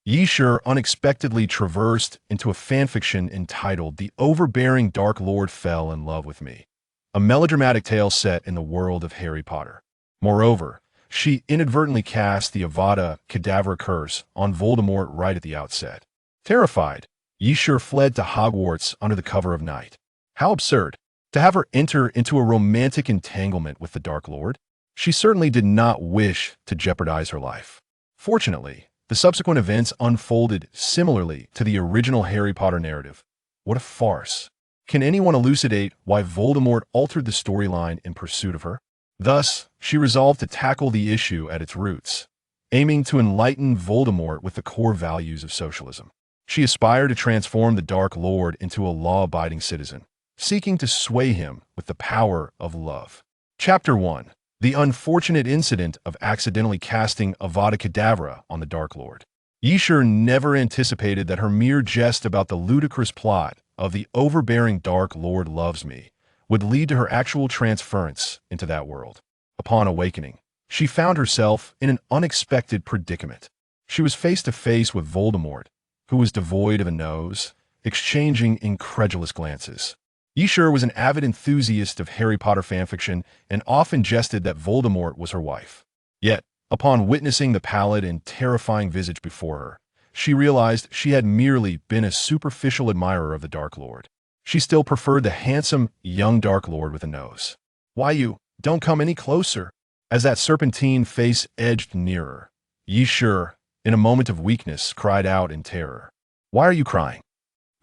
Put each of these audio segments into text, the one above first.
Yishur unexpectedly traversed into a fanfiction entitled The Overbearing Dark Lord Fell in Love with Me, a melodramatic tale set in the world of Harry Potter. Moreover, she inadvertently cast the Avada Kedavra curse on Voldemort right at the outset. Terrified, Yishur fled to Hogwarts under the cover of night. How absurd! To have her enter into a romantic entanglement with the Dark Lord? She certainly did not wish to jeopardize her life. Fortunately, the subsequent events unfolded similarly to the original Harry Potter narrative. What a farce. Can anyone elucidate why Voldemort altered the storyline in pursuit of her? Thus, she resolved to tackle the issue at its roots, aiming to enlighten Voldemort with the core values of socialism. She aspired to transform the Dark Lord into a law-abiding citizen, seeking to sway him with the power of love. Chapter 1. The unfortunate incident of accidentally casting Avada Kedavra on the Dark Lord. Yishur never anticipated that her mere jest about the ludicrous plot of The Overbearing Dark Lord Loves Me would lead to her actual transference into that world. Upon awakening, she found herself in an unexpected predicament. She was face to face with Voldemort, who was devoid of a nose, exchanging incredulous glances. Yishur was an avid enthusiast of Harry Potter fanfiction and often jested that Voldemort was her wife. Yet, upon witnessing the pallid and terrifying visage before her, she realized she had merely been a superficial admirer of the Dark Lord. She still preferred the handsome, young Dark Lord with a nose. "Why you don't come any closer?" As that serpentine face edged nearer, Yishur, in a moment of weakness, cried out in terror. "Why are you crying?"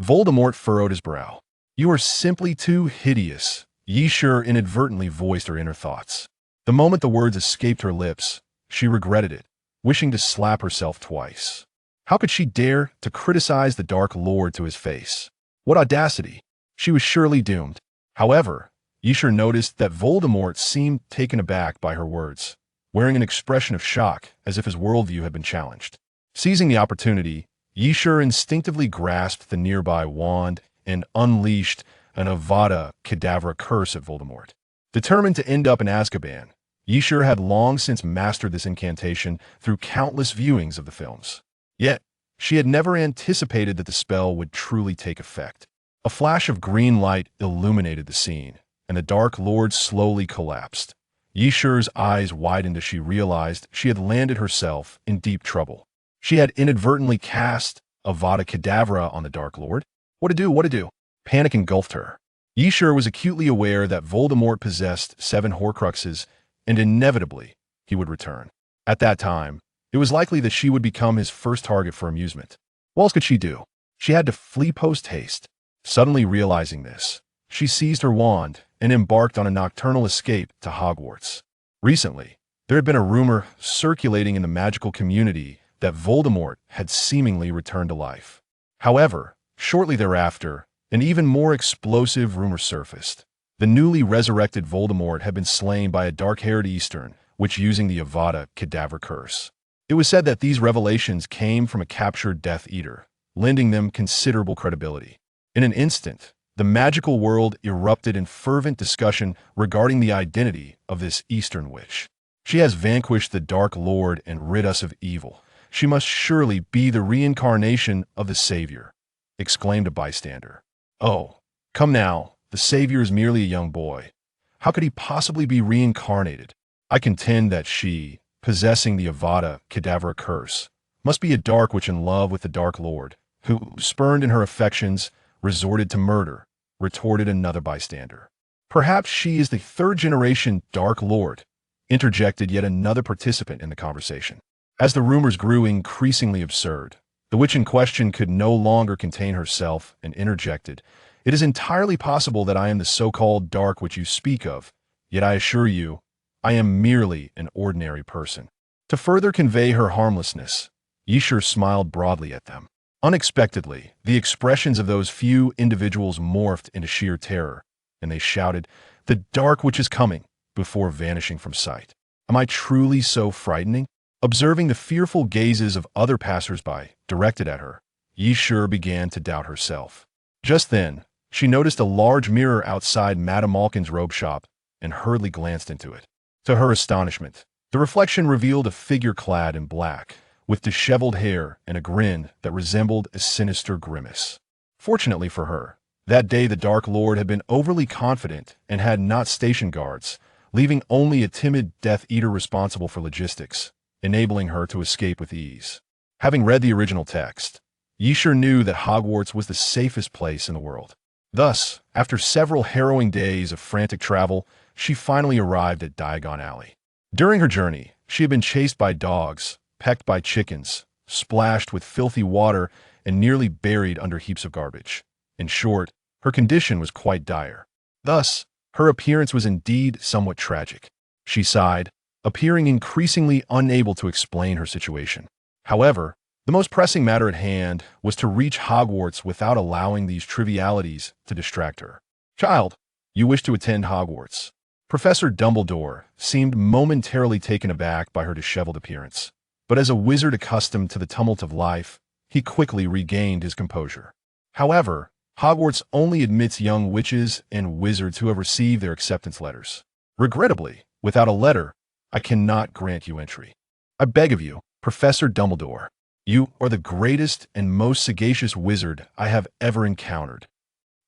Voldemort furrowed his brow. "You are simply too hideous," Yishur inadvertently voiced her inner thoughts. The moment the words escaped her lips, she regretted it, wishing to slap herself twice. How could she dare to criticize the Dark Lord to his face? What audacity! She was surely doomed. However, Yishur noticed that Voldemort seemed taken aback by her words, wearing an expression of shock as if his worldview had been challenged. Seizing the opportunity, Yishur instinctively grasped the nearby wand and unleashed an Avada Kedavra curse at Voldemort. Determined to end up in Azkaban, Yishur had long since mastered this incantation through countless viewings of the films. Yet, she had never anticipated that the spell would truly take effect. A flash of green light illuminated the scene, and the Dark Lord slowly collapsed. Yishur's eyes widened as she realized she had landed herself in deep trouble. She had inadvertently cast Avada Kedavra on the Dark Lord. What to do? What to do? Panic engulfed her. Yishur was acutely aware that Voldemort possessed 7 Horcruxes, and inevitably, he would return. At that time, it was likely that she would become his first target for amusement. What else could she do? She had to flee post-haste. Suddenly realizing this, she seized her wand and embarked on a nocturnal escape to Hogwarts. Recently, there had been a rumor circulating in the magical community that Voldemort had seemingly returned to life. However, shortly thereafter, an even more explosive rumor surfaced. The newly resurrected Voldemort had been slain by a dark-haired Eastern, which using the Avada Kedavra curse. It was said that these revelations came from a captured Death Eater, lending them considerable credibility. In an instant, the magical world erupted in fervent discussion regarding the identity of this Eastern witch. "She has vanquished the Dark Lord and rid us of evil. She must surely be the reincarnation of the Savior," exclaimed a bystander. "Oh, come now, the Savior is merely a young boy. How could he possibly be reincarnated? I contend that she, possessing the Avada Kedavra curse, must be a dark witch in love with the Dark Lord, who, spurned in her affections, resorted to murder," retorted another bystander. "Perhaps she is the 3rd-generation Dark Lord," interjected yet another participant in the conversation. As the rumors grew increasingly absurd, the witch in question could no longer contain herself and interjected, "It is entirely possible that I am the so-called dark witch you speak of, yet I assure you, I am merely an ordinary person." To further convey her harmlessness, Yishur smiled broadly at them. Unexpectedly, the expressions of those few individuals morphed into sheer terror, and they shouted, "The Dark Witch is coming," before vanishing from sight. Am I truly so frightening? Observing the fearful gazes of other passers-by directed at her, Yishur began to doubt herself. Just then, she noticed a large mirror outside Madame Malkin's robe shop and hurriedly glanced into it. To her astonishment, the reflection revealed a figure clad in black, with disheveled hair and a grin that resembled a sinister grimace. Fortunately for her, that day the Dark Lord had been overly confident and had not stationed guards, leaving only a timid Death Eater responsible for logistics, enabling her to escape with ease. Having read the original text, Yishur knew that Hogwarts was the safest place in the world. Thus, after several harrowing days of frantic travel, she finally arrived at Diagon Alley. During her journey, she had been chased by dogs, pecked by chickens, splashed with filthy water, and nearly buried under heaps of garbage. In short, her condition was quite dire. Thus, her appearance was indeed somewhat tragic. She sighed, appearing increasingly unable to explain her situation. However, the most pressing matter at hand was to reach Hogwarts without allowing these trivialities to distract her. "Child, you wish to attend Hogwarts." Professor Dumbledore seemed momentarily taken aback by her disheveled appearance, but as a wizard accustomed to the tumult of life, he quickly regained his composure. "However, Hogwarts only admits young witches and wizards who have received their acceptance letters. Regrettably, without a letter, I cannot grant you entry. I beg of you, Professor Dumbledore. You are the greatest and most sagacious wizard I have ever encountered."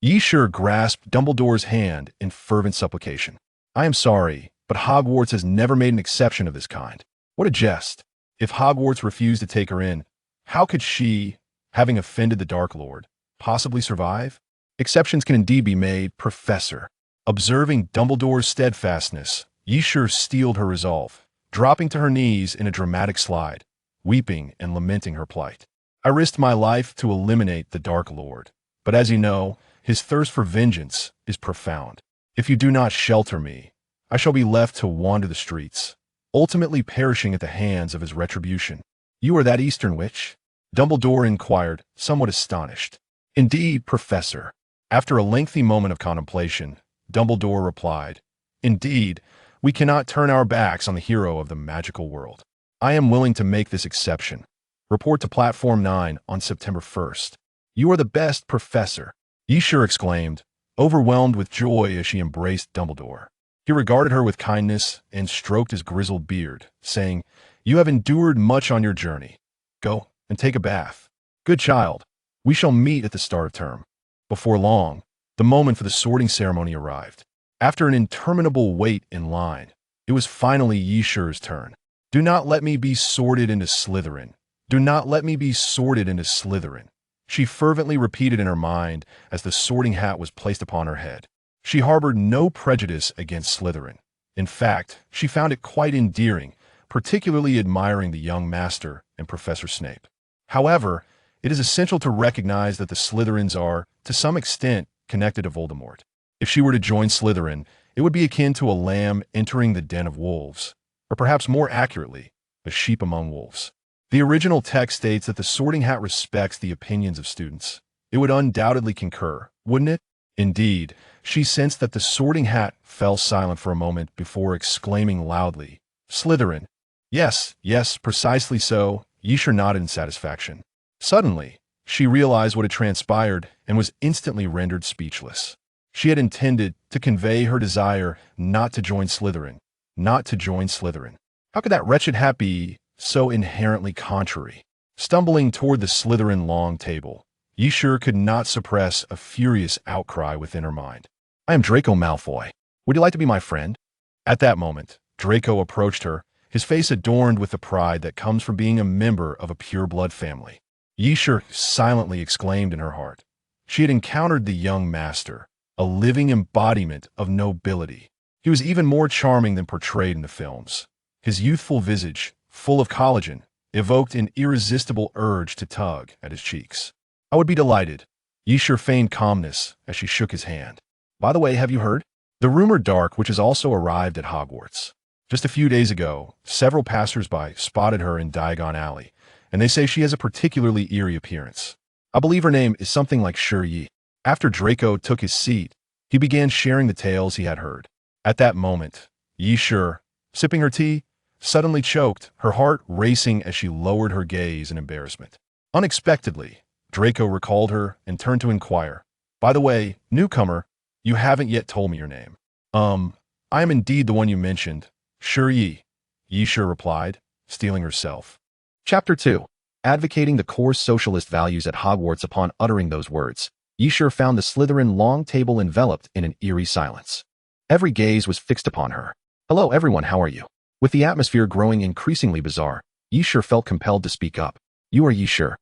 Yishur grasped Dumbledore's hand in fervent supplication. "I am sorry, but Hogwarts has never made an exception of this kind." What a jest! If Hogwarts refused to take her in, how could she, having offended the Dark Lord, possibly survive? "Exceptions can indeed be made, Professor." Observing Dumbledore's steadfastness, Yishur steeled her resolve, dropping to her knees in a dramatic slide, weeping and lamenting her plight. "I risked my life to eliminate the Dark Lord, but as you know, his thirst for vengeance is profound. If you do not shelter me, I shall be left to wander the streets, ultimately perishing at the hands of his retribution." "You are that Eastern witch?" Dumbledore inquired, somewhat astonished. "Indeed, Professor." After a lengthy moment of contemplation, Dumbledore replied, "Indeed, we cannot turn our backs on the hero of the magical world. I am willing to make this exception. Report to Platform 9 on September 1st. You are the best, Professor." Yishur exclaimed, overwhelmed with joy as she embraced Dumbledore. He regarded her with kindness and stroked his grizzled beard, saying, "You have endured much on your journey. Go and take a bath. Good child, we shall meet at the start of term." Before long, the moment for the sorting ceremony arrived. After an interminable wait in line, it was finally Yishur's turn. "Do not let me be sorted into Slytherin. Do not let me be sorted into Slytherin," she fervently repeated in her mind as the sorting hat was placed upon her head. She harbored no prejudice against Slytherin. In fact, she found it quite endearing, particularly admiring the young master and Professor Snape. However, it is essential to recognize that the Slytherins are, to some extent, connected to Voldemort. If she were to join Slytherin, it would be akin to a lamb entering the den of wolves, or perhaps more accurately, a sheep among wolves. The original text states that the sorting hat respects the opinions of students. It would undoubtedly concur, wouldn't it? Indeed, she sensed that the sorting hat fell silent for a moment before exclaiming loudly, "Slytherin." Yes, yes, precisely so," Yishur nodded in satisfaction. Suddenly, she realized what had transpired and was instantly rendered speechless. She had intended to convey her desire not to join Slytherin, not to join Slytherin. How could that wretched hat be so inherently contrary? Stumbling toward the Slytherin long table, Yishur could not suppress a furious outcry within her mind. "I am Draco Malfoy. Would you like to be my friend?" At that moment, Draco approached her, his face adorned with the pride that comes from being a member of a pure-blood family. Yishur silently exclaimed in her heart. She had encountered the young master, a living embodiment of nobility. He was even more charming than portrayed in the films. His youthful visage, full of collagen, evoked an irresistible urge to tug at his cheeks. "I would be delighted." Yishur feigned calmness as she shook his hand. "By the way, have you heard? The rumored Dark Witch has also arrived at Hogwarts. Just a few days ago, several passers-by spotted her in Diagon Alley, and they say she has a particularly eerie appearance. I believe her name is something like Yi." After Draco took his seat, he began sharing the tales he had heard. At that moment, Yishur, sipping her tea, suddenly choked, her heart racing as she lowered her gaze in embarrassment. Unexpectedly, Draco recalled her and turned to inquire, "By the way, newcomer, you haven't yet told me your name." I am indeed the one you mentioned, Yi," Yishur replied, steeling herself. Chapter 2. Advocating the core socialist values at Hogwarts. Upon uttering those words, Yshur found the Slytherin long table enveloped in an eerie silence. Every gaze was fixed upon her. "Hello everyone, how are you?" With the atmosphere growing increasingly bizarre, Yshur felt compelled to speak up. "You are Yshur,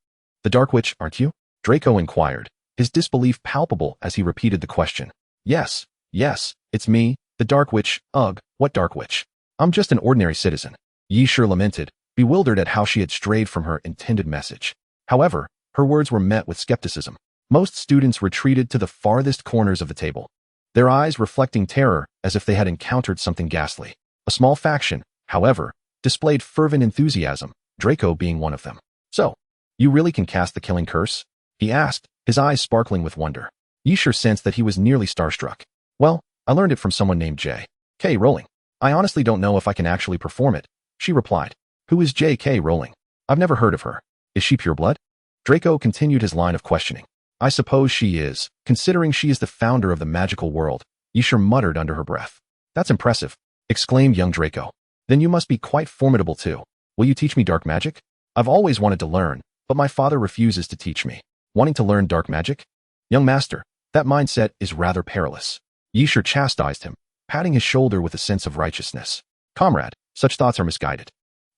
the Dark Witch, aren't you?" Draco inquired, his disbelief palpable as he repeated the question. Yes, it's me, the Dark Witch." "Ugh, what Dark Witch? I'm just an ordinary citizen," Yshur lamented, bewildered at how she had strayed from her intended message. However, her words were met with skepticism. Most students retreated to the farthest corners of the table, their eyes reflecting terror as if they had encountered something ghastly. A small faction, however, displayed fervent enthusiasm, Draco being one of them. "So, you really can cast the killing curse?" he asked, his eyes sparkling with wonder. Yshur sensed that he was nearly starstruck. "Well, I learned it from someone named J.K. Rowling. I honestly don't know if I can actually perform it," she replied. "Who is J.K. Rowling? I've never heard of her. Is she pure blood?" Draco continued his line of questioning. "I suppose she is, considering she is the founder of the magical world," Yshur muttered under her breath. "That's impressive," exclaimed young Draco. "Then you must be quite formidable too. Will you teach me dark magic? I've always wanted to learn, but my father refuses to teach me." "Wanting to learn dark magic? Young master, that mindset is rather perilous." Yshur chastised him, patting his shoulder with a sense of righteousness. "Comrade, such thoughts are misguided.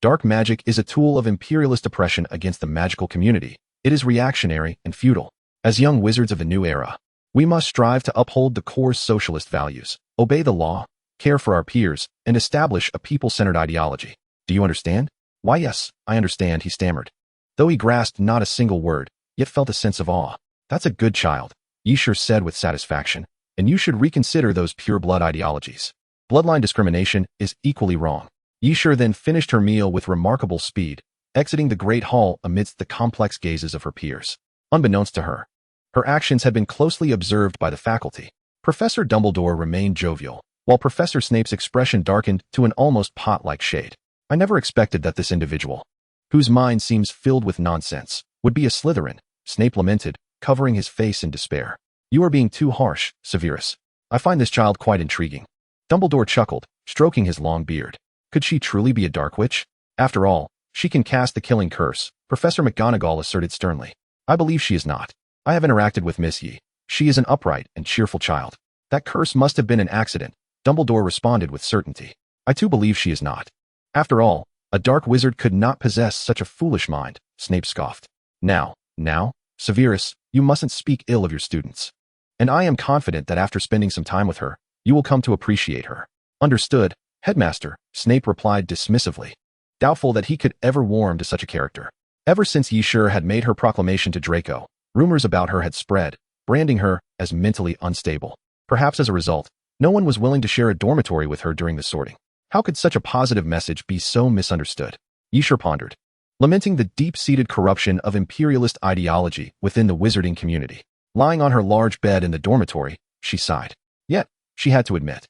Dark magic is a tool of imperialist oppression against the magical community. It is reactionary and futile. As young wizards of the new era, we must strive to uphold the core socialist values, obey the law, care for our peers, and establish a people-centered ideology. Do you understand?" "Why yes, I understand," he stammered. Though he grasped not a single word, yet felt a sense of awe. "That's a good child," Yshur said with satisfaction, "and you should reconsider those pure blood ideologies. Bloodline discrimination is equally wrong." Yshur then finished her meal with remarkable speed, exiting the great hall amidst the complex gazes of her peers. Unbeknownst to her, her actions had been closely observed by the faculty. Professor Dumbledore remained jovial, while Professor Snape's expression darkened to an almost pot-like shade. "I never expected that this individual, whose mind seems filled with nonsense, would be a Slytherin," Snape lamented, covering his face in despair. "You are being too harsh, Severus. I find this child quite intriguing." Dumbledore chuckled, stroking his long beard. Could she truly be a Dark Witch? After all, she can cast the killing curse, Professor McGonagall asserted sternly. "I believe she is not. I have interacted with Miss Yi. She is an upright and cheerful child." "That curse must have been an accident," Dumbledore responded with certainty. "I too believe she is not. After all, a dark wizard could not possess such a foolish mind," Snape scoffed. Now, Severus, you mustn't speak ill of your students. And I am confident that after spending some time with her, you will come to appreciate her." "Understood, Headmaster," Snape replied dismissively, doubtful that he could ever warm to such a character. Ever since Yshur had made her proclamation to Draco, rumors about her had spread, branding her as mentally unstable. Perhaps as a result, no one was willing to share a dormitory with her during the sorting. How could such a positive message be so misunderstood? Yshur pondered, lamenting the deep-seated corruption of imperialist ideology within the wizarding community. Lying on her large bed in the dormitory, she sighed. Yet, she had to admit,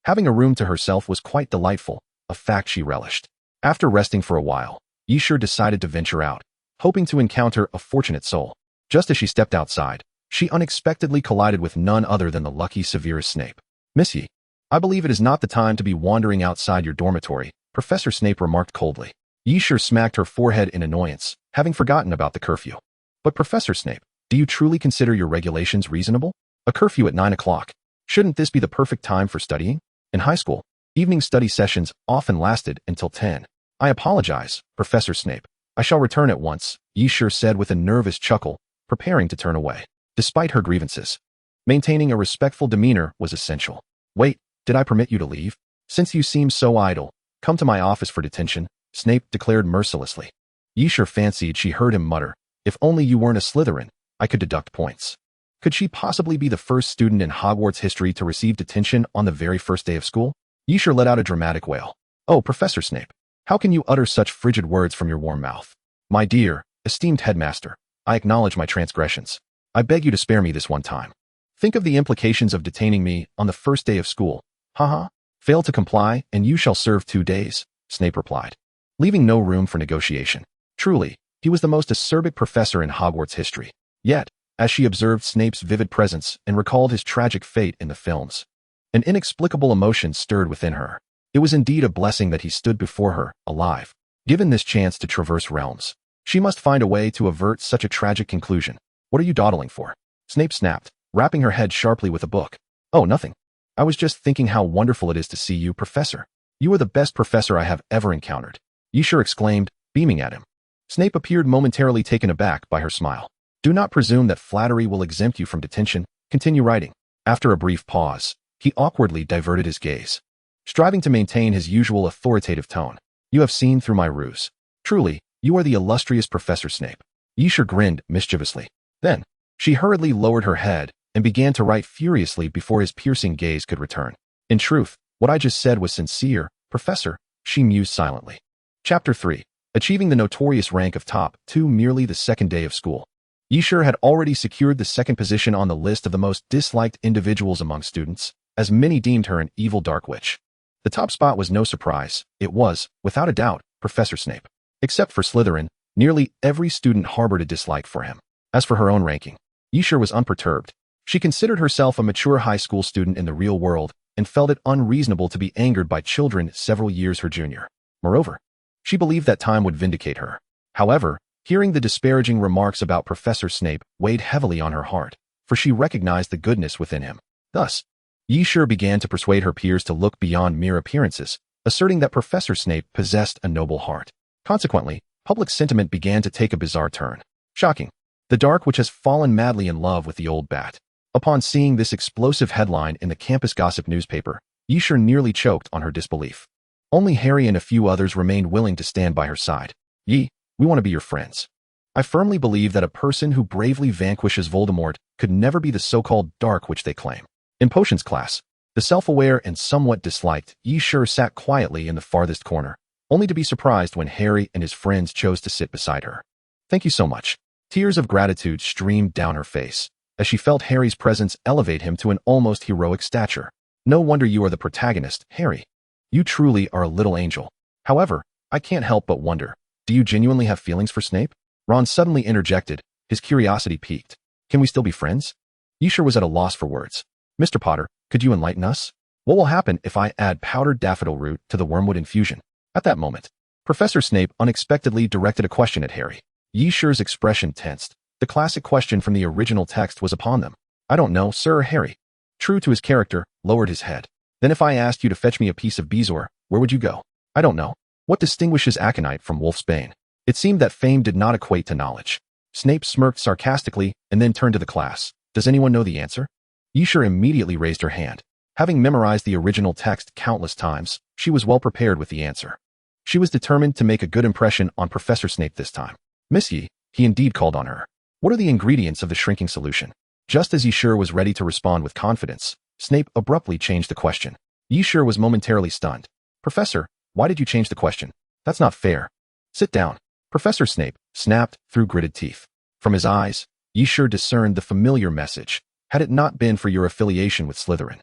having a room to herself was quite delightful, a fact she relished. After resting for a while, Yshur decided to venture out, hoping to encounter a fortunate soul. Just as she stepped outside, she unexpectedly collided with none other than the lucky Severus Snape. "Miss Yi, I believe it is not the time to be wandering outside your dormitory," Professor Snape remarked coldly. Yshur smacked her forehead in annoyance, having forgotten about the curfew. "But Professor Snape, do you truly consider your regulations reasonable? A curfew at 9 o'clock. Shouldn't this be the perfect time for studying? In high school, evening study sessions often lasted until 10. "I apologize, Professor Snape. I shall return at once," Yshur said with a nervous chuckle, preparing to turn away. Despite her grievances, maintaining a respectful demeanor was essential. "Wait, did I permit you to leave? Since you seem so idle, come to my office for detention," Snape declared mercilessly. Yshur fancied she heard him mutter, "If only you weren't a Slytherin, I could deduct points." Could she possibly be the first student in Hogwarts history to receive detention on the very first day of school? Yshur let out a dramatic wail. "Oh, Professor Snape, how can you utter such frigid words from your warm mouth? My dear, esteemed headmaster, I acknowledge my transgressions. I beg you to spare me this one time. Think of the implications of detaining me on the first day of school. Haha. Fail to comply, and you shall serve 2 days," Snape replied, leaving no room for negotiation. Truly, he was the most acerbic professor in Hogwarts history. Yet, as she observed Snape's vivid presence and recalled his tragic fate in the films, an inexplicable emotion stirred within her. It was indeed a blessing that he stood before her, alive. Given this chance to traverse realms, she must find a way to avert such a tragic conclusion. What are you dawdling for? Snape snapped, rapping her head sharply with a book. Oh, nothing. I was just thinking how wonderful it is to see you, Professor. You are the best professor I have ever encountered. Yisher exclaimed, beaming at him. Snape appeared momentarily taken aback by her smile. Do not presume that flattery will exempt you from detention. Continue writing. After a brief pause, he awkwardly diverted his gaze, striving to maintain his usual authoritative tone. You have seen through my ruse. Truly, you are the illustrious Professor Snape. Yisher grinned mischievously. Then, she hurriedly lowered her head and began to write furiously before his piercing gaze could return. In truth, what I just said was sincere, Professor, she mused silently. Chapter 3. Achieving the notorious rank of top 2 merely the second day of school. Yisher had already secured the second position on the list of the most disliked individuals among students, as many deemed her an evil dark witch. The top spot was no surprise. It was, without a doubt, Professor Snape. Except for Slytherin, nearly every student harbored a dislike for him. As for her own ranking, Yisher was unperturbed. She considered herself a mature high school student in the real world and felt it unreasonable to be angered by children several years her junior. Moreover, she believed that time would vindicate her. However, hearing the disparaging remarks about Professor Snape weighed heavily on her heart, for she recognized the goodness within him. Thus, Yisher began to persuade her peers to look beyond mere appearances, asserting that Professor Snape possessed a noble heart. Consequently, public sentiment began to take a bizarre turn. Shocking. The dark witch has fallen madly in love with the old bat. Upon seeing this explosive headline in the campus gossip newspaper, Yisher nearly choked on her disbelief. Only Harry and a few others remained willing to stand by her side. We want to be your friends. I firmly believe that a person who bravely vanquishes Voldemort could never be the so-called dark witch they claim. In potions class, the self-aware and somewhat disliked Yisher sat quietly in the farthest corner, only to be surprised when Harry and his friends chose to sit beside her. Thank you so much. Tears of gratitude streamed down her face, as she felt Harry's presence elevate him to an almost heroic stature. No wonder you are the protagonist, Harry. You truly are a little angel. However, I can't help but wonder, do you genuinely have feelings for Snape? Ron suddenly interjected, his curiosity piqued. Can we still be friends? Yisher was at a loss for words. Mr. Potter, could you enlighten us? What will happen if I add powdered daffodil root to the wormwood infusion? At that moment, Professor Snape unexpectedly directed a question at Harry. Yisher's expression tensed. The classic question from the original text was upon them. I don't know, Sir. Harry, true to his character, lowered his head. Then if I asked you to fetch me a piece of bezoar, where would you go? I don't know. What distinguishes aconite from wolfsbane? It seemed that fame did not equate to knowledge. Snape smirked sarcastically and then turned to the class. Does anyone know the answer? Yisher immediately raised her hand. Having memorized the original text countless times, she was well prepared with the answer. She was determined to make a good impression on Professor Snape this time. Miss Yi, he indeed called on her. What are the ingredients of the shrinking solution? Just as Yisher was ready to respond with confidence, Snape abruptly changed the question. Yisher was momentarily stunned. Professor, why did you change the question? That's not fair. Sit down. Professor Snape snapped through gritted teeth. From his eyes, Yisher discerned the familiar message. Had it not been for your affiliation with Slytherin,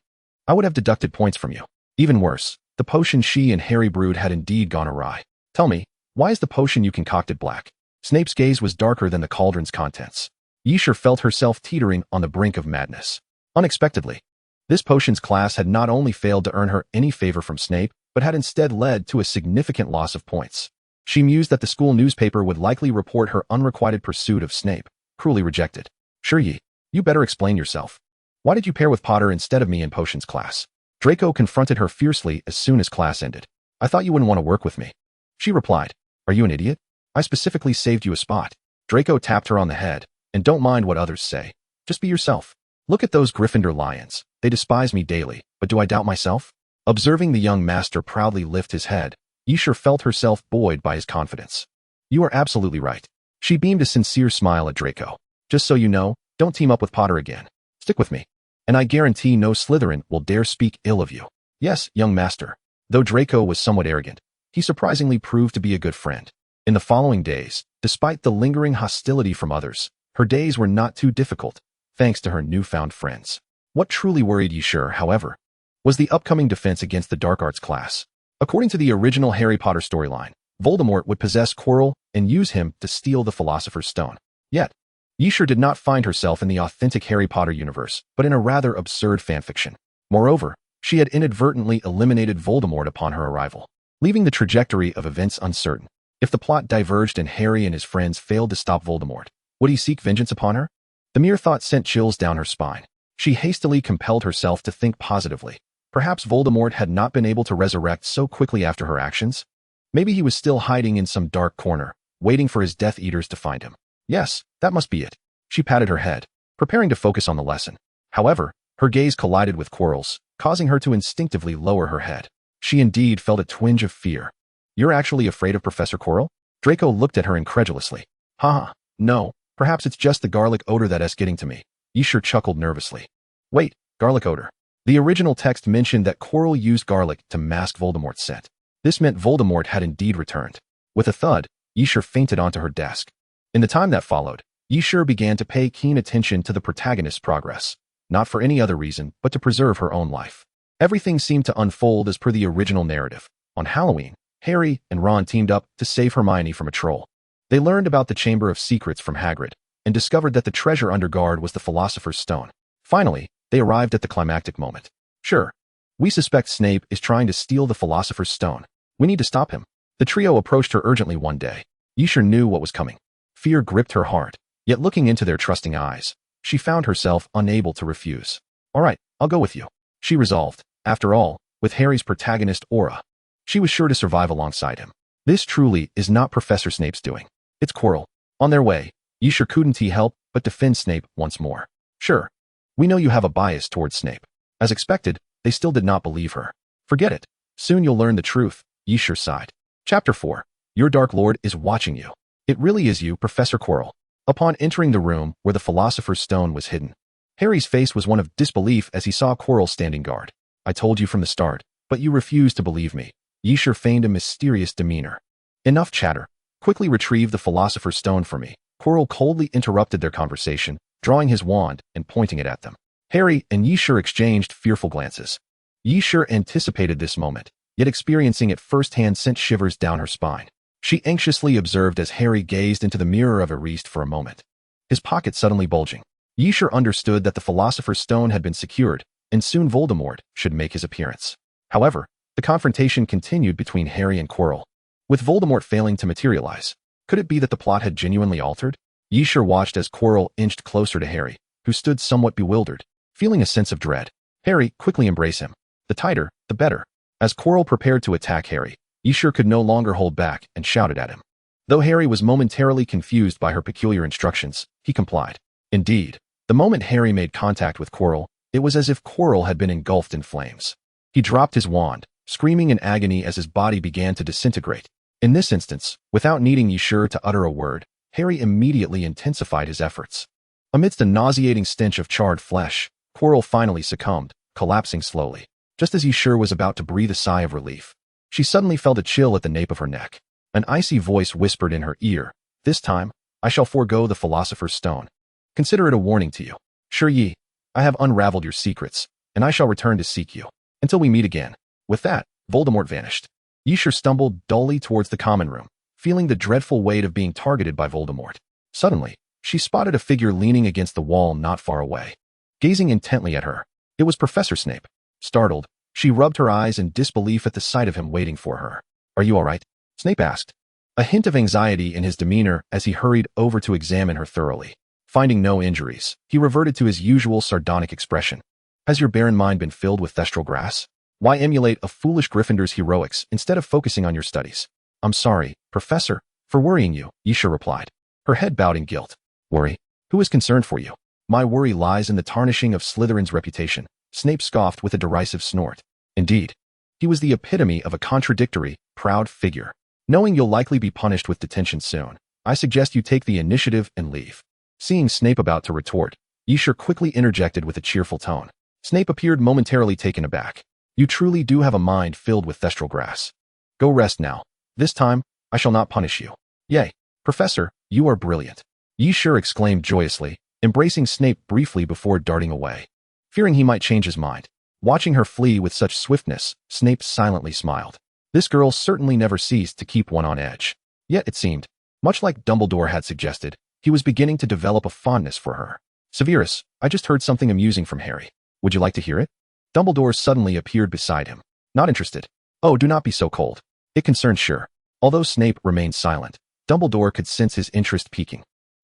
I would have deducted points from you. Even worse, the potion she and Harry brewed had indeed gone awry. Tell me, why is the potion you concocted black? Snape's gaze was darker than the cauldron's contents. Yisher felt herself teetering on the brink of madness. Unexpectedly, this potions class had not only failed to earn her any favor from Snape, but had instead led to a significant loss of points. She mused that the school newspaper would likely report her unrequited pursuit of Snape, cruelly rejected. Sure Yi, you better explain yourself. Why did you pair with Potter instead of me in potions class? Draco confronted her fiercely as soon as class ended. I thought you wouldn't want to work with me. She replied, are you an idiot? I specifically saved you a spot. Draco tapped her on the head, and don't mind what others say. Just be yourself. Look at those Gryffindor lions. They despise me daily, but do I doubt myself? Observing the young master proudly lift his head, Yisher felt herself buoyed by his confidence. You are absolutely right. She beamed a sincere smile at Draco. Just so you know, don't team up with Potter again. Stick with me, and I guarantee no Slytherin will dare speak ill of you. Yes, young master. Though Draco was somewhat arrogant, he surprisingly proved to be a good friend. In the following days, despite the lingering hostility from others, her days were not too difficult, thanks to her newfound friends. What truly worried Yisher, however, was the upcoming defense against the dark arts class. According to the original Harry Potter storyline, Voldemort would possess Quirrell and use him to steal the Philosopher's Stone. Yet, Yisher did not find herself in the authentic Harry Potter universe, but in a rather absurd fanfiction. Moreover, she had inadvertently eliminated Voldemort upon her arrival, leaving the trajectory of events uncertain. If the plot diverged and Harry and his friends failed to stop Voldemort, would he seek vengeance upon her? The mere thought sent chills down her spine. She hastily compelled herself to think positively. Perhaps Voldemort had not been able to resurrect so quickly after her actions. Maybe he was still hiding in some dark corner, waiting for his Death Eaters to find him. Yes, that must be it. She patted her head, preparing to focus on the lesson. However, her gaze collided with Quirrell's, causing her to instinctively lower her head. She indeed felt a twinge of fear. You're actually afraid of Professor Quirrell? Draco looked at her incredulously. Haha, no, perhaps it's just the garlic odor that's getting to me. Yisher chuckled nervously. Wait, garlic odor. The original text mentioned that Quirrell used garlic to mask Voldemort's scent. This meant Voldemort had indeed returned. With a thud, Yisher fainted onto her desk. In the time that followed, Yisher began to pay keen attention to the protagonist's progress, not for any other reason but to preserve her own life. Everything seemed to unfold as per the original narrative. On Halloween, Harry and Ron teamed up to save Hermione from a troll. They learned about the Chamber of Secrets from Hagrid and discovered that the treasure under guard was the Philosopher's Stone. Finally, they arrived at the climactic moment. Sure, we suspect Snape is trying to steal the Philosopher's Stone. We need to stop him. The trio approached her urgently one day. Yisher knew what was coming. Fear gripped her heart, yet looking into their trusting eyes, she found herself unable to refuse. All right, I'll go with you, she resolved. After all, with Harry's protagonist aura, she was sure to survive alongside him. This truly is not Professor Snape's doing. It's Quirrell. On their way, Yisher couldn't help but defend Snape once more. Sure, we know you have a bias towards Snape. As expected, they still did not believe her. Forget it. Soon you'll learn the truth, Yisher sighed. Chapter 4. Your Dark Lord is watching you. It really is you, Professor Quirrell. Upon entering the room where the Philosopher's Stone was hidden, Harry's face was one of disbelief as he saw Quirrell standing guard. I told you from the start, but you refused to believe me. Yisher feigned a mysterious demeanor. Enough chatter. Quickly retrieve the Philosopher's Stone for me. Quirrell coldly interrupted their conversation, drawing his wand and pointing it at them. Harry and Yisher exchanged fearful glances. Yisher anticipated this moment, yet experiencing it firsthand sent shivers down her spine. She anxiously observed as Harry gazed into the mirror of Erist for a moment, his pocket suddenly bulging. Yisher understood that the Philosopher's Stone had been secured, and soon Voldemort should make his appearance. However, the confrontation continued between Harry and Quirrell. With Voldemort failing to materialize, could it be that the plot had genuinely altered? Yisher watched as Quirrell inched closer to Harry, who stood somewhat bewildered, feeling a sense of dread. Harry, quickly embrace him. The tighter, the better. As Quirrell prepared to attack Harry, Yisher could no longer hold back and shouted at him. Though Harry was momentarily confused by her peculiar instructions, he complied. Indeed, the moment Harry made contact with Quirrell, it was as if Quirrell had been engulfed in flames. He dropped his wand, screaming in agony as his body began to disintegrate. In this instance, without needing Yisher to utter a word, Harry immediately intensified his efforts. Amidst a nauseating stench of charred flesh, Quirrell finally succumbed, collapsing slowly. Just as Yisher was about to breathe a sigh of relief, she suddenly felt a chill at the nape of her neck. An icy voice whispered in her ear, "This time, I shall forego the Philosopher's Stone. Consider it a warning to you. Sure ye, I have unraveled your secrets, and I shall return to seek you, until we meet again." With that, Voldemort vanished. Yisher stumbled dully towards the common room, feeling the dreadful weight of being targeted by Voldemort. Suddenly, she spotted a figure leaning against the wall not far away, gazing intently at her. It was Professor Snape. Startled, she rubbed her eyes in disbelief at the sight of him waiting for her. "Are you all right?" Snape asked, a hint of anxiety in his demeanor as he hurried over to examine her thoroughly. Finding no injuries, he reverted to his usual sardonic expression. "Has your barren mind been filled with thestral grass? Why emulate a foolish Gryffindor's heroics instead of focusing on your studies?" "I'm sorry, Professor, for worrying you," Yisher replied, her head bowed in guilt. "Worry? Who is concerned for you? My worry lies in the tarnishing of Slytherin's reputation." Snape scoffed with a derisive snort. Indeed, he was the epitome of a contradictory, proud figure. "Knowing you'll likely be punished with detention soon, I suggest you take the initiative and leave." Seeing Snape about to retort, Yisher quickly interjected with a cheerful tone. Snape appeared momentarily taken aback. "You truly do have a mind filled with thestral grass. Go rest now. This time, I shall not punish you." "Yay, Professor, you are brilliant," Yisher exclaimed joyously, embracing Snape briefly before darting away, fearing he might change his mind. Watching her flee with such swiftness, Snape silently smiled. This girl certainly never ceased to keep one on edge. Yet it seemed, much like Dumbledore had suggested, he was beginning to develop a fondness for her. "Severus, I just heard something amusing from Harry. Would you like to hear it?" Dumbledore suddenly appeared beside him. "Not interested. Oh, do not be so cold. It concerns sure. Although Snape remained silent, Dumbledore could sense his interest peaking.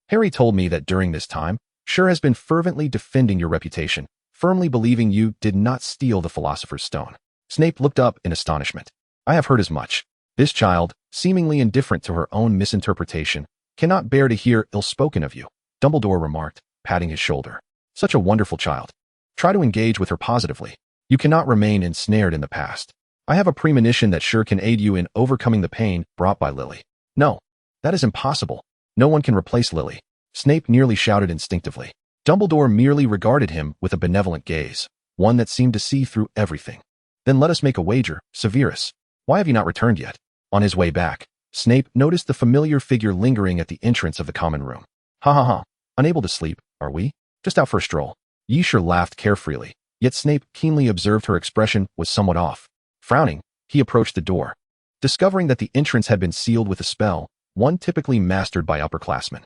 Harry told me that during this time, Sure has been fervently defending your reputation, firmly believing you did not steal the Philosopher's Stone. Snape looked up in astonishment. I have heard as much. This child, seemingly indifferent to her own misinterpretation, cannot bear to hear ill-spoken of you, Dumbledore remarked, patting his shoulder. Such a wonderful child. Try to engage with her positively. You cannot remain ensnared in the past. I have a premonition that Sure can aid you in overcoming the pain brought by Lily. No, that is impossible. No one can replace Lily. Snape nearly shouted instinctively. Dumbledore merely regarded him with a benevolent gaze, one that seemed to see through everything. Then let us make a wager, Severus. Why have you not returned yet? On his way back, Snape noticed the familiar figure lingering at the entrance of the common room. Ha ha ha. Unable to sleep, are we? Just out for a stroll. Sure laughed carefreely, yet Snape keenly observed her expression was somewhat off. Frowning, he approached the door. Discovering that the entrance had been sealed with a spell, one typically mastered by upperclassmen.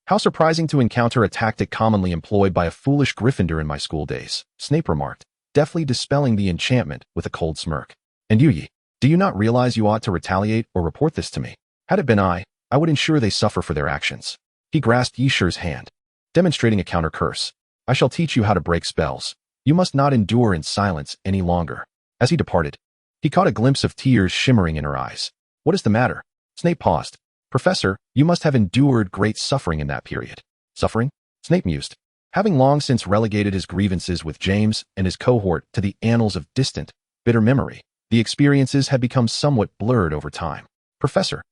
How surprising to encounter a tactic commonly employed by a foolish Gryffindor in my school days, Snape remarked, deftly dispelling the enchantment with a cold smirk. And you, do you not realize you ought to retaliate or report this to me? Had it been I would ensure they suffer for their actions. He grasped Sure's hand, demonstrating a counter curse. I shall teach you how to break spells. You must not endure in silence any longer. As he departed, he caught a glimpse of tears shimmering in her eyes. What is the matter? Snape paused. Professor, you must have endured great suffering in that period. Suffering? Snape mused. Having long since relegated his grievances with James and his cohort to the annals of distant, bitter memory, the experiences had become somewhat blurred over time. Professor,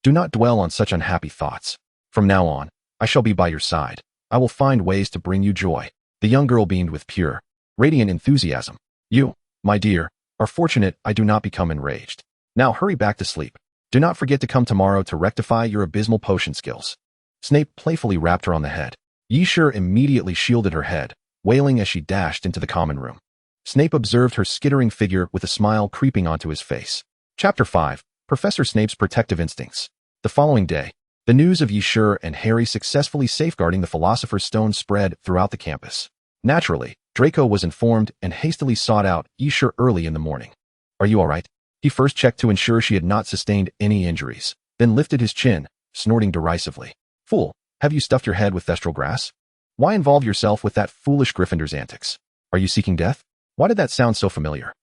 do not dwell on such unhappy thoughts. From now on, I shall be by your side. I will find ways to bring you joy. The young girl beamed with pure, radiant enthusiasm. You, my dear, are fortunate I do not become enraged. Now hurry back to sleep. Do not forget to come tomorrow to rectify your abysmal potion skills. Snape playfully rapped her on the head. Sure immediately shielded her head, wailing as she dashed into the common room. Snape observed her skittering figure with a smile creeping onto his face. Chapter 5. Professor Snape's Protective Instincts. The following day, the news of Sure and Harry successfully safeguarding the Philosopher's Stone spread throughout the campus. Naturally, Draco was informed and hastily sought out Sure early in the morning. Are you all right? He first checked to ensure she had not sustained any injuries, then lifted his chin, snorting derisively. Fool, have you stuffed your head with thestral grass? Why involve yourself with that foolish Gryffindor's antics? Are you seeking death? Why did that sound so familiar?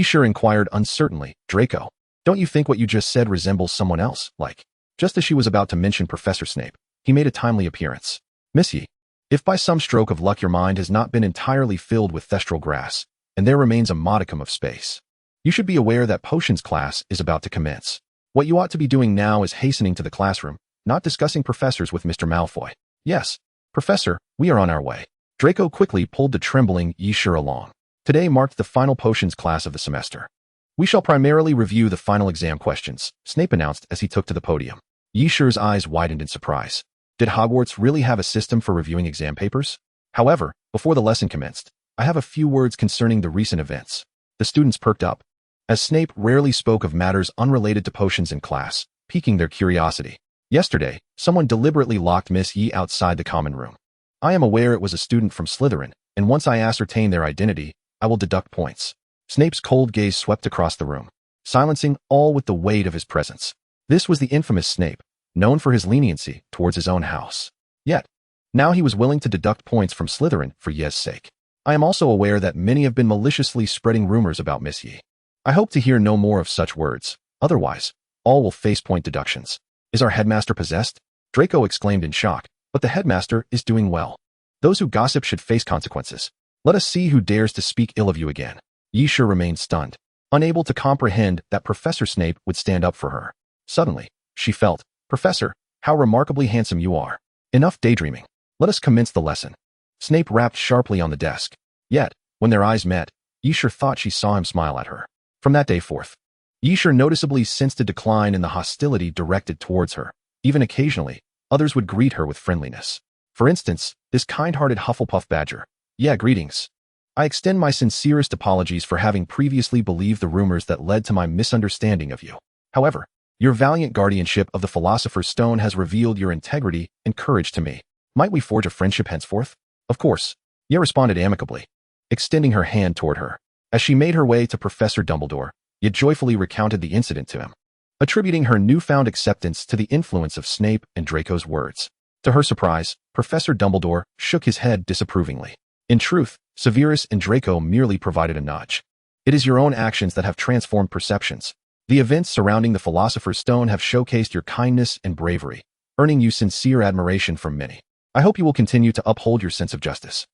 Sure inquired uncertainly. Draco, don't you think what you just said resembles someone else, like? Just as she was about to mention Professor Snape, he made a timely appearance. Miss Ye, if by some stroke of luck your mind has not been entirely filled with thestral grass, and there remains a modicum of space, you should be aware that potions class is about to commence. What you ought to be doing now is hastening to the classroom, not discussing professors with Mr. Malfoy. Yes, Professor, we are on our way. Draco quickly pulled the trembling Sure along. Today marked the final potions class of the semester. We shall primarily review the final exam questions, Snape announced as he took to the podium. Sure's eyes widened in surprise. Did Hogwarts really have a system for reviewing exam papers? However, before the lesson commenced, I have a few words concerning the recent events. The students perked up, as Snape rarely spoke of matters unrelated to potions in class, piquing their curiosity. Yesterday, someone deliberately locked Miss Ye outside the common room. I am aware it was a student from Slytherin, and once I ascertain their identity, I will deduct points. Snape's cold gaze swept across the room, silencing all with the weight of his presence. This was the infamous Snape, known for his leniency towards his own house. Yet, now he was willing to deduct points from Slytherin for Ye's sake. I am also aware that many have been maliciously spreading rumors about Miss Ye. I hope to hear no more of such words. Otherwise, all will face point deductions. Is our headmaster possessed? Draco exclaimed in shock, but the headmaster is doing well. Those who gossip should face consequences. Let us see who dares to speak ill of you again. Sure remained stunned, unable to comprehend that Professor Snape would stand up for her. Suddenly, she felt, Professor, how remarkably handsome you are. Enough daydreaming. Let us commence the lesson. Snape rapped sharply on the desk. Yet, when their eyes met, Sure thought she saw him smile at her. From that day forth, Sure noticeably sensed a decline in the hostility directed towards her. Even occasionally, others would greet her with friendliness. For instance, this kind-hearted Hufflepuff badger. Yeah, greetings. I extend my sincerest apologies for having previously believed the rumors that led to my misunderstanding of you. However, your valiant guardianship of the Philosopher's Stone has revealed your integrity and courage to me. Might we forge a friendship henceforth? Of course. Ye responded amicably, extending her hand toward her. As she made her way to Professor Dumbledore, Ye joyfully recounted the incident to him. attributing her newfound acceptance to the influence of Snape and Draco's words. To her surprise, Professor Dumbledore shook his head disapprovingly. In truth, Severus and Draco merely provided a nudge. It is your own actions that have transformed perceptions. The events surrounding the Philosopher's Stone have showcased your kindness and bravery, earning you sincere admiration from many. I hope you will continue to uphold your sense of justice.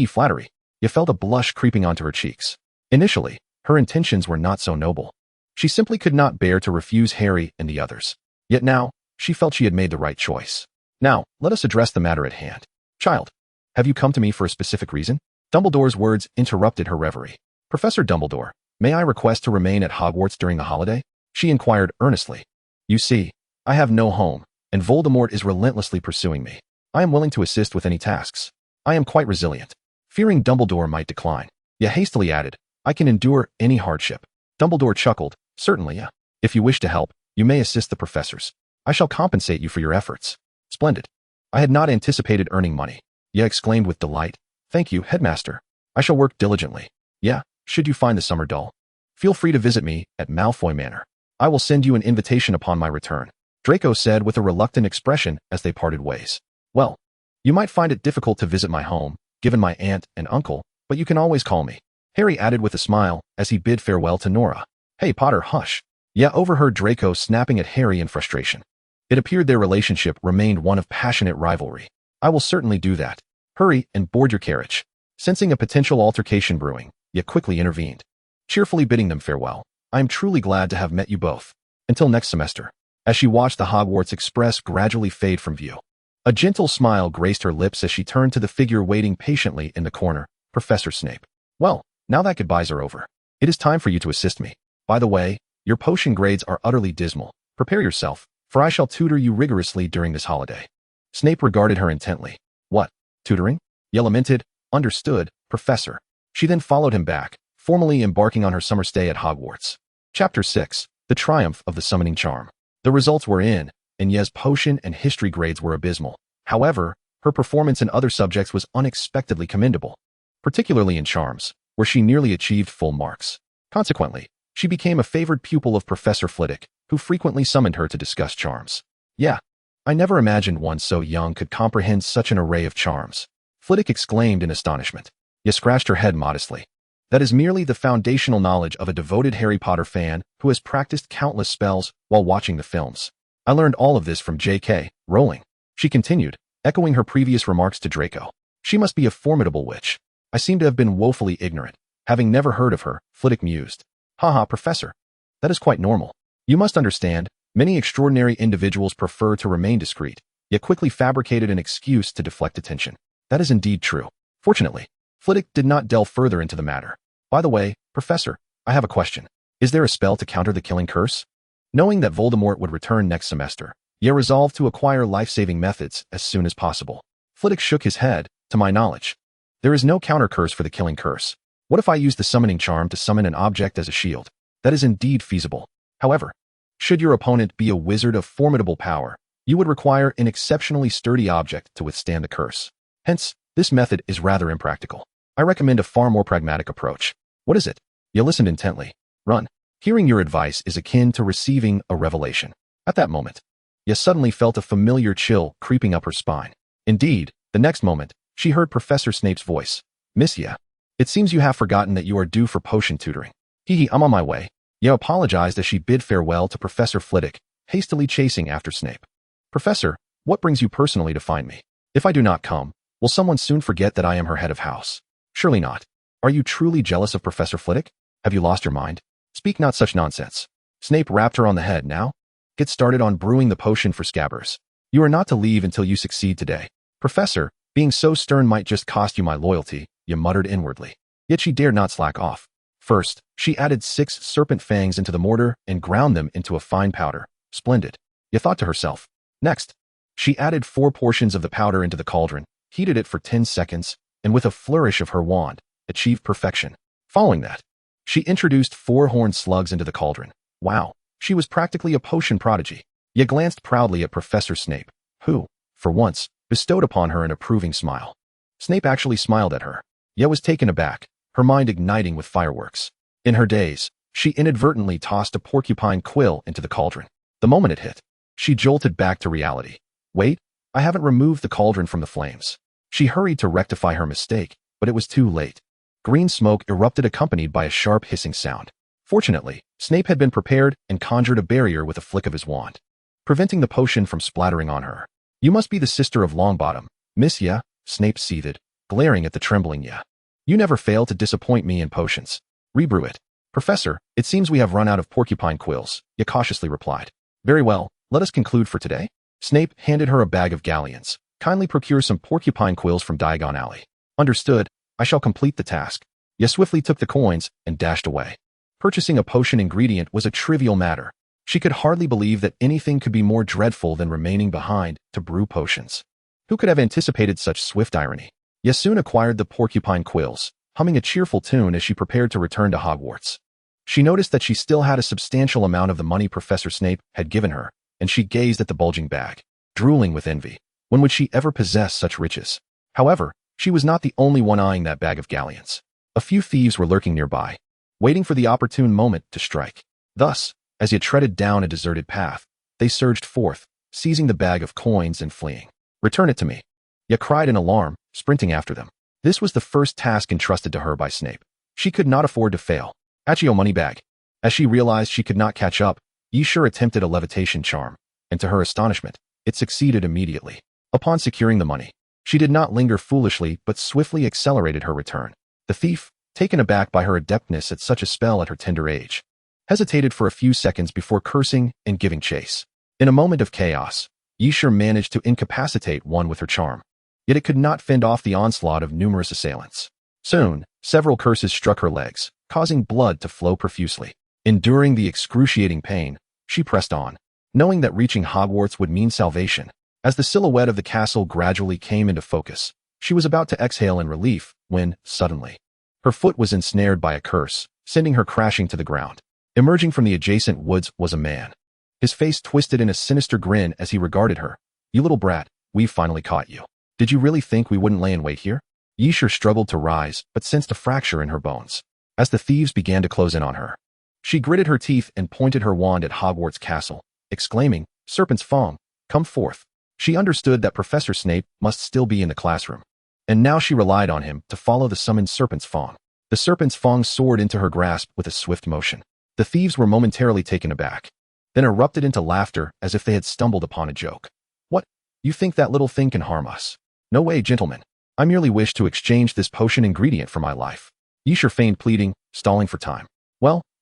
Flattery. You felt a blush creeping onto her cheeks. Initially, her intentions were not so noble. She simply could not bear to refuse Harry and the others. Yet now, she felt she had made the right choice. Now, let us address the matter at hand. Child, have you come to me for a specific reason? Dumbledore's words interrupted her reverie. Professor Dumbledore, may I request to remain at Hogwarts during the holiday? She inquired earnestly. You see, I have no home, and Voldemort is relentlessly pursuing me. I am willing to assist with any tasks. I am quite resilient. Fearing Dumbledore might decline, yet hastily added, I can endure any hardship. Dumbledore chuckled, certainly, yeah. If you wish to help, you may assist the professors. I shall compensate you for your efforts. Splendid. I had not anticipated earning money. Ye exclaimed with delight. Thank you, headmaster. I shall work diligently. Yeah, should you find the summer dull, feel free to visit me at Malfoy Manor. I will send you an invitation upon my return, Draco said with a reluctant expression as they parted ways. Well, you might find it difficult to visit my home, given my aunt and uncle, but you can always call me, Harry added with a smile as he bid farewell to Nora. Hey Potter, hush. Ye overheard Draco snapping at Harry in frustration. It appeared their relationship remained one of passionate rivalry. I will certainly do that. Hurry and board your carriage. Sensing a potential altercation brewing, Ye quickly intervened, cheerfully bidding them farewell. I am truly glad to have met you both. Until next semester. As she watched the Hogwarts Express gradually fade from view, a gentle smile graced her lips as she turned to the figure waiting patiently in the corner, Professor Snape. Well, now that goodbyes are over, it is time for you to assist me. By the way, your potion grades are utterly dismal. Prepare yourself, for I shall tutor you rigorously during this holiday. Snape regarded her intently. What? Tutoring? Ye lamented. Understood, Professor. She then followed him back, formally embarking on her summer stay at Hogwarts. Chapter 6. The Triumph of the Summoning Charm. The results were in, and Ye's potion and history grades were abysmal. However, her performance in other subjects was unexpectedly commendable, particularly in charms, where she nearly achieved full marks. Consequently, she became a favored pupil of Professor Flitwick, who frequently summoned her to discuss charms. Yeah, I never imagined one so young could comprehend such an array of charms, Flitwick exclaimed in astonishment. Ye scratched her head modestly. That is merely the foundational knowledge of a devoted Harry Potter fan who has practiced countless spells while watching the films. I learned all of this from J.K. Rowling. She continued, echoing her previous remarks to Draco. She must be a formidable witch. I seem to have been woefully ignorant, having never heard of her, Flitwick mused. Haha, Professor. That is quite normal. You must understand, many extraordinary individuals prefer to remain discreet, yet quickly fabricated an excuse to deflect attention. That is indeed true. Fortunately, Flitwick did not delve further into the matter. By the way, Professor, I have a question. Is there a spell to counter the killing curse? Knowing that Voldemort would return next semester, Ye resolved to acquire life-saving methods as soon as possible. Flitwick shook his head. To my knowledge, there is no counter curse for the killing curse. What if I use the summoning charm to summon an object as a shield? That is indeed feasible. However, should your opponent be a wizard of formidable power, you would require an exceptionally sturdy object to withstand the curse. Hence, this method is rather impractical. I recommend a far more pragmatic approach. What is it? Ye listened intently. Run. Hearing your advice is akin to receiving a revelation. At that moment, Ye suddenly felt a familiar chill creeping up her spine. Indeed, the next moment, she heard Professor Snape's voice. Miss Ye, it seems you have forgotten that you are due for potion tutoring. I'm on my way. Ye apologized as she bid farewell to Professor Flitwick, hastily chasing after Snape. Professor, what brings you personally to find me? If I do not come, will someone soon forget that I am her head of house? Surely not. Are you truly jealous of Professor Flitwick? Have you lost your mind? Speak not such nonsense. Snape rapped her on the head. Now, get started on brewing the potion for Scabbers. You are not to leave until you succeed today. Professor, being so stern might just cost you my loyalty, Ye muttered inwardly. Yet she dared not slack off. First, she added 6 serpent fangs into the mortar and ground them into a fine powder. Splendid, Ye thought to herself. Next, she added 4 portions of the powder into the cauldron, heated it for 10 seconds, and with a flourish of her wand, achieved perfection. Following that, she introduced 4 horned slugs into the cauldron. Wow, she was practically a potion prodigy. Ye glanced proudly at Professor Snape, who, for once, bestowed upon her an approving smile. Snape actually smiled at her. Ye was taken aback, her mind igniting with fireworks. In her daze, she inadvertently tossed a porcupine quill into the cauldron. The moment it hit, she jolted back to reality. Wait, I haven't removed the cauldron from the flames. She hurried to rectify her mistake, but it was too late. Green smoke erupted accompanied by a sharp hissing sound. Fortunately, Snape had been prepared and conjured a barrier with a flick of his wand, preventing the potion from splattering on her. You must be the sister of Longbottom, Miss Ya, Snape seethed, glaring at the trembling Ya. You never fail to disappoint me in potions. Rebrew it. Professor, it seems we have run out of porcupine quills, Ya cautiously replied. Very well, let us conclude for today. Snape handed her a bag of galleons. Kindly procure some porcupine quills from Diagon Alley. Understood, I shall complete the task. Ya swiftly took the coins and dashed away. Purchasing a potion ingredient was a trivial matter. She could hardly believe that anything could be more dreadful than remaining behind to brew potions. Who could have anticipated such swift irony? Ya soon acquired the porcupine quills, humming a cheerful tune as she prepared to return to Hogwarts. She noticed that she still had a substantial amount of the money Professor Snape had given her, and she gazed at the bulging bag, drooling with envy. When would she ever possess such riches? However, she was not the only one eyeing that bag of galleons. A few thieves were lurking nearby, waiting for the opportune moment to strike. Thus, as he treaded down a deserted path, they surged forth, seizing the bag of coins and fleeing. Return it to me. Ya cried in alarm, sprinting after them. This was the first task entrusted to her by Snape. She could not afford to fail. Accio money bag. As she realized she could not catch up, Yishur attempted a levitation charm, and to her astonishment, it succeeded immediately. Upon securing the money, she did not linger foolishly but swiftly accelerated her return. The thief, taken aback by her adeptness at such a spell at her tender age, hesitated for a few seconds before cursing and giving chase. In a moment of chaos, Yishur managed to incapacitate one with her charm, yet it could not fend off the onslaught of numerous assailants. Soon, several curses struck her legs, causing blood to flow profusely. Enduring the excruciating pain, she pressed on, knowing that reaching Hogwarts would mean salvation. As the silhouette of the castle gradually came into focus, she was about to exhale in relief when, suddenly, her foot was ensnared by a curse, sending her crashing to the ground. Emerging from the adjacent woods was a man. His face twisted in a sinister grin as he regarded her. You little brat, we've finally caught you. Did you really think we wouldn't lay in wait here? Yishur struggled to rise but sensed a fracture in her bones. As the thieves began to close in on her, she gritted her teeth and pointed her wand at Hogwarts Castle, exclaiming, Serpent's Fong, come forth. She understood that Professor Snape must still be in the classroom, and now she relied on him to follow the summoned Serpent's Fong. The Serpent's Fong soared into her grasp with a swift motion. The thieves were momentarily taken aback, then erupted into laughter as if they had stumbled upon a joke. What? You think that little thing can harm us? No way, gentlemen. I merely wish to exchange this potion ingredient for my life. Yishur feigned pleading, stalling for time.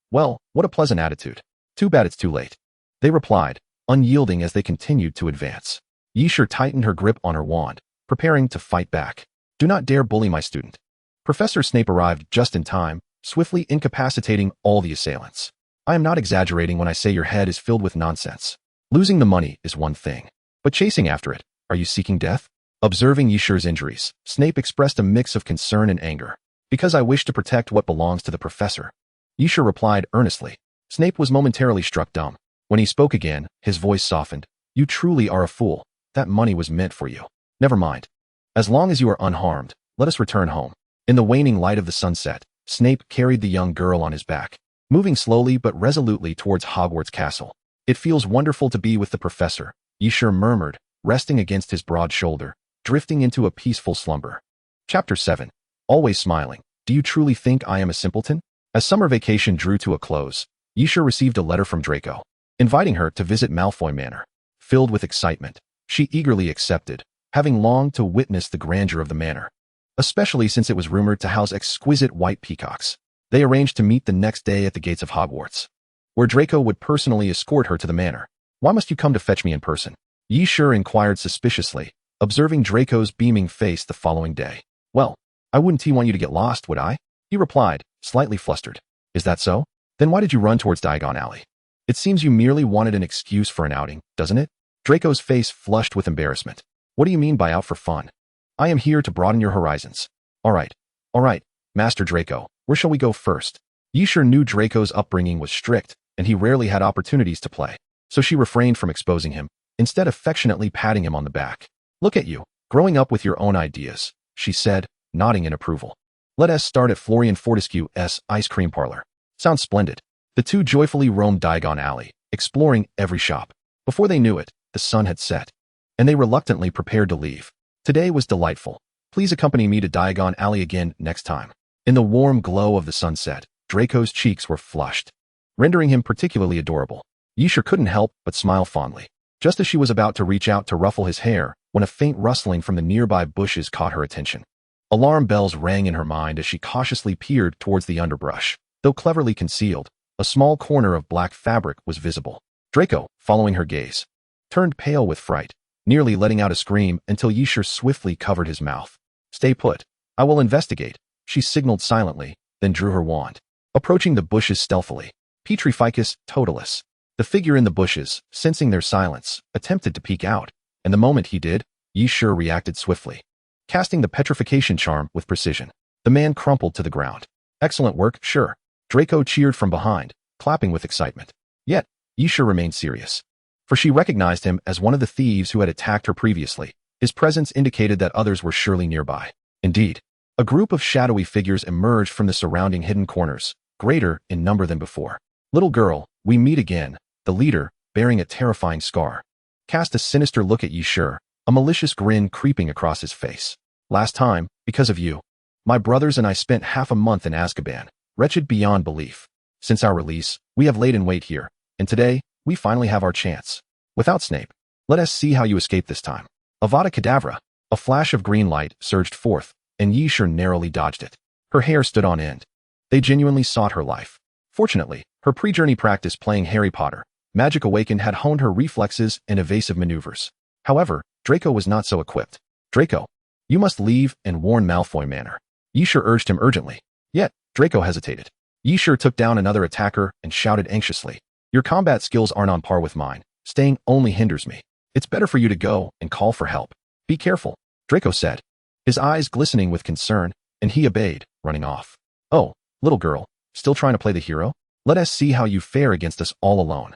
Well, what a pleasant attitude. Too bad it's too late. They replied, unyielding as they continued to advance. Yishur tightened her grip on her wand, preparing to fight back. Do not dare bully my student. Professor Snape arrived just in time, swiftly incapacitating all the assailants. I am not exaggerating when I say your head is filled with nonsense. Losing the money is one thing, but chasing after it, are you seeking death? Observing Yishur's injuries, Snape expressed a mix of concern and anger. Because I wish to protect what belongs to the professor. Yishur replied earnestly. Snape was momentarily struck dumb. When he spoke again, his voice softened. You truly are a fool. That money was meant for you. Never mind. As long as you are unharmed, let us return home. In the waning light of the sunset, Snape carried the young girl on his back, moving slowly but resolutely towards Hogwarts Castle. It feels wonderful to be with the professor, Yishur murmured, resting against his broad shoulder, drifting into a peaceful slumber. Chapter 7. Always smiling. Do you truly think I am a simpleton? As summer vacation drew to a close, Yishur received a letter from Draco, inviting her to visit Malfoy Manor. Filled with excitement, she eagerly accepted, having longed to witness the grandeur of the manor, especially since it was rumored to house exquisite white peacocks. They arranged to meet the next day at the gates of Hogwarts, where Draco would personally escort her to the manor. Why must you come to fetch me in person? Yishur inquired suspiciously, observing Draco's beaming face the following day. Well, I wouldn't want you to get lost, would I? He replied, slightly flustered. Is that so? Then why did you run towards Diagon Alley? It seems you merely wanted an excuse for an outing, doesn't it? Draco's face flushed with embarrassment. What do you mean by out for fun? I am here to broaden your horizons. All right, Master Draco, where shall we go first? Yishur knew Draco's upbringing was strict, and he rarely had opportunities to play, so she refrained from exposing him, instead affectionately patting him on the back. Look at you, growing up with your own ideas, she said, nodding in approval. Let us start at Florian Fortescue's ice cream parlor. Sounds splendid. The two joyfully roamed Diagon Alley, exploring every shop. Before they knew it, the sun had set, and they reluctantly prepared to leave. Today was delightful. Please accompany me to Diagon Alley again next time. In the warm glow of the sunset, Draco's cheeks were flushed, rendering him particularly adorable. Yisha couldn't help but smile fondly. Just as she was about to reach out to ruffle his hair, when a faint rustling from the nearby bushes caught her attention. Alarm bells rang in her mind as she cautiously peered towards the underbrush. Though cleverly concealed, a small corner of black fabric was visible. Draco, following her gaze, turned pale with fright, nearly letting out a scream until Yisha swiftly covered his mouth. Stay put. I will investigate, she signaled silently, then drew her wand. Approaching the bushes stealthily, Petrificus totalis. The figure in the bushes, sensing their silence, attempted to peek out, and the moment he did, Yisha reacted swiftly. Casting the petrification charm with precision, the man crumpled to the ground. Excellent work, sure. Draco cheered from behind, clapping with excitement. Yet, Yisha remained serious, for she recognized him as one of the thieves who had attacked her previously. His presence indicated that others were surely nearby. Indeed, a group of shadowy figures emerged from the surrounding hidden corners, greater in number than before. Little girl, we meet again. The leader, bearing a terrifying scar, cast a sinister look at Yisha, a malicious grin creeping across his face. Last time, because of you, my brothers and I spent half a month in Azkaban, wretched beyond belief. Since our release, we have laid in wait here, and today, we finally have our chance. Without Snape, let us see how you escape this time. Avada Kedavra. A flash of green light surged forth, and Yisha narrowly dodged it. Her hair stood on end. They genuinely sought her life. Fortunately, her pre-journey practice playing Harry Potter, Magic Awakened had honed her reflexes and evasive maneuvers. However, Draco was not so equipped. Draco, you must leave and warn Malfoy Manor. Yisha urged him urgently. Yet, Draco hesitated. Yisha took down another attacker and shouted anxiously. Your combat skills aren't on par with mine. Staying only hinders me. It's better for you to go and call for help. Be careful, Draco said, his eyes glistening with concern, and he obeyed, running off. Oh, little girl, still trying to play the hero? Let us see how you fare against us all alone.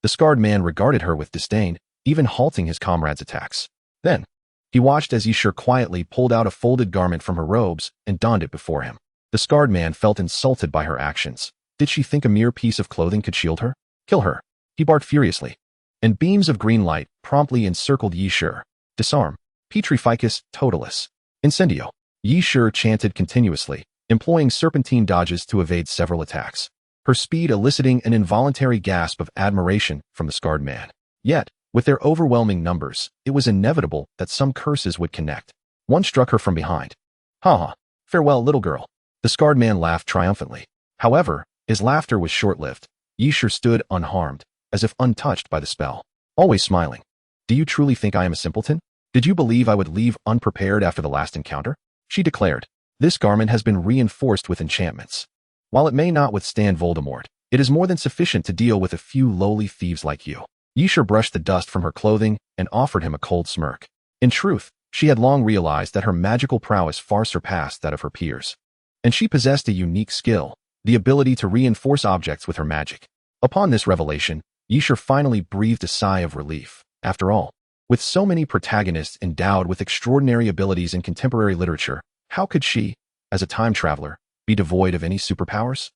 The scarred man regarded her with disdain, even halting his comrade's attacks. Then, he watched as Yisha quietly pulled out a folded garment from her robes and donned it before him. The scarred man felt insulted by her actions. Did she think a mere piece of clothing could shield her? Kill her, he barked furiously. And beams of green light promptly encircled Yisha. Disarm. Petrificus totalis. Incendio. Yisha chanted continuously, employing serpentine dodges to evade several attacks, her speed eliciting an involuntary gasp of admiration from the scarred man. Yet, with their overwhelming numbers, it was inevitable that some curses would connect. One struck her from behind. Ha ha. Farewell, little girl. The scarred man laughed triumphantly. However, his laughter was short-lived. Yisha stood unharmed, as if untouched by the spell, always smiling. Do you truly think I am a simpleton? Did you believe I would leave unprepared after the last encounter? She declared. This garment has been reinforced with enchantments. While it may not withstand Voldemort, it is more than sufficient to deal with a few lowly thieves like you. Yisha brushed the dust from her clothing and offered him a cold smirk. In truth, she had long realized that her magical prowess far surpassed that of her peers. And she possessed a unique skill, the ability to reinforce objects with her magic. Upon this revelation, Yisha finally breathed a sigh of relief. After all, with so many protagonists endowed with extraordinary abilities in contemporary literature, how could she, as a time traveler, be devoid of any superpowers?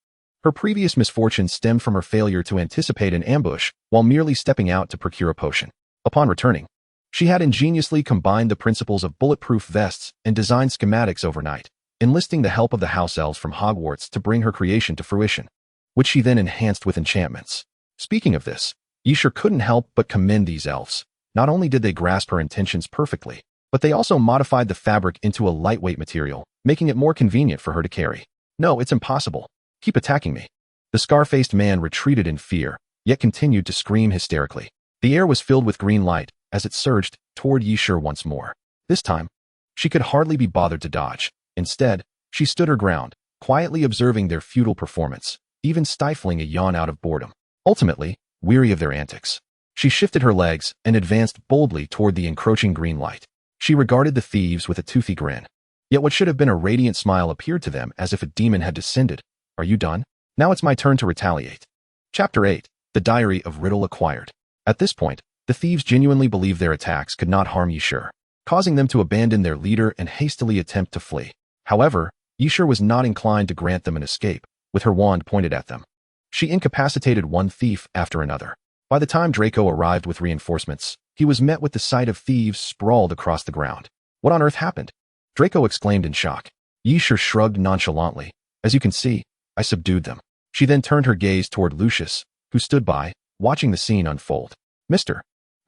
Her previous misfortune stemmed from her failure to anticipate an ambush while merely stepping out to procure a potion. Upon returning, she had ingeniously combined the principles of bulletproof vests and designed schematics overnight, enlisting the help of the house elves from Hogwarts to bring her creation to fruition, which she then enhanced with enchantments. Speaking of this, Yisha couldn't help but commend these elves. Not only did they grasp her intentions perfectly, but they also modified the fabric into a lightweight material, making it more convenient for her to carry. No, it's impossible. Keep attacking me. The scar-faced man retreated in fear, yet continued to scream hysterically. The air was filled with green light as it surged toward Yisha once more. This time, she could hardly be bothered to dodge. Instead, she stood her ground, quietly observing their futile performance, even stifling a yawn out of boredom. Ultimately, weary of their antics, she shifted her legs and advanced boldly toward the encroaching green light. She regarded the thieves with a toothy grin. Yet what should have been a radiant smile appeared to them as if a demon had descended. Are you done? Now it's my turn to retaliate. Chapter 8. The Diary of Riddle Acquired. At this point, the thieves genuinely believed their attacks could not harm Yisha, causing them to abandon their leader and hastily attempt to flee. However, Yisha was not inclined to grant them an escape. With her wand pointed at them, she incapacitated one thief after another. By the time Draco arrived with reinforcements, he was met with the sight of thieves sprawled across the ground. What on earth happened? Draco exclaimed in shock. Yisha shrugged nonchalantly. As you can see, I subdued them. She then turned her gaze toward Lucius, who stood by, watching the scene unfold. Mr.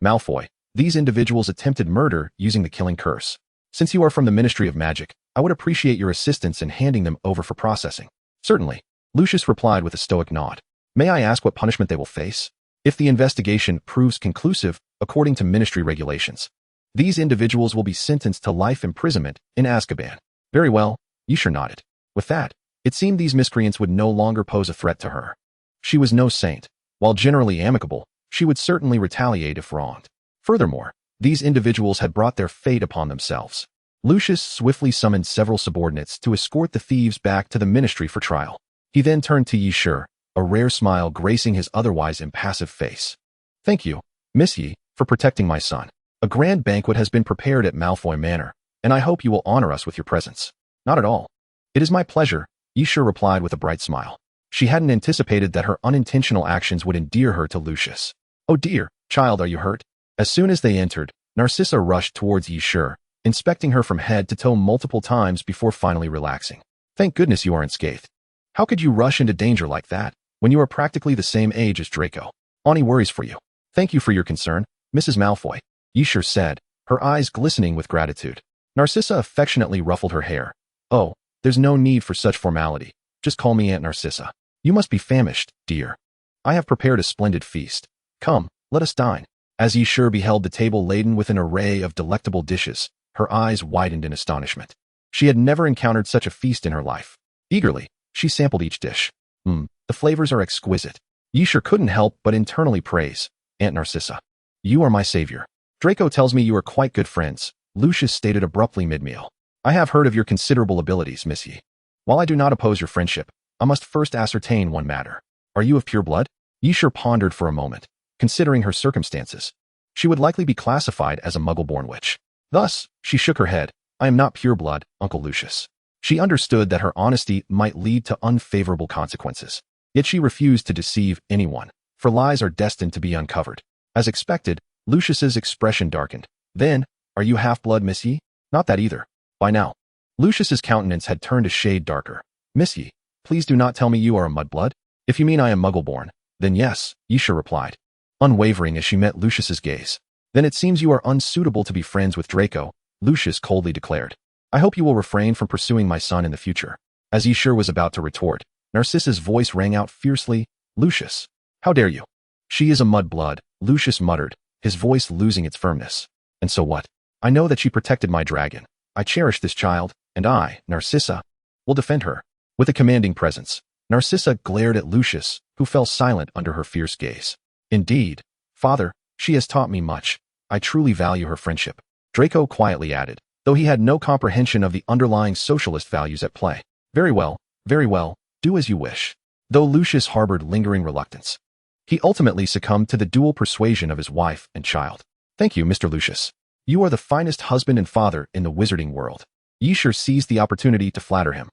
Malfoy, these individuals attempted murder using the killing curse. Since you are from the Ministry of Magic, I would appreciate your assistance in handing them over for processing. Certainly, Lucius replied with a stoic nod. May I ask what punishment they will face? If the investigation proves conclusive, according to Ministry regulations, these individuals will be sentenced to life imprisonment in Azkaban. Very well, Yisha nodded. With that, it seemed these miscreants would no longer pose a threat to her. She was no saint. While generally amicable, she would certainly retaliate if wronged. Furthermore, these individuals had brought their fate upon themselves. Lucius swiftly summoned several subordinates to escort the thieves back to the Ministry for trial. He then turned to Yisha, a rare smile gracing his otherwise impassive face. Thank you, Miss Yi, for protecting my son. A grand banquet has been prepared at Malfoy Manor, and I hope you will honor us with your presence. Not at all. It is my pleasure, Yisha replied with a bright smile. She hadn't anticipated that her unintentional actions would endear her to Lucius. Oh dear, child, are you hurt? As soon as they entered, Narcissa rushed towards Yisha, inspecting her from head to toe multiple times before finally relaxing. Thank goodness you aren't scathed. How could you rush into danger like that, when you are practically the same age as Draco? Ani worries for you. Thank you for your concern, Mrs. Malfoy, Yisha said, her eyes glistening with gratitude. Narcissa affectionately ruffled her hair. Oh, there's no need for such formality. Just call me Aunt Narcissa. You must be famished, dear. I have prepared a splendid feast. Come, let us dine. As Yisha beheld the table laden with an array of delectable dishes, her eyes widened in astonishment. She had never encountered such a feast in her life. Eagerly, she sampled each dish. The flavors are exquisite. Yisha couldn't help but internally praise Aunt Narcissa. You are my savior. Draco tells me you are quite good friends, Lucius stated abruptly mid-meal. I have heard of your considerable abilities, Miss Yi. While I do not oppose your friendship, I must first ascertain one matter. Are you of pure blood? Yisha pondered for a moment, considering her circumstances. She would likely be classified as a muggle-born witch. Thus, she shook her head. I am not pure blood, Uncle Lucius. She understood that her honesty might lead to unfavorable consequences. Yet she refused to deceive anyone, for lies are destined to be uncovered. As expected, Lucius's expression darkened. Then, are you half-blood, Miss Yi? Not that either. By now, Lucius's countenance had turned a shade darker. Miss Yi, please do not tell me you are a mudblood. If you mean I am muggle-born, then yes, Yisha replied, unwavering as she met Lucius's gaze. Then it seems you are unsuitable to be friends with Draco, Lucius coldly declared. I hope you will refrain from pursuing my son in the future. As Yisha was about to retort, Narcissa's voice rang out fiercely. Lucius, how dare you? She is a mudblood, Lucius muttered, his voice losing its firmness. And so what? I know that she protected my dragon. I cherish this child, and I, Narcissa, will defend her. With a commanding presence, Narcissa glared at Lucius, who fell silent under her fierce gaze. Indeed, father, she has taught me much. I truly value her friendship, Draco quietly added, though he had no comprehension of the underlying socialist values at play. Very well, do as you wish. Though Lucius harbored lingering reluctance, he ultimately succumbed to the dual persuasion of his wife and child. Thank you, Mr. Lucius. You are the finest husband and father in the wizarding world. Yisha seized the opportunity to flatter him.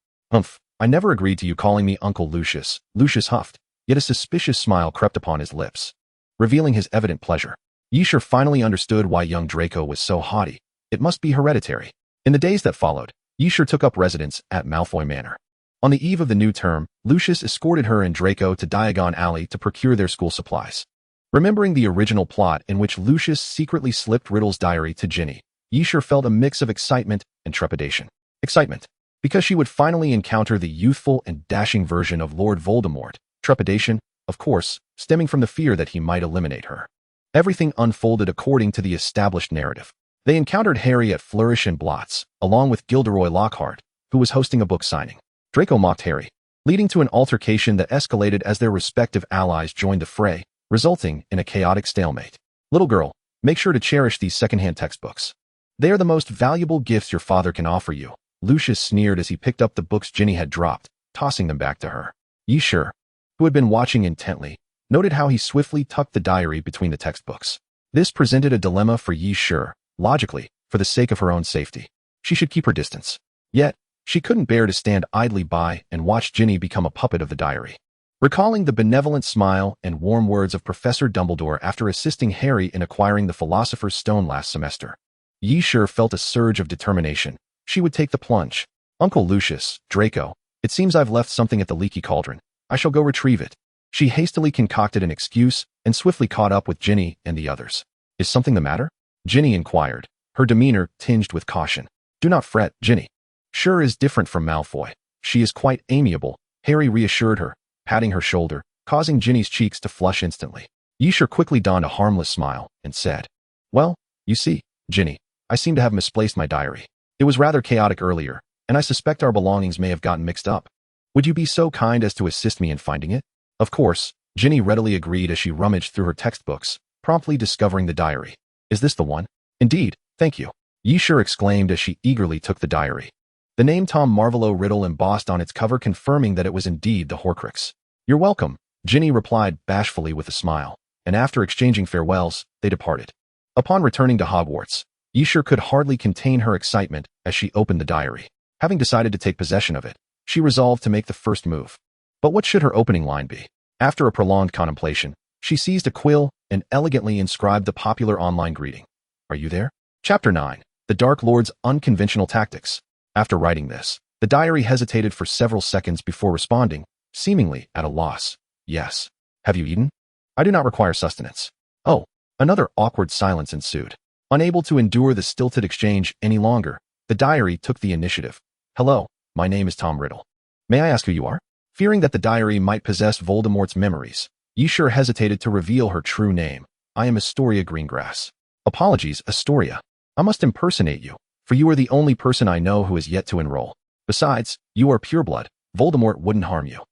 I never agreed to you calling me Uncle Lucius, Lucius huffed, yet a suspicious smile crept upon his lips, revealing his evident pleasure. Yisha finally understood why young Draco was so haughty. It must be hereditary. In the days that followed, Yisha took up residence at Malfoy Manor. On the eve of the new term, Lucius escorted her and Draco to Diagon Alley to procure their school supplies. Remembering the original plot in which Lucius secretly slipped Riddle's diary to Ginny, Yisha felt a mix of excitement and trepidation. Excitement, because she would finally encounter the youthful and dashing version of Lord Voldemort. Trepidation, of course, stemming from the fear that he might eliminate her. Everything unfolded according to the established narrative. They encountered Harry at Flourish and Blots, along with Gilderoy Lockhart, who was hosting a book signing. Draco mocked Harry, leading to an altercation that escalated as their respective allies joined the fray, resulting in a chaotic stalemate. Little girl, make sure to cherish these secondhand textbooks. They are the most valuable gifts your father can offer you, Lucius sneered as he picked up the books Ginny had dropped, tossing them back to her. Yisha, who had been watching intently, noted how he swiftly tucked the diary between the textbooks. This presented a dilemma for Yisha. Logically, for the sake of her own safety, she should keep her distance. Yet, she couldn't bear to stand idly by and watch Ginny become a puppet of the diary. Recalling the benevolent smile and warm words of Professor Dumbledore after assisting Harry in acquiring the Philosopher's Stone last semester, Yishur felt a surge of determination. She would take the plunge. Uncle Lucius, Draco, it seems I've left something at the leaky cauldron. I shall go retrieve it. She hastily concocted an excuse and swiftly caught up with Ginny and the others. Is something the matter? Ginny inquired, her demeanor tinged with caution. Do not fret, Ginny. Sure is different from Malfoy. She is quite amiable, Harry reassured her, patting her shoulder, causing Ginny's cheeks to flush instantly. Yishur quickly donned a harmless smile and said, Well, you see, Ginny, I seem to have misplaced my diary. It was rather chaotic earlier, and I suspect our belongings may have gotten mixed up. Would you be so kind as to assist me in finding it? Of course, Ginny readily agreed as she rummaged through her textbooks, promptly discovering the diary. Is this the one? Indeed, thank you. Yishur exclaimed as she eagerly took the diary. The name Tom Marvolo Riddle embossed on its cover confirming that it was indeed the Horcrux. You're welcome, Ginny replied bashfully with a smile, and after exchanging farewells, they departed. Upon returning to Hogwarts, Yishur could hardly contain her excitement as she opened the diary. Having decided to take possession of it, she resolved to make the first move. But what should her opening line be? After a prolonged contemplation, she seized a quill and elegantly inscribed the popular online greeting. Are you there? Chapter 9. The Dark Lord's Unconventional Tactics. After writing this, the diary hesitated for several seconds before responding, seemingly at a loss. Yes. Have you eaten? I do not require sustenance. Oh, another awkward silence ensued. Unable to endure the stilted exchange any longer, the diary took the initiative. Hello, my name is Tom Riddle. May I ask who you are? Fearing that the diary might possess Voldemort's memories, Yishur hesitated to reveal her true name. I am Astoria Greengrass. Apologies, Astoria. I must impersonate you, for you are the only person I know who is yet to enroll. Besides, you are pureblood. Voldemort wouldn't harm you.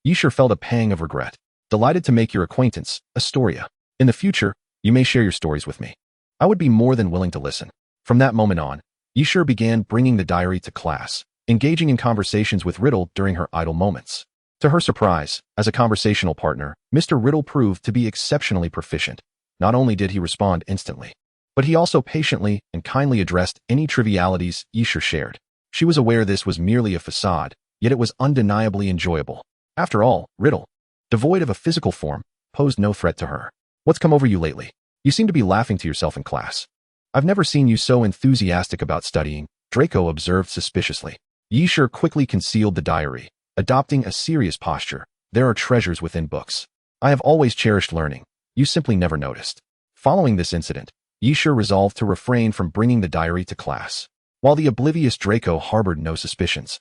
Yishur felt a pang of regret. Delighted to make your acquaintance, Astoria. In the future, you may share your stories with me. I would be more than willing to listen. From that moment on, Yishur began bringing the diary to class, engaging in conversations with Riddle during her idle moments. To her surprise, as a conversational partner, Mr. Riddle proved to be exceptionally proficient. Not only did he respond instantly, but he also patiently and kindly addressed any trivialities Yishur shared. She was aware this was merely a facade, yet it was undeniably enjoyable. After all, Riddle, devoid of a physical form, posed no threat to her. What's come over you lately? You seem to be laughing to yourself in class. I've never seen you so enthusiastic about studying, Draco observed suspiciously. Yishur quickly concealed the diary, adopting a serious posture. There are treasures within books. I have always cherished learning. You simply never noticed. Following this incident, Yishur resolved to refrain from bringing the diary to class, while the oblivious Draco harbored no suspicions.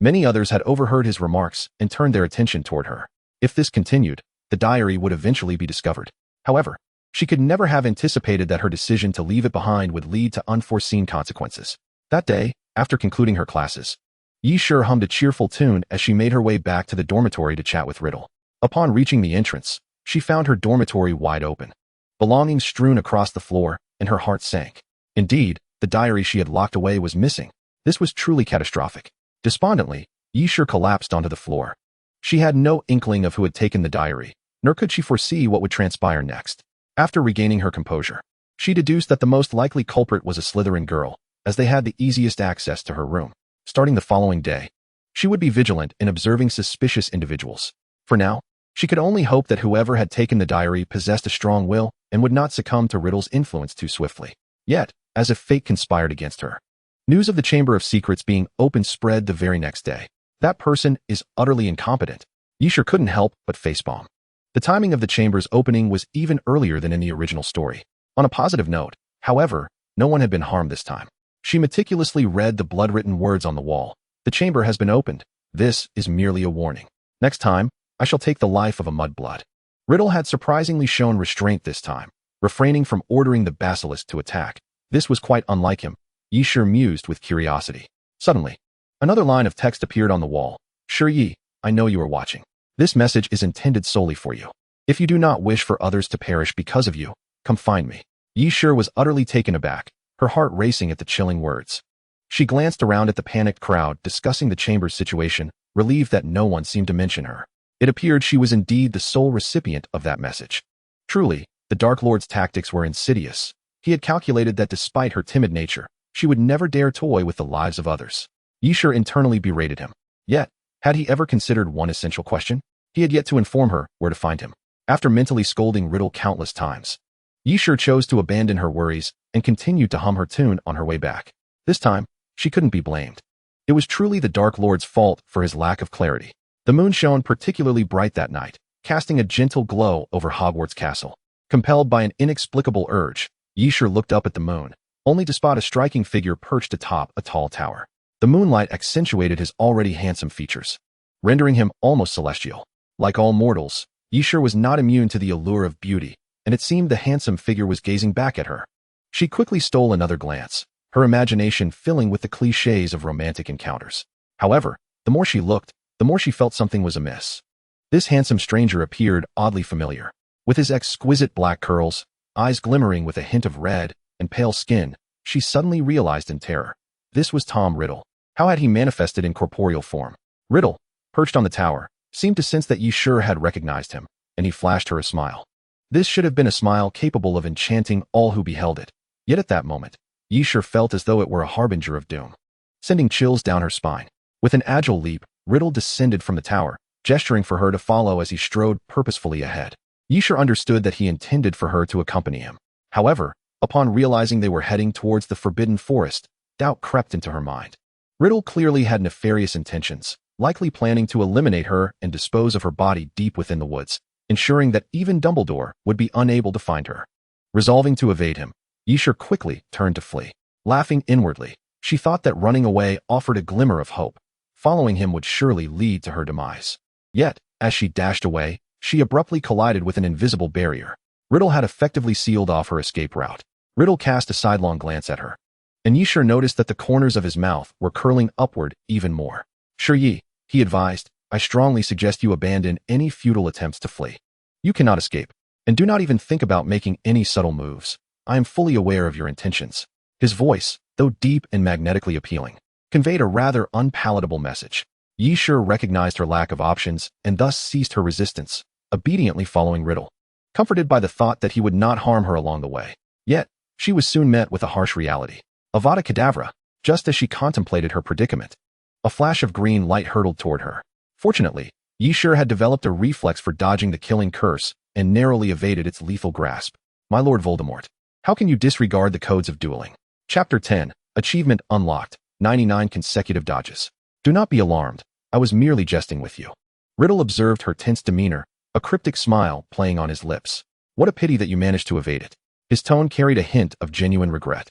Many others had overheard his remarks and turned their attention toward her. If this continued, the diary would eventually be discovered. However, she could never have anticipated that her decision to leave it behind would lead to unforeseen consequences. That day, after concluding her classes, Yishur hummed a cheerful tune as she made her way back to the dormitory to chat with Riddle. Upon reaching the entrance, she found her dormitory wide open, belongings strewn across the floor, and her heart sank. Indeed, the diary she had locked away was missing. This was truly catastrophic. Despondently, Yishur collapsed onto the floor. She had no inkling of who had taken the diary, nor could she foresee what would transpire next. After regaining her composure, she deduced that the most likely culprit was a Slytherin girl, as they had the easiest access to her room. Starting the following day, she would be vigilant in observing suspicious individuals. For now, she could only hope that whoever had taken the diary possessed a strong will and would not succumb to Riddle's influence too swiftly. Yet, as if fate conspired against her, news of the Chamber of Secrets being opened spread the very next day. That person is utterly incompetent. Yishur couldn't help but facepalm. The timing of the chamber's opening was even earlier than in the original story. On a positive note, however, no one had been harmed this time. She meticulously read the blood-written words on the wall. The chamber has been opened. This is merely a warning. Next time, I shall take the life of a mudblood. Riddle had surprisingly shown restraint this time, refraining from ordering the basilisk to attack. This was quite unlike him. Yishur mused with curiosity. Suddenly, another line of text appeared on the wall. Sure ye, I know you are watching. This message is intended solely for you. If you do not wish for others to perish because of you, come find me. Yishur was utterly taken aback, her heart racing at the chilling words. She glanced around at the panicked crowd discussing the chamber's situation, relieved that no one seemed to mention her. It appeared she was indeed the sole recipient of that message. Truly, the Dark Lord's tactics were insidious. He had calculated that despite her timid nature, she would never dare toy with the lives of others. Yishur internally berated him. Yet, had he ever considered one essential question? He had yet to inform her where to find him. After mentally scolding Riddle countless times, Yishur chose to abandon her worries and continued to hum her tune on her way back. This time, she couldn't be blamed. It was truly the Dark Lord's fault for his lack of clarity. The moon shone particularly bright that night, casting a gentle glow over Hogwarts Castle. Compelled by an inexplicable urge, Yishur looked up at the moon, only to spot a striking figure perched atop a tall tower. The moonlight accentuated his already handsome features, rendering him almost celestial. Like all mortals, Yishur was not immune to the allure of beauty, and it seemed the handsome figure was gazing back at her. She quickly stole another glance, her imagination filling with the clichés of romantic encounters. However, the more she looked, the more she felt something was amiss. This handsome stranger appeared oddly familiar. With his exquisite black curls, eyes glimmering with a hint of red, and pale skin, she suddenly realized in terror. This was Tom Riddle. How had he manifested in corporeal form? Riddle, perched on the tower, seemed to sense that Yishur had recognized him, and he flashed her a smile. This should have been a smile capable of enchanting all who beheld it. Yet at that moment, Yishur felt as though it were a harbinger of doom, sending chills down her spine. With an agile leap, Riddle descended from the tower, gesturing for her to follow as he strode purposefully ahead. Yishur understood that he intended for her to accompany him. However, upon realizing they were heading towards the Forbidden Forest, doubt crept into her mind. Riddle clearly had nefarious intentions, likely planning to eliminate her and dispose of her body deep within the woods, ensuring that even Dumbledore would be unable to find her. Resolving to evade him, Yishur quickly turned to flee. Laughing inwardly, she thought that running away offered a glimmer of hope. Following him would surely lead to her demise. Yet, as she dashed away, she abruptly collided with an invisible barrier. Riddle had effectively sealed off her escape route. Riddle cast a sidelong glance at her, and Yishur noticed that the corners of his mouth were curling upward even more. "Sure ye," he advised, "I strongly suggest you abandon any futile attempts to flee. You cannot escape, and do not even think about making any subtle moves. I am fully aware of your intentions." His voice, though deep and magnetically appealing, conveyed a rather unpalatable message. Yishur recognized her lack of options and thus ceased her resistance, obediently following Riddle, comforted by the thought that he would not harm her along the way. Yet, she was soon met with a harsh reality. Avada Kedavra, just as she contemplated her predicament. A flash of green light hurtled toward her. Fortunately, Yishur had developed a reflex for dodging the killing curse and narrowly evaded its lethal grasp. "My Lord Voldemort, how can you disregard the codes of dueling?" Chapter 10, Achievement Unlocked, 99 Consecutive Dodges. "Do not be alarmed, I was merely jesting with you." Riddle observed her tense demeanor, a cryptic smile playing on his lips. "What a pity that you managed to evade it." His tone carried a hint of genuine regret.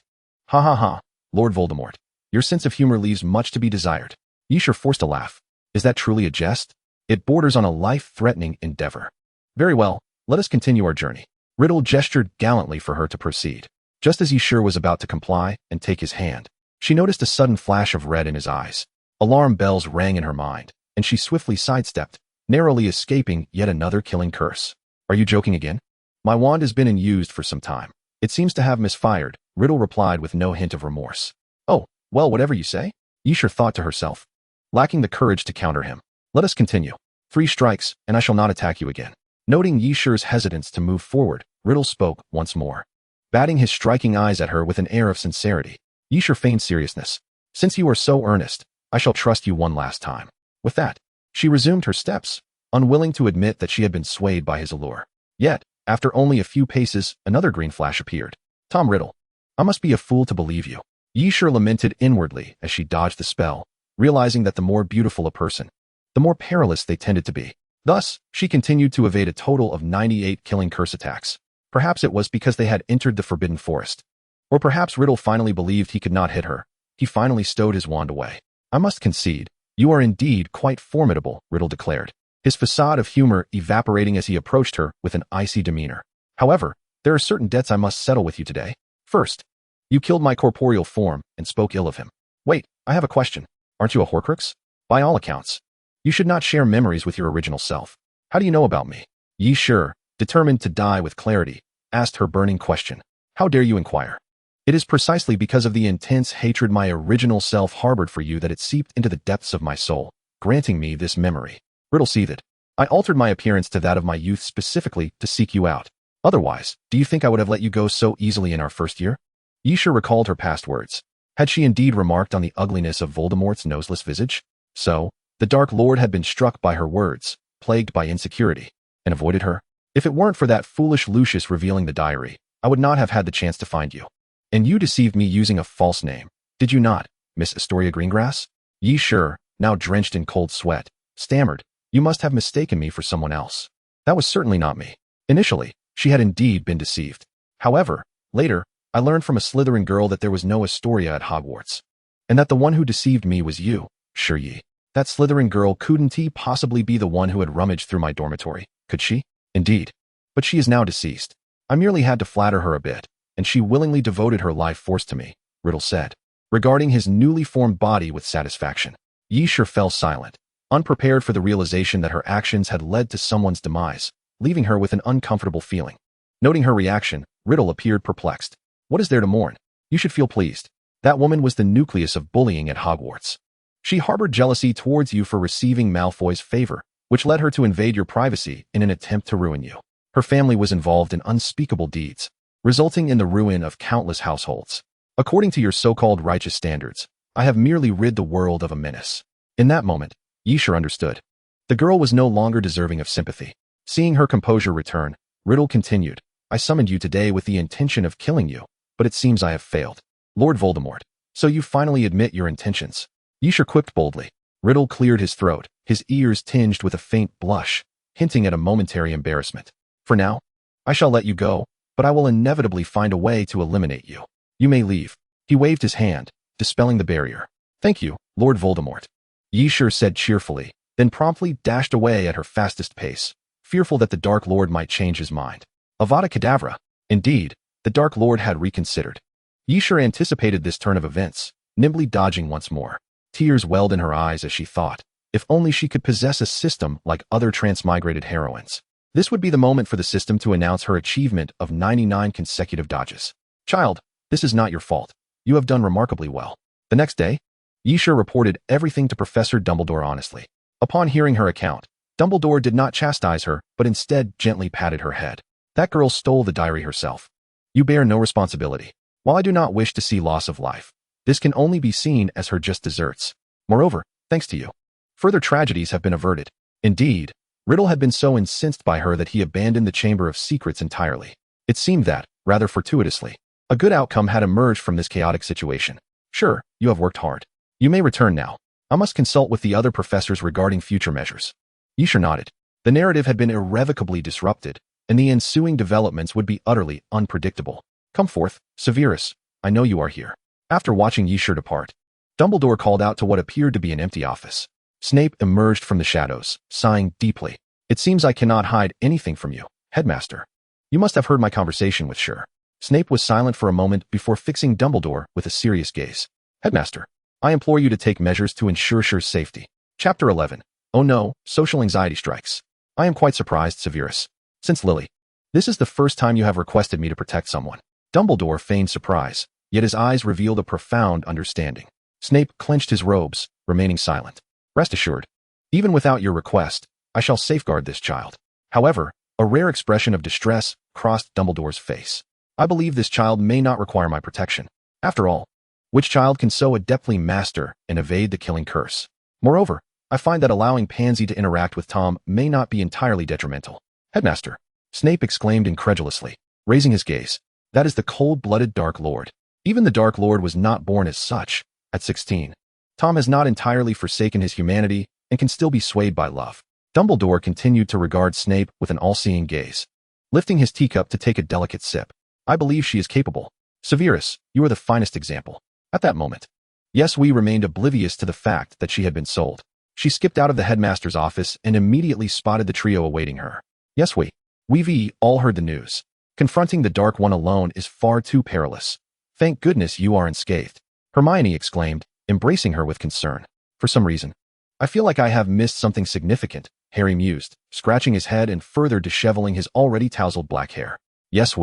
"Ha ha ha, Lord Voldemort, your sense of humor leaves much to be desired." Yishur forced a laugh. "Is that truly a jest? It borders on a life-threatening endeavor." "Very well, let us continue our journey." Riddle gestured gallantly for her to proceed. Just as Yishur was about to comply and take his hand, she noticed a sudden flash of red in his eyes. Alarm bells rang in her mind, and she swiftly sidestepped, narrowly escaping yet another killing curse. "Are you joking again? My wand has been in use for some time. It seems to have misfired," Riddle replied with no hint of remorse. "Oh, well, whatever you say," Yishur thought to herself, lacking the courage to counter him. "Let us continue. 3 strikes, and I shall not attack you again." Noting Yishur's hesitance to move forward, Riddle spoke once more, batting his striking eyes at her with an air of sincerity. Yishur feigned seriousness. "Since you are so earnest, I shall trust you one last time." With that, she resumed her steps, unwilling to admit that she had been swayed by his allure. Yet, after only a few paces, another green flash appeared. "Tom Riddle, I must be a fool to believe you." Yishur lamented inwardly as she dodged the spell, realizing that the more beautiful a person, the more perilous they tended to be. Thus, she continued to evade a total of 98 killing curse attacks. Perhaps it was because they had entered the Forbidden Forest. Or perhaps Riddle finally believed he could not hit her. He finally stowed his wand away. "I must concede, you are indeed quite formidable," Riddle declared, his facade of humor evaporating as he approached her with an icy demeanor. "However, there are certain debts I must settle with you today. First, you killed my corporeal form and spoke ill of him. Wait, I have a question. Aren't you a Horcrux? By all accounts, you should not share memories with your original self. How do you know about me?" Yishur, determined to die with clarity, asked her burning question. "How dare you inquire? It is precisely because of the intense hatred my original self harbored for you that it seeped into the depths of my soul, granting me this memory." Riddle seethed. "I altered my appearance to that of my youth specifically to seek you out. Otherwise, do you think I would have let you go so easily in our first year?" Yishur recalled her past words. Had she indeed remarked on the ugliness of Voldemort's noseless visage? So, the Dark Lord had been struck by her words, plagued by insecurity, and avoided her? If it weren't for that foolish Lucius revealing the diary, I would not have had the chance to find you. And you deceived me using a false name, did you not, Miss Astoria Greengrass? Yi Shi, now drenched in cold sweat, stammered, you must have mistaken me for someone else. That was certainly not me. Initially, she had indeed been deceived. However, later, I learned from a Slytherin girl that there was no Astoria at Hogwarts, and that the one who deceived me was you, Shi Yi. That Slytherin girl couldn't possibly be the one who had rummaged through my dormitory, could she? Indeed. But she is now deceased. I merely had to flatter her a bit, and she willingly devoted her life force to me, Riddle said, regarding his newly formed body with satisfaction. Yi Shi fell silent, unprepared for the realization that her actions had led to someone's demise, leaving her with an uncomfortable feeling. Noting her reaction, Riddle appeared perplexed. What is there to mourn? You should feel pleased. That woman was the nucleus of bullying at Hogwarts. She harbored jealousy towards you for receiving Malfoy's favor, which led her to invade your privacy in an attempt to ruin you. Her family was involved in unspeakable deeds, resulting in the ruin of countless households. According to your so-called righteous standards, I have merely rid the world of a menace. In that moment, Yi Shi understood. The girl was no longer deserving of sympathy. Seeing her composure return, Riddle continued, I summoned you today with the intention of killing you, but it seems I have failed. Lord Voldemort, so you finally admit your intentions. Yi Shi quipped boldly. Riddle cleared his throat, his ears tinged with a faint blush, hinting at a momentary embarrassment. For now, I shall let you go, but I will inevitably find a way to eliminate you. You may leave. He waved his hand, dispelling the barrier. Thank you, Lord Voldemort. Yi Shi said cheerfully, then promptly dashed away at her fastest pace, fearful that the Dark Lord might change his mind. Avada Kedavra. Indeed, the Dark Lord had reconsidered. Yi Shi anticipated this turn of events, nimbly dodging once more. Tears welled in her eyes as she thought, if only she could possess a system like other transmigrated heroines. This would be the moment for the system to announce her achievement of 99 consecutive dodges. Child, this is not your fault. You have done remarkably well. The next day, Yi Shi reported everything to Professor Dumbledore honestly. Upon hearing her account, Dumbledore did not chastise her, but instead gently patted her head. That girl stole the diary herself. You bear no responsibility. While I do not wish to see loss of life, this can only be seen as her just deserts. Moreover, thanks to you, further tragedies have been averted. Indeed, Riddle had been so incensed by her that he abandoned the Chamber of Secrets entirely. It seemed that, rather fortuitously, a good outcome had emerged from this chaotic situation. Sure, you have worked hard. You may return now. I must consult with the other professors regarding future measures. Yi Shi nodded. The narrative had been irrevocably disrupted, and the ensuing developments would be utterly unpredictable. Come forth, Severus. I know you are here. After watching Yi Shi depart, Dumbledore called out to what appeared to be an empty office. Snape emerged from the shadows, sighing deeply. It seems I cannot hide anything from you, Headmaster. You must have heard my conversation with Shi. Snape was silent for a moment before fixing Dumbledore with a serious gaze. Headmaster, I implore you to take measures to ensure Shi's safety. Chapter 11. Oh no, social anxiety strikes. I am quite surprised, Severus. Since Lily, this is the first time you have requested me to protect someone. Dumbledore feigned surprise, yet his eyes revealed a profound understanding. Snape clenched his robes, remaining silent. Rest assured, even without your request, I shall safeguard this child. However, a rare expression of distress crossed Dumbledore's face. I believe this child may not require my protection. After all, which child can so adeptly master and evade the killing curse? Moreover, I find that allowing Pansy to interact with Tom may not be entirely detrimental. Headmaster, Snape exclaimed incredulously, raising his gaze. That is the cold-blooded Dark Lord. Even the Dark Lord was not born as such. At 16, Tom has not entirely forsaken his humanity and can still be swayed by love. Dumbledore continued to regard Snape with an all-seeing gaze, lifting his teacup to take a delicate sip. I believe she is capable. Severus, you are the finest example. At that moment, yes, we remained oblivious to the fact that she had been sold. She skipped out of the headmaster's office and immediately spotted the trio awaiting her. Yes, we've all heard the news. Confronting the Dark One alone is far too perilous. Thank goodness you are unscathed. Hermione exclaimed, embracing her with concern. For some reason, I feel like I have missed something significant, Harry mused, scratching his head and further disheveling his already tousled black hair. Yes,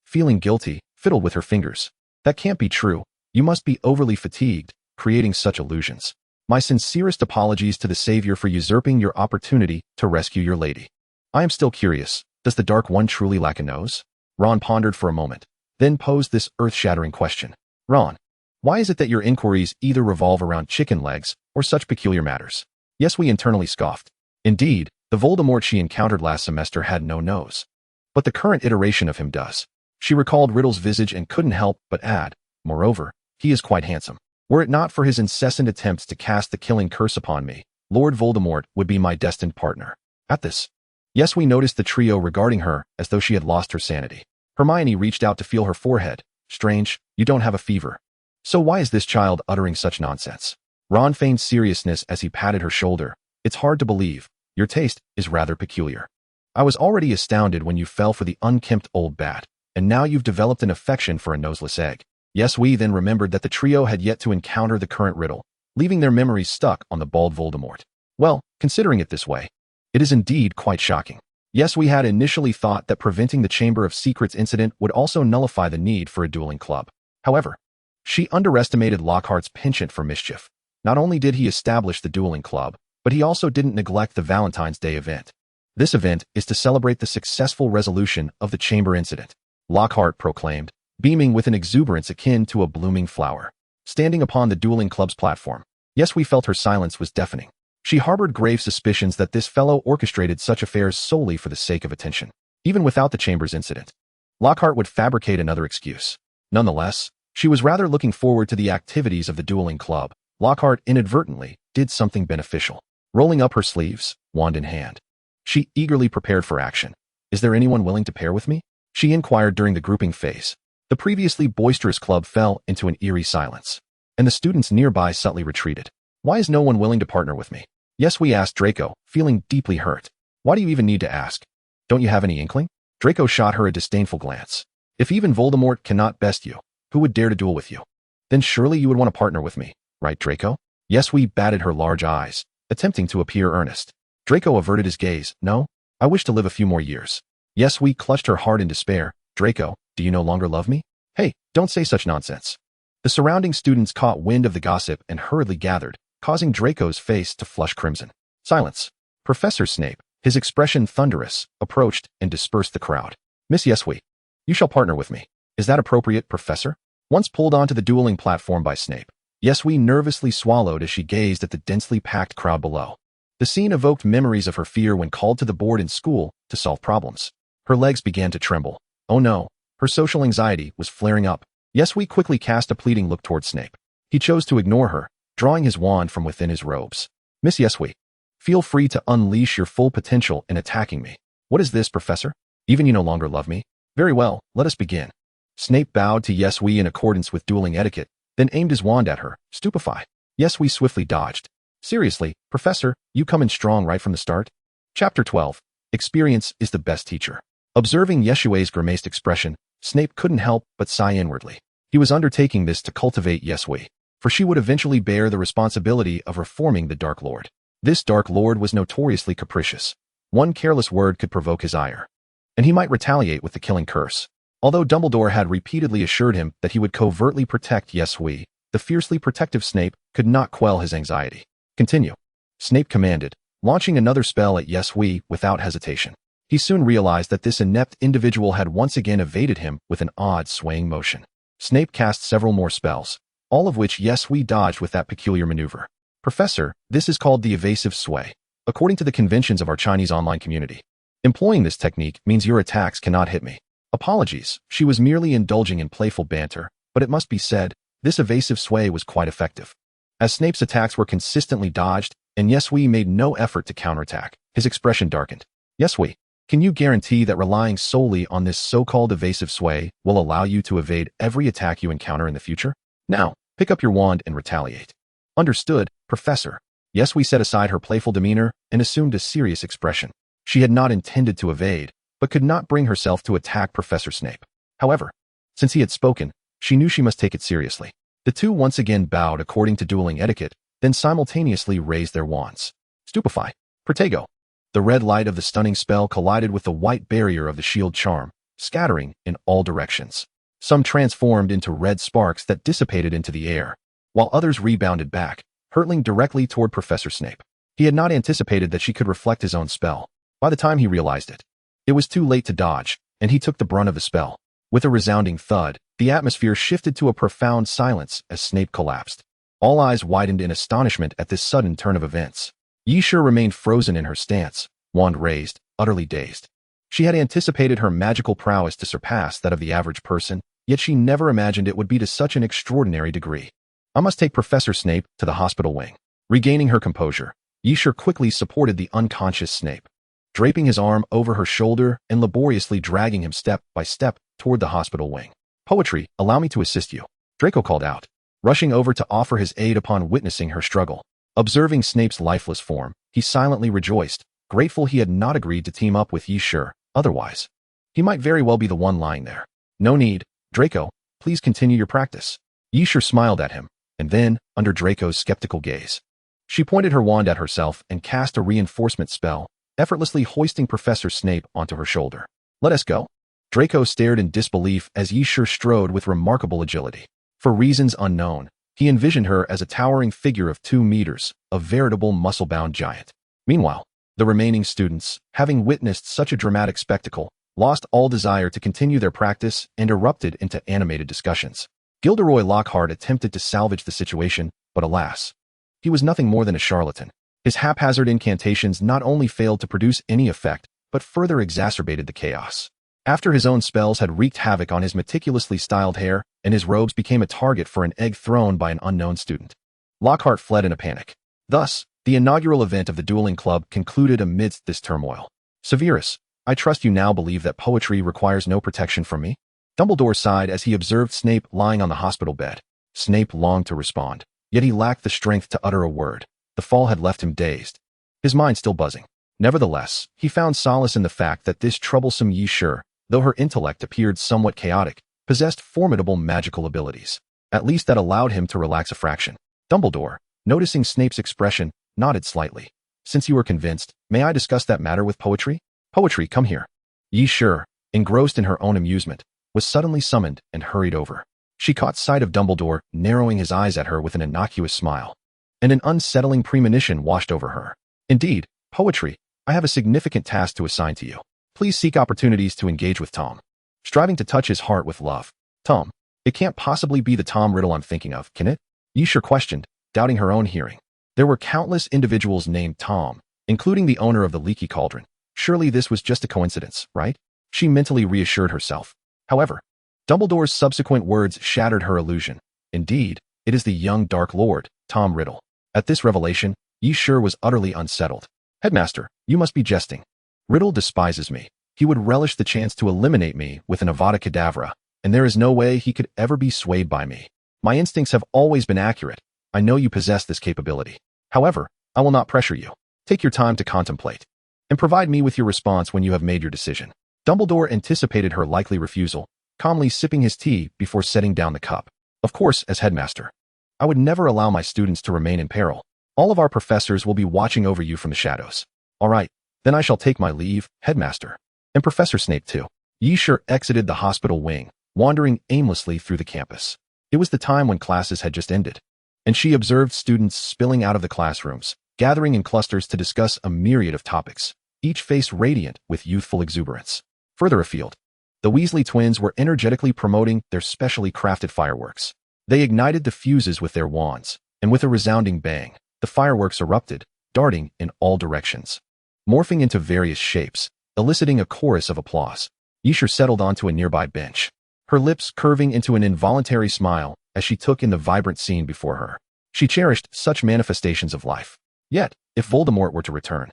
feeling guilty, fiddled with her fingers. That can't be true. You must be overly fatigued, creating such illusions. My sincerest apologies to the Savior for usurping your opportunity to rescue your lady. I am still curious, does the Dark One truly lack a nose? Ron pondered for a moment, then posed this earth-shattering question. Ron, why is it that your inquiries either revolve around chicken legs or such peculiar matters? Yes, we internally scoffed. Indeed, The Voldemort she encountered last semester had no nose. But the current iteration of him does. She recalled Riddle's visage and couldn't help but add, moreover, he is quite handsome. Were it not for his incessant attempts to cast the killing curse upon me, Lord Voldemort would be my destined partner. At this, yes, we noticed the trio regarding her as though she had lost her sanity. Hermione reached out to feel her forehead. Strange, you don't have a fever. So why is this child uttering such nonsense? Ron feigned seriousness as he patted her shoulder. It's hard to believe. Your taste is rather peculiar. I was already astounded when you fell for the unkempt old bat, and now you've developed an affection for a noseless egg. Yes, we then remembered that the trio had yet to encounter the current riddle, leaving their memories stuck on the bald Voldemort. Well, considering it this way, it is indeed quite shocking. Yes, we had initially thought that preventing the Chamber of Secrets incident would also nullify the need for a dueling club. However, she underestimated Lockhart's penchant for mischief. Not only did he establish the dueling club, but he also didn't neglect the Valentine's Day event. This event is to celebrate the successful resolution of the Chamber incident, Lockhart proclaimed, beaming with an exuberance akin to a blooming flower. Standing upon the dueling club's platform, yes, we felt her silence was deafening. She harbored grave suspicions that this fellow orchestrated such affairs solely for the sake of attention. Even without the Chamber's incident, Lockhart would fabricate another excuse. Nonetheless, she was rather looking forward to the activities of the dueling club. Lockhart inadvertently did something beneficial. Rolling up her sleeves, wand in hand, she eagerly prepared for action. Is there anyone willing to pair with me? She inquired during the grouping phase. The previously boisterous club fell into an eerie silence, and the students nearby subtly retreated. Why is no one willing to partner with me? Yes, we asked Draco, feeling deeply hurt. Why do you even need to ask? Don't you have any inkling? Draco shot her a disdainful glance. If even Voldemort cannot best you, who would dare to duel with you? Then surely you would want to partner with me, right, Draco? Yes, we batted her large eyes, attempting to appear earnest. Draco averted his gaze. No, I wish to live a few more years. Yes, we clutched her hard in despair. Draco, do you no longer love me? Hey, don't say such nonsense. The surrounding students caught wind of the gossip and hurriedly gathered, causing Draco's face to flush crimson. Silence. Professor Snape, his expression thunderous, approached and dispersed the crowd. Miss Yeswe, you shall partner with me. Is that appropriate, Professor? Once pulled onto the dueling platform by Snape, Yeswe nervously swallowed as she gazed at the densely packed crowd below. The scene evoked memories of her fear when called to the board in school to solve problems. Her legs began to tremble. Oh no, her social anxiety was flaring up. Yeswe quickly cast a pleading look toward Snape. He chose to ignore her, drawing his wand from within his robes. Miss Yeswe, feel free to unleash your full potential in attacking me. What is this, Professor? Even you no longer love me? Very well, let us begin. Snape bowed to Yeswe in accordance with dueling etiquette, then aimed his wand at her, stupefied. Yeswe swiftly dodged. Seriously, Professor, you come in strong right from the start? Chapter 12. Experience is the best teacher. Observing Yeswe's grimaced expression, Snape couldn't help but sigh inwardly. He was undertaking this to cultivate Yeswe, for she would eventually bear the responsibility of reforming the Dark Lord. This Dark Lord was notoriously capricious. One careless word could provoke his ire, and he might retaliate with the killing curse. Although Dumbledore had repeatedly assured him that he would covertly protect Yeswe, the fiercely protective Snape could not quell his anxiety. Continue. Snape commanded, launching another spell at Yeswe without hesitation. He soon realized that this inept individual had once again evaded him with an odd swaying motion. Snape cast several more spells, all of which Yeswe dodged with that peculiar maneuver. Professor, this is called the evasive sway, according to the conventions of our Chinese online community. Employing this technique means your attacks cannot hit me. Apologies, she was merely indulging in playful banter, but it must be said, this evasive sway was quite effective. As Snape's attacks were consistently dodged, and Yeswe made no effort to counterattack, his expression darkened. Yeswe, can you guarantee that relying solely on this so-called evasive sway will allow you to evade every attack you encounter in the future? Now, pick up your wand and retaliate. Understood, Professor. Yeswe set aside her playful demeanor and assumed a serious expression. She had not intended to evade, but could not bring herself to attack Professor Snape. However, since he had spoken, she knew she must take it seriously. The two once again bowed according to dueling etiquette, then simultaneously raised their wands. Stupefy. Protego. The red light of the stunning spell collided with the white barrier of the shield charm, scattering in all directions. Some transformed into red sparks that dissipated into the air, while others rebounded back, hurtling directly toward Professor Snape. He had not anticipated that she could reflect his own spell. By the time he realized it, it was too late to dodge, and he took the brunt of the spell. With a resounding thud, the atmosphere shifted to a profound silence as Snape collapsed. All eyes widened in astonishment at this sudden turn of events. Yisha remained frozen in her stance, wand raised, utterly dazed. She had anticipated her magical prowess to surpass that of the average person, yet she never imagined it would be to such an extraordinary degree. I must take Professor Snape to the hospital wing. Regaining her composure, Yisher quickly supported the unconscious Snape, draping his arm over her shoulder and laboriously dragging him step by step toward the hospital wing. Poetry, allow me to assist you, Draco called out, rushing over to offer his aid upon witnessing her struggle. Observing Snape's lifeless form, he silently rejoiced, grateful he had not agreed to team up with Yisher. Otherwise, he might very well be the one lying there. No need, Draco, please continue your practice. Yisher smiled at him, and then, under Draco's skeptical gaze, she pointed her wand at herself and cast a reinforcement spell, effortlessly hoisting Professor Snape onto her shoulder. Let us go. Draco stared in disbelief as Yisher strode with remarkable agility. For reasons unknown, he envisioned her as a towering figure of 2 meters, a veritable muscle-bound giant. Meanwhile, the remaining students, having witnessed such a dramatic spectacle, lost all desire to continue their practice and erupted into animated discussions. Gilderoy Lockhart attempted to salvage the situation, but alas, he was nothing more than a charlatan. His haphazard incantations not only failed to produce any effect, but further exacerbated the chaos. After his own spells had wreaked havoc on his meticulously styled hair, and his robes became a target for an egg thrown by an unknown student, Lockhart fled in a panic. Thus, the inaugural event of the dueling club concluded amidst this turmoil. Severus, I trust you now believe that poetry requires no protection from me? Dumbledore sighed as he observed Snape lying on the hospital bed. Snape longed to respond, yet he lacked the strength to utter a word. The fall had left him dazed, his mind still buzzing. Nevertheless, he found solace in the fact that this troublesome Yisher, though her intellect appeared somewhat chaotic, possessed formidable magical abilities. At least that allowed him to relax a fraction. Dumbledore, noticing Snape's expression, nodded slightly. Since you are convinced, may I discuss that matter with poetry? Poetry, come here. Yisher, engrossed in her own amusement, was suddenly summoned and hurried over. She caught sight of Dumbledore, narrowing his eyes at her with an innocuous smile. And an unsettling premonition washed over her. Indeed, poetry, I have a significant task to assign to you. Please seek opportunities to engage with Tom. Striving to touch his heart with love. Tom, it can't possibly be the Tom Riddle I'm thinking of, can it? Yisher questioned, doubting her own hearing. There were countless individuals named Tom, including the owner of the leaky cauldron. Surely this was just a coincidence, right? She mentally reassured herself. However, Dumbledore's subsequent words shattered her illusion. Indeed, it is the young Dark Lord, Tom Riddle. At this revelation, Yisher was utterly unsettled. Headmaster, you must be jesting. Riddle despises me. He would relish the chance to eliminate me with an Avada Kedavra, and there is no way he could ever be swayed by me. My instincts have always been accurate. I know you possess this capability. However, I will not pressure you. Take your time to contemplate, and provide me with your response when you have made your decision. Dumbledore anticipated her likely refusal, calmly sipping his tea before setting down the cup. Of course, as headmaster, I would never allow my students to remain in peril. All of our professors will be watching over you from the shadows. All right, then I shall take my leave, headmaster. And Professor Snape too. Yisher exited the hospital wing, wandering aimlessly through the campus. It was the time when classes had just ended, and she observed students spilling out of the classrooms, gathering in clusters to discuss a myriad of topics, each face radiant with youthful exuberance. Further afield, the Weasley twins were energetically promoting their specially crafted fireworks. They ignited the fuses with their wands, and with a resounding bang, the fireworks erupted, darting in all directions, morphing into various shapes, eliciting a chorus of applause. Yisher settled onto a nearby bench, her lips curving into an involuntary smile as she took in the vibrant scene before her. She cherished such manifestations of life. Yet, if Voldemort were to return,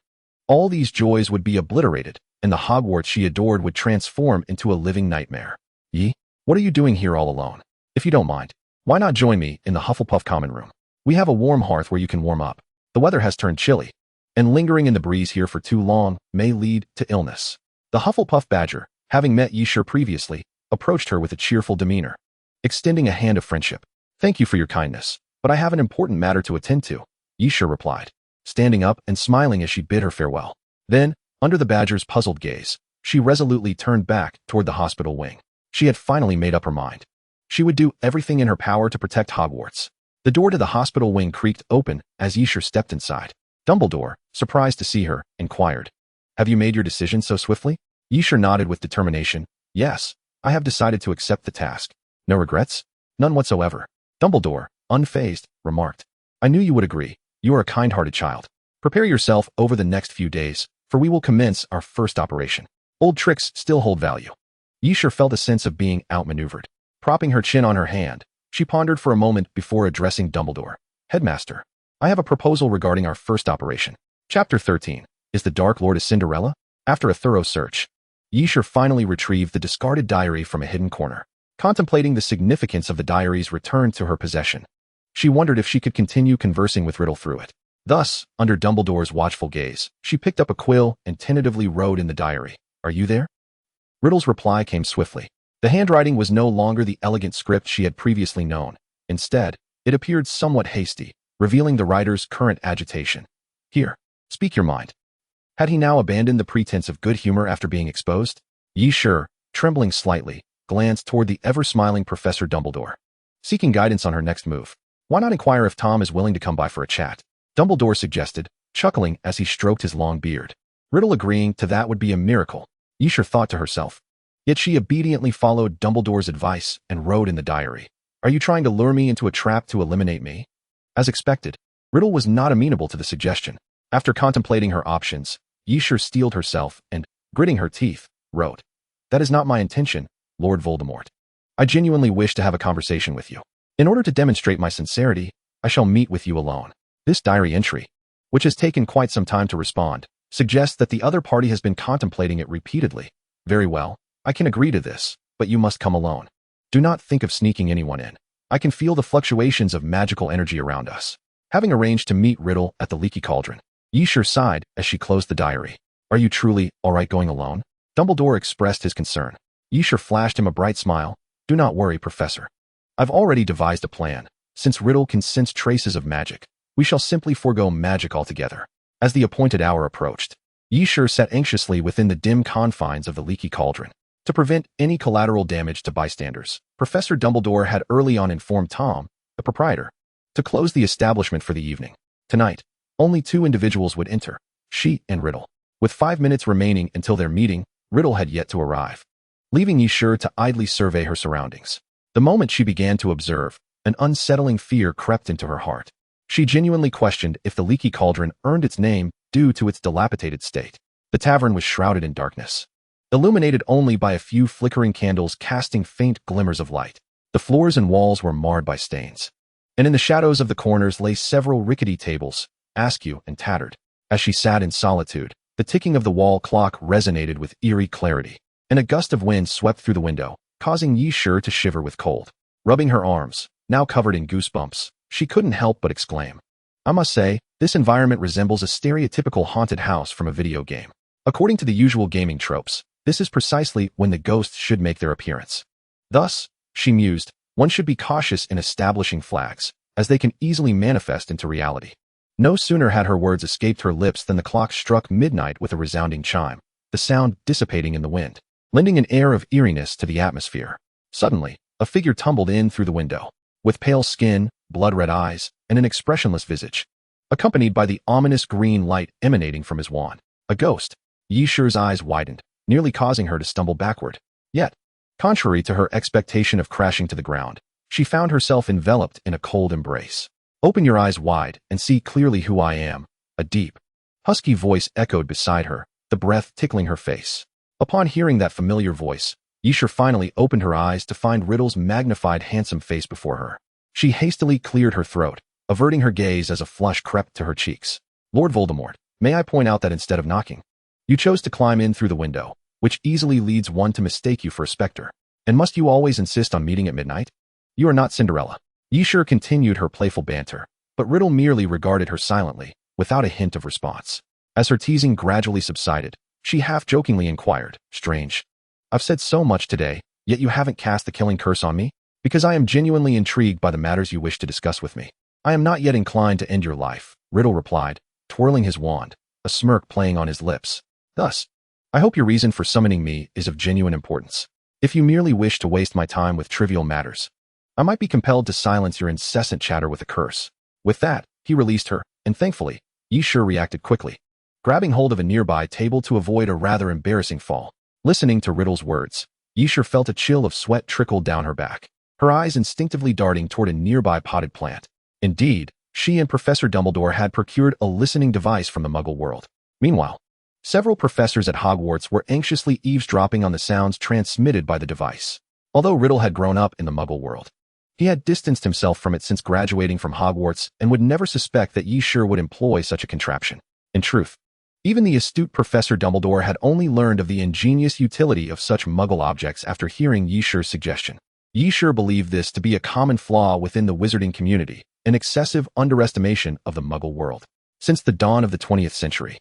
all these joys would be obliterated, and the Hogwarts she adored would transform into a living nightmare. What are you doing here all alone? If you don't mind, why not join me in the Hufflepuff common room? We have a warm hearth where you can warm up. The weather has turned chilly, and lingering in the breeze here for too long may lead to illness. The Hufflepuff Badger, having met Yisher previously, approached her with a cheerful demeanor, extending a hand of friendship. Thank you for your kindness, but I have an important matter to attend to, Yisher replied, standing up and smiling as she bid her farewell. Then, under the Badger's puzzled gaze, she resolutely turned back toward the hospital wing. She had finally made up her mind. She would do everything in her power to protect Hogwarts. The door to the hospital wing creaked open as Yisher stepped inside. Dumbledore, surprised to see her, inquired, "Have you made your decision so swiftly?" Yisher nodded with determination. "Yes, I have decided to accept the task. No regrets?" "None whatsoever." Dumbledore, unfazed, remarked, "I knew you would agree. You are a kind-hearted child. Prepare yourself over the next few days for we will commence our first operation. Old tricks still hold value. Yisher felt a sense of being outmaneuvered. Propping her chin on her hand, she pondered for a moment before addressing Dumbledore. Headmaster, I have a proposal regarding our first operation. Chapter 13. Is the Dark Lord a Cinderella? After a thorough search, Yisher finally retrieved the discarded diary from a hidden corner. Contemplating the significance of the diary's return to her possession, she wondered if she could continue conversing with Riddle through it. Thus, under Dumbledore's watchful gaze, she picked up a quill and tentatively wrote in the diary, "Are you there?" Riddle's reply came swiftly. The handwriting was no longer the elegant script she had previously known. Instead, it appeared somewhat hasty, revealing the writer's current agitation. "Here, speak your mind." Had he now abandoned the pretense of good humor after being exposed? Yisher, trembling slightly, glanced toward the ever-smiling Professor Dumbledore, seeking guidance on her next move. "Why not inquire if Tom is willing to come by for a chat?" Dumbledore suggested, chuckling as he stroked his long beard. Riddle agreeing to that would be a miracle, Yisher thought to herself. Yet she obediently followed Dumbledore's advice and wrote in the diary, "Are you trying to lure me into a trap to eliminate me?" As expected, Riddle was not amenable to the suggestion. After contemplating her options, Yisher steeled herself and, gritting her teeth, wrote, "That is not my intention, Lord Voldemort. I genuinely wish to have a conversation with you. In order to demonstrate my sincerity, I shall meet with you alone." This diary entry, which has taken quite some time to respond, suggests that the other party has been contemplating it repeatedly. "Very well, I can agree to this, but you must come alone. Do not think of sneaking anyone in. I can feel the fluctuations of magical energy around us." Having arranged to meet Riddle at the Leaky Cauldron, Yisher sighed as she closed the diary. "Are you truly all right going alone?" Dumbledore expressed his concern. Yisher flashed him a bright smile. "Do not worry, Professor. I've already devised a plan. Since Riddle can sense traces of magic, we shall simply forego magic altogether." As the appointed hour approached, Yisher sat anxiously within the dim confines of the Leaky Cauldron. To prevent any collateral damage to bystanders, Professor Dumbledore had early on informed Tom, the proprietor, to close the establishment for the evening. Tonight, only 2 individuals would enter, she and Riddle. With 5 minutes remaining until their meeting, Riddle had yet to arrive, leaving Yisher to idly survey her surroundings. The moment she began to observe, an unsettling fear crept into her heart. She genuinely questioned if the Leaky Cauldron earned its name due to its dilapidated state. The tavern was shrouded in darkness, illuminated only by a few flickering candles casting faint glimmers of light. The floors and walls were marred by stains, and in the shadows of the corners lay several rickety tables, askew and tattered. As she sat in solitude, the ticking of the wall clock resonated with eerie clarity, and a gust of wind swept through the window, causing Yisher to shiver with cold. Rubbing her arms, now covered in goosebumps, she couldn't help but exclaim, "I must say, this environment resembles a stereotypical haunted house from a video game. According to the usual gaming tropes, this is precisely when the ghosts should make their appearance. Thus, she mused, one should be cautious in establishing flags, as they can easily manifest into reality." No sooner had her words escaped her lips than the clock struck midnight with a resounding chime, the sound dissipating in the wind, lending an air of eeriness to the atmosphere. Suddenly, a figure tumbled in through the window, with pale skin, blood-red eyes, and an expressionless visage, accompanied by the ominous green light emanating from his wand. A ghost. Yisher's eyes widened, nearly causing her to stumble backward. Yet, contrary to her expectation of crashing to the ground, she found herself enveloped in a cold embrace. "Open your eyes wide and see clearly who I am," a deep, husky voice echoed beside her, the breath tickling her face. Upon hearing that familiar voice, Yisher finally opened her eyes to find Riddle's magnified handsome face before her. She hastily cleared her throat, averting her gaze as a flush crept to her cheeks. "Lord Voldemort, may I point out that instead of knocking, you chose to climb in through the window, which easily leads one to mistake you for a specter. And must you always insist on meeting at midnight? You are not Cinderella." Yisher continued her playful banter, but Riddle merely regarded her silently, without a hint of response. As her teasing gradually subsided, she half-jokingly inquired, "Strange. I've said so much today, yet you haven't cast the killing curse on me? Because I am genuinely intrigued by the matters you wish to discuss with me. I am not yet inclined to end your life," Riddle replied, twirling his wand, a smirk playing on his lips. "Thus, I hope your reason for summoning me is of genuine importance. If you merely wish to waste my time with trivial matters, I might be compelled to silence your incessant chatter with a curse." With that, he released her, and thankfully, Yisher reacted quickly, grabbing hold of a nearby table to avoid a rather embarrassing fall. Listening to Riddle's words, Yisher felt a chill of sweat trickle down her back, her eyes instinctively darting toward a nearby potted plant. Indeed, she and Professor Dumbledore had procured a listening device from the Muggle world. Meanwhile, Several professors at Hogwarts were anxiously eavesdropping on the sounds transmitted by the device. Although Riddle had grown up in the Muggle world, he had distanced himself from it since graduating from Hogwarts and would never suspect that Yi Shi would employ such a contraption. In truth, even the astute Professor Dumbledore had only learned of the ingenious utility of such Muggle objects after hearing Yi Shi's suggestion. Yi Shi believed this to be a common flaw within the wizarding community, an excessive underestimation of the Muggle world. Since the dawn of the 20th century,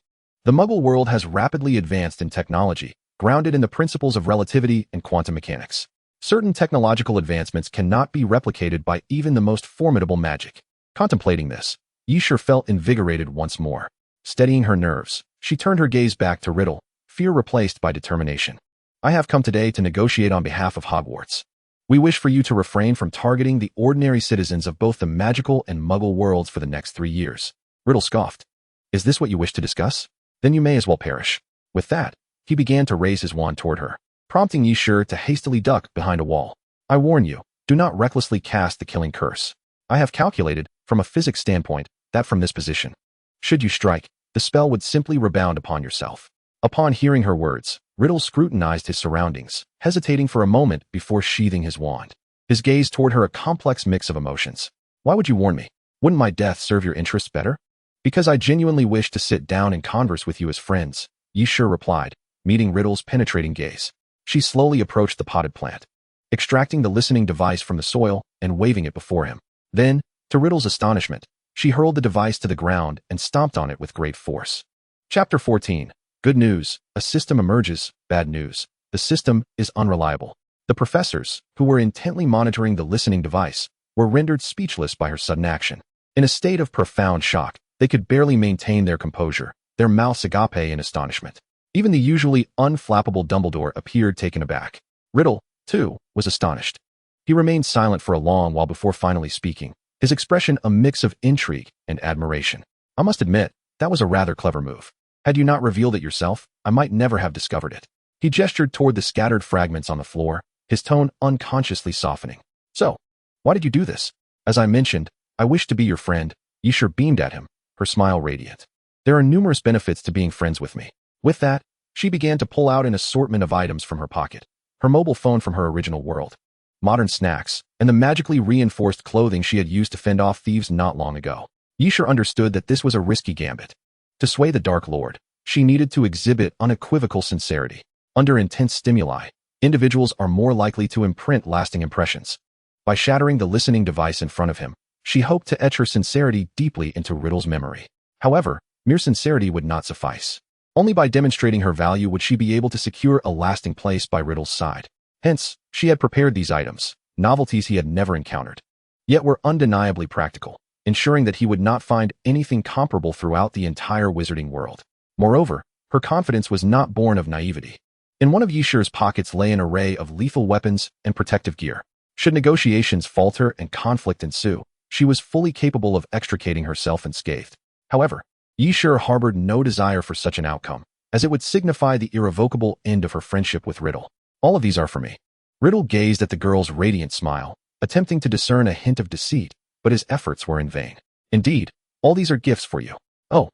the Muggle world has rapidly advanced in technology, grounded in the principles of relativity and quantum mechanics. Certain technological advancements cannot be replicated by even the most formidable magic. Contemplating this, Yi Shi felt invigorated once more. Steadying her nerves, she turned her gaze back to Riddle, fear replaced by determination. I have come today to negotiate on behalf of Hogwarts. We wish for you to refrain from targeting the ordinary citizens of both the magical and Muggle worlds for the next 3 years. Riddle scoffed. Is this what you wish to discuss? Then you may as well perish. With that, he began to raise his wand toward her, prompting Yi Shi to hastily duck behind a wall. I warn you, do not recklessly cast the killing curse. I have calculated, from a physics standpoint, that from this position, should you strike, the spell would simply rebound upon yourself. Upon hearing her words, Riddle scrutinized his surroundings, hesitating for a moment before sheathing his wand. His gaze toward her a complex mix of emotions. Why would you warn me? Wouldn't my death serve your interests better? Because I genuinely wish to sit down and converse with you as friends, Yi Shi replied, meeting Riddle's penetrating gaze. She slowly approached the potted plant, extracting the listening device from the soil and waving it before him. Then, to Riddle's astonishment, she hurled the device to the ground and stomped on it with great force. Chapter 14. Good news, a system emerges. Bad news, the system is unreliable. The professors, who were intently monitoring the listening device, were rendered speechless by her sudden action. In a state of profound shock, they could barely maintain their composure, their mouths agape in astonishment. Even the usually unflappable Dumbledore appeared taken aback. Riddle, too, was astonished. He remained silent for a long while before finally speaking, his expression a mix of intrigue and admiration. I must admit, that was a rather clever move. Had you not revealed it yourself, I might never have discovered it. He gestured toward the scattered fragments on the floor, his tone unconsciously softening. So, why did you do this? As I mentioned, I wish to be your friend. Yi Shi beamed at him, her smile radiant. There are numerous benefits to being friends with me. With that, she began to pull out an assortment of items from her pocket. Her mobile phone from her original world, modern snacks, and the magically reinforced clothing she had used to fend off thieves not long ago. Yi Shi understood that this was a risky gambit. To sway the Dark Lord, she needed to exhibit unequivocal sincerity. Under intense stimuli, individuals are more likely to imprint lasting impressions. By shattering the listening device in front of him, she hoped to etch her sincerity deeply into Riddle's memory. However, mere sincerity would not suffice. Only by demonstrating her value would she be able to secure a lasting place by Riddle's side. Hence, she had prepared these items, novelties he had never encountered, yet were undeniably practical, ensuring that he would not find anything comparable throughout the entire wizarding world. Moreover, her confidence was not born of naivety. In one of Yi Shi's pockets lay an array of lethal weapons and protective gear. Should negotiations falter and conflict ensue, she was fully capable of extricating herself unscathed. However, Yi Shi harbored no desire for such an outcome, as it would signify the irrevocable end of her friendship with Riddle. All of these are for me. Riddle gazed at the girl's radiant smile, attempting to discern a hint of deceit, but his efforts were in vain. Indeed, all these are gifts for you. Oh,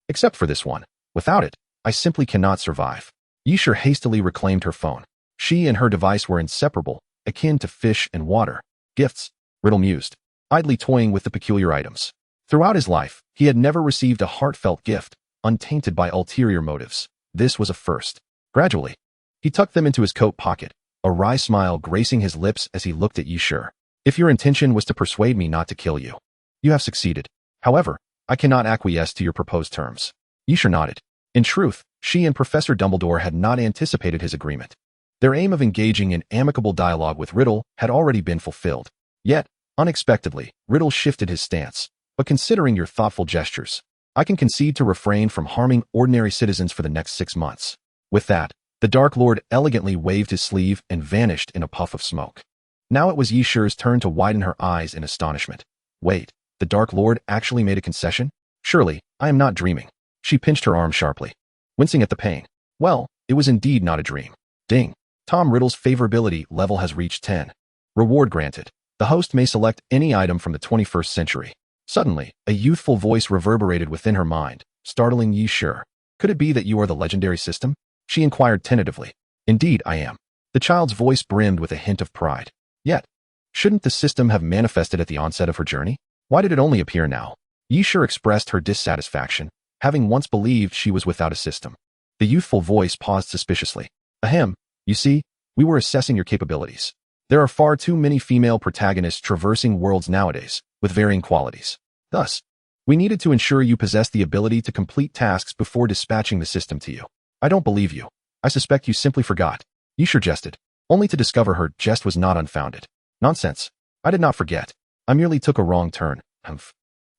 except for this one. Without it, I simply cannot survive. Yi Shi hastily reclaimed her phone. She and her device were inseparable, akin to fish and water. Gifts, Riddle mused, idly toying with the peculiar items. Throughout his life, he had never received a heartfelt gift, untainted by ulterior motives. This was a first. Gradually, he tucked them into his coat pocket, a wry smile gracing his lips as he looked at Yi Shi. If your intention was to persuade me not to kill you, you have succeeded. However, I cannot acquiesce to your proposed terms. Yi Shi nodded. In truth, she and Professor Dumbledore had not anticipated his agreement. Their aim of engaging in amicable dialogue with Riddle had already been fulfilled. Yet, unexpectedly, Riddle shifted his stance. But considering your thoughtful gestures, I can concede to refrain from harming ordinary citizens for the next 6 months. With that, the Dark Lord elegantly waved his sleeve and vanished in a puff of smoke. Now it was Yi Shi's turn to widen her eyes in astonishment. Wait, the Dark Lord actually made a concession? Surely, I am not dreaming. She pinched her arm sharply, wincing at the pain. Well, it was indeed not a dream. Ding. Tom Riddle's favorability level has reached 10. Reward granted. The host may select any item from the 21st century. Suddenly, a youthful voice reverberated within her mind, startling Yi Shi. Could it be that you are the legendary system? She inquired tentatively. Indeed, I am. The child's voice brimmed with a hint of pride. Yet, shouldn't the system have manifested at the onset of her journey? Why did it only appear now? Yishur expressed her dissatisfaction, having once believed she was without a system. The youthful voice paused suspiciously. Ahem, you see, we were assessing your capabilities. There are far too many female protagonists traversing worlds nowadays, with varying qualities. Thus, we needed to ensure you possess the ability to complete tasks before dispatching the system to you. I don't believe you. I suspect you simply forgot. Yishur jested, only to discover her jest was not unfounded. Nonsense. I did not forget. I merely took a wrong turn. Humph.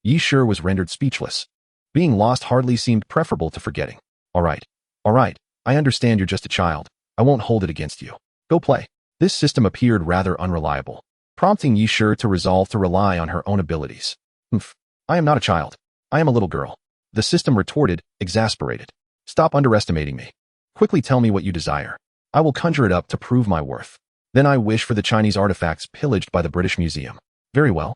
Yishur was rendered speechless. Being lost hardly seemed preferable to forgetting. All right. I understand you're just a child. I won't hold it against you. Go play. This system appeared rather unreliable, prompting Yishur to resolve to rely on her own abilities. Humph. I am not a child. I am a little girl. The system retorted, exasperated. Stop underestimating me. Quickly tell me what you desire. I will conjure it up to prove my worth. Then I wish for the Chinese artifacts pillaged by the British Museum. Very well.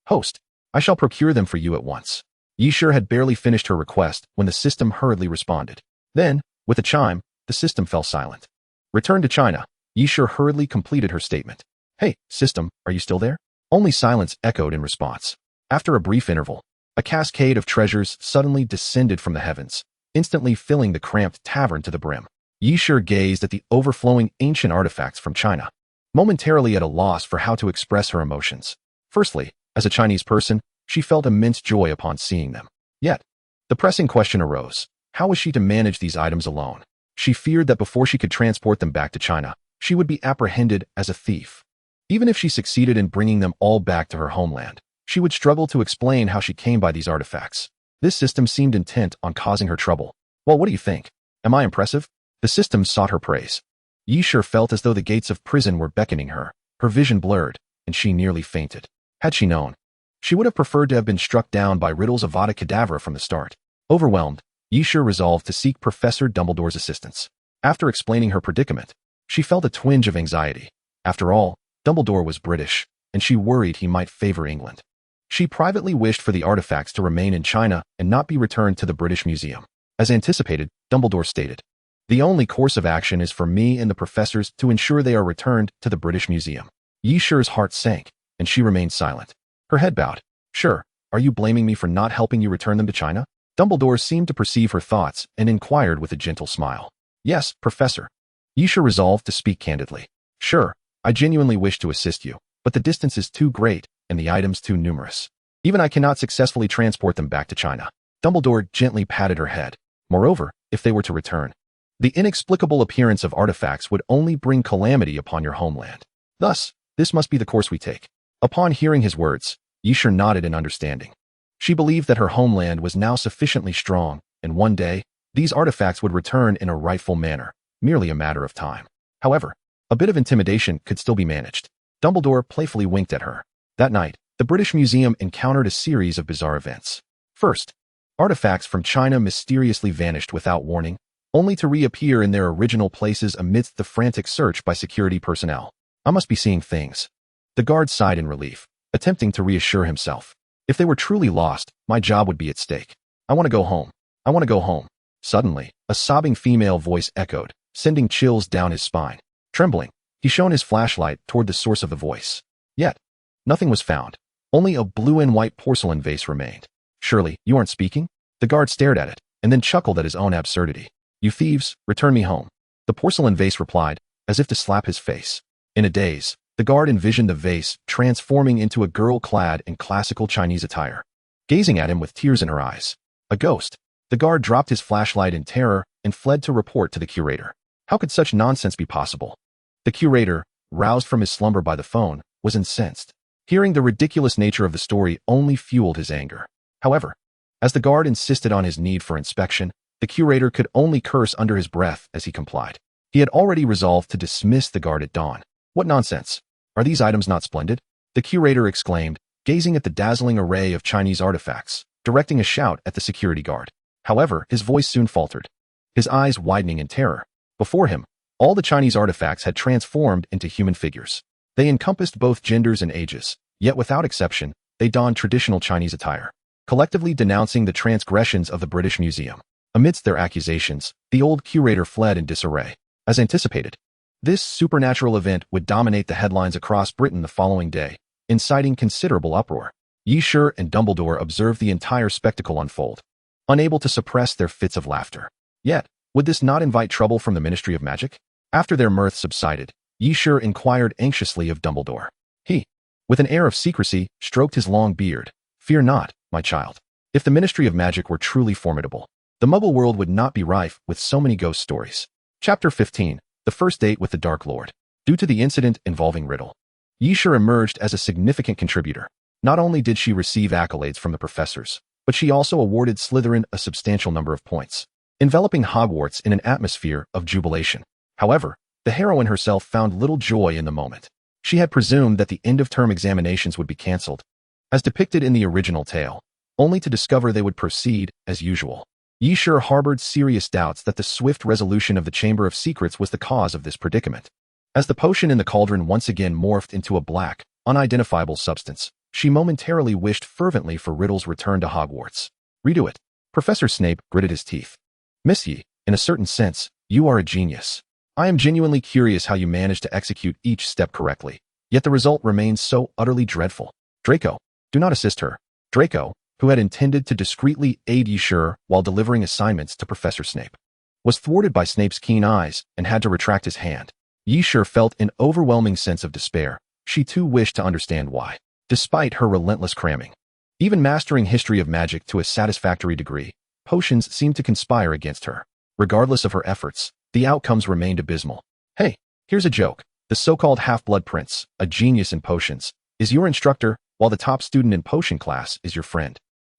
Host, I shall procure them for you at once. Yishur had barely finished her request when the system hurriedly responded. Then, with a chime, the system fell silent. Return to China. Yishur hurriedly completed her statement. Hey, system, are you still there? Only silence echoed in response. After a brief interval, a cascade of treasures suddenly descended from the heavens, instantly filling the cramped tavern to the brim. Yishur gazed at the overflowing ancient artifacts from China, momentarily at a loss for how to express her emotions. Firstly, as a Chinese person, she felt immense joy upon seeing them. Yet, the pressing question arose. How was she to manage these items alone? She feared that before she could transport them back to China, she would be apprehended as a thief. Even if she succeeded in bringing them all back to her homeland, she would struggle to explain how she came by these artifacts. This system seemed intent on causing her trouble. Well, what do you think? Am I impressive? The system sought her praise. Yishur felt as though the gates of prison were beckoning her. Her vision blurred, and she nearly fainted. Had she known, she would have preferred to have been struck down by Riddle's Avada Kedavra from the start. Overwhelmed, Yishur resolved to seek Professor Dumbledore's assistance. After explaining her predicament, she felt a twinge of anxiety. After all, Dumbledore was British, and she worried he might favor England. She privately wished for the artifacts to remain in China and not be returned to the British Museum. As anticipated, Dumbledore stated, the only course of action is for me and the professors to ensure they are returned to the British Museum. Yishur's heart sank, and she remained silent. Her head bowed. Sure, are you blaming me for not helping you return them to China? Dumbledore seemed to perceive her thoughts and inquired with a gentle smile. Yes, Professor. Yishur resolved to speak candidly. Sure, I genuinely wish to assist you, but the distance is too great and the items too numerous. Even I cannot successfully transport them back to China. Dumbledore gently patted her head. Moreover, if they were to return, the inexplicable appearance of artifacts would only bring calamity upon your homeland. Thus, this must be the course we take. Upon hearing his words, Yishur nodded in understanding. She believed that her homeland was now sufficiently strong, and one day, these artifacts would return in a rightful manner, merely a matter of time. However, a bit of intimidation could still be managed. Dumbledore playfully winked at her. That night, the British Museum encountered a series of bizarre events. First, artifacts from China mysteriously vanished without warning, only to reappear in their original places amidst the frantic search by security personnel. I must be seeing things. The guard sighed in relief, attempting to reassure himself. If they were truly lost, my job would be at stake. I want to go home. I want to go home. Suddenly, a sobbing female voice echoed, sending chills down his spine. Trembling, he shone his flashlight toward the source of the voice. Yet, nothing was found. Only a blue and white porcelain vase remained. Surely, you aren't speaking? The guard stared at it, and then chuckled at his own absurdity. You thieves, return me home. The porcelain vase replied, as if to slap his face. In a daze, the guard envisioned the vase transforming into a girl clad in classical Chinese attire, gazing at him with tears in her eyes. A ghost. The guard dropped his flashlight in terror and fled to report to the curator. How could such nonsense be possible? The curator, roused from his slumber by the phone, was incensed. Hearing the ridiculous nature of the story only fueled his anger. However, as the guard insisted on his need for inspection, the curator could only curse under his breath as he complied. He had already resolved to dismiss the guard at dawn. What nonsense! Are these items not splendid? The curator exclaimed, gazing at the dazzling array of Chinese artifacts, directing a shout at the security guard. However, his voice soon faltered, his eyes widening in terror. Before him, all the Chinese artifacts had transformed into human figures. They encompassed both genders and ages, yet without exception, they donned traditional Chinese attire, collectively denouncing the transgressions of the British Museum. Amidst their accusations, the old curator fled in disarray. As anticipated, this supernatural event would dominate the headlines across Britain the following day, inciting considerable uproar. Yishur and Dumbledore observed the entire spectacle unfold, unable to suppress their fits of laughter. Yet, would this not invite trouble from the Ministry of Magic? After their mirth subsided, Yishur inquired anxiously of Dumbledore. He, with an air of secrecy, stroked his long beard. Fear not, my child. If the Ministry of Magic were truly formidable, the Muggle world would not be rife with so many ghost stories. Chapter 15. The First Date with the Dark Lord. Due to the incident involving Riddle, Yishur emerged as a significant contributor. Not only did she receive accolades from the professors, but she also awarded Slytherin a substantial number of points, enveloping Hogwarts in an atmosphere of jubilation. However, the heroine herself found little joy in the moment. She had presumed that the end-of-term examinations would be cancelled, as depicted in the original tale, only to discover they would proceed as usual. Yishur harbored serious doubts that the swift resolution of the Chamber of Secrets was the cause of this predicament. As the potion in the cauldron once again morphed into a black, unidentifiable substance, she momentarily wished fervently for Riddle's return to Hogwarts. Redo it. Professor Snape gritted his teeth. Miss Ye, in a certain sense, you are a genius. I am genuinely curious how you managed to execute each step correctly, yet the result remains so utterly dreadful. Draco, do not assist her. Draco, who had intended to discreetly aid Yishur while delivering assignments to Professor Snape, was thwarted by Snape's keen eyes and had to retract his hand. Yishur felt an overwhelming sense of despair. She too wished to understand why, despite her relentless cramming. Even mastering history of magic to a satisfactory degree, potions seemed to conspire against her. Regardless of her efforts, the outcomes remained abysmal. Hey, here's a joke. The so-called Half-Blood Prince, a genius in potions, is your instructor, while the top student in potion class is your friend.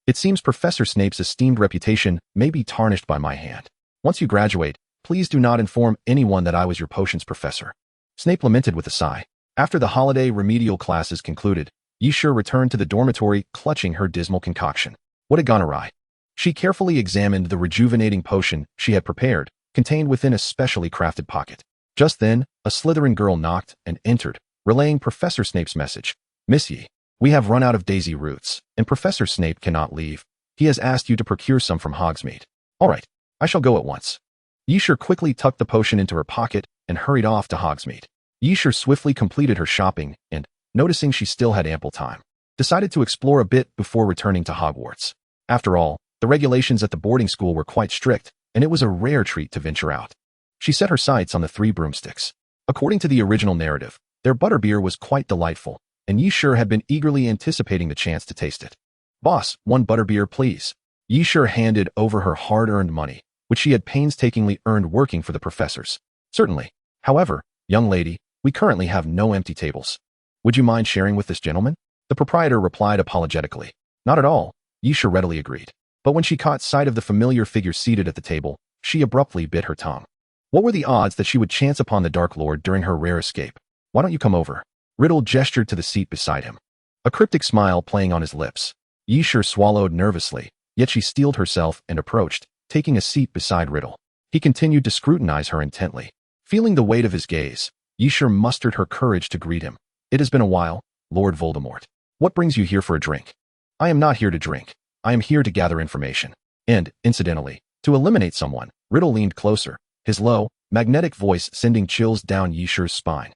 It seems Professor Snape's esteemed reputation may be tarnished by my hand. Once you graduate, please do not inform anyone that I was your potions professor. Snape lamented with a sigh. After the holiday remedial classes concluded, Yishur returned to the dormitory clutching her dismal concoction. What had gone awry? She carefully examined the rejuvenating potion she had prepared, contained within a specially crafted pocket. Just then, a Slytherin girl knocked and entered, relaying Professor Snape's message. Miss Ye, we have run out of daisy roots, and Professor Snape cannot leave. He has asked you to procure some from Hogsmeade. All right, I shall go at once. Yishur quickly tucked the potion into her pocket and hurried off to Hogsmeade. Yishur swiftly completed her shopping and, noticing she still had ample time, decided to explore a bit before returning to Hogwarts. After all, the regulations at the boarding school were quite strict, and it was a rare treat to venture out. She set her sights on the 3 broomsticks. According to the original narrative, their butterbeer was quite delightful, and Yishur had been eagerly anticipating the chance to taste it. Boss, 1 butterbeer, please. Yishur handed over her hard-earned money, which she had painstakingly earned working for the professors. Certainly. However, young lady, we currently have no empty tables. Would you mind sharing with this gentleman? The proprietor replied apologetically. Not at all, Yishur readily agreed. But when she caught sight of the familiar figure seated at the table, she abruptly bit her tongue. What were the odds that she would chance upon the Dark Lord during her rare escape? Why don't you come over? Riddle gestured to the seat beside him, a cryptic smile playing on his lips. Yishur swallowed nervously, yet she steeled herself and approached, taking a seat beside Riddle. He continued to scrutinize her intently. Feeling the weight of his gaze, Yishur mustered her courage to greet him. It has been a while, Lord Voldemort. What brings you here for a drink? I am not here to drink. I am here to gather information. And, incidentally, to eliminate someone. Riddle leaned closer, his low, magnetic voice sending chills down Yishur's spine.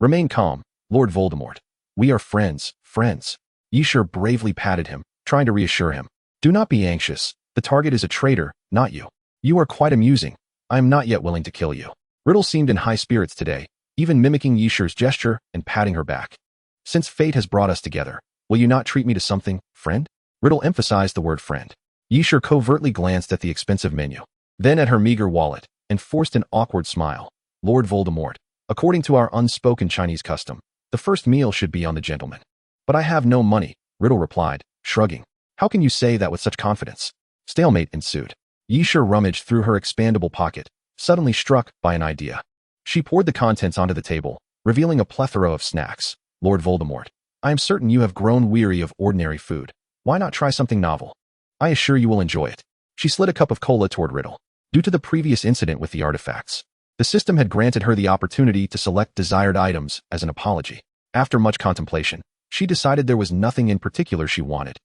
Remain calm, Lord Voldemort. We are friends. Yishur bravely patted him, trying to reassure him. Do not be anxious. The target is a traitor, not you. You are quite amusing. I am not yet willing to kill you. Riddle seemed in high spirits today, even mimicking Yishur's gesture and patting her back. Since fate has brought us together, will you not treat me to something, friend? Riddle emphasized the word friend. Yishur covertly glanced at the expensive menu, then at her meager wallet, and forced an awkward smile. Lord Voldemort, according to our unspoken Chinese custom, the first meal should be on the gentleman. But I have no money, Riddle replied, shrugging. How can you say that with such confidence? Stalemate ensued. Yishur rummaged through her expandable pocket, suddenly struck by an idea. She poured the contents onto the table, revealing a plethora of snacks. Lord Voldemort, I am certain you have grown weary of ordinary food. Why not try something novel? I assure you will enjoy it. She slid a cup of cola toward Riddle. Due to the previous incident with the artifacts, the system had granted her the opportunity to select desired items as an apology. After much contemplation, she decided there was nothing in particular she wanted.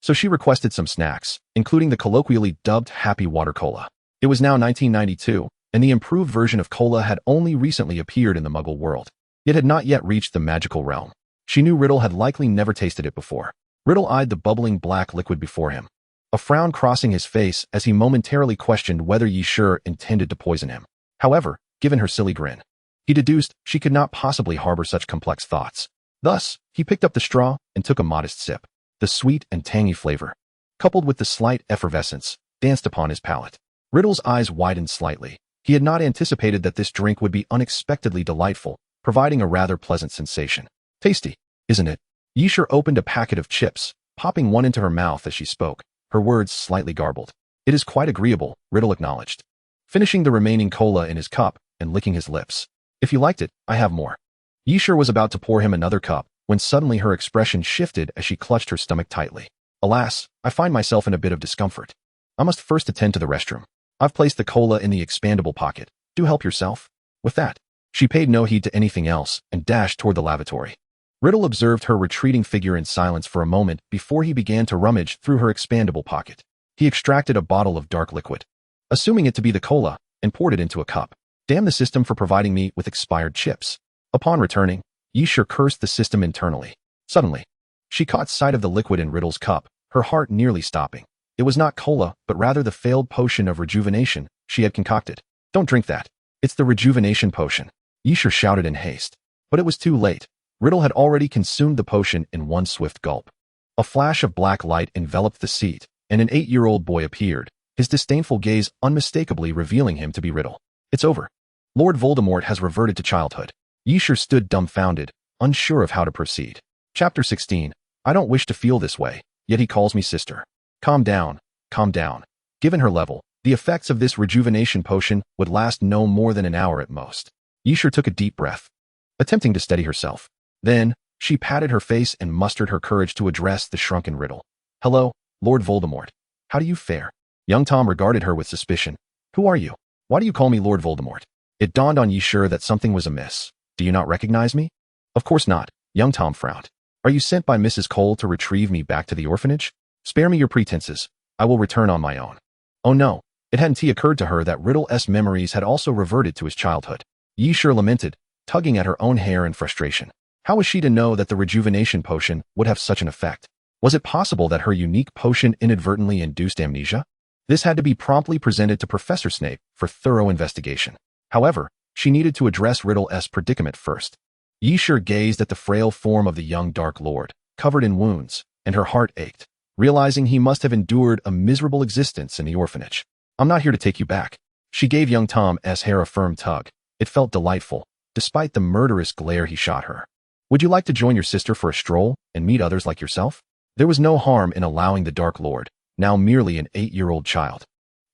so she requested some snacks, including the colloquially dubbed Happy Water Cola. It was now 1992, and the improved version of cola had only recently appeared in the Muggle world. It had not yet reached the magical realm. She knew Riddle had likely never tasted it before. Riddle eyed the bubbling black liquid before him, a frown crossing his face as he momentarily questioned whether Yi Shi intended to poison him. However, given her silly grin, he deduced she could not possibly harbor such complex thoughts. Thus, he picked up the straw and took a modest sip. The sweet and tangy flavor, coupled with the slight effervescence, danced upon his palate. Riddle's eyes widened slightly. He had not anticipated that this drink would be unexpectedly delightful, providing a rather pleasant sensation. Tasty, isn't it? Yi Shi opened a packet of chips, popping one into her mouth as she spoke, her words slightly garbled. It is quite agreeable, Riddle acknowledged, finishing the remaining cola in his cup and licking his lips. If you liked it, I have more. Yi Shi was about to pour him another cup, when suddenly her expression shifted as she clutched her stomach tightly. Alas, I find myself in a bit of discomfort. I must first attend to the restroom. I've placed the cola in the expandable pocket. Do help yourself. With that, she paid no heed to anything else and dashed toward the lavatory. Riddle observed her retreating figure in silence for a moment before he began to rummage through her expandable pocket. He extracted a bottle of dark liquid, assuming it to be the cola, and poured it into a cup. Damn the system for providing me with expired chips. Upon returning, Yi Shi cursed the system internally. Suddenly, she caught sight of the liquid in Riddle's cup, her heart nearly stopping. It was not cola, but rather the failed potion of rejuvenation she had concocted. Don't drink that. It's the rejuvenation potion, Yi Shi shouted in haste. But it was too late. Riddle had already consumed the potion in one swift gulp. A flash of black light enveloped the seat, and an 8-year-old boy appeared, his disdainful gaze unmistakably revealing him to be Riddle. It's over. Lord Voldemort has reverted to childhood. Yi Shi stood dumbfounded, unsure of how to proceed. Chapter 16. I don't wish to feel this way, yet he calls me sister. Calm down, calm down. Given her level, the effects of this rejuvenation potion would last no more than an hour at most. Yi Shi took a deep breath, attempting to steady herself. Then, she patted her face and mustered her courage to address the shrunken Riddle. Hello, Lord Voldemort. How do you fare? Young Tom regarded her with suspicion. Who are you? Why do you call me Lord Voldemort? It dawned on Yi Shi that something was amiss. Do you not recognize me? Of course not, young Tom frowned. Are you sent by Mrs. Cole to retrieve me back to the orphanage? Spare me your pretenses. I will return on my own. Oh no, it hadn't occurred to her that Riddle's memories had also reverted to his childhood. Yi Shi lamented, tugging at her own hair in frustration. How was she to know that the rejuvenation potion would have such an effect? Was it possible that her unique potion inadvertently induced amnesia? This had to be promptly presented to Professor Snape for thorough investigation. However, she needed to address Riddle's predicament first. Yi Shi gazed at the frail form of the young Dark Lord, covered in wounds, and her heart ached, realizing he must have endured a miserable existence in the orphanage. I'm not here to take you back. She gave young Tom's hair a firm tug. It felt delightful, despite the murderous glare he shot her. Would you like to join your sister for a stroll and meet others like yourself? There was no harm in allowing the Dark Lord, now merely an 8-year-old child,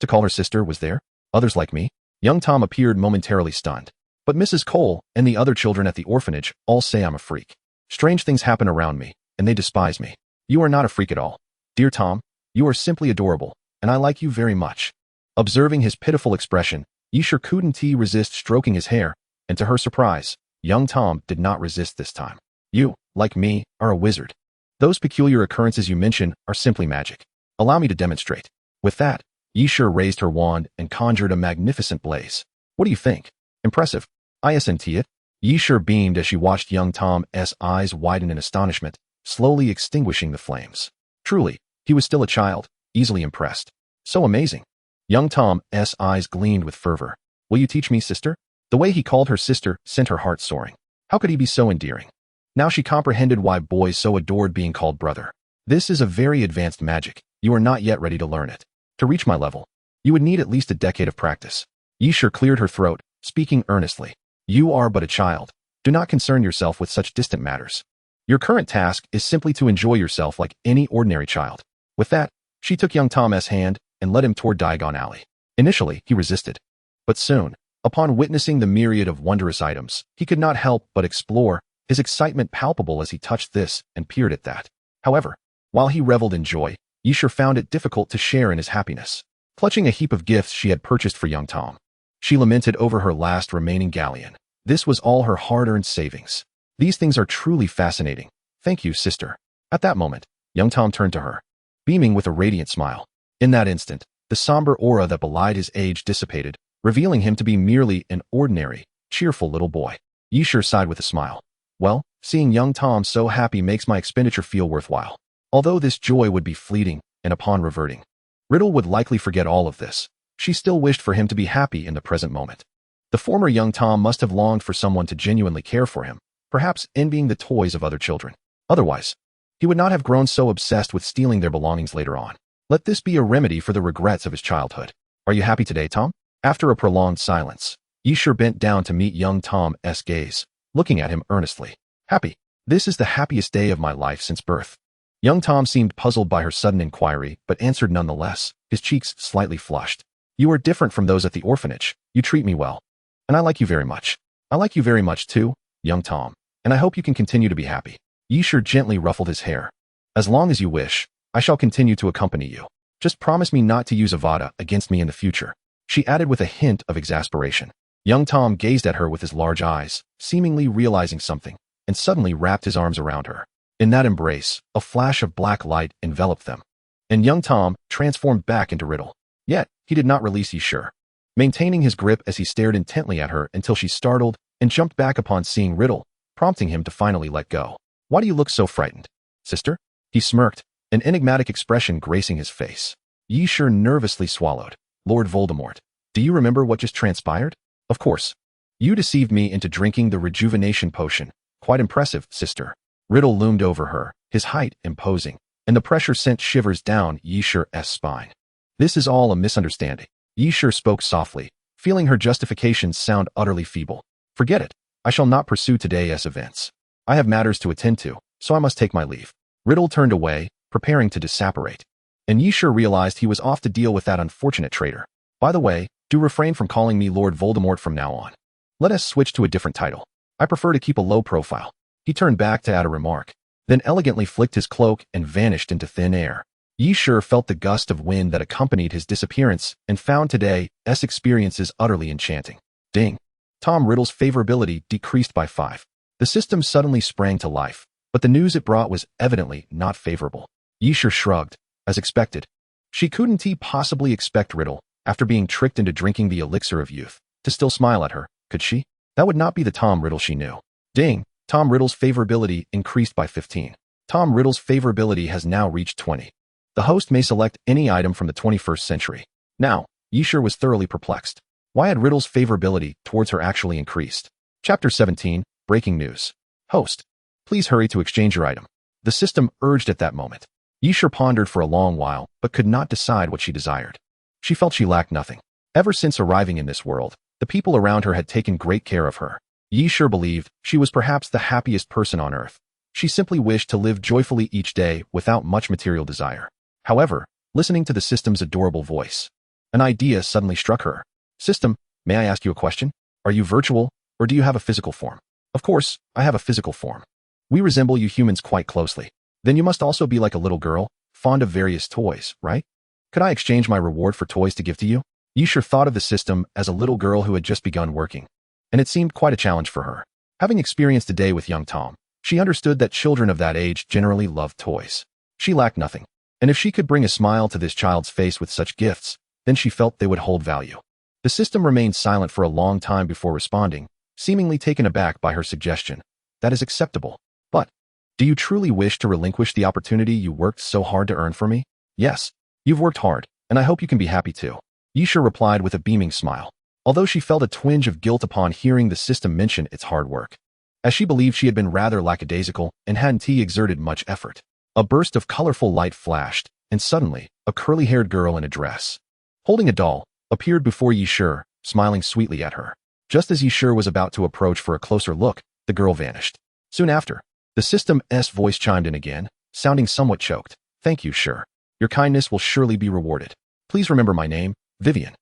to call her sister, was there? Others like me? Young Tom appeared momentarily stunned. But Mrs. Cole and the other children at the orphanage all say I'm a freak. Strange things happen around me, and they despise me. You are not a freak at all. Dear Tom, you are simply adorable, and I like you very much. Observing his pitiful expression, Yi Shi couldn't resist stroking his hair, and to her surprise, young Tom did not resist this time. You, like me, are a wizard. Those peculiar occurrences you mention are simply magic. Allow me to demonstrate. With that, Yi Shi raised her wand and conjured a magnificent blaze. What do you think? Impressive. Isn't it? Yi Shi beamed as she watched young Tom's eyes widen in astonishment, slowly extinguishing the flames. Truly, he was still a child, easily impressed. So amazing. Young Tom's eyes gleamed with fervor. Will you teach me, sister? The way he called her sister sent her heart soaring. How could he be so endearing? Now she comprehended why boys so adored being called brother. This is a very advanced magic. You are not yet ready to learn it. To reach my level, you would need at least a decade of practice. Yi Shi cleared her throat, speaking earnestly. You are but a child. Do not concern yourself with such distant matters. Your current task is simply to enjoy yourself like any ordinary child. With that, she took young Tom's hand and led him toward Diagon Alley. Initially, he resisted. But soon, upon witnessing the myriad of wondrous items, he could not help but explore, his excitement palpable as he touched this and peered at that. However, while he reveled in joy, Yi Shi found it difficult to share in his happiness. Clutching a heap of gifts she had purchased for young Tom, she lamented over her last remaining galleon. This was all her hard-earned savings. These things are truly fascinating. Thank you, sister. At that moment, young Tom turned to her. beaming with a radiant smile. In that instant, the somber aura that belied his age dissipated, revealing him to be merely an ordinary, cheerful little boy. Yishur sighed with a smile. Well, seeing young Tom so happy makes my expenditure feel worthwhile. Although this joy would be fleeting, and upon reverting, Riddle would likely forget all of this. She still wished for him to be happy in the present moment. The former young Tom must have longed for someone to genuinely care for him, perhaps envying the toys of other children. Otherwise, he would not have grown so obsessed with stealing their belongings later on. Let this be a remedy for the regrets of his childhood. Are you happy today, Tom? After a prolonged silence, Yishur bent down to meet young Tom's gaze, looking at him earnestly. Happy. This is the happiest day of my life since birth. Young Tom seemed puzzled by her sudden inquiry, but answered nonetheless, his cheeks slightly flushed. You are different from those at the orphanage. You treat me well. And I like you very much. I like you very much too, young Tom. And I hope you can continue to be happy. Yishur gently ruffled his hair. As long as you wish, I shall continue to accompany you. Just promise me not to use Avada against me in the future, she added with a hint of exasperation. Young Tom gazed at her with his large eyes, seemingly realizing something, and suddenly wrapped his arms around her. In that embrace, a flash of black light enveloped them, and young Tom transformed back into Riddle. Yet, he did not release Yishur, maintaining his grip as he stared intently at her until she startled and jumped back upon seeing Riddle, prompting him to finally let go. Why do you look so frightened, sister? He smirked, an enigmatic expression gracing his face. Yishur nervously swallowed. Lord Voldemort, do you remember what just transpired? Of course. You deceived me into drinking the rejuvenation potion. Quite impressive, sister. Riddle loomed over her, his height imposing, and the pressure sent shivers down Yishur's spine. This is all a misunderstanding. Yishur spoke softly, feeling her justifications sound utterly feeble. Forget it. I shall not pursue today's events. I have matters to attend to, so I must take my leave. Riddle turned away, preparing to disapparate. And Yishur realized he was off to deal with that unfortunate traitor. By the way, do refrain from calling me Lord Voldemort from now on. Let us switch to a different title. I prefer to keep a low profile. He turned back to add a remark, then elegantly flicked his cloak and vanished into thin air. Yishur felt the gust of wind that accompanied his disappearance and found today's experiences utterly enchanting. Ding. Tom Riddle's favorability decreased by 5. The system suddenly sprang to life, but the news it brought was evidently not favorable. Yishur shrugged. As expected. She couldn't possibly expect Riddle, after being tricked into drinking the elixir of youth, to still smile at her, could she? That would not be the Tom Riddle she knew. Ding. Tom Riddle's favorability increased by 15. Tom Riddle's favorability has now reached 20. The host may select any item from the 21st century. Now, Yishur was thoroughly perplexed. Why had Riddle's favorability towards her actually increased? Chapter 17, Breaking News. Host. Please hurry to exchange your item. The system urged at that moment. Yishur pondered for a long while, but could not decide what she desired. She felt she lacked nothing. Ever since arriving in this world, the people around her had taken great care of her. Yishur believed she was perhaps the happiest person on earth. She simply wished to live joyfully each day without much material desire. However, listening to the system's adorable voice, an idea suddenly struck her. System, may I ask you a question? Are you virtual, or do you have a physical form? Of course, I have a physical form. We resemble you humans quite closely. Then you must also be like a little girl, fond of various toys, right? Could I exchange my reward for toys to give to you? Yishur thought of the system as a little girl who had just begun working, and it seemed quite a challenge for her. Having experienced a day with young Tom, she understood that children of that age generally love toys. She lacked nothing, and if she could bring a smile to this child's face with such gifts, then she felt they would hold value. The system remained silent for a long time before responding, seemingly taken aback by her suggestion. That is acceptable. But, do you truly wish to relinquish the opportunity you worked so hard to earn for me? Yes. You've worked hard, and I hope you can be happy too. Yishur replied with a beaming smile, although she felt a twinge of guilt upon hearing the system mention its hard work, as she believed she had been rather lackadaisical and hadn't exerted much effort. A burst of colorful light flashed, and suddenly, a curly-haired girl in a dress, holding a doll, appeared before Yishur, smiling sweetly at her. Just as Yishur was about to approach for a closer look, the girl vanished. Soon after, the system's voice chimed in again, sounding somewhat choked. Thank you, Shur. Your kindness will surely be rewarded. Please remember my name, Vivian.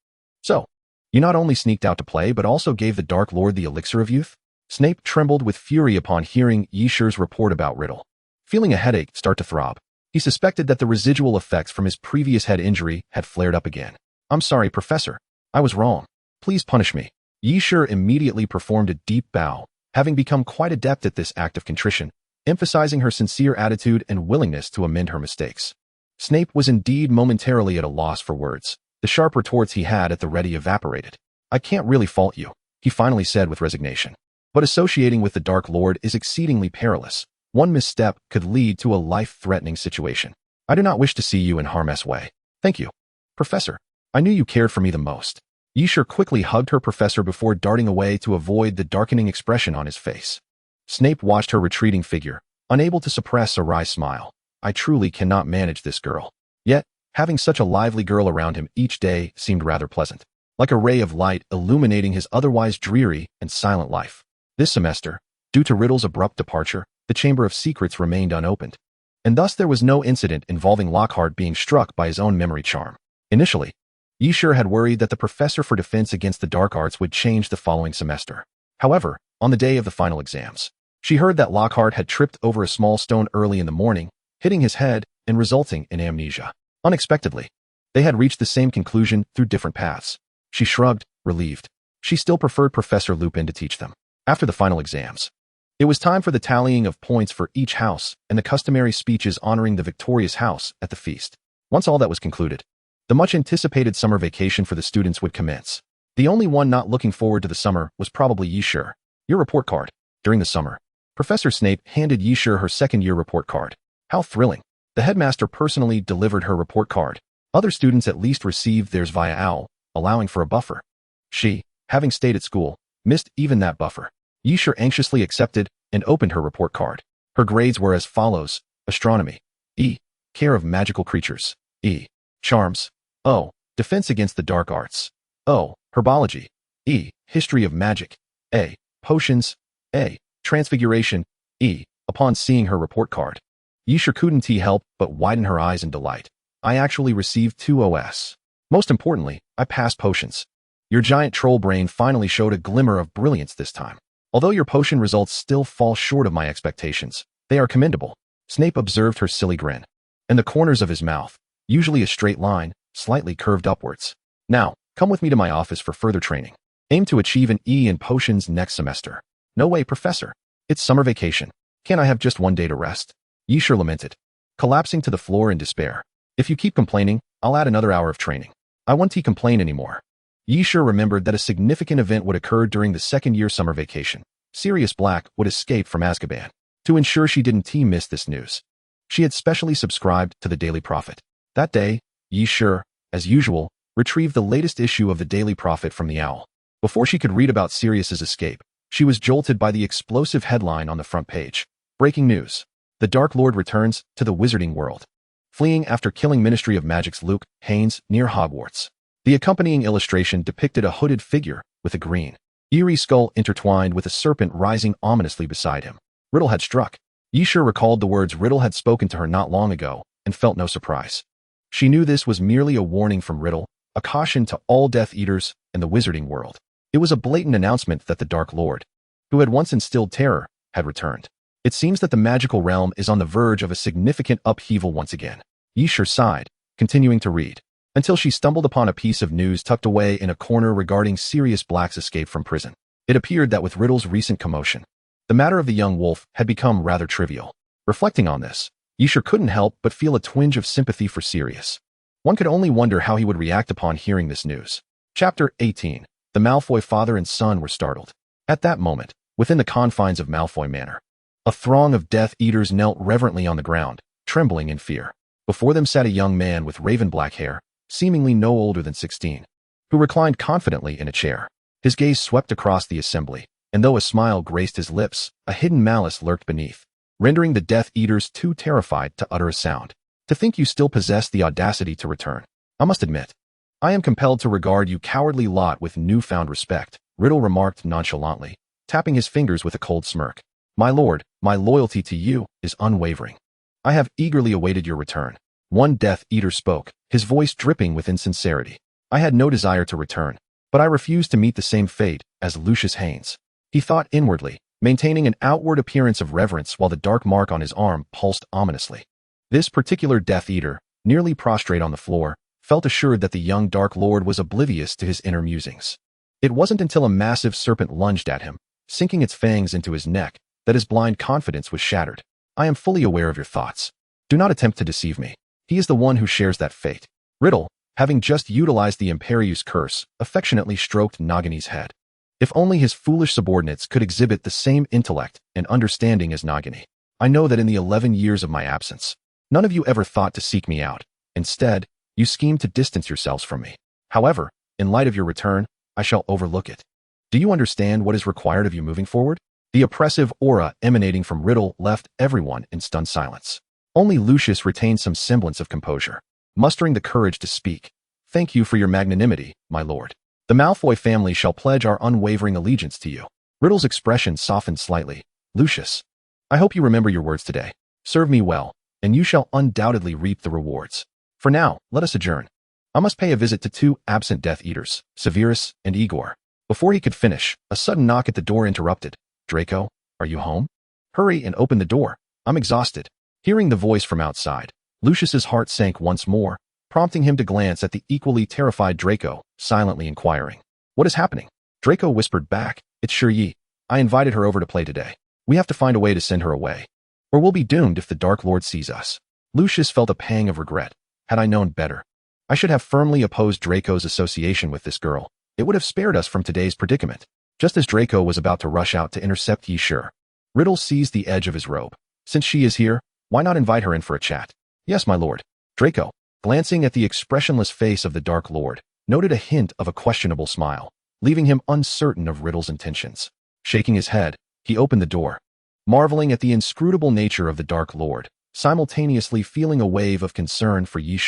So, you not only sneaked out to play but also gave the Dark Lord the elixir of youth? Snape trembled with fury upon hearing Yishur's report about Riddle. Feeling a headache start to throb, he suspected that the residual effects from his previous head injury had flared up again. I'm sorry, Professor. I was wrong. Please punish me. Yishur immediately performed a deep bow, having become quite adept at this act of contrition, emphasizing her sincere attitude and willingness to amend her mistakes. Snape was indeed momentarily at a loss for words. The sharp retorts he had at the ready evaporated. I can't really fault you, he finally said with resignation. But associating with the Dark Lord is exceedingly perilous. One misstep could lead to a life-threatening situation. I do not wish to see you in harm's way. Thank you, Professor. I knew you cared for me the most. Yisher quickly hugged her professor before darting away to avoid the darkening expression on his face. Snape watched her retreating figure, unable to suppress a wry smile. I truly cannot manage this girl. Yet, having such a lively girl around him each day seemed rather pleasant, like a ray of light illuminating his otherwise dreary and silent life. This semester, due to Riddle's abrupt departure, the Chamber of Secrets remained unopened, and thus there was no incident involving Lockhart being struck by his own memory charm. Initially, Yisher had worried that the professor for defense against the dark arts would change the following semester. However, on the day of the final exams, she heard that Lockhart had tripped over a small stone early in the morning, hitting his head and resulting in amnesia. Unexpectedly, they had reached the same conclusion through different paths. She shrugged, relieved. She still preferred Professor Lupin to teach them. After the final exams, it was time for the tallying of points for each house and the customary speeches honoring the victorious house at the feast. Once all that was concluded, the much-anticipated summer vacation for the students would commence. The only one not looking forward to the summer was probably Yisher. Your report card. During the summer, Professor Snape handed Yisher her second-year report card. How thrilling. The headmaster personally delivered her report card. Other students at least received theirs via OWL, allowing for a buffer. She, having stayed at school, missed even that buffer. Yisher anxiously accepted and opened her report card. Her grades were as follows: Astronomy, E. Care of magical creatures, E. Charms, O. Defense against the dark arts, O. Herbology, E. History of magic, A. Potions, A. Transfiguration, E. Upon seeing her report card, Yisher couldn't help but widen her eyes in delight. I actually received 2 OS. Most importantly, I passed potions. Your giant troll brain finally showed a glimmer of brilliance this time. Although your potion results still fall short of my expectations, they are commendable. Snape observed her silly grin, and the corners of his mouth, usually a straight line, slightly curved upwards. Now, come with me to my office for further training. Aim to achieve an E in potions next semester. No way, Professor. It's summer vacation. Can't I have just one day to rest? Yisher lamented, collapsing to the floor in despair. If you keep complaining, I'll add another hour of training. I won't complain anymore. Yisher remembered that a significant event would occur during the second-year summer vacation. Sirius Black would escape from Azkaban. To ensure she didn't miss this news, she had specially subscribed to the Daily Prophet. That day, Yisher, as usual, retrieved the latest issue of the Daily Prophet from the OWL. Before she could read about Sirius's escape, she was jolted by the explosive headline on the front page. Breaking news. The Dark Lord returns to the Wizarding World, fleeing after killing Ministry of Magic's Luke Haynes near Hogwarts. The accompanying illustration depicted a hooded figure with a green, eerie skull intertwined with a serpent rising ominously beside him. Riddle had struck. Yisher recalled the words Riddle had spoken to her not long ago and felt no surprise. She knew this was merely a warning from Riddle, a caution to all Death Eaters in the Wizarding World. It was a blatant announcement that the Dark Lord, who had once instilled terror, had returned. It seems that the magical realm is on the verge of a significant upheaval once again. Yisher sighed, continuing to read, until she stumbled upon a piece of news tucked away in a corner regarding Sirius Black's escape from prison. It appeared that with Riddle's recent commotion, the matter of the young wolf had become rather trivial. Reflecting on this, Yisher couldn't help but feel a twinge of sympathy for Sirius. One could only wonder how he would react upon hearing this news. Chapter 18. The Malfoy father and son were startled. At that moment, within the confines of Malfoy Manor, a throng of Death Eaters knelt reverently on the ground, trembling in fear. Before them sat a young man with raven-black hair, seemingly no older than 16, who reclined confidently in a chair. His gaze swept across the assembly, and though a smile graced his lips, a hidden malice lurked beneath, rendering the Death Eaters too terrified to utter a sound. To think you still possess the audacity to return. I must admit, I am compelled to regard you cowardly lot with newfound respect, Riddle remarked nonchalantly, tapping his fingers with a cold smirk. My lord, my loyalty to you is unwavering. I have eagerly awaited your return. One Death Eater spoke, his voice dripping with insincerity. I had no desire to return, but I refused to meet the same fate as Lucius Haynes. He thought inwardly, maintaining an outward appearance of reverence while the dark mark on his arm pulsed ominously. This particular Death Eater, nearly prostrate on the floor, felt assured that the young Dark Lord was oblivious to his inner musings. It wasn't until a massive serpent lunged at him, sinking its fangs into his neck, that his blind confidence was shattered. I am fully aware of your thoughts. Do not attempt to deceive me. He is the one who shares that fate. Riddle, having just utilized the Imperius curse, affectionately stroked Nagini's head. If only his foolish subordinates could exhibit the same intellect and understanding as Nagini. I know that in the 11 years of my absence, none of you ever thought to seek me out. Instead, you schemed to distance yourselves from me. However, in light of your return, I shall overlook it. Do you understand what is required of you moving forward? The oppressive aura emanating from Riddle left everyone in stunned silence. Only Lucius retained some semblance of composure, mustering the courage to speak. Thank you for your magnanimity, my lord. The Malfoy family shall pledge our unwavering allegiance to you. Riddle's expression softened slightly. Lucius, I hope you remember your words today. Serve me well, and you shall undoubtedly reap the rewards. For now, let us adjourn. I must pay a visit to 2 absent Death Eaters, Severus and Igor. Before he could finish, a sudden knock at the door interrupted. Draco, are you home? Hurry and open the door. I'm exhausted. Hearing the voice from outside, Lucius's heart sank once more, prompting him to glance at the equally terrified Draco, silently inquiring. What is happening? Draco whispered back. It's Yi. I invited her over to play today. We have to find a way to send her away, or we'll be doomed if the Dark Lord sees us. Lucius felt a pang of regret. Had I known better, I should have firmly opposed Draco's association with this girl. It would have spared us from today's predicament. Just as Draco was about to rush out to intercept Yi, Riddle seized the edge of his robe. Since she is here, why not invite her in for a chat? Yes, my lord. Draco, glancing at the expressionless face of the Dark Lord, noted a hint of a questionable smile, leaving him uncertain of Riddle's intentions. Shaking his head, he opened the door, marveling at the inscrutable nature of the Dark Lord, simultaneously feeling a wave of concern for Yi.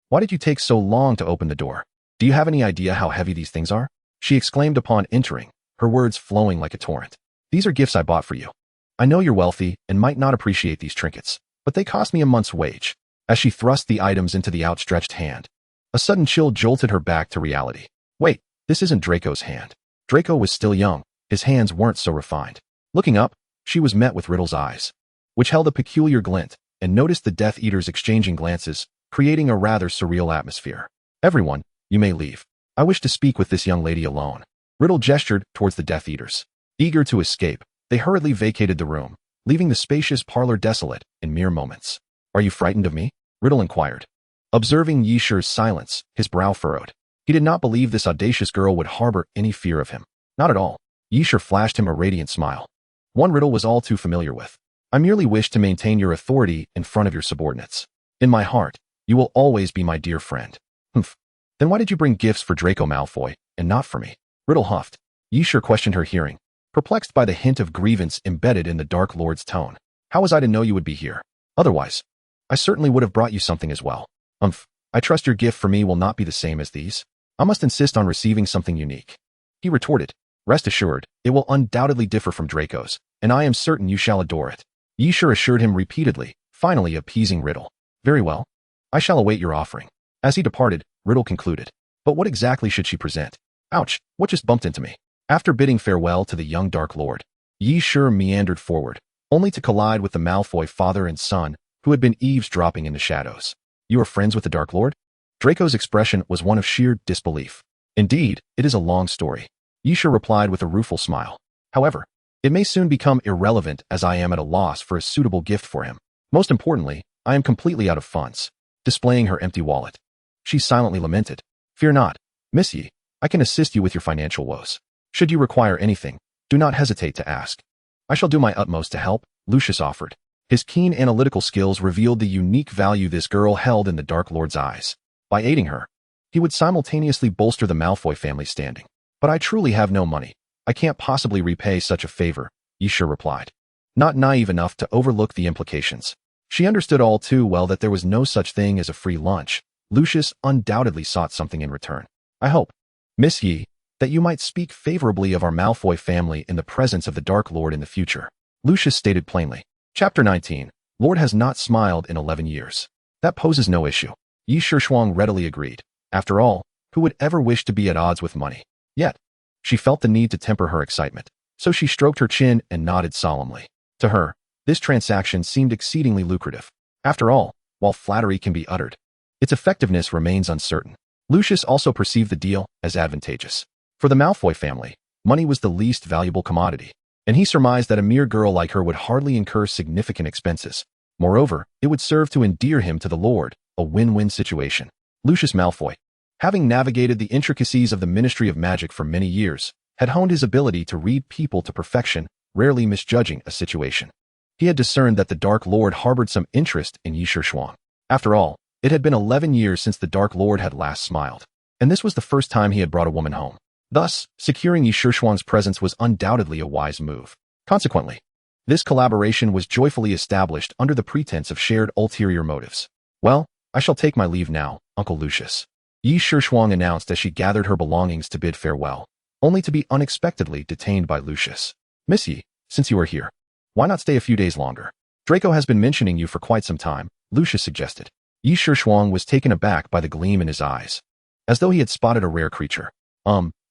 Why did you take so long to open the door? Do you have any idea how heavy these things are? She exclaimed upon entering, her words flowing like a torrent. These are gifts I bought for you. I know you're wealthy and might not appreciate these trinkets, but they cost me a month's wage. As she thrust the items into the outstretched hand, a sudden chill jolted her back to reality. Wait, this isn't Draco's hand. Draco was still young. His hands weren't so refined. Looking up, she was met with Riddle's eyes, which held a peculiar glint, and noticed the Death Eaters exchanging glances, creating a rather surreal atmosphere. Everyone, you may leave. I wish to speak with this young lady alone. Riddle gestured towards the Death Eaters. Eager to escape, they hurriedly vacated the room, leaving the spacious parlor desolate in mere moments. Are you frightened of me? Riddle inquired. Observing Yishu's silence, his brow furrowed. He did not believe this audacious girl would harbor any fear of him. Not at all. Yishu flashed him a radiant smile. One Riddle was all too familiar with. I merely wish to maintain your authority in front of your subordinates. In my heart, you will always be my dear friend. Humph. Then why did you bring gifts for Draco Malfoy, and not for me? Riddle huffed. Yishu questioned her hearing, perplexed by the hint of grievance embedded in the Dark Lord's tone. How was I to know you would be here? Otherwise, I certainly would have brought you something as well. I trust your gift for me will not be the same as these. I must insist on receiving something unique. He retorted. Rest assured, it will undoubtedly differ from Draco's, and I am certain you shall adore it. Yishu assured him repeatedly, finally appeasing Riddle. Very well. I shall await your offering. As he departed, Riddle concluded. But what exactly should she present? Ouch, what just bumped into me? After bidding farewell to the young Dark Lord, Yishu meandered forward, only to collide with the Malfoy father and son, who had been eavesdropping in the shadows. You are friends with the Dark Lord? Draco's expression was one of sheer disbelief. Indeed, it is a long story. Yishu replied with a rueful smile. However, it may soon become irrelevant as I am at a loss for a suitable gift for him. Most importantly, I am completely out of funds. Displaying her empty wallet, she silently lamented. Fear not, Miss Yi, I can assist you with your financial woes. Should you require anything, do not hesitate to ask. I shall do my utmost to help, Lucius offered. His keen analytical skills revealed the unique value this girl held in the Dark Lord's eyes. By aiding her, he would simultaneously bolster the Malfoy family's standing. But I truly have no money. I can't possibly repay such a favor, Yishu replied, not naive enough to overlook the implications. She understood all too well that there was no such thing as a free lunch. Lucius undoubtedly sought something in return. I hope, Miss Yi, that you might speak favorably of our Malfoy family in the presence of the Dark Lord in the future. Lucius stated plainly. Chapter 19. Lord has not smiled in 11 years. That poses no issue. Yishu Shuang readily agreed. After all, who would ever wish to be at odds with money? Yet, she felt the need to temper her excitement, so she stroked her chin and nodded solemnly. To her, this transaction seemed exceedingly lucrative. After all, while flattery can be uttered, its effectiveness remains uncertain. Lucius also perceived the deal as advantageous. For the Malfoy family, money was the least valuable commodity, and he surmised that a mere girl like her would hardly incur significant expenses. Moreover, it would serve to endear him to the Lord, a win-win situation. Lucius Malfoy, having navigated the intricacies of the Ministry of Magic for many years, had honed his ability to read people to perfection, rarely misjudging a situation. He had discerned that the Dark Lord harbored some interest in Yi Shuang. After all, it had been 11 years since the Dark Lord had last smiled, and this was the first time he had brought a woman home. Thus, securing Yi Shuang's presence was undoubtedly a wise move. Consequently, this collaboration was joyfully established under the pretense of shared ulterior motives. Well, I shall take my leave now, Uncle Lucius, Yi Shuang announced as she gathered her belongings to bid farewell, only to be unexpectedly detained by Lucius. Miss Yi, since you are here, why not stay a few days longer? Draco has been mentioning you for quite some time, Lucius suggested. Yi Shuang was taken aback by the gleam in his eyes, as though he had spotted a rare creature.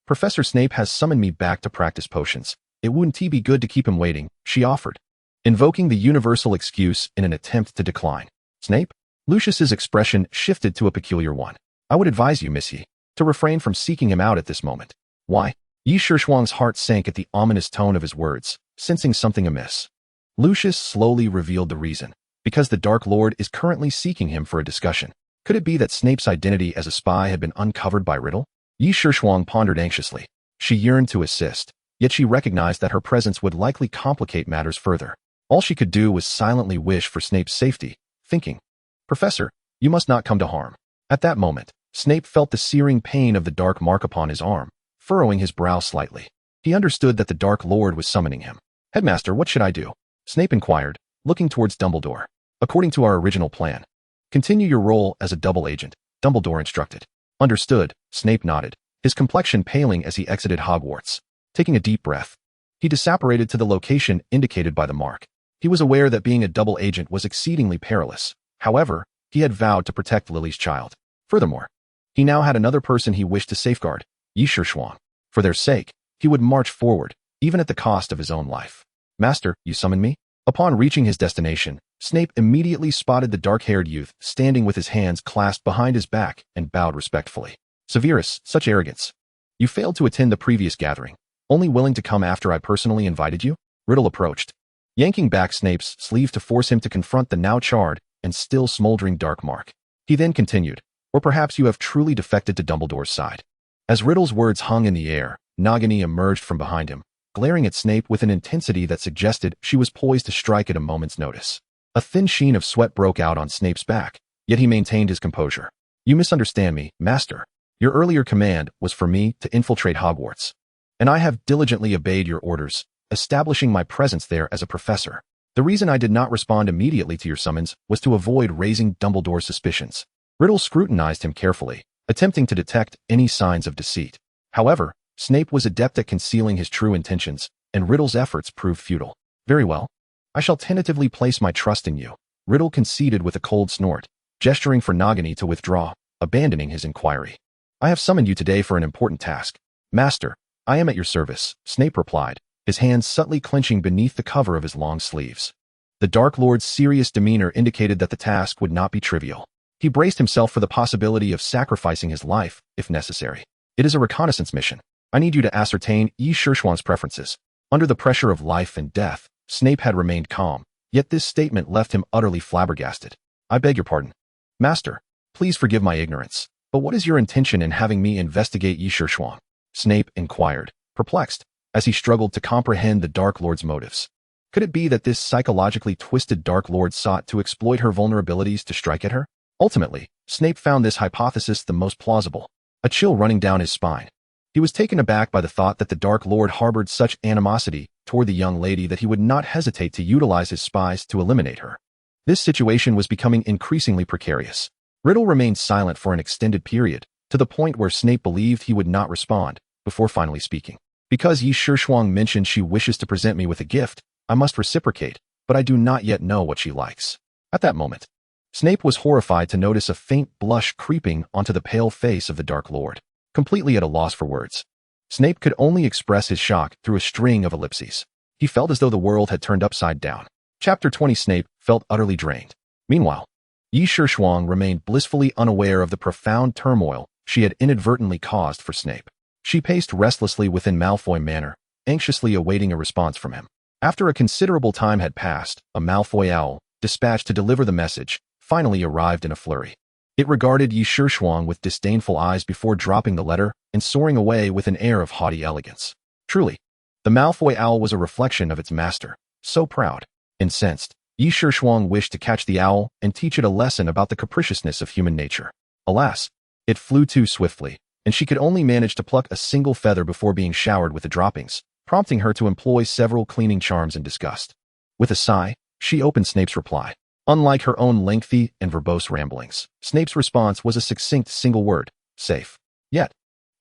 Professor Snape has summoned me back to practice potions. It wouldn't be good to keep him waiting, she offered, invoking the universal excuse in an attempt to decline. Snape? Lucius's expression shifted to a peculiar one. I would advise you, Miss Yi, to refrain from seeking him out at this moment. Why? Yi Shuang's heart sank at the ominous tone of his words, sensing something amiss. Lucius slowly revealed the reason. Because the Dark Lord is currently seeking him for a discussion. Could it be that Snape's identity as a spy had been uncovered by Riddle? Yi Shuang pondered anxiously. She yearned to assist, yet she recognized that her presence would likely complicate matters further. All she could do was silently wish for Snape's safety, thinking, Professor, you must not come to harm. At that moment, Snape felt the searing pain of the dark mark upon his arm, furrowing his brow slightly. He understood that the Dark Lord was summoning him. Headmaster, what should I do? Snape inquired, looking towards Dumbledore. According to our original plan, continue your role as a double agent, Dumbledore instructed. Understood, Snape nodded, his complexion paling as he exited Hogwarts. Taking a deep breath, he disapparated to the location indicated by the mark. He was aware that being a double agent was exceedingly perilous. However, he had vowed to protect Lily's child. Furthermore, he now had another person he wished to safeguard, Yi Shuang. For their sake, he would march forward, even at the cost of his own life. Master, you summoned me? Upon reaching his destination, Snape immediately spotted the dark-haired youth standing with his hands clasped behind his back and bowed respectfully. Severus, such arrogance. You failed to attend the previous gathering, only willing to come after I personally invited you? Riddle approached, yanking back Snape's sleeve to force him to confront the now charred and still smoldering dark mark. He then continued, or perhaps you have truly defected to Dumbledore's side. As Riddle's words hung in the air, Nagini emerged from behind him, glaring at Snape with an intensity that suggested she was poised to strike at a moment's notice. A thin sheen of sweat broke out on Snape's back, yet he maintained his composure. You misunderstand me, Master. Your earlier command was for me to infiltrate Hogwarts, and I have diligently obeyed your orders, establishing my presence there as a professor. The reason I did not respond immediately to your summons was to avoid raising Dumbledore's suspicions. Riddle scrutinized him carefully, attempting to detect any signs of deceit. However, Snape was adept at concealing his true intentions, and Riddle's efforts proved futile. Very well. I shall tentatively place my trust in you. Riddle conceded with a cold snort, gesturing for Nagini to withdraw, abandoning his inquiry. I have summoned you today for an important task. Master, I am at your service, Snape replied, his hands subtly clenching beneath the cover of his long sleeves. The Dark Lord's serious demeanor indicated that the task would not be trivial. He braced himself for the possibility of sacrificing his life, if necessary. It is a reconnaissance mission. I need you to ascertain Yi Shuang's preferences. Under the pressure of life and death, Snape had remained calm, yet this statement left him utterly flabbergasted. I beg your pardon. Master, please forgive my ignorance, but what is your intention in having me investigate Yi Shuang? Snape inquired, perplexed, as he struggled to comprehend the Dark Lord's motives. Could it be that this psychologically twisted Dark Lord sought to exploit her vulnerabilities to strike at her? Ultimately, Snape found this hypothesis the most plausible, a chill running down his spine. He was taken aback by the thought that the Dark Lord harbored such animosity toward the young lady that he would not hesitate to utilize his spies to eliminate her. This situation was becoming increasingly precarious. Riddle remained silent for an extended period, to the point where Snape believed he would not respond, before finally speaking. Because Yi Shuang mentioned she wishes to present me with a gift, I must reciprocate, but I do not yet know what she likes. At that moment, Snape was horrified to notice a faint blush creeping onto the pale face of the Dark Lord. Completely at a loss for words, Snape could only express his shock through a string of ellipses. He felt as though the world had turned upside down. Chapter 20. Snape felt utterly drained. Meanwhile, Yi Shuang remained blissfully unaware of the profound turmoil she had inadvertently caused for Snape. She paced restlessly within Malfoy Manor, anxiously awaiting a response from him. After a considerable time had passed, a Malfoy owl, dispatched to deliver the message, finally arrived in a flurry. It regarded Yi Shuang with disdainful eyes before dropping the letter and soaring away with an air of haughty elegance. Truly, the Malfoy owl was a reflection of its master, so proud. Incensed, Yi Shuang wished to catch the owl and teach it a lesson about the capriciousness of human nature. Alas, it flew too swiftly, and she could only manage to pluck a single feather before being showered with the droppings, prompting her to employ several cleaning charms in disgust. With a sigh, she opened Snape's reply. Unlike her own lengthy and verbose ramblings, Snape's response was a succinct single word, safe. Yet,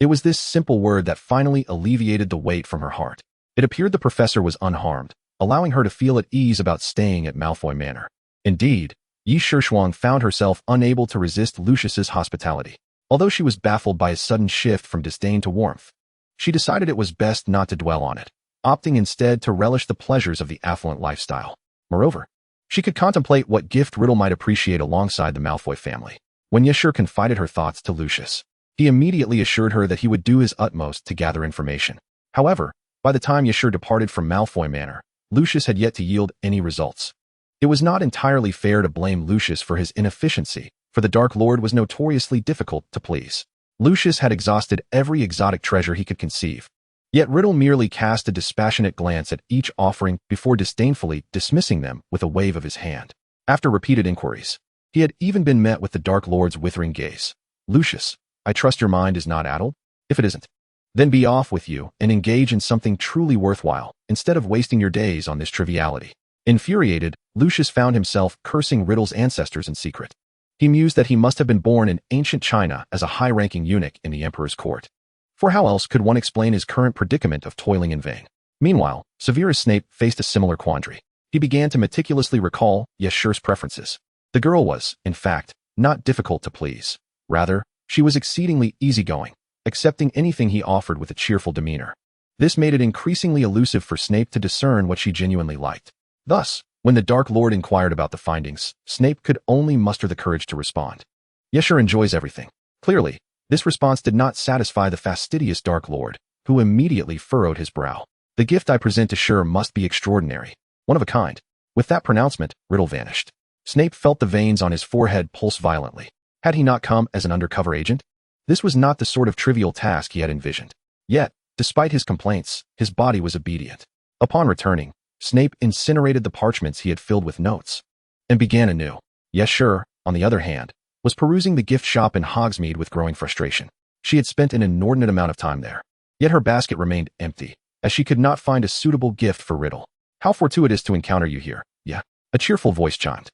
it was this simple word that finally alleviated the weight from her heart. It appeared the professor was unharmed, allowing her to feel at ease about staying at Malfoy Manor. Indeed, Yi Shuang found herself unable to resist Lucius's hospitality. Although she was baffled by his sudden shift from disdain to warmth, she decided it was best not to dwell on it, opting instead to relish the pleasures of the affluent lifestyle. Moreover, she could contemplate what gift Riddle might appreciate alongside the Malfoy family. When Yashir confided her thoughts to Lucius, he immediately assured her that he would do his utmost to gather information. However, by the time Yashir departed from Malfoy Manor, Lucius had yet to yield any results. It was not entirely fair to blame Lucius for his inefficiency, for the Dark Lord was notoriously difficult to please. Lucius had exhausted every exotic treasure he could conceive. Yet Riddle merely cast a dispassionate glance at each offering before disdainfully dismissing them with a wave of his hand. After repeated inquiries, he had even been met with the Dark Lord's withering gaze. Lucius, I trust your mind is not addled? If it isn't, then be off with you and engage in something truly worthwhile, instead of wasting your days on this triviality. Infuriated, Lucius found himself cursing Riddle's ancestors in secret. He mused that he must have been born in ancient China as a high-ranking eunuch in the emperor's court. For how else could one explain his current predicament of toiling in vain? Meanwhile, Severus Snape faced a similar quandary. He began to meticulously recall Yashir's preferences. The girl was, in fact, not difficult to please. Rather, she was exceedingly easygoing, accepting anything he offered with a cheerful demeanor. This made it increasingly elusive for Snape to discern what she genuinely liked. Thus, when the Dark Lord inquired about the findings, Snape could only muster the courage to respond. Yashir enjoys everything. Clearly, this response did not satisfy the fastidious Dark Lord, who immediately furrowed his brow. The gift I present to Shur must be extraordinary, one of a kind. With that pronouncement, Riddle vanished. Snape felt the veins on his forehead pulse violently. Had he not come as an undercover agent? This was not the sort of trivial task he had envisioned. Yet, despite his complaints, his body was obedient. Upon returning, Snape incinerated the parchments he had filled with notes, and began anew. Yashir, on the other hand, was perusing the gift shop in Hogsmeade with growing frustration. She had spent an inordinate amount of time there. Yet her basket remained empty, as she could not find a suitable gift for Riddle. How fortuitous to encounter you here, yeah. A cheerful voice chimed.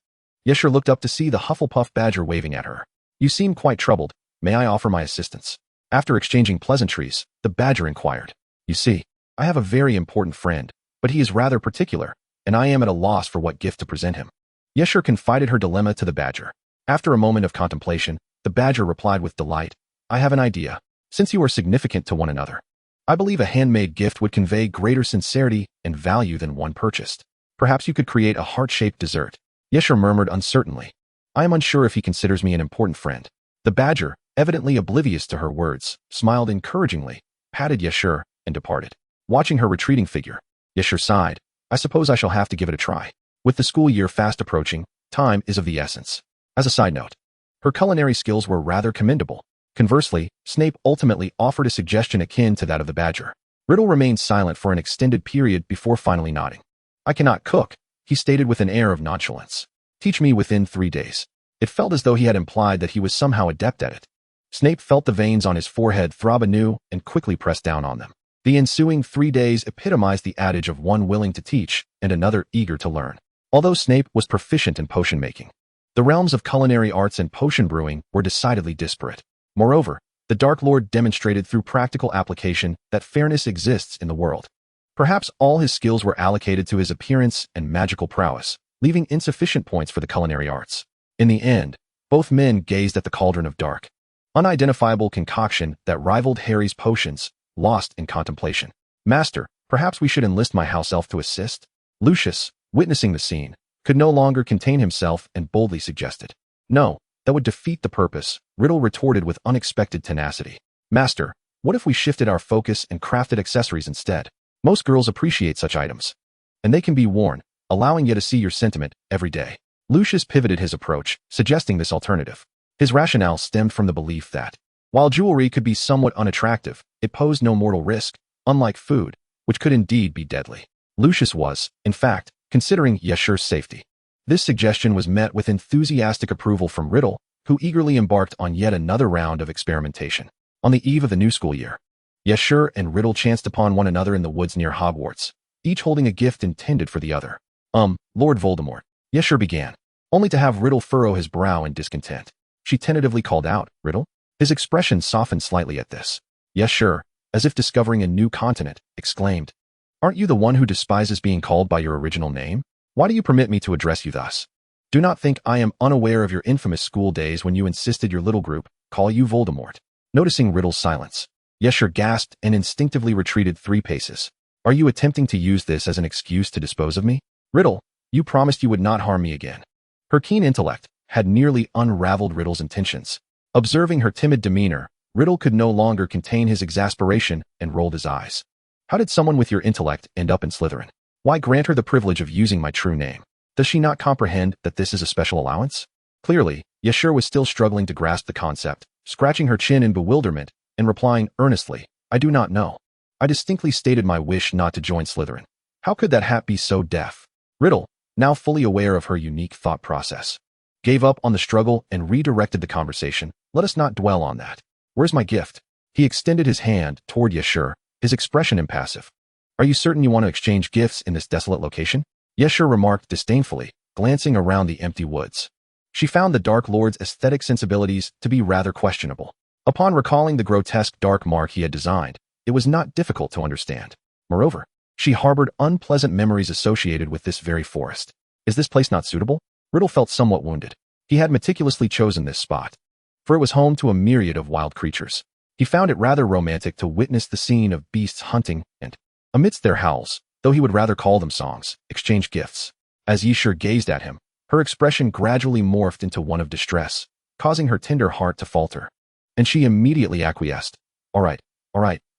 Yashir looked up to see the Hufflepuff badger waving at her. You seem quite troubled. May I offer my assistance? After exchanging pleasantries, the badger inquired. You see, I have a very important friend, but he is rather particular, and I am at a loss for what gift to present him. Yashir confided her dilemma to the badger. After a moment of contemplation, the badger replied with delight, I have an idea. Since you are significant to one another, I believe a handmade gift would convey greater sincerity and value than one purchased. Perhaps you could create a heart-shaped dessert. Yashir murmured uncertainly. I am unsure if he considers me an important friend. The badger, evidently oblivious to her words, smiled encouragingly, patted Yashir, and departed. Watching her retreating figure, Yashir sighed. I suppose I shall have to give it a try. With the school year fast approaching, time is of the essence. As a side note, her culinary skills were rather commendable. Conversely, Snape ultimately offered a suggestion akin to that of the badger. Riddle remained silent for an extended period before finally nodding. I cannot cook, he stated with an air of nonchalance. Teach me within 3 days. It felt as though he had implied that he was somehow adept at it. Snape felt the veins on his forehead throb anew and quickly pressed down on them. The ensuing 3 days epitomized the adage of one willing to teach and another eager to learn. Although Snape was proficient in potion making, the realms of culinary arts and potion brewing were decidedly disparate. Moreover, the Dark Lord demonstrated through practical application that fairness exists in the world. Perhaps all his skills were allocated to his appearance and magical prowess, leaving insufficient points for the culinary arts. In the end, both men gazed at the cauldron of dark, unidentifiable concoction that rivaled Harry's potions, lost in contemplation. Master, perhaps we should enlist my house elf to assist? Lucius, witnessing the scene, could no longer contain himself and boldly suggested. No, that would defeat the purpose, Riddle retorted with unexpected tenacity. Master, what if we shifted our focus and crafted accessories instead? Most girls appreciate such items, and they can be worn, allowing you to see your sentiment every day. Lucius pivoted his approach, suggesting this alternative. His rationale stemmed from the belief that, while jewelry could be somewhat unattractive, it posed no mortal risk, unlike food, which could indeed be deadly. Lucius was, in fact, considering Yeshur's safety. This suggestion was met with enthusiastic approval from Riddle, who eagerly embarked on yet another round of experimentation. On the eve of the new school year, Yeshur and Riddle chanced upon one another in the woods near Hogwarts, each holding a gift intended for the other. Lord Voldemort, Yeshur began, only to have Riddle furrow his brow in discontent. She tentatively called out, Riddle? His expression softened slightly at this. Yeshur, as if discovering a new continent, exclaimed, Aren't you the one who despises being called by your original name? Why do you permit me to address you thus? Do not think I am unaware of your infamous school days when you insisted your little group call you Voldemort. Noticing Riddle's silence, Yeshur gasped and instinctively retreated 3 paces. Are you attempting to use this as an excuse to dispose of me? Riddle, you promised you would not harm me again. Her keen intellect had nearly unraveled Riddle's intentions. Observing her timid demeanor, Riddle could no longer contain his exasperation and rolled his eyes. How did someone with your intellect end up in Slytherin? Why grant her the privilege of using my true name? Does she not comprehend that this is a special allowance? Clearly, Yeshur was still struggling to grasp the concept, scratching her chin in bewilderment and replying earnestly, I do not know. I distinctly stated my wish not to join Slytherin. How could that hat be so deaf? Riddle, now fully aware of her unique thought process, gave up on the struggle and redirected the conversation. Let us not dwell on that. Where's my gift? He extended his hand toward Yeshur, his expression impassive. Are you certain you want to exchange gifts in this desolate location? Yeshur remarked disdainfully, glancing around the empty woods. She found the Dark Lord's aesthetic sensibilities to be rather questionable. Upon recalling the grotesque dark mark he had designed, it was not difficult to understand. Moreover, she harbored unpleasant memories associated with this very forest. Is this place not suitable? Riddle felt somewhat wounded. He had meticulously chosen this spot, for it was home to a myriad of wild creatures. He found it rather romantic to witness the scene of beasts hunting and, amidst their howls, though he would rather call them songs, exchange gifts. As Yeshur gazed at him, her expression gradually morphed into one of distress, causing her tender heart to falter. And she immediately acquiesced. All right,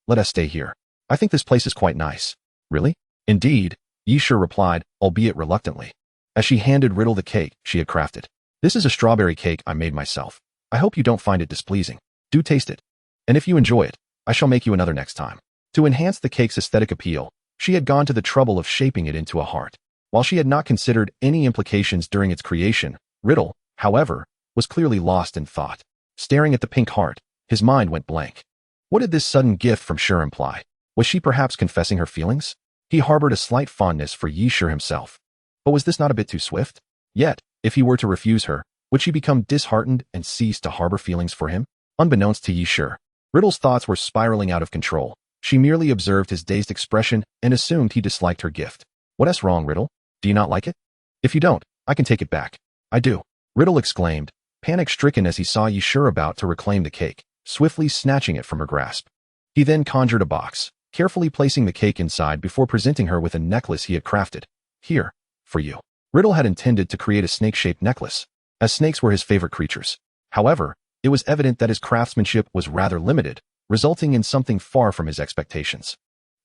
let us stay here. I think this place is quite nice. Really? Indeed, Yeshur replied, albeit reluctantly, as she handed Riddle the cake she had crafted. This is a strawberry cake I made myself. I hope you don't find it displeasing. Do taste it. And if you enjoy it, I shall make you another next time. To enhance the cake's aesthetic appeal, she had gone to the trouble of shaping it into a heart. While she had not considered any implications during its creation, Riddle, however, was clearly lost in thought. Staring at the pink heart, his mind went blank. What did this sudden gift from Yeshur imply? Was she perhaps confessing her feelings? He harbored a slight fondness for Yeshur himself. But was this not a bit too swift? Yet, if he were to refuse her, would she become disheartened and cease to harbor feelings for him? Unbeknownst to Yeshur, Riddle's thoughts were spiraling out of control. She merely observed his dazed expression and assumed he disliked her gift. What's wrong, Riddle? Do you not like it? If you don't, I can take it back. I do. Riddle exclaimed, panic-stricken as he saw Yeshur about to reclaim the cake, swiftly snatching it from her grasp. He then conjured a box, carefully placing the cake inside before presenting her with a necklace he had crafted. Here, for you. Riddle had intended to create a snake-shaped necklace, as snakes were his favorite creatures. However, it was evident that his craftsmanship was rather limited, resulting in something far from his expectations.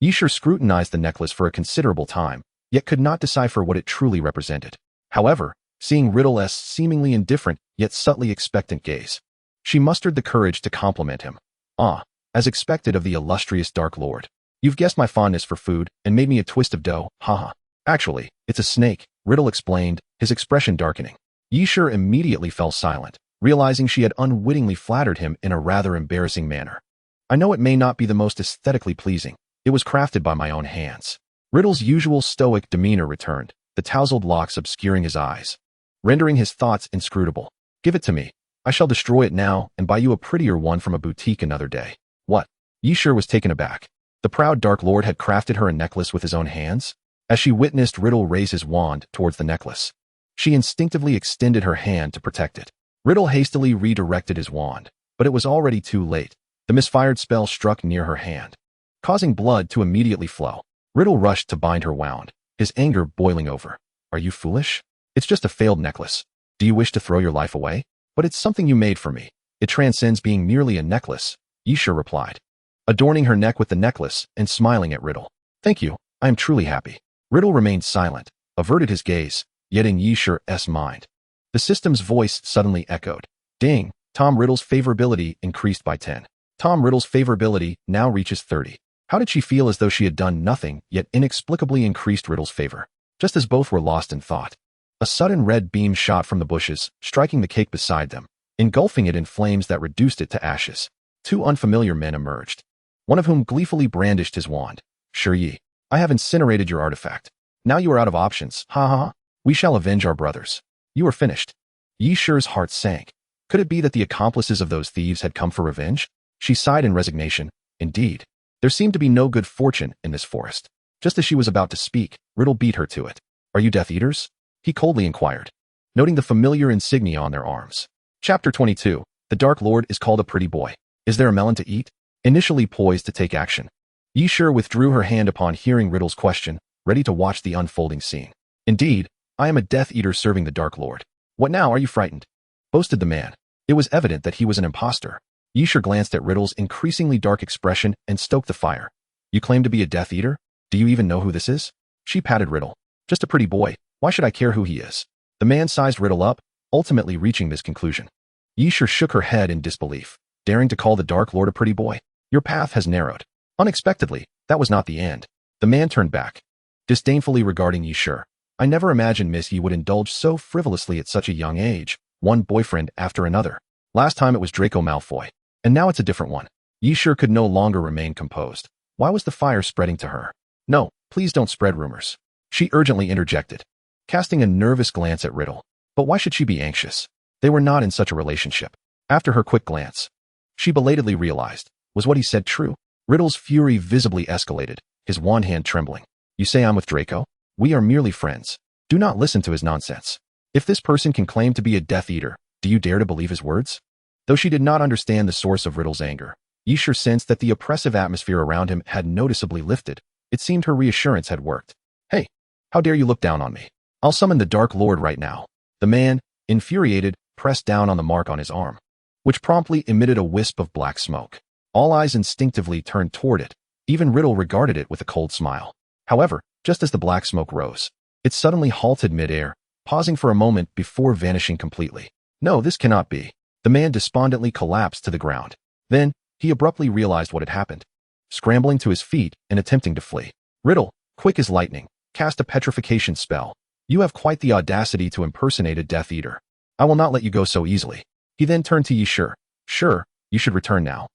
Yeshur scrutinized the necklace for a considerable time, yet could not decipher what it truly represented. However, seeing Riddle's seemingly indifferent yet subtly expectant gaze, she mustered the courage to compliment him. Ah, as expected of the illustrious Dark Lord. You've guessed my fondness for food and made me a twist of dough, haha. Actually, it's a snake, Riddle explained, his expression darkening. Yeshur immediately fell silent, realizing she had unwittingly flattered him in a rather embarrassing manner. I know it may not be the most aesthetically pleasing. It was crafted by my own hands. Riddle's usual stoic demeanor returned, the tousled locks obscuring his eyes, rendering his thoughts inscrutable. Give it to me. I shall destroy it now and buy you a prettier one from a boutique another day. What? Yeshur was taken aback. The proud Dark Lord had crafted her a necklace with his own hands? As she witnessed Riddle raise his wand towards the necklace, she instinctively extended her hand to protect it. Riddle hastily redirected his wand, but it was already too late. The misfired spell struck near her hand, causing blood to immediately flow. Riddle rushed to bind her wound, his anger boiling over. Are you foolish? It's just a failed necklace. Do you wish to throw your life away? But it's something you made for me. It transcends being merely a necklace, Yeshur replied, adorning her neck with the necklace and smiling at Riddle. Thank you, I am truly happy. Riddle remained silent, averted his gaze, yet in Yeshur's mind, the system's voice suddenly echoed. Ding, Tom Riddle's favorability increased by 10. Tom Riddle's favorability now reaches 30. How did she feel as though she had done nothing, yet inexplicably increased Riddle's favor? Just as both were lost in thought, a sudden red beam shot from the bushes, striking the cake beside them, engulfing it in flames that reduced it to ashes. Two unfamiliar men emerged, one of whom gleefully brandished his wand. Sure ye, I have incinerated your artifact. Now you are out of options, ha ha ha. We shall avenge our brothers. You are finished. Yi Shi's heart sank. Could it be that the accomplices of those thieves had come for revenge? She sighed in resignation. Indeed, there seemed to be no good fortune in this forest. Just as she was about to speak, Riddle beat her to it. Are you Death Eaters? He coldly inquired, noting the familiar insignia on their arms. Chapter 22. The Dark Lord is called a pretty boy. Is there a melon to eat? Initially poised to take action, Yi Shi withdrew her hand upon hearing Riddle's question, ready to watch the unfolding scene. Indeed, I am a Death Eater serving the Dark Lord. What now, are you frightened? Boasted the man. It was evident that he was an impostor. Yi Shi glanced at Riddle's increasingly dark expression and stoked the fire. You claim to be a Death Eater? Do you even know who this is? She patted Riddle. Just a pretty boy. Why should I care who he is? The man sized Riddle up, ultimately reaching this conclusion. Yi Shi shook her head in disbelief. Daring to call the Dark Lord a pretty boy? Your path has narrowed. Unexpectedly, that was not the end. The man turned back, disdainfully regarding Yi Shi. I never imagined Miss Yi would indulge so frivolously at such a young age, one boyfriend after another. Last time it was Draco Malfoy, and now it's a different one. Yi Shi could no longer remain composed. Why was the fire spreading to her? No, please don't spread rumors. She urgently interjected, casting a nervous glance at Riddle. But why should she be anxious? They were not in such a relationship. After her quick glance, she belatedly realized, was what he said true? Riddle's fury visibly escalated, his wand hand trembling. You say I'm with Draco? We are merely friends. Do not listen to his nonsense. If this person can claim to be a Death Eater, do you dare to believe his words? Though she did not understand the source of Riddle's anger, Yi Shi sensed that the oppressive atmosphere around him had noticeably lifted. It seemed her reassurance had worked. Hey, how dare you look down on me? I'll summon the Dark Lord right now. The man, infuriated, pressed down on the mark on his arm, which promptly emitted a wisp of black smoke. All eyes instinctively turned toward it. Even Riddle regarded it with a cold smile. However, just as the black smoke rose, it suddenly halted mid-air, pausing for a moment before vanishing completely. No, this cannot be. The man despondently collapsed to the ground. Then, he abruptly realized what had happened. Scrambling to his feet and attempting to flee, Riddle, quick as lightning, cast a petrification spell. You have quite the audacity to impersonate a Death Eater. I will not let you go so easily. He then turned to Yi Shi. Sure, you should return now.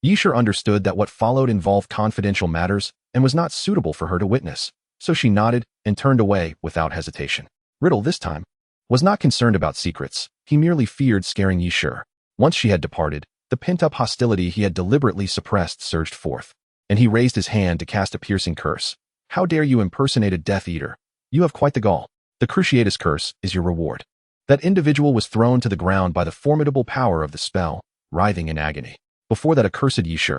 Yi Shi understood that what followed involved confidential matters and was not suitable for her to witness, so she nodded and turned away without hesitation. Riddle, this time, was not concerned about secrets. He merely feared scaring Yi Shi. Once she had departed, the pent-up hostility he had deliberately suppressed surged forth, and he raised his hand to cast a piercing curse. How dare you impersonate a Death Eater? You have quite the gall. The Cruciatus curse is your reward. That individual was thrown to the ground by the formidable power of the spell, writhing in agony. Before that accursed Yi Shi,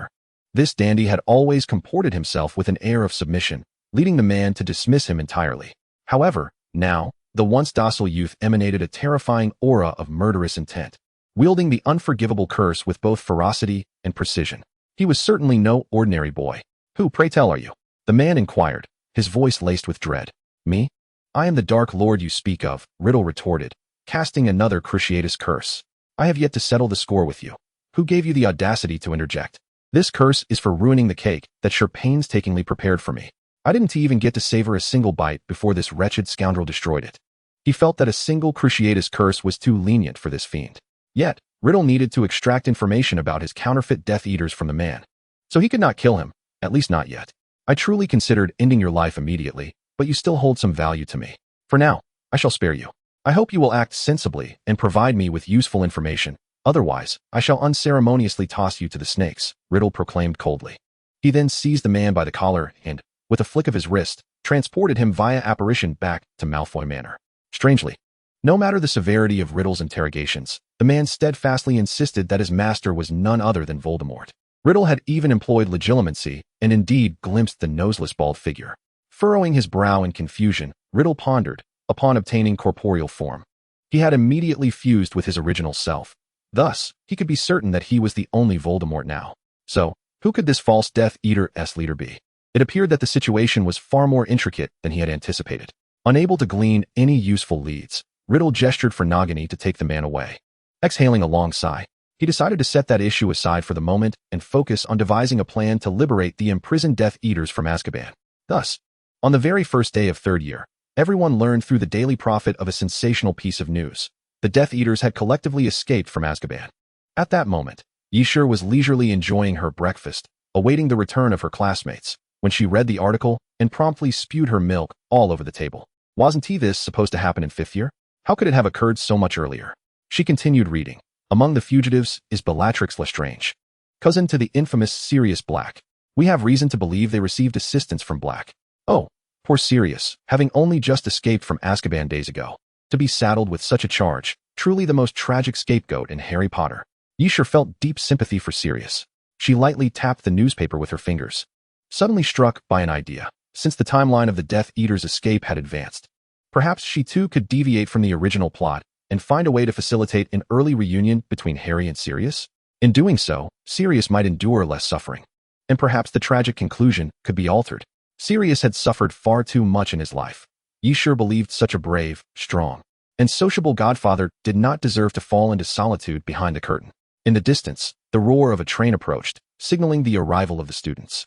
this dandy had always comported himself with an air of submission, leading the man to dismiss him entirely. However, now, the once docile youth emanated a terrifying aura of murderous intent, wielding the unforgivable curse with both ferocity and precision. He was certainly no ordinary boy. Who, pray tell, are you? The man inquired, his voice laced with dread. Me? I am the Dark Lord you speak of, Riddle retorted, casting another Cruciatus curse. I have yet to settle the score with you. Who gave you the audacity to interject? This curse is for ruining the cake that Sure painstakingly prepared for me. I didn't even get to savor a single bite before this wretched scoundrel destroyed it. He felt that a single Cruciatus curse was too lenient for this fiend. Yet, Riddle needed to extract information about his counterfeit Death Eaters from the man. So he could not kill him, at least not yet. I truly considered ending your life immediately, but you still hold some value to me. For now, I shall spare you. I hope you will act sensibly and provide me with useful information. Otherwise, I shall unceremoniously toss you to the snakes, Riddle proclaimed coldly. He then seized the man by the collar and, with a flick of his wrist, transported him via apparition back to Malfoy Manor. Strangely, no matter the severity of Riddle's interrogations, the man steadfastly insisted that his master was none other than Voldemort. Riddle had even employed legilimency and indeed glimpsed the noseless bald figure. Furrowing his brow in confusion, Riddle pondered, upon obtaining corporeal form, he had immediately fused with his original self. Thus, he could be certain that he was the only Voldemort now. So, who could this false Death Eater-s leader be? It appeared that the situation was far more intricate than he had anticipated. Unable to glean any useful leads, Riddle gestured for Nagini to take the man away. Exhaling a long sigh, He decided to set that issue aside for the moment and focus on devising a plan to liberate the imprisoned Death Eaters from Azkaban. Thus, on the very first day of third year, everyone learned through the Daily Prophet of a sensational piece of news. The Death Eaters had collectively escaped from Azkaban. At that moment, Yishur was leisurely enjoying her breakfast, awaiting the return of her classmates, when she read the article and promptly spewed her milk all over the table. Wasn't this supposed to happen in 5th year? How could it have occurred so much earlier? She continued reading. Among the fugitives is Bellatrix Lestrange, cousin to the infamous Sirius Black. We have reason to believe they received assistance from Black. Oh, poor Sirius, having only just escaped from Azkaban days ago. To be saddled with such a charge, truly the most tragic scapegoat in Harry Potter. Yishur felt deep sympathy for Sirius. She lightly tapped the newspaper with her fingers, suddenly struck by an idea. Since the timeline of the Death Eaters' escape had advanced, perhaps she too could deviate from the original plot and find a way to facilitate an early reunion between Harry and Sirius. In doing so, Sirius might endure less suffering, and perhaps the tragic conclusion could be altered. Sirius had suffered far too much in his life. Yishur believed such a brave, strong, and sociable godfather did not deserve to fall into solitude behind the curtain. In the distance, the roar of a train approached, signaling the arrival of the students.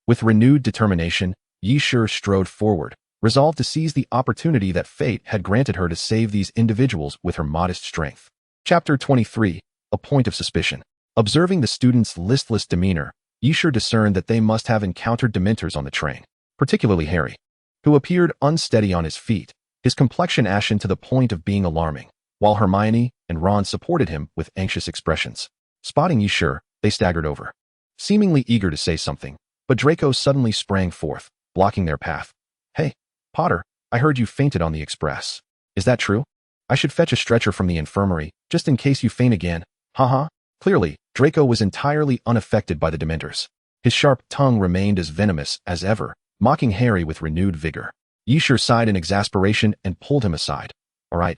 With renewed determination, Yishur strode forward, resolved to seize the opportunity that fate had granted her to save these individuals with her modest strength. Chapter 23. A Point of Suspicion. Observing the students' listless demeanor, Yishur discerned that they must have encountered Dementors on the train, particularly Harry, who appeared unsteady on his feet, his complexion ashen to the point of being alarming, while Hermione and Ron supported him with anxious expressions. Spotting Yishur, they staggered over, seemingly eager to say something, but Draco suddenly sprang forth, blocking their path. Hey, Potter, I heard you fainted on the express. Is that true? I should fetch a stretcher from the infirmary, just in case you faint again. Haha. Clearly, Draco was entirely unaffected by the Dementors. His sharp tongue remained as venomous as ever, mocking Harry with renewed vigor. Yishur sighed in exasperation and pulled him aside. All right.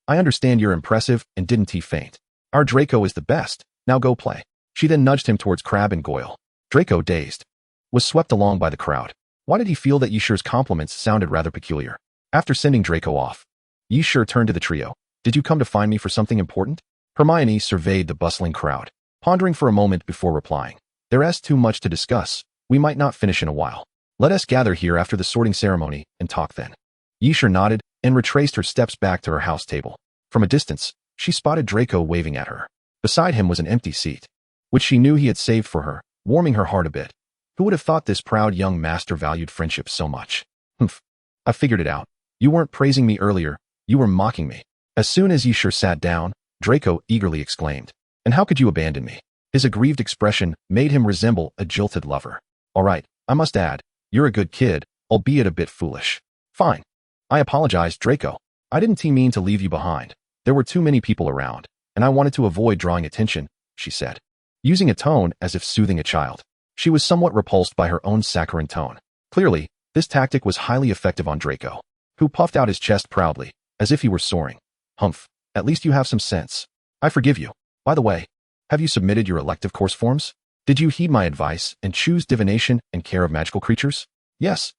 I understand you're impressive and didn't he faint. Our Draco is the best. Now go play. She then nudged him towards Crabbe and Goyle. Draco, dazed, was swept along by the crowd. Why did he feel that Yishur's compliments sounded rather peculiar? After sending Draco off, Yishur turned to the trio. Did you come to find me for something important? Hermione surveyed the bustling crowd, pondering for a moment before replying. There's too much to discuss. We might not finish in a while. Let us gather here after the sorting ceremony and talk then. Yishur nodded and retraced her steps back to her house table. From a distance, she spotted Draco waving at her. Beside him was an empty seat, which she knew he had saved for her, warming her heart a bit. Who would have thought this proud young master valued friendship so much? Humph. I figured it out. You weren't praising me earlier, you were mocking me. As soon as Yishur sat down, Draco eagerly exclaimed. And how could you abandon me? His aggrieved expression made him resemble a jilted lover. All right, I must add, you're a good kid, albeit a bit foolish. Fine. I apologize, Draco. I didn't mean to leave you behind. There were too many people around, and I wanted to avoid drawing attention, she said, using a tone as if soothing a child. She was somewhat repulsed by her own saccharine tone. Clearly, this tactic was highly effective on Draco, who puffed out his chest proudly, as if he were soaring. Humph, at least you have some sense. I forgive you. By the way, have you submitted your elective course forms? Did you heed my advice and choose divination and care of magical creatures? Yes,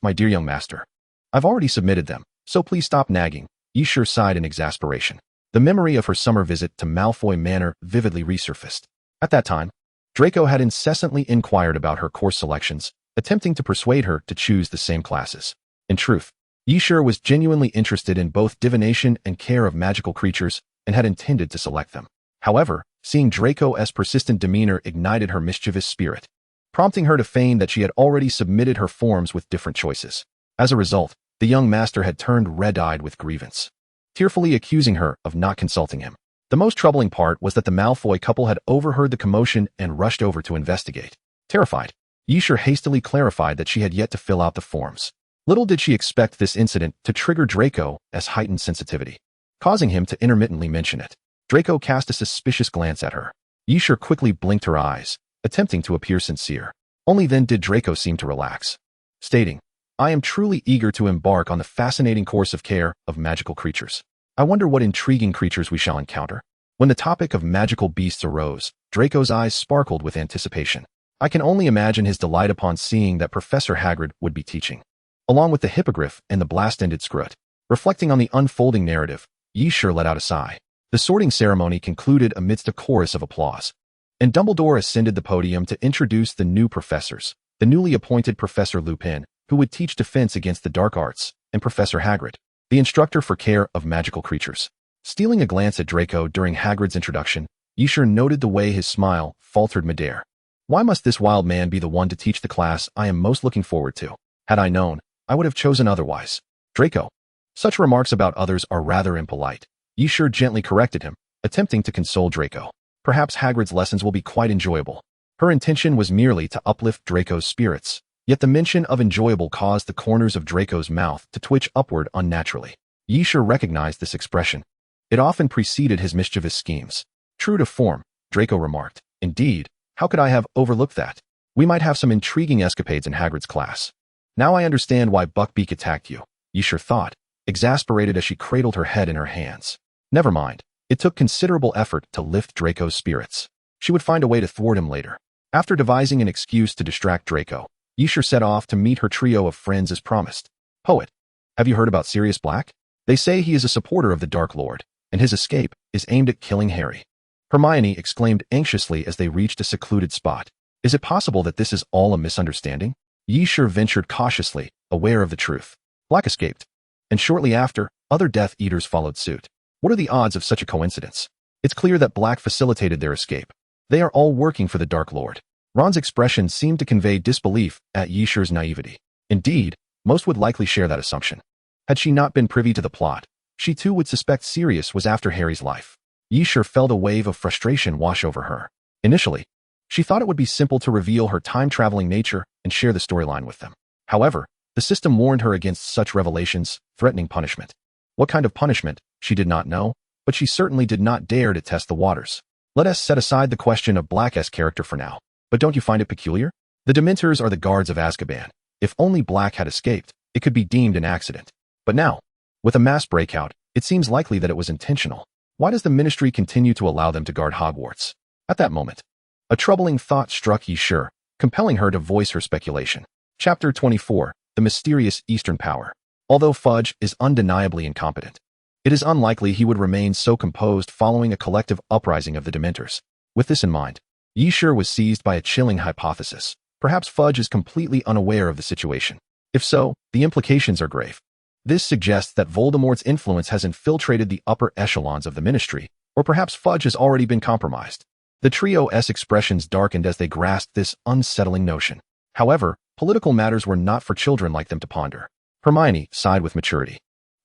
my dear young master. I've already submitted them, so please stop nagging. Yishur sighed in exasperation. The memory of her summer visit to Malfoy Manor vividly resurfaced. At that time, Draco had incessantly inquired about her course selections, attempting to persuade her to choose the same classes. In truth, Yishur was genuinely interested in both divination and care of magical creatures and had intended to select them. However, seeing Draco's persistent demeanor ignited her mischievous spirit, prompting her to feign that she had already submitted her forms with different choices. As a result, the young master had turned red-eyed with grievance, tearfully accusing her of not consulting him. The most troubling part was that the Malfoy couple had overheard the commotion and rushed over to investigate. Terrified, Yishur hastily clarified that she had yet to fill out the forms. Little did she expect this incident to trigger Draco's heightened sensitivity, causing him to intermittently mention it. Draco cast a suspicious glance at her. Yishur quickly blinked her eyes, attempting to appear sincere. Only then did Draco seem to relax, stating, I am truly eager to embark on the fascinating course of care of magical creatures. I wonder what intriguing creatures we shall encounter. When the topic of magical beasts arose, Draco's eyes sparkled with anticipation. I can only imagine his delight upon seeing that Professor Hagrid would be teaching, along with the hippogriff and the blast-ended scrut. Reflecting on the unfolding narrative, Yishur let out a sigh. The sorting ceremony concluded amidst a chorus of applause, and Dumbledore ascended the podium to introduce the new professors, the newly appointed Professor Lupin, who would teach defense against the dark arts, and Professor Hagrid, the instructor for care of magical creatures. Stealing a glance at Draco during Hagrid's introduction, Yshur noted the way his smile faltered midair. Why must this wild man be the one to teach the class I am most looking forward to? Had I known, I would have chosen otherwise. Draco. Such remarks about others are rather impolite. Yshur gently corrected him, attempting to console Draco. Perhaps Hagrid's lessons will be quite enjoyable. Her intention was merely to uplift Draco's spirits, yet the mention of enjoyable caused the corners of Draco's mouth to twitch upward unnaturally. Yshur recognized this expression. It often preceded his mischievous schemes. True to form, Draco remarked. Indeed, how could I have overlooked that? We might have some intriguing escapades in Hagrid's class. Now I understand why Buckbeak attacked you, Yshur thought, exasperated as she cradled her head in her hands. Never mind. It took considerable effort to lift Draco's spirits. She would find a way to thwart him later. After devising an excuse to distract Draco, Yshur set off to meet her trio of friends as promised. Poet. Have you heard about Sirius Black? They say he is a supporter of the Dark Lord, and his escape is aimed at killing Harry. Hermione exclaimed anxiously as they reached a secluded spot. Is it possible that this is all a misunderstanding? Yshur ventured cautiously, aware of the truth. Black escaped, and shortly after, other Death Eaters followed suit. What are the odds of such a coincidence? It's clear that Black facilitated their escape. They are all working for the Dark Lord. Ron's expression seemed to convey disbelief at Yshur's naivety. Indeed, most would likely share that assumption. Had she not been privy to the plot, she too would suspect Sirius was after Harry's life. Yshur felt a wave of frustration wash over her. Initially, she thought it would be simple to reveal her time-traveling nature and share the storyline with them. However, the system warned her against such revelations, threatening punishment. What kind of punishment, she did not know, but she certainly did not dare to test the waters. Let us set aside the question of Black's character for now. But don't you find it peculiar? The Dementors are the guards of Azkaban. If only Black had escaped, it could be deemed an accident. But now, with a mass breakout, it seems likely that it was intentional. Why does the Ministry continue to allow them to guard Hogwarts? At that moment, a troubling thought struck Yshur, compelling her to voice her speculation. Chapter 24, The Mysterious Eastern Power. Although Fudge is undeniably incompetent, it is unlikely he would remain so composed following a collective uprising of the Dementors. With this in mind, Yshur was seized by a chilling hypothesis. Perhaps Fudge is completely unaware of the situation. If so, the implications are grave. This suggests that Voldemort's influence has infiltrated the upper echelons of the Ministry, or perhaps Fudge has already been compromised. The trio's expressions darkened as they grasped this unsettling notion. However, political matters were not for children like them to ponder. Hermione sighed with maturity,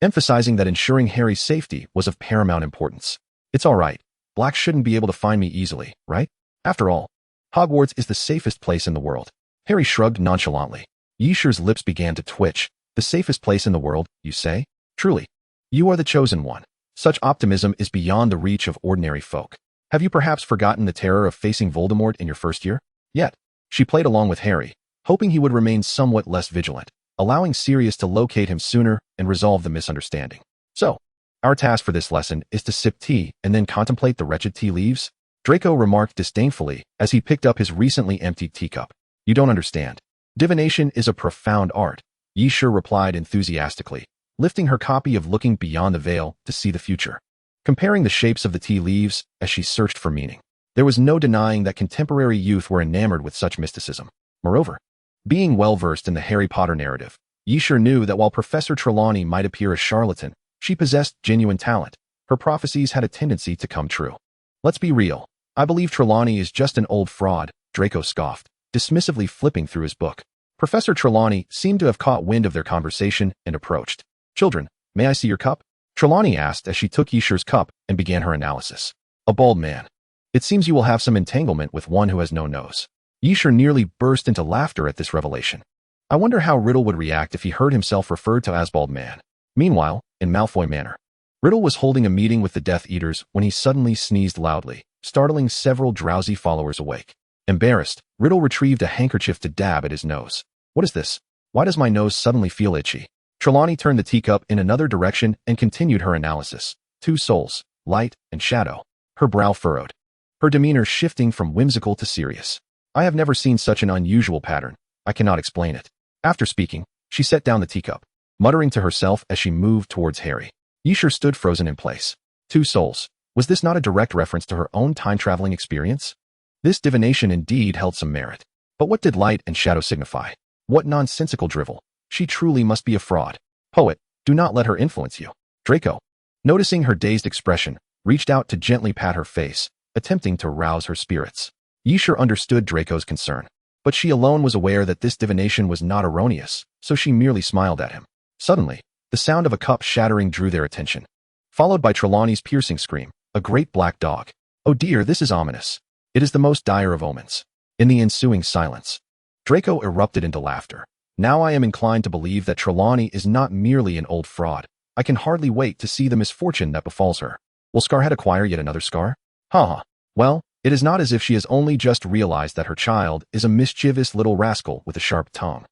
emphasizing that ensuring Harry's safety was of paramount importance. It's all right. Black shouldn't be able to find me easily, right? After all, Hogwarts is the safest place in the world. Harry shrugged nonchalantly. Yshur's lips began to twitch. The safest place in the world, you say? Truly. You are the chosen one. Such optimism is beyond the reach of ordinary folk. Have you perhaps forgotten the terror of facing Voldemort in your first year? Yet, she played along with Harry, hoping he would remain somewhat less vigilant, allowing Sirius to locate him sooner and resolve the misunderstanding. So, our task for this lesson is to sip tea and then contemplate the wretched tea leaves? Draco remarked disdainfully as he picked up his recently emptied teacup. You don't understand. Divination is a profound art, Yshur replied enthusiastically, lifting her copy of Looking Beyond the Veil to see the future. Comparing the shapes of the tea leaves as she searched for meaning, there was no denying that contemporary youth were enamored with such mysticism. Moreover, being well-versed in the Harry Potter narrative, Yshur knew that while Professor Trelawney might appear a charlatan, she possessed genuine talent. Her prophecies had a tendency to come true. Let's be real. I believe Trelawney is just an old fraud, Draco scoffed, dismissively flipping through his book. Professor Trelawney seemed to have caught wind of their conversation and approached. Children, may I see your cup? Trelawney asked as she took Yshur's cup and began her analysis. A bald man. It seems you will have some entanglement with one who has no nose. Yshur nearly burst into laughter at this revelation. I wonder how Riddle would react if he heard himself referred to as bald man. Meanwhile, in Malfoy Manor, Riddle was holding a meeting with the Death Eaters when he suddenly sneezed loudly, startling several drowsy followers awake. Embarrassed, Riddle retrieved a handkerchief to dab at his nose. What is this? Why does my nose suddenly feel itchy? Trelawney turned the teacup in another direction and continued her analysis. Two souls, light and shadow. Her brow furrowed, her demeanor shifting from whimsical to serious. I have never seen such an unusual pattern. I cannot explain it. After speaking, she set down the teacup, muttering to herself as she moved towards Harry. Yshur stood frozen in place. Two souls. Was this not a direct reference to her own time-traveling experience? This divination indeed held some merit. But what did light and shadow signify? What nonsensical drivel? She truly must be a fraud. Poet, do not let her influence you. Draco, noticing her dazed expression, reached out to gently pat her face, attempting to rouse her spirits. Yishur understood Draco's concern, but she alone was aware that this divination was not erroneous, so she merely smiled at him. Suddenly, the sound of a cup shattering drew their attention, followed by Trelawney's piercing scream, a great black dog. Oh dear, this is ominous. It is the most dire of omens. In the ensuing silence, Draco erupted into laughter. Now I am inclined to believe that Trelawney is not merely an old fraud. I can hardly wait to see the misfortune that befalls her. Will Scarhead acquire yet another scar? Ha! Well, it is not as if she has only just realized that her child is a mischievous little rascal with a sharp tongue.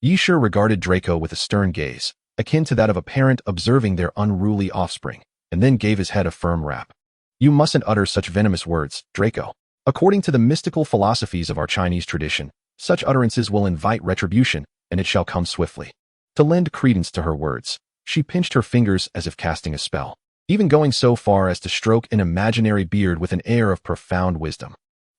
Yishur regarded Draco with a stern gaze, akin to that of a parent observing their unruly offspring, and then gave his head a firm rap. You mustn't utter such venomous words, Draco. According to the mystical philosophies of our Chinese tradition, such utterances will invite retribution, and it shall come swiftly. To lend credence to her words, she pinched her fingers as if casting a spell, even going so far as to stroke an imaginary beard with an air of profound wisdom.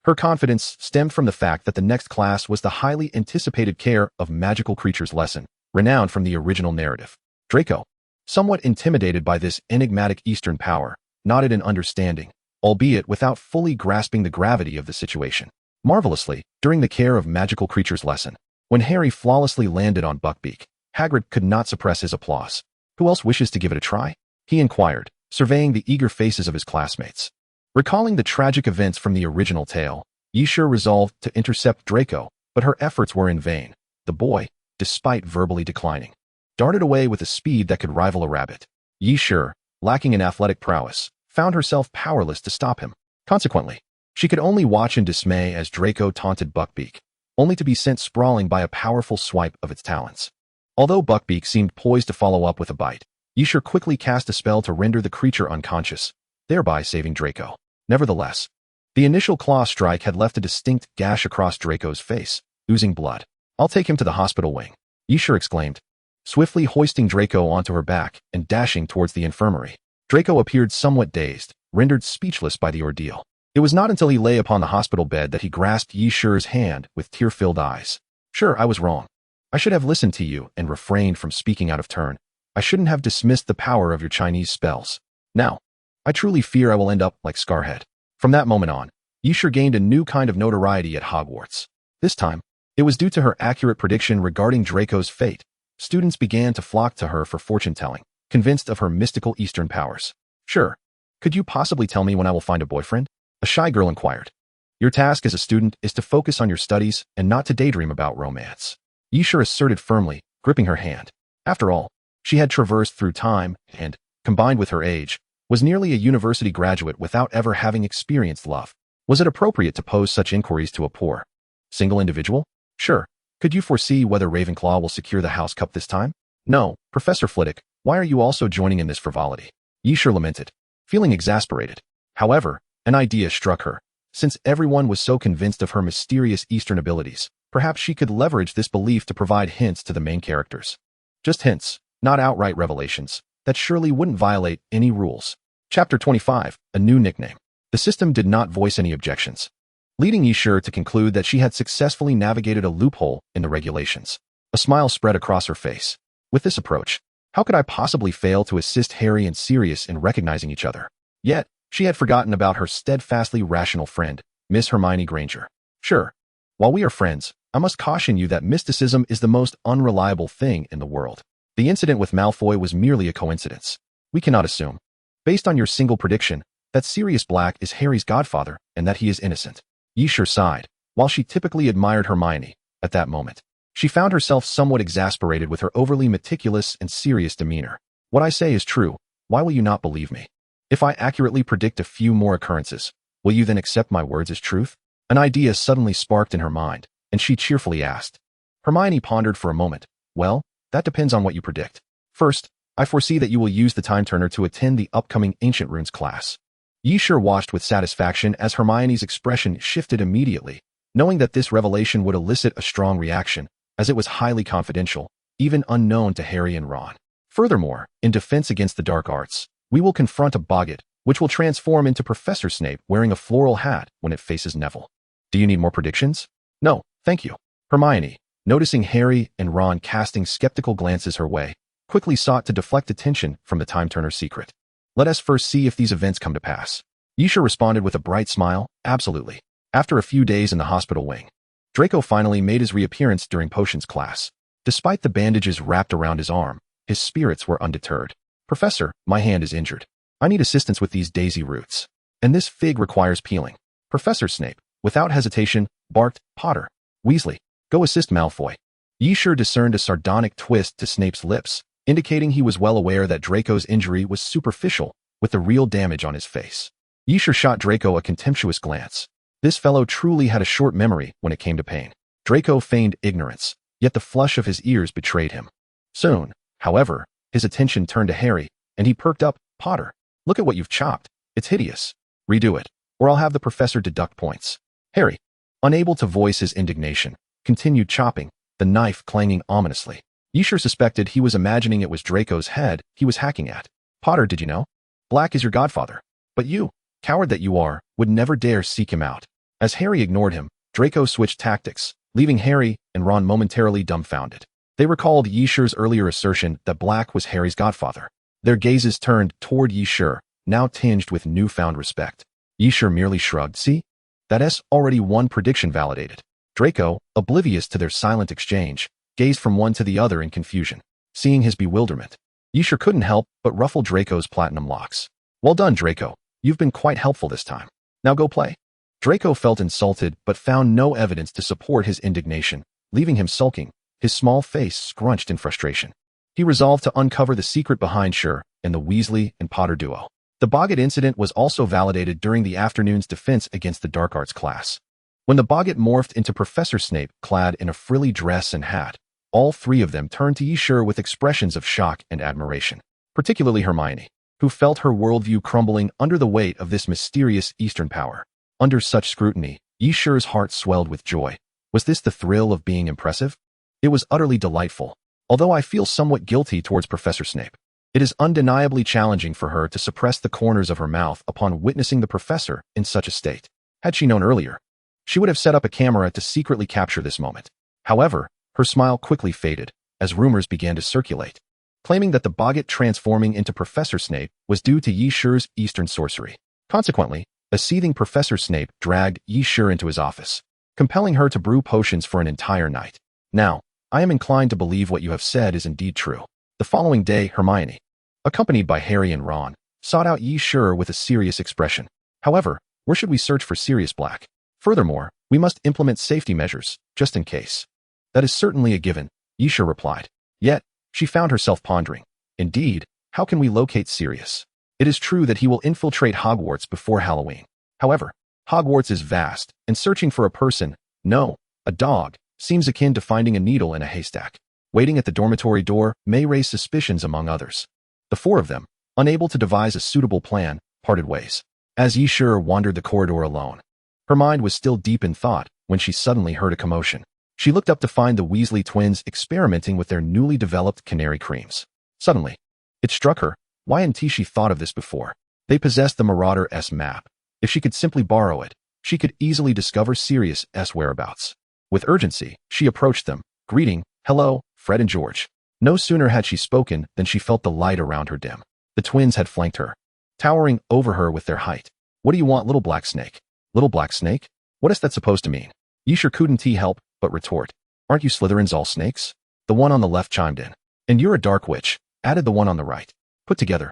Her confidence stemmed from the fact that the next class was the highly anticipated Care of Magical Creatures lesson, renowned from the original narrative. Draco, somewhat intimidated by this enigmatic Eastern power, nodded in understanding, albeit without fully grasping the gravity of the situation. Marvelously, during the Care of Magical Creatures lesson, when Harry flawlessly landed on Buckbeak, Hagrid could not suppress his applause. Who else wishes to give it a try? He inquired, surveying the eager faces of his classmates. Recalling the tragic events from the original tale, Yishur resolved to intercept Draco, but her efforts were in vain. The boy, despite verbally declining, darted away with a speed that could rival a rabbit. Yishur, lacking in athletic prowess, found herself powerless to stop him. Consequently, she could only watch in dismay as Draco taunted Buckbeak, only to be sent sprawling by a powerful swipe of its talons. Although Buckbeak seemed poised to follow up with a bite, Yishur quickly cast a spell to render the creature unconscious, thereby saving Draco. Nevertheless, the initial claw strike had left a distinct gash across Draco's face, oozing blood. I'll take him to the hospital wing, Yishur exclaimed, swiftly hoisting Draco onto her back and dashing towards the infirmary. Draco appeared somewhat dazed, rendered speechless by the ordeal. It was not until he lay upon the hospital bed that he grasped Yishur's hand with tear-filled eyes. Sure, I was wrong. I should have listened to you and refrained from speaking out of turn. I shouldn't have dismissed the power of your Chinese spells. Now, I truly fear I will end up like Scarhead. From that moment on, Yishur gained a new kind of notoriety at Hogwarts. This time, it was due to her accurate prediction regarding Draco's fate. Students began to flock to her for fortune-telling, convinced of her mystical Eastern powers. Sure, could you possibly tell me when I will find a boyfriend? A shy girl inquired. Your task as a student is to focus on your studies and not to daydream about romance, Yishur asserted firmly, gripping her hand. After all, she had traversed through time and, combined with her age, was nearly a university graduate without ever having experienced love. Was it appropriate to pose such inquiries to a poor, single individual? Sure. Could you foresee whether Ravenclaw will secure the House Cup this time? No, Professor Flitwick, why are you also joining in this frivolity? Yishur lamented, feeling exasperated. However, an idea struck her. Since everyone was so convinced of her mysterious Eastern abilities, perhaps she could leverage this belief to provide hints to the main characters. Just hints, not outright revelations, that surely wouldn't violate any rules. Chapter 25, A New Nickname. The system did not voice any objections, leading Yishur to conclude that she had successfully navigated a loophole in the regulations. A smile spread across her face. With this approach, how could I possibly fail to assist Harry and Sirius in recognizing each other? Yet, she had forgotten about her steadfastly rational friend, Miss Hermione Granger. Sure, while we are friends, I must caution you that mysticism is the most unreliable thing in the world. The incident with Malfoy was merely a coincidence. We cannot assume, based on your single prediction, that Sirius Black is Harry's godfather and that he is innocent. Yishur sighed. While she typically admired Hermione, at that moment, she found herself somewhat exasperated with her overly meticulous and serious demeanor. What I say is true. Why will you not believe me? If I accurately predict a few more occurrences, will you then accept my words as truth? An idea suddenly sparked in her mind, and she cheerfully asked. Hermione pondered for a moment. Well, that depends on what you predict. First, I foresee that you will use the Time Turner to attend the upcoming Ancient Runes class. Yishur watched with satisfaction as Hermione's expression shifted immediately, knowing that this revelation would elicit a strong reaction, as it was highly confidential, even unknown to Harry and Ron. Furthermore, in defense against the dark arts, we will confront a boggart, which will transform into Professor Snape wearing a floral hat when it faces Neville. Do you need more predictions? No, thank you. Hermione, noticing Harry and Ron casting skeptical glances her way, quickly sought to deflect attention from the Time Turner secret. Let us first see if these events come to pass. Yisha responded with a bright smile, absolutely. After a few days in the hospital wing, Draco finally made his reappearance during potions class. Despite the bandages wrapped around his arm, his spirits were undeterred. Professor, my hand is injured. I need assistance with these daisy roots. And this fig requires peeling. Professor Snape, without hesitation, barked, Potter. Weasley, go assist Malfoy. Yisha discerned a sardonic twist to Snape's lips, indicating he was well aware that Draco's injury was superficial, with the real damage on his face. Yisha shot Draco a contemptuous glance. This fellow truly had a short memory when it came to pain. Draco feigned ignorance, yet the flush of his ears betrayed him. Soon, however, his attention turned to Harry, and he perked up, Potter, look at what you've chopped. It's hideous. Redo it, or I'll have the professor deduct points. Harry, unable to voice his indignation, continued chopping, the knife clanging ominously. Yisha suspected he was imagining it was Draco's head he was hacking at. Potter, did you know? Black is your godfather. But you, coward that you are, would never dare seek him out. As Harry ignored him, Draco switched tactics, leaving Harry and Ron momentarily dumbfounded. They recalled Yisha's earlier assertion that Black was Harry's godfather. Their gazes turned toward Yisha, now tinged with newfound respect. Yisha merely shrugged. See? That's already one prediction validated. Draco, oblivious to their silent exchange, gazed from one to the other in confusion. Seeing his bewilderment, Yisha couldn't help but ruffle Draco's platinum locks. Well done, Draco. You've been quite helpful this time. Now go play. Draco felt insulted but found no evidence to support his indignation, leaving him sulking, his small face scrunched in frustration. He resolved to uncover the secret behind Sher and the Weasley and Potter duo. The Boggart incident was also validated during the afternoon's defense against the Dark Arts class. When the Boggart morphed into Professor Snape clad in a frilly dress and hat, all three of them turned to Yisha with expressions of shock and admiration, particularly Hermione, who felt her worldview crumbling under the weight of this mysterious Eastern power. Under such scrutiny, Yisha's heart swelled with joy. Was this the thrill of being impressive? It was utterly delightful, although I feel somewhat guilty towards Professor Snape. It is undeniably challenging for her to suppress the corners of her mouth upon witnessing the professor in such a state. Had she known earlier, she would have set up a camera to secretly capture this moment. However, her smile quickly faded as rumors began to circulate, claiming that the Boggart transforming into Professor Snape was due to Yisha's Eastern sorcery. Consequently, a seething Professor Snape dragged Yisha into his office, compelling her to brew potions for an entire night. Now, I am inclined to believe what you have said is indeed true. The following day, Hermione, accompanied by Harry and Ron, sought out Yisha with a serious expression. However, where should we search for Sirius Black? Furthermore, we must implement safety measures, just in case. That is certainly a given, Yisha replied. Yet, she found herself pondering. Indeed, how can we locate Sirius? It is true that he will infiltrate Hogwarts before Halloween. However, Hogwarts is vast, and searching for a person, no, a dog, seems akin to finding a needle in a haystack. Waiting at the dormitory door may raise suspicions among others. The four of them, unable to devise a suitable plan, parted ways. As Yisha wandered the corridor alone, her mind was still deep in thought when she suddenly heard a commotion. She looked up to find the Weasley twins experimenting with their newly developed canary creams. Suddenly, it struck her, why hadn't she thought of this before? They possessed the Marauder's map. If she could simply borrow it, she could easily discover Sirius's whereabouts. With urgency, she approached them, greeting, hello, Fred and George. No sooner had she spoken than she felt the light around her dim. The twins had flanked her, towering over her with their height. What do you want, little black snake? Little black snake? What is that supposed to mean? Yisha couldn't help but retort. Aren't you Slytherins all snakes? The one on the left chimed in. And you're a dark witch, added the one on the right. Put together,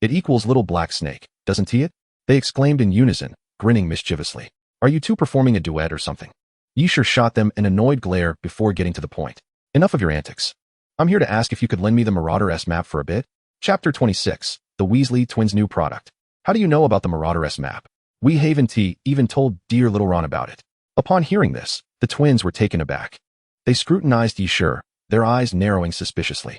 it equals little black snake, doesn't it? They exclaimed in unison, grinning mischievously. Are you two performing a duet or something? Yisha shot them an annoyed glare before getting to the point. Enough of your antics. I'm here to ask if you could lend me the Marauder's map for a bit. Chapter 26, The Weasley Twins' New Product. How do you know about the Marauder's map? We Haven T even told dear little Ron about it. Upon hearing this, the twins were taken aback. They scrutinized Yisha, their eyes narrowing suspiciously.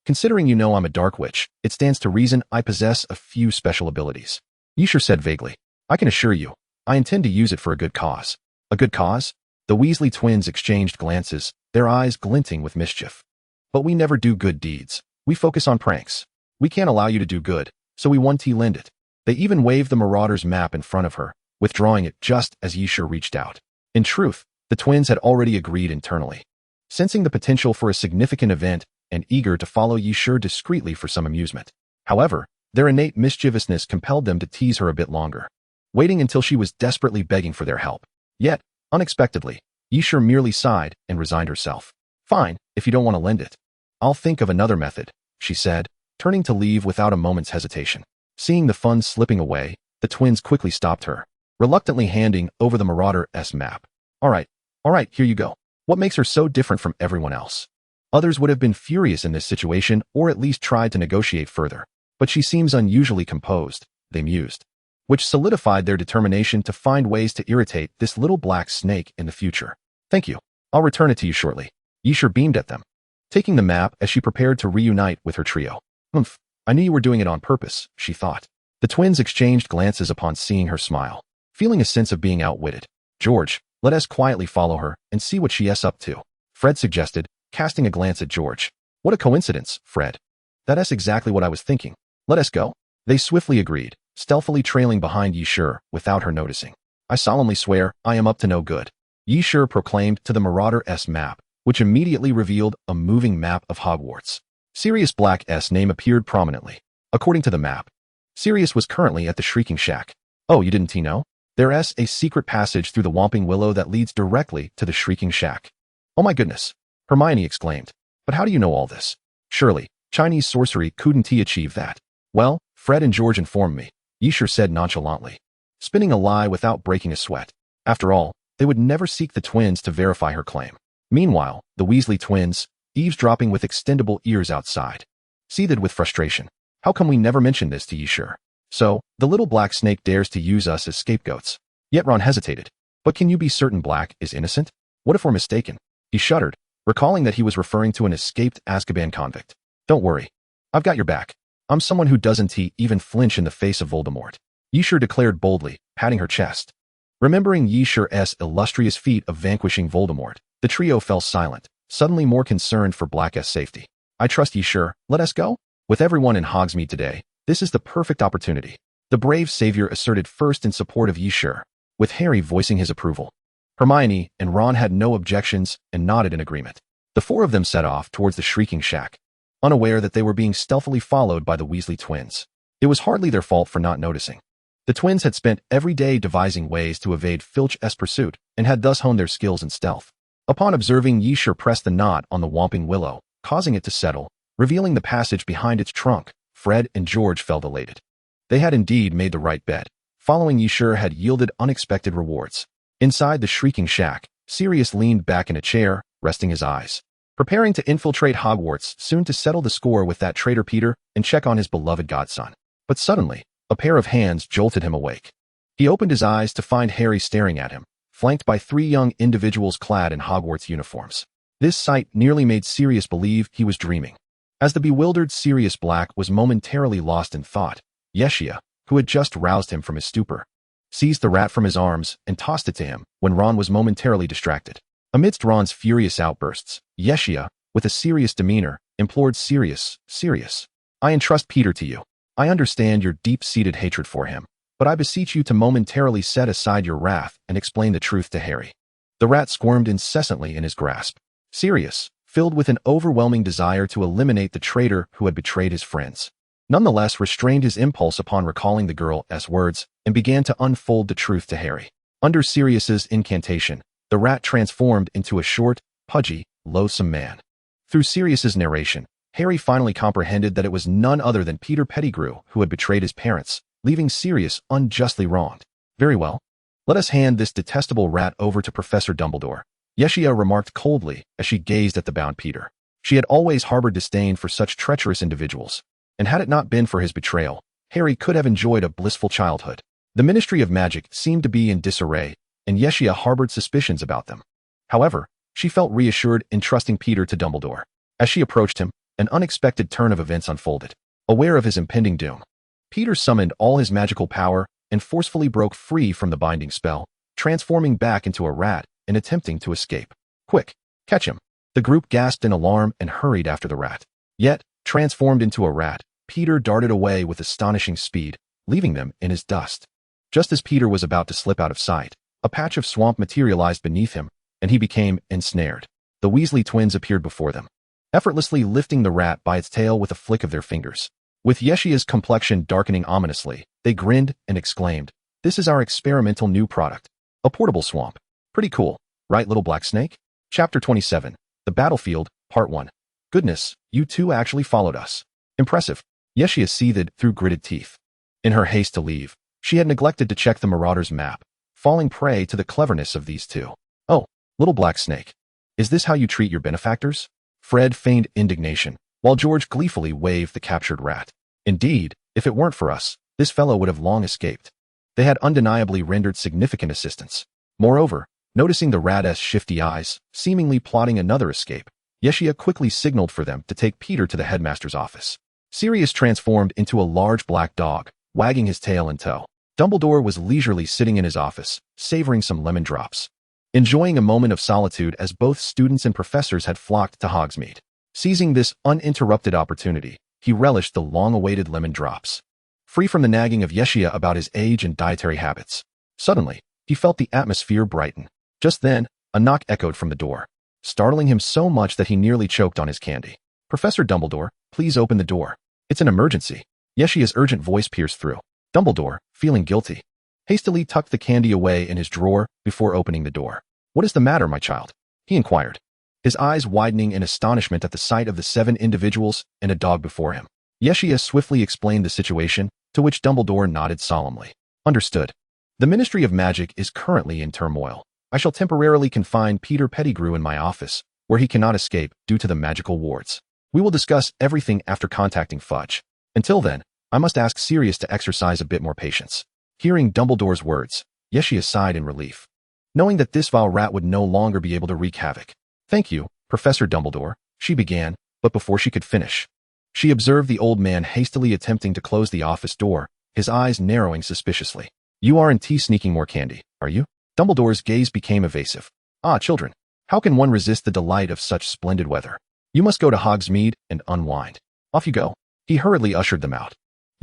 Considering you know I'm a dark witch, it stands to reason I possess a few special abilities. Yisha said vaguely. I can assure you, I intend to use it for a good cause. A good cause? The Weasley twins exchanged glances, their eyes glinting with mischief. But we never do good deeds. We focus on pranks. We can't allow you to do good, so we want to lend it. They even waved the Marauder's map in front of her, withdrawing it just as Yishur reached out. In truth, the twins had already agreed internally. Sensing the potential for a significant event and eager to follow Yishur discreetly for some amusement. However, their innate mischievousness compelled them to tease her a bit longer, waiting until she was desperately begging for their help. Yet, unexpectedly, Yishur merely sighed and resigned herself. Fine, if you don't want to lend it. I'll think of another method, she said, turning to leave without a moment's hesitation. Seeing the funds slipping away, the twins quickly stopped her, reluctantly handing over the Marauder's map. All right, here you go. What makes her so different from everyone else? Others would have been furious in this situation or at least tried to negotiate further, but she seems unusually composed, they mused, which solidified their determination to find ways to irritate this little black snake in the future. Thank you. I'll return it to you shortly. Yishur beamed at them, taking the map as she prepared to reunite with her trio. I knew you were doing it on purpose, she thought. The twins exchanged glances upon seeing her smile, feeling a sense of being outwitted. George, let us quietly follow her and see what she is up to, Fred suggested, casting a glance at George. What a coincidence, Fred. That's exactly what I was thinking. Let us go. They swiftly agreed, stealthily trailing behind Yishur without her noticing. I solemnly swear I am up to no good, Yishur proclaimed to the Marauder's map, which immediately revealed a moving map of Hogwarts. Sirius Black's name appeared prominently. According to the map, Sirius was currently at the Shrieking Shack. Oh, you didn't know? There's a secret passage through the Whomping Willow that leads directly to the Shrieking Shack. Oh my goodness, Hermione exclaimed. But how do you know all this? Surely, Chinese sorcery couldn't achieve that. Well, Fred and George informed me, Yishur said nonchalantly, spinning a lie without breaking a sweat. After all, they would never seek the twins to verify her claim. Meanwhile, the Weasley twins, eavesdropping with extendable ears outside, seethed with frustration. How come we never mentioned this to Yishur? So, the little black snake dares to use us as scapegoats. Yet Ron hesitated. But can you be certain Black is innocent? What if we're mistaken? He shuddered, recalling that he was referring to an escaped Azkaban convict. Don't worry. I've got your back. I'm someone who doesn't even flinch in the face of Voldemort, Yishur declared boldly, patting her chest. Remembering Yishur's illustrious feat of vanquishing Voldemort, the trio fell silent, suddenly more concerned for Black's safety. I trust Yishur, let us go? With everyone in Hogsmeade today, this is the perfect opportunity, the brave savior asserted first in support of Yishur, with Harry voicing his approval. Hermione and Ron had no objections and nodded in agreement. The four of them set off towards the Shrieking Shack, unaware that they were being stealthily followed by the Weasley twins. It was hardly their fault for not noticing. The twins had spent every day devising ways to evade Filch's pursuit and had thus honed their skills in stealth. Upon observing Yishur press the knot on the Whomping Willow, causing it to settle, revealing the passage behind its trunk, Fred and George felt elated. They had indeed made the right bet. Following Yishur had yielded unexpected rewards. Inside the Shrieking Shack, Sirius leaned back in a chair, resting his eyes, preparing to infiltrate Hogwarts, soon to settle the score with that traitor Peter and check on his beloved godson. But suddenly, a pair of hands jolted him awake. He opened his eyes to find Harry staring at him, flanked by three young individuals clad in Hogwarts uniforms. This sight nearly made Sirius believe he was dreaming. As the bewildered Sirius Black was momentarily lost in thought, Yeshia, who had just roused him from his stupor, seized the rat from his arms and tossed it to him when Ron was momentarily distracted. Amidst Ron's furious outbursts, Yeshia, with a serious demeanor, implored Sirius, I entrust Peter to you. I understand your deep-seated hatred for him, but I beseech you to momentarily set aside your wrath and explain the truth to Harry. The rat squirmed incessantly in his grasp. Sirius, filled with an overwhelming desire to eliminate the traitor who had betrayed his friends, nonetheless restrained his impulse upon recalling the girl's words and began to unfold the truth to Harry. Under Sirius's incantation, the rat transformed into a short, pudgy, loathsome man. Through Sirius's narration, Harry finally comprehended that it was none other than Peter Pettigrew who had betrayed his parents, leaving Sirius unjustly wronged. Very well. Let us hand this detestable rat over to Professor Dumbledore, Yeshia remarked coldly as she gazed at the bound Peter. She had always harbored disdain for such treacherous individuals, and had it not been for his betrayal, Harry could have enjoyed a blissful childhood. The Ministry of Magic seemed to be in disarray, and Yeshia harbored suspicions about them. However, she felt reassured in trusting Peter to Dumbledore. As she approached him, an unexpected turn of events unfolded. Aware of his impending doom, Peter summoned all his magical power and forcefully broke free from the binding spell, transforming back into a rat and attempting to escape. Quick, catch him. The group gasped in alarm and hurried after the rat. Yet, transformed into a rat, Peter darted away with astonishing speed, leaving them in his dust. Just as Peter was about to slip out of sight, a patch of swamp materialized beneath him, and he became ensnared. The Weasley twins appeared before them, effortlessly lifting the rat by its tail with a flick of their fingers. With Yeshia's complexion darkening ominously, they grinned and exclaimed, "This is our experimental new product. A portable swamp. Pretty cool, right, little black snake?" Chapter 27, The Battlefield, Part 1. "Goodness, you two actually followed us. Impressive." Yeshia seethed through gritted teeth. In her haste to leave, she had neglected to check the Marauder's map, falling prey to the cleverness of these two. "Oh, little black snake. Is this how you treat your benefactors?" Fred feigned indignation, while George gleefully waved the captured rat. "Indeed, if it weren't for us, this fellow would have long escaped." They had undeniably rendered significant assistance. Moreover, noticing the rat's shifty eyes, seemingly plotting another escape, Yeshia quickly signaled for them to take Peter to the headmaster's office. Sirius transformed into a large black dog, wagging his tail in tow. Dumbledore was leisurely sitting in his office, savoring some lemon drops, enjoying a moment of solitude as both students and professors had flocked to Hogsmeade. Seizing this uninterrupted opportunity, he relished the long-awaited lemon drops. Free from the nagging of Yeshia about his age and dietary habits. Suddenly, he felt the atmosphere brighten. Just then, a knock echoed from the door, startling him so much that he nearly choked on his candy. "Professor Dumbledore, please open the door. It's an emergency." Yeshia's urgent voice pierced through. Dumbledore, feeling guilty, hastily tucked the candy away in his drawer before opening the door. "What is the matter, my child?" he inquired, his eyes widening in astonishment at the sight of the 7 individuals and a dog before him. Yeshia swiftly explained the situation, to which Dumbledore nodded solemnly. "Understood. The Ministry of Magic is currently in turmoil. I shall temporarily confine Peter Pettigrew in my office, where he cannot escape due to the magical wards. We will discuss everything after contacting Fudge. Until then, I must ask Sirius to exercise a bit more patience." Hearing Dumbledore's words, Yeshia sighed in relief, knowing that this vile rat would no longer be able to wreak havoc. "Thank you, Professor Dumbledore," she began, but before she could finish, she observed the old man hastily attempting to close the office door, his eyes narrowing suspiciously. "You aren't sneaking more candy, are you?" Dumbledore's gaze became evasive. "Ah, children, how can one resist the delight of such splendid weather? You must go to Hogsmeade and unwind. Off you go." He hurriedly ushered them out.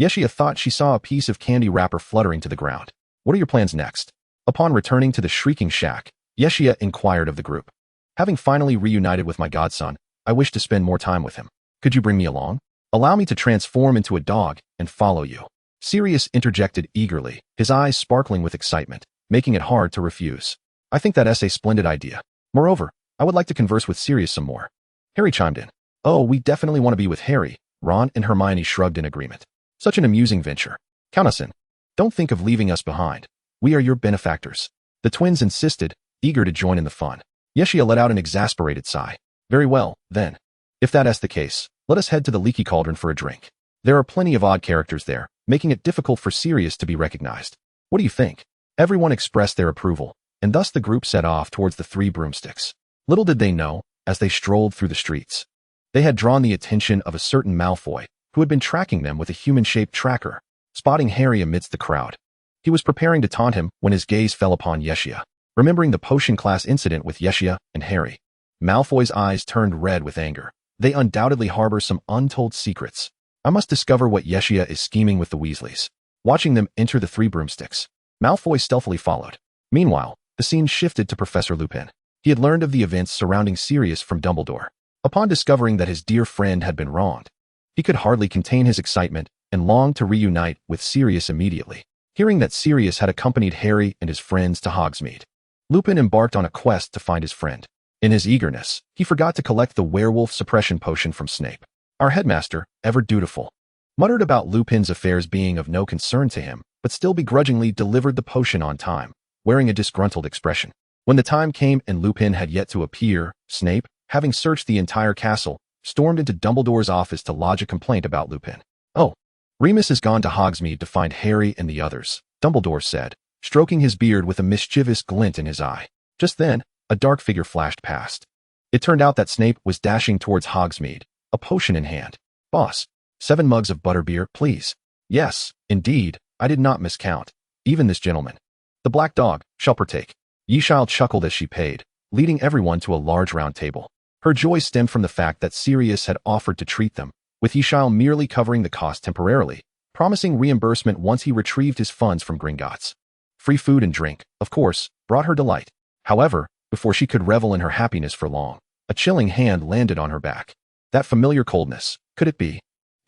Yeshia thought she saw a piece of candy wrapper fluttering to the ground. "What are your plans next?" Upon returning to the Shrieking Shack, Yeshia inquired of the group. "Having finally reunited with my godson, I wish to spend more time with him. Could you bring me along? Allow me to transform into a dog and follow you." Sirius interjected eagerly, his eyes sparkling with excitement, making it hard to refuse. "I think that's a splendid idea. Moreover, I would like to converse with Sirius some more." Harry chimed in. "Oh, we definitely want to be with Harry." Ron and Hermione shrugged in agreement. "Such an amusing venture. Count us in. Don't think of leaving us behind. We are your benefactors." The twins insisted, eager to join in the fun. Yeshia let out an exasperated sigh. "Very well, then. If that's the case, let us head to the Leaky Cauldron for a drink. There are plenty of odd characters there, making it difficult for Sirius to be recognized. What do you think?" Everyone expressed their approval, and thus the group set off towards the 3 broomsticks. Little did they know, as they strolled through the streets, they had drawn the attention of a certain Malfoy, who had been tracking them with a human-shaped tracker. Spotting Harry amidst the crowd, he was preparing to taunt him when his gaze fell upon Yeshia. Remembering the potion class incident with Yeshia and Harry, Malfoy's eyes turned red with anger. They undoubtedly harbor some untold secrets. I must discover what Yeshia is scheming with the Weasleys. Watching them enter the 3 broomsticks, Malfoy stealthily followed. Meanwhile, the scene shifted to Professor Lupin. He had learned of the events surrounding Sirius from Dumbledore. Upon discovering that his dear friend had been wronged, he could hardly contain his excitement and longed to reunite with Sirius immediately. Hearing that Sirius had accompanied Harry and his friends to Hogsmeade, Lupin embarked on a quest to find his friend. In his eagerness, he forgot to collect the werewolf suppression potion from Snape. Our headmaster, ever dutiful, muttered about Lupin's affairs being of no concern to him, but still begrudgingly delivered the potion on time, wearing a disgruntled expression. When the time came and Lupin had yet to appear, Snape, having searched the entire castle, stormed into Dumbledore's office to lodge a complaint about Lupin. "Oh, Remus has gone to Hogsmeade to find Harry and the others," Dumbledore said, stroking his beard with a mischievous glint in his eye. Just then, a dark figure flashed past. It turned out that Snape was dashing towards Hogsmeade, a potion in hand. "Boss, 7 mugs of butterbeer, please." "Yes, indeed, I did not miscount. Even this gentleman, the black dog, shall partake." Yeshia chuckled as she paid, leading everyone to a large round table. Her joy stemmed from the fact that Sirius had offered to treat them, with Yeshia merely covering the cost temporarily, promising reimbursement once he retrieved his funds from Gringotts. Free food and drink, of course, brought her delight. However, before she could revel in her happiness for long, a chilling hand landed on her back. That familiar coldness, could it be?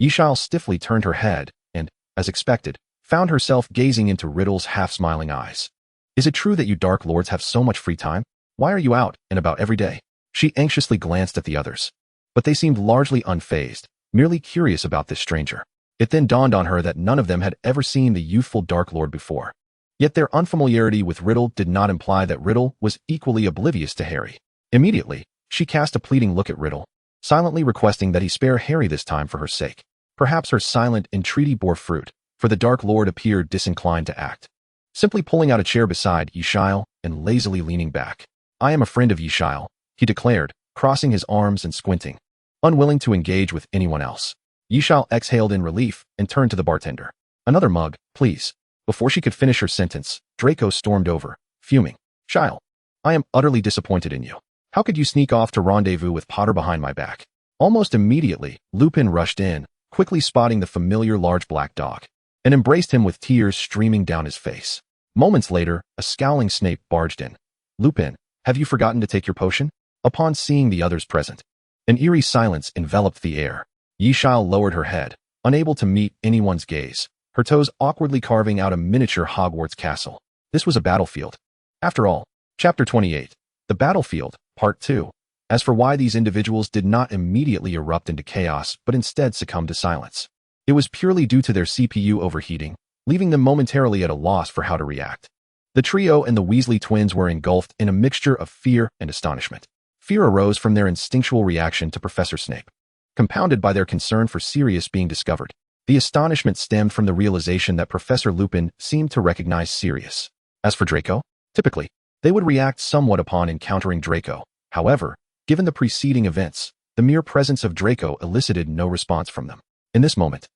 Yishao stiffly turned her head and, as expected, found herself gazing into Riddle's half-smiling eyes. Is it true that you Dark Lords have so much free time? Why are you out and about every day? She anxiously glanced at the others. But they seemed largely unfazed, merely curious about this stranger. It then dawned on her that none of them had ever seen the youthful Dark Lord before. Yet their unfamiliarity with Riddle did not imply that Riddle was equally oblivious to Harry. Immediately, she cast a pleading look at Riddle, silently requesting that he spare Harry this time for her sake. Perhaps her silent entreaty bore fruit, for the Dark Lord appeared disinclined to act. Simply pulling out a chair beside Yishao and lazily leaning back. I am a friend of Yishao, he declared, crossing his arms and squinting, unwilling to engage with anyone else. Yishao exhaled in relief and turned to the bartender. Another mug, please. Before she could finish her sentence, Draco stormed over, fuming. Child, I am utterly disappointed in you. How could you sneak off to rendezvous with Potter behind my back? Almost immediately, Lupin rushed in, quickly spotting the familiar large black dog, and embraced him with tears streaming down his face. Moments later, a scowling Snape barged in. Lupin, have you forgotten to take your potion? Upon seeing the others present, an eerie silence enveloped the air. Yishao lowered her head, unable to meet anyone's gaze, her toes awkwardly carving out a miniature Hogwarts castle. This was a battlefield. After all, Chapter 28, The Battlefield, Part 2. As for why these individuals did not immediately erupt into chaos but instead succumbed to silence, it was purely due to their CPU overheating, leaving them momentarily at a loss for how to react. The trio and the Weasley twins were engulfed in a mixture of fear and astonishment. Fear arose from their instinctual reaction to Professor Snape, compounded by their concern for Sirius being discovered. The astonishment stemmed from the realization that Professor Lupin seemed to recognize Sirius. As for Draco, typically, they would react somewhat upon encountering Draco. However, given the preceding events, the mere presence of Draco elicited no response from them. In this moment,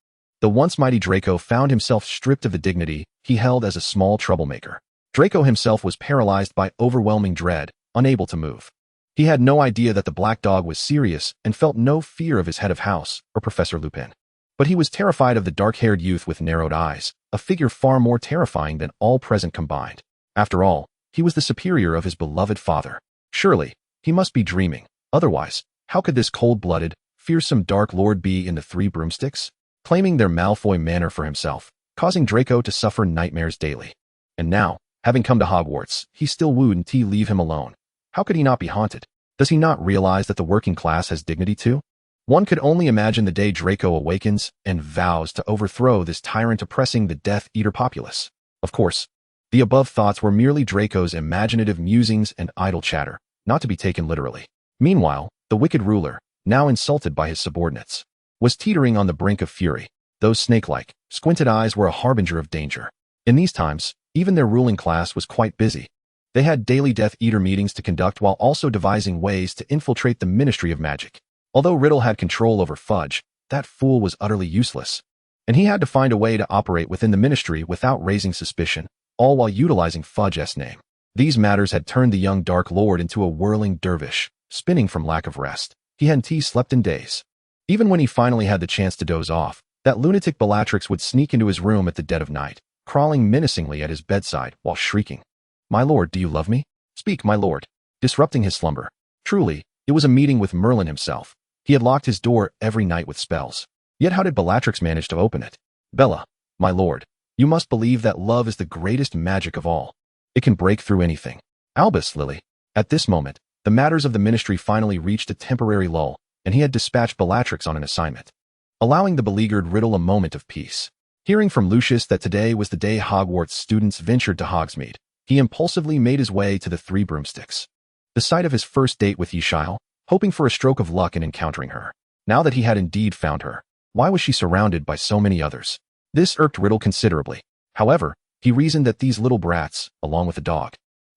the once mighty Draco found himself stripped of the dignity he held as a small troublemaker. Draco himself was paralyzed by overwhelming dread, unable to move. He had no idea that the black dog was Sirius and felt no fear of his head of house or Professor Lupin. But he was terrified of the dark-haired youth with narrowed eyes, a figure far more terrifying than all present combined. After all, he was the superior of his beloved father. Surely, he must be dreaming. Otherwise, how could this cold-blooded, fearsome Dark Lord be in the Three Broomsticks, claiming their Malfoy manor for himself, causing Draco to suffer nightmares daily? And now, having come to Hogwarts, he still wouldn't leave him alone. How could he not be haunted? Does he not realize that the working class has dignity too? One could only imagine the day Draco awakens and vows to overthrow this tyrant oppressing the Death Eater populace. Of course, the above thoughts were merely Draco's imaginative musings and idle chatter, not to be taken literally. Meanwhile, the wicked ruler, now insulted by his subordinates, was teetering on the brink of fury. Those snake-like, squinted eyes were a harbinger of danger. In these times, even their ruling class was quite busy. They had daily Death Eater meetings to conduct while also devising ways to infiltrate the Ministry of Magic. Although Riddle had control over Fudge, that fool was utterly useless. And he had to find a way to operate within the Ministry without raising suspicion, all while utilizing Fudge's name. These matters had turned the young Dark Lord into a whirling dervish, spinning from lack of rest. He hadn't slept in days. Even when he finally had the chance to doze off, that lunatic Bellatrix would sneak into his room at the dead of night, crawling menacingly at his bedside while shrieking, "My lord, do you love me? Speak, my lord," disrupting his slumber. Truly, it was a meeting with Merlin himself. He had locked his door every night with spells. Yet how did Bellatrix manage to open it? "Bella, my lord, you must believe that love is the greatest magic of all. It can break through anything." Albus Lily. At this moment, the matters of the Ministry finally reached a temporary lull, and he had dispatched Bellatrix on an assignment, allowing the beleaguered Riddle a moment of peace. Hearing from Lucius that today was the day Hogwarts students ventured to Hogsmeade, he impulsively made his way to the Three Broomsticks, the site of his first date with Yishao, hoping for a stroke of luck in encountering her. Now that he had indeed found her, why was she surrounded by so many others? This irked Riddle considerably. However, he reasoned that these little brats, along with the dog,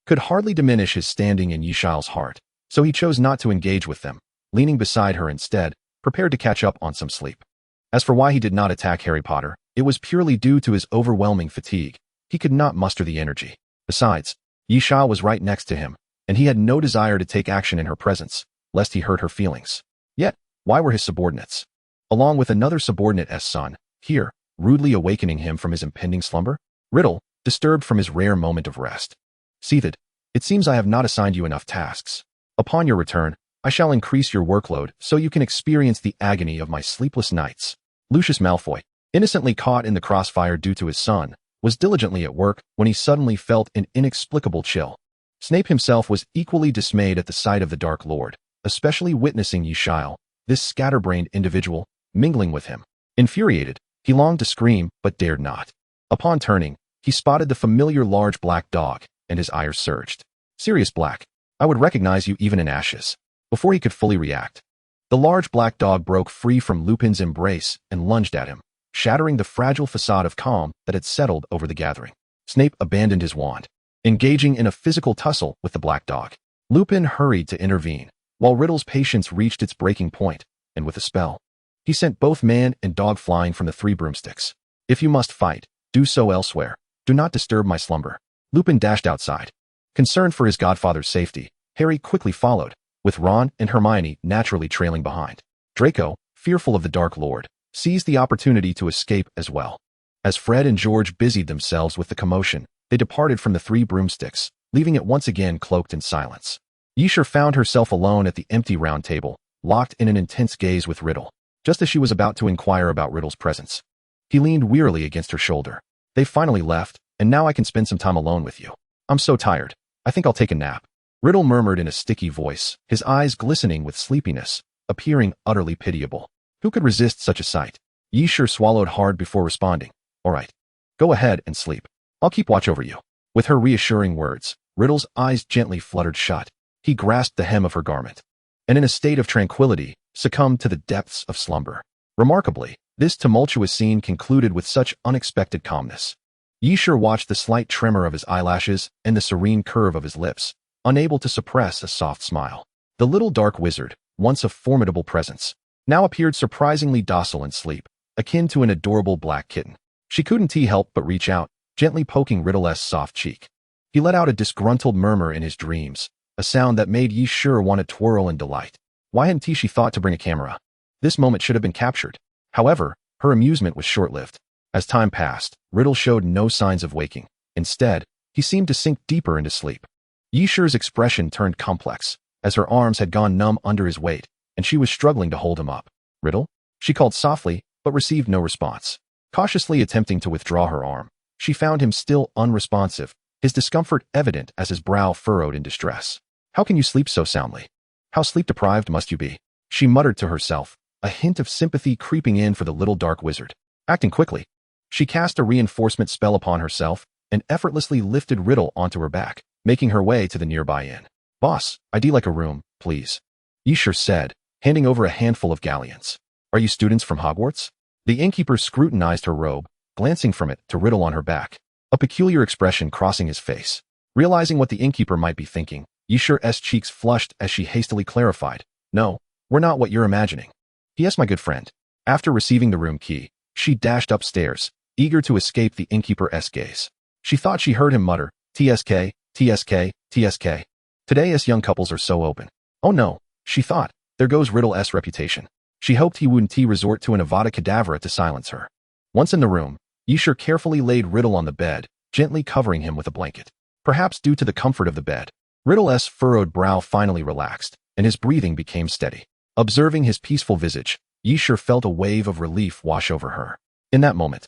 could hardly diminish his standing in Yishao's heart, so he chose not to engage with them, leaning beside her instead, prepared to catch up on some sleep. As for why he did not attack Harry Potter, it was purely due to his overwhelming fatigue. He could not muster the energy. Besides, Yishao was right next to him, and he had no desire to take action in her presence, lest he hurt her feelings. Yet, why were his subordinates, along with another subordinate's son, here? rudely awakening him from his impending slumber. Riddle, disturbed from his rare moment of rest. Seethed, it seems I have not assigned you enough tasks. Upon your return, I shall increase your workload so you can experience the agony of my sleepless nights. Lucius Malfoy, innocently caught in the crossfire due to his son, was diligently at work when he suddenly felt an inexplicable chill. Snape himself was equally dismayed at the sight of the Dark Lord, especially witnessing Yishile, this scatterbrained individual, mingling with him. Infuriated, he longed to scream but dared not. Upon turning, he spotted the familiar large black dog, and his ire surged. Sirius Black, I would recognize you even in ashes. Before he could fully react, the large black dog broke free from Lupin's embrace and lunged at him, shattering the fragile facade of calm that had settled over the gathering. Snape abandoned his wand, engaging in a physical tussle with the black dog. Lupin hurried to intervene, while Riddle's patience reached its breaking point, and with a spell, he sent both man and dog flying from the 3 broomsticks. If you must fight, do so elsewhere. Do not disturb my slumber. Lupin dashed outside. Concerned for his godfather's safety, Harry quickly followed, with Ron and Hermione naturally trailing behind. Draco, fearful of the Dark Lord, seized the opportunity to escape as well. As Fred and George busied themselves with the commotion, they departed from the 3 broomsticks, leaving it once again cloaked in silence. Yisha found herself alone at the empty round table, locked in an intense gaze with Riddle, just as she was about to inquire about Riddle's presence. He leaned wearily against her shoulder. They finally left, and now I can spend some time alone with you. I'm so tired. I think I'll take a nap. Riddle murmured in a sticky voice, his eyes glistening with sleepiness, appearing utterly pitiable. Who could resist such a sight? Yisha swallowed hard before responding. All right. Go ahead and sleep. I'll keep watch over you. With her reassuring words, Riddle's eyes gently fluttered shut. He grasped the hem of her garment, and in a state of tranquility, succumbed to the depths of slumber. Remarkably, this tumultuous scene concluded with such unexpected calmness. Yisha watched the slight tremor of his eyelashes and the serene curve of his lips, unable to suppress a soft smile. The little dark wizard, once a formidable presence, now appeared surprisingly docile in sleep, akin to an adorable black kitten. She couldn't help but reach out, gently poking Riddle's soft cheek. He let out a disgruntled murmur in his dreams, a sound that made Yisha want to twirl in delight. Why hadn't she thought to bring a camera? This moment should have been captured. However, her amusement was short-lived. As time passed, Riddle showed no signs of waking. Instead, he seemed to sink deeper into sleep. Yisha's expression turned complex, as her arms had gone numb under his weight, and she was struggling to hold him up. Riddle? She called softly, but received no response. Cautiously attempting to withdraw her arm, she found him still unresponsive, his discomfort evident as his brow furrowed in distress. How can you sleep so soundly? How sleep-deprived must you be? She muttered to herself, a hint of sympathy creeping in for the little dark wizard. Acting quickly, she cast a reinforcement spell upon herself and effortlessly lifted Riddle onto her back, making her way to the nearby inn. Boss, I'd like a room, please. Yisha said, handing over a handful of galleons. Are you students from Hogwarts? The innkeeper scrutinized her robe, glancing from it to Riddle on her back, a peculiar expression crossing his face. Realizing what the innkeeper might be thinking, Yisha's cheeks flushed as she hastily clarified. No, we're not what you're imagining. Yes, my good friend. After receiving the room key, she dashed upstairs, eager to escape the innkeeper's gaze. She thought she heard him mutter, TSK, TSK, TSK. Today us young couples are so open. Oh no, she thought, there goes Riddle's reputation. She hoped he wouldn't resort to an Avada Kedavra to silence her. Once in the room, Yisha carefully laid Riddle on the bed, gently covering him with a blanket. Perhaps due to the comfort of the bed, Riddle's furrowed brow finally relaxed, and his breathing became steady. Observing his peaceful visage, Yisha felt a wave of relief wash over her. In that moment,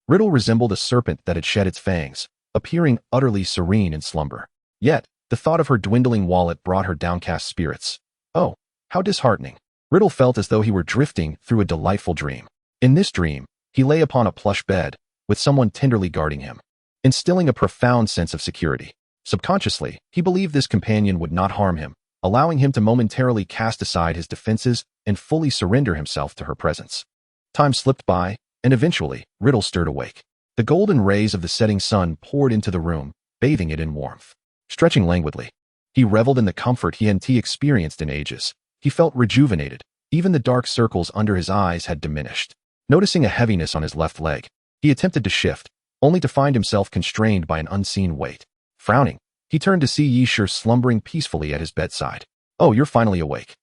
Riddle resembled a serpent that had shed its fangs, appearing utterly serene in slumber. Yet, the thought of her dwindling wallet brought her downcast spirits. Oh, how disheartening. Riddle felt as though he were drifting through a delightful dream. In this dream, he lay upon a plush bed, with someone tenderly guarding him, instilling a profound sense of security. Subconsciously, he believed this companion would not harm him, allowing him to momentarily cast aside his defenses and fully surrender himself to her presence. Time slipped by, and eventually, Riddle stirred awake. The golden rays of the setting sun poured into the room, bathing it in warmth. Stretching languidly, he reveled in the comfort he hadn't experienced in ages. He felt rejuvenated. Even the dark circles under his eyes had diminished. Noticing a heaviness on his left leg, he attempted to shift, only to find himself constrained by an unseen weight. Frowning, he turned to see Yisha slumbering peacefully at his bedside. Oh, you're finally awake.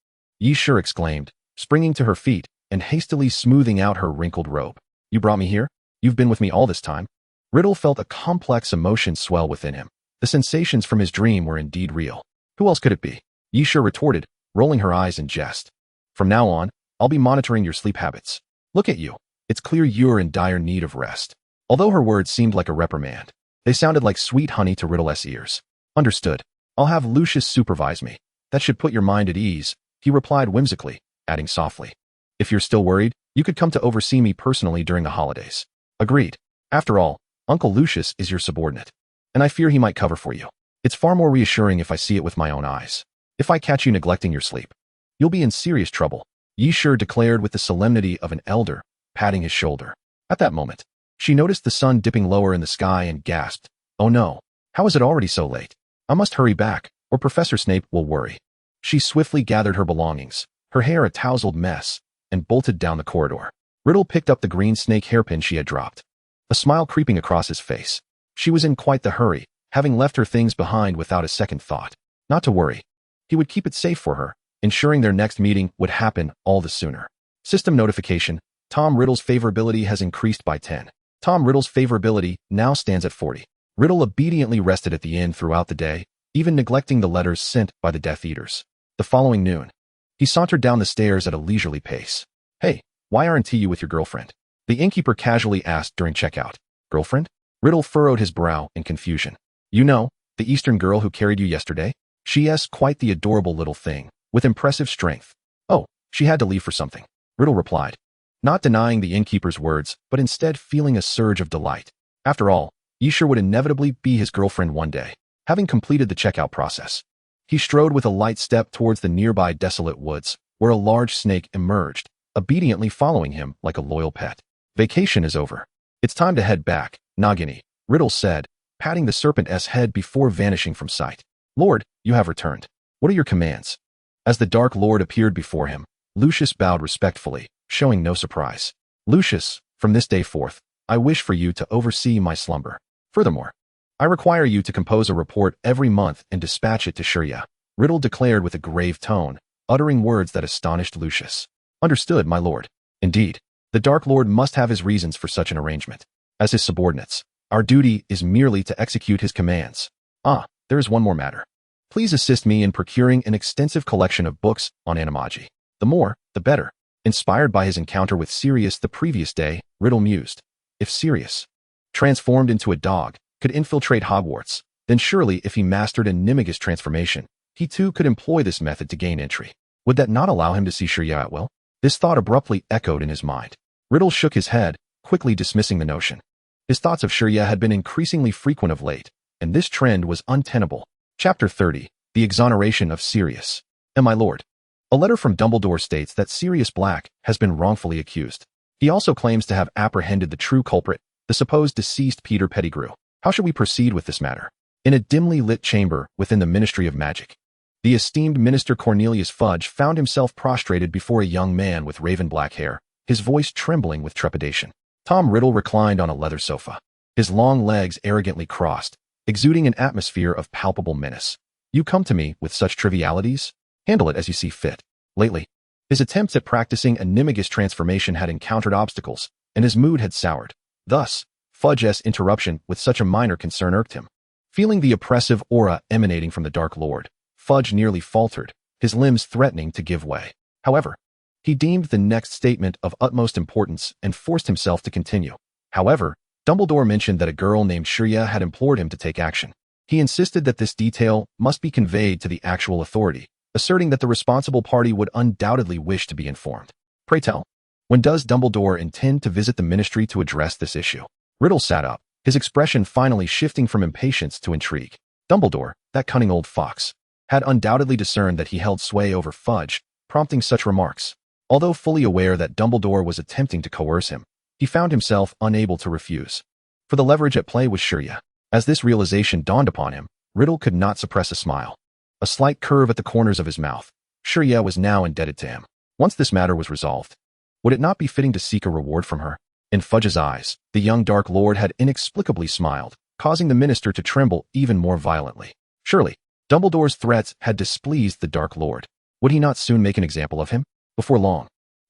Yisha exclaimed, springing to her feet and hastily smoothing out her wrinkled robe. You brought me here? You've been with me all this time? Riddle felt a complex emotion swell within him. The sensations from his dream were indeed real. Who else could it be? Yisha retorted, rolling her eyes in jest. From now on, I'll be monitoring your sleep habits. Look at you. It's clear you're in dire need of rest. Although her words seemed like a reprimand, they sounded like sweet honey to Riddle's ears. Understood. I'll have Lucius supervise me. That should put your mind at ease, he replied whimsically, adding softly. If you're still worried, you could come to oversee me personally during the holidays. Agreed. After all, Uncle Lucius is your subordinate, and I fear he might cover for you. It's far more reassuring if I see it with my own eyes. If I catch you neglecting your sleep, you'll be in serious trouble, Yisha declared with the solemnity of an elder, patting his shoulder. At that moment, she noticed the sun dipping lower in the sky and gasped, "Oh no, how is it already so late? I must hurry back, or Professor Snape will worry." She swiftly gathered her belongings, her hair a tousled mess, and bolted down the corridor. Riddle picked up the green snake hairpin she had dropped, a smile creeping across his face. She was in quite the hurry, having left her things behind without a second thought. Not to worry. He would keep it safe for her, ensuring their next meeting would happen all the sooner. System notification: Tom Riddle's favorability has increased by 10. Tom Riddle's favorability now stands at 40. Riddle obediently rested at the inn throughout the day, even neglecting the letters sent by the Death Eaters. The following noon, he sauntered down the stairs at a leisurely pace. "Hey, why aren't you with your girlfriend?" the innkeeper casually asked during checkout. "Girlfriend?" Riddle furrowed his brow in confusion. "You know, the Eastern girl who carried you yesterday? She's quite the adorable little thing, with impressive strength." "Oh, she had to leave for something," Riddle replied, not denying the innkeeper's words, but instead feeling a surge of delight. After all, Yisha would inevitably be his girlfriend one day. Having completed the checkout process, he strode with a light step towards the nearby desolate woods, where a large snake emerged, obediently following him like a loyal pet. "Vacation is over. It's time to head back, Nagini," Riddle said, patting the serpent's head before vanishing from sight. "Lord, you have returned. What are your commands?" As the Dark Lord appeared before him, Lucius bowed respectfully, showing no surprise. "Lucius, from this day forth, I wish for you to oversee my slumber. Furthermore, I require you to compose a report every month and dispatch it to Shirya," Riddle declared with a grave tone, uttering words that astonished Lucius. "Understood, my lord." Indeed, the Dark Lord must have his reasons for such an arrangement. As his subordinates, our duty is merely to execute his commands. There is one more matter. Please assist me in procuring an extensive collection of books on animagi. The more, the better. Inspired by his encounter with Sirius the previous day, Riddle mused. If Sirius, transformed into a dog, could infiltrate Hogwarts, then surely if he mastered a Nimigus transformation, he too could employ this method to gain entry. Would that not allow him to see Shirya at will? This thought abruptly echoed in his mind. Riddle shook his head, quickly dismissing the notion. His thoughts of Shirya had been increasingly frequent of late, and this trend was untenable. Chapter 30. The Exoneration of Sirius. My lord. A letter from Dumbledore states that Sirius Black has been wrongfully accused. He also claims to have apprehended the true culprit, the supposed deceased Peter Pettigrew. How should we proceed with this matter? In a dimly lit chamber within the Ministry of Magic, the esteemed Minister Cornelius Fudge found himself prostrated before a young man with raven black hair, his voice trembling with trepidation. Tom Riddle reclined on a leather sofa, his long legs arrogantly crossed, exuding an atmosphere of palpable menace. "You come to me with such trivialities? Handle it as you see fit." Lately, his attempts at practicing a Nimigus transformation had encountered obstacles, and his mood had soured. Thus, Fudge's interruption with such a minor concern irked him. Feeling the oppressive aura emanating from the Dark Lord, Fudge nearly faltered, his limbs threatening to give way. However, he deemed the next statement of utmost importance and forced himself to continue. However, Dumbledore mentioned that a girl named Shirya had implored him to take action. He insisted that this detail must be conveyed to the actual authority, asserting that the responsible party would undoubtedly wish to be informed. "Pray tell, when does Dumbledore intend to visit the ministry to address this issue?" Riddle sat up, his expression finally shifting from impatience to intrigue. Dumbledore, that cunning old fox, had undoubtedly discerned that he held sway over Fudge, prompting such remarks. Although fully aware that Dumbledore was attempting to coerce him, he found himself unable to refuse. For the leverage at play was Shirya. As this realization dawned upon him, Riddle could not suppress a smile. A slight curve at the corners of his mouth. Shirya was now indebted to him. Once this matter was resolved, would it not be fitting to seek a reward from her? In Fudge's eyes, the young Dark Lord had inexplicably smiled, causing the minister to tremble even more violently. Surely, Dumbledore's threats had displeased the Dark Lord. Would he not soon make an example of him? Before long,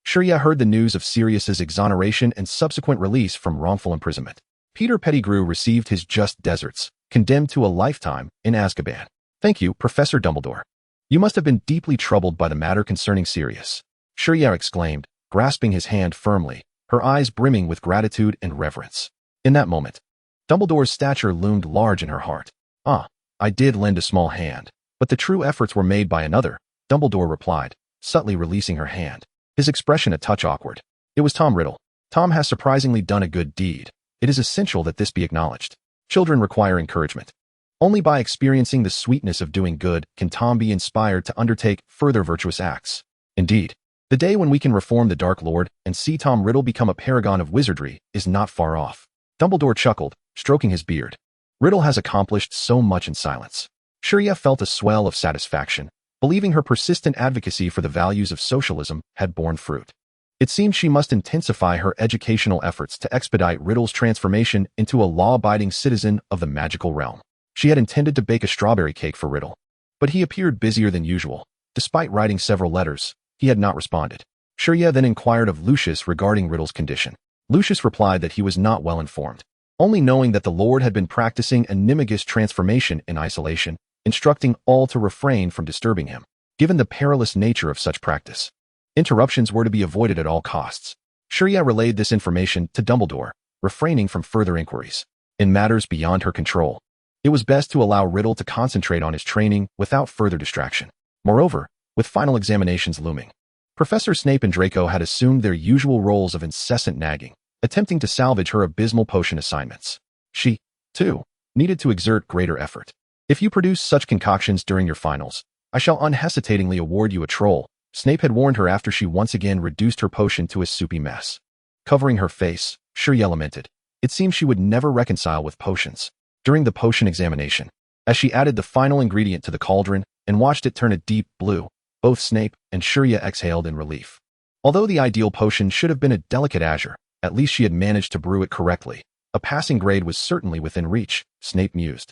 Shirya heard the news of Sirius's exoneration and subsequent release from wrongful imprisonment. Peter Pettigrew received his just deserts, condemned to a lifetime in Azkaban. Thank you, Professor Dumbledore. You must have been deeply troubled by the matter concerning Sirius. Shirya exclaimed, grasping his hand firmly, her eyes brimming with gratitude and reverence. In that moment, Dumbledore's stature loomed large in her heart. I did lend a small hand, but the true efforts were made by another, Dumbledore replied, subtly releasing her hand, his expression a touch awkward. It was Tom Riddle. Tom has surprisingly done a good deed. It is essential that this be acknowledged. Children require encouragement. Only by experiencing the sweetness of doing good can Tom be inspired to undertake further virtuous acts. Indeed, the day when we can reform the Dark Lord and see Tom Riddle become a paragon of wizardry is not far off. Dumbledore chuckled, stroking his beard. Riddle has accomplished so much in silence. Shirya felt a swell of satisfaction, believing her persistent advocacy for the values of socialism had borne fruit. It seemed she must intensify her educational efforts to expedite Riddle's transformation into a law-abiding citizen of the magical realm. She had intended to bake a strawberry cake for Riddle, but he appeared busier than usual. Despite writing several letters, he had not responded. Shirya then inquired of Lucius regarding Riddle's condition. Lucius replied that he was not well informed, only knowing that the Lord had been practicing a Nimagous transformation in isolation, instructing all to refrain from disturbing him, given the perilous nature of such practice. Interruptions were to be avoided at all costs. Shirya relayed this information to Dumbledore, refraining from further inquiries. In matters beyond her control, it was best to allow Riddle to concentrate on his training without further distraction. Moreover, with final examinations looming, Professor Snape and Draco had assumed their usual roles of incessant nagging, attempting to salvage her abysmal potion assignments. She, too, needed to exert greater effort. If you produce such concoctions during your finals, I shall unhesitatingly award you a troll, Snape had warned her after she once again reduced her potion to a soupy mess. Covering her face, Shirya lamented. It seemed she would never reconcile with potions. During the potion examination, as she added the final ingredient to the cauldron and watched it turn a deep blue, both Snape and Shirya exhaled in relief. Although the ideal potion should have been a delicate azure, at least she had managed to brew it correctly. A passing grade was certainly within reach, Snape mused.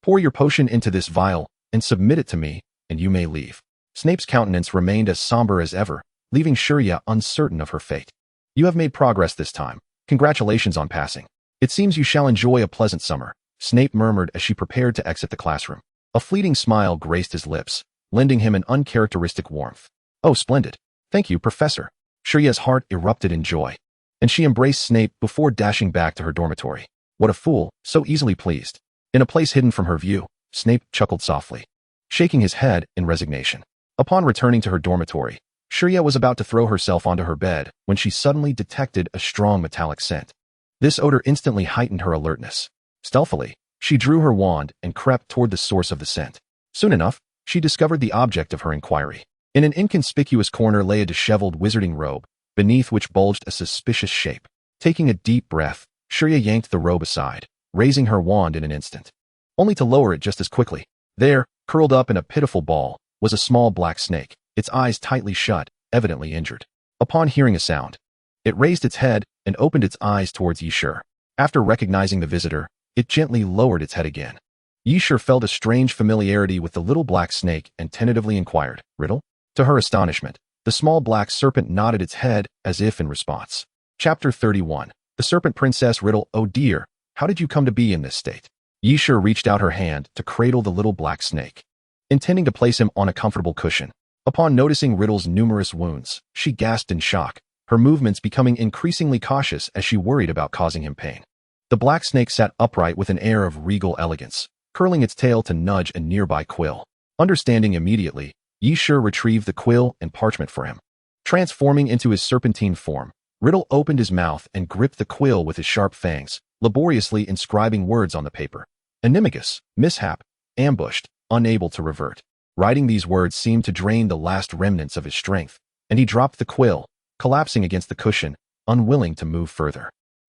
Pour your potion into this vial and submit it to me, and you may leave. Snape's countenance remained as somber as ever, leaving Shirya uncertain of her fate. You have made progress this time. Congratulations on passing. It seems you shall enjoy a pleasant summer, Snape murmured as she prepared to exit the classroom. A fleeting smile graced his lips, lending him an uncharacteristic warmth. Oh, splendid. Thank you, Professor. Shirya's heart erupted in joy, and she embraced Snape before dashing back to her dormitory. What a fool, so easily pleased. In a place hidden from her view, Snape chuckled softly, shaking his head in resignation. Upon returning to her dormitory, Shirya was about to throw herself onto her bed when she suddenly detected a strong metallic scent. This odor instantly heightened her alertness. Stealthily, she drew her wand and crept toward the source of the scent. Soon enough, she discovered the object of her inquiry. In an inconspicuous corner lay a disheveled wizarding robe, beneath which bulged a suspicious shape. Taking a deep breath, Shirya yanked the robe aside, raising her wand in an instant, only to lower it just as quickly. There, curled up in a pitiful ball, was a small black snake, its eyes tightly shut, evidently injured. Upon hearing a sound, it raised its head and opened its eyes towards Yishur. After recognizing the visitor, it gently lowered its head again. Yishur felt a strange familiarity with the little black snake and tentatively inquired, Riddle? To her astonishment, the small black serpent nodded its head as if in response. Chapter 31. The Serpent Princess. Riddle. Oh dear, how did you come to be in this state? Yishur reached out her hand to cradle the little black snake, intending to place him on a comfortable cushion. Upon noticing Riddle's numerous wounds, she gasped in shock, her movements becoming increasingly cautious as she worried about causing him pain. The black snake sat upright with an air of regal elegance, curling its tail to nudge a nearby quill. Understanding immediately, Yishur retrieved the quill and parchment for him. Transforming into his serpentine form, Riddle opened his mouth and gripped the quill with his sharp fangs, laboriously inscribing words on the paper. Animagus, mishap, ambushed, unable to revert. Writing these words seemed to drain the last remnants of his strength, and he dropped the quill, collapsing against the cushion, unwilling to move further.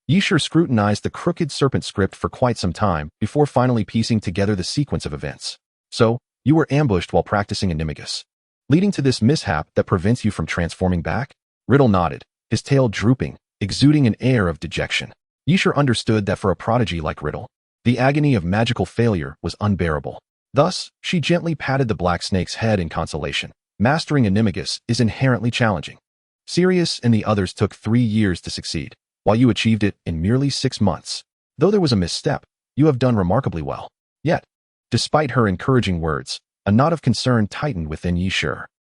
Yishur scrutinized the crooked serpent script for quite some time before finally piecing together the sequence of events. So, you were ambushed while practicing Animagus, leading to this mishap that prevents you from transforming back? Riddle nodded, his tail drooping, exuding an air of dejection. Yishur understood that for a prodigy like Riddle, the agony of magical failure was unbearable. Thus, she gently patted the black snake's head in consolation. Mastering Animagus is inherently challenging. Sirius and the others took 3 years to succeed, while you achieved it in merely 6 months. Though there was a misstep, you have done remarkably well. Yet, despite her encouraging words, a knot of concern tightened within Yi Shi.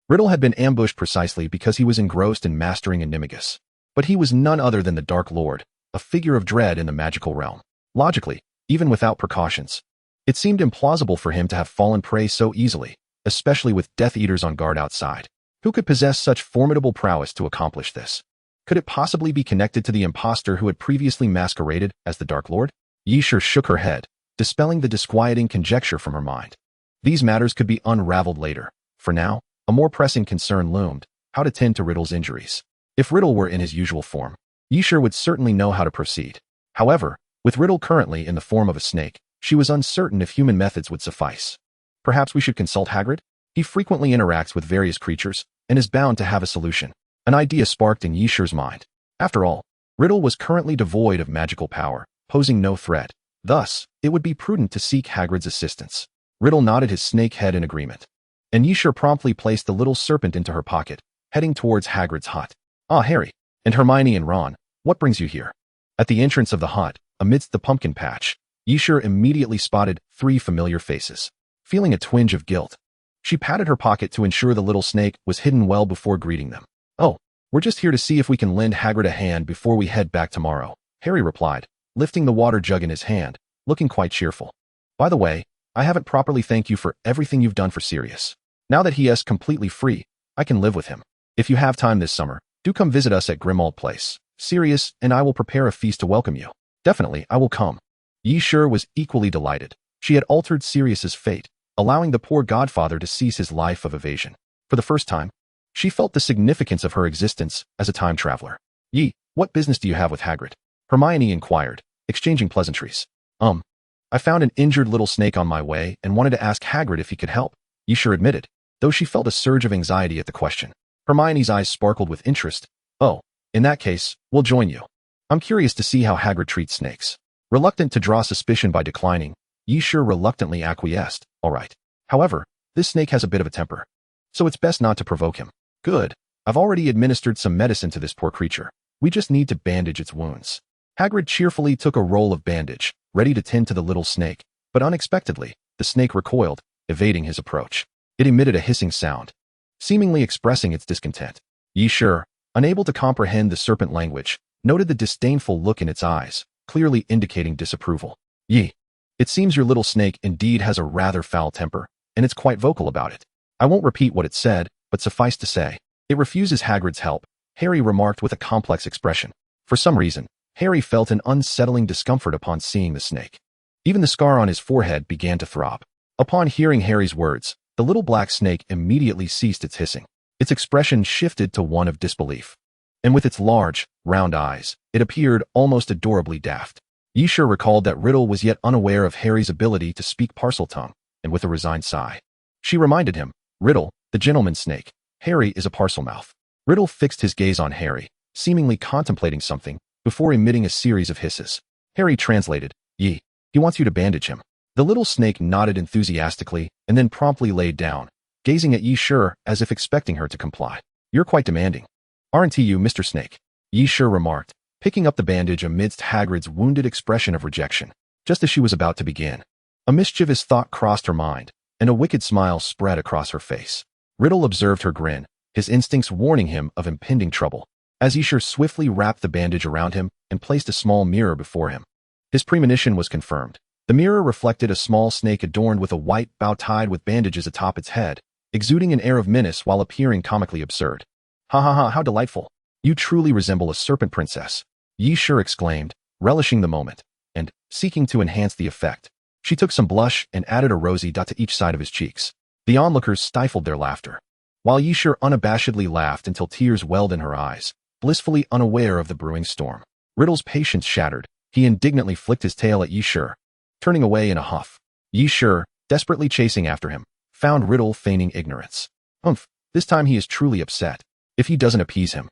Riddle had been ambushed precisely because he was engrossed in mastering Animagus. But he was none other than the Dark Lord, a figure of dread in the magical realm. Logically, even without precautions, it seemed implausible for him to have fallen prey so easily, especially with Death Eaters on guard outside. Who could possess such formidable prowess to accomplish this? Could it possibly be connected to the impostor who had previously masqueraded as the Dark Lord? Yi Shi shook her head, dispelling the disquieting conjecture from her mind. These matters could be unraveled later. For now, a more pressing concern loomed: how to tend to Riddle's injuries. If Riddle were in his usual form, Yi Shi would certainly know how to proceed. However, with Riddle currently in the form of a snake, she was uncertain if human methods would suffice. Perhaps we should consult Hagrid? He frequently interacts with various creatures and is bound to have a solution. An idea sparked in Yi Shi's mind. After all, Riddle was currently devoid of magical power, posing no threat. Thus, it would be prudent to seek Hagrid's assistance. Riddle nodded his snake head in agreement, and Yi Shi promptly placed the little serpent into her pocket, heading towards Hagrid's hut. "Ah, Harry, and Hermione and Ron, what brings you here?" At the entrance of the hut, amidst the pumpkin patch, Yi Shi immediately spotted 3 familiar faces. Feeling a twinge of guilt, she patted her pocket to ensure the little snake was hidden well before greeting them. "Oh, we're just here to see if we can lend Hagrid a hand before we head back tomorrow," Harry replied, lifting the water jug in his hand, looking quite cheerful. "By the way, I haven't properly thanked you for everything you've done for Sirius. Now that he is completely free, I can live with him. If you have time this summer, do come visit us at Grimmauld Place. Sirius and I will prepare a feast to welcome you." "Definitely, I will come." Yi Shi was equally delighted. She had altered Sirius's fate, allowing the poor godfather to cease his life of evasion. For the first time, she felt the significance of her existence as a time traveler. "Yi, what business do you have with Hagrid?" Hermione inquired, exchanging pleasantries. I found an injured little snake on my way and wanted to ask Hagrid if he could help," Yi Shi admitted, though she felt a surge of anxiety at the question. Hermione's eyes sparkled with interest. "Oh, in that case, we'll join you. I'm curious to see how Hagrid treats snakes." Reluctant to draw suspicion by declining, Yi Shi reluctantly acquiesced. "All right. However, this snake has a bit of a temper, so it's best not to provoke him." "Good. I've already administered some medicine to this poor creature. We just need to bandage its wounds." Hagrid cheerfully took a roll of bandage, ready to tend to the little snake, but unexpectedly, the snake recoiled, evading his approach. It emitted a hissing sound, seemingly expressing its discontent. Yi Shi, unable to comprehend the serpent language, noted the disdainful look in its eyes, clearly indicating disapproval. "Yi, it seems your little snake indeed has a rather foul temper, and it's quite vocal about it. I won't repeat what it said, but suffice to say, it refuses Hagrid's help," Harry remarked with a complex expression. For some reason, Harry felt an unsettling discomfort upon seeing the snake. Even the scar on his forehead began to throb. Upon hearing Harry's words, the little black snake immediately ceased its hissing. Its expression shifted to one of disbelief, and with its large, round eyes, it appeared almost adorably daft. Yi Shi recalled that Riddle was yet unaware of Harry's ability to speak Parseltongue, and with a resigned sigh, she reminded him, "Riddle, the gentleman's snake. Harry is a Parselmouth." Riddle fixed his gaze on Harry, seemingly contemplating something, before emitting a series of hisses. Harry translated, "Yi, he wants you to bandage him." The little snake nodded enthusiastically and then promptly laid down, gazing at Yi Shi as if expecting her to comply. "You're quite demanding, aren't you, Mr. Snake?" Yi Shi remarked, picking up the bandage amidst Hagrid's wounded expression of rejection. Just as she was about to begin, a mischievous thought crossed her mind, and a wicked smile spread across her face. Riddle observed her grin, his instincts warning him of impending trouble, as Yi Shi swiftly wrapped the bandage around him and placed a small mirror before him. His premonition was confirmed. The mirror reflected a small snake adorned with a white bow tied with bandages atop its head, exuding an air of menace while appearing comically absurd. "Ha ha ha, how delightful. You truly resemble a serpent princess," Yi Shi exclaimed, relishing the moment, and, seeking to enhance the effect, she took some blush and added a rosy dot to each side of his cheeks. The onlookers stifled their laughter, while Yi Shi unabashedly laughed until tears welled in her eyes, blissfully unaware of the brewing storm. Riddle's patience shattered. He indignantly flicked his tail at Yi Shi, turning away in a huff. Yi Shi, desperately chasing after him, found Riddle feigning ignorance. This time he is truly upset. If he doesn't appease him,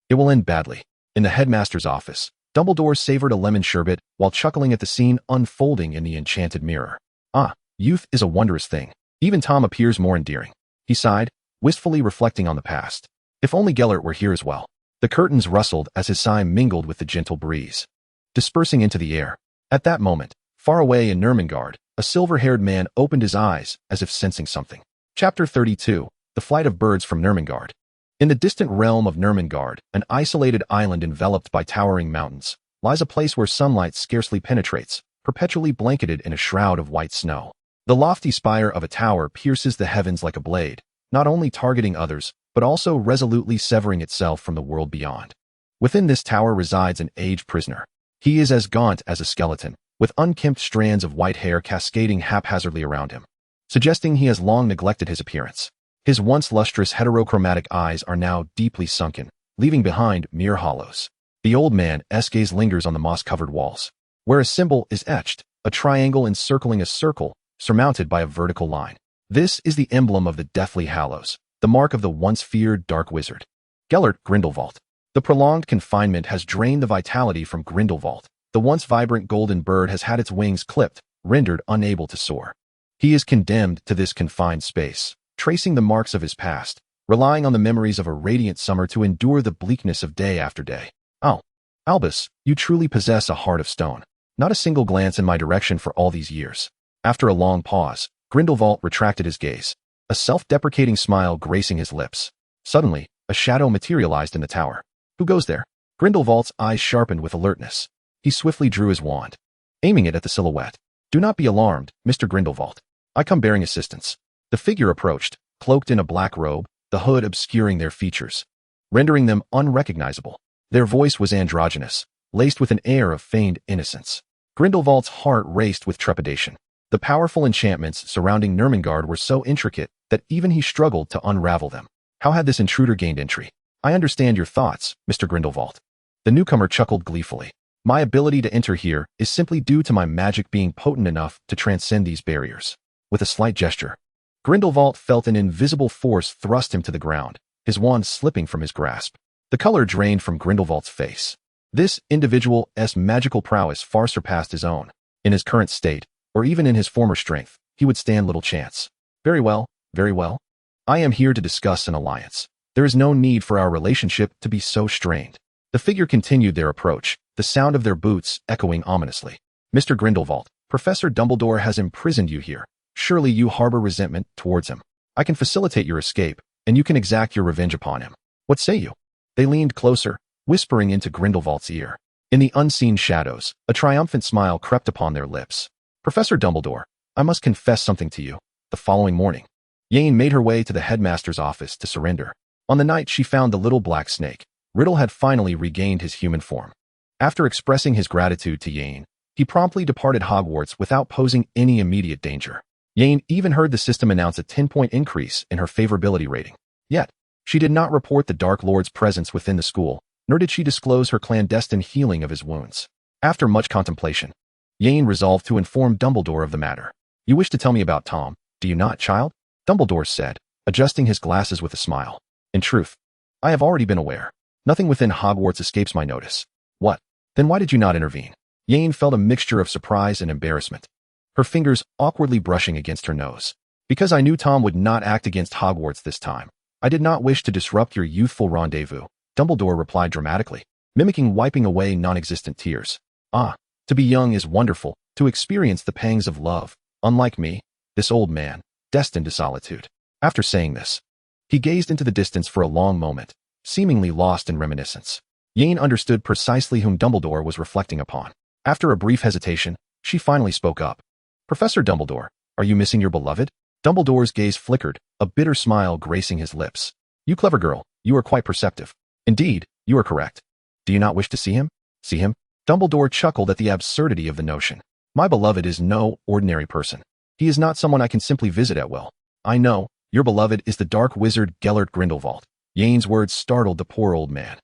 it will end badly. In the headmaster's office, Dumbledore savored a lemon sherbet while chuckling at the scene unfolding in the enchanted mirror. "Ah, youth is a wondrous thing. Even Tom appears more endearing," he sighed, wistfully reflecting on the past. "If only Gellert were here as well." The curtains rustled as his sigh mingled with the gentle breeze, dispersing into the air. At that moment, far away in Nurmengard, a silver-haired man opened his eyes as if sensing something. Chapter 32, The Flight of Birds from Nurmengard. In the distant realm of Nurmengard, an isolated island enveloped by towering mountains, lies a place where sunlight scarcely penetrates, perpetually blanketed in a shroud of white snow. The lofty spire of a tower pierces the heavens like a blade, not only targeting others, but also resolutely severing itself from the world beyond. Within this tower resides an aged prisoner. He is as gaunt as a skeleton, with unkempt strands of white hair cascading haphazardly around him, suggesting he has long neglected his appearance. His once lustrous heterochromatic eyes are now deeply sunken, leaving behind mere hollows. The old man's gaze lingers on the moss-covered walls, where a symbol is etched, a triangle encircling a circle, surmounted by a vertical line. This is the emblem of the Deathly Hallows, the mark of the once feared dark wizard, Gellert Grindelwald. The prolonged confinement has drained the vitality from Grindelwald. The once vibrant golden bird has had its wings clipped, rendered unable to soar. He is condemned to this confined space, tracing the marks of his past, relying on the memories of a radiant summer to endure the bleakness of day after day. Oh, Albus, you truly possess a heart of stone. Not a single glance in my direction for all these years. After a long pause, Grindelwald retracted his gaze, a self-deprecating smile gracing his lips. Suddenly, a shadow materialized in the tower. Who goes there? Grindelwald's eyes sharpened with alertness. He swiftly drew his wand, aiming it at the silhouette. Do not be alarmed, Mr. Grindelwald. I come bearing assistance. The figure approached, cloaked in a black robe, the hood obscuring their features, rendering them unrecognizable. Their voice was androgynous, laced with an air of feigned innocence. Grindelwald's heart raced with trepidation. The powerful enchantments surrounding Nurmengard were so intricate that even he struggled to unravel them. How had this intruder gained entry? I understand your thoughts, Mr. Grindelwald. The newcomer chuckled gleefully. My ability to enter here is simply due to my magic being potent enough to transcend these barriers. With a slight gesture, Grindelwald felt an invisible force thrust him to the ground, his wand slipping from his grasp. The color drained from Grindelwald's face. This individual's magical prowess far surpassed his own. In his current state, or even in his former strength, he would stand little chance. Very well, very well. I am here to discuss an alliance. There is no need for our relationship to be so strained. The figure continued their approach, the sound of their boots echoing ominously. Mr. Grindelwald, Professor Dumbledore has imprisoned you here. Surely you harbor resentment towards him. I can facilitate your escape, and you can exact your revenge upon him. What say you? They leaned closer, whispering into Grindelwald's ear. In the unseen shadows, a triumphant smile crept upon their lips. Professor Dumbledore, I must confess something to you. The following morning, Jane made her way to the headmaster's office to surrender. On the night she found the little black snake, Riddle had finally regained his human form. After expressing his gratitude to Jane, he promptly departed Hogwarts without posing any immediate danger. Jane even heard the system announce a 10-point increase in her favorability rating. Yet, she did not report the Dark Lord's presence within the school, nor did she disclose her clandestine healing of his wounds. After much contemplation, Jane resolved to inform Dumbledore of the matter. You wish to tell me about Tom, do you not, child? Dumbledore said, adjusting his glasses with a smile. In truth, I have already been aware. Nothing within Hogwarts escapes my notice. What? Then why did you not intervene? Jane felt a mixture of surprise and embarrassment, her fingers awkwardly brushing against her nose. Because I knew Tom would not act against Hogwarts this time. I did not wish to disrupt your youthful rendezvous, Dumbledore replied dramatically, mimicking wiping away non-existent tears. Ah, to be young is wonderful, to experience the pangs of love, unlike me, this old man, destined to solitude. After saying this, he gazed into the distance for a long moment, seemingly lost in reminiscence. Jane understood precisely whom Dumbledore was reflecting upon. After a brief hesitation, she finally spoke up. Professor Dumbledore, are you missing your beloved? Dumbledore's gaze flickered, a bitter smile gracing his lips. You clever girl, you are quite perceptive. Indeed, you are correct. Do you not wish to see him? See him? Dumbledore chuckled at the absurdity of the notion. My beloved is no ordinary person. He is not someone I can simply visit at will. I know, your beloved is the dark wizard Gellert Grindelwald. Jane's words startled the poor old man.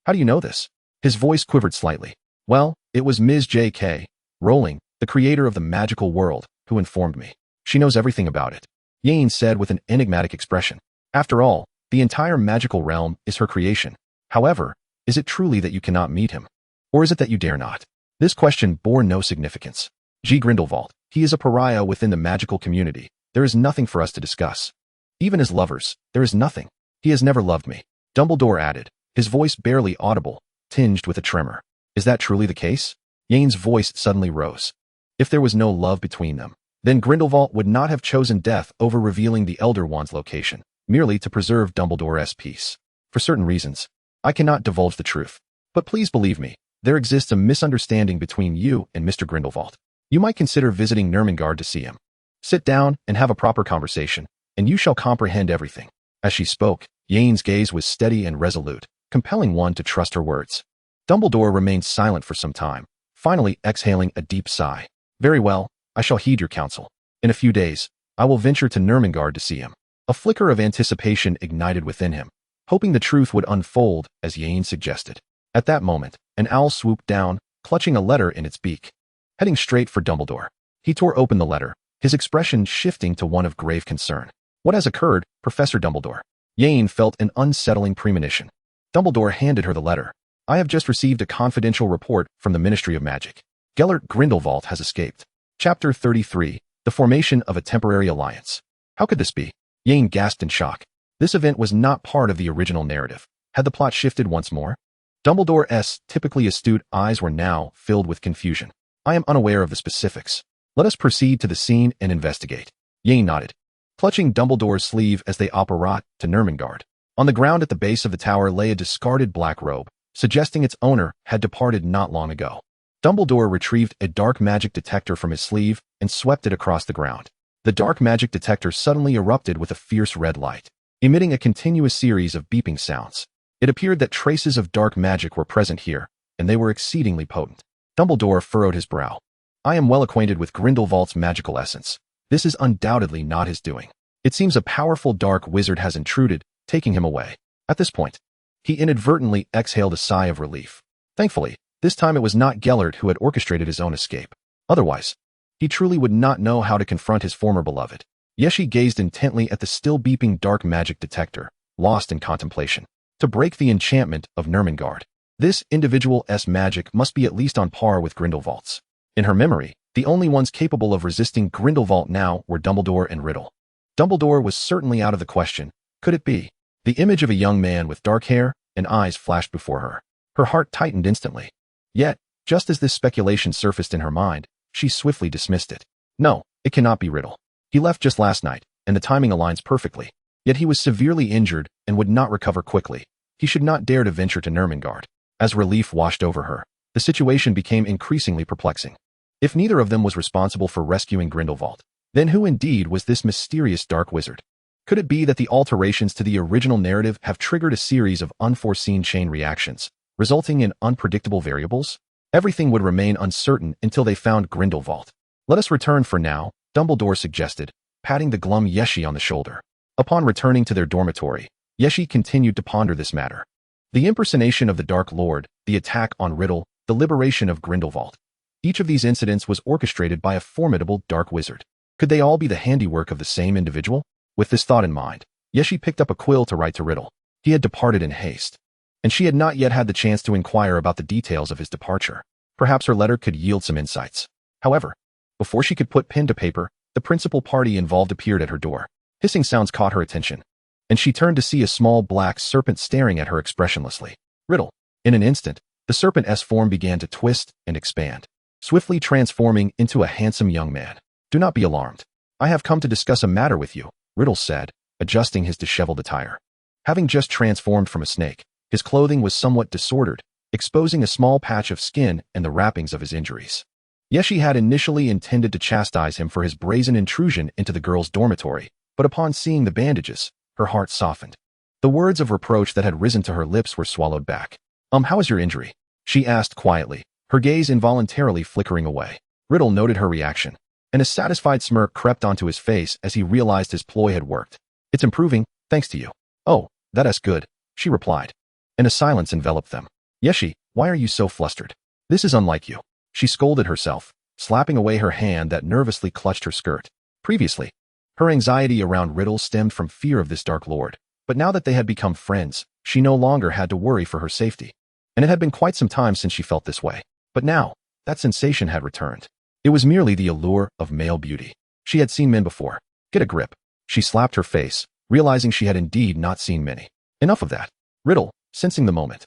How do you know this? His voice quivered slightly. Well, it was Ms. J.K. Rowling, the creator of the magical world, who informed me. She knows everything about it, Jane said with an enigmatic expression. After all, the entire magical realm is her creation. However, is it truly that you cannot meet him? Or is it that you dare not? This question bore no significance. G. Grindelwald, he is a pariah within the magical community. There is nothing for us to discuss. Even as lovers, there is nothing. He has never loved me, Dumbledore added, his voice barely audible, tinged with a tremor. Is that truly the case? Yane's voice suddenly rose. If there was no love between them, then Grindelwald would not have chosen death over revealing the Elder Wand's location, merely to preserve Dumbledore's peace. For certain reasons, I cannot divulge the truth. But please believe me, there exists a misunderstanding between you and Mr. Grindelwald. You might consider visiting Nurmengard to see him. Sit down and have a proper conversation, and you shall comprehend everything. As she spoke, Yane's gaze was steady and resolute, compelling one to trust her words. Dumbledore remained silent for some time, finally exhaling a deep sigh. Very well, I shall heed your counsel. In a few days, I will venture to Nurmengard to see him. A flicker of anticipation ignited within him, hoping the truth would unfold as Yane suggested. At that moment, an owl swooped down, clutching a letter in its beak. Heading straight for Dumbledore, he tore open the letter, his expression shifting to one of grave concern. What has occurred, Professor Dumbledore? Yane felt an unsettling premonition. Dumbledore handed her the letter. I have just received a confidential report from the Ministry of Magic. Gellert Grindelwald has escaped. Chapter 33, The Formation of a Temporary Alliance. How could this be? Yane gasped in shock. This event was not part of the original narrative. Had the plot shifted once more? Dumbledore's typically astute eyes were now filled with confusion. I am unaware of the specifics. Let us proceed to the scene and investigate. Yane nodded, clutching Dumbledore's sleeve as they apparat to Nurmengard. On the ground at the base of the tower lay a discarded black robe, suggesting its owner had departed not long ago. Dumbledore retrieved a dark magic detector from his sleeve and swept it across the ground. The dark magic detector suddenly erupted with a fierce red light, emitting a continuous series of beeping sounds. It appeared that traces of dark magic were present here, and they were exceedingly potent. Dumbledore furrowed his brow. I am well acquainted with Grindelwald's magical essence. This is undoubtedly not his doing. It seems a powerful dark wizard has intruded, taking him away. At this point, he inadvertently exhaled a sigh of relief. Thankfully, this time it was not Gellert who had orchestrated his own escape. Otherwise, he truly would not know how to confront his former beloved. Yeshi gazed intently at the still beeping dark magic detector, lost in contemplation. To break the enchantment of Nurmengard, this individual's magic must be at least on par with Grindelwald's. In her memory, the only ones capable of resisting Grindelwald now were Dumbledore and Riddle. Dumbledore was certainly out of the question. Could it be? The image of a young man with dark hair and eyes flashed before her. Her heart tightened instantly. Yet, just as this speculation surfaced in her mind, she swiftly dismissed it. No, it cannot be Riddle. He left just last night, and the timing aligns perfectly. Yet he was severely injured and would not recover quickly. He should not dare to venture to Nurmengard. As relief washed over her, the situation became increasingly perplexing. If neither of them was responsible for rescuing Grindelwald, then who indeed was this mysterious dark wizard? Could it be that the alterations to the original narrative have triggered a series of unforeseen chain reactions, resulting in unpredictable variables? Everything would remain uncertain until they found Grindelwald. Let us return for now, Dumbledore suggested, patting the glum Yeshi on the shoulder. Upon returning to their dormitory, Yeshi continued to ponder this matter. The impersonation of the Dark Lord, the attack on Riddle, the liberation of Grindelwald. Each of these incidents was orchestrated by a formidable dark wizard. Could they all be the handiwork of the same individual? With this thought in mind, Yeshi picked up a quill to write to Riddle. He had departed in haste, and she had not yet had the chance to inquire about the details of his departure. Perhaps her letter could yield some insights. However, before she could put pen to paper, the principal party involved appeared at her door. Hissing sounds caught her attention, and she turned to see a small black serpent staring at her expressionlessly. Riddle. In an instant, the serpent's form began to twist and expand, swiftly transforming into a handsome young man. Do not be alarmed. I have come to discuss a matter with you, Riddle said, adjusting his disheveled attire. Having just transformed from a snake, his clothing was somewhat disordered, exposing a small patch of skin and the wrappings of his injuries. Yeshi had initially intended to chastise him for his brazen intrusion into the girl's dormitory, but upon seeing the bandages, her heart softened. The words of reproach that had risen to her lips were swallowed back. How is your injury? She asked quietly, her gaze involuntarily flickering away. Riddle noted her reaction, and a satisfied smirk crept onto his face as he realized his ploy had worked. It's improving, thanks to you. Oh, that's good, she replied. And a silence enveloped them. Yeshi, why are you so flustered? This is unlike you. She scolded herself, slapping away her hand that nervously clutched her skirt. Previously, her anxiety around Riddle stemmed from fear of this Dark Lord, but now that they had become friends, she no longer had to worry for her safety. And it had been quite some time since she felt this way. But now, that sensation had returned. It was merely the allure of male beauty. She had seen men before. Get a grip. She slapped her face, realizing she had indeed not seen many. Enough of that. Riddle, sensing the moment,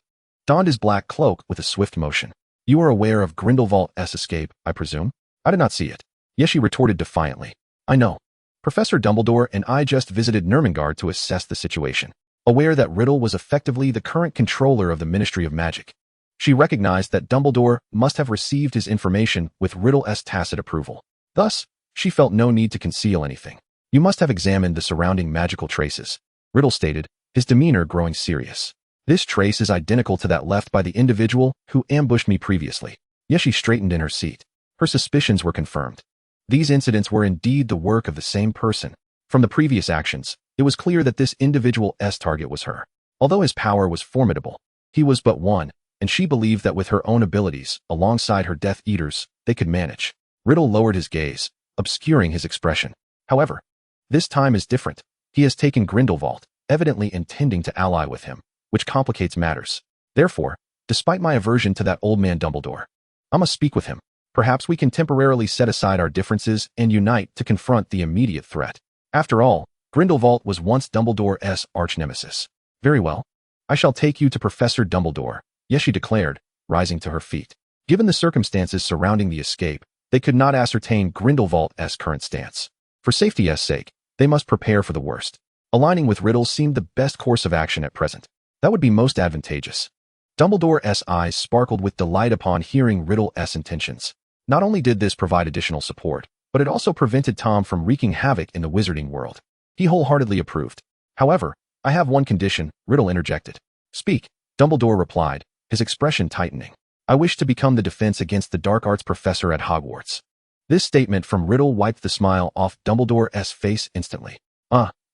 donned his black cloak with a swift motion. You are aware of Grindelwald's escape, I presume? I did not see it. Yes, she retorted defiantly. I know. Professor Dumbledore and I just visited Nurmengard to assess the situation, aware that Riddle was effectively the current controller of the Ministry of Magic. She recognized that Dumbledore must have received his information with Riddle's tacit approval. Thus, she felt no need to conceal anything. You must have examined the surrounding magical traces, Riddle stated, his demeanor growing serious. This trace is identical to that left by the individual who ambushed me previously. Yes, she straightened in her seat. Her suspicions were confirmed. These incidents were indeed the work of the same person. From the previous actions, it was clear that this individual's target was her. Although his power was formidable, he was but one, and she believed that with her own abilities, alongside her Death Eaters, they could manage. Riddle lowered his gaze, obscuring his expression. However, this time is different. He has taken Grindelwald, evidently intending to ally with him, which complicates matters. Therefore, despite my aversion to that old man Dumbledore, I must speak with him. Perhaps we can temporarily set aside our differences and unite to confront the immediate threat. After all, Grindelwald was once Dumbledore's arch-nemesis. Very well. I shall take you to Professor Dumbledore, yes, she declared, rising to her feet. Given the circumstances surrounding the escape, they could not ascertain Grindelwald's current stance. For safety's sake, they must prepare for the worst. Aligning with Riddle seemed the best course of action at present. That would be most advantageous. Dumbledore's eyes sparkled with delight upon hearing Riddle's intentions. Not only did this provide additional support, but it also prevented Tom from wreaking havoc in the wizarding world. He wholeheartedly approved. However, I have one condition, Riddle interjected. Speak, Dumbledore replied, his expression tightening. I wish to become the defense against the dark arts professor at Hogwarts. This statement from Riddle wiped the smile off Dumbledore's face instantly.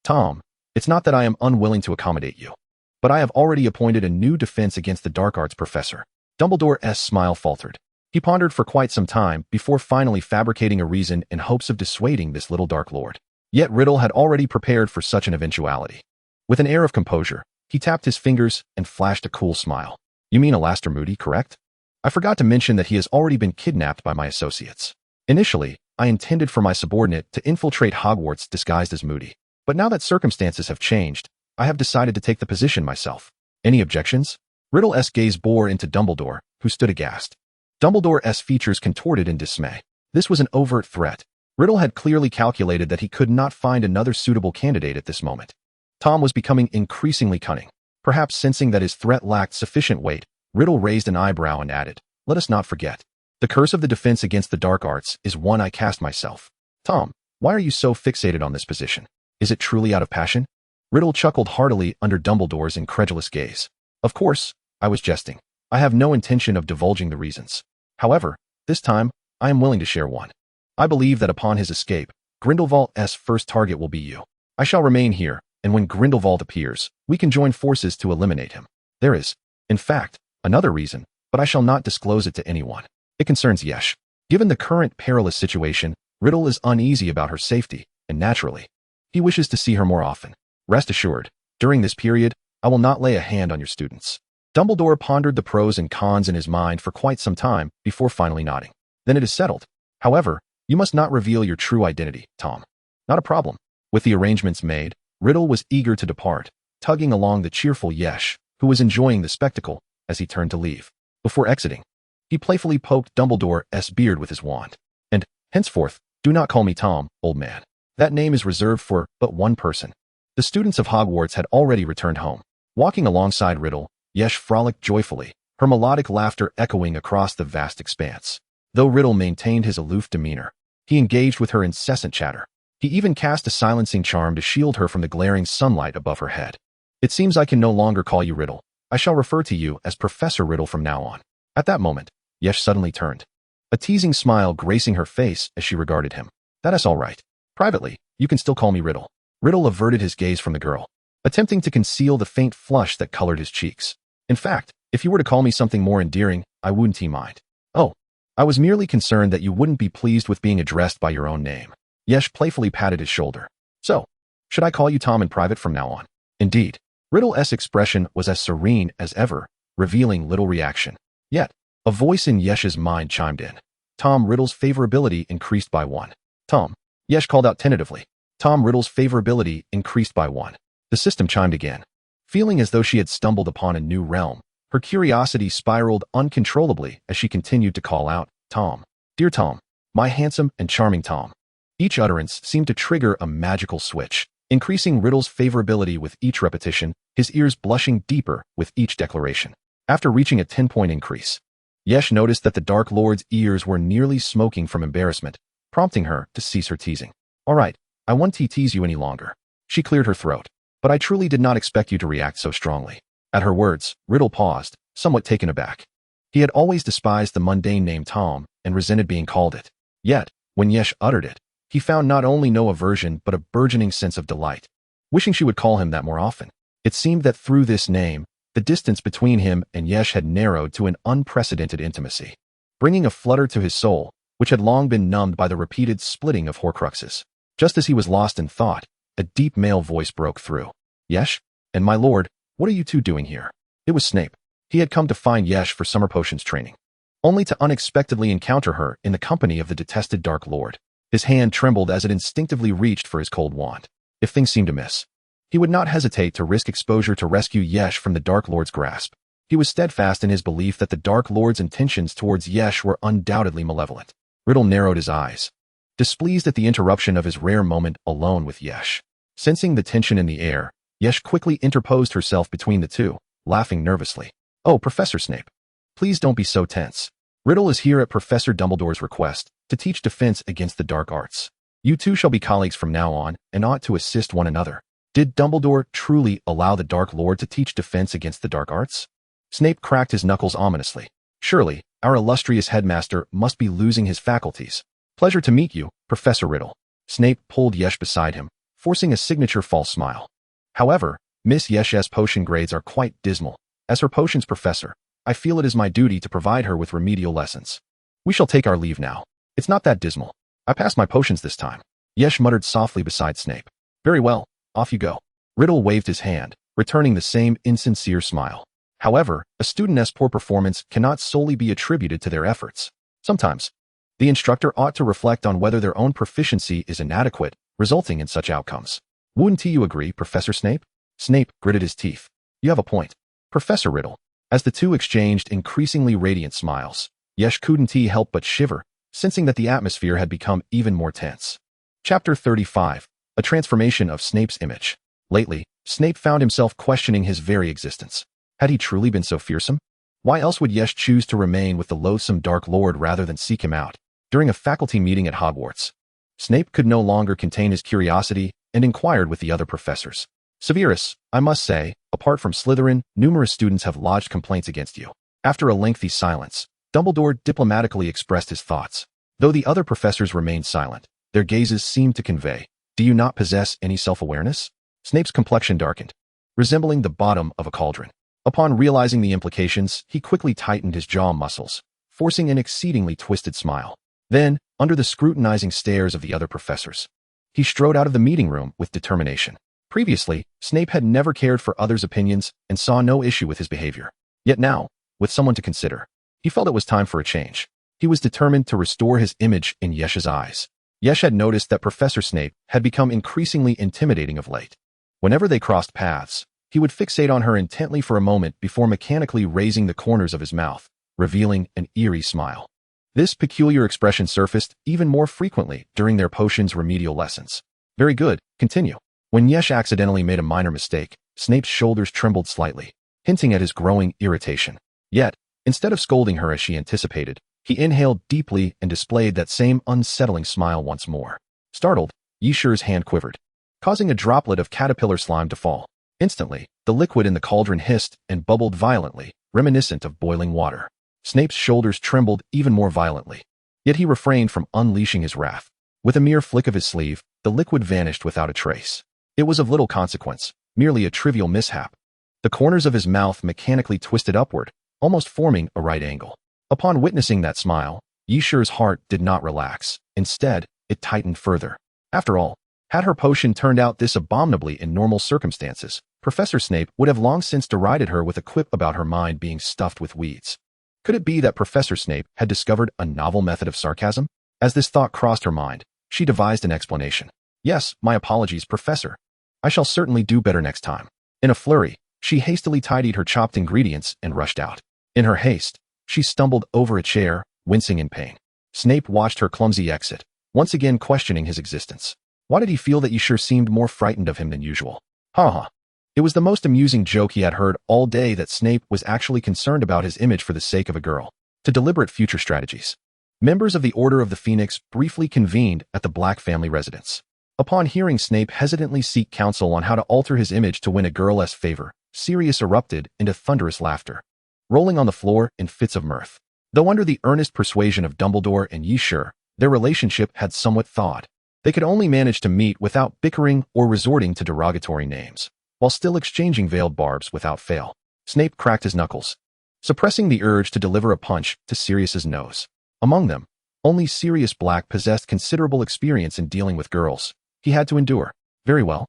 Tom, it's not that I am unwilling to accommodate you, but I have already appointed a new defense against the dark arts professor. Dumbledore's smile faltered. He pondered for quite some time before finally fabricating a reason in hopes of dissuading this little Dark Lord. Yet Riddle had already prepared for such an eventuality. With an air of composure, he tapped his fingers and flashed a cool smile. You mean Alastair Moody, correct? I forgot to mention that he has already been kidnapped by my associates. Initially, I intended for my subordinate to infiltrate Hogwarts disguised as Moody. But now that circumstances have changed, I have decided to take the position myself. Any objections? Riddle's gaze bore into Dumbledore, who stood aghast. Dumbledore's features contorted in dismay. This was an overt threat. Riddle had clearly calculated that he could not find another suitable candidate at this moment. Tom was becoming increasingly cunning. Perhaps sensing that his threat lacked sufficient weight, Riddle raised an eyebrow and added, let us not forget. The curse of the defense against the dark arts is one I cast myself. Tom, why are you so fixated on this position? Is it truly out of passion? Riddle chuckled heartily under Dumbledore's incredulous gaze. Of course, I was jesting. I have no intention of divulging the reasons. However, this time, I am willing to share one. I believe that upon his escape, Grindelwald's first target will be you. I shall remain here, and when Grindelwald appears, we can join forces to eliminate him. There is, in fact, another reason, but I shall not disclose it to anyone. It concerns Yesh. Given the current perilous situation, Riddle is uneasy about her safety, and naturally, he wishes to see her more often. Rest assured, during this period, I will not lay a hand on your students. Dumbledore pondered the pros and cons in his mind for quite some time before finally nodding. Then it is settled. However, you must not reveal your true identity, Tom. Not a problem. With the arrangements made, Riddle was eager to depart, tugging along the cheerful Yesh, who was enjoying the spectacle, as he turned to leave. Before exiting, he playfully poked Dumbledore's beard with his wand. And, henceforth, do not call me Tom, old man. That name is reserved for but one person. The students of Hogwarts had already returned home. Walking alongside Riddle, Yesh frolicked joyfully, her melodic laughter echoing across the vast expanse. Though Riddle maintained his aloof demeanor, he engaged with her incessant chatter. He even cast a silencing charm to shield her from the glaring sunlight above her head. It seems I can no longer call you Riddle. I shall refer to you as Professor Riddle from now on. At that moment, Yesh suddenly turned, a teasing smile gracing her face as she regarded him. That is all right. Privately, you can still call me Riddle. Riddle averted his gaze from the girl, attempting to conceal the faint flush that colored his cheeks. In fact, if you were to call me something more endearing, I wouldn't mind. Oh, I was merely concerned that you wouldn't be pleased with being addressed by your own name. Yesh playfully patted his shoulder. So, should I call you Tom in private from now on? Indeed. Riddle's expression was as serene as ever, revealing little reaction. Yet, a voice in Yesh's mind chimed in. Tom Riddle's favorability increased by 1. Tom. Yesh called out tentatively. Tom Riddle's favorability increased by 1. The system chimed again. Feeling as though she had stumbled upon a new realm, her curiosity spiraled uncontrollably as she continued to call out, "Tom, dear Tom, my handsome and charming Tom." Each utterance seemed to trigger a magical switch, increasing Riddle's favorability with each repetition, his ears blushing deeper with each declaration. After reaching a 10-point increase, Yesh noticed that the Dark Lord's ears were nearly smoking from embarrassment, prompting her to cease her teasing. "All right, I won't tease you any longer." She cleared her throat. "But I truly did not expect you to react so strongly." At her words, Riddle paused, somewhat taken aback. He had always despised the mundane name Tom and resented being called it. Yet, when Yesh uttered it, he found not only no aversion but a burgeoning sense of delight, wishing she would call him that more often. It seemed that through this name, the distance between him and Yesh had narrowed to an unprecedented intimacy, bringing a flutter to his soul, which had long been numbed by the repeated splitting of Horcruxes. Just as he was lost in thought, a deep male voice broke through. "Yesh? And my lord, what are you two doing here?" It was Snape. He had come to find Yesh for summer potions training, only to unexpectedly encounter her in the company of the detested Dark Lord. His hand trembled as it instinctively reached for his cold wand. If things seemed amiss, he would not hesitate to risk exposure to rescue Yesh from the Dark Lord's grasp. He was steadfast in his belief that the Dark Lord's intentions towards Yesh were undoubtedly malevolent. Riddle narrowed his eyes, displeased at the interruption of his rare moment alone with Yesh. Sensing the tension in the air, Yesh quickly interposed herself between the two, laughing nervously. "Oh, Professor Snape, please don't be so tense. Riddle is here at Professor Dumbledore's request to teach defense against the dark arts. You two shall be colleagues from now on and ought to assist one another." Did Dumbledore truly allow the Dark Lord to teach defense against the dark arts? Snape cracked his knuckles ominously. Surely, our illustrious headmaster must be losing his faculties. "Pleasure to meet you, Professor Riddle." Snape pulled Yesh beside him, forcing a signature false smile. "However, Miss Yesh's potion grades are quite dismal. As her potions professor, I feel it is my duty to provide her with remedial lessons. We shall take our leave now. It's not that dismal. I passed my potions this time." Yesh muttered softly beside Snape. "Very well, off you go." Riddle waved his hand, returning the same insincere smile. However, a student's poor performance cannot solely be attributed to their efforts. Sometimes, the instructor ought to reflect on whether their own proficiency is inadequate, resulting in such outcomes. "Wouldn't you agree, Professor Snape?" Snape gritted his teeth. "You have a point, Professor Riddle." As the two exchanged increasingly radiant smiles, Yesh couldn't help but shiver, sensing that the atmosphere had become even more tense. Chapter 35. A transformation of Snape's image. Lately, Snape found himself questioning his very existence. Had he truly been so fearsome? Why else would Yesh choose to remain with the loathsome Dark Lord rather than seek him out? During a faculty meeting at Hogwarts, Snape could no longer contain his curiosity and inquired with the other professors. "Severus, I must say, apart from Slytherin, numerous students have lodged complaints against you." After a lengthy silence, Dumbledore diplomatically expressed his thoughts. Though the other professors remained silent, their gazes seemed to convey, "Do you not possess any self-awareness?" Snape's complexion darkened, resembling the bottom of a cauldron. Upon realizing the implications, he quickly tightened his jaw muscles, forcing an exceedingly twisted smile. Then, under the scrutinizing stares of the other professors, he strode out of the meeting room with determination. Previously, Snape had never cared for others' opinions and saw no issue with his behavior. Yet now, with someone to consider, he felt it was time for a change. He was determined to restore his image in Yesh's eyes. Yesh had noticed that Professor Snape had become increasingly intimidating of late. Whenever they crossed paths, he would fixate on her intently for a moment before mechanically raising the corners of his mouth, revealing an eerie smile. This peculiar expression surfaced even more frequently during their potions remedial lessons. "Very good, continue." When Yesh accidentally made a minor mistake, Snape's shoulders trembled slightly, hinting at his growing irritation. Yet, instead of scolding her as she anticipated, he inhaled deeply and displayed that same unsettling smile once more. Startled, Yeshur's hand quivered, causing a droplet of caterpillar slime to fall. Instantly, the liquid in the cauldron hissed and bubbled violently, reminiscent of boiling water. Snape's shoulders trembled even more violently, yet he refrained from unleashing his wrath. With a mere flick of his sleeve, the liquid vanished without a trace. It was of little consequence, merely a trivial mishap. The corners of his mouth mechanically twisted upward, almost forming a right angle. Upon witnessing that smile, Yeshur's heart did not relax. Instead, it tightened further. After all, had her potion turned out this abominably in normal circumstances, Professor Snape would have long since derided her with a quip about her mind being stuffed with weeds. Could it be that Professor Snape had discovered a novel method of sarcasm? As this thought crossed her mind, she devised an explanation. "Yes, my apologies, Professor. I shall certainly do better next time." In a flurry, She hastily tidied her chopped ingredients and rushed out. In her haste, she stumbled over a chair, wincing in pain. Snape watched her clumsy exit, once again questioning his existence. Why did he feel that Ysher seemed more frightened of him than usual? Ha. It was the most amusing joke he had heard all day that Snape was actually concerned about his image for the sake of a girl. To deliberate future strategies. Members of the Order of the Phoenix briefly convened at the Black family residence. Upon hearing Snape hesitantly seek counsel on how to alter his image to win a girl's favor, Sirius erupted into thunderous laughter, rolling on the floor in fits of mirth. Though under the earnest persuasion of Dumbledore and Ysher, their relationship had somewhat thawed. They could only manage to meet without bickering or resorting to derogatory names, while still exchanging veiled barbs without fail. Snape cracked his knuckles, suppressing the urge to deliver a punch to Sirius's nose. Among them, only Sirius Black possessed considerable experience in dealing with girls. He had to endure. Very well.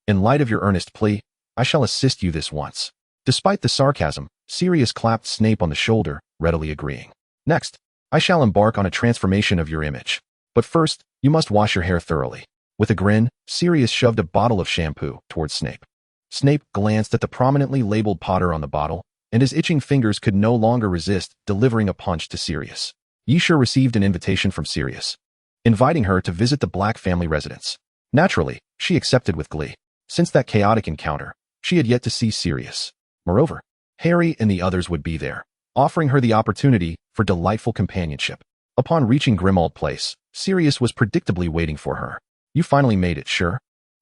In light of your earnest plea, I shall assist you this once. Despite the sarcasm, Sirius clapped Snape on the shoulder, readily agreeing. Next, I shall embark on a transformation of your image. But first, you must wash your hair thoroughly. With a grin, Sirius shoved a bottle of shampoo towards Snape. Snape glanced at the prominently labeled Potter on the bottle, and his itching fingers could no longer resist delivering a punch to Sirius. Ysher received an invitation from Sirius, inviting her to visit the Black family residence. Naturally, she accepted with glee. Since that chaotic encounter, she had yet to see Sirius. Moreover, Harry and the others would be there, offering her the opportunity for delightful companionship. Upon reaching Grimmauld Place, Sirius was predictably waiting for her. You finally made it, sure?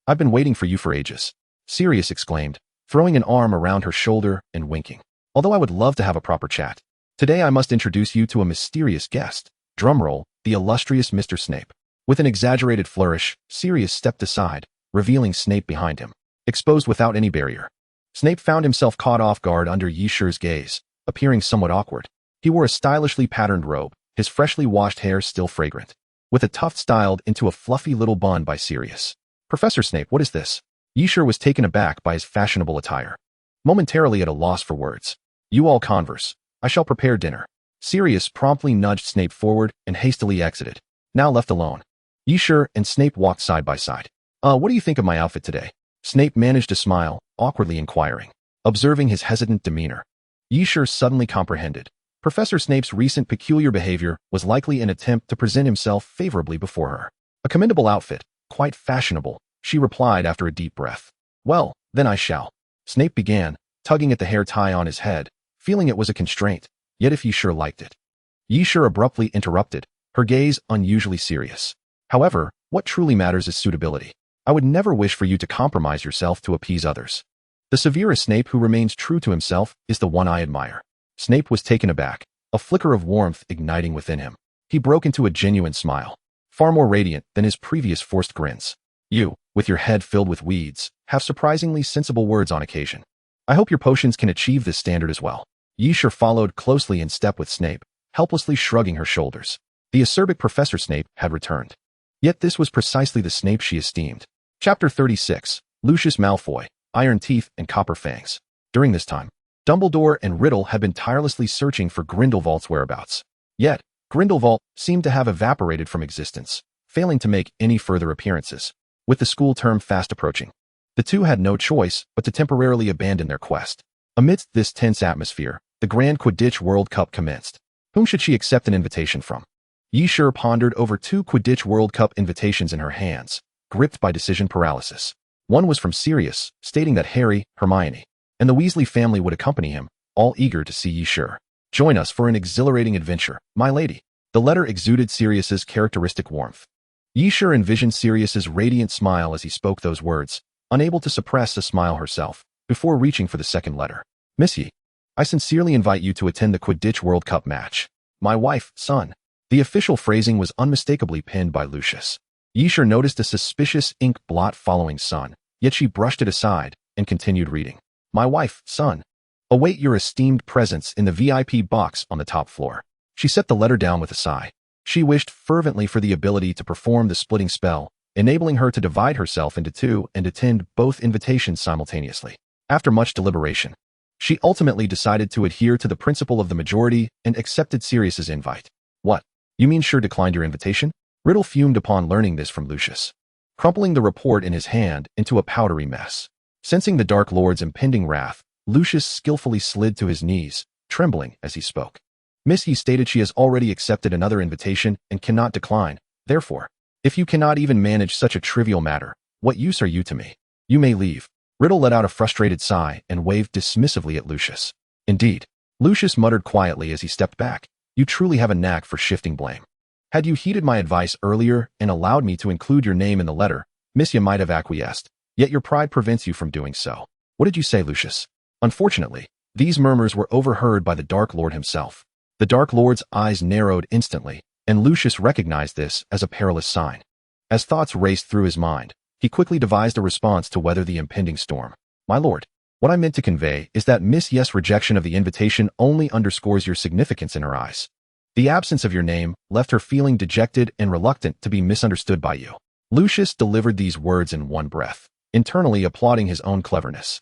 I've been waiting for you for ages, Sirius exclaimed, throwing an arm around her shoulder and winking. Although I would love to have a proper chat, today I must introduce you to a mysterious guest. Drumroll, the illustrious Mr. Snape. With an exaggerated flourish, Sirius stepped aside, revealing Snape behind him, exposed without any barrier. Snape found himself caught off guard under Ysher's gaze, appearing somewhat awkward. He wore a stylishly patterned robe, his freshly washed hair still fragrant, with a tuft styled into a fluffy little bun by Sirius. Professor Snape, what is this? Ysher was taken aback by his fashionable attire, momentarily at a loss for words. You all converse. I shall prepare dinner. Sirius promptly nudged Snape forward and hastily exited. Now left alone, Ysher and Snape walked side by side. What do you think of my outfit today? Snape managed to smile, awkwardly inquiring. Observing his hesitant demeanor, Ysher suddenly comprehended. Professor Snape's recent peculiar behavior was likely an attempt to present himself favorably before her. A commendable outfit, quite fashionable, she replied after a deep breath. Well, then I shall. Snape began, tugging at the hair tie on his head, feeling it was a constraint, yet if Ysher liked it. Ysher abruptly interrupted, her gaze unusually serious. However, what truly matters is suitability. I would never wish for you to compromise yourself to appease others. The severest Snape who remains true to himself is the one I admire. Snape was taken aback, a flicker of warmth igniting within him. He broke into a genuine smile, far more radiant than his previous forced grins. You, with your head filled with weeds, have surprisingly sensible words on occasion. I hope your potions can achieve this standard as well. Ysher followed closely in step with Snape, helplessly shrugging her shoulders. The acerbic Professor Snape had returned. Yet this was precisely the Snape she esteemed. Chapter 36, Lucius Malfoy, Iron Teeth and Copper Fangs. During this time, Dumbledore and Riddle had been tirelessly searching for Grindelwald's whereabouts. Yet, Grindelwald seemed to have evaporated from existence, failing to make any further appearances. With the school term fast approaching, the two had no choice but to temporarily abandon their quest. Amidst this tense atmosphere, the Grand Quidditch World Cup commenced. Whom should she accept an invitation from? Ysher pondered over 2 Quidditch World Cup invitations in her hands, gripped by decision paralysis. One was from Sirius, stating that Harry, Hermione, and the Weasley family would accompany him, all eager to see Ysher. Join us for an exhilarating adventure, my lady. The letter exuded Sirius's characteristic warmth. Ysher envisioned Sirius's radiant smile as he spoke those words, unable to suppress a smile herself, before reaching for the second letter. Missy, I sincerely invite you to attend the Quidditch World Cup match. My wife, son. The official phrasing was unmistakably penned by Lucius. Ysher noticed a suspicious ink blot following son, yet she brushed it aside and continued reading. My wife, son. Await your esteemed presence in the VIP box on the top floor. She set the letter down with a sigh. She wished fervently for the ability to perform the splitting spell, enabling her to divide herself into 2 and attend both invitations simultaneously. After much deliberation, she ultimately decided to adhere to the principle of the majority and accepted Sirius's invite. What? You mean Sure declined your invitation? Riddle fumed upon learning this from Lucius, crumpling the report in his hand into a powdery mess. Sensing the Dark Lord's impending wrath, Lucius skillfully slid to his knees, trembling as he spoke. Miss He stated she has already accepted another invitation and cannot decline. Therefore, if you cannot even manage such a trivial matter, what use are you to me? You may leave. Riddle let out a frustrated sigh and waved dismissively at Lucius. Indeed, Lucius muttered quietly as he stepped back. You truly have a knack for shifting blame. Had you heeded my advice earlier and allowed me to include your name in the letter, Miss You might have acquiesced, yet your pride prevents you from doing so. What did you say, Lucius? Unfortunately, these murmurs were overheard by the Dark Lord himself. The Dark Lord's eyes narrowed instantly, and Lucius recognized this as a perilous sign. As thoughts raced through his mind, he quickly devised a response to weather the impending storm. My lord, what I meant to convey is that Miss Yes' rejection of the invitation only underscores your significance in her eyes. The absence of your name left her feeling dejected and reluctant to be misunderstood by you. Lucius delivered these words in one breath, internally applauding his own cleverness.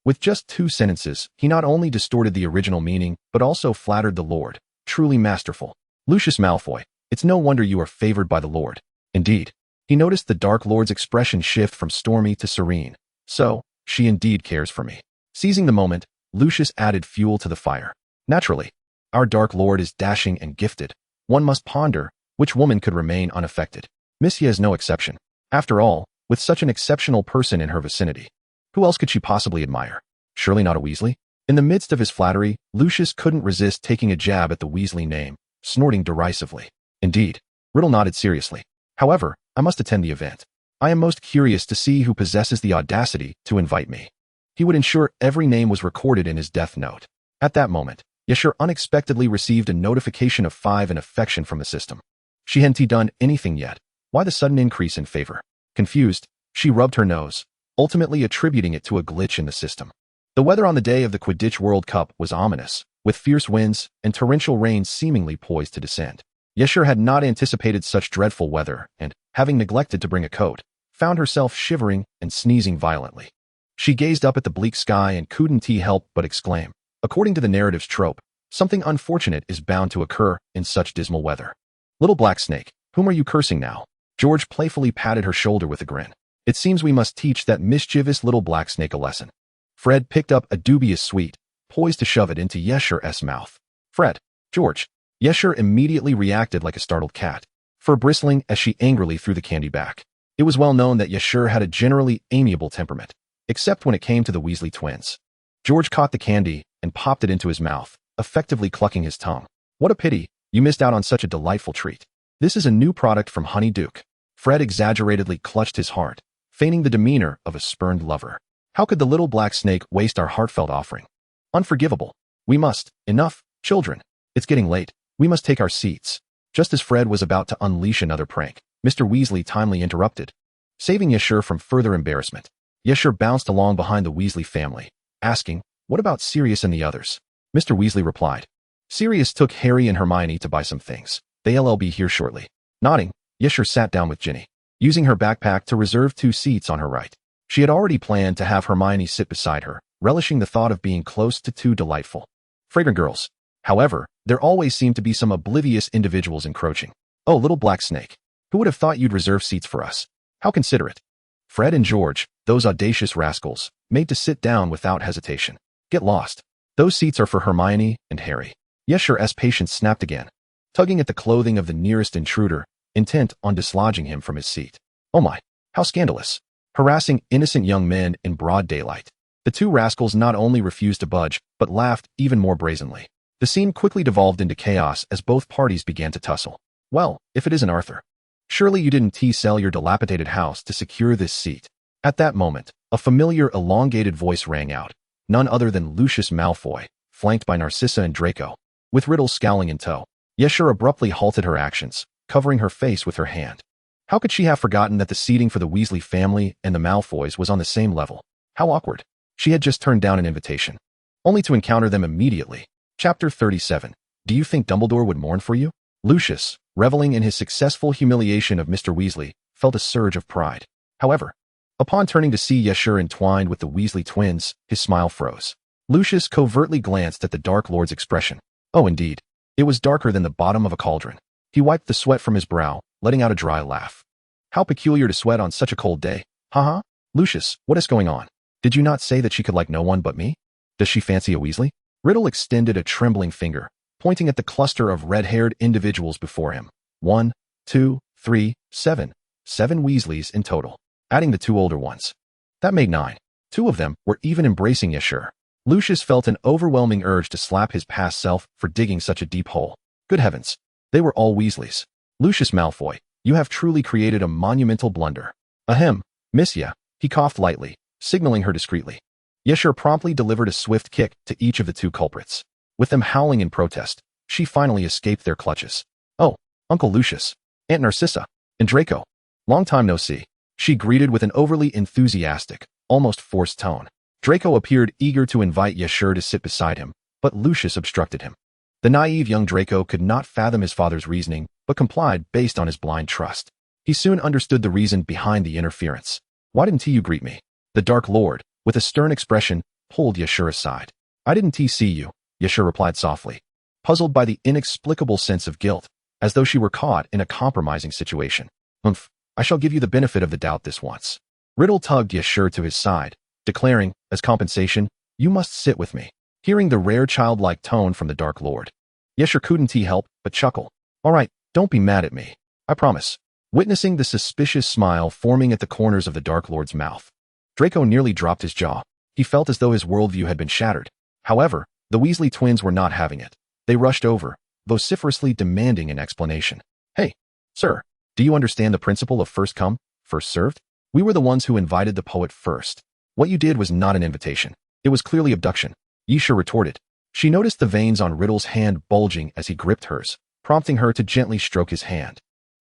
With just 2 sentences, he not only distorted the original meaning, but also flattered the Lord. Truly masterful. Lucius Malfoy, it's no wonder you are favored by the Lord. Indeed, he noticed the Dark Lord's expression shift from stormy to serene. So, she indeed cares for me. Seizing the moment, Lucius added fuel to the fire. Naturally, our Dark Lord is dashing and gifted. One must ponder, which woman could remain unaffected? Missia is no exception. After all, with such an exceptional person in her vicinity, who else could she possibly admire? Surely not a Weasley? In the midst of his flattery, Lucius couldn't resist taking a jab at the Weasley name, snorting derisively. Indeed, Riddle nodded seriously. However, I must attend the event. I am most curious to see who possesses the audacity to invite me. He would ensure every name was recorded in his death note. At that moment, Yashir unexpectedly received a notification of 5 in affection from the system. She hadn't done anything yet. Why the sudden increase in favor? Confused, she rubbed her nose, ultimately attributing it to a glitch in the system. The weather on the day of the Quidditch World Cup was ominous, with fierce winds and torrential rain seemingly poised to descend. Yashir had not anticipated such dreadful weather and, having neglected to bring a coat, found herself shivering and sneezing violently. She gazed up at the bleak sky and couldn't help but exclaim. According to the narrative's trope, something unfortunate is bound to occur in such dismal weather. Little black snake, whom are you cursing now? George playfully patted her shoulder with a grin. It seems we must teach that mischievous little black snake a lesson. Fred picked up a dubious sweet, poised to shove it into Yeshur's mouth. Fred, George. Yeshur immediately reacted like a startled cat, fur bristling as she angrily threw the candy back. It was well known that Yashur had a generally amiable temperament, except when it came to the Weasley twins. George caught the candy and popped it into his mouth, effectively clucking his tongue. What a pity, you missed out on such a delightful treat. This is a new product from Honey Duke. Fred exaggeratedly clutched his heart, feigning the demeanor of a spurned lover. How could the little black snake waste our heartfelt offering? Unforgivable. We must. Enough, children. It's getting late. We must take our seats. Just as Fred was about to unleash another prank, Mr. Weasley timely interrupted, saving Yashur from further embarrassment. Yashur bounced along behind the Weasley family, asking, what about Sirius and the others? Mr. Weasley replied. Sirius took Harry and Hermione to buy some things. They'll be here shortly. Nodding, Yashur sat down with Ginny, using her backpack to reserve 2 seats on her right. She had already planned to have Hermione sit beside her, relishing the thought of being close to 2 delightful, fragrant girls. However, there always seemed to be some oblivious individuals encroaching. Oh, little black snake. Who would have thought you'd reserve seats for us? How considerate. Fred and George, those audacious rascals, made to sit down without hesitation. Get lost. Those seats are for Hermione and Harry. Yeshur's patience snapped again, tugging at the clothing of the nearest intruder, intent on dislodging him from his seat. Oh my, how scandalous. Harassing innocent young men in broad daylight. The 2 rascals not only refused to budge, but laughed even more brazenly. The scene quickly devolved into chaos as both parties began to tussle. Well, if it isn't Arthur. Surely you didn't sell your dilapidated house to secure this seat. At that moment, a familiar elongated voice rang out. None other than Lucius Malfoy, flanked by Narcissa and Draco, with Riddle scowling in tow. Yashur abruptly halted her actions, covering her face with her hand. How could she have forgotten that the seating for the Weasley family and the Malfoys was on the same level? How awkward. She had just turned down an invitation, only to encounter them immediately. Chapter 37. Do you think Dumbledore would mourn for you? Lucius, reveling in his successful humiliation of Mr. Weasley, felt a surge of pride. However, upon turning to see Yashur entwined with the Weasley twins, his smile froze. Lucius covertly glanced at the Dark Lord's expression. Oh, indeed. It was darker than the bottom of a cauldron. He wiped the sweat from his brow, letting out a dry laugh. How peculiar to sweat on such a cold day. Haha. Lucius, what is going on? Did you not say that she could like no one but me? Does she fancy a Weasley? Riddle extended a trembling finger, pointing at the cluster of red-haired individuals before him. 1, 2, 3, 7. 7 Weasleys in total, adding the 2 older ones. That made 9. 2 of them were even embracing Yashir. Lucius felt an overwhelming urge to slap his past self for digging such a deep hole. Good heavens, they were all Weasleys. Lucius Malfoy, you have truly created a monumental blunder. Ahem, Miss Ya, he coughed lightly, signaling her discreetly. Yashir promptly delivered a swift kick to each of the 2 culprits. With them howling in protest, she finally escaped their clutches. Oh, Uncle Lucius, Aunt Narcissa, and Draco. Long time no see, she greeted with an overly enthusiastic, almost forced tone. Draco appeared eager to invite Yashir to sit beside him, but Lucius obstructed him. The naive young Draco could not fathom his father's reasoning, but complied based on his blind trust. He soon understood the reason behind the interference. Why didn't you greet me? The Dark Lord, with a stern expression, pulled Yashir aside. I didn't see you, Yashir replied softly, puzzled by the inexplicable sense of guilt, as though she were caught in a compromising situation. Humph, I shall give you the benefit of the doubt this once. Riddle tugged Yashir to his side, declaring, as compensation, you must sit with me. Hearing the rare childlike tone from the Dark Lord, Yashir couldn't help but chuckle. All right, don't be mad at me. I promise. Witnessing the suspicious smile forming at the corners of the Dark Lord's mouth, Draco nearly dropped his jaw. He felt as though his worldview had been shattered. However, the Weasley twins were not having it. They rushed over, vociferously demanding an explanation. Hey, sir, do you understand the principle of first come, first served? We were the ones who invited the poet first. What you did was not an invitation. It was clearly abduction. Yashir retorted. She noticed the veins on Riddle's hand bulging as he gripped hers, prompting her to gently stroke his hand.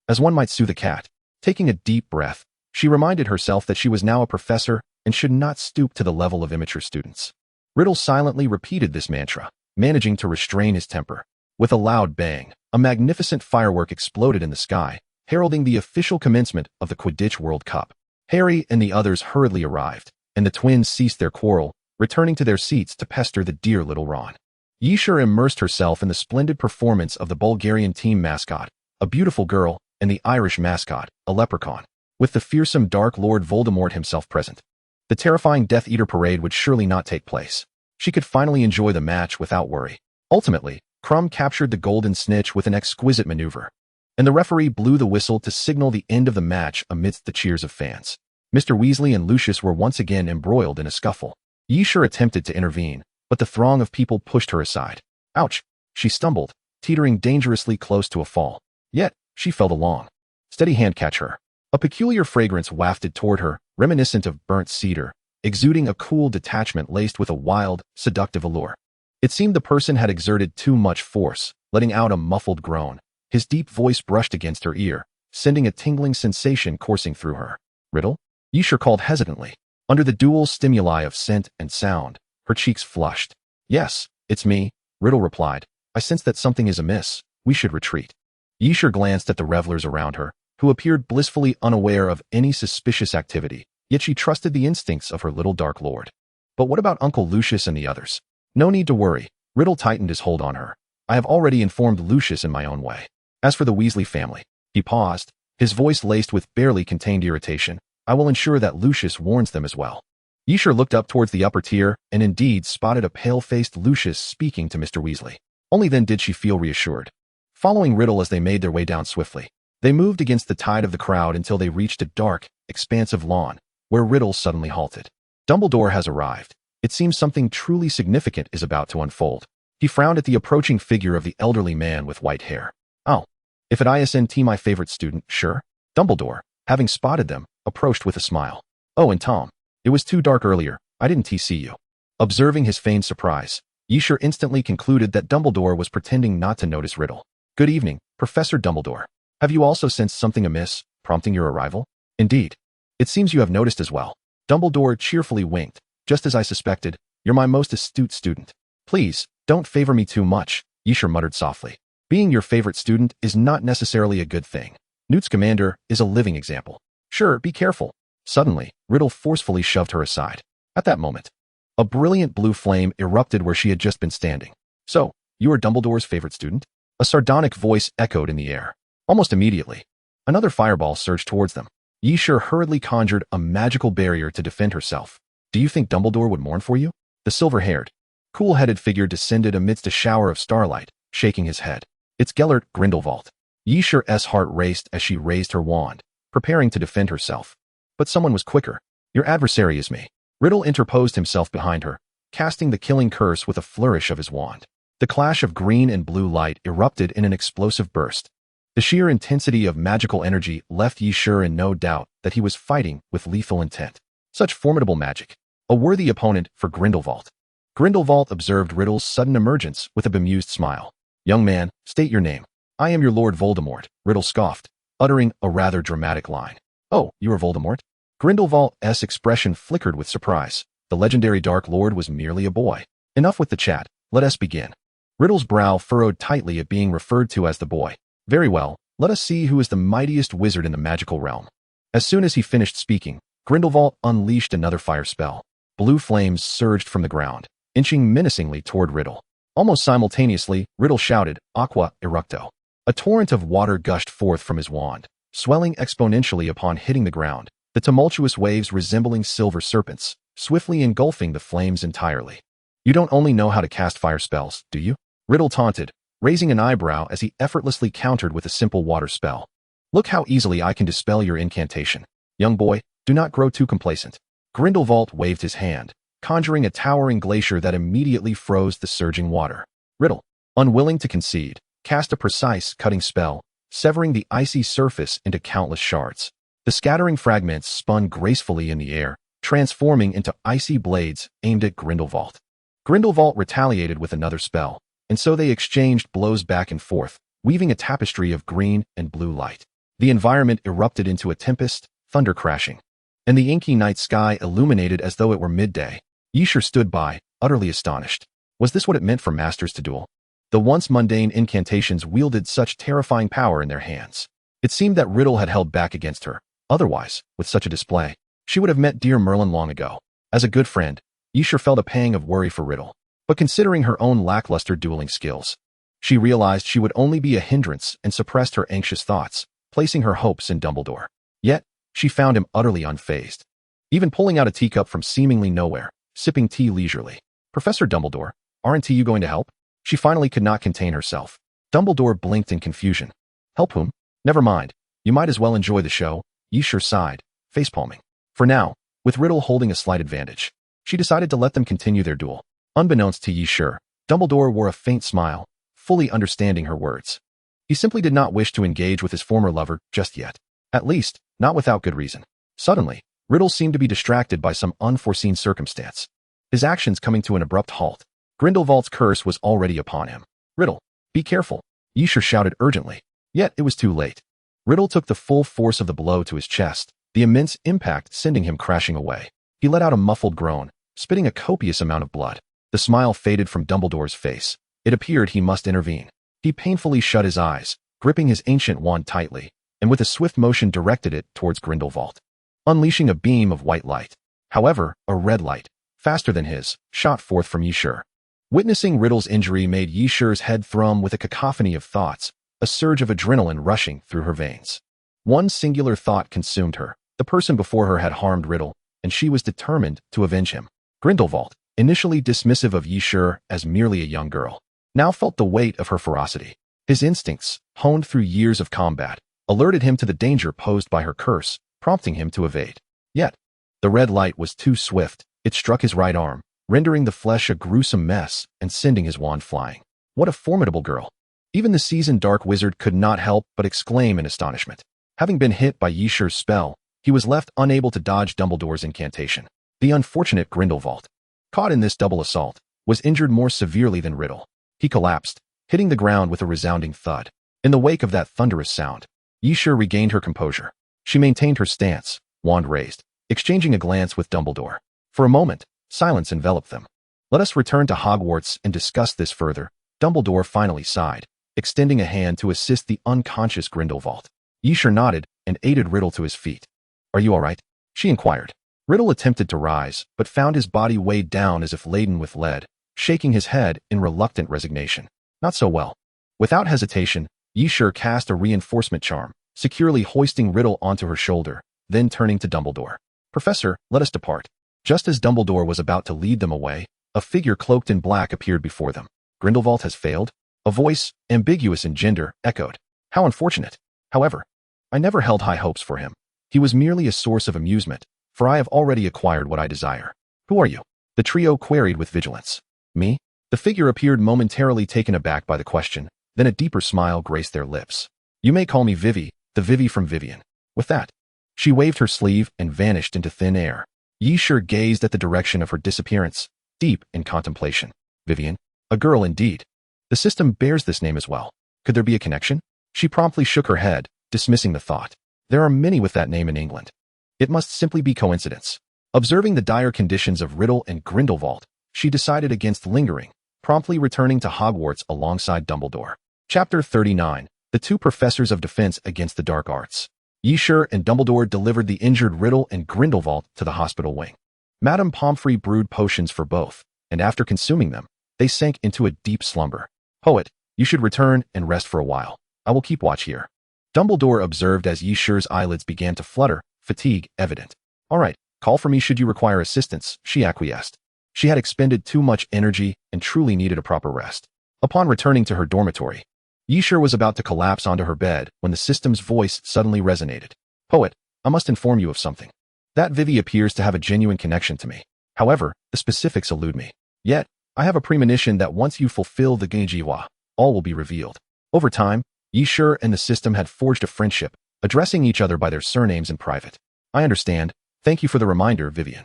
As one might soothe a cat, taking a deep breath, she reminded herself that she was now a professor and should not stoop to the level of immature students. Riddle silently repeated this mantra, managing to restrain his temper. With a loud bang, a magnificent firework exploded in the sky, heralding the official commencement of the Quidditch World Cup. Harry and the others hurriedly arrived, and the twins ceased their quarrel, returning to their seats to pester the dear little Ron. Yashir immersed herself in the splendid performance of the Bulgarian team mascot, a beautiful girl, and the Irish mascot, a leprechaun, with the fearsome Dark Lord Voldemort himself present. The terrifying Death Eater parade would surely not take place. She could finally enjoy the match without worry. Ultimately, Crumb captured the golden snitch with an exquisite maneuver, and the referee blew the whistle to signal the end of the match amidst the cheers of fans. Mr. Weasley and Lucius were once again embroiled in a scuffle. Yashir attempted to intervene, but the throng of people pushed her aside. Ouch! She stumbled, teetering dangerously close to a fall. Yet, she felt along. Steady hand catch her. A peculiar fragrance wafted toward her, reminiscent of burnt cedar, exuding a cool detachment laced with a wild, seductive allure. It seemed the person had exerted too much force, letting out a muffled groan. His deep voice brushed against her ear, sending a tingling sensation coursing through her. Riddle? Yashir called hesitantly. Under the dual stimuli of scent and sound, her cheeks flushed. Yes, it's me, Riddle replied. I sense that something is amiss. We should retreat. Yashir glanced at the revelers around her, who appeared blissfully unaware of any suspicious activity, yet she trusted the instincts of her little Dark Lord. But what about Uncle Lucius and the others? No need to worry. Riddle tightened his hold on her. I have already informed Lucius in my own way. As for the Weasley family, he paused, his voice laced with barely contained irritation. I will ensure that Lucius warns them as well. Yashir looked up towards the upper tier and indeed spotted a pale-faced Lucius speaking to Mr. Weasley. Only then did she feel reassured. Following Riddle as they made their way down swiftly, they moved against the tide of the crowd until they reached a dark, expansive lawn, where Riddle suddenly halted. Dumbledore has arrived. It seems something truly significant is about to unfold. He frowned at the approaching figure of the elderly man with white hair. Oh, if at ISNT my favorite student, sure. Dumbledore, having spotted them, approached with a smile. Oh, and Tom. It was too dark earlier. I didn't see you. Observing his feigned surprise, Yashir instantly concluded that Dumbledore was pretending not to notice Riddle. Good evening, Professor Dumbledore. Have you also sensed something amiss, prompting your arrival? Indeed. It seems you have noticed as well. Dumbledore cheerfully winked. Just as I suspected, you're my most astute student. Please, don't favor me too much, Yashir muttered softly. Being your favorite student is not necessarily a good thing. Newt Scamander is a living example. Sure, be careful. Suddenly, Riddle forcefully shoved her aside. At that moment, a brilliant blue flame erupted where she had just been standing. So, you are Dumbledore's favorite student? A sardonic voice echoed in the air. Almost immediately, another fireball surged towards them. Yashir hurriedly conjured a magical barrier to defend herself. Do you think Dumbledore would mourn for you? The silver-haired, cool-headed figure descended amidst a shower of starlight, shaking his head. It's Gellert Grindelwald. Yishur's heart raced as she raised her wand, preparing to defend herself. But someone was quicker. Your adversary is me. Riddle interposed himself behind her, casting the killing curse with a flourish of his wand. The clash of green and blue light erupted in an explosive burst. The sheer intensity of magical energy left Yishur in no doubt that he was fighting with lethal intent. Such formidable magic. A worthy opponent for Grindelwald. Grindelwald observed Riddle's sudden emergence with a bemused smile. Young man, state your name. I am your Lord Voldemort, Riddle scoffed, uttering a rather dramatic line. Oh, you are Voldemort? Grindelwald's expression flickered with surprise. The legendary Dark Lord was merely a boy. Enough with the chat, let us begin. Riddle's brow furrowed tightly at being referred to as the boy. Very well, let us see who is the mightiest wizard in the magical realm. As soon as he finished speaking, Grindelwald unleashed another fire spell. Blue flames surged from the ground, inching menacingly toward Riddle. Almost simultaneously, Riddle shouted, Aqua Eructo. A torrent of water gushed forth from his wand, swelling exponentially upon hitting the ground, the tumultuous waves resembling silver serpents, swiftly engulfing the flames entirely. You don't only know how to cast fire spells, do you? Riddle taunted, raising an eyebrow as he effortlessly countered with a simple water spell. Look how easily I can dispel your incantation. Young boy, do not grow too complacent. Grindelwald waved his hand, conjuring a towering glacier that immediately froze the surging water. Riddle, unwilling to concede, cast a precise cutting spell, severing the icy surface into countless shards. The scattering fragments spun gracefully in the air, transforming into icy blades aimed at Grindelwald. Grindelwald retaliated with another spell, and so they exchanged blows back and forth, weaving a tapestry of green and blue light. The environment erupted into a tempest, thunder crashing, and the inky night sky illuminated as though it were midday. Yishur stood by, utterly astonished. Was this what it meant for masters to duel? The once mundane incantations wielded such terrifying power in their hands. It seemed that Riddle had held back against her. Otherwise, with such a display, she would have met dear Merlin long ago. As a good friend, Yishur felt a pang of worry for Riddle. But considering her own lackluster dueling skills, she realized she would only be a hindrance and suppressed her anxious thoughts, placing her hopes in Dumbledore. Yet, she found him utterly unfazed. Even pulling out a teacup from seemingly nowhere, sipping tea leisurely. Professor Dumbledore, aren't you going to help? She finally could not contain herself. Dumbledore blinked in confusion. Help whom? Never mind. You might as well enjoy the show. Yishur sighed, facepalming. For now, with Riddle holding a slight advantage, she decided to let them continue their duel. Unbeknownst to Yishur, Dumbledore wore a faint smile, fully understanding her words. He simply did not wish to engage with his former lover just yet. At least, not without good reason. Suddenly, Riddle seemed to be distracted by some unforeseen circumstance. His actions coming to an abrupt halt. Grindelwald's curse was already upon him. Riddle, be careful, Yishur shouted urgently. Yet it was too late. Riddle took the full force of the blow to his chest, the immense impact sending him crashing away. He let out a muffled groan, spitting a copious amount of blood. The smile faded from Dumbledore's face. It appeared he must intervene. He painfully shut his eyes, gripping his ancient wand tightly, and with a swift motion directed it towards Grindelwald, unleashing a beam of white light. However, a red light, faster than his, shot forth from Yishur. Witnessing Riddle's injury made Yishur's head thrum with a cacophony of thoughts, a surge of adrenaline rushing through her veins. One singular thought consumed her. The person before her had harmed Riddle, and she was determined to avenge him. Grindelwald, initially dismissive of Yishur as merely a young girl, now felt the weight of her ferocity. His instincts, honed through years of combat, alerted him to the danger posed by her curse, prompting him to evade. Yet, the red light was too swift. It struck his right arm, rendering the flesh a gruesome mess and sending his wand flying. What a formidable girl! Even the seasoned dark wizard could not help but exclaim in astonishment. Having been hit by Yishur's spell, he was left unable to dodge Dumbledore's incantation. The unfortunate Grindelwald, caught in this double assault, was injured more severely than Riddle. He collapsed, hitting the ground with a resounding thud. In the wake of that thunderous sound, Yishur regained her composure. She maintained her stance, wand raised, exchanging a glance with Dumbledore. For a moment, silence enveloped them. Let us return to Hogwarts and discuss this further. Dumbledore finally sighed, extending a hand to assist the unconscious Grindelwald. Yishur nodded and aided Riddle to his feet. Are you all right? She inquired. Riddle attempted to rise, but found his body weighed down as if laden with lead, shaking his head in reluctant resignation. Not so well. Without hesitation, Yishur cast a reinforcement charm, securely hoisting Riddle onto her shoulder, then turning to Dumbledore. Professor, let us depart. Just as Dumbledore was about to lead them away, A figure cloaked in black appeared before them. Grindelwald has failed? A voice, ambiguous in gender, echoed. How unfortunate. However, I never held high hopes for him. He was merely a source of amusement, for I have already acquired what I desire. Who are you? The trio queried with vigilance. Me? The figure appeared momentarily taken aback by the question, then a deeper smile graced their lips. You may call me Vivi, the Vivi from Vivian. With that, she waved her sleeve and vanished into thin air. Yishur gazed at the direction of her disappearance, deep in contemplation. Vivian? A girl indeed. The system bears this name as well. Could there be a connection? She promptly shook her head, dismissing the thought. There are many with that name in England. It must simply be coincidence. Observing the dire conditions of Riddle and Grindelwald, she decided against lingering, promptly returning to Hogwarts alongside Dumbledore. Chapter 39. The two professors of defense against the dark arts. Yishur and Dumbledore delivered the injured Riddle and Grindelwald to the hospital wing. Madame Pomfrey brewed potions for both, and after consuming them, they sank into a deep slumber. Poet, you should return and rest for a while. I will keep watch here. Dumbledore observed as Yishur's eyelids began to flutter, fatigue evident. All right, call for me should you require assistance, she acquiesced. She had expended too much energy and truly needed a proper rest. Upon returning to her dormitory, Yishur was about to collapse onto her bed when the system's voice suddenly resonated. Poet, I must inform you of something. That Vivi appears to have a genuine connection to me. However, the specifics elude me. Yet, I have a premonition that once you fulfill the Genjiwa, all will be revealed. Over time, Yishur and the system had forged a friendship, addressing each other by their surnames in private. I understand. Thank you for the reminder, Vivian.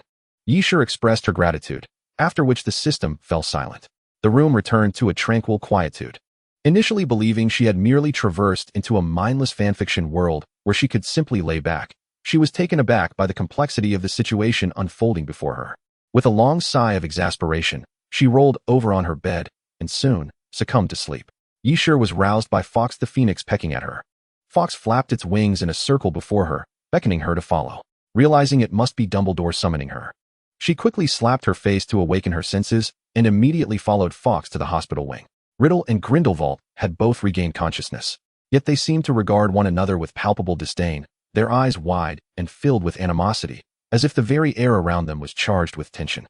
Yishur expressed her gratitude, after which the system fell silent. The room returned to a tranquil quietude. Initially believing she had merely traversed into a mindless fanfiction world where she could simply lay back, she was taken aback by the complexity of the situation unfolding before her. With a long sigh of exasperation, she rolled over on her bed and soon succumbed to sleep. Yishur was roused by Fawkes the Phoenix pecking at her. Fawkes flapped its wings in a circle before her, beckoning her to follow. Realizing it must be Dumbledore summoning her, she quickly slapped her face to awaken her senses and immediately followed Fawkes to the hospital wing. Riddle and Grindelwald had both regained consciousness, yet they seemed to regard one another with palpable disdain, their eyes wide and filled with animosity, as if the very air around them was charged with tension.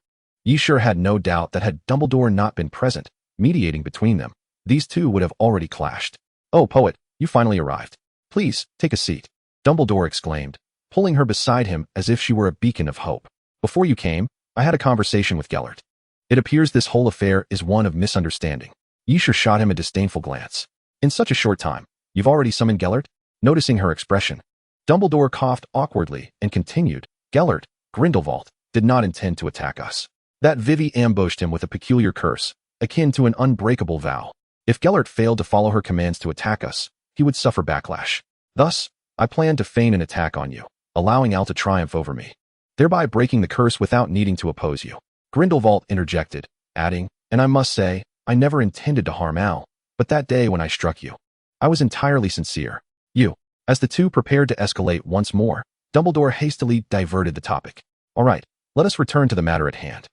Yishur had no doubt that had Dumbledore not been present, mediating between them, these two would have already clashed. Oh, Poet, you finally arrived. Please, take a seat, Dumbledore exclaimed, pulling her beside him as if she were a beacon of hope. Before you came, I had a conversation with Gellert. It appears this whole affair is one of misunderstanding. Yishur shot him a disdainful glance. In such a short time, you've already summoned Gellert? Noticing her expression, Dumbledore coughed awkwardly and continued, Gellert, Grindelwald, did not intend to attack us. That Vivi ambushed him with a peculiar curse, akin to an unbreakable vow. If Gellert failed to follow her commands to attack us, he would suffer backlash. Thus, I planned to feign an attack on you, allowing Al to triumph over me, thereby breaking the curse without needing to oppose you. Grindelwald interjected, adding, and I must say, I never intended to harm Al, but that day when I struck you, I was entirely sincere. You. As the two prepared to escalate once more, Dumbledore hastily diverted the topic. All right, let us return to the matter at hand.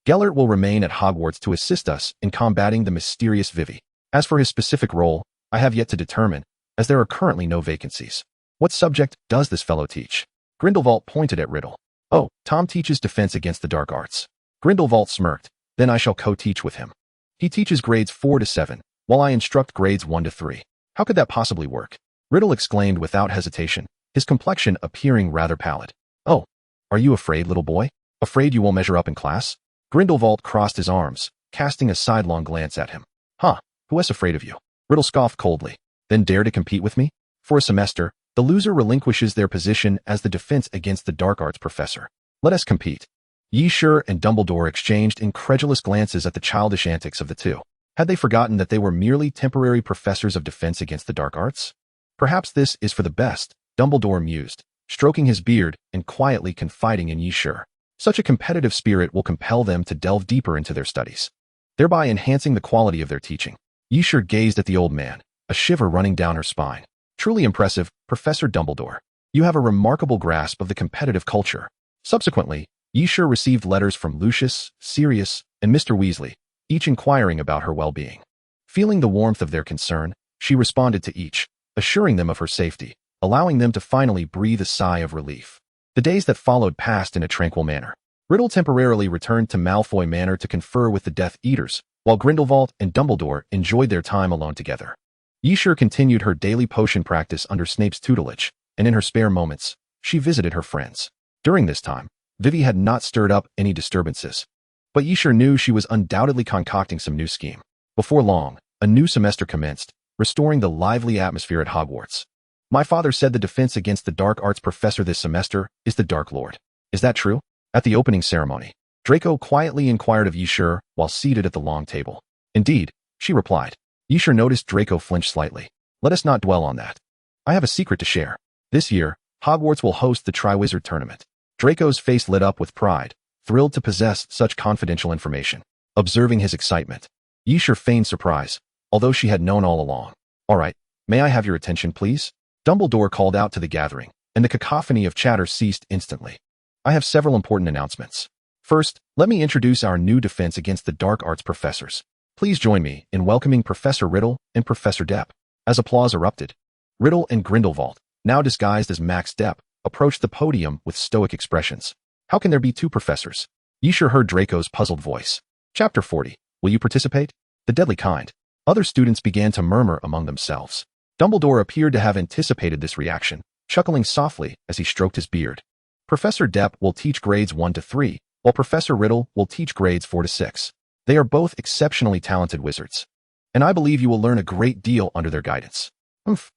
Gellert will remain at Hogwarts to assist us in combating the mysterious Vivi. As for his specific role, I have yet to determine, as there are currently no vacancies. What subject does this fellow teach? Grindelwald pointed at Riddle. Oh, Tom teaches defense against the dark arts. Grindelwald smirked. Then I shall co-teach with him. He teaches grades 4 to 7, while I instruct grades 1 to 3. How could that possibly work? Riddle exclaimed without hesitation, his complexion appearing rather pallid. Oh, are you afraid, little boy? Afraid you won't measure up in class? Grindelwald crossed his arms, casting a sidelong glance at him. Huh, who is afraid of you? Riddle scoffed coldly. Then dare to compete with me? For a semester, the loser relinquishes their position as the defense against the dark arts professor. Let us compete. Yishur and Dumbledore exchanged incredulous glances at the childish antics of the two. Had they forgotten that they were merely temporary professors of defense against the dark arts? Perhaps this is for the best, Dumbledore mused, stroking his beard and quietly confiding in Yishur. Such a competitive spirit will compel them to delve deeper into their studies, thereby enhancing the quality of their teaching. Yishur gazed at the old man, a shiver running down her spine. Truly impressive, Professor Dumbledore. You have a remarkable grasp of the competitive culture. Subsequently, Yishur received letters from Lucius, Sirius, and Mr. Weasley, each inquiring about her well-being. Feeling the warmth of their concern, she responded to each, assuring them of her safety, allowing them to finally breathe a sigh of relief. The days that followed passed in a tranquil manner. Riddle temporarily returned to Malfoy Manor to confer with the Death Eaters, while Grindelwald and Dumbledore enjoyed their time alone together. Yshur continued her daily potion practice under Snape's tutelage, and in her spare moments, she visited her friends. During this time, Vivi had not stirred up any disturbances, but Yshur knew she was undoubtedly concocting some new scheme. Before long, a new semester commenced, restoring the lively atmosphere at Hogwarts. My father said the defense against the dark arts professor this semester is the Dark Lord. Is that true? At the opening ceremony, Draco quietly inquired of Yshur while seated at the long table. Indeed, she replied. Yshur noticed Draco flinch slightly. Let us not dwell on that. I have a secret to share. This year, Hogwarts will host the Triwizard Tournament. Draco's face lit up with pride, thrilled to possess such confidential information. Observing his excitement, Yshur feigned surprise, although she had known all along. All right, may I have your attention, please? Dumbledore called out to the gathering, and the cacophony of chatter ceased instantly. I have several important announcements. First, let me introduce our new defense against the dark arts professors. Please join me in welcoming Professor Riddle and Professor Depp. As applause erupted, Riddle and Grindelwald, now disguised as Max Depp, approached the podium with stoic expressions. How can there be two professors? Yshur heard Draco's puzzled voice. Chapter 40. Will you participate? The deadly kind. Other students began to murmur among themselves. Dumbledore appeared to have anticipated this reaction, chuckling softly as he stroked his beard. Professor Depp will teach grades 1 to 3, while Professor Riddle will teach grades 4 to 6. They are both exceptionally talented wizards, and I believe you will learn a great deal under their guidance.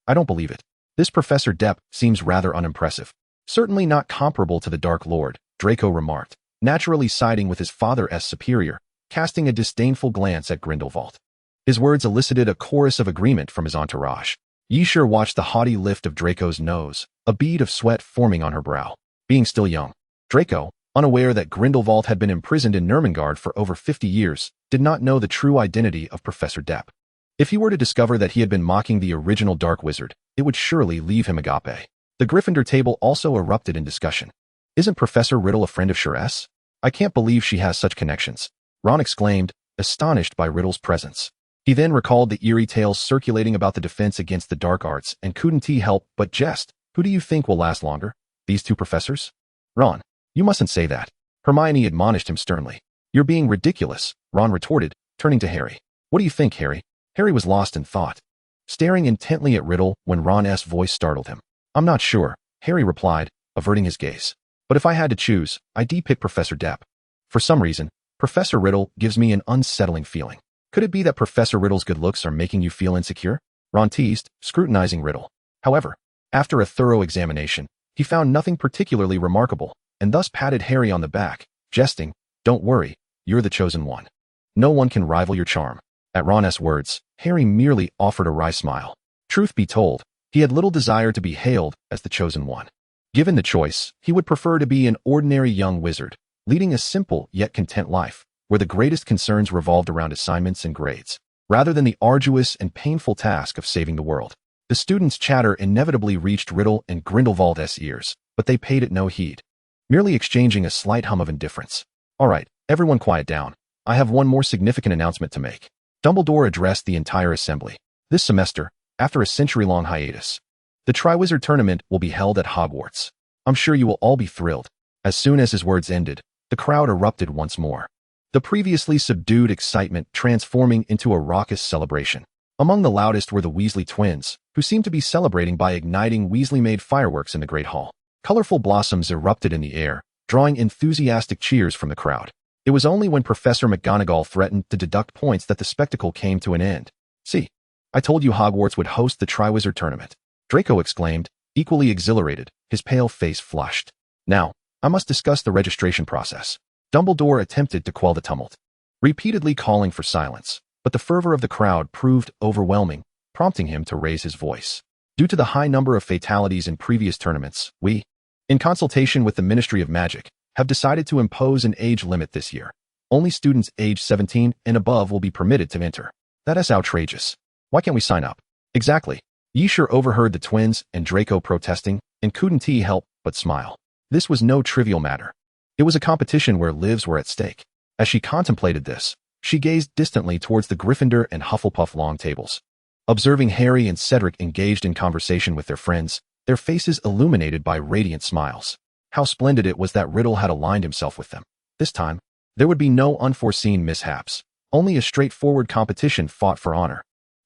I don't believe it. This Professor Depp seems rather unimpressive. Certainly not comparable to the Dark Lord, Draco remarked, naturally siding with his father's superior, casting a disdainful glance at Grindelwald. His words elicited a chorus of agreement from his entourage. Yshur watched the haughty lift of Draco's nose, a bead of sweat forming on her brow. Being still young, Draco, unaware that Grindelwald had been imprisoned in Nurmengard for over 50 years, did not know the true identity of Professor Depp. If he were to discover that he had been mocking the original Dark Wizard, it would surely leave him agape. The Gryffindor table also erupted in discussion. Isn't Professor Riddle a friend of Sher's? I can't believe she has such connections, Ron exclaimed, astonished by Riddle's presence. He then recalled the eerie tales circulating about the defense against the dark arts and couldn't he help but jest. Who do you think will last longer? These two professors? Ron, you mustn't say that. Hermione admonished him sternly. You're being ridiculous, Ron retorted, turning to Harry. What do you think, Harry? Harry was lost in thought, staring intently at Riddle when Ron's voice startled him. I'm not sure, Harry replied, averting his gaze. But if I had to choose, I'd pick Professor Depp. For some reason, Professor Riddle gives me an unsettling feeling. Could it be that Professor Riddle's good looks are making you feel insecure? Ron teased, scrutinizing Riddle. However, after a thorough examination, he found nothing particularly remarkable, and thus patted Harry on the back, jesting, Don't worry, you're the chosen one. No one can rival your charm. At Ron's words, Harry merely offered a wry smile. Truth be told, he had little desire to be hailed as the chosen one. Given the choice, he would prefer to be an ordinary young wizard, leading a simple yet content life, where the greatest concerns revolved around assignments and grades, rather than the arduous and painful task of saving the world. The students' chatter inevitably reached Riddle and Grindelwald's ears, but they paid it no heed, merely exchanging a slight hum of indifference. All right, everyone quiet down. I have one more significant announcement to make. Dumbledore addressed the entire assembly. This semester, after a century-long hiatus, the Triwizard Tournament will be held at Hogwarts. I'm sure you will all be thrilled. As soon as his words ended, the crowd erupted once more, the previously subdued excitement transforming into a raucous celebration. Among the loudest were the Weasley twins, who seemed to be celebrating by igniting Weasley-made fireworks in the Great Hall. Colorful blossoms erupted in the air, drawing enthusiastic cheers from the crowd. It was only when Professor McGonagall threatened to deduct points that the spectacle came to an end. See, I told you Hogwarts would host the Triwizard Tournament, Draco exclaimed, equally exhilarated, his pale face flushed. Now, I must discuss the registration process. Dumbledore attempted to quell the tumult, repeatedly calling for silence, but the fervor of the crowd proved overwhelming, prompting him to raise his voice. Due to the high number of fatalities in previous tournaments, we, in consultation with the Ministry of Magic, have decided to impose an age limit this year. Only students aged 17 and above will be permitted to enter. That is outrageous. Why can't we sign up? Exactly. Yshur overheard the twins and Draco protesting, and couldn't he help but smile. This was no trivial matter. It was a competition where lives were at stake. As she contemplated this, she gazed distantly towards the Gryffindor and Hufflepuff long tables. Observing Harry and Cedric engaged in conversation with their friends, their faces illuminated by radiant smiles. How splendid it was that Riddle had aligned himself with them. This time, there would be no unforeseen mishaps, only a straightforward competition fought for honor.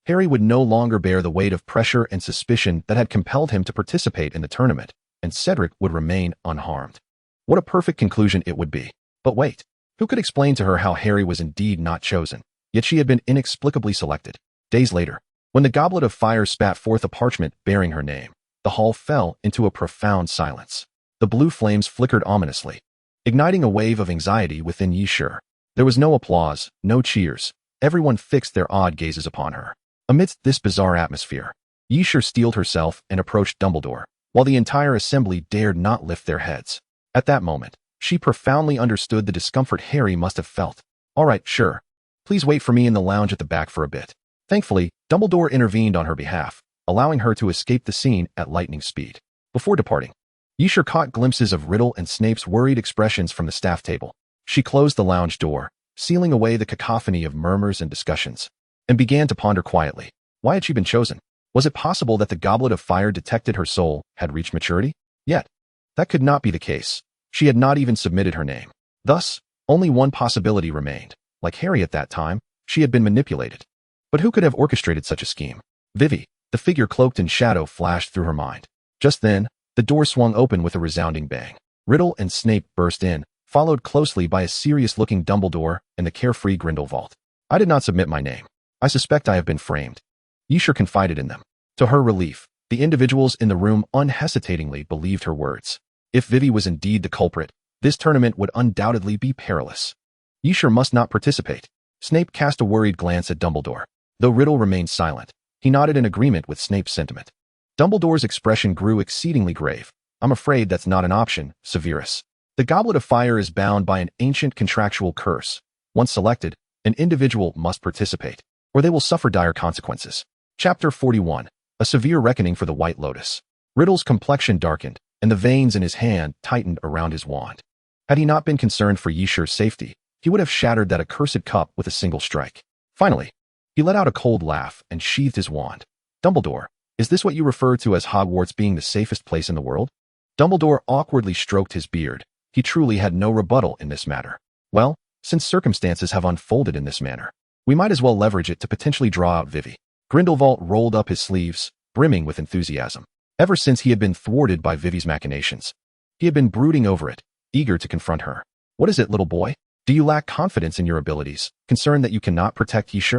Harry would no longer bear the weight of pressure and suspicion that had compelled him to participate in the tournament, and Cedric would remain unharmed. What a perfect conclusion it would be. But wait, who could explain to her how Harry was indeed not chosen, yet she had been inexplicably selected? Days later, when the Goblet of Fire spat forth a parchment bearing her name, the hall fell into a profound silence. The blue flames flickered ominously, igniting a wave of anxiety within Yi Shi. There was no applause, no cheers. Everyone fixed their odd gazes upon her. Amidst this bizarre atmosphere, Yi Shi steeled herself and approached Dumbledore, while the entire assembly dared not lift their heads. At that moment, she profoundly understood the discomfort Harry must have felt. All right, sure. Please wait for me in the lounge at the back for a bit. Thankfully, Dumbledore intervened on her behalf, allowing her to escape the scene at lightning speed. Before departing, Yi Shi caught glimpses of Riddle and Snape's worried expressions from the staff table. She closed the lounge door, sealing away the cacophony of murmurs and discussions, and began to ponder quietly. Why had she been chosen? Was it possible that the Goblet of Fire detected her soul had reached maturity? Yet, that could not be the case. She had not even submitted her name. Thus, only one possibility remained. Like Harry at that time, she had been manipulated. But who could have orchestrated such a scheme? Vivi, the figure cloaked in shadow, flashed through her mind. Just then, the door swung open with a resounding bang. Riddle and Snape burst in, followed closely by a serious-looking Dumbledore and the carefree Grindelwald. I did not submit my name. I suspect I have been framed. Yi Shi confided in them. To her relief, the individuals in the room unhesitatingly believed her words. If Vivi was indeed the culprit, this tournament would undoubtedly be perilous. Yi Shi must not participate. Snape cast a worried glance at Dumbledore. Though Riddle remained silent, he nodded in agreement with Snape's sentiment. Dumbledore's expression grew exceedingly grave. I'm afraid that's not an option, Severus. The Goblet of Fire is bound by an ancient contractual curse. Once selected, an individual must participate, or they will suffer dire consequences. Chapter 41. A severe reckoning for the White Lotus. Riddle's complexion darkened, and the veins in his hand tightened around his wand. Had he not been concerned for Yi Shi's safety, he would have shattered that accursed cup with a single strike. Finally, he let out a cold laugh and sheathed his wand. Dumbledore, is this what you refer to as Hogwarts being the safest place in the world? Dumbledore awkwardly stroked his beard. He truly had no rebuttal in this matter. Well, since circumstances have unfolded in this manner, we might as well leverage it to potentially draw out Vivi. Grindelwald rolled up his sleeves, brimming with enthusiasm. Ever since he had been thwarted by Vivi's machinations, he had been brooding over it, eager to confront her. What is it, little boy? Do you lack confidence in your abilities, concerned that you cannot protect Yi Shi?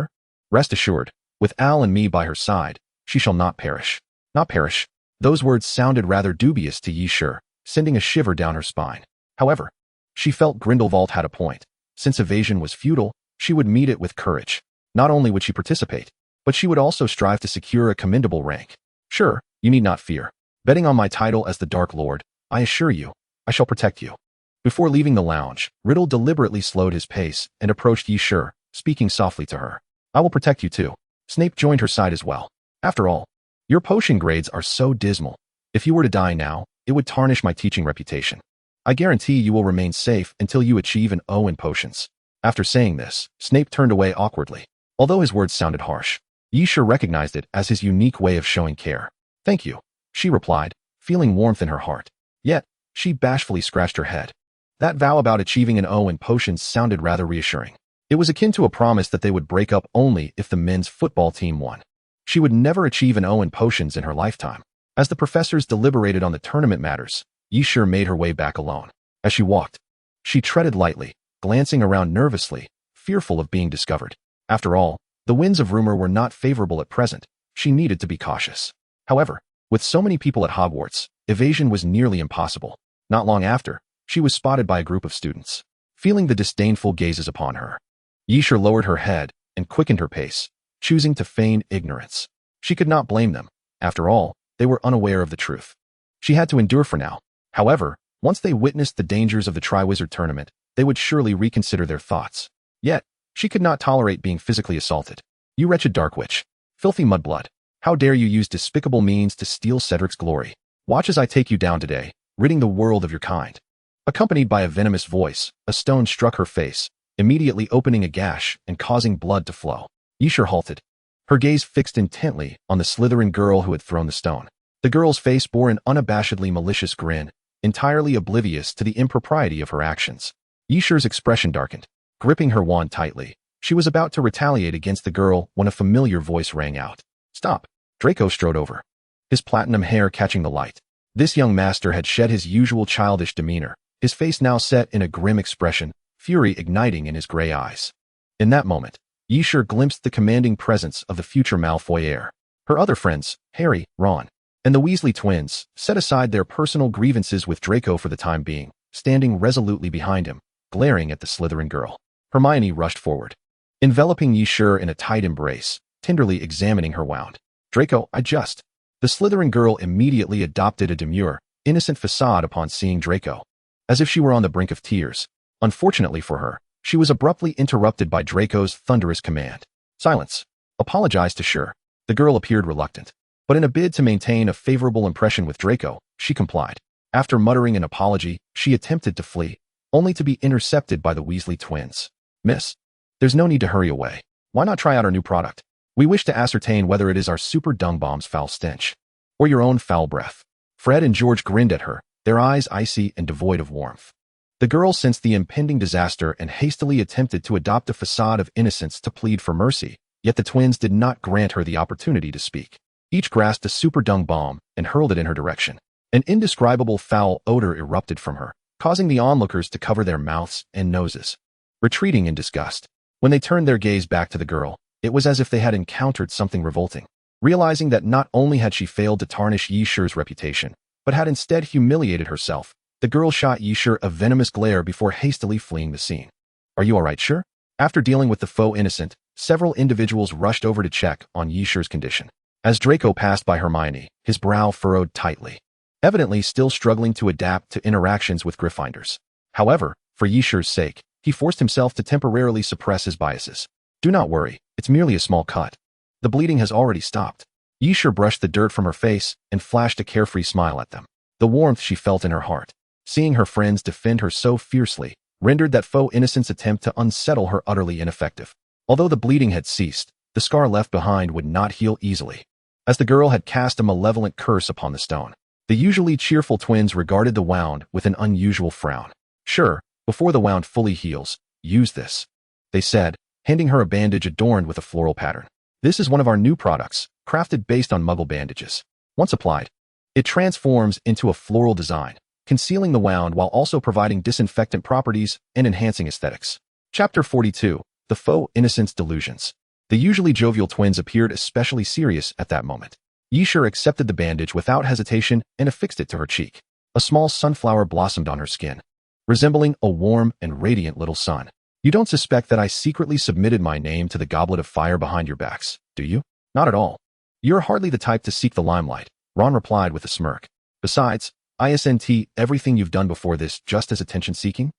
Rest assured, with Al and me by her side, she shall not perish. Not perish. Those words sounded rather dubious to Yi Shi, sending a shiver down her spine. However, she felt Grindelwald had a point. Since evasion was futile, she would meet it with courage. Not only would she participate, but she would also strive to secure a commendable rank. Sure, you need not fear. Betting on my title as the Dark Lord, I assure you, I shall protect you. Before leaving the lounge, Riddle deliberately slowed his pace and approached Yi Shi, speaking softly to her. I will protect you too. Snape joined her side as well. After all, your potion grades are so dismal. If you were to die now, it would tarnish my teaching reputation. I guarantee you will remain safe until you achieve an O in potions. After saying this, Snape turned away awkwardly. Although his words sounded harsh, Yi Shi recognized it as his unique way of showing care. Thank you, she replied, feeling warmth in her heart. Yet, she bashfully scratched her head. That vow about achieving an O in potions sounded rather reassuring. It was akin to a promise that they would break up only if the men's football team won. She would never achieve an O in potions in her lifetime. As the professors deliberated on the tournament matters, Yi Shi made her way back alone. As she walked, she treaded lightly, glancing around nervously, fearful of being discovered. After all, the winds of rumor were not favorable at present. She needed to be cautious. However, with so many people at Hogwarts, evasion was nearly impossible. Not long after, she was spotted by a group of students. Feeling the disdainful gazes upon her, Yi Shi lowered her head and quickened her pace, choosing to feign ignorance. She could not blame them. After all, they were unaware of the truth. She had to endure for now. However, once they witnessed the dangers of the Triwizard Tournament, they would surely reconsider their thoughts. Yet, she could not tolerate being physically assaulted. You wretched dark witch. Filthy mudblood. How dare you use despicable means to steal Cedric's glory? Watch as I take you down today, ridding the world of your kind. Accompanied by a venomous voice, a stone struck her face, immediately opening a gash and causing blood to flow. Yi Shi halted, her gaze fixed intently on the Slytherin girl who had thrown the stone. The girl's face bore an unabashedly malicious grin, entirely oblivious to the impropriety of her actions. Yishur's expression darkened. Gripping her wand tightly, she was about to retaliate against the girl when a familiar voice rang out. "Stop!" Draco strode over, his platinum hair catching the light. This young master had shed his usual childish demeanor, his face now set in a grim expression, fury igniting in his gray eyes. In that moment, Yishur glimpsed the commanding presence of the future Malfoy heir. Her other friends, Harry, Ron, and the Weasley twins, set aside their personal grievances with Draco for the time being, standing resolutely behind him, glaring at the Slytherin girl. Hermione rushed forward, enveloping Yishur in a tight embrace, tenderly examining her wand. "Draco, The Slytherin girl immediately adopted a demure, innocent facade upon seeing Draco, as if she were on the brink of tears. Unfortunately for her, she was abruptly interrupted by Draco's thunderous command. "Silence. Apologize to Sure." The girl appeared reluctant, but in a bid to maintain a favorable impression with Draco, she complied. After muttering an apology, she attempted to flee, only to be intercepted by the Weasley twins. "Miss, there's no need to hurry away. Why not try out our new product? We wish to ascertain whether it is our super dung bomb's foul stench, or your own foul breath." Fred and George grinned at her, their eyes icy and devoid of warmth. The girl sensed the impending disaster and hastily attempted to adopt a facade of innocence to plead for mercy, yet the twins did not grant her the opportunity to speak. Each grasped a super dung bomb and hurled it in her direction. An indescribable foul odor erupted from her, causing the onlookers to cover their mouths and noses, retreating in disgust. When they turned their gaze back to the girl, it was as if they had encountered something revolting. Realizing that not only had she failed to tarnish Yishur's reputation, but had instead humiliated herself, the girl shot Yishur a venomous glare before hastily fleeing the scene. "Are you all right, Sure?" After dealing with the faux innocent, several individuals rushed over to check on Yishur's condition. As Draco passed by Hermione, his brow furrowed tightly, evidently still struggling to adapt to interactions with Gryffindors. However, for Yishur's sake, he forced himself to temporarily suppress his biases. "Do not worry, it's merely a small cut. The bleeding has already stopped." Yishur brushed the dirt from her face and flashed a carefree smile at them. The warmth she felt in her heart, seeing her friends defend her so fiercely, rendered that faux innocent's attempt to unsettle her utterly ineffective. Although the bleeding had ceased, the scar left behind would not heal easily, as the girl had cast a malevolent curse upon the stone. The usually cheerful twins regarded the wound with an unusual frown. "Sure, before the wound fully heals, use this," they said, handing her a bandage adorned with a floral pattern. "This is one of our new products, crafted based on Muggle bandages. Once applied, it transforms into a floral design, concealing the wound while also providing disinfectant properties and enhancing aesthetics." Chapter 42, The Faux Innocence Delusions. The usually jovial twins appeared especially serious at that moment. Yishur accepted the bandage without hesitation and affixed it to her cheek. A small sunflower blossomed on her skin, resembling a warm and radiant little sun. "You don't suspect that I secretly submitted my name to the Goblet of Fire behind your backs, do you?" "Not at all. You're hardly the type to seek the limelight," Ron replied with a smirk. "Besides, isn't everything you've done before this just as attention-seeking?"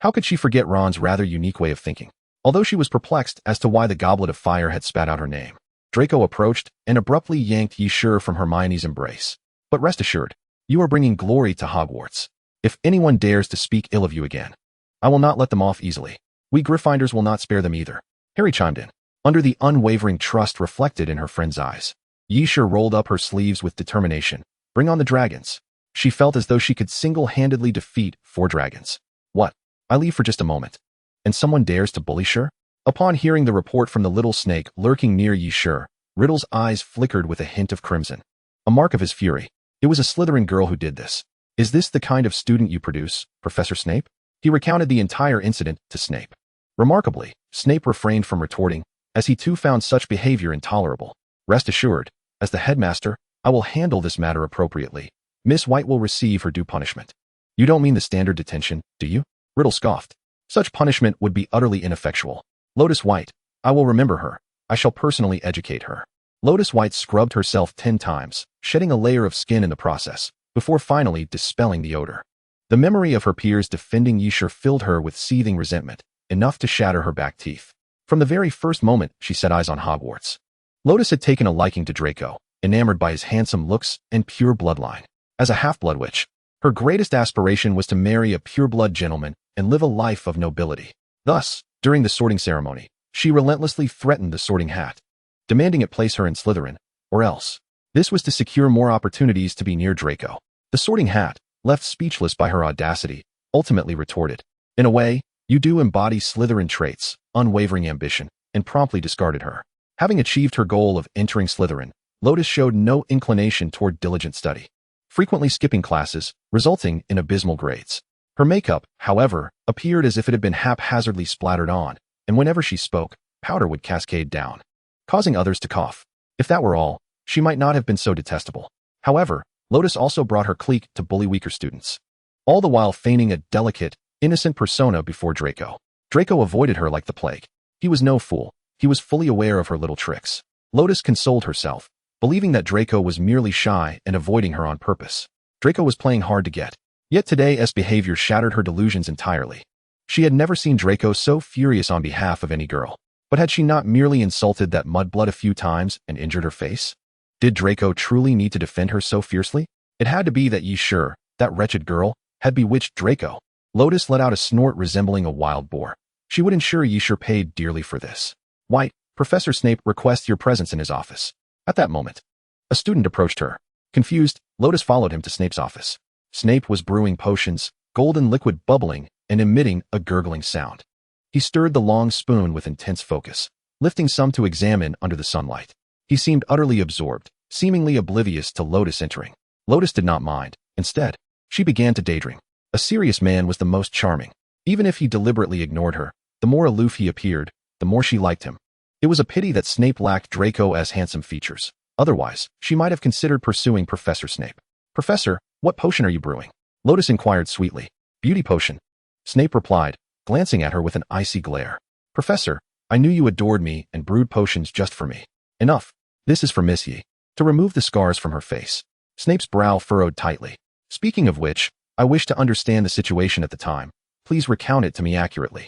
How could she forget Ron's rather unique way of thinking? Although she was perplexed as to why the Goblet of Fire had spat out her name, Draco approached and abruptly yanked Yishur from Hermione's embrace. "But rest assured, you are bringing glory to Hogwarts. If anyone dares to speak ill of you again, I will not let them off easily. We Gryffindors will not spare them either." Harry chimed in, under the unwavering trust reflected in her friend's eyes. Yishur rolled up her sleeves with determination. "Bring on the dragons." She felt as though she could single-handedly defeat 4 dragons. "What? I leave for just a moment. And someone dares to bully Sure?" Upon hearing the report from the little snake lurking near Yishur, Riddle's eyes flickered with a hint of crimson, a mark of his fury. "It was a Slytherin girl who did this. Is this the kind of student you produce, Professor Snape?" He recounted the entire incident to Snape. Remarkably, Snape refrained from retorting, as he too found such behavior intolerable. "Rest assured, as the headmaster, I will handle this matter appropriately. Miss White will receive her due punishment." "You don't mean the standard detention, do you?" Riddle scoffed. "Such punishment would be utterly ineffectual. Lotus White, I will remember her. I shall personally educate her." Lotus White scrubbed herself 10 times, shedding a layer of skin in the process, before finally dispelling the odor. The memory of her peers defending Yishur filled her with seething resentment, enough to shatter her back teeth. From the very first moment she set eyes on Hogwarts, Lotus had taken a liking to Draco, enamored by his handsome looks and pure bloodline. As a half-blood witch, her greatest aspiration was to marry a pure-blood gentleman and live a life of nobility. Thus, during the sorting ceremony, she relentlessly threatened the Sorting Hat, demanding it place her in Slytherin, or else. This was to secure more opportunities to be near Draco. The Sorting Hat, left speechless by her audacity, ultimately retorted, In a way, you do embody Slytherin traits, unwavering ambition, and promptly discarded her. Having achieved her goal of entering Slytherin, Lotus showed no inclination toward diligent study, frequently skipping classes, resulting in abysmal grades. Her makeup, however, appeared as if it had been haphazardly splattered on, and whenever she spoke, powder would cascade down, causing others to cough. If that were all, she might not have been so detestable. However, Lotus also brought her clique to bully weaker students, all the while feigning a delicate, innocent persona before Draco. Draco avoided her like the plague. He was no fool. He was fully aware of her little tricks. Lotus consoled herself, believing that Draco was merely shy and avoiding her on purpose. Draco was playing hard to get. Yet today's behavior shattered her delusions entirely. She had never seen Draco so furious on behalf of any girl. But had she not merely insulted that mudblood a few times and injured her face? Did Draco truly need to defend her so fiercely? It had to be that Yishur, that wretched girl, had bewitched Draco. Lotus let out a snort resembling a wild boar. She would ensure Yishur paid dearly for this. White, Professor Snape requests your presence in his office. At that moment, a student approached her. Confused, Lotus followed him to Snape's office. Snape was brewing potions, golden liquid bubbling and emitting a gurgling sound. He stirred the long spoon with intense focus, lifting some to examine under the sunlight. He seemed utterly absorbed, seemingly oblivious to Lotus entering. Lotus did not mind. Instead, she began to daydream. A serious man was the most charming. Even if he deliberately ignored her, the more aloof he appeared, the more she liked him. It was a pity that Snape lacked Draco's handsome features. Otherwise, she might have considered pursuing Professor Snape. Professor, what potion are you brewing? Lotus inquired sweetly. Beauty potion. Snape replied, glancing at her with an icy glare. Professor, I knew you adored me and brewed potions just for me. Enough. This is for Miss Yi. To remove the scars from her face. Snape's brow furrowed tightly. Speaking of which, I wish to understand the situation at the time. Please recount it to me accurately.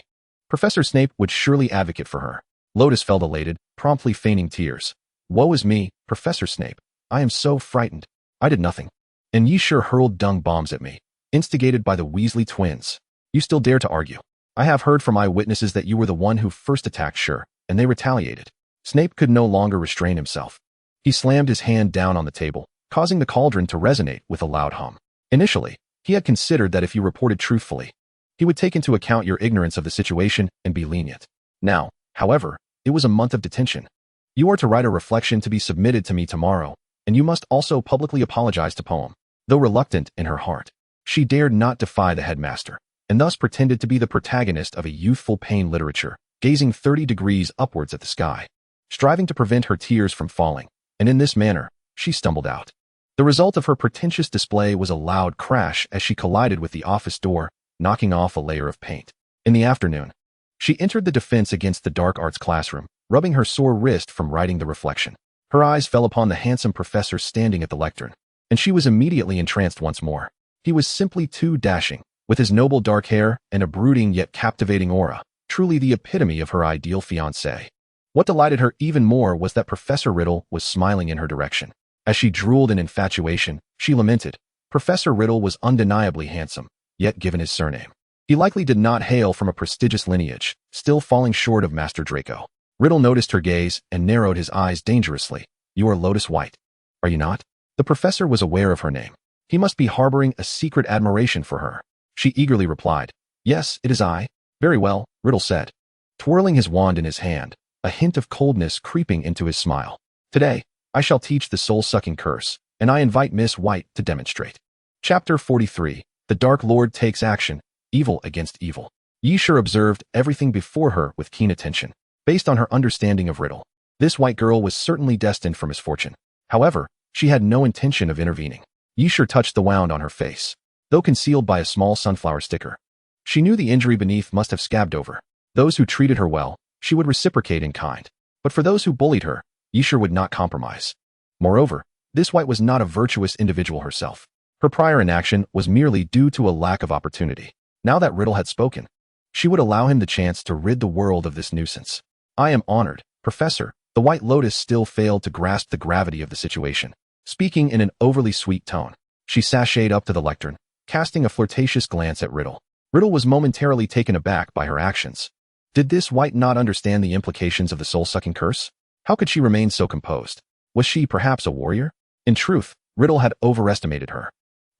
Professor Snape would surely advocate for her. Lotus felt elated, promptly feigning tears. Woe is me, Professor Snape. I am so frightened. I did nothing. And Yishur hurled dung bombs at me, instigated by the Weasley twins. You still dare to argue. I have heard from eyewitnesses that you were the one who first attacked Shur, and they retaliated. Snape could no longer restrain himself. He slammed his hand down on the table, causing the cauldron to resonate with a loud hum. Initially, he had considered that if you reported truthfully, he would take into account your ignorance of the situation and be lenient. Now, however, it was a month of detention. You are to write a reflection to be submitted to me tomorrow, and you must also publicly apologize to Poem. Though reluctant in her heart, she dared not defy the headmaster, and thus pretended to be the protagonist of a youthful pain literature, gazing 30 degrees upwards at the sky, striving to prevent her tears from falling, and in this manner, she stumbled out. The result of her pretentious display was a loud crash as she collided with the office door, knocking off a layer of paint. In the afternoon, she entered the defense against the dark arts classroom, rubbing her sore wrist from writing the reflection. Her eyes fell upon the handsome professor standing at the lectern, and she was immediately entranced once more. He was simply too dashing, with his noble dark hair and a brooding yet captivating aura, truly the epitome of her ideal fiancé. What delighted her even more was that Professor Riddle was smiling in her direction. As she drooled in infatuation, she lamented. Professor Riddle was undeniably handsome, yet given his surname, he likely did not hail from a prestigious lineage, still falling short of Master Draco. Riddle noticed her gaze and narrowed his eyes dangerously. You are Lotus White, are you not? The professor was aware of her name. He must be harboring a secret admiration for her. She eagerly replied, Yes, it is I. Very well, Riddle said, twirling his wand in his hand, a hint of coldness creeping into his smile. Today, I shall teach the soul-sucking curse, and I invite Miss White to demonstrate. Chapter 43. The Dark Lord Takes Action, Evil Against Evil. Yishur observed everything before her with keen attention. Based on her understanding of Riddle, this white girl was certainly destined for misfortune. However, she had no intention of intervening. Yishur touched the wound on her face, though concealed by a small sunflower sticker. She knew the injury beneath must have scabbed over. Those who treated her well, she would reciprocate in kind. But for those who bullied her, Yishur would not compromise. Moreover, this white was not a virtuous individual herself. Her prior inaction was merely due to a lack of opportunity. Now that Riddle had spoken, she would allow him the chance to rid the world of this nuisance. I am honored, Professor. The White Lotus still failed to grasp the gravity of the situation. Speaking in an overly sweet tone, she sashayed up to the lectern, casting a flirtatious glance at Riddle. Riddle was momentarily taken aback by her actions. Did this white not understand the implications of the soul-sucking curse? How could she remain so composed? Was she perhaps a warrior? In truth, Riddle had overestimated her.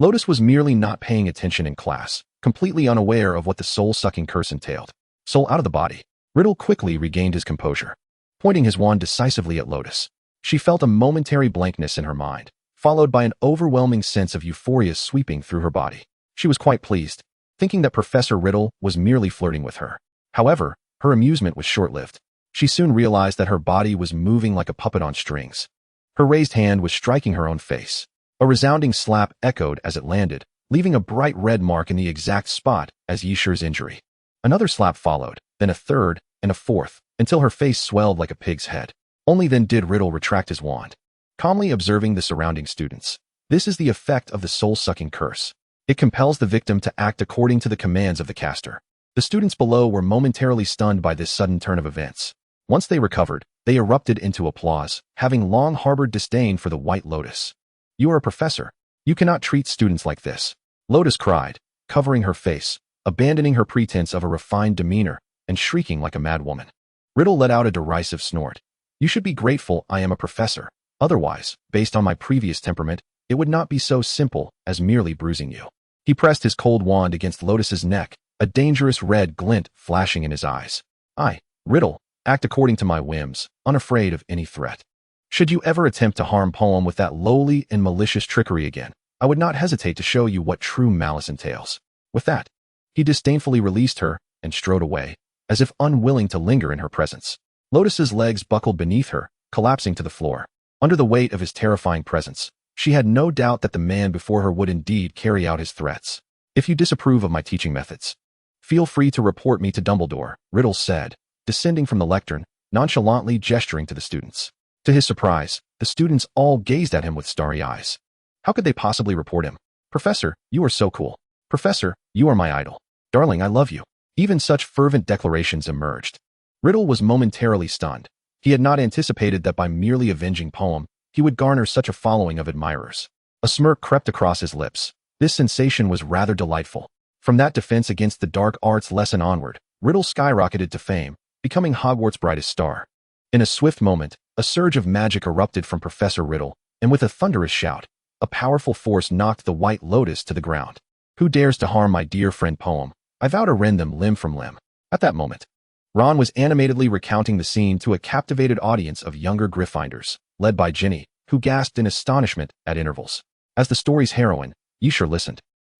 Lotus was merely not paying attention in class, completely unaware of what the soul-sucking curse entailed. Soul out of the body. Riddle quickly regained his composure, pointing his wand decisively at Lotus. She felt a momentary blankness in her mind, followed by an overwhelming sense of euphoria sweeping through her body. She was quite pleased, thinking that Professor Riddle was merely flirting with her. However, her amusement was short-lived. She soon realized that her body was moving like a puppet on strings. Her raised hand was striking her own face. A resounding slap echoed as it landed, leaving a bright red mark in the exact spot as Yishur's injury. Another slap followed, then a third, and a fourth, until her face swelled like a pig's head. Only then did Riddle retract his wand, calmly observing the surrounding students. This is the effect of the soul-sucking curse. It compels the victim to act according to the commands of the caster. The students below were momentarily stunned by this sudden turn of events. Once they recovered, they erupted into applause, having long harbored disdain for the White Lotus. "You are a professor. You cannot treat students like this," Lotus cried, covering her face, abandoning her pretense of a refined demeanor, and shrieking like a madwoman. Riddle let out a derisive snort. "You should be grateful I am a professor. Otherwise, based on my previous temperament, it would not be so simple as merely bruising you." He pressed his cold wand against Lotus's neck, a dangerous red glint flashing in his eyes. "I, Riddle, act according to my whims, unafraid of any threat. Should you ever attempt to harm Poem with that lowly and malicious trickery again, I would not hesitate to show you what true malice entails." With that, he disdainfully released her and strode away, as if unwilling to linger in her presence. Lotus's legs buckled beneath her, collapsing to the floor. Under the weight of his terrifying presence, she had no doubt that the man before her would indeed carry out his threats. "If you disapprove of my teaching methods, feel free to report me to Dumbledore," Riddle said, descending from the lectern, nonchalantly gesturing to the students. To his surprise, the students all gazed at him with starry eyes. How could they possibly report him? "Professor, you are so cool. Professor, you are my idol. Darling, I love you." Even such fervent declarations emerged. Riddle was momentarily stunned. He had not anticipated that by merely avenging Poem, he would garner such a following of admirers. A smirk crept across his lips. This sensation was rather delightful. From that defense against the dark arts lesson onward, Riddle skyrocketed to fame, becoming Hogwarts' brightest star. In a swift moment, a surge of magic erupted from Professor Riddle, and with a thunderous shout, a powerful force knocked the White Lotus to the ground. "Who dares to harm my dear friend Poem? I vow to rend them limb from limb." At that moment, Ron was animatedly recounting the scene to a captivated audience of younger Gryffindors, led by Ginny, who gasped in astonishment at intervals. As the story's heroine, Yishur listened,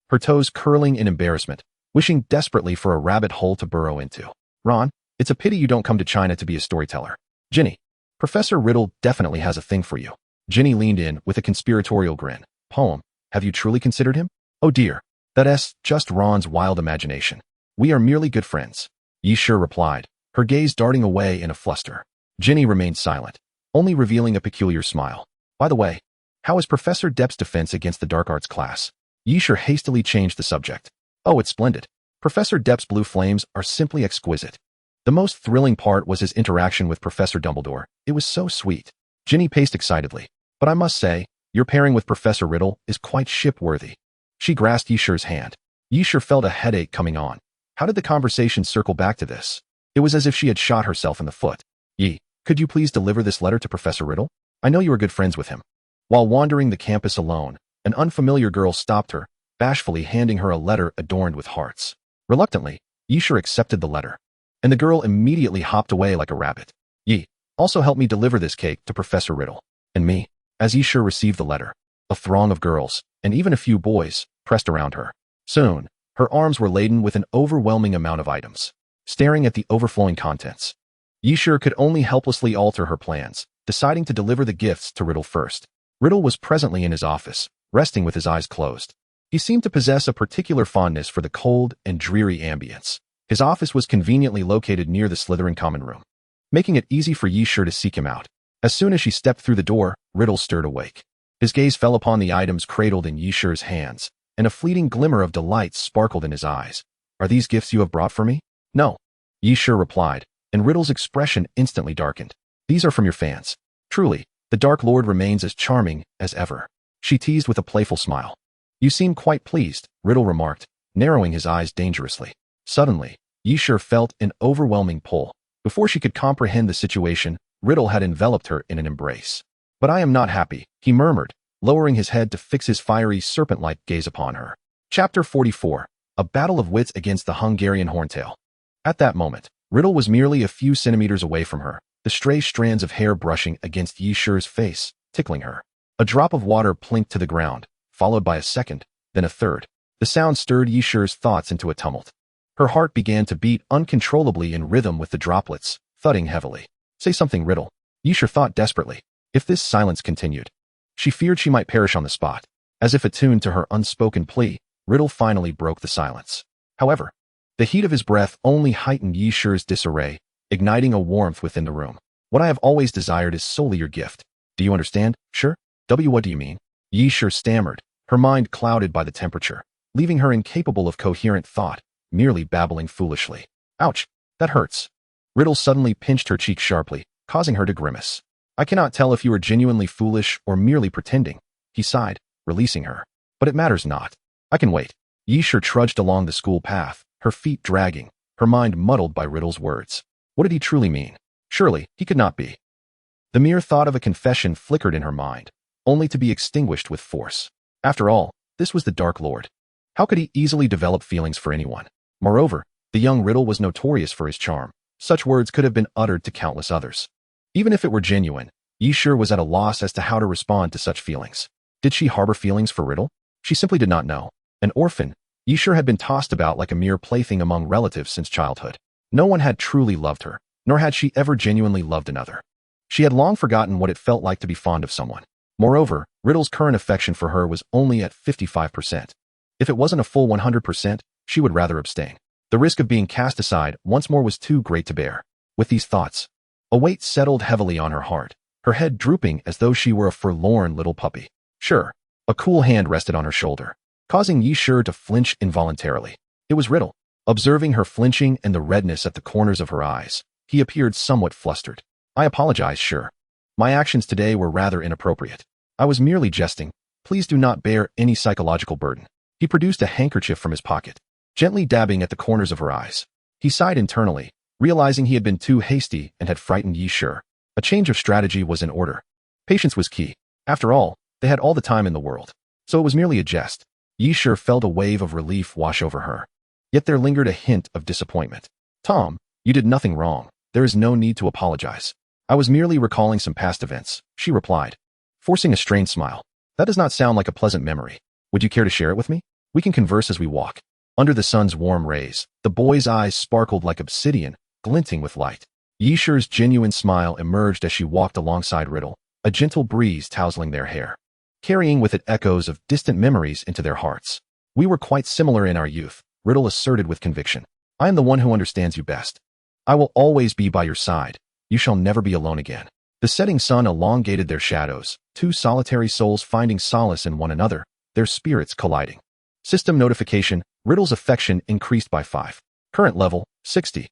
her toes curling in embarrassment, wishing desperately for a rabbit hole to burrow into. "Ron, it's a pity you don't come to China to be a storyteller." "Ginny, Professor Riddle definitely has a thing for you." Ginny leaned in with a conspiratorial grin. "Poem, have you truly considered him?" "Oh dear, that's just Ron's wild imagination. We are merely good friends," Yishur replied, her gaze darting away in a fluster. Ginny remained silent, only revealing a peculiar smile. "By the way, how is Professor Depp's defense against the dark arts class?" Yishur hastily changed the subject. "Oh, it's splendid. Professor Depp's blue flames are simply exquisite. The most thrilling part was his interaction with Professor Dumbledore. It was so sweet." Ginny paced excitedly. "But I must say, your pairing with Professor Riddle is quite ship-worthy." She grasped Yishur's hand. Yishur felt a headache coming on. How did the conversation circle back to this? It was as if she had shot herself in the foot. Could you please deliver this letter to Professor Riddle? I know you are good friends with him." While wandering the campus alone, an unfamiliar girl stopped her, bashfully handing her a letter adorned with hearts. Reluctantly, Yishur accepted the letter, and the girl immediately hopped away like a rabbit. Also help me deliver this cake to Professor Riddle." "And me." As Yishur received the letter, a throng of girls, and even a few boys, pressed around her. Soon, her arms were laden with an overwhelming amount of items. Staring at the overflowing contents, Yishur could only helplessly alter her plans, deciding to deliver the gifts to Riddle first. Riddle was presently in his office, resting with his eyes closed. He seemed to possess a particular fondness for the cold and dreary ambience. His office was conveniently located near the Slytherin common room, making it easy for Yishur to seek him out. As soon as she stepped through the door, Riddle stirred awake. His gaze fell upon the items cradled in Yishur's hands, and a fleeting glimmer of delight sparkled in his eyes. "Are these gifts you have brought for me?" "No," Yishur replied, and Riddle's expression instantly darkened. "These are from your fans. Truly, the Dark Lord remains as charming as ever," she teased with a playful smile. "You seem quite pleased," Riddle remarked, narrowing his eyes dangerously. Suddenly, Yishur felt an overwhelming pull. Before she could comprehend the situation, Riddle had enveloped her in an embrace. "But I am not happy," he murmured, lowering his head to fix his fiery serpent-like gaze upon her. Chapter 44. A battle of wits against the Hungarian Horntail. At that moment, Riddle was merely a few centimeters away from her, the stray strands of hair brushing against Yi Shi's face, tickling her. A drop of water plinked to the ground, followed by a second, then a third. The sound stirred Yi Shi's thoughts into a tumult. Her heart began to beat uncontrollably in rhythm with the droplets, thudding heavily. Say something, Riddle. Yi Shi thought desperately. If this silence continued, she feared she might perish on the spot. As if attuned to her unspoken plea, Riddle finally broke the silence. However, the heat of his breath only heightened Yi Shi's disarray, igniting a warmth within the room. What I have always desired is solely your gift. Do you understand? Sure. What do you mean? Yi Shi stammered, her mind clouded by the temperature, leaving her incapable of coherent thought, merely babbling foolishly. Ouch, that hurts. Riddle suddenly pinched her cheek sharply, causing her to grimace. I cannot tell if you are genuinely foolish or merely pretending, he sighed, releasing her. But it matters not. I can wait. Yi Shi trudged along the school path, her feet dragging, her mind muddled by Riddle's words. What did he truly mean? Surely, he could not be. The mere thought of a confession flickered in her mind, only to be extinguished with force. After all, this was the Dark Lord. How could he easily develop feelings for anyone? Moreover, the young Riddle was notorious for his charm. Such words could have been uttered to countless others. Even if it were genuine, Yi Shi was at a loss as to how to respond to such feelings. Did she harbor feelings for Riddle? She simply did not know. An orphan, Yi Shi had been tossed about like a mere plaything among relatives since childhood. No one had truly loved her, nor had she ever genuinely loved another. She had long forgotten what it felt like to be fond of someone. Moreover, Riddle's current affection for her was only at 55%. If it wasn't a full 100%, she would rather abstain. The risk of being cast aside once more was too great to bear. With these thoughts, a weight settled heavily on her heart, her head drooping as though she were a forlorn little puppy. Sure, a cool hand rested on her shoulder, causing Yi Shi to flinch involuntarily. It was Riddle. Observing her flinching and the redness at the corners of her eyes, he appeared somewhat flustered. I apologize, sure. My actions today were rather inappropriate. I was merely jesting. Please do not bear any psychological burden. He produced a handkerchief from his pocket, gently dabbing at the corners of her eyes. He sighed internally, realizing he had been too hasty and had frightened Yi Shi. A change of strategy was in order. Patience was key. After all, they had all the time in the world. So it was merely a jest. Yi Shi felt a wave of relief wash over her. Yet there lingered a hint of disappointment. Tom, you did nothing wrong. There is no need to apologize. I was merely recalling some past events, she replied, forcing a strained smile. That does not sound like a pleasant memory. Would you care to share it with me? We can converse as we walk. Under the sun's warm rays, the boy's eyes sparkled like obsidian, glinting with light. Yi Shi's genuine smile emerged as she walked alongside Riddle, a gentle breeze tousling their hair, carrying with it echoes of distant memories into their hearts. We were quite similar in our youth, Riddle asserted with conviction. I am the one who understands you best. I will always be by your side. You shall never be alone again. The setting sun elongated their shadows, two solitary souls finding solace in one another, their spirits colliding. System notification, Riddle's affection increased by 5. Current level, 60.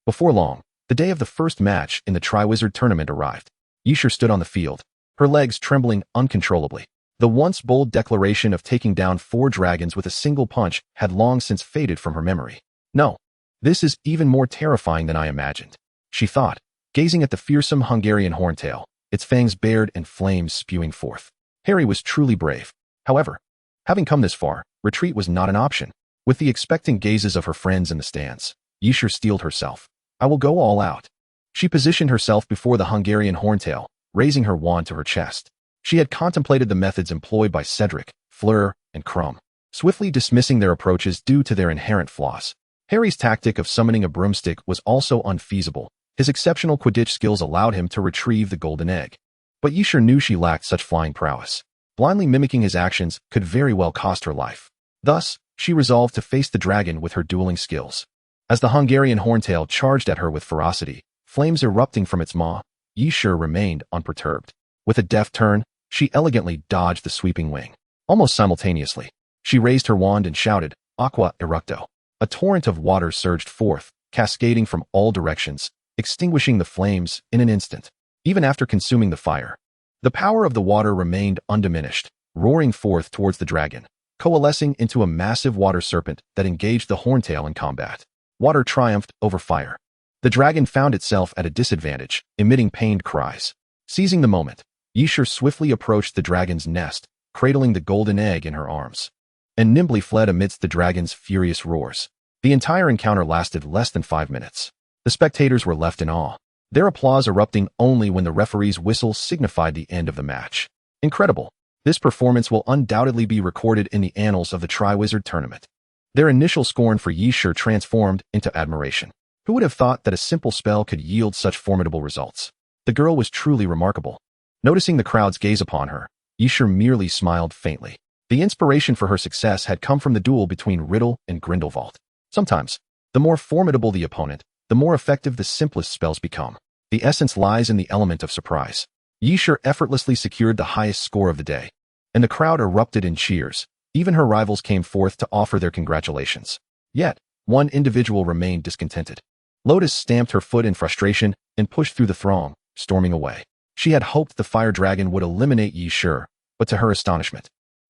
Before long, the day of the first match in the Triwizard Tournament arrived. Yi Shi stood on the field, her legs trembling uncontrollably. The once bold declaration of taking down 4 dragons with a single punch had long since faded from her memory. No, this is even more terrifying than I imagined, she thought, gazing at the fearsome Hungarian horntail, its fangs bared and flames spewing forth. Harry was truly brave. However, having come this far, retreat was not an option. With the expectant gazes of her friends in the stands, Yi Shi steeled herself. I will go all out. She positioned herself before the Hungarian horntail, raising her wand to her chest. She had contemplated the methods employed by Cedric, Fleur, and Crumb, swiftly dismissing their approaches due to their inherent flaws. Harry's tactic of summoning a broomstick was also unfeasible. His exceptional Quidditch skills allowed him to retrieve the golden egg. But Yi Shi knew she lacked such flying prowess. Blindly mimicking his actions could very well cost her life. Thus, she resolved to face the dragon with her dueling skills. As the Hungarian horntail charged at her with ferocity, flames erupting from its maw, Yi Shi remained unperturbed. With a deft turn, she elegantly dodged the sweeping wing. Almost simultaneously, she raised her wand and shouted, Aqua Eructo. A torrent of water surged forth, cascading from all directions, extinguishing the flames in an instant. Even after consuming the fire, the power of the water remained undiminished, roaring forth towards the dragon, coalescing into a massive water serpent that engaged the horntail in combat. Water triumphed over fire. The dragon found itself at a disadvantage, emitting pained cries. Seizing the moment, Yi Shi swiftly approached the dragon's nest, cradling the golden egg in her arms, and nimbly fled amidst the dragon's furious roars. The entire encounter lasted less than 5 minutes. The spectators were left in awe, their applause erupting only when the referee's whistle signified the end of the match. Incredible. This performance will undoubtedly be recorded in the annals of the Triwizard Tournament. Their initial scorn for Yishur transformed into admiration. Who would have thought that a simple spell could yield such formidable results? The girl was truly remarkable. Noticing the crowd's gaze upon her, Yishur merely smiled faintly. The inspiration for her success had come from the duel between Riddle and Grindelwald. Sometimes, the more formidable the opponent, the more effective the simplest spells become. The essence lies in the element of surprise. Yishur effortlessly secured the highest score of the day, and the crowd erupted in cheers. Even her rivals came forth to offer their congratulations. Yet, one individual remained discontented. Lotus stamped her foot in frustration and pushed through the throng, storming away. She had hoped the fire dragon would eliminate Yishur, but to her astonishment,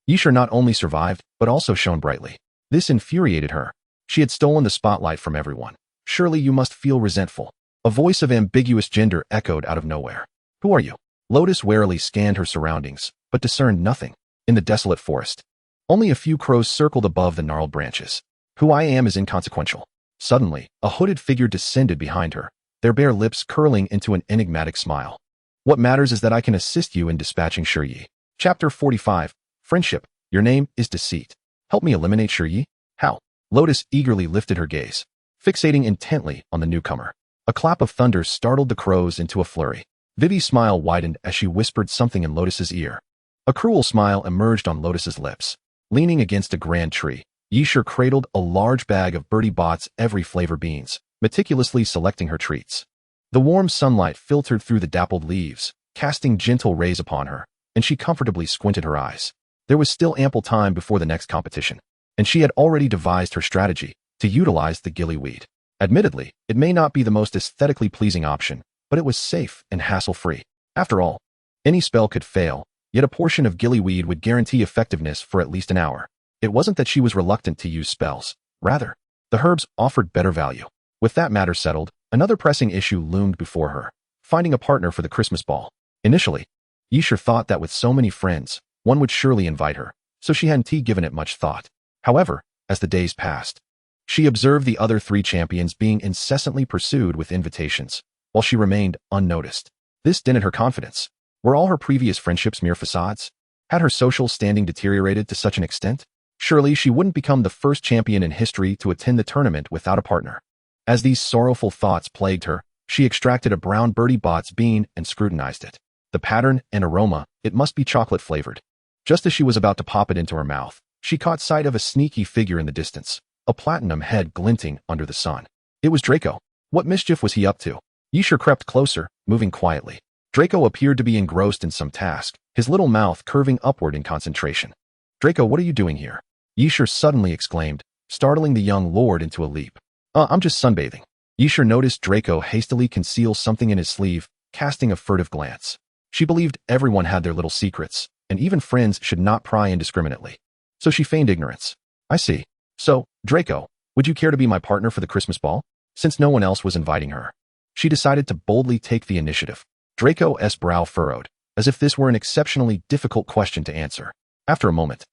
Yishur not only survived, but also shone brightly. This infuriated her. She had stolen the spotlight from everyone. Surely you must feel resentful. A voice of ambiguous gender echoed out of nowhere. Who are you? Lotus warily scanned her surroundings, but discerned nothing. In the desolate forest, only a few crows circled above the gnarled branches. Who I am is inconsequential. Suddenly, a hooded figure descended behind her, their bare lips curling into an enigmatic smile. What matters is that I can assist you in dispatching Shiryi. Chapter 45. Friendship. Your name is Deceit. Help me eliminate Shiryi? How? Lotus eagerly lifted her gaze, fixating intently on the newcomer. A clap of thunder startled the crows into a flurry. Vivi's smile widened as she whispered something in Lotus's ear. A cruel smile emerged on Lotus's lips. Leaning against a grand tree, Yishur cradled a large bag of Bertie Bott's every flavor beans, meticulously selecting her treats. The warm sunlight filtered through the dappled leaves, casting gentle rays upon her, and she comfortably squinted her eyes. There was still ample time before the next competition, and she had already devised her strategy to utilize the gillyweed. Admittedly, it may not be the most aesthetically pleasing option, but it was safe and hassle-free. After all, any spell could fail, yet a portion of gillyweed would guarantee effectiveness for at least an hour. It wasn't that she was reluctant to use spells. Rather, the herbs offered better value. With that matter settled, another pressing issue loomed before her: finding a partner for the Christmas ball. Initially, Yishur thought that with so many friends, one would surely invite her, so she hadn't given it much thought. However, as the days passed, she observed the other 3 champions being incessantly pursued with invitations, while she remained unnoticed. This dented her confidence. Were all her previous friendships mere facades? Had her social standing deteriorated to such an extent? Surely she wouldn't become the first champion in history to attend the tournament without a partner. As these sorrowful thoughts plagued her, she extracted a brown Bertie Bott's bean and scrutinized it. The pattern and aroma, it must be chocolate flavored. Just as she was about to pop it into her mouth, she caught sight of a sneaky figure in the distance, a platinum head glinting under the sun. It was Draco. What mischief was he up to? Yishur crept closer, moving quietly. Draco appeared to be engrossed in some task, his little mouth curving upward in concentration. Draco, what are you doing here? Yishur suddenly exclaimed, startling the young lord into a leap. I'm just sunbathing. Yishur noticed Draco hastily conceal something in his sleeve, casting a furtive glance. She believed everyone had their little secrets, and even friends should not pry indiscriminately. So she feigned ignorance. I see. So, Draco, would you care to be my partner for the Christmas ball? Since no one else was inviting her, she decided to boldly take the initiative. Draco's brow furrowed, as if this were an exceptionally difficult question to answer. After a moment,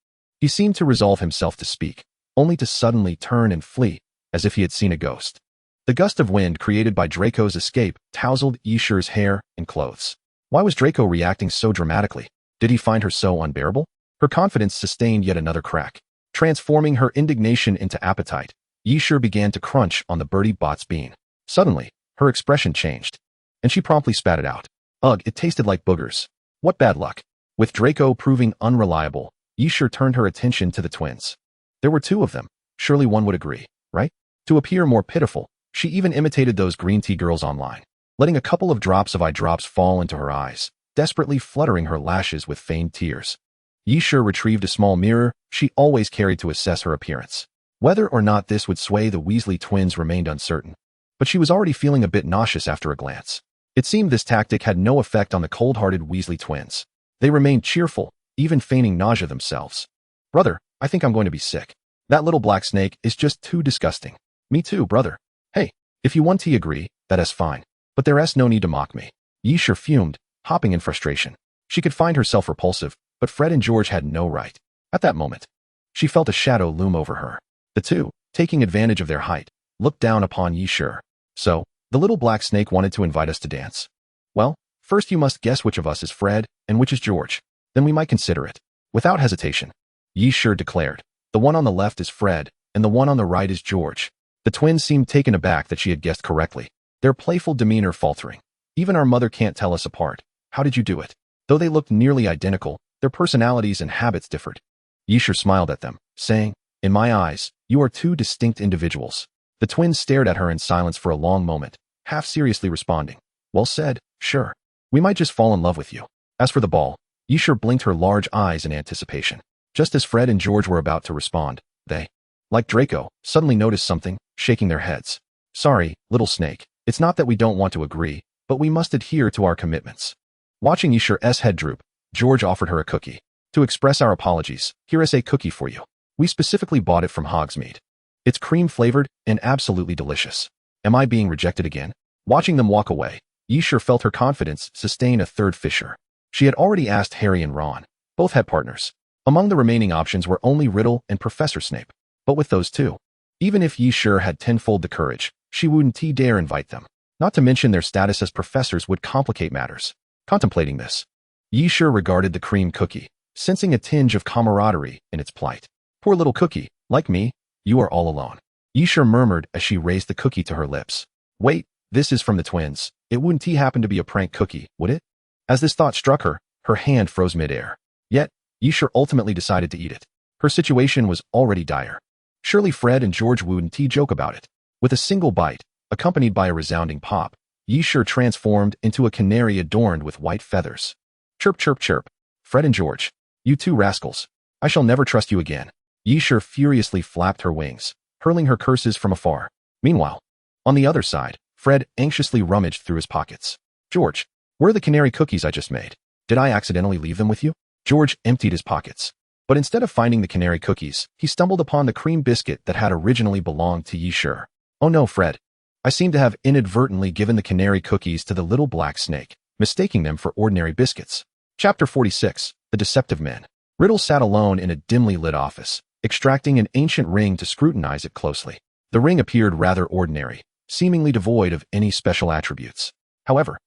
he seemed to resolve himself to speak, only to suddenly turn and flee, as if he had seen a ghost. The gust of wind created by Draco's escape tousled Yishur's hair and clothes. Why was Draco reacting so dramatically? Did he find her so unbearable? Her confidence sustained yet another crack. Transforming her indignation into appetite, Yishur began to crunch on the Bertie Bott's bean. Suddenly, her expression changed, and she promptly spat it out. Ugh, it tasted like boogers. What bad luck. With Draco proving unreliable, Yishur turned her attention to the twins. There were 2 of them. Surely one would agree, right? To appear more pitiful, she even imitated those green tea girls online, letting a couple of drops of eye drops fall into her eyes, desperately fluttering her lashes with feigned tears. Yishur retrieved a small mirror she always carried to assess her appearance. Whether or not this would sway the Weasley twins remained uncertain, but she was already feeling a bit nauseous after a glance. It seemed this tactic had no effect on the cold-hearted Weasley twins. They remained cheerful, even feigning nausea themselves. Brother, I think I'm going to be sick. That little black snake is just too disgusting. Me too, brother. Hey, if you want to agree, that is fine. But there's no need to mock me. Yishur fumed, hopping in frustration. She could find herself repulsive, but Fred and George had no right. At that moment, she felt a shadow loom over her. The two, taking advantage of their height, looked down upon Yi Shi. So, the little black snake wanted to invite us to dance. Well, first you must guess which of us is Fred and which is George. Then we might consider it. Without hesitation, Yi Shi declared, the one on the left is Fred, and the one on the right is George. The twins seemed taken aback that she had guessed correctly, their playful demeanor faltering. Even our mother can't tell us apart. How did you do it? Though they looked nearly identical, their personalities and habits differed. Yi Shi smiled at them, saying, in my eyes, you are two distinct individuals. The twins stared at her in silence for a long moment, half seriously responding, well said, sure. We might just fall in love with you. As for the ball, Yi Shi blinked her large eyes in anticipation. Just as Fred and George were about to respond, they, like Draco, suddenly noticed something, shaking their heads. Sorry, little snake, it's not that we don't want to agree, but we must adhere to our commitments. Watching Yi Shi's head droop, George offered her a cookie. To express our apologies, here is a cookie for you. We specifically bought it from Hogsmeade. It's cream-flavored and absolutely delicious. Am I being rejected again? Watching them walk away, Yi Shi felt her confidence sustain a third fissure. She had already asked Harry and Ron. Both had partners. Among the remaining options were only Riddle and Professor Snape. But with those two, even if Yi Shi had tenfold the courage, she wouldn't dare invite them. Not to mention their status as professors would complicate matters. Contemplating this, Yi Shi regarded the cream cookie, sensing a tinge of camaraderie in its plight. Poor little cookie, like me, you are all alone. Yi Shi murmured as she raised the cookie to her lips. Wait, this is from the twins. It wouldn't happen to be a prank cookie, would it? As this thought struck her, her hand froze midair. Yet, Yi Shi ultimately decided to eat it. Her situation was already dire. Surely Fred and George wouldn't joke about it. With a single bite, accompanied by a resounding pop, Yi Shi transformed into a canary adorned with white feathers. Chirp, chirp, chirp. Fred and George, you two rascals. I shall never trust you again. Yi Shi furiously flapped her wings, hurling her curses from afar. Meanwhile, on the other side, Fred anxiously rummaged through his pockets. George, where are the canary cookies I just made? Did I accidentally leave them with you? George emptied his pockets. But instead of finding the canary cookies, he stumbled upon the cream biscuit that had originally belonged to Yi Shi. Oh no, Fred. I seem to have inadvertently given the canary cookies to the little black snake, mistaking them for ordinary biscuits. Chapter 46, The Deceptive Men. Riddle sat alone in a dimly lit office, extracting an ancient ring to scrutinize it closely. The ring appeared rather ordinary, seemingly devoid of any special attributes. However,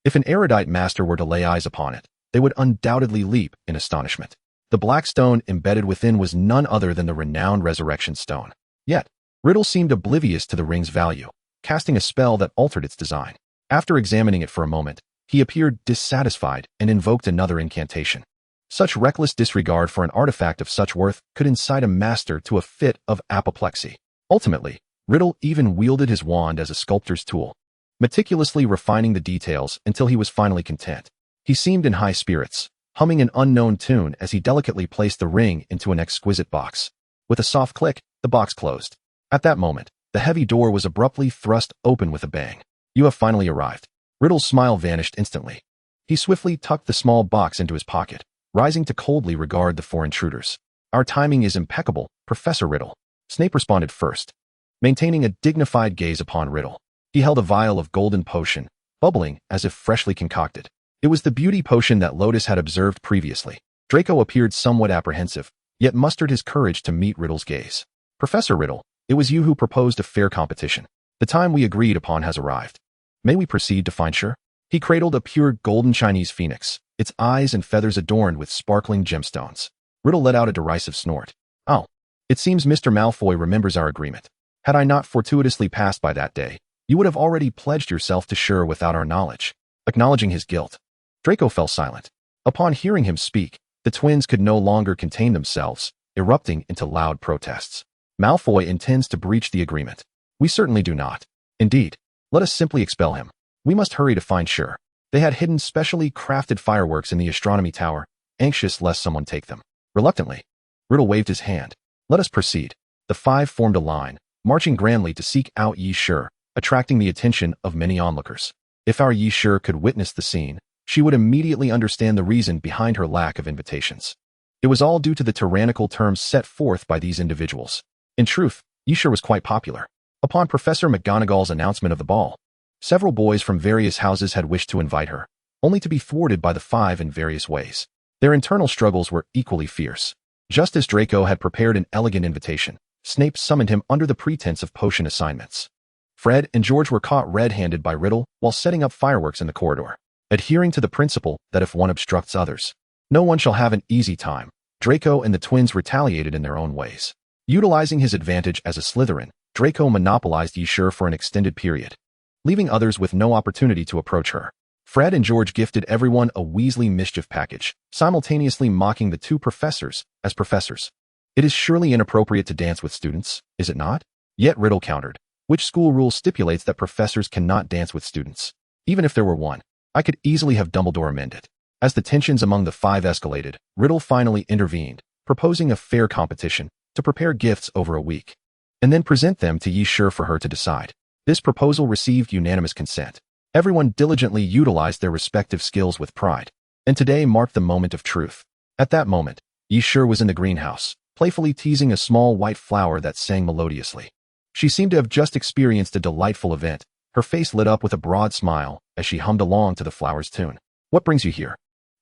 if an erudite master were to lay eyes upon it, they would undoubtedly leap in astonishment. The black stone embedded within was none other than the renowned Resurrection Stone. Yet, Riddle seemed oblivious to the ring's value, casting a spell that altered its design. After examining it for a moment, he appeared dissatisfied and invoked another incantation. Such reckless disregard for an artifact of such worth could incite a master to a fit of apoplexy. Ultimately, Riddle even wielded his wand as a sculptor's tool, meticulously refining the details until he was finally content. He seemed in high spirits, humming an unknown tune as he delicately placed the ring into an exquisite box. With a soft click, the box closed. At that moment, the heavy door was abruptly thrust open with a bang. You have finally arrived. Riddle's smile vanished instantly. He swiftly tucked the small box into his pocket, rising to coldly regard the four intruders. Our timing is impeccable, Professor Riddle. Snape responded first, maintaining a dignified gaze upon Riddle. He held a vial of golden potion, bubbling as if freshly concocted. It was the beauty potion that Lotus had observed previously. Draco appeared somewhat apprehensive, yet mustered his courage to meet Riddle's gaze. Professor Riddle, it was you who proposed a fair competition. The time we agreed upon has arrived. May we proceed to find sure? He cradled a pure golden Chinese phoenix, its eyes and feathers adorned with sparkling gemstones. Riddle let out a derisive snort. Oh, it seems Mr. Malfoy remembers our agreement. Had I not fortuitously passed by that day, you would have already pledged yourself to Sure without our knowledge. Acknowledging his guilt, Draco fell silent. Upon hearing him speak, the twins could no longer contain themselves, erupting into loud protests. Malfoy intends to breach the agreement. We certainly do not. Indeed, let us simply expel him. We must hurry to find Sure. They had hidden specially crafted fireworks in the astronomy tower, anxious lest someone take them. Reluctantly, Riddle waved his hand. Let us proceed. The five formed a line, marching grandly to seek out Yi Shi, attracting the attention of many onlookers. If our Yi Shi could witness the scene, she would immediately understand the reason behind her lack of invitations. It was all due to the tyrannical terms set forth by these individuals. In truth, Yi Shi was quite popular. Upon Professor McGonagall's announcement of the ball, several boys from various houses had wished to invite her, only to be thwarted by the five in various ways. Their internal struggles were equally fierce. Just as Draco had prepared an elegant invitation, Snape summoned him under the pretense of potion assignments. Fred and George were caught red-handed by Riddle while setting up fireworks in the corridor. Adhering to the principle that if one obstructs others, no one shall have an easy time, Draco and the twins retaliated in their own ways. Utilizing his advantage as a Slytherin, Draco monopolized Yshur for an extended period, leaving others with no opportunity to approach her. Fred and George gifted everyone a Weasley mischief package, simultaneously mocking the two professors as professors. It is surely inappropriate to dance with students, is it not? Yet Riddle countered. Which school rule stipulates that professors cannot dance with students? Even if there were one, I could easily have Dumbledore amend it. As the tensions among the five escalated, Riddle finally intervened, proposing a fair competition to prepare gifts over a week, and then present them to Yshur for her to decide. This proposal received unanimous consent. Everyone diligently utilized their respective skills with pride, and today marked the moment of truth. At that moment, Yshur was in the greenhouse, playfully teasing a small white flower that sang melodiously. She seemed to have just experienced a delightful event. Her face lit up with a broad smile as she hummed along to the flower's tune. "What brings you here?"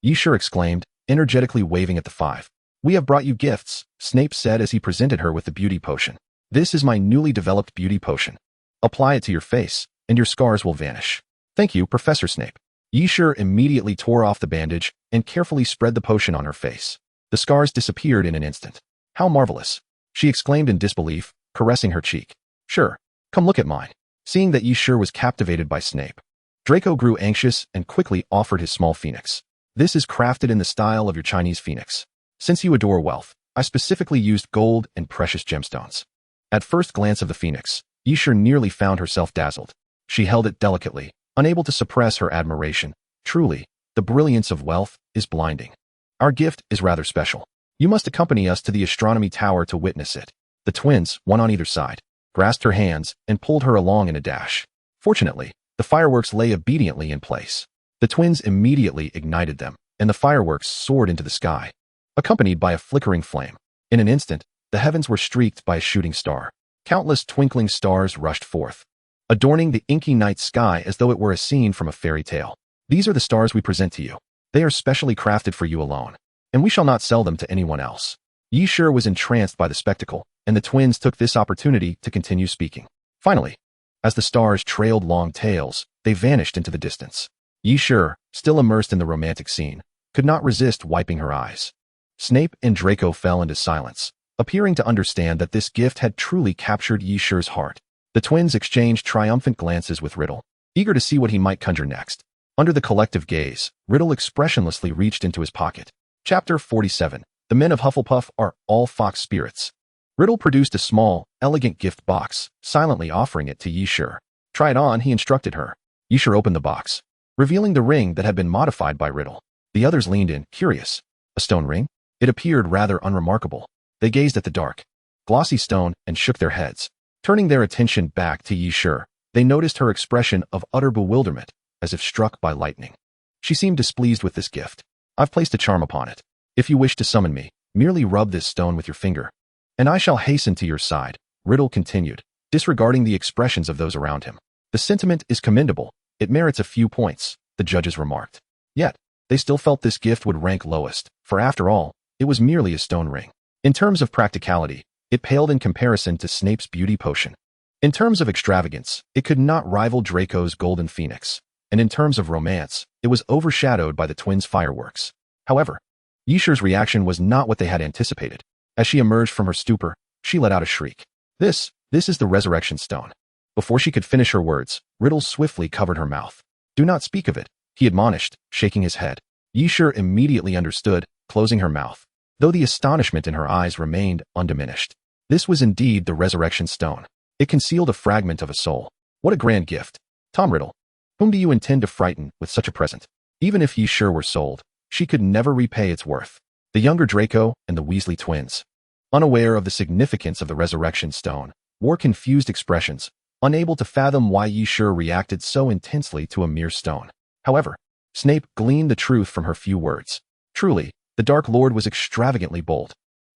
Yshur exclaimed, energetically waving at the five. "We have brought you gifts," Snape said as he presented her with the beauty potion. "This is my newly developed beauty potion. Apply it to your face, and your scars will vanish." "Thank you, Professor Snape." Yshur immediately tore off the bandage and carefully spread the potion on her face. The scars disappeared in an instant. "How marvelous!" she exclaimed in disbelief, caressing her cheek. "Sure, come look at mine." Seeing that Yshur was captivated by Snape, Draco grew anxious and quickly offered his small phoenix. "This is crafted in the style of your Chinese phoenix. Since you adore wealth, I specifically used gold and precious gemstones." At first glance of the phoenix, Yshur nearly found herself dazzled. She held it delicately, unable to suppress her admiration. "Truly, the brilliance of wealth is blinding. Our gift is rather special. You must accompany us to the astronomy tower to witness it." The twins, one on either side, grasped her hands and pulled her along in a dash. Fortunately, the fireworks lay obediently in place. The twins immediately ignited them, and the fireworks soared into the sky, accompanied by a flickering flame. In an instant, the heavens were streaked by a shooting star. Countless twinkling stars rushed forth, adorning the inky night sky as though it were a scene from a fairy tale. "These are the stars we present to you. They are specially crafted for you alone, and we shall not sell them to anyone else." Yshur was entranced by the spectacle, and the twins took this opportunity to continue speaking. Finally, as the stars trailed long tails, they vanished into the distance. Yshur, still immersed in the romantic scene, could not resist wiping her eyes. Snape and Draco fell into silence, appearing to understand that this gift had truly captured Yshur's heart. The twins exchanged triumphant glances with Riddle, eager to see what he might conjure next. Under the collective gaze, Riddle expressionlessly reached into his pocket. Chapter 47. The men of Hufflepuff are all fox spirits. Riddle produced a small, elegant gift box, silently offering it to Yshur. "Try it on," he instructed her. Yshur opened the box, revealing the ring that had been modified by Riddle. The others leaned in, curious. A stone ring? It appeared rather unremarkable. They gazed at the dark, glossy stone and shook their heads. Turning their attention back to Yshur, they noticed her expression of utter bewilderment, as if struck by lightning. She seemed displeased with this gift. "I've placed a charm upon it. If you wish to summon me, merely rub this stone with your finger, and I shall hasten to your side," Riddle continued, disregarding the expressions of those around him. "The sentiment is commendable. It merits a few points," the judges remarked. Yet, they still felt this gift would rank lowest, for after all, it was merely a stone ring. In terms of practicality, it paled in comparison to Snape's beauty potion. In terms of extravagance, it could not rival Draco's golden phoenix. And in terms of romance, it was overshadowed by the twins' fireworks. However, Yshur's reaction was not what they had anticipated. As she emerged from her stupor, she let out a shriek. This is the resurrection stone." Before she could finish her words, Riddle swiftly covered her mouth. "Do not speak of it," he admonished, shaking his head. Yshur immediately understood, closing her mouth, though the astonishment in her eyes remained undiminished. This was indeed the resurrection stone. It concealed a fragment of a soul. What a grand gift. "Tom Riddle, whom do you intend to frighten with such a present?" Even if Yshur were sold, she could never repay its worth. The younger Draco and the Weasley twins, unaware of the significance of the resurrection stone, wore confused expressions, unable to fathom why Yshur reacted so intensely to a mere stone. However, Snape gleaned the truth from her few words. Truly, the Dark Lord was extravagantly bold.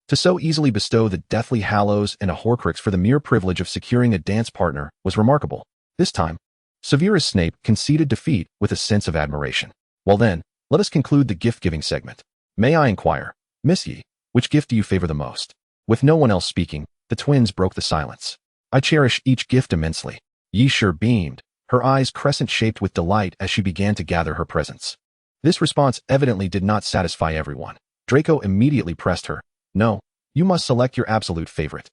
To so easily bestow the Deathly Hallows and a Horcrux for the mere privilege of securing a dance partner was remarkable. This time, Severus Snape conceded defeat with a sense of admiration. Well then, let us conclude the gift-giving segment. May I inquire, Miss Yi, which gift do you favor the most? With no one else speaking, the twins broke the silence. I cherish each gift immensely. Yi Shi beamed, her eyes crescent-shaped with delight as she began to gather her presents. This response evidently did not satisfy everyone. Draco immediately pressed her. No, you must select your absolute favorite.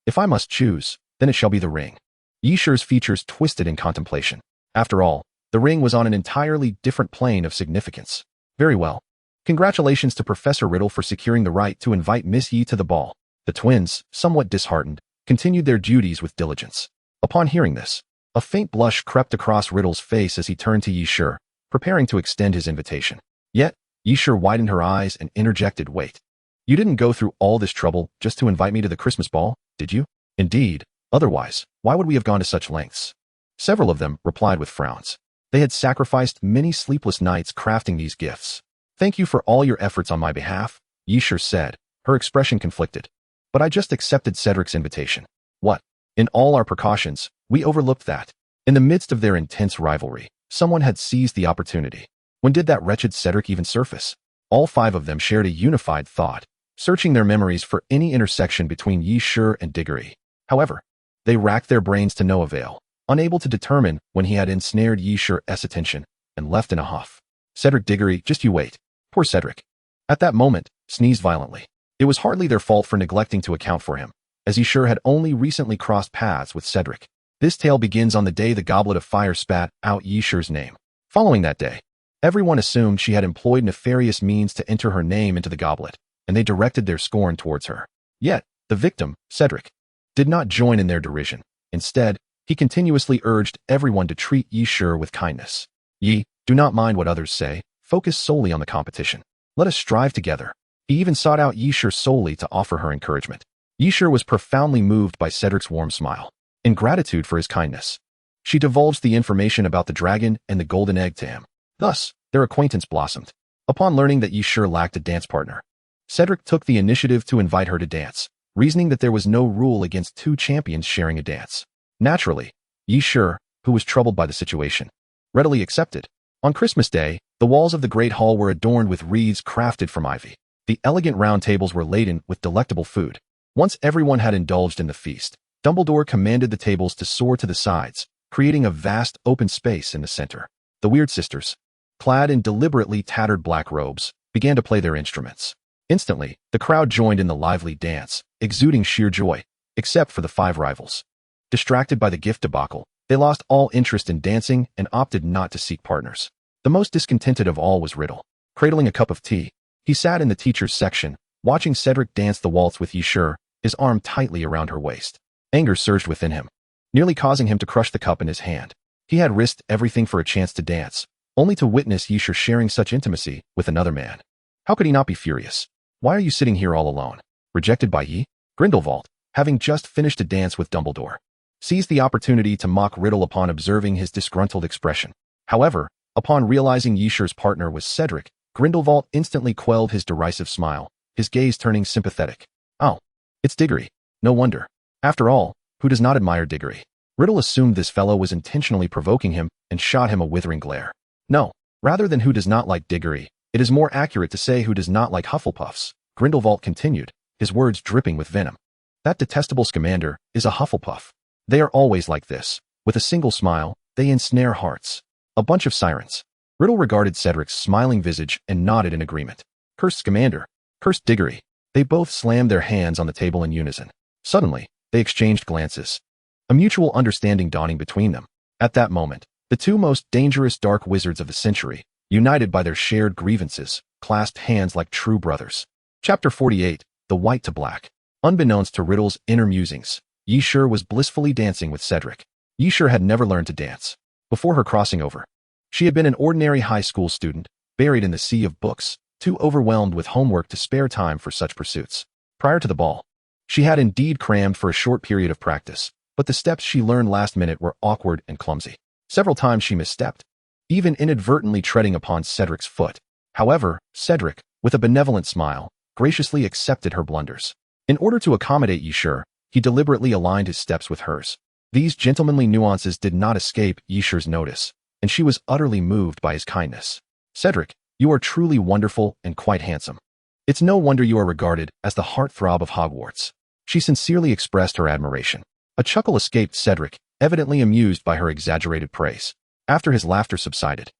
If I must choose, then it shall be the ring. Yi Shi's features twisted in contemplation. After all, the ring was on an entirely different plane of significance. Very well. Congratulations to Professor Riddle for securing the right to invite Miss Yi to the ball. The twins, somewhat disheartened, continued their duties with diligence. Upon hearing this, a faint blush crept across Riddle's face as he turned to Yi Shi, preparing to extend his invitation. Yet, Yi Shi widened her eyes and interjected, "Wait. You didn't go through all this trouble just to invite me to the Christmas ball, did you?" "Indeed. Otherwise, why would we have gone to such lengths?" Several of them replied with frowns. They had sacrificed many sleepless nights crafting these gifts. "Thank you for all your efforts on my behalf," Yi Shi said, her expression conflicted. "But I just accepted Cedric's invitation." "What? In all our precautions, we overlooked that." In the midst of their intense rivalry, someone had seized the opportunity. When did that wretched Cedric even surface? All five of them shared a unified thought, searching their memories for any intersection between Yi Shi and Diggory. However, they racked their brains to no avail, unable to determine when he had ensnared Yi Shi's attention and left in a huff. "Cedric Diggory, just you wait. Poor Cedric." At that moment, sneezed violently. It was hardly their fault for neglecting to account for him, as Yi Shi had only recently crossed paths with Cedric. This tale begins on the day the Goblet of Fire spat out Yi Shi's name. Following that day, everyone assumed she had employed nefarious means to enter her name into the goblet, and they directed their scorn towards her. Yet, the victim, Cedric, did not join in their derision. Instead, he continuously urged everyone to treat Yi Shi with kindness. "Yi, do not mind what others say, focus solely on the competition. Let us strive together." He even sought out Yi Shi solely to offer her encouragement. Yi Shi was profoundly moved by Cedric's warm smile. In gratitude for his kindness, she divulged the information about the dragon and the golden egg to him. Thus, their acquaintance blossomed. Upon learning that Yi Shi lacked a dance partner, Cedric took the initiative to invite her to dance, reasoning that there was no rule against two champions sharing a dance. Naturally, Yi Shi, who was troubled by the situation, readily accepted. On Christmas Day, the walls of the Great Hall were adorned with wreaths crafted from ivy. The elegant round tables were laden with delectable food. Once everyone had indulged in the feast, Dumbledore commanded the tables to soar to the sides, creating a vast open space in the center. The Weird Sisters, clad in deliberately tattered black robes, began to play their instruments. Instantly, the crowd joined in the lively dance, exuding sheer joy, except for the five rivals. Distracted by the gift debacle, they lost all interest in dancing and opted not to seek partners. The most discontented of all was Riddle. Cradling a cup of tea, he sat in the teacher's section, watching Cedric dance the waltz with Yi Shi, his arm tightly around her waist. Anger surged within him, nearly causing him to crush the cup in his hand. He had risked everything for a chance to dance, only to witness Yi Shi sharing such intimacy with another man. How could he not be furious? "Why are you sitting here all alone? Rejected by Yi?" Grindelwald, having just finished a dance with Dumbledore, seized the opportunity to mock Riddle upon observing his disgruntled expression. However, upon realizing Yi Shi's partner was Cedric, Grindelwald instantly quelled his derisive smile, his gaze turning sympathetic. "Oh, it's Diggory. No wonder. After all, who does not admire Diggory?" Riddle assumed this fellow was intentionally provoking him and shot him a withering glare. "No, rather than who does not like Diggory, it is more accurate to say who does not like Hufflepuffs," Grindelwald continued, his words dripping with venom. "That detestable Scamander is a Hufflepuff. They are always like this. With a single smile, they ensnare hearts. A bunch of sirens." Riddle regarded Cedric's smiling visage and nodded in agreement. "Cursed Scamander. Cursed Diggory." They both slammed their hands on the table in unison. Suddenly, they exchanged glances, a mutual understanding dawning between them. At that moment, the two most dangerous dark wizards of the century, united by their shared grievances, clasped hands like true brothers. Chapter 48, The White to Black. Unbeknownst to Riddle's inner musings, Yi Shi was blissfully dancing with Cedric. Yi Shi had never learned to dance. Before her crossing over, she had been an ordinary high school student, buried in the sea of books, too overwhelmed with homework to spare time for such pursuits. Prior to the ball, she had indeed crammed for a short period of practice, but the steps she learned last minute were awkward and clumsy. Several times she misstepped, even inadvertently treading upon Cedric's foot. However, Cedric, with a benevolent smile, graciously accepted her blunders. In order to accommodate Yi Shi, he deliberately aligned his steps with hers. These gentlemanly nuances did not escape Yi Shi's notice, and she was utterly moved by his kindness. "Cedric, You are truly wonderful and quite handsome. It's no wonder you are regarded as the heartthrob of Hogwarts. She sincerely expressed her admiration. A chuckle escaped Cedric, evidently amused by her exaggerated praise. After his laughter subsided,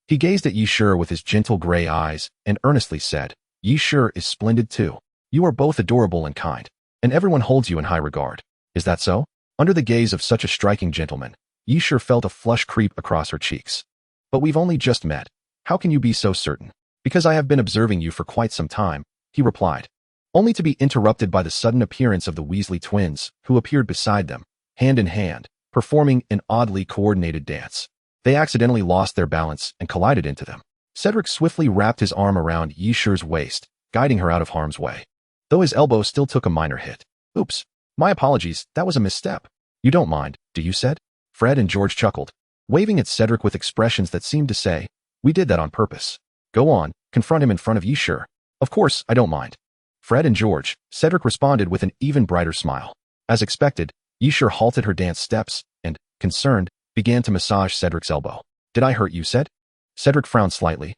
he gazed at Yishur with his gentle gray eyes and earnestly said, Yishur is splendid too. You are both adorable and kind, and everyone holds you in high regard. Is that so? Under the gaze of such a striking gentleman, Yishur felt a flush creep across her cheeks. But we've only just met. How can you be so certain? Because I have been observing you for quite some time, he replied, only to be interrupted by the sudden appearance of the Weasley twins, who appeared beside them, hand in hand, performing an oddly coordinated dance. They accidentally lost their balance and collided into them. Cedric swiftly wrapped his arm around Yishur's waist, guiding her out of harm's way. Though his elbow still took a minor hit. Oops. My apologies, that was a misstep. You don't mind, do you, Ced? Fred and George chuckled, waving at Cedric with expressions that seemed to say, we did that on purpose. Go on, confront him in front of Yishur. Of course, I don't mind. Fred and George, Cedric responded with an even brighter smile. As expected, Yishur halted her dance steps and, concerned, began to massage Cedric's elbow. Did I hurt you, Ced? Cedric frowned slightly.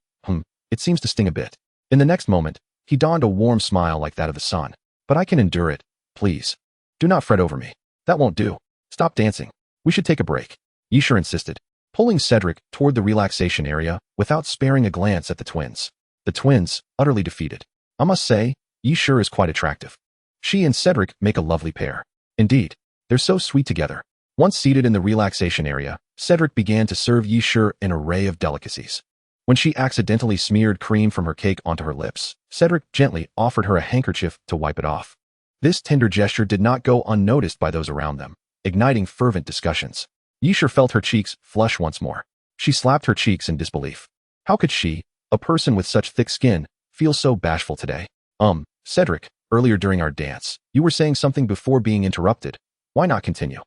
It seems to sting a bit. In the next moment, he donned a warm smile like that of the sun. But I can endure it, please. Do not fret over me. That won't do. Stop dancing. We should take a break. Yishur insisted, pulling Cedric toward the relaxation area without sparing a glance at the twins. The twins, utterly defeated. I must say, Yishur is quite attractive. She and Cedric make a lovely pair. Indeed, they're so sweet together. Once seated in the relaxation area, Cedric began to serve Yishur an array of delicacies. When she accidentally smeared cream from her cake onto her lips, Cedric gently offered her a handkerchief to wipe it off. This tender gesture did not go unnoticed by those around them, igniting fervent discussions. Yishur felt her cheeks flush once more. She slapped her cheeks in disbelief. How could she, a person with such thick skin, feel so bashful today? Cedric, earlier during our dance, you were saying something before being interrupted. Why not continue?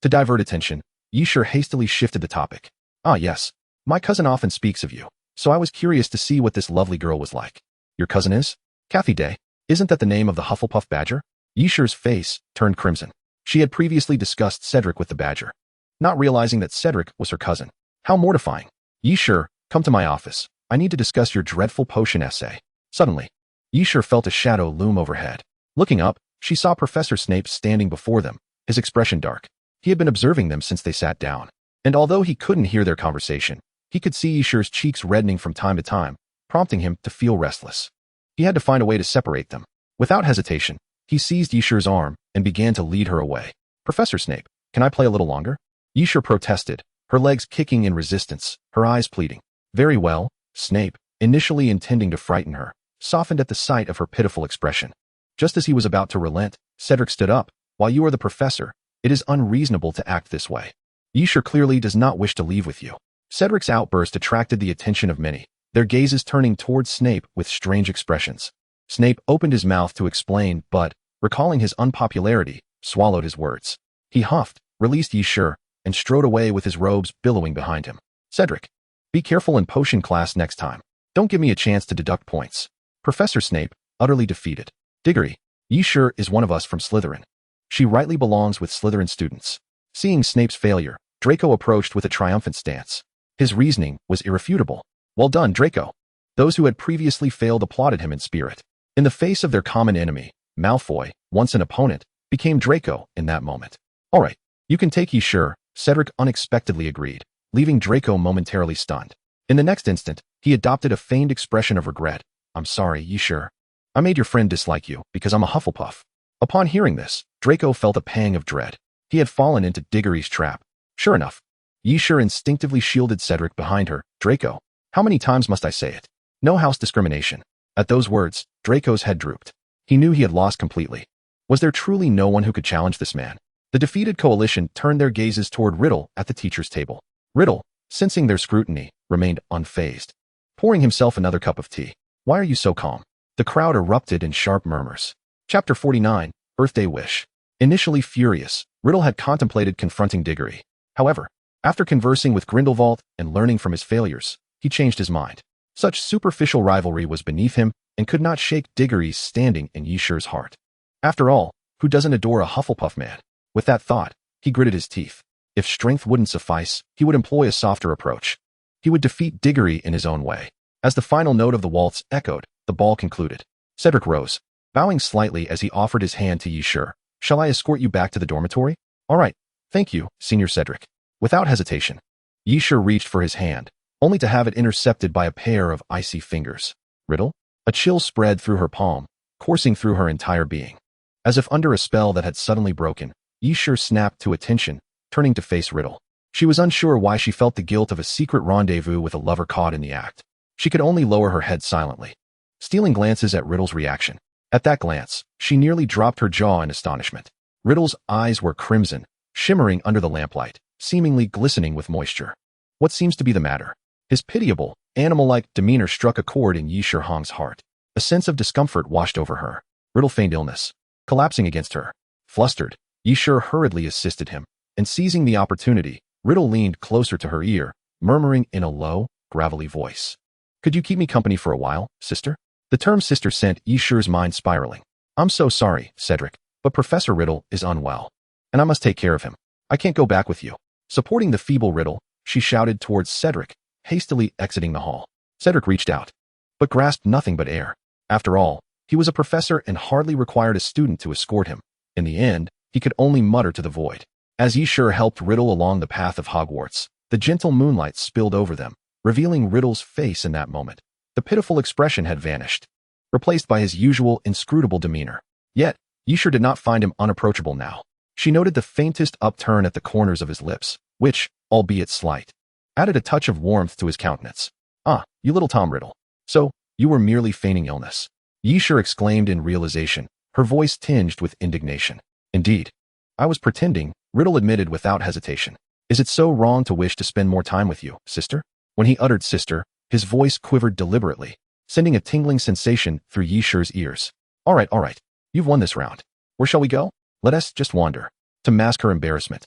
To divert attention, Yishur hastily shifted the topic. Ah yes, my cousin often speaks of you, so I was curious to see what this lovely girl was like. Your cousin is? Kathy Day. Isn't that the name of the Hufflepuff badger? Yishur's face turned crimson. She had previously discussed Cedric with the badger, not realizing that Cedric was her cousin. How mortifying. Yishur, come to my office. I need to discuss your dreadful potion essay. Suddenly, Yishur felt a shadow loom overhead. Looking up, she saw Professor Snape standing before them, his expression dark. He had been observing them since they sat down, and although he couldn't hear their conversation, he could see Yishur's cheeks reddening from time to time, prompting him to feel restless. He had to find a way to separate them. Without hesitation, he seized Yishur's arm and began to lead her away. Professor Snape, can I play a little longer? Yishur protested, her legs kicking in resistance, her eyes pleading. Very well, Snape, initially intending to frighten her, softened at the sight of her pitiful expression. Just as he was about to relent, Cedric stood up. While you are the professor, it is unreasonable to act this way. Yishur clearly does not wish to leave with you. Cedric's outburst attracted the attention of many, their gazes turning towards Snape with strange expressions. Snape opened his mouth to explain, but, recalling his unpopularity, swallowed his words. He huffed, released Yishur, and strode away with his robes billowing behind him. Cedric, be careful in potion class next time. Don't give me a chance to deduct points. Professor Snape, utterly defeated. Diggory, Yishur is one of us from Slytherin. She rightly belongs with Slytherin students. Seeing Snape's failure, Draco approached with a triumphant stance. His reasoning was irrefutable. Well done, Draco. Those who had previously failed applauded him in spirit. In the face of their common enemy, Malfoy, once an opponent, became Draco in that moment. All right, you can take Yishur, Cedric unexpectedly agreed, leaving Draco momentarily stunned. In the next instant, he adopted a feigned expression of regret. I'm sorry, Yishur. I made your friend dislike you because I'm a Hufflepuff. Upon hearing this, Draco felt a pang of dread. He had fallen into Diggory's trap. Sure enough, Yishur instinctively shielded Cedric behind her. Draco, how many times must I say it? No house discrimination. At those words, Draco's head drooped. He knew he had lost completely. Was there truly no one who could challenge this man? The defeated coalition turned their gazes toward Riddle at the teacher's table. Riddle, sensing their scrutiny, remained unfazed. Pouring himself another cup of tea. Why are you so calm? The crowd erupted in sharp murmurs. Chapter 49, Birthday Wish. Initially furious, Riddle had contemplated confronting Diggory. However, after conversing with Grindelwald and learning from his failures, he changed his mind. Such superficial rivalry was beneath him and could not shake Diggory's standing in Yishur's heart. After all, who doesn't adore a Hufflepuff man? With that thought, he gritted his teeth. If strength wouldn't suffice, he would employ a softer approach. He would defeat Diggory in his own way. As the final note of the waltz echoed, the ball concluded. Cedric rose, bowing slightly as he offered his hand to Yishur. Shall I escort you back to the dormitory? All right. Thank you, Senior Cedric. Without hesitation, Yishur reached for his hand, only to have it intercepted by a pair of icy fingers. Riddle? A chill spread through her palm, coursing through her entire being. As if under a spell that had suddenly broken, Yishur snapped to attention, turning to face Riddle. She was unsure why she felt the guilt of a secret rendezvous with a lover caught in the act. She could only lower her head silently, stealing glances at Riddle's reaction. At that glance, she nearly dropped her jaw in astonishment. Riddle's eyes were crimson, shimmering under the lamplight, seemingly glistening with moisture. What seems to be the matter? His pitiable, animal-like demeanor struck a chord in Yishur Hong's heart. A sense of discomfort washed over her. Riddle feigned illness, collapsing against her. Flustered, Yishur hurriedly assisted him, and seizing the opportunity, Riddle leaned closer to her ear, murmuring in a low, gravelly voice. Could you keep me company for a while, sister? The term sister sent Yishur's mind spiraling. I'm so sorry, Cedric, but Professor Riddle is unwell, and I must take care of him. I can't go back with you. Supporting the feeble Riddle, she shouted towards Cedric, hastily exiting the hall. Cedric reached out, but grasped nothing but air. After all, he was a professor and hardly required a student to escort him. In the end, he could only mutter to the void. As Yishur helped Riddle along the path of Hogwarts, the gentle moonlight spilled over them, revealing Riddle's face in that moment. The pitiful expression had vanished, replaced by his usual inscrutable demeanor. Yet, Yishur did not find him unapproachable now. She noted the faintest upturn at the corners of his lips, which, albeit slight, added a touch of warmth to his countenance. Ah, you little Tom Riddle. So, you were merely feigning illness. Yishur exclaimed in realization, her voice tinged with indignation. Indeed. I was pretending, Riddle admitted without hesitation. Is it so wrong to wish to spend more time with you, sister? When he uttered sister, his voice quivered deliberately, sending a tingling sensation through Yishur's ears. All right. You've won this round. Where shall we go? Let us just wander. To mask her embarrassment,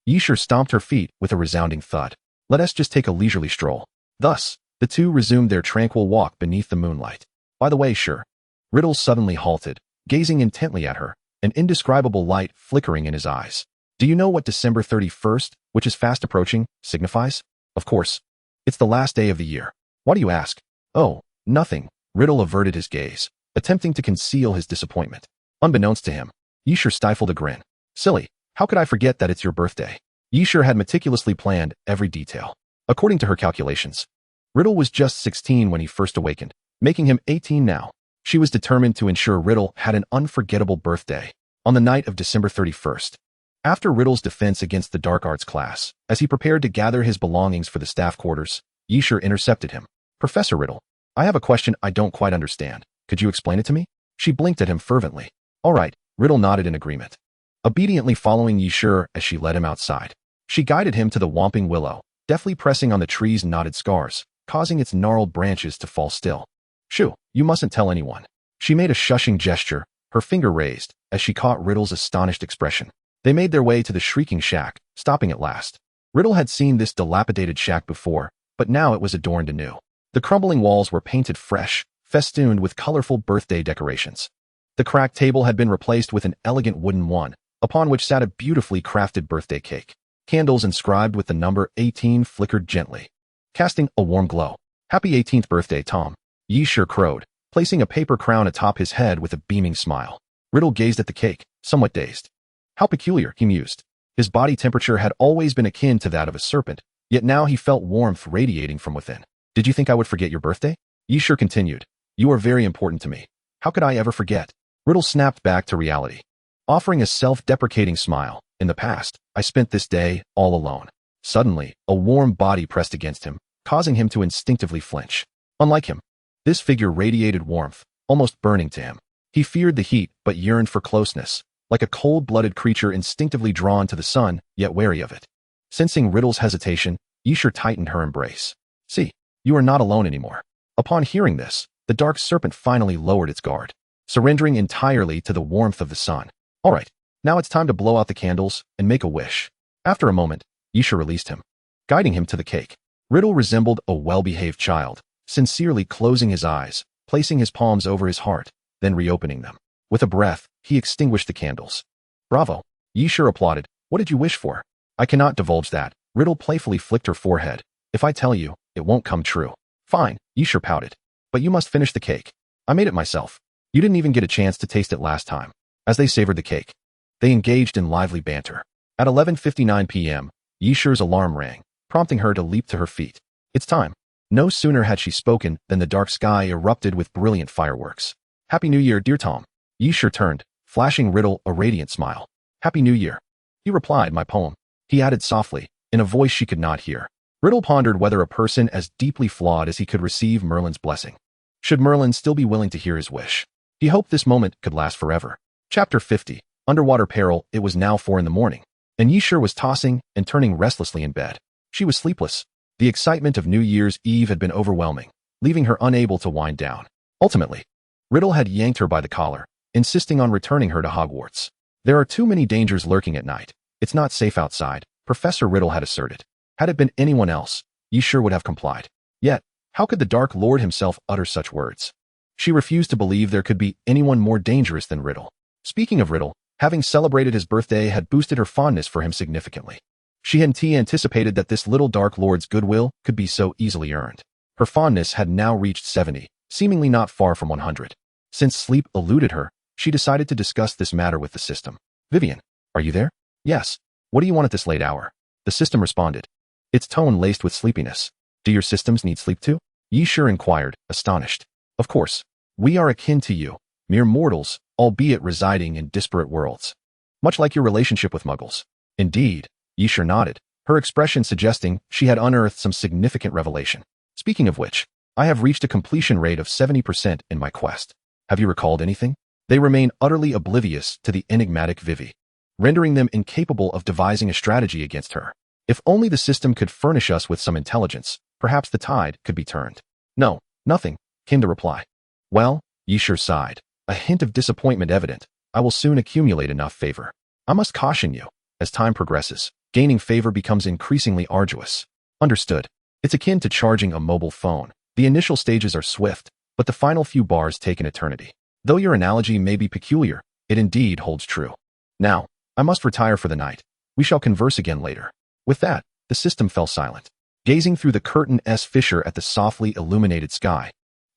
Yishur stomped her feet with a resounding thud. Let us just take a leisurely stroll. Thus, the two resumed their tranquil walk beneath the moonlight. By the way, sure. Riddle suddenly halted, gazing intently at her, an indescribable light flickering in his eyes. Do you know what December 31st, which is fast approaching, signifies? Of course. It's the last day of the year. Why do you ask? Oh, nothing. Riddle averted his gaze, attempting to conceal his disappointment. Unbeknownst to him, Yishur stifled a grin. Silly, how could I forget that it's your birthday? Yishur had meticulously planned every detail. According to her calculations, Riddle was just 16 when he first awakened, making him 18 now. She was determined to ensure Riddle had an unforgettable birthday on the night of December 31st. After Riddle's defense against the dark arts class, as he prepared to gather his belongings for the staff quarters, Yishur intercepted him. Professor Riddle, I have a question I don't quite understand. Could you explain it to me? She blinked at him fervently. All right, Riddle nodded in agreement, obediently following Yishur as she led him outside. She guided him to the whomping willow, deftly pressing on the tree's knotted scars, causing its gnarled branches to fall still. Shoo, you mustn't tell anyone. She made a shushing gesture, her finger raised, as she caught Riddle's astonished expression. They made their way to the shrieking shack, stopping at last. Riddle had seen this dilapidated shack before, but now it was adorned anew. The crumbling walls were painted fresh, festooned with colorful birthday decorations. The cracked table had been replaced with an elegant wooden one, upon which sat a beautifully crafted birthday cake. Candles inscribed with the number 18 flickered gently, casting a warm glow. Happy 18th birthday, Tom. Yishur crowed, placing a paper crown atop his head with a beaming smile. Riddle gazed at the cake, somewhat dazed. How peculiar, he mused. His body temperature had always been akin to that of a serpent, yet now he felt warmth radiating from within. Did you think I would forget your birthday? Yishur continued. You are very important to me. How could I ever forget? Riddle snapped back to reality, offering a self-deprecating smile. In the past, I spent this day all alone. Suddenly, a warm body pressed against him, causing him to instinctively flinch. Unlike him, this figure radiated warmth, almost burning to him. He feared the heat but yearned for closeness, like a cold-blooded creature instinctively drawn to the sun, yet wary of it. Sensing Riddle's hesitation, Yishur tightened her embrace. See, you are not alone anymore. Upon hearing this, the dark serpent finally lowered its guard, surrendering entirely to the warmth of the sun. All right, now it's time to blow out the candles and make a wish. After a moment, Yishur released him, guiding him to the cake. Riddle resembled a well-behaved child, sincerely closing his eyes, placing his palms over his heart, then reopening them. With a breath, he extinguished the candles. Bravo, Yishur applauded. What did you wish for? I cannot divulge that. Riddle playfully flicked her forehead. If I tell you, it won't come true. Fine, Yisher pouted. But you must finish the cake. I made it myself. You didn't even get a chance to taste it last time. As they savored the cake, they engaged in lively banter. At 11:59 p.m., Yisher's alarm rang, prompting her to leap to her feet. It's time. No sooner had she spoken than the dark sky erupted with brilliant fireworks. Happy New Year, dear Tom. Yisher turned, flashing Riddle a radiant smile. Happy New Year. He replied, my poem. He added softly, in a voice she could not hear. Riddle pondered whether a person as deeply flawed as he could receive Merlin's blessing. Should Merlin still be willing to hear his wish? He hoped this moment could last forever. Chapter 50. Underwater Peril. It was now 4 a.m, and Yisher was tossing and turning restlessly in bed. She was sleepless. The excitement of New Year's Eve had been overwhelming, leaving her unable to wind down. Ultimately, Riddle had yanked her by the collar, insisting on returning her to Hogwarts. There are too many dangers lurking at night. It's not safe outside, Professor Riddle had asserted. Had it been anyone else, Yisher would have complied. Yet, how could the Dark Lord himself utter such words? She refused to believe there could be anyone more dangerous than Riddle. Speaking of Riddle, having celebrated his birthday had boosted her fondness for him significantly. She hadn't anticipated that this little Dark Lord's goodwill could be so easily earned. Her fondness had now reached 70, seemingly not far from 100. Since sleep eluded her, she decided to discuss this matter with the system. Vivian, are you there? Yes. What do you want at this late hour? The system responded, its tone laced with sleepiness. Do your systems need sleep too? Yisher inquired, astonished. Of course. We are akin to you, mere mortals, albeit residing in disparate worlds. Much like your relationship with Muggles. Indeed, Yisher nodded, her expression suggesting she had unearthed some significant revelation. Speaking of which, I have reached a completion rate of 70% in my quest. Have you recalled anything? They remain utterly oblivious to the enigmatic Vivi, rendering them incapable of devising a strategy against her. If only the system could furnish us with some intelligence, perhaps the tide could be turned. No, nothing, came the reply. Well, Yisher sighed, a hint of disappointment evident. I will soon accumulate enough favor. I must caution you. As time progresses, gaining favor becomes increasingly arduous. Understood. It's akin to charging a mobile phone. The initial stages are swift, but the final few bars take an eternity. Though your analogy may be peculiar, it indeed holds true. Now, I must retire for the night. We shall converse again later. With that, the system fell silent. Gazing through the curtain-s fissure at the softly illuminated sky,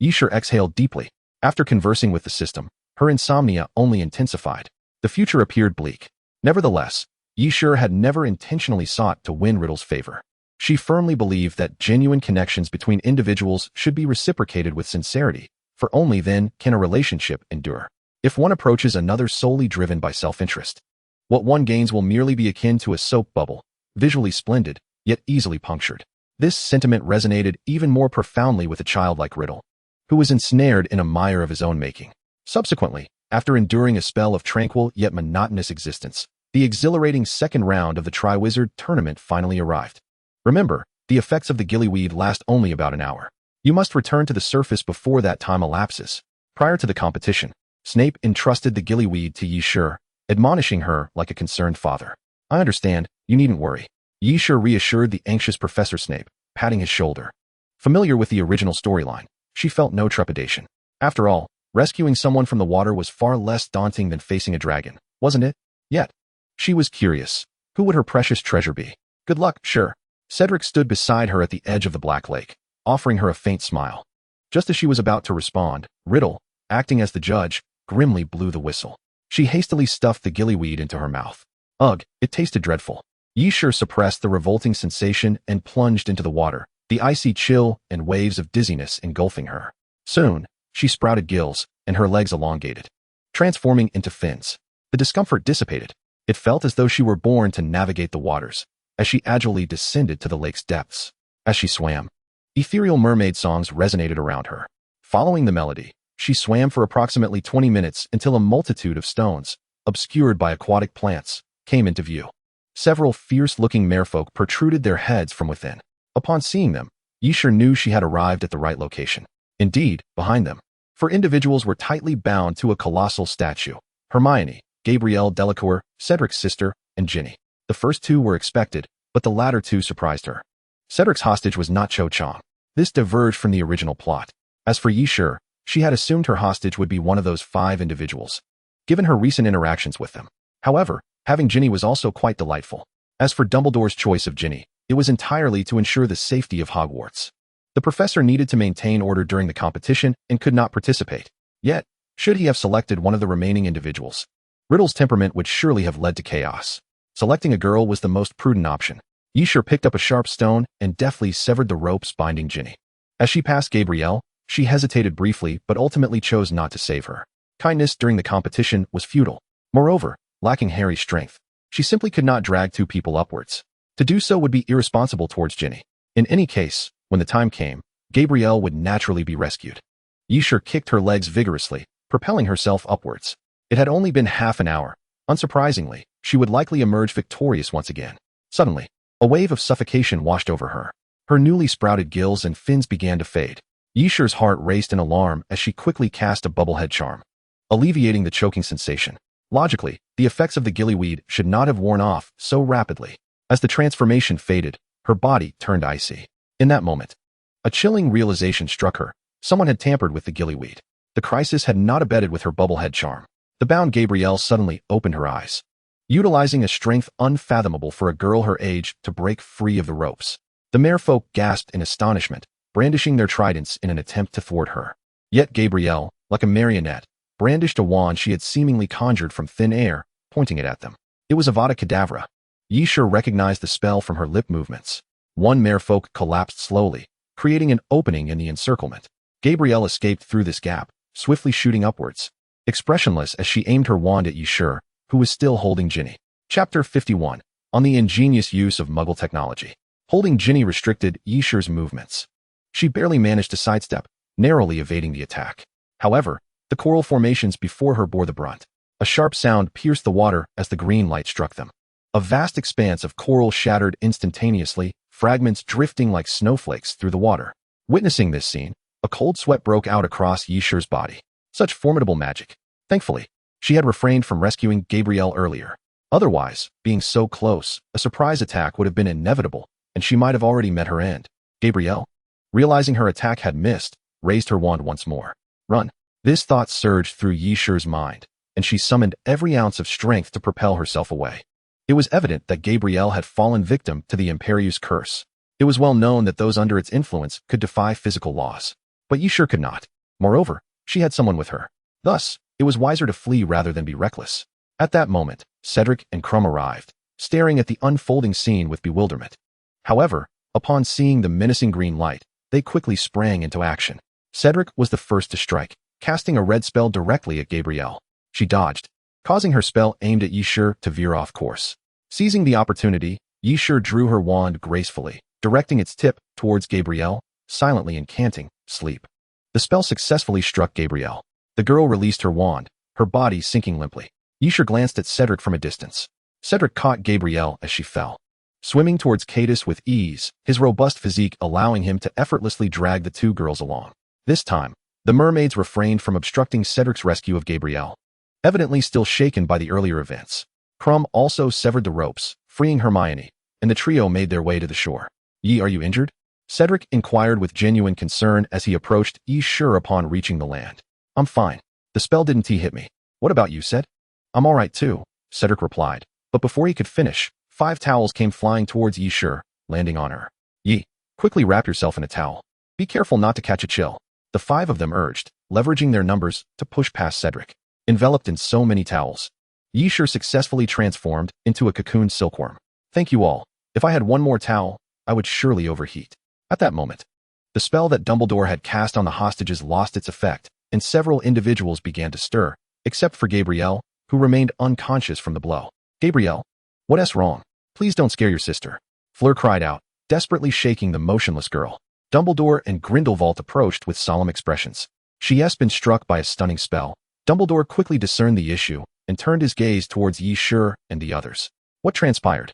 Yisher exhaled deeply. After conversing with the system, her insomnia only intensified. The future appeared bleak. Nevertheless, Yisher had never intentionally sought to win Riddle's favor. She firmly believed that genuine connections between individuals should be reciprocated with sincerity, for only then can a relationship endure. If one approaches another solely driven by self-interest, what one gains will merely be akin to a soap bubble, visually splendid, yet easily punctured. This sentiment resonated even more profoundly with a child like Riddle, who was ensnared in a mire of his own making. Subsequently, after enduring a spell of tranquil yet monotonous existence, the exhilarating second round of the Triwizard Tournament finally arrived. Remember, the effects of the gillyweed last only about an hour. You must return to the surface before that time elapses. Prior to the competition, Snape entrusted the gillyweed to Yisher, admonishing her like a concerned father. I understand, you needn't worry. Yisher reassured the anxious Professor Snape, patting his shoulder. Familiar with the original storyline, she felt no trepidation. After all, rescuing someone from the water was far less daunting than facing a dragon, wasn't it? Yet, she was curious. Who would her precious treasure be? Good luck, sure. Cedric stood beside her at the edge of the Black Lake, offering her a faint smile. Just as she was about to respond, Riddle, acting as the judge, grimly blew the whistle. She hastily stuffed the gillyweed into her mouth. Ugh, it tasted dreadful. Yisher suppressed the revolting sensation and plunged into the water, the icy chill and waves of dizziness engulfing her. Soon, she sprouted gills, and her legs elongated, transforming into fins. The discomfort dissipated. It felt as though she were born to navigate the waters, as she agilely descended to the lake's depths. As she swam, ethereal mermaid songs resonated around her. Following the melody, she swam for approximately 20 minutes until a multitude of stones, obscured by aquatic plants, came into view. Several fierce-looking merfolk protruded their heads from within. Upon seeing them, Yisher knew she had arrived at the right location. Indeed, behind them, 4 individuals were tightly bound to a colossal statue: Hermione, Gabrielle Delacour, Cedric's sister, and Ginny. The first 2 were expected, but the latter 2 surprised her. Cedric's hostage was not Cho Chang. This diverged from the original plot. As for Yisher, she had assumed her hostage would be one of those 5 individuals, given her recent interactions with them. However, having Ginny was also quite delightful. As for Dumbledore's choice of Ginny, it was entirely to ensure the safety of Hogwarts. The professor needed to maintain order during the competition and could not participate. Yet, should he have selected one of the remaining individuals, Riddle's temperament would surely have led to chaos. Selecting a girl was the most prudent option. Yishur picked up a sharp stone and deftly severed the ropes binding Ginny. As she passed Gabrielle, she hesitated briefly but ultimately chose not to save her. Kindness during the competition was futile. Moreover, lacking Harry's strength, she simply could not drag two people upwards. To do so would be irresponsible towards Ginny. In any case, when the time came, Gabrielle would naturally be rescued. Yishur kicked her legs vigorously, propelling herself upwards. It had only been half an hour. Unsurprisingly, she would likely emerge victorious once again. Suddenly, a wave of suffocation washed over her. Her newly sprouted gills and fins began to fade. Yishur's heart raced in alarm as she quickly cast a bubblehead charm, alleviating the choking sensation. Logically, the effects of the gillyweed should not have worn off so rapidly. As the transformation faded, her body turned icy. In that moment, a chilling realization struck her. Someone had tampered with the gillyweed. The crisis had not abated with her bubblehead charm. The bound Gabrielle suddenly opened her eyes, utilizing a strength unfathomable for a girl her age to break free of the ropes. The merfolk gasped in astonishment, brandishing their tridents in an attempt to thwart her. Yet Gabrielle, like a marionette, brandished a wand she had seemingly conjured from thin air, pointing it at them. It was Avada Kedavra. Yishur recognized the spell from her lip movements. One merfolk collapsed slowly, creating an opening in the encirclement. Gabrielle escaped through this gap, swiftly shooting upwards, expressionless as she aimed her wand at Yishur, who was still holding Ginny. Chapter 51. On the ingenious use of Muggle technology. Holding Ginny restricted Yishur's movements. She barely managed to sidestep, narrowly evading the attack. However, the coral formations before her bore the brunt. A sharp sound pierced the water as the green light struck them. A vast expanse of coral shattered instantaneously, fragments drifting like snowflakes through the water. Witnessing this scene, a cold sweat broke out across Yishur's body. Such formidable magic. Thankfully, she had refrained from rescuing Gabrielle earlier. Otherwise, being so close, a surprise attack would have been inevitable, and she might have already met her end. Gabrielle, realizing her attack had missed, raised her wand once more. Run. This thought surged through Yishur's mind, and she summoned every ounce of strength to propel herself away. It was evident that Gabrielle had fallen victim to the Imperius curse. It was well known that those under its influence could defy physical laws. But Yishur could not. Moreover, she had someone with her. Thus, it was wiser to flee rather than be reckless. At that moment, Cedric and Crumb arrived, staring at the unfolding scene with bewilderment. However, upon seeing the menacing green light, they quickly sprang into action. Cedric was the first to strike, casting a red spell directly at Gabrielle. She dodged, causing her spell aimed at Yishur to veer off course. Seizing the opportunity, Yishur drew her wand gracefully, directing its tip towards Gabrielle, silently incanting, sleep. The spell successfully struck Gabrielle. The girl released her wand, her body sinking limply. Yishur glanced at Cedric from a distance. Cedric caught Gabrielle as she fell, swimming towards Cadus with ease, his robust physique allowing him to effortlessly drag the two girls along. This time, the mermaids refrained from obstructing Cedric's rescue of Gabrielle, evidently still shaken by the earlier events. Crumb also severed the ropes, freeing Hermione, and the trio made their way to the shore. "Ye, are you injured?" Cedric inquired with genuine concern as he approached Yishur upon reaching the land. "I'm fine. The spell didn't hit me. What about you, Ced?" "I'm all right too," Cedric replied. But before he could finish, 5 towels came flying towards Yishur, landing on her. "Ye, quickly wrap yourself in a towel. Be careful not to catch a chill," the 5 of them urged, leveraging their numbers to push past Cedric. Enveloped in so many towels, Yishur successfully transformed into a cocooned silkworm. "Thank you all. If I had one more towel, I would surely overheat." At that moment, the spell that Dumbledore had cast on the hostages lost its effect, and several individuals began to stir, except for Gabrielle, who remained unconscious from the blow. "Gabrielle, what's wrong? Please don't scare your sister," Fleur cried out, desperately shaking the motionless girl. Dumbledore and Grindelwald approached with solemn expressions. She has been struck by a stunning spell. Dumbledore quickly discerned the issue and turned his gaze towards Yishur and the others. What transpired?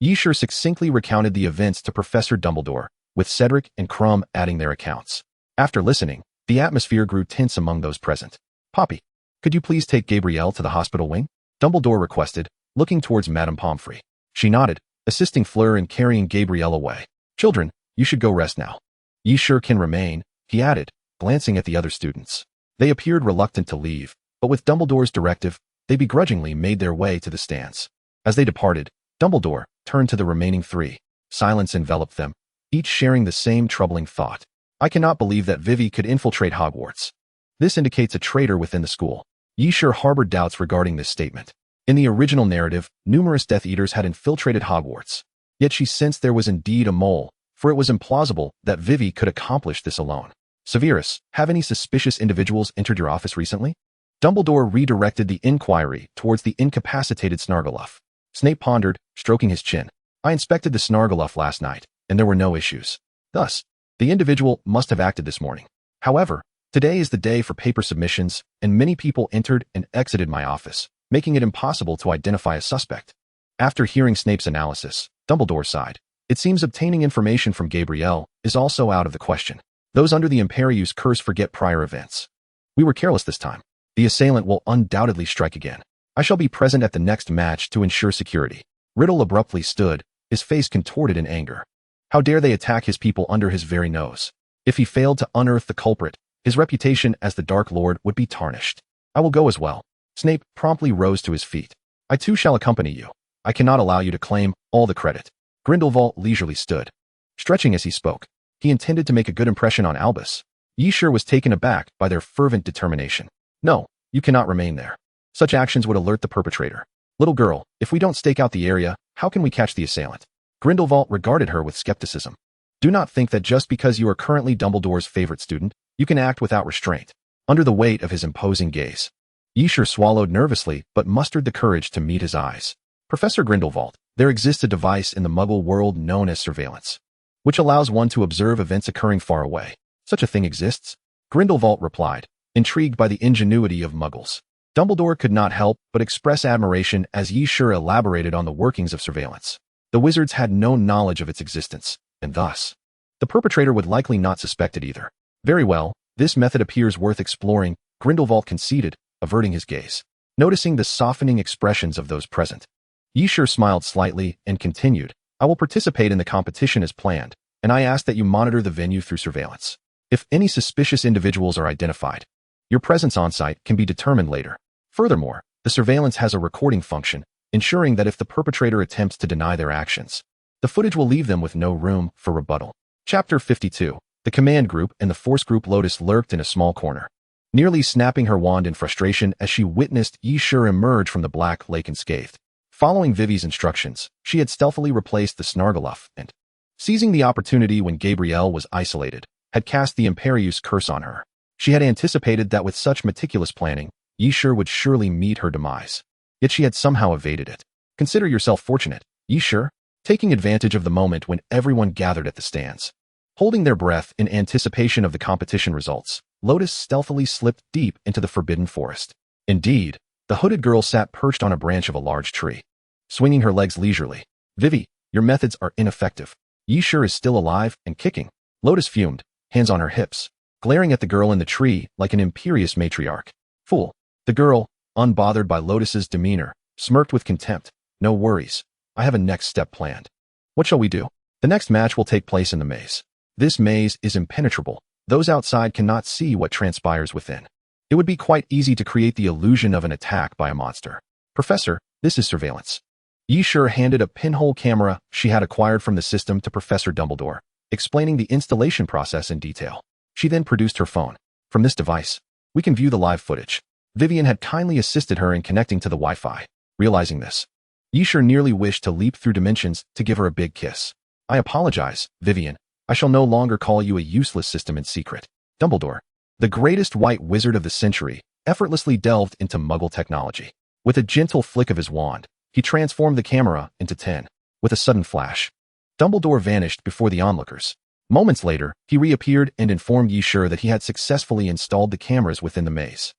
Yishur succinctly recounted the events to Professor Dumbledore, with Cedric and Crumb adding their accounts. After listening, the atmosphere grew tense among those present. "Poppy, could you please take Gabrielle to the hospital wing?" Dumbledore requested, looking towards Madame Pomfrey. She nodded, assisting Fleur in carrying Gabrielle away. "Children, you should go rest now. Yishur can remain," he added, glancing at the other students. They appeared reluctant to leave, but with Dumbledore's directive, they begrudgingly made their way to the stands. As they departed, Dumbledore turned to the remaining 3. Silence enveloped them, each sharing the same troubling thought. I cannot believe that Vivi could infiltrate Hogwarts. This indicates a traitor within the school. Yi Shi harbored doubts regarding this statement. In the original narrative, numerous Death Eaters had infiltrated Hogwarts. Yet she sensed there was indeed a mole, for it was implausible that Vivi could accomplish this alone. Severus, have any suspicious individuals entered your office recently? Dumbledore redirected the inquiry towards the incapacitated Snargaluff. Snape pondered, stroking his chin. I inspected the Snargaluff last night, and there were no issues. Thus, the individual must have acted this morning. However, today is the day for paper submissions, and many people entered and exited my office, making it impossible to identify a suspect. After hearing Snape's analysis, Dumbledore sighed. It seems obtaining information from Gabrielle is also out of the question. Those under the Imperius curse forget prior events. We were careless this time. The assailant will undoubtedly strike again. I shall be present at the next match to ensure security. Riddle abruptly stood, his face contorted in anger. How dare they attack his people under his very nose? If he failed to unearth the culprit, his reputation as the Dark Lord would be tarnished. I will go as well. Snape promptly rose to his feet. I too shall accompany you. I cannot allow you to claim all the credit. Grindelwald leisurely stood, stretching as he spoke. He intended to make a good impression on Albus. Yi Shi was taken aback by their fervent determination. No, you cannot remain there. Such actions would alert the perpetrator. Little girl, if we don't stake out the area, how can we catch the assailant? Grindelwald regarded her with skepticism. Do not think that just because you are currently Dumbledore's favorite student, you can act without restraint. Under the weight of his imposing gaze, Yi Shi swallowed nervously but mustered the courage to meet his eyes. Professor Grindelwald, there exists a device in the Muggle world known as surveillance, which allows one to observe events occurring far away. Such a thing exists? Grindelwald replied, intrigued by the ingenuity of Muggles. Dumbledore could not help but express admiration as Yi Shi elaborated on the workings of surveillance. The wizards had no knowledge of its existence, and thus, the perpetrator would likely not suspect it either. Very well, this method appears worth exploring, Grindelwald conceded, averting his gaze. Noticing the softening expressions of those present, Yi Shi smiled slightly and continued, I will participate in the competition as planned, and I ask that you monitor the venue through surveillance. If any suspicious individuals are identified, your presence on site can be determined later. Furthermore, the surveillance has a recording function, ensuring that if the perpetrator attempts to deny their actions, the footage will leave them with no room for rebuttal. Chapter 52. The command group and the force group. Lotus lurked in a small corner, nearly snapping her wand in frustration as she witnessed Yi Shi emerge from the Black Lake unscathed. Following Vivi's instructions, she had stealthily replaced the Snargaluff and, seizing the opportunity when Gabrielle was isolated, had cast the Imperius curse on her. She had anticipated that with such meticulous planning, Yi Shi would surely meet her demise. Yet she had somehow evaded it. Consider yourself fortunate, Yi Shi, taking advantage of the moment when everyone gathered at the stands. Holding their breath in anticipation of the competition results, Lotus stealthily slipped deep into the forbidden forest. Indeed, the hooded girl sat perched on a branch of a large tree, swinging her legs leisurely. Vivi, your methods are ineffective. Yi Shi is still alive and kicking. Lotus fumed, hands on her hips, glaring at the girl in the tree like an imperious matriarch. Fool. The girl, unbothered by Lotus's demeanor, smirked with contempt. No worries. I have a next step planned. What shall we do? The next match will take place in the maze. This maze is impenetrable. Those outside cannot see what transpires within. It would be quite easy to create the illusion of an attack by a monster. Professor, this is surveillance. Yi Shi handed a pinhole camera she had acquired from the system to Professor Dumbledore, explaining the installation process in detail. She then produced her phone. From this device, we can view the live footage. Vivian had kindly assisted her in connecting to the Wi-Fi. Realizing this, Yi Shi nearly wished to leap through dimensions to give her a big kiss. I apologize, Vivian. I shall no longer call you a useless system in secret. Dumbledore, the greatest white wizard of the century, effortlessly delved into Muggle technology. With a gentle flick of his wand, he transformed the camera into 10. With a sudden flash, Dumbledore vanished before the onlookers. Moments later, he reappeared and informed Yi Shi that he had successfully installed the cameras within the maze.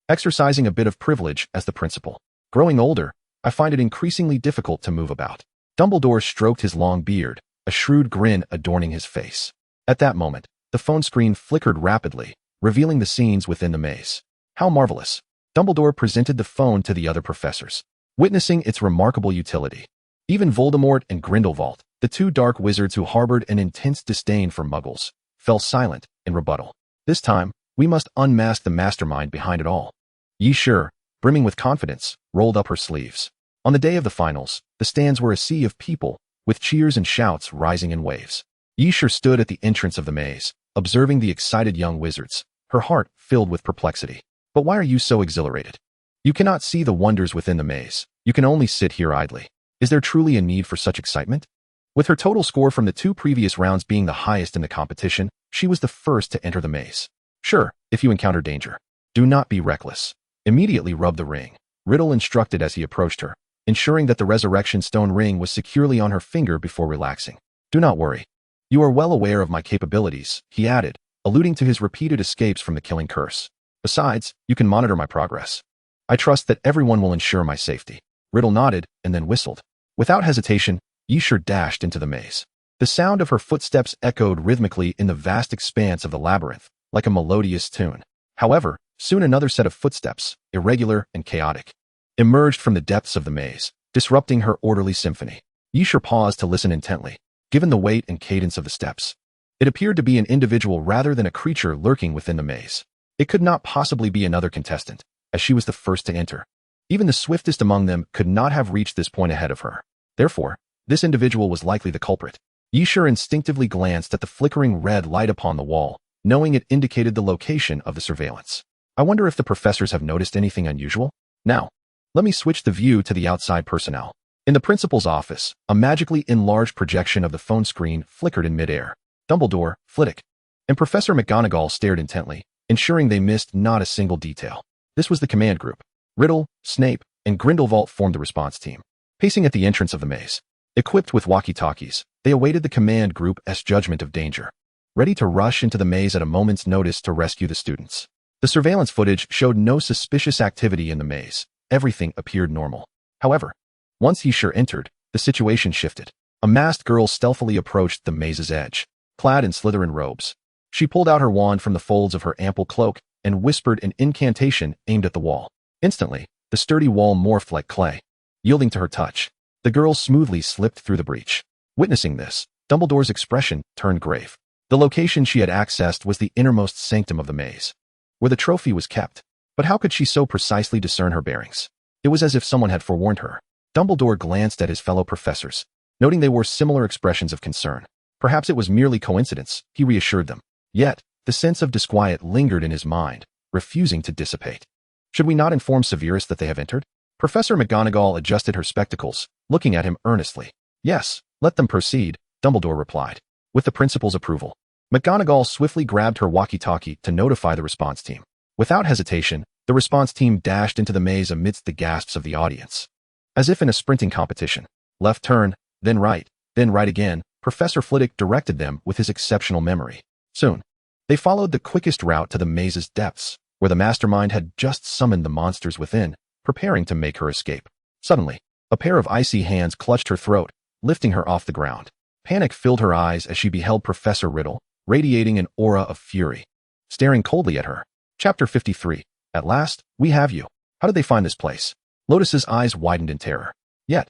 Exercising a bit of privilege as the principal. Growing older, I find it increasingly difficult to move about. Dumbledore stroked his long beard, a shrewd grin adorning his face. At that moment, the phone screen flickered rapidly, revealing the scenes within the maze. How marvelous. Dumbledore presented the phone to the other professors, witnessing its remarkable utility. Even Voldemort and Grindelwald, the two dark wizards who harbored an intense disdain for Muggles, fell silent in rebuttal. This time, we must unmask the mastermind behind it all. Yi Shi, brimming with confidence, rolled up her sleeves. On the day of the finals, the stands were a sea of people, with cheers and shouts rising in waves. Yi Shi stood at the entrance of the maze, observing the excited young wizards, her heart filled with perplexity. But why are you so exhilarated? You cannot see the wonders within the maze. You can only sit here idly. Is there truly a need for such excitement? With her total score from the 2 previous rounds being the highest in the competition, she was the first to enter the maze. Sure, if you encounter danger, do not be reckless. Immediately rub the ring, Riddle instructed as he approached her, ensuring that the resurrection stone ring was securely on her finger before relaxing. Do not worry. You are well aware of my capabilities, he added, alluding to his repeated escapes from the killing curse. Besides, you can monitor my progress. I trust that everyone will ensure my safety. Riddle nodded and then whistled. Without hesitation, Yeshur dashed into the maze. The sound of her footsteps echoed rhythmically in the vast expanse of the labyrinth, like a melodious tune. However, soon another set of footsteps, irregular and chaotic, emerged from the depths of the maze, disrupting her orderly symphony. Yeshur paused to listen intently, given the weight and cadence of the steps. It appeared to be an individual rather than a creature lurking within the maze. It could not possibly be another contestant, as she was the first to enter. Even the swiftest among them could not have reached this point ahead of her. Therefore, this individual was likely the culprit. Yeshur instinctively glanced at the flickering red light upon the wall, knowing it indicated the location of the surveillance. I wonder if the professors have noticed anything unusual? Now, let me switch the view to the outside personnel. In the principal's office, a magically enlarged projection of the phone screen flickered in midair. Dumbledore, Flitwick, and Professor McGonagall stared intently, ensuring they missed not a single detail. This was the command group. Riddle, Snape, and Grindelwald formed the response team. Pacing at the entrance of the maze, equipped with walkie-talkies, they awaited the command group's judgment of danger, ready to rush into the maze at a moment's notice to rescue the students. The surveillance footage showed no suspicious activity in the maze. Everything appeared normal. However, once Yeshur entered, the situation shifted. A masked girl stealthily approached the maze's edge, clad in Slytherin robes. She pulled out her wand from the folds of her ample cloak and whispered an incantation aimed at the wall. Instantly, the sturdy wall morphed like clay, yielding to her touch. The girl smoothly slipped through the breach. Witnessing this, Dumbledore's expression turned grave. The location she had accessed was the innermost sanctum of the maze, where the trophy was kept. But how could she so precisely discern her bearings? It was as if someone had forewarned her. Dumbledore glanced at his fellow professors, noting they wore similar expressions of concern. Perhaps it was merely coincidence, he reassured them. Yet, the sense of disquiet lingered in his mind, refusing to dissipate. Should we not inform Severus that they have entered? Professor McGonagall adjusted her spectacles, looking at him earnestly. Yes, let them proceed, Dumbledore replied, with the principal's approval. McGonagall swiftly grabbed her walkie-talkie to notify the response team. Without hesitation, the response team dashed into the maze amidst the gasps of the audience. As if in a sprinting competition, left turn, then right again, Professor Flitwick directed them with his exceptional memory. Soon, they followed the quickest route to the maze's depths, where the mastermind had just summoned the monsters within, preparing to make her escape. Suddenly, a pair of icy hands clutched her throat, lifting her off the ground. Panic filled her eyes as she beheld Professor Riddle, radiating an aura of fury, staring coldly at her. Chapter 53. At last, we have you. How did they find this place? Lotus's eyes widened in terror. Yet,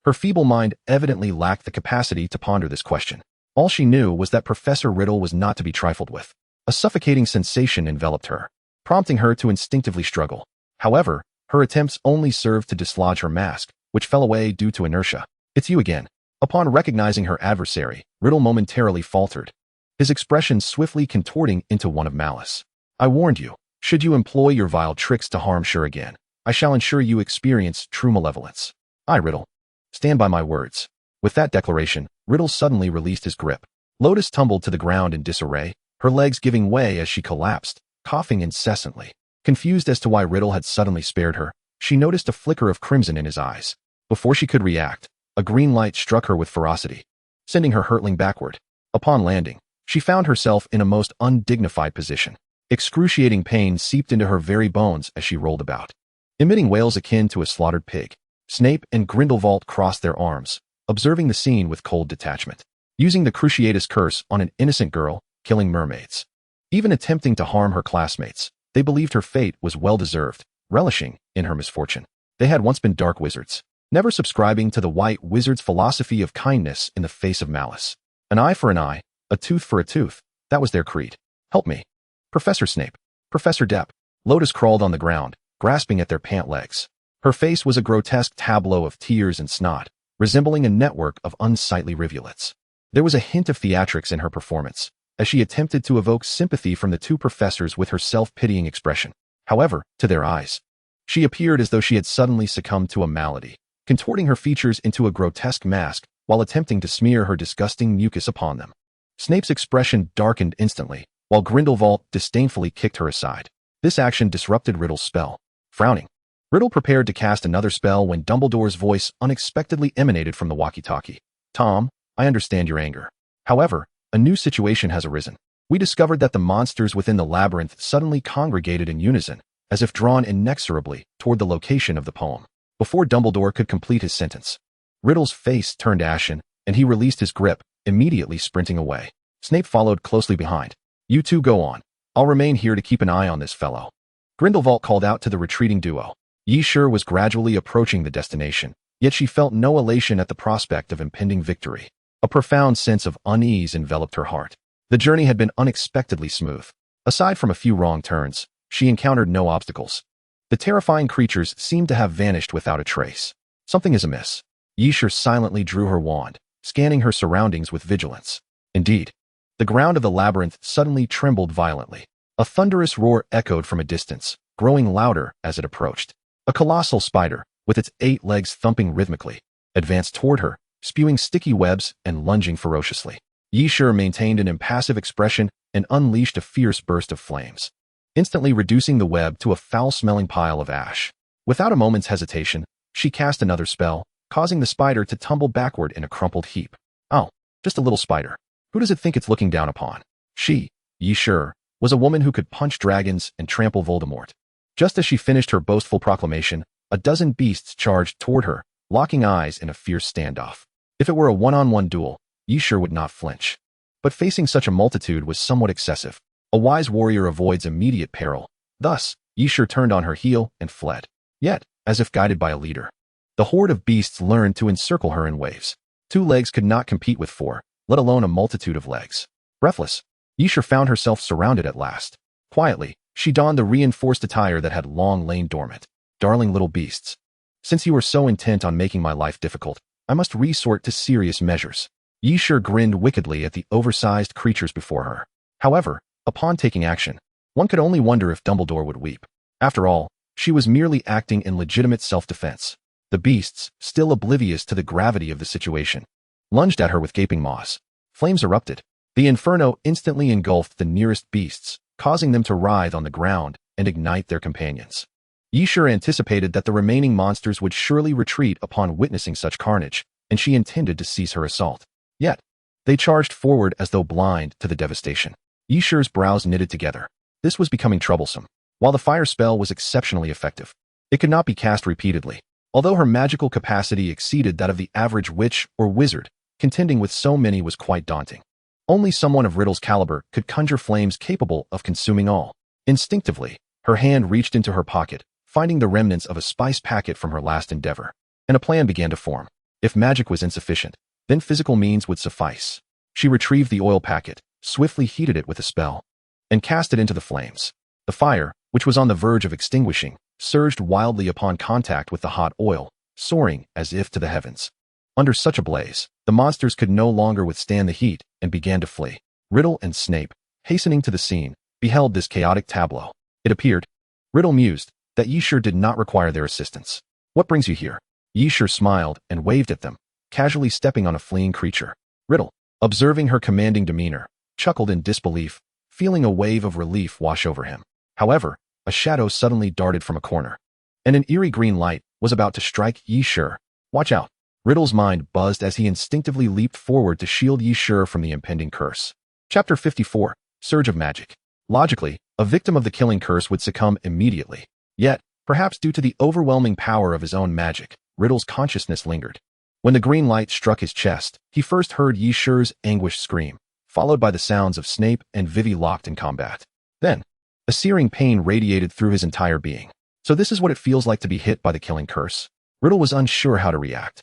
her feeble mind evidently lacked the capacity to ponder this question. All she knew was that Professor Riddle was not to be trifled with. A suffocating sensation enveloped her, prompting her to instinctively struggle. However, her attempts only served to dislodge her mask, which fell away due to inertia. It's you again. Upon recognizing her adversary, Riddle momentarily faltered, his expression swiftly contorting into one of malice. I warned you. Should you employ your vile tricks to harm Yeshur again, I shall ensure you experience true malevolence. I, Riddle, stand by my words. With that declaration, Riddle suddenly released his grip. Lotus tumbled to the ground in disarray, her legs giving way as she collapsed, coughing incessantly. Confused as to why Riddle had suddenly spared her, she noticed a flicker of crimson in his eyes. Before she could react, a green light struck her with ferocity, sending her hurtling backward. Upon landing, she found herself in a most undignified position. Excruciating pain seeped into her very bones as she rolled about, emitting wails akin to a slaughtered pig. Snape and Grindelwald crossed their arms, observing the scene with cold detachment. Using the Cruciatus curse on an innocent girl, killing mermaids, even attempting to harm her classmates, they believed her fate was well-deserved, relishing in her misfortune. They had once been dark wizards, never subscribing to the white wizard's philosophy of kindness in the face of malice. An eye for an eye, a tooth for a tooth, that was their creed. Help me. Professor Snape, Professor Depp. Lotus crawled on the ground, grasping at their pant legs. Her face was a grotesque tableau of tears and snot, resembling a network of unsightly rivulets. There was a hint of theatrics in her performance, as she attempted to evoke sympathy from the two professors with her self-pitying expression. However, to their eyes, she appeared as though she had suddenly succumbed to a malady, contorting her features into a grotesque mask while attempting to smear her disgusting mucus upon them. Snape's expression darkened instantly, while Grindelwald disdainfully kicked her aside. This action disrupted Riddle's spell. Frowning, Riddle prepared to cast another spell when Dumbledore's voice unexpectedly emanated from the walkie-talkie. Tom, I understand your anger. However, a new situation has arisen. We discovered that the monsters within the labyrinth suddenly congregated in unison, as if drawn inexorably toward the location of the poem. Before Dumbledore could complete his sentence, Riddle's face turned ashen, and he released his grip, immediately sprinting away. Snape followed closely behind. You two go on. I'll remain here to keep an eye on this fellow. Grindelwald called out to the retreating duo. Yshur was gradually approaching the destination, yet she felt no elation at the prospect of impending victory. A profound sense of unease enveloped her heart. The journey had been unexpectedly smooth. Aside from a few wrong turns, she encountered no obstacles. The terrifying creatures seemed to have vanished without a trace. Something is amiss. Yshur silently drew her wand, scanning her surroundings with vigilance. Indeed, the ground of the labyrinth suddenly trembled violently. A thunderous roar echoed from a distance, growing louder as it approached. A colossal spider, with its 8 legs thumping rhythmically, advanced toward her, spewing sticky webs and lunging ferociously. Yshur maintained an impassive expression and unleashed a fierce burst of flames, instantly reducing the web to a foul-smelling pile of ash. Without a moment's hesitation, she cast another spell, causing the spider to tumble backward in a crumpled heap. Oh, just a little spider. Who does it think it's looking down upon? She, Yshur, was a woman who could punch dragons and trample Voldemort. Just as she finished her boastful proclamation, a dozen beasts charged toward her, locking eyes in a fierce standoff. If it were a one-on-one duel, Yshur would not flinch. But facing such a multitude was somewhat excessive. A wise warrior avoids immediate peril. Thus, Yshur turned on her heel and fled. Yet, as if guided by a leader, the horde of beasts learned to encircle her in waves. 2 legs could not compete with 4, let alone a multitude of legs. Breathless, Yshur found herself surrounded at last. Quietly, she donned the reinforced attire that had long lain dormant. Darling little beasts, since you were so intent on making my life difficult, I must resort to serious measures. Yshur grinned wickedly at the oversized creatures before her. However, upon taking action, one could only wonder if Dumbledore would weep. After all, she was merely acting in legitimate self-defense. The beasts, still oblivious to the gravity of the situation, lunged at her with gaping maws. Flames erupted. The inferno instantly engulfed the nearest beasts, causing them to writhe on the ground and ignite their companions. Yshur anticipated that the remaining monsters would surely retreat upon witnessing such carnage, and she intended to cease her assault. Yet, they charged forward as though blind to the devastation. Yshur's brows knitted together. This was becoming troublesome. While the fire spell was exceptionally effective, it could not be cast repeatedly. Although her magical capacity exceeded that of the average witch or wizard, contending with so many was quite daunting. Only someone of Riddle's caliber could conjure flames capable of consuming all. Instinctively, her hand reached into her pocket, finding the remnants of a spice packet from her last endeavor, and a plan began to form. If magic was insufficient, then physical means would suffice. She retrieved the oil packet, swiftly heated it with a spell, and cast it into the flames. The fire, which was on the verge of extinguishing, surged wildly upon contact with the hot oil, soaring as if to the heavens. Under such a blaze, the monsters could no longer withstand the heat and began to flee. Riddle and Snape, hastening to the scene, beheld this chaotic tableau. It appeared, Riddle mused, that Yshur did not require their assistance. What brings you here? Yshur smiled and waved at them, casually stepping on a fleeing creature. Riddle, observing her commanding demeanor, chuckled in disbelief, feeling a wave of relief wash over him. However, a shadow suddenly darted from a corner, and an eerie green light was about to strike Yshur. Watch out. Riddle's mind buzzed as he instinctively leaped forward to shield Yshur from the impending curse. Chapter 54, Surge of Magic. Logically, a victim of the killing curse would succumb immediately. Yet, perhaps due to the overwhelming power of his own magic, Riddle's consciousness lingered. When the green light struck his chest, he first heard Yshur's anguished scream, followed by the sounds of Snape and Vivi locked in combat. Then, a searing pain radiated through his entire being. So this is what it feels like to be hit by the killing curse? Riddle was unsure how to react.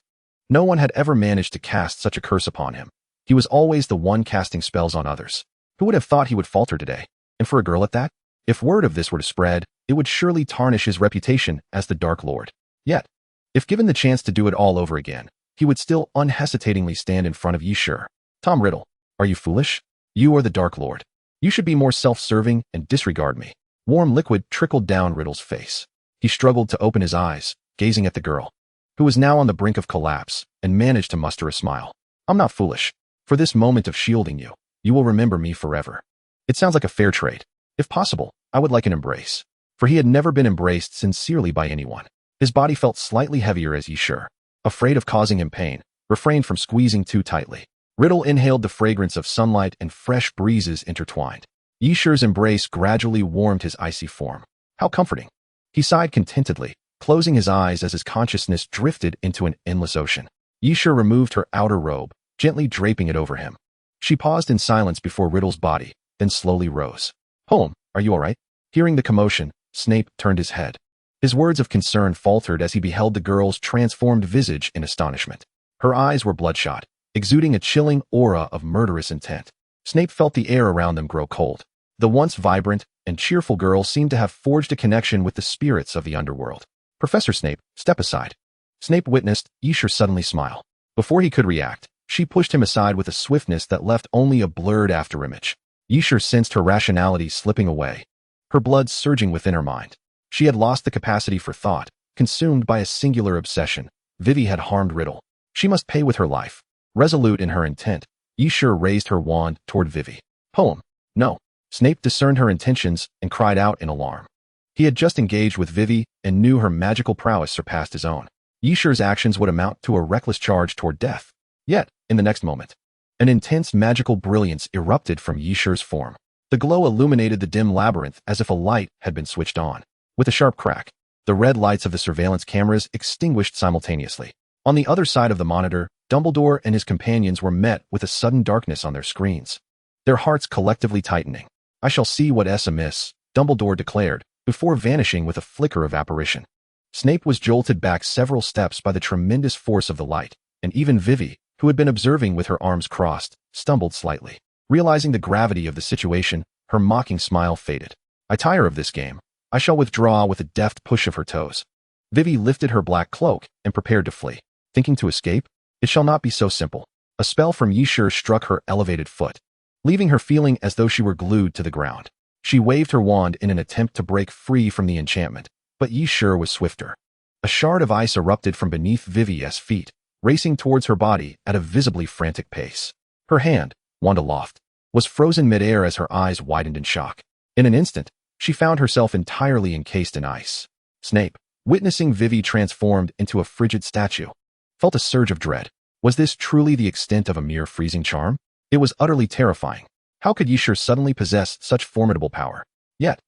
No one had ever managed to cast such a curse upon him. He was always the one casting spells on others. Who would have thought he would falter today? And for a girl at that? If word of this were to spread, it would surely tarnish his reputation as the Dark Lord. Yet, if given the chance to do it all over again, he would still unhesitatingly stand in front of Yshur. Tom Riddle, are you foolish? You are the Dark Lord. You should be more self-serving and disregard me. Warm liquid trickled down Riddle's face. He struggled to open his eyes, gazing at the girl, who was now on the brink of collapse, and managed to muster a smile. I'm not foolish. For this moment of shielding you, you will remember me forever. It sounds like a fair trade. If possible, I would like an embrace. For he had never been embraced sincerely by anyone. His body felt slightly heavier as Yishur, afraid of causing him pain, refrained from squeezing too tightly. Riddle inhaled the fragrance of sunlight and fresh breezes intertwined. Yishur's embrace gradually warmed his icy form. How comforting. He sighed contentedly, closing his eyes as his consciousness drifted into an endless ocean. Yishur removed her outer robe, gently draping it over him. She paused in silence before Riddle's body, then slowly rose. Home, are you all right? Hearing the commotion, Snape turned his head. His words of concern faltered as he beheld the girl's transformed visage in astonishment. Her eyes were bloodshot, exuding a chilling aura of murderous intent. Snape felt the air around them grow cold. The once vibrant and cheerful girl seemed to have forged a connection with the spirits of the underworld. Professor Snape, step aside. Snape witnessed Yishur suddenly smile. Before he could react, she pushed him aside with a swiftness that left only a blurred afterimage. Yishur sensed her rationality slipping away, her blood surging within her mind. She had lost the capacity for thought, consumed by a singular obsession. Vivi had harmed Riddle. She must pay with her life. Resolute in her intent, Yishur raised her wand toward Vivi. Poem. No. Snape discerned her intentions and cried out in alarm. He had just engaged with Vivi and knew her magical prowess surpassed his own. Yishur's actions would amount to a reckless charge toward death. Yet, in the next moment, an intense magical brilliance erupted from Yishur's form. The glow illuminated the dim labyrinth as if a light had been switched on. With a sharp crack, the red lights of the surveillance cameras extinguished simultaneously. On the other side of the monitor, Dumbledore and his companions were met with a sudden darkness on their screens, their hearts collectively tightening. I shall see what's amiss, Dumbledore declared, before vanishing with a flicker of apparition. Snape was jolted back several steps by the tremendous force of the light, and even Vivi, who had been observing with her arms crossed, stumbled slightly. Realizing the gravity of the situation, her mocking smile faded. I tire of this game. I shall withdraw with a deft push of her toes. Vivi lifted her black cloak and prepared to flee. Thinking to escape? It shall not be so simple. A spell from Yishur struck her elevated foot, leaving her feeling as though she were glued to the ground. She waved her wand in an attempt to break free from the enchantment, but Yishur was swifter. A shard of ice erupted from beneath Vivi's feet, racing towards her body at a visibly frantic pace. Her hand, wand aloft, was frozen midair as her eyes widened in shock. In an instant, she found herself entirely encased in ice. Snape, witnessing Vivi transformed into a frigid statue, felt a surge of dread. Was this truly the extent of a mere freezing charm? It was utterly terrifying. How could Yishur suddenly possess such formidable power? Yet,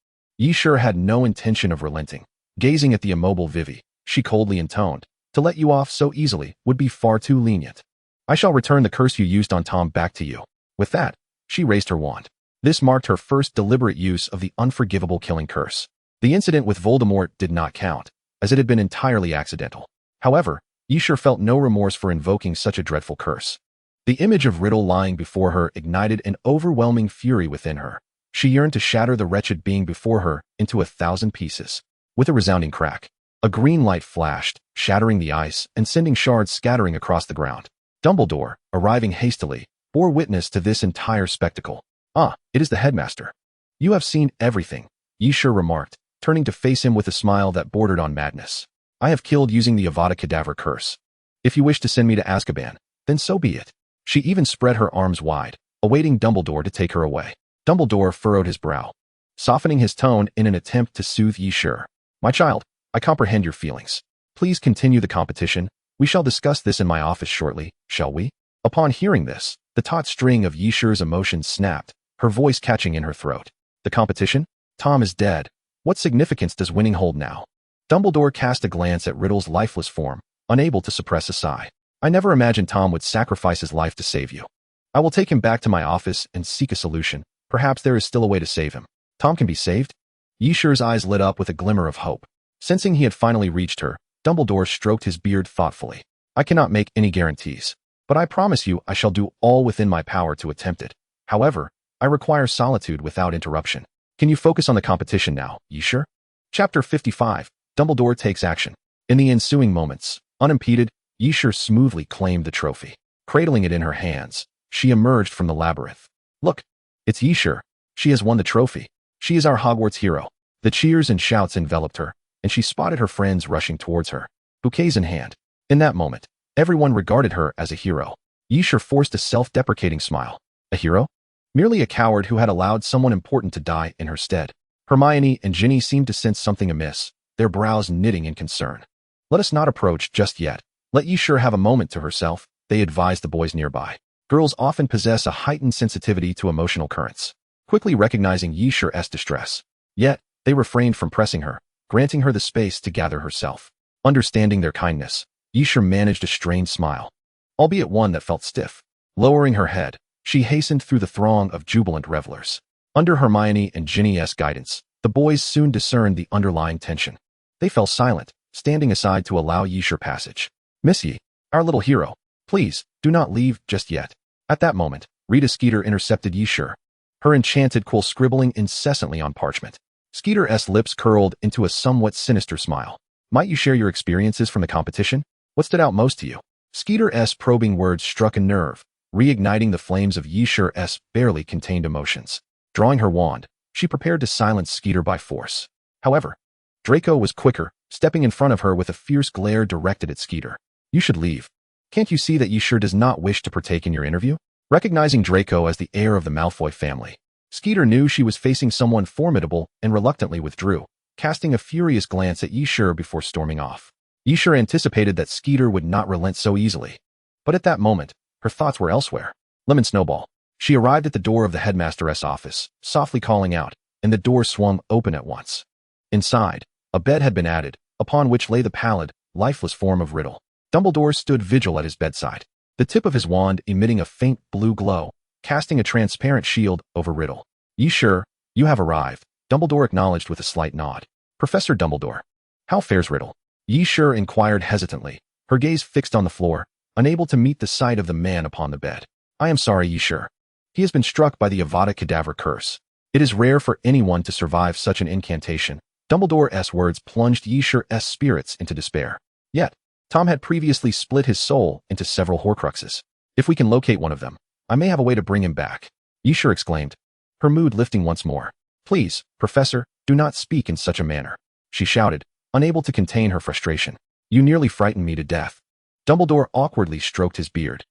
Yishur had no intention of relenting. Gazing at the immobile Vivi, she coldly intoned, to let you off so easily would be far too lenient. I shall return the curse you used on Tom back to you. With that, she raised her wand. This marked her first deliberate use of the unforgivable killing curse. The incident with Voldemort did not count, as it had been entirely accidental. However, Yishur felt no remorse for invoking such a dreadful curse. The image of Riddle lying before her ignited an overwhelming fury within her. She yearned to shatter the wretched being before her into 1,000 pieces. With a resounding crack, a green light flashed, shattering the ice and sending shards scattering across the ground. Dumbledore, arriving hastily, bore witness to this entire spectacle. Ah, it is the headmaster. You have seen everything, Yishur remarked, turning to face him with a smile that bordered on madness. I have killed using the Avada Kedavra curse. If you wish to send me to Azkaban, then so be it. She even spread her arms wide, awaiting Dumbledore to take her away. Dumbledore furrowed his brow, softening his tone in an attempt to soothe Yishur. My child, I comprehend your feelings. Please continue the competition. We shall discuss this in my office shortly, shall we? Upon hearing this, the taut string of Yishur's emotions snapped, her voice catching in her throat. The competition? Tom is dead. What significance does winning hold now? Dumbledore cast a glance at Riddle's lifeless form, unable to suppress a sigh. I never imagined Tom would sacrifice his life to save you. I will take him back to my office and seek a solution. Perhaps there is still a way to save him. Tom can be saved? Yishur's eyes lit up with a glimmer of hope. Sensing he had finally reached her, Dumbledore stroked his beard thoughtfully. I cannot make any guarantees, but I promise you I shall do all within my power to attempt it. However, I require solitude without interruption. Can you focus on the competition now, Yishur? Chapter 55. Dumbledore takes action. In the ensuing moments, unimpeded, Yishur smoothly claimed the trophy. Cradling it in her hands, she emerged from the labyrinth. Look, It's Yishur. She has won the trophy. She is our Hogwarts hero. The cheers and shouts enveloped her, and she spotted her friends rushing towards her, bouquets in hand. In that moment, everyone regarded her as a hero. Yishur forced a self-deprecating smile. A hero? Merely a coward who had allowed someone important to die in her stead. Hermione and Ginny seemed to sense something amiss, their brows knitting in concern. Let us not approach just yet. Let Yishur have a moment to herself, they advised the boys nearby. Girls often possess a heightened sensitivity to emotional currents. Quickly recognizing Yishur's distress. Yet, they refrained from pressing her, granting her the space to gather herself. Understanding their kindness, Yishur managed a strained smile, albeit one that felt stiff. Lowering her head, she hastened through the throng of jubilant revelers. Under Hermione and Ginny's guidance, the boys soon discerned the underlying tension. They fell silent, standing aside to allow Yishur passage. Miss Yi, our little hero, please, do not leave just yet. At that moment, Rita Skeeter intercepted Yishur, her enchanted quill scribbling incessantly on parchment. Skeeter's lips curled into a somewhat sinister smile. Might you share your experiences from the competition? What stood out most to you? Skeeter's probing words struck a nerve, reigniting the flames of Yishur's barely contained emotions. Drawing her wand, she prepared to silence Skeeter by force. However, Draco was quicker, stepping in front of her with a fierce glare directed at Skeeter. You should leave. Can't you see that Yishur does not wish to partake in your interview? Recognizing Draco as the heir of the Malfoy family, Skeeter knew she was facing someone formidable and reluctantly withdrew, casting a furious glance at Yishur before storming off. Yishur anticipated that Skeeter would not relent so easily. But at that moment, her thoughts were elsewhere. Lemon Snowball. She arrived at the door of the headmaster's office, softly calling out, and the door swung open at once. Inside, a bed had been added, upon which lay the pallid, lifeless form of Riddle. Dumbledore stood vigil at his bedside, the tip of his wand emitting a faint blue glow, casting a transparent shield over Riddle. Yishur, you have arrived, Dumbledore acknowledged with a slight nod. Professor Dumbledore. How fares Riddle? Yishur inquired hesitantly, her gaze fixed on the floor, unable to meet the sight of the man upon the bed. I am sorry, Yishur. He has been struck by the Avada Kedavra curse. It is rare for anyone to survive such an incantation. Dumbledore's words plunged Yishur's spirits into despair. Yet, Tom had previously split his soul into several Horcruxes. If we can locate one of them, I may have a way to bring him back. Yishur exclaimed, her mood lifting once more. Please, Professor, do not speak in such a manner. She shouted, unable to contain her frustration. You nearly frightened me to death. Dumbledore awkwardly stroked his beard.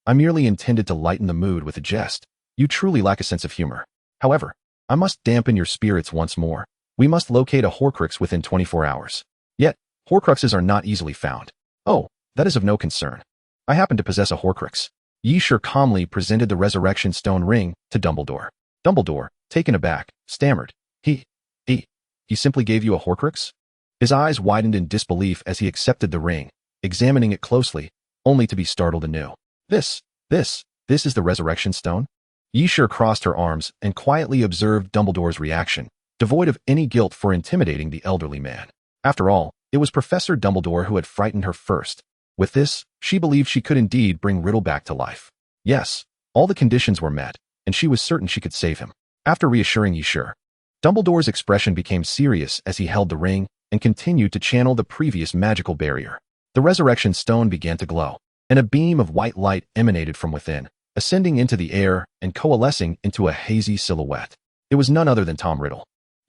I merely intended to lighten the mood with a jest. You truly lack a sense of humor. However, I must dampen your spirits once more. We must locate a Horcrux within 24 hours. Yet, Horcruxes are not easily found. Oh, that is of no concern. I happen to possess a Horcrux. Yishur calmly presented the Resurrection Stone ring to Dumbledore. Dumbledore, taken aback, stammered. He simply gave you a Horcrux? His eyes widened in disbelief as he accepted the ring, examining it closely, only to be startled anew. This is the Resurrection Stone? Yishur crossed her arms and quietly observed Dumbledore's reaction, devoid of any guilt for intimidating the elderly man. After all, it was Professor Dumbledore who had frightened her first. With this, she believed she could indeed bring Riddle back to life. Yes, all the conditions were met, and she was certain she could save him. After reassuring Yishur, Dumbledore's expression became serious as he held the ring and continued to channel the previous magical barrier. The Resurrection Stone began to glow, and a beam of white light emanated from within, ascending into the air and coalescing into a hazy silhouette. It was none other than Tom Riddle.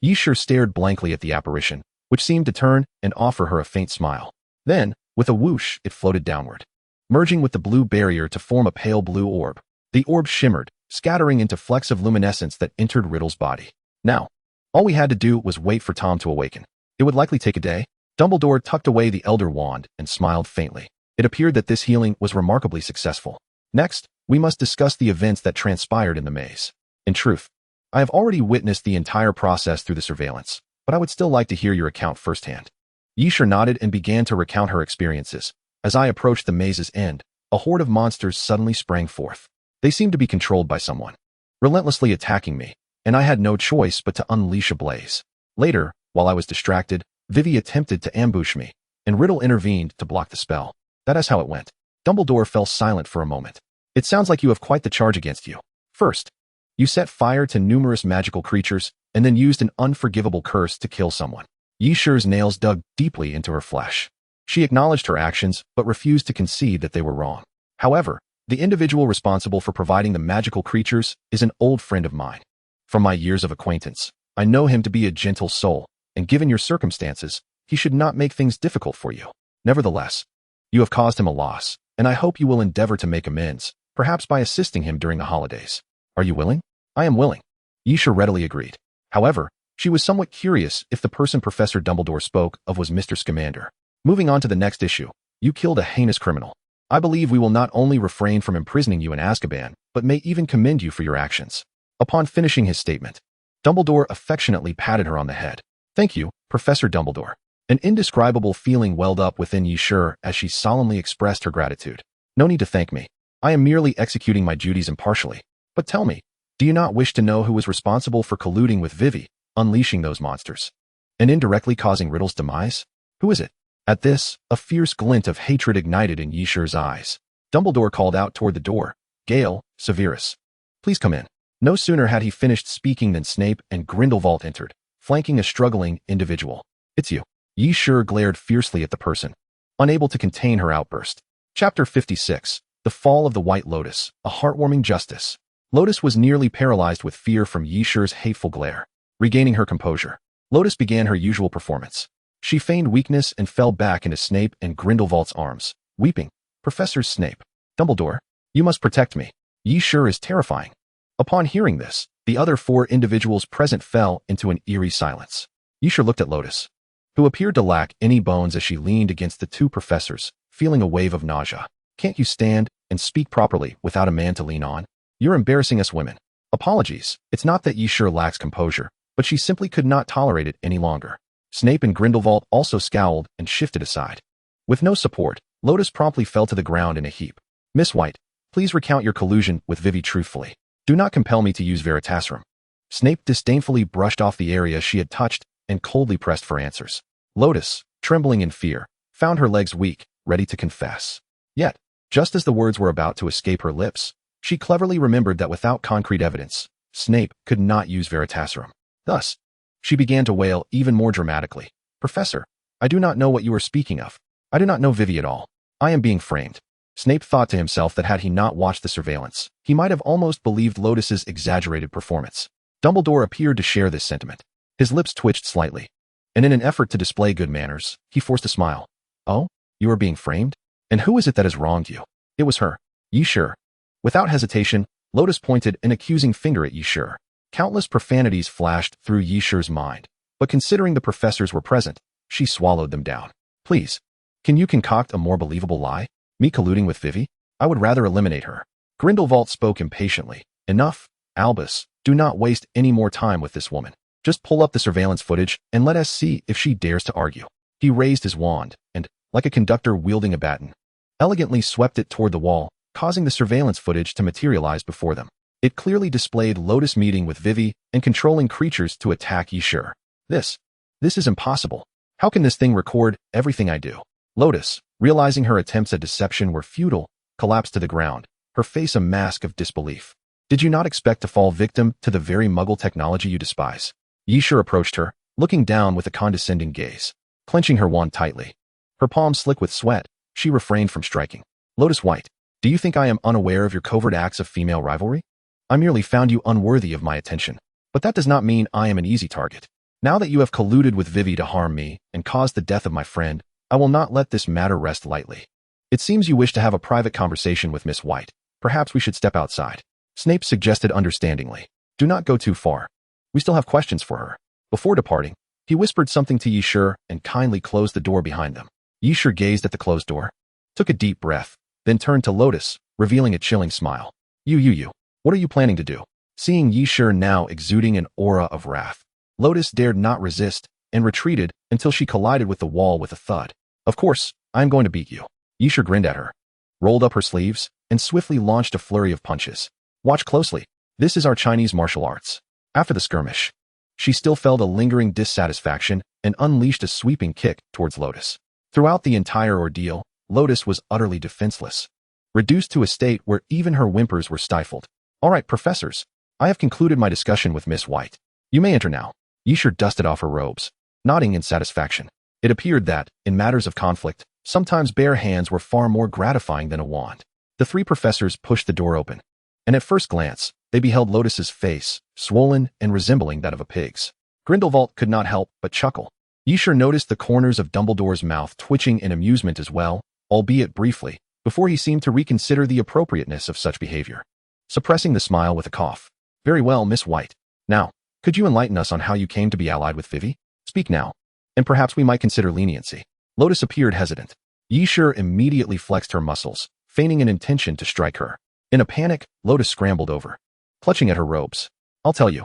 Yishur stared blankly at the apparition, which seemed to turn and offer her a faint smile. Then, with a whoosh, it floated downward, merging with the blue barrier to form a pale blue orb. The orb shimmered, scattering into flecks of luminescence that entered Riddle's body. Now, all we had to do was wait for Tom to awaken. It would likely take a day. Dumbledore tucked away the Elder Wand and smiled faintly. It appeared that this healing was remarkably successful. Next, we must discuss the events that transpired in the maze. In truth, I have already witnessed the entire process through the surveillance, but I would still like to hear your account firsthand. Yishur nodded and began to recount her experiences. As I approached the maze's end, a horde of monsters suddenly sprang forth. They seemed to be controlled by someone, relentlessly attacking me, and I had no choice but to unleash a blaze. Later, while I was distracted, Vivi attempted to ambush me, and Riddle intervened to block the spell. That is how it went. Dumbledore fell silent for a moment. It sounds like you have quite the charge against you. First, you set fire to numerous magical creatures, and then used an unforgivable curse to kill someone. Yishur's nails dug deeply into her flesh. She acknowledged her actions, but refused to concede that they were wrong. However, The individual responsible for providing the magical creatures is an old friend of mine. From my years of acquaintance, I know him to be a gentle soul, and given your circumstances, he should not make things difficult for you. Nevertheless, you have caused him a loss, and I hope you will endeavor to make amends, perhaps by assisting him during the holidays. Are you willing? I am willing. Yisha readily agreed. However, she was somewhat curious if the person Professor Dumbledore spoke of was Mr. Scamander. Moving on to the next issue, you killed a heinous criminal. I believe we will not only refrain from imprisoning you in Azkaban, but may even commend you for your actions. Upon finishing his statement, Dumbledore affectionately patted her on the head. Thank you, Professor Dumbledore. An indescribable feeling welled up within Yisha as she solemnly expressed her gratitude. No need to thank me. I am merely executing my duties impartially. But tell me, do you not wish to know who was responsible for colluding with Vivi, unleashing those monsters, and indirectly causing Riddle's demise? Who is it? At this, a fierce glint of hatred ignited in Yisha's eyes. Dumbledore called out toward the door, Gale, Severus. Please come in. No sooner had he finished speaking than Snape and Grindelwald entered, flanking a struggling individual. It's you. Yisha glared fiercely at the person, unable to contain her outburst. Chapter 56, The Fall of the White Lotus, A Heartwarming Justice. Lotus was nearly paralyzed with fear from Yisha's hateful glare. Regaining her composure, Lotus began her usual performance. She feigned weakness and fell back into Snape and Grindelwald's arms, weeping. Professor Snape, Dumbledore, you must protect me. Yisha is terrifying. Upon hearing this, the other four individuals present fell into an eerie silence. Yisha looked at Lotus, who appeared to lack any bones as she leaned against the two professors, feeling a wave of nausea. Can't you stand and speak properly without a man to lean on? You're embarrassing us women. Apologies, it's not that Yisha lacks composure, but she simply could not tolerate it any longer. Snape and Grindelwald also scowled and shifted aside. With no support, Lotus promptly fell to the ground in a heap. Miss White, please recount your collusion with Vivi truthfully. Do not compel me to use Veritaserum. Snape disdainfully brushed off the area she had touched and coldly pressed for answers. Lotus, trembling in fear, found her legs weak, ready to confess. Yet, just as the words were about to escape her lips, she cleverly remembered that without concrete evidence, Snape could not use Veritaserum. Thus, she began to wail even more dramatically. Professor, I do not know what you are speaking of. I do not know Vivi at all. I am being framed. Snape thought to himself that had he not watched the surveillance, he might have almost believed Lotus's exaggerated performance. Dumbledore appeared to share this sentiment. His lips twitched slightly, and in an effort to display good manners, he forced a smile. Oh, you are being framed? And who is it that has wronged you? It was her. Yisha. Without hesitation, Lotus pointed an accusing finger at Yisha. Countless profanities flashed through Yisha's mind, but considering the professors were present, she swallowed them down. Please, can you concoct a more believable lie? Me colluding with Vivi? I would rather eliminate her. Grindelwald spoke impatiently. Enough, Albus, do not waste any more time with this woman. Just pull up the surveillance footage and let us see if she dares to argue. He raised his wand and, like a conductor wielding a baton, elegantly swept it toward the wall, causing the surveillance footage to materialize before them. It clearly displayed Lotus meeting with Vivi and controlling creatures to attack Yisha. This is impossible. How can this thing record everything I do? Lotus, realizing her attempts at deception were futile, collapsed to the ground, her face a mask of disbelief. Did you not expect to fall victim to the very muggle technology you despise? Yisha approached her, looking down with a condescending gaze. Clenching her wand tightly, her palms slick with sweat, she refrained from striking. Lotus White, do you think I am unaware of your covert acts of female rivalry? I merely found you unworthy of my attention, but that does not mean I am an easy target. Now that you have colluded with Vivi to harm me and caused the death of my friend, I will not let this matter rest lightly. It seems you wish to have a private conversation with Miss White. Perhaps we should step outside. Snape suggested understandingly. Do not go too far. We still have questions for her. Before departing, he whispered something to Yisha and kindly closed the door behind them. Yisha gazed at the closed door, took a deep breath, then turned to Lotus, revealing a chilling smile. You. What are you planning to do? Seeing Yisha now exuding an aura of wrath, Lotus dared not resist and retreated until she collided with the wall with a thud. Of course, I'm going to beat you. Yisha grinned at her, rolled up her sleeves, and swiftly launched a flurry of punches. Watch closely. This is our Chinese martial arts. After the skirmish, she still felt a lingering dissatisfaction and unleashed a sweeping kick towards Lotus. Throughout the entire ordeal, Lotus was utterly defenseless, reduced to a state where even her whimpers were stifled. All right, professors, I have concluded my discussion with Miss White. You may enter now. Yisha dusted off her robes, nodding in satisfaction. It appeared that, in matters of conflict, sometimes bare hands were far more gratifying than a wand. The three professors pushed the door open, and at first glance, they beheld Lotus's face, swollen and resembling that of a pig's. Grindelwald could not help but chuckle. Yisher noticed the corners of Dumbledore's mouth twitching in amusement as well, albeit briefly, before he seemed to reconsider the appropriateness of such behavior. Suppressing the smile with a cough. Very well, Miss White. Now, could you enlighten us on how you came to be allied with Vivi? Speak now, and perhaps we might consider leniency. Lotus appeared hesitant. Yisher immediately flexed her muscles, feigning an intention to strike her. In a panic, Lotus scrambled over, clutching at her robes. I'll tell you.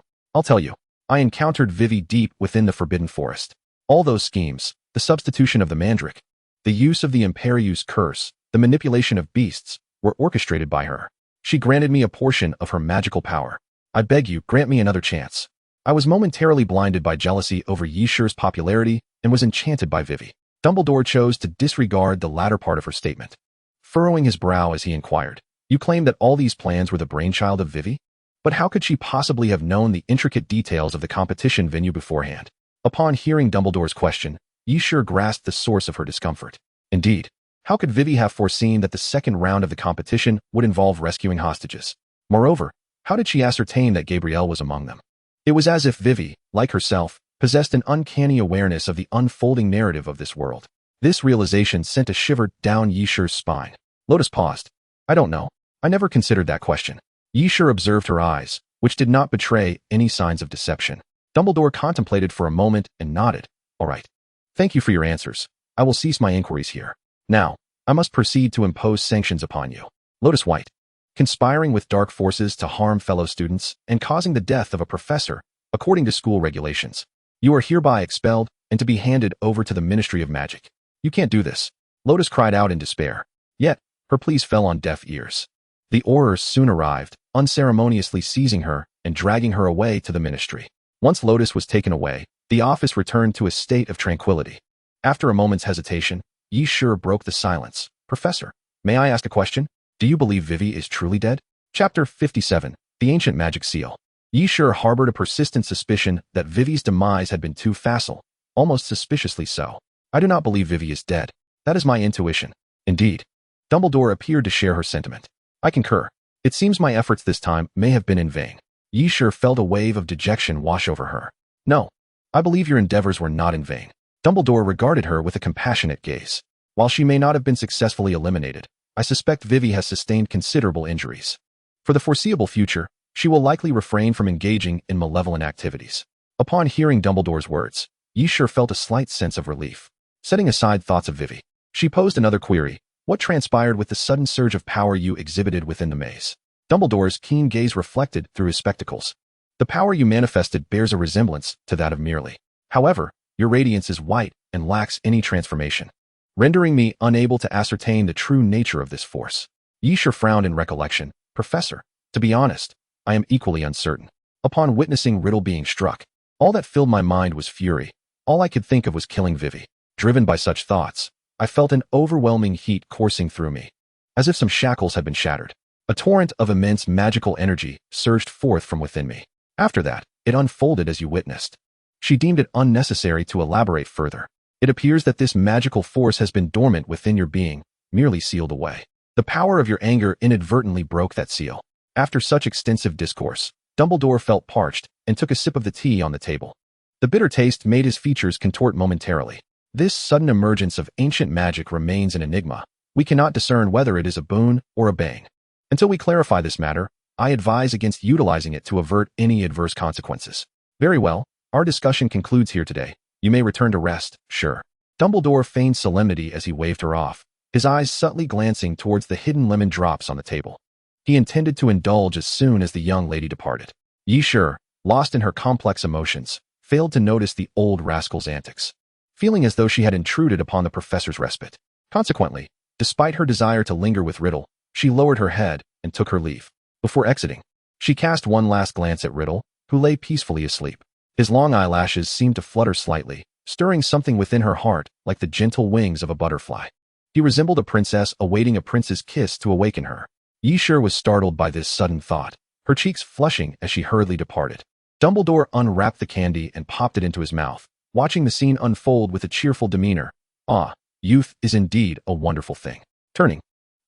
I encountered Vivi deep within the Forbidden Forest. All those schemes, the substitution of the Mandrake, the use of the Imperieuse curse, the manipulation of beasts, were orchestrated by her. She granted me a portion of her magical power. I beg you, grant me another chance. I was momentarily blinded by jealousy over Yisher's popularity and was enchanted by Vivi. Dumbledore chose to disregard the latter part of her statement, furrowing his brow as he inquired, You claim that all these plans were the brainchild of Vivi? But how could she possibly have known the intricate details of the competition venue beforehand? Upon hearing Dumbledore's question, Yisher grasped the source of her discomfort. Indeed, how could Vivi have foreseen that the second round of the competition would involve rescuing hostages? Moreover, how did she ascertain that Gabrielle was among them? It was as if Vivi, like herself, possessed an uncanny awareness of the unfolding narrative of this world. This realization sent a shiver down Yisher's spine. Lotus paused. I don't know. I never considered that question. Yisher observed her eyes, which did not betray any signs of deception. Dumbledore contemplated for a moment and nodded. All right. Thank you for your answers. I will cease my inquiries here. Now, I must proceed to impose sanctions upon you. Lotus White. Conspiring with dark forces to harm fellow students and causing the death of a professor, according to school regulations. You are hereby expelled and to be handed over to the Ministry of Magic. You can't do this. Lotus cried out in despair. Yet, her pleas fell on deaf ears. The Aurors soon arrived, unceremoniously seizing her and dragging her away to the ministry. Once Lotus was taken away, the office returned to a state of tranquility. After a moment's hesitation, Yisher broke the silence. Professor, may I ask a question? Do you believe Vivi is truly dead? Chapter 57, The Ancient Magic Seal. Yisher harbored a persistent suspicion that Vivi's demise had been too facile, almost suspiciously so. I do not believe Vivi is dead. That is my intuition. Indeed. Dumbledore appeared to share her sentiment. I concur. It seems my efforts this time may have been in vain. Yisher felt a wave of dejection wash over her. No, I believe your endeavors were not in vain. Dumbledore regarded her with a compassionate gaze. While she may not have been successfully eliminated, I suspect Vivi has sustained considerable injuries. For the foreseeable future, she will likely refrain from engaging in malevolent activities. Upon hearing Dumbledore's words, Yisher felt a slight sense of relief. Setting aside thoughts of Vivi, she posed another query. What transpired with the sudden surge of power you exhibited within the maze? Dumbledore's keen gaze reflected through his spectacles. The power you manifested bears a resemblance to that of Merely. However, your radiance is white and lacks any transformation, rendering me unable to ascertain the true nature of this force. Yisher frowned in recollection. Professor, to be honest, I am equally uncertain. Upon witnessing Riddle being struck, all that filled my mind was fury. All I could think of was killing Vivi. Driven by such thoughts, I felt an overwhelming heat coursing through me, as if some shackles had been shattered. A torrent of immense magical energy surged forth from within me. After that, it unfolded as you witnessed. She deemed it unnecessary to elaborate further. It appears that this magical force has been dormant within your being, merely sealed away. The power of your anger inadvertently broke that seal. After such extensive discourse, Dumbledore felt parched and took a sip of the tea on the table. The bitter taste made his features contort momentarily. This sudden emergence of ancient magic remains an enigma. We cannot discern whether it is a boon or a bane. Until we clarify this matter, I advise against utilizing it to avert any adverse consequences. Very well, our discussion concludes here today. You may return to rest, sure. Dumbledore feigned solemnity as he waved her off, his eyes subtly glancing towards the hidden lemon drops on the table. He intended to indulge as soon as the young lady departed. Yisher, lost in her complex emotions, failed to notice the old rascal's antics, feeling as though she had intruded upon the professor's respite. Consequently, despite her desire to linger with Riddle, she lowered her head and took her leave. Before exiting, she cast one last glance at Riddle, who lay peacefully asleep. His long eyelashes seemed to flutter slightly, stirring something within her heart like the gentle wings of a butterfly. He resembled a princess awaiting a prince's kiss to awaken her. Yisher was startled by this sudden thought, her cheeks flushing as she hurriedly departed. Dumbledore unwrapped the candy and popped it into his mouth, watching the scene unfold with a cheerful demeanor. Ah, youth is indeed a wonderful thing. Turning,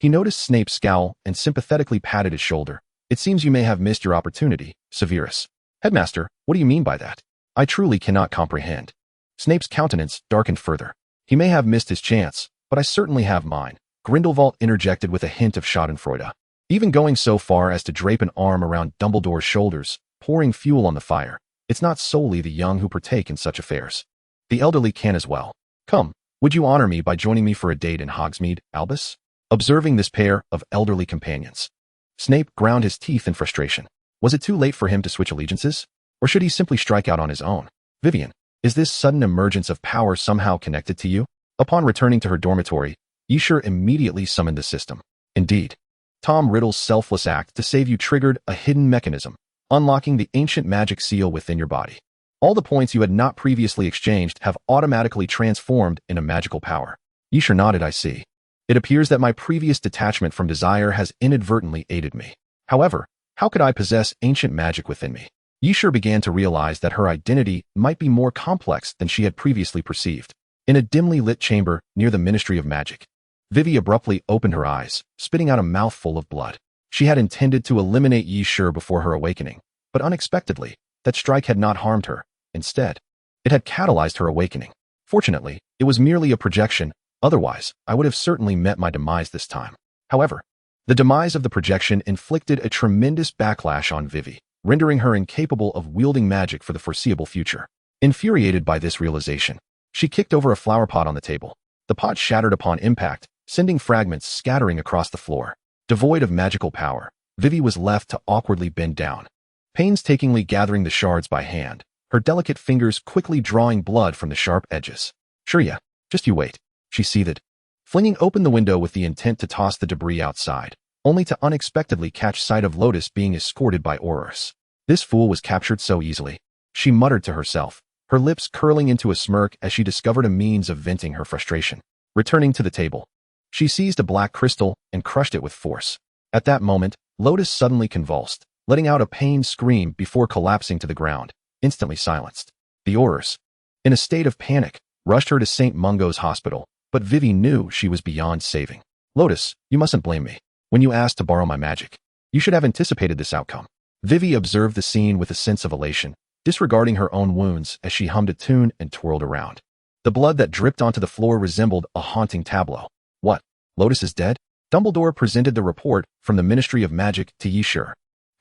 He noticed Snape scowl and sympathetically patted his shoulder. It seems you may have missed your opportunity, Severus. Headmaster, what do you mean by that? I truly cannot comprehend. Snape's countenance darkened further. He may have missed his chance, but I certainly have mine. Grindelwald interjected with a hint of schadenfreude, even going so far as to drape an arm around Dumbledore's shoulders, pouring fuel on the fire. It's not solely the young who partake in such affairs. The elderly can as well. Come, would you honor me by joining me for a date in Hogsmeade, Albus? Observing this pair of elderly companions, Snape ground his teeth in frustration. Was it too late for him to switch allegiances? Or should he simply strike out on his own? Vivian, is this sudden emergence of power somehow connected to you? Upon returning to her dormitory, Escher immediately summoned the system. Indeed, Tom Riddle's selfless act to save you triggered a hidden mechanism, unlocking the ancient magic seal within your body. All the points you had not previously exchanged have automatically transformed into magical power. Escher nodded. I see. It appears that my previous detachment from desire has inadvertently aided me. However, how could I possess ancient magic within me? Escher began to realize that her identity might be more complex than she had previously perceived. In a dimly lit chamber near the Ministry of Magic, Vivi abruptly opened her eyes, spitting out a mouthful of blood. She had intended to eliminate Escher before her awakening, but unexpectedly, that strike had not harmed her. Instead, it had catalyzed her awakening. Fortunately, it was merely a projection. Otherwise, I would have certainly met my demise this time. However, the demise of the projection inflicted a tremendous backlash on Vivi, rendering her incapable of wielding magic for the foreseeable future. Infuriated by this realization, she kicked over a flower pot on the table. The pot shattered upon impact, sending fragments scattering across the floor. Devoid of magical power, Vivi was left to awkwardly bend down, painstakingly gathering the shards by hand, her delicate fingers quickly drawing blood from the sharp edges. Sure, yeah, just you wait, she seethed, flinging open the window with the intent to toss the debris outside, only to unexpectedly catch sight of Lotus being escorted by Aurors. This fool was captured so easily, she muttered to herself, her lips curling into a smirk as she discovered a means of venting her frustration. Returning to the table, she seized a black crystal and crushed it with force. At that moment, Lotus suddenly convulsed, letting out a pained scream before collapsing to the ground, instantly silenced. The Aurors, in a state of panic, rushed her to St. Mungo's hospital, but Vivi knew she was beyond saving. Lotus, you mustn't blame me. When you asked to borrow my magic, you should have anticipated this outcome. Vivi observed the scene with a sense of elation, disregarding her own wounds as she hummed a tune and twirled around. The blood that dripped onto the floor resembled a haunting tableau. What? Lotus is dead? Dumbledore presented the report from the Ministry of Magic to Escher,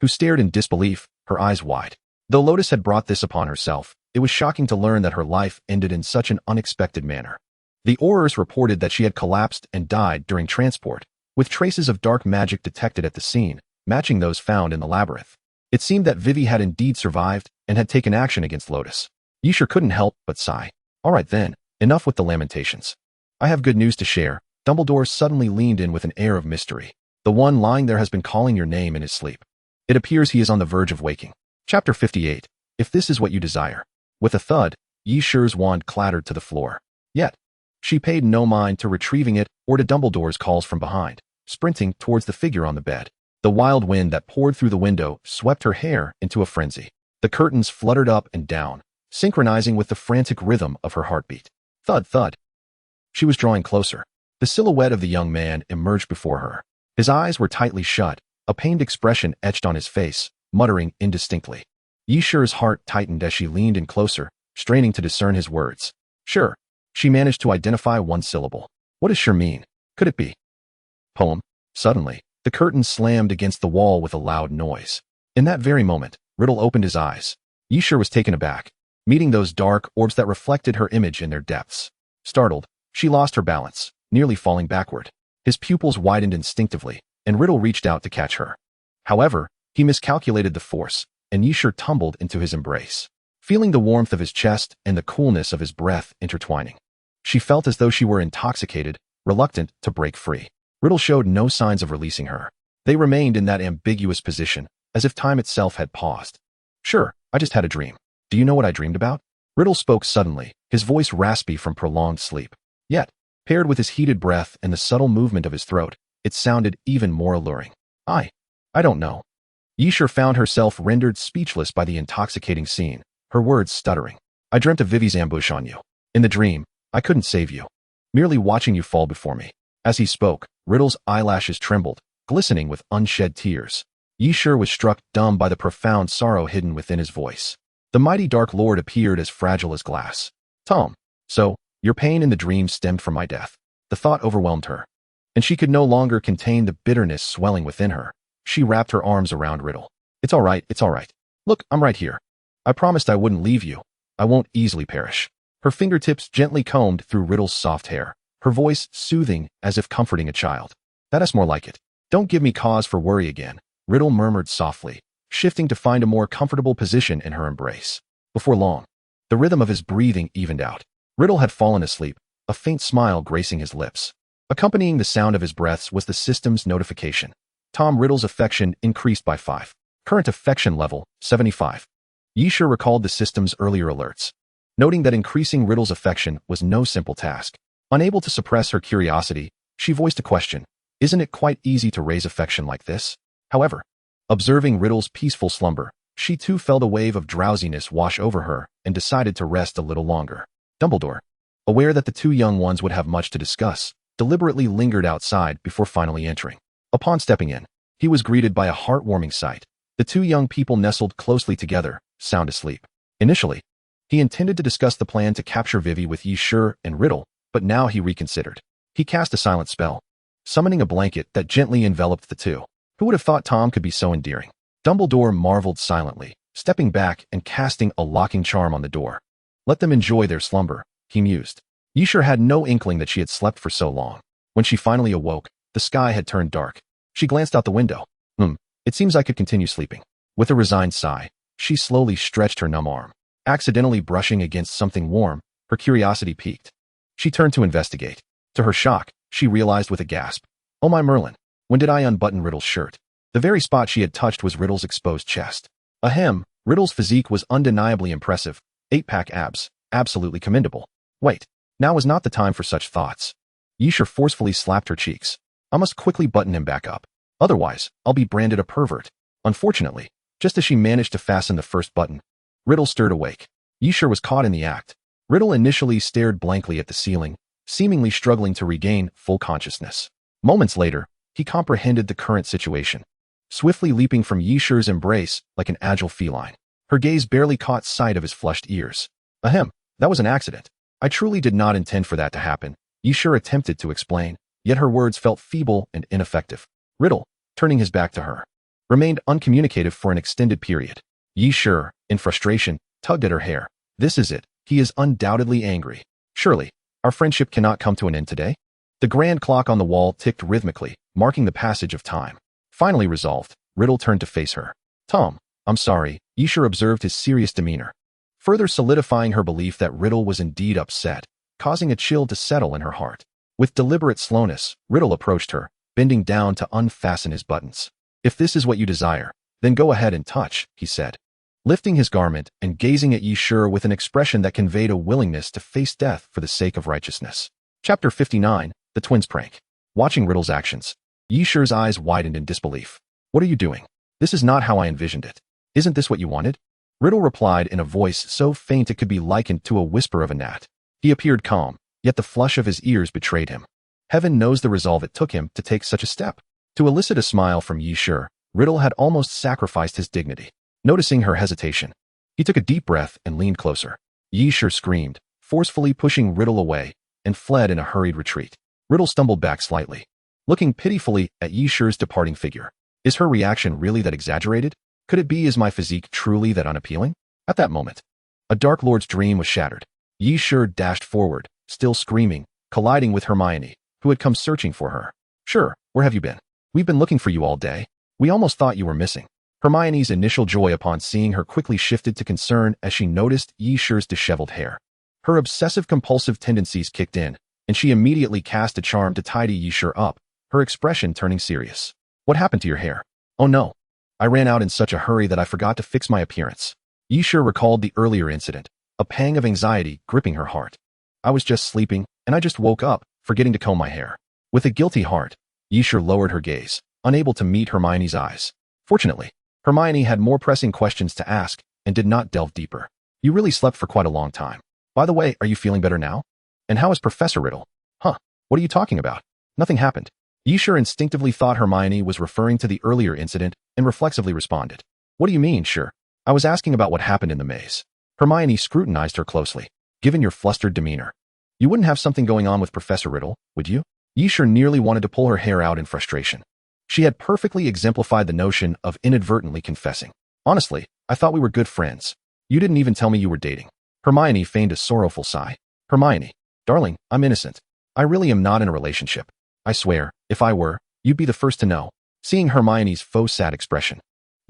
who stared in disbelief, her eyes wide. Though Lotus had brought this upon herself, it was shocking to learn that her life ended in such an unexpected manner. The Aurors reported that she had collapsed and died during transport, with traces of dark magic detected at the scene, matching those found in the labyrinth. It seemed that Vivi had indeed survived and had taken action against Lotus. Escher couldn't help but sigh. All right then, enough with the lamentations. I have good news to share. Dumbledore suddenly leaned in with an air of mystery. The one lying there has been calling your name in his sleep. It appears he is on the verge of waking. Chapter 58. If this is what you desire. With a thud, Escher's wand clattered to the floor. Yet, she paid no mind to retrieving it or to Dumbledore's calls from behind, sprinting towards the figure on the bed. The wild wind that poured through the window swept her hair into a frenzy. The curtains fluttered up and down, synchronizing with the frantic rhythm of her heartbeat. Thud, thud. She was drawing closer. The silhouette of the young man emerged before her. His eyes were tightly shut, a pained expression etched on his face, muttering indistinctly. Escher's heart tightened as she leaned in closer, straining to discern his words. Sure. She managed to identify one syllable. What does sure mean? Could it be? Poem. Suddenly, the curtain slammed against the wall with a loud noise. In that very moment, Riddle opened his eyes. Escher was taken aback, meeting those dark orbs that reflected her image in their depths. Startled, she lost her balance, nearly falling backward. His pupils widened instinctively, and Riddle reached out to catch her. However, he miscalculated the force, and Escher tumbled into his embrace, feeling the warmth of his chest and the coolness of his breath intertwining. She felt as though she were intoxicated, reluctant to break free. Riddle showed no signs of releasing her. They remained in that ambiguous position, as if time itself had paused. Sure, I just had a dream. Do you know what I dreamed about? Riddle spoke suddenly, his voice raspy from prolonged sleep. Yet, paired with his heated breath and the subtle movement of his throat, it sounded even more alluring. I don't know. Escher found herself rendered speechless by the intoxicating scene, her words stuttering. I dreamt of Vivi's ambush on you. In the dream, I couldn't save you. Merely watching you fall before me. As he spoke, Riddle's eyelashes trembled, glistening with unshed tears. Yishur was struck dumb by the profound sorrow hidden within his voice. The mighty Dark Lord appeared as fragile as glass. Tom, so, your pain in the dream stemmed from my death. The thought overwhelmed her, and she could no longer contain the bitterness swelling within her. She wrapped her arms around Riddle. It's all right, it's all right. Look, I'm right here. I promised I wouldn't leave you. I won't easily perish. Her fingertips gently combed through Riddle's soft hair, her voice soothing as if comforting a child. That's more like it. Don't give me cause for worry again, Riddle murmured softly, shifting to find a more comfortable position in her embrace. Before long, the rhythm of his breathing evened out. Riddle had fallen asleep, a faint smile gracing his lips. Accompanying the sound of his breaths was the system's notification. Tom Riddle's affection increased by 5. Current affection level, 75. Yishur recalled the system's earlier alerts, noting that increasing Riddle's affection was no simple task. Unable to suppress her curiosity, she voiced a question. Isn't it quite easy to raise affection like this? However, observing Riddle's peaceful slumber, she too felt a wave of drowsiness wash over her and decided to rest a little longer. Dumbledore, aware that the two young ones would have much to discuss, deliberately lingered outside before finally entering. Upon stepping in, he was greeted by a heartwarming sight. The two young people nestled closely together, sound asleep. Initially, he intended to discuss the plan to capture Vivi with Yishur and Riddle, but now he reconsidered. He cast a silent spell, summoning a blanket that gently enveloped the two. Who would have thought Tom could be so endearing? Dumbledore marveled silently, stepping back and casting a locking charm on the door. Let them enjoy their slumber, he mused. Yishur had no inkling that she had slept for so long. When she finally awoke, the sky had turned dark. She glanced out the window. It seems I could continue sleeping. With a resigned sigh, she slowly stretched her numb arm. Accidentally brushing against something warm, her curiosity piqued. She turned to investigate. To her shock, she realized with a gasp. Oh my Merlin, when did I unbutton Riddle's shirt? The very spot she had touched was Riddle's exposed chest. Ahem, Riddle's physique was undeniably impressive. 8-pack abs, absolutely commendable. Wait, now is not the time for such thoughts. Yishur forcefully slapped her cheeks. I must quickly button him back up. Otherwise, I'll be branded a pervert. Unfortunately, just as she managed to fasten the first button, Riddle stirred awake. Yishur was caught in the act. Riddle initially stared blankly at the ceiling, seemingly struggling to regain full consciousness. Moments later, he comprehended the current situation. Swiftly leaping from Yishur's embrace like an agile feline, her gaze barely caught sight of his flushed ears. Ahem, that was an accident. I truly did not intend for that to happen, Yishur attempted to explain, yet her words felt feeble and ineffective. Riddle, turning his back to her, remained uncommunicative for an extended period. Yishur, in frustration, tugged at her hair. This is it. He is undoubtedly angry. Surely, our friendship cannot come to an end today? The grand clock on the wall ticked rhythmically, marking the passage of time. Finally resolved, Riddle turned to face her. Tom, I'm sorry, Yishur observed his serious demeanor, further solidifying her belief that Riddle was indeed upset, causing a chill to settle in her heart. With deliberate slowness, Riddle approached her, bending down to unfasten his buttons. If this is what you desire, then go ahead and touch, he said, lifting his garment and gazing at Yishur with an expression that conveyed a willingness to face death for the sake of righteousness. Chapter 59, The Twins Prank. Watching Riddle's actions, Yishur's eyes widened in disbelief. What are you doing? This is not how I envisioned it. Isn't this what you wanted? Riddle replied in a voice so faint it could be likened to a whisper of a gnat. He appeared calm, yet the flush of his ears betrayed him. Heaven knows the resolve it took him to take such a step. To elicit a smile from Yishur, Riddle had almost sacrificed his dignity. Noticing her hesitation, he took a deep breath and leaned closer. Yishur screamed, forcefully pushing Riddle away, and fled in a hurried retreat. Riddle stumbled back slightly, looking pitifully at Yishur's departing figure. Is her reaction really that exaggerated? Could it be is my physique truly that unappealing? At that moment, a Dark Lord's dream was shattered. Yishur dashed forward, still screaming, colliding with Hermione, who had come searching for her. Sure, where have you been? We've been looking for you all day. We almost thought you were missing. Hermione's initial joy upon seeing her quickly shifted to concern as she noticed Yishur's disheveled hair. Her obsessive-compulsive tendencies kicked in, and she immediately cast a charm to tidy Yishur up, her expression turning serious. What happened to your hair? Oh no. I ran out in such a hurry that I forgot to fix my appearance. Yishur recalled the earlier incident, a pang of anxiety gripping her heart. I was just sleeping, and I just woke up, forgetting to comb my hair. With a guilty heart, Yishur lowered her gaze, unable to meet Hermione's eyes. Fortunately, Hermione had more pressing questions to ask and did not delve deeper. You really slept for quite a long time. By the way, are you feeling better now? And how is Professor Riddle? Huh, what are you talking about? Nothing happened. Yisher instinctively thought Hermione was referring to the earlier incident and reflexively responded. What do you mean, sure? I was asking about what happened in the maze. Hermione scrutinized her closely. Given your flustered demeanor, you wouldn't have something going on with Professor Riddle, would you? Yisher nearly wanted to pull her hair out in frustration. She had perfectly exemplified the notion of inadvertently confessing. Honestly, I thought we were good friends. You didn't even tell me you were dating. Hermione feigned a sorrowful sigh. Hermione, darling, I'm innocent. I really am not in a relationship. I swear, if I were, you'd be the first to know. Seeing Hermione's faux sad expression,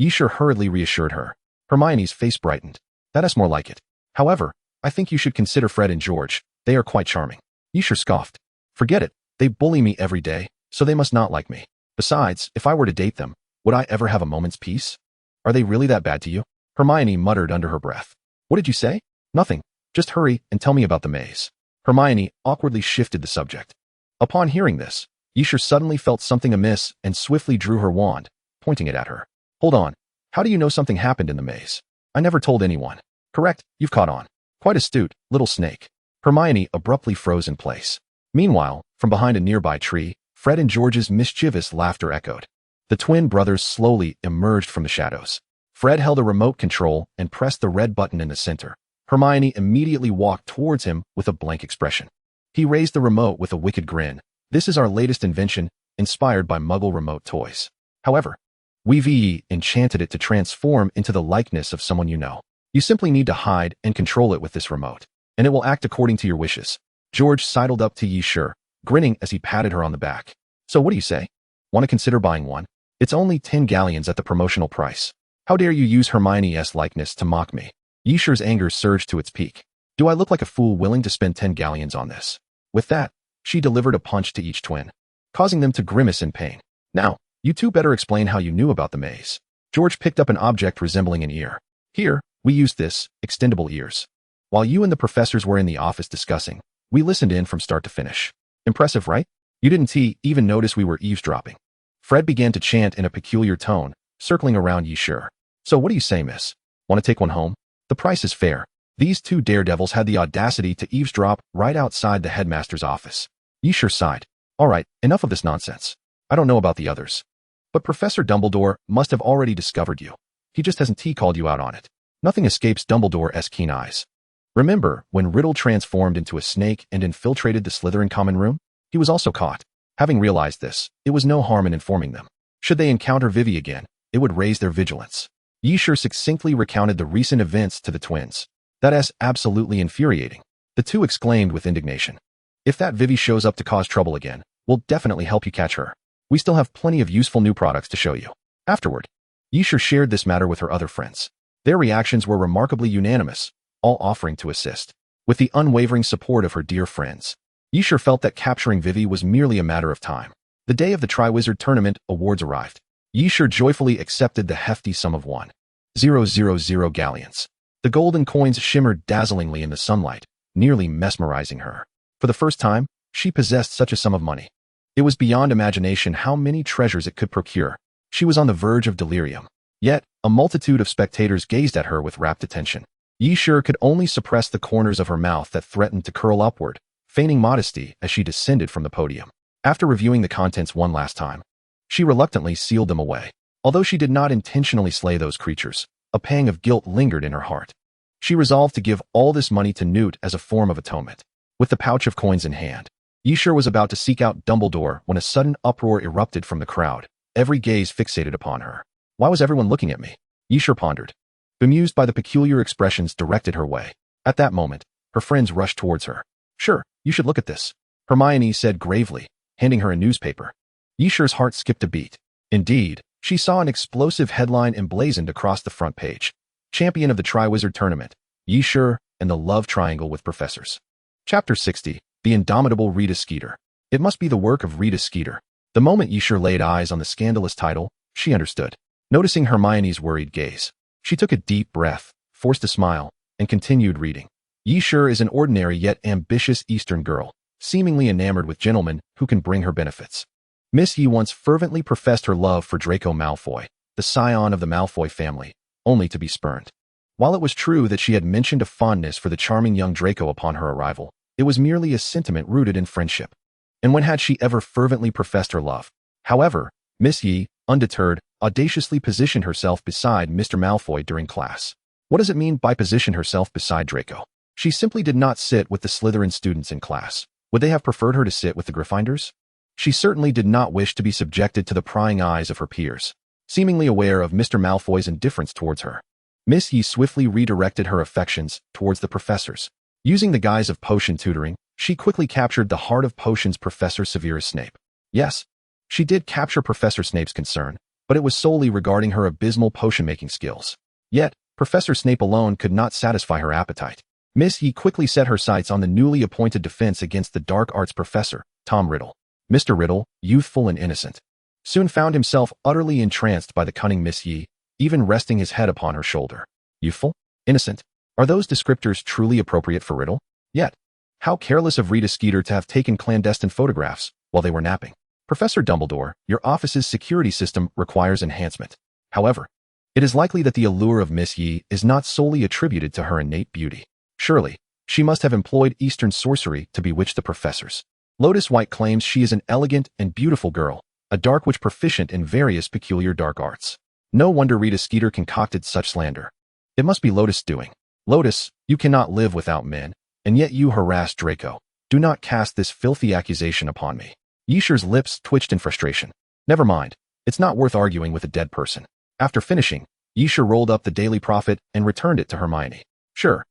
Yisher hurriedly reassured her. Hermione's face brightened. That's more like it. However, I think you should consider Fred and George. They are quite charming. Yisher scoffed. Forget it. They bully me every day, so they must not like me. Besides, if I were to date them, would I ever have a moment's peace? Are they really that bad to you? Hermione muttered under her breath. What did you say? Nothing. Just hurry and tell me about the maze. Hermione awkwardly shifted the subject. Upon hearing this, Yisher suddenly felt something amiss and swiftly drew her wand, pointing it at her. Hold on. How do you know something happened in the maze? I never told anyone. Correct, you've caught on. Quite astute, little snake. Hermione abruptly froze in place. Meanwhile, from behind a nearby tree, Fred and George's mischievous laughter echoed. The twin brothers slowly emerged from the shadows. Fred held a remote control and pressed the red button in the center. Hermione immediately walked towards him with a blank expression. He raised the remote with a wicked grin. This is our latest invention, inspired by Muggle remote toys. However, we've enchanted it to transform into the likeness of someone you know. You simply need to hide and control it with this remote, and it will act according to your wishes. George sidled up to Yisher, grinning as he patted her on the back. So what do you say? Want to consider buying one? It's only 10 galleons at the promotional price. How dare you use Hermione's likeness to mock me? Yisher's anger surged to its peak. Do I look like a fool willing to spend 10 galleons on this? With that, she delivered a punch to each twin, causing them to grimace in pain. Now, you two better explain how you knew about the maze. George picked up an object resembling an ear. Here, we used this, extendable ears. While you and the professors were in the office discussing, we listened in from start to finish. Impressive, right? You didn't even notice we were eavesdropping. Fred began to chant in a peculiar tone, circling around Yisher. So what do you say, miss? Want to take one home? The price is fair. These two daredevils had the audacity to eavesdrop right outside the headmaster's office. Yisher sighed. All right, enough of this nonsense. I don't know about the others, but Professor Dumbledore must have already discovered you. He just hasn't called you out on it. Nothing escapes Dumbledore's keen eyes. Remember when Riddle transformed into a snake and infiltrated the Slytherin common room? He was also caught. Having realized this, it was no harm in informing them. Should they encounter Vivi again, it would raise their vigilance. Yisher succinctly recounted the recent events to the twins. That's absolutely infuriating. The two exclaimed with indignation. If that Vivi shows up to cause trouble again, we'll definitely help you catch her. We still have plenty of useful new products to show you. Afterward, Yisher shared this matter with her other friends. Their reactions were remarkably unanimous, all offering to assist. With the unwavering support of her dear friends, Yisher felt that capturing Vivi was merely a matter of time. The day of the Triwizard Tournament awards arrived. Yisher joyfully accepted the hefty sum of 1,000 galleons. The golden coins shimmered dazzlingly in the sunlight, nearly mesmerizing her. For the first time, she possessed such a sum of money. It was beyond imagination how many treasures it could procure. She was on the verge of delirium. Yet, a multitude of spectators gazed at her with rapt attention. Yisher could only suppress the corners of her mouth that threatened to curl upward, feigning modesty as she descended from the podium. After reviewing the contents one last time, she reluctantly sealed them away. Although she did not intentionally slay those creatures, a pang of guilt lingered in her heart. She resolved to give all this money to Newt as a form of atonement. With the pouch of coins in hand, Yisher was about to seek out Dumbledore when a sudden uproar erupted from the crowd, every gaze fixated upon her. Why was everyone looking at me? Yisher pondered, bemused by the peculiar expressions directed her way. At that moment, her friends rushed towards her. Sure, you should look at this, Hermione said gravely, handing her a newspaper. Yisher's heart skipped a beat. Indeed, she saw an explosive headline emblazoned across the front page. Champion of the Triwizard Tournament, Yisher and the Love Triangle with Professors. Chapter 60, The Indomitable Rita Skeeter. It must be the work of Rita Skeeter. The moment Yisher laid eyes on the scandalous title, she understood. Noticing Hermione's worried gaze, she took a deep breath, forced a smile, and continued reading. Yisher is an ordinary yet ambitious Eastern girl, seemingly enamored with gentlemen who can bring her benefits. Miss Yi once fervently professed her love for Draco Malfoy, the scion of the Malfoy family, only to be spurned. While it was true that she had mentioned a fondness for the charming young Draco upon her arrival, it was merely a sentiment rooted in friendship. And when had she ever fervently professed her love? However, Miss Yi, undeterred, audaciously positioned herself beside Mr. Malfoy during class. What does it mean by position herself beside Draco? She simply did not sit with the Slytherin students in class. Would they have preferred her to sit with the Gryffindors? She certainly did not wish to be subjected to the prying eyes of her peers. Seemingly aware of Mr. Malfoy's indifference towards her, Miss Yi swiftly redirected her affections towards the professors. Using the guise of potion tutoring, she quickly captured the heart of potions Professor Severus Snape. Yes, she did capture Professor Snape's concern, but it was solely regarding her abysmal potion-making skills. Yet, Professor Snape alone could not satisfy her appetite. Miss Yi quickly set her sights on the newly appointed defense against the dark arts professor, Tom Riddle. Mr. Riddle, youthful and innocent, soon found himself utterly entranced by the cunning Miss Yi, even resting his head upon her shoulder. Youthful? Innocent? Are those descriptors truly appropriate for Riddle? Yet, how careless of Rita Skeeter to have taken clandestine photographs while they were napping. Professor Dumbledore, your office's security system requires enhancement. However, it is likely that the allure of Miss Yi is not solely attributed to her innate beauty. Surely, she must have employed Eastern sorcery to bewitch the professors. Lotus White claims she is an elegant and beautiful girl, a dark witch proficient in various peculiar dark arts. No wonder Rita Skeeter concocted such slander. It must be Lotus' doing. Lotus, you cannot live without men, and yet you harass Draco. Do not cast this filthy accusation upon me. Yisher's lips twitched in frustration. Never mind, it's not worth arguing with a dead person. After finishing, Yisher rolled up the Daily Prophet and returned it to Hermione. Sure.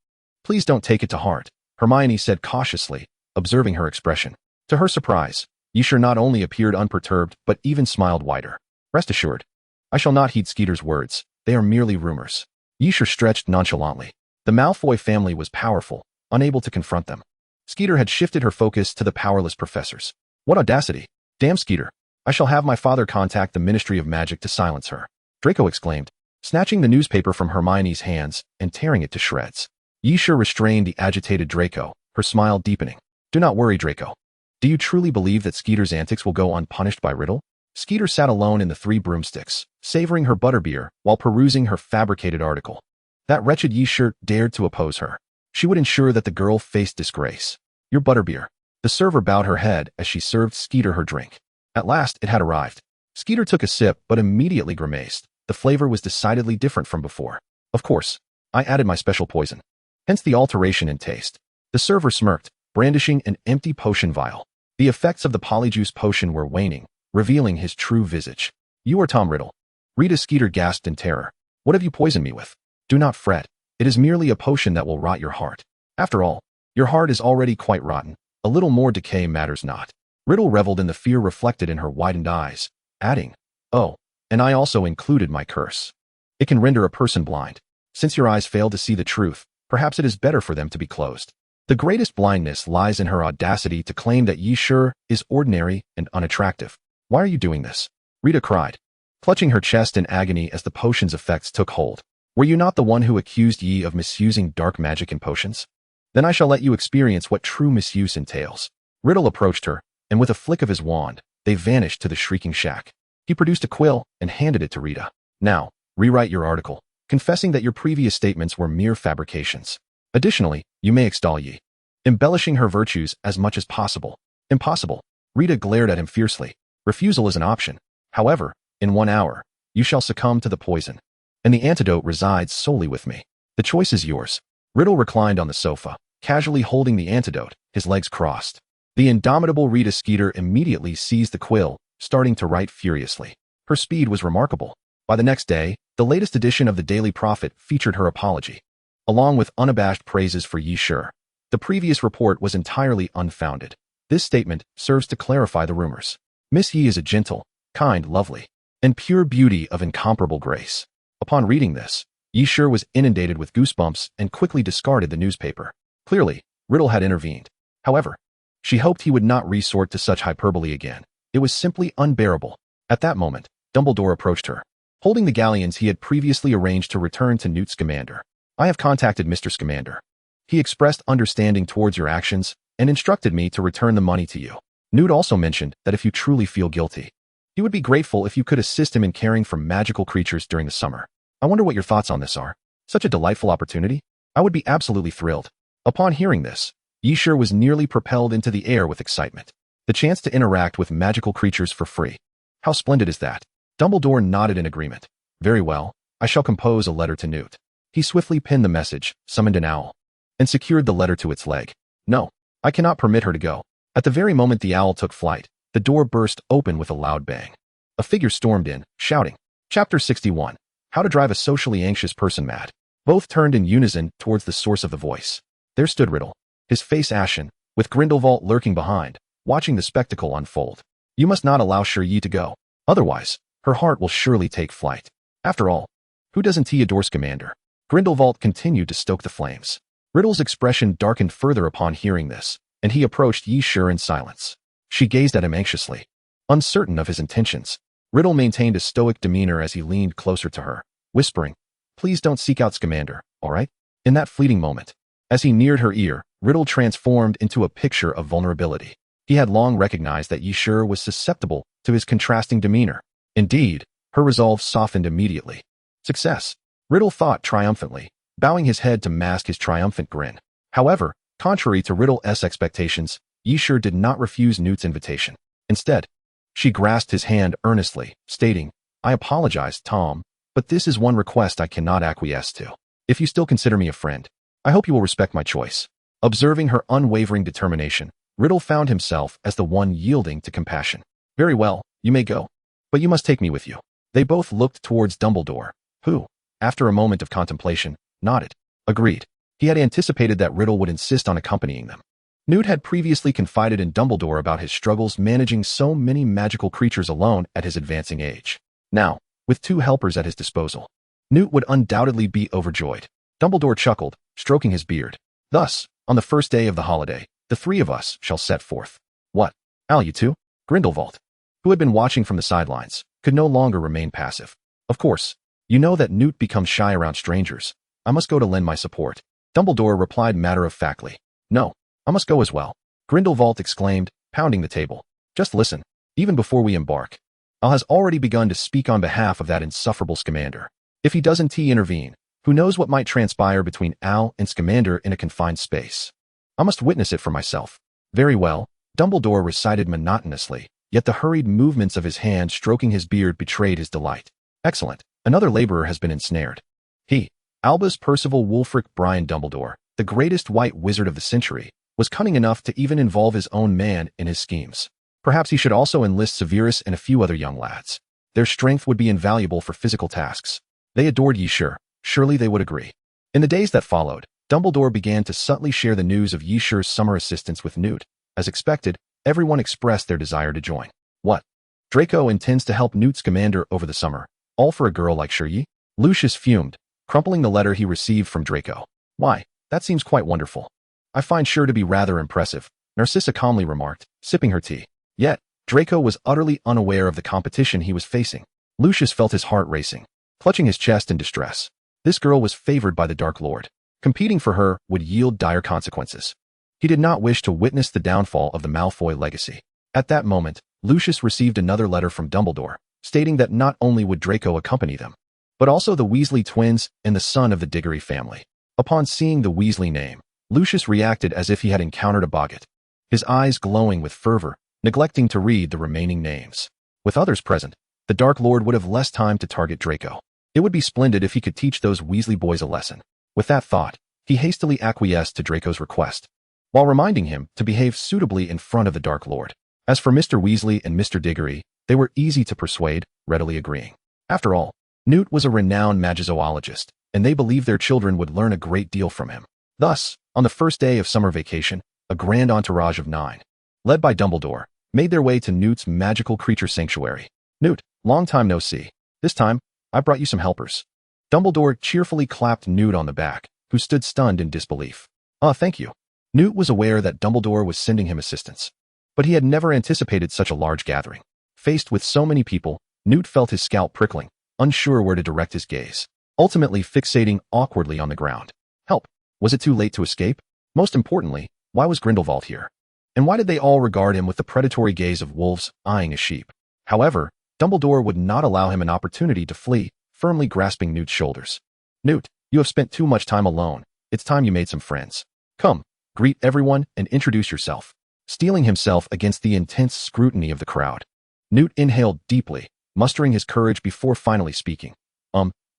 Please don't take it to heart, Hermione said cautiously, observing her expression. To her surprise, Yisher not only appeared unperturbed but even smiled wider. Rest assured, I shall not heed Skeeter's words. They are merely rumors. Yisher stretched nonchalantly. The Malfoy family was powerful, unable to confront them. Skeeter had shifted her focus to the powerless professors. What audacity! Damn Skeeter! I shall have my father contact the Ministry of Magic to silence her, Draco exclaimed, snatching the newspaper from Hermione's hands and tearing it to shreds. Yisher restrained the agitated Draco, her smile deepening. Do not worry, Draco. Do you truly believe that Skeeter's antics will go unpunished by Riddle? Skeeter sat alone in the Three Broomsticks, savoring her butterbeer while perusing her fabricated article. That wretched Yisher dared to oppose her. She would ensure that the girl faced disgrace. Your butterbeer. The server bowed her head as she served Skeeter her drink. At last, it had arrived. Skeeter took a sip but immediately grimaced. The flavor was decidedly different from before. Of course, I added my special poison. Hence the alteration in taste. The server smirked, brandishing an empty potion vial. The effects of the polyjuice potion were waning, revealing his true visage. You are Tom Riddle. Rita Skeeter gasped in terror. What have you poisoned me with? Do not fret. It is merely a potion that will rot your heart. After all, your heart is already quite rotten. A little more decay matters not. Riddle reveled in the fear reflected in her widened eyes, adding, Oh, and I also included my curse. It can render a person blind. Since your eyes fail to see the truth, perhaps it is better for them to be closed. The greatest blindness lies in her audacity to claim that Yisher is ordinary and unattractive. Why are you doing this? Rita cried, clutching her chest in agony as the potion's effects took hold. Were you not the one who accused Yi of misusing dark magic in potions? Then I shall let you experience what true misuse entails. Riddle approached her, and with a flick of his wand, they vanished to the shrieking shack. He produced a quill and handed it to Rita. Now, rewrite your article, confessing that your previous statements were mere fabrications. Additionally, you may extol Yi, embellishing her virtues as much as possible. Impossible. Rita glared at him fiercely. Refusal is an option. However, in 1 hour, you shall succumb to the poison. And the antidote resides solely with me. The choice is yours. Riddle reclined on the sofa, casually holding the antidote, his legs crossed. The indomitable Rita Skeeter immediately seized the quill, starting to write furiously. Her speed was remarkable. By the next day, the latest edition of the Daily Prophet featured her apology, along with unabashed praises for Yisher. The previous report was entirely unfounded. This statement serves to clarify the rumors. Miss Yi is a gentle, kind, lovely, and pure beauty of incomparable grace. Upon reading this, Yisher was inundated with goosebumps and quickly discarded the newspaper. Clearly, Riddle had intervened. However, she hoped he would not resort to such hyperbole again. It was simply unbearable. At that moment, Dumbledore approached her, holding the galleons he had previously arranged to return to Newt Scamander. I have contacted Mr. Scamander. He expressed understanding towards your actions and instructed me to return the money to you. Newt also mentioned that if you truly feel guilty, he would be grateful if you could assist him in caring for magical creatures during the summer. I wonder what your thoughts on this are. Such a delightful opportunity. I would be absolutely thrilled. Upon hearing this, Yisher was nearly propelled into the air with excitement. The chance to interact with magical creatures for free. How splendid is that? Dumbledore nodded in agreement. Very well, I shall compose a letter to Newt. He swiftly pinned the message, summoned an owl, and secured the letter to its leg. No, I cannot permit her to go. At the very moment the owl took flight, the door burst open with a loud bang. A figure stormed in, shouting. Chapter 61. How to drive a socially anxious person mad. Both turned in unison towards the source of the voice. There stood Riddle, his face ashen, with Grindelwald lurking behind, watching the spectacle unfold. You must not allow Shirley to go. Otherwise, her heart will surely take flight. After all, who doesn't he adore Scamander? Grindelwald continued to stoke the flames. Riddle's expression darkened further upon hearing this, and he approached Yshur in silence. She gazed at him anxiously. Uncertain of his intentions, Riddle maintained a stoic demeanor as he leaned closer to her, whispering, Please don't seek out Scamander, all right? In that fleeting moment, as he neared her ear, Riddle transformed into a picture of vulnerability. He had long recognized that Yshur was susceptible to his contrasting demeanor. Indeed, her resolve softened immediately. Success, Riddle thought triumphantly, bowing his head to mask his triumphant grin. However, contrary to Riddle's expectations, Yshur did not refuse Newt's invitation. Instead, she grasped his hand earnestly, stating, I apologize, Tom, but this is one request I cannot acquiesce to. If you still consider me a friend, I hope you will respect my choice. Observing her unwavering determination, Riddle found himself as the one yielding to compassion. Very well, you may go, but you must take me with you. They both looked towards Dumbledore, who, after a moment of contemplation, nodded. Agreed. He had anticipated that Riddle would insist on accompanying them. Newt had previously confided in Dumbledore about his struggles managing so many magical creatures alone at his advancing age. Now, with two helpers at his disposal, Newt would undoubtedly be overjoyed. Dumbledore chuckled, stroking his beard. Thus, on the first day of the holiday, the three of us shall set forth. What? Al, you too? Grindelwald, who had been watching from the sidelines, could no longer remain passive. Of course, you know that Newt becomes shy around strangers. I must go to lend my support. Dumbledore replied matter-of-factly. No, I must go as well. Grindelwald exclaimed, pounding the table. Just listen. Even before we embark, Al has already begun to speak on behalf of that insufferable Scamander. If he doesn't intervene, who knows what might transpire between Al and Scamander in a confined space. I must witness it for myself. Very well, Dumbledore recited monotonously, yet the hurried movements of his hand stroking his beard betrayed his delight. Excellent. Another laborer has been ensnared. He, Albus Percival Wulfric Brian Dumbledore, the greatest white wizard of the century, was cunning enough to even involve his own man in his schemes. Perhaps he should also enlist Severus and a few other young lads. Their strength would be invaluable for physical tasks. They adored Yshur. Surely they would agree. In the days that followed, Dumbledore began to subtly share the news of Yshur's summer assistance with Newt. As expected, everyone expressed their desire to join. What? Draco intends to help Newt Scamander over the summer, all for a girl like Shirley? Lucius fumed, crumpling the letter he received from Draco. Why, that seems quite wonderful. I find sure to be rather impressive, Narcissa calmly remarked, sipping her tea. Yet, Draco was utterly unaware of the competition he was facing. Lucius felt his heart racing, clutching his chest in distress. This girl was favored by the Dark Lord. Competing for her would yield dire consequences. He did not wish to witness the downfall of the Malfoy legacy. At that moment, Lucius received another letter from Dumbledore, stating that not only would Draco accompany them, but also the Weasley twins and the son of the Diggory family. Upon seeing the Weasley name, Lucius reacted as if he had encountered a boggart, his eyes glowing with fervor, neglecting to read the remaining names. With others present, the Dark Lord would have less time to target Draco. It would be splendid if he could teach those Weasley boys a lesson. With that thought, he hastily acquiesced to Draco's request, while reminding him to behave suitably in front of the Dark Lord. As for Mr. Weasley and Mr. Diggory, they were easy to persuade, readily agreeing. After all, Newt was a renowned magizoologist, and they believed their children would learn a great deal from him. Thus, on the first day of summer vacation, a grand entourage of 9, led by Dumbledore, made their way to Newt's magical creature sanctuary. Newt, long time no see. This time, I brought you some helpers. Dumbledore cheerfully clapped Newt on the back, who stood stunned in disbelief. Thank you. Newt was aware that Dumbledore was sending him assistance, but he had never anticipated such a large gathering. Faced with so many people, Newt felt his scalp prickling, unsure where to direct his gaze, ultimately fixating awkwardly on the ground. Help! Was it too late to escape? Most importantly, why was Grindelwald here? And why did they all regard him with the predatory gaze of wolves eyeing a sheep? However, Dumbledore would not allow him an opportunity to flee, firmly grasping Newt's shoulders. Newt, you have spent too much time alone. It's time you made some friends. Come, greet everyone and introduce yourself. steeling himself against the intense scrutiny of the crowd. Newt inhaled deeply, mustering his courage before finally speaking.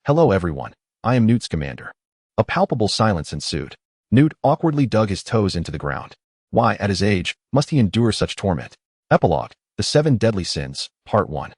Hello everyone, I am Newt Scamander. A palpable silence ensued. Newt awkwardly dug his toes into the ground. Why, at his age, must he endure such torment? Epilogue, The 7 Deadly Sins, Part 1.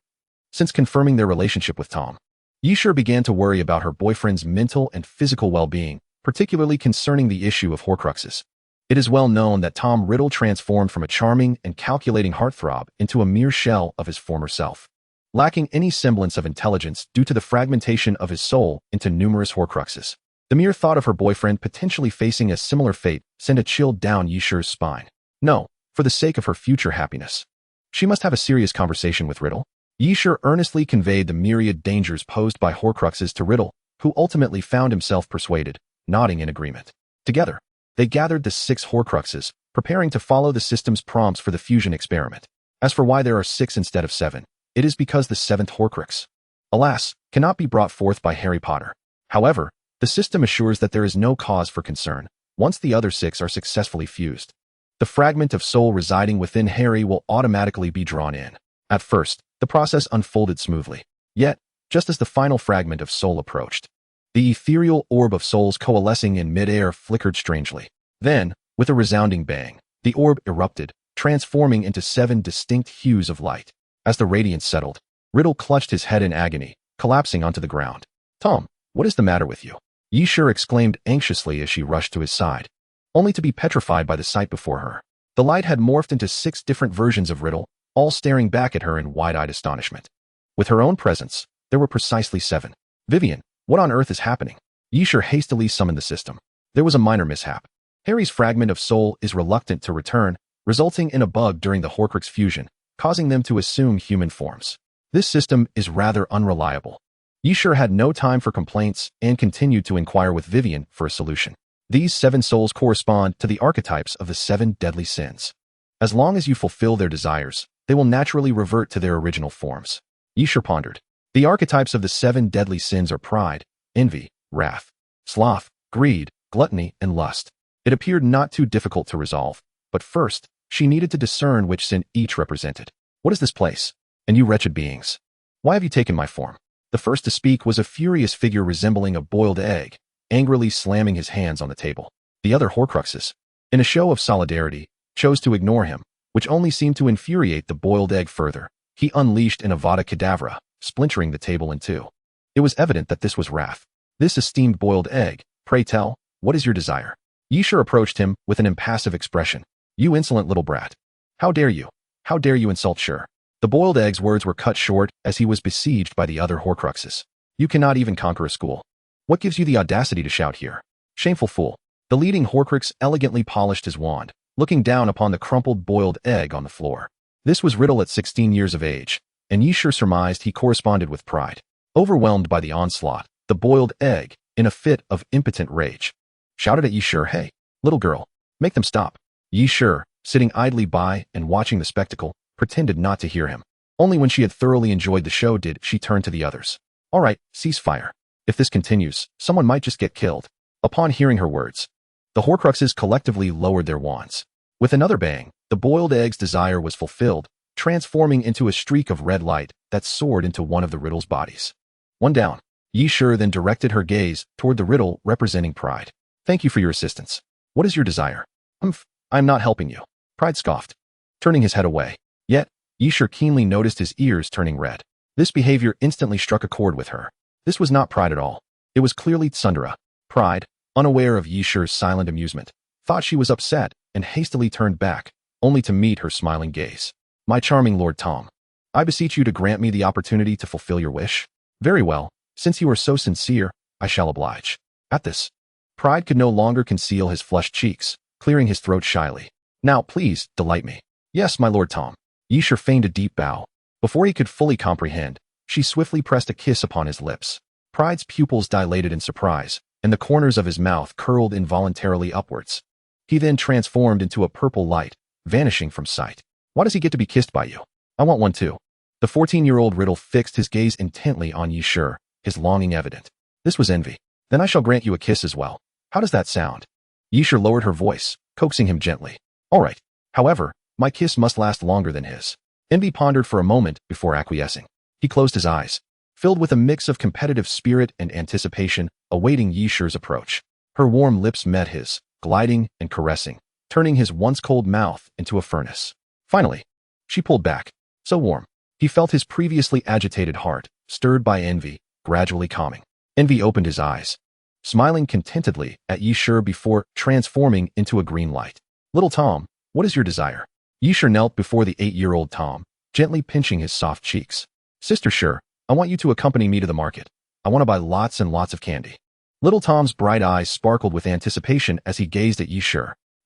Since confirming their relationship with Tom, Yishur began to worry about her boyfriend's mental and physical well-being, particularly concerning the issue of Horcruxes. It is well known that Tom Riddle transformed from a charming and calculating heartthrob into a mere shell of his former self, lacking any semblance of intelligence due to the fragmentation of his soul into numerous Horcruxes. The mere thought of her boyfriend potentially facing a similar fate sent a chill down Yishur's spine. No, for the sake of her future happiness, she must have a serious conversation with Riddle. Yishur earnestly conveyed the myriad dangers posed by Horcruxes to Riddle, who ultimately found himself persuaded, nodding in agreement. Together, they gathered the 6 Horcruxes, preparing to follow the system's prompts for the fusion experiment. As for why there are 6 instead of 7, it is because the 7th Horcrux, alas, cannot be brought forth by Harry Potter. However, the system assures that there is no cause for concern once the other 6 are successfully fused. The fragment of soul residing within Harry will automatically be drawn in. At first, the process unfolded smoothly. Yet, just as the final fragment of soul approached, the ethereal orb of souls coalescing in midair flickered strangely. Then, with a resounding bang, the orb erupted, transforming into 7 distinct hues of light. As the radiance settled, Riddle clutched his head in agony, collapsing onto the ground. Tom, what is the matter with you? Yishur exclaimed anxiously as she rushed to his side, only to be petrified by the sight before her. The light had morphed into 6 different versions of Riddle, all staring back at her in wide-eyed astonishment. With her own presence, there were precisely 7. Vivian, what on earth is happening? Yishur hastily summoned the system. There was a minor mishap. Harry's fragment of soul is reluctant to return, resulting in a bug during the Horcrux fusion, causing them to assume human forms. This system is rather unreliable. Yishur had no time for complaints and continued to inquire with Vivian for a solution. These 7 souls correspond to the archetypes of the 7 deadly sins. As long as you fulfill their desires, they will naturally revert to their original forms. Yishur pondered. The archetypes of the 7 deadly sins are pride, envy, wrath, sloth, greed, gluttony, and lust. It appeared not too difficult to resolve, but first, she needed to discern which sin each represented. What is this place? And you wretched beings, why have you taken my form? The first to speak was a furious figure resembling a boiled egg, angrily slamming his hands on the table. The other Horcruxes, in a show of solidarity, chose to ignore him, which only seemed to infuriate the boiled egg further. He unleashed an Avada Kedavra, splintering the table in 2. It was evident that this was wrath. This esteemed boiled egg, pray tell, what is your desire? Yishur approached him with an impassive expression. You insolent little brat. How dare you? How dare you insult Shur? The boiled egg's words were cut short as he was besieged by the other Horcruxes. You cannot even conquer a school. What gives you the audacity to shout here? Shameful fool. The leading Horcrux elegantly polished his wand, looking down upon the crumpled boiled egg on the floor. This was Riddle at 16 years of age, and Yishur surmised he corresponded with pride. Overwhelmed by the onslaught, the boiled egg, in a fit of impotent rage, shouted at Yishur, hey, little girl, make them stop. Yishur, sitting idly by and watching the spectacle, pretended not to hear him. Only when she had thoroughly enjoyed the show did she turn to the others. All right, cease fire. If this continues, someone might just get killed. Upon hearing her words, the Horcruxes collectively lowered their wands. With another bang, the boiled egg's desire was fulfilled, transforming into a streak of red light that soared into one of the Riddle's bodies. One down. Yishur then directed her gaze toward the Riddle representing pride. Thank you for your assistance. What is your desire? I'm not helping you. Pride scoffed, turning his head away. Yet, Yishur keenly noticed his ears turning red. This behavior instantly struck a chord with her. This was not pride at all. It was clearly Tsundere. Pride, unaware of Yishur's silent amusement, thought she was upset and hastily turned back, only to meet her smiling gaze. My charming Lord Tom, I beseech you to grant me the opportunity to fulfill your wish. Very well, since you are so sincere, I shall oblige. At this, Pride could no longer conceal his flushed cheeks, clearing his throat shyly. Now, please, delight me. Yes, my Lord Tom. Yishur feigned a deep bow. Before he could fully comprehend, she swiftly pressed a kiss upon his lips. Pride's pupils dilated in surprise, and the corners of his mouth curled involuntarily upwards. He then transformed into a purple light, vanishing from sight. Why does he get to be kissed by you? I want one too. The 14-year-old Riddle fixed his gaze intently on Yishur, his longing evident. This was envy. Then I shall grant you a kiss as well. How does that sound? Yishur lowered her voice, coaxing him gently. All right. However, My kiss must last longer than his. Envy pondered for a moment before acquiescing. He closed his eyes, filled with a mix of competitive spirit and anticipation, awaiting Yi Shi's approach. Her warm lips met his, gliding and caressing, turning his once cold mouth into a furnace. Finally, she pulled back. So warm. He felt his previously agitated heart, stirred by envy, gradually calming. Envy opened his eyes, smiling contentedly at Yi Shi before transforming into a green light. Little Tom, what is your desire? Yi Shi knelt before the 8-year-old Tom, gently pinching his soft cheeks. Sister Shi, I want you to accompany me to the market. I want to buy lots and lots of candy. Little Tom's bright eyes sparkled with anticipation as he gazed at Yi Shi.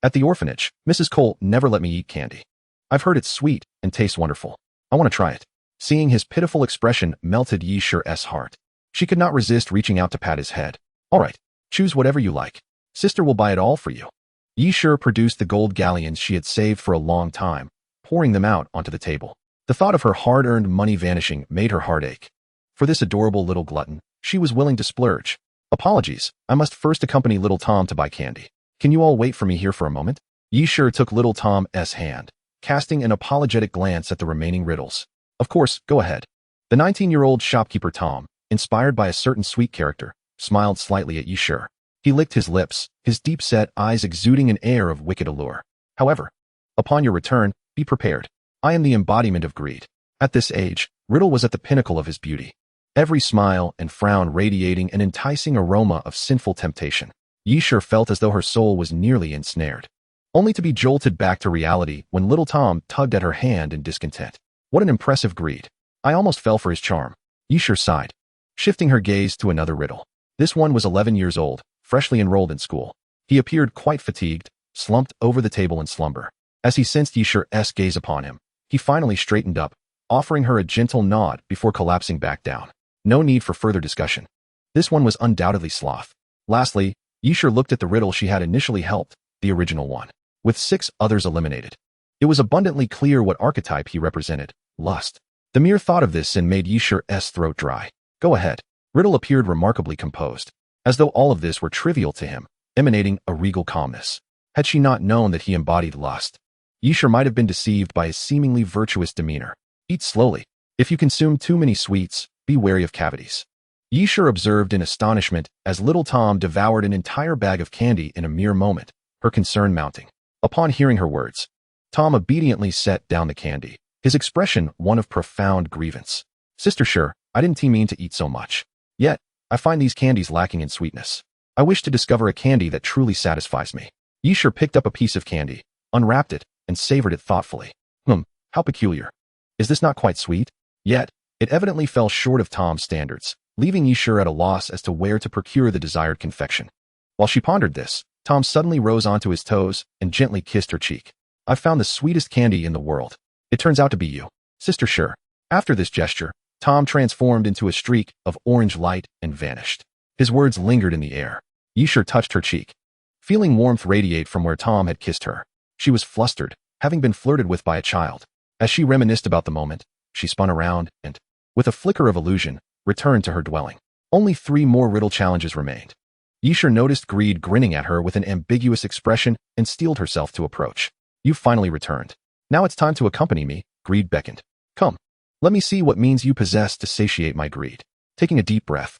At the orphanage, Mrs. Colt never let me eat candy. I've heard it's sweet and tastes wonderful. I want to try it. Seeing his pitiful expression melted Yi Shi's heart. She could not resist reaching out to pat his head. All right, choose whatever you like. Sister will buy it all for you. Yi Shi produced the gold galleons she had saved for a long time, pouring them out onto the table. The thought of her hard-earned money vanishing made her heart ache. For this adorable little glutton, she was willing to splurge. Apologies, I must first accompany little Tom to buy candy. Can you all wait for me here for a moment? Yi Shi took little Tom's hand, casting an apologetic glance at the remaining riddles. Of course, go ahead. The 19-year-old shopkeeper Tom, inspired by a certain sweet character, smiled slightly at Yi Shi. He licked his lips, his deep-set eyes exuding an air of wicked allure. However, upon your return, be prepared. I am the embodiment of greed. At this age, Riddle was at the pinnacle of his beauty. Every smile and frown radiating an enticing aroma of sinful temptation. Yi Shi felt as though her soul was nearly ensnared, only to be jolted back to reality when little Tom tugged at her hand in discontent. What an impressive greed. I almost fell for his charm. Yi Shi sighed, shifting her gaze to another riddle. This one was 11 years old, freshly enrolled in school. He appeared quite fatigued, slumped over the table in slumber. As he sensed Yi Shi's gaze upon him, he finally straightened up, offering her a gentle nod before collapsing back down. No need for further discussion. This one was undoubtedly sloth. Lastly, Yi Shi looked at the riddle she had initially helped, the original one, with 6 others eliminated. It was abundantly clear what archetype he represented: lust. The mere thought of this sin made Yi Shi's throat dry. Go ahead. Riddle appeared remarkably composed, as though all of this were trivial to him, emanating a regal calmness. Had she not known that he embodied lust, Yi Shi might have been deceived by his seemingly virtuous demeanor. Eat slowly. If you consume too many sweets, be wary of cavities. Yi Shi observed in astonishment as little Tom devoured an entire bag of candy in a mere moment, her concern mounting. Upon hearing her words, Tom obediently set down the candy, his expression one of profound grievance. Sister Shi, I didn't mean to eat so much. Yet, I find these candies lacking in sweetness. I wish to discover a candy that truly satisfies me. Yi Shi picked up a piece of candy, unwrapped it, and savored it thoughtfully. How peculiar. Is this not quite sweet? Yet, it evidently fell short of Tom's standards, leaving Yi Shi at a loss as to where to procure the desired confection. While she pondered this, Tom suddenly rose onto his toes and gently kissed her cheek. I've found the sweetest candy in the world. It turns out to be you, Sister Shi. After this gesture, Tom transformed into a streak of orange light and vanished. His words lingered in the air. Yi Shi touched her cheek, feeling warmth radiate from where Tom had kissed her. She was flustered, having been flirted with by a child. As she reminisced about the moment, she spun around and, with a flicker of illusion, returned to her dwelling. Only 3 more riddle challenges remained. Yi Shi noticed greed grinning at her with an ambiguous expression and steeled herself to approach. You finally returned. Now it's time to accompany me, greed beckoned. Come. Let me see what means you possess to satiate my greed. Taking a deep breath,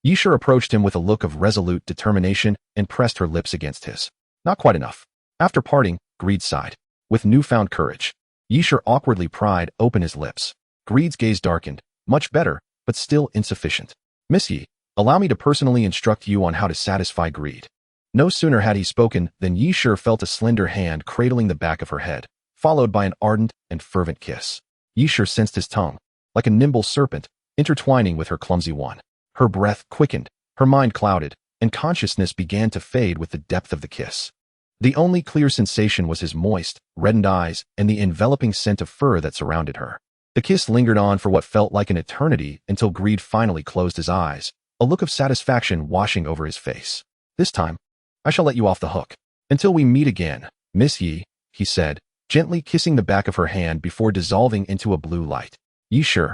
Yi Shi approached him with a look of resolute determination and pressed her lips against his. Not quite enough. After parting, Greed sighed. With newfound courage, Yi Shi awkwardly pried open his lips. Greed's gaze darkened. Much better, but still insufficient. Miss Yi, allow me to personally instruct you on how to satisfy greed. No sooner had he spoken than Yi Shi felt a slender hand cradling the back of her head, followed by an ardent and fervent kiss. Yi Shi sensed his tongue, like a nimble serpent, intertwining with her clumsy one. Her breath quickened, her mind clouded, and consciousness began to fade with the depth of the kiss. The only clear sensation was his moist, reddened eyes and the enveloping scent of fur that surrounded her. The kiss lingered on for what felt like an eternity until Greed finally closed his eyes, a look of satisfaction washing over his face. This time, I shall let you off the hook. Until we meet again, Miss Yi, he said, gently kissing the back of her hand before dissolving into a blue light. Yi Shi.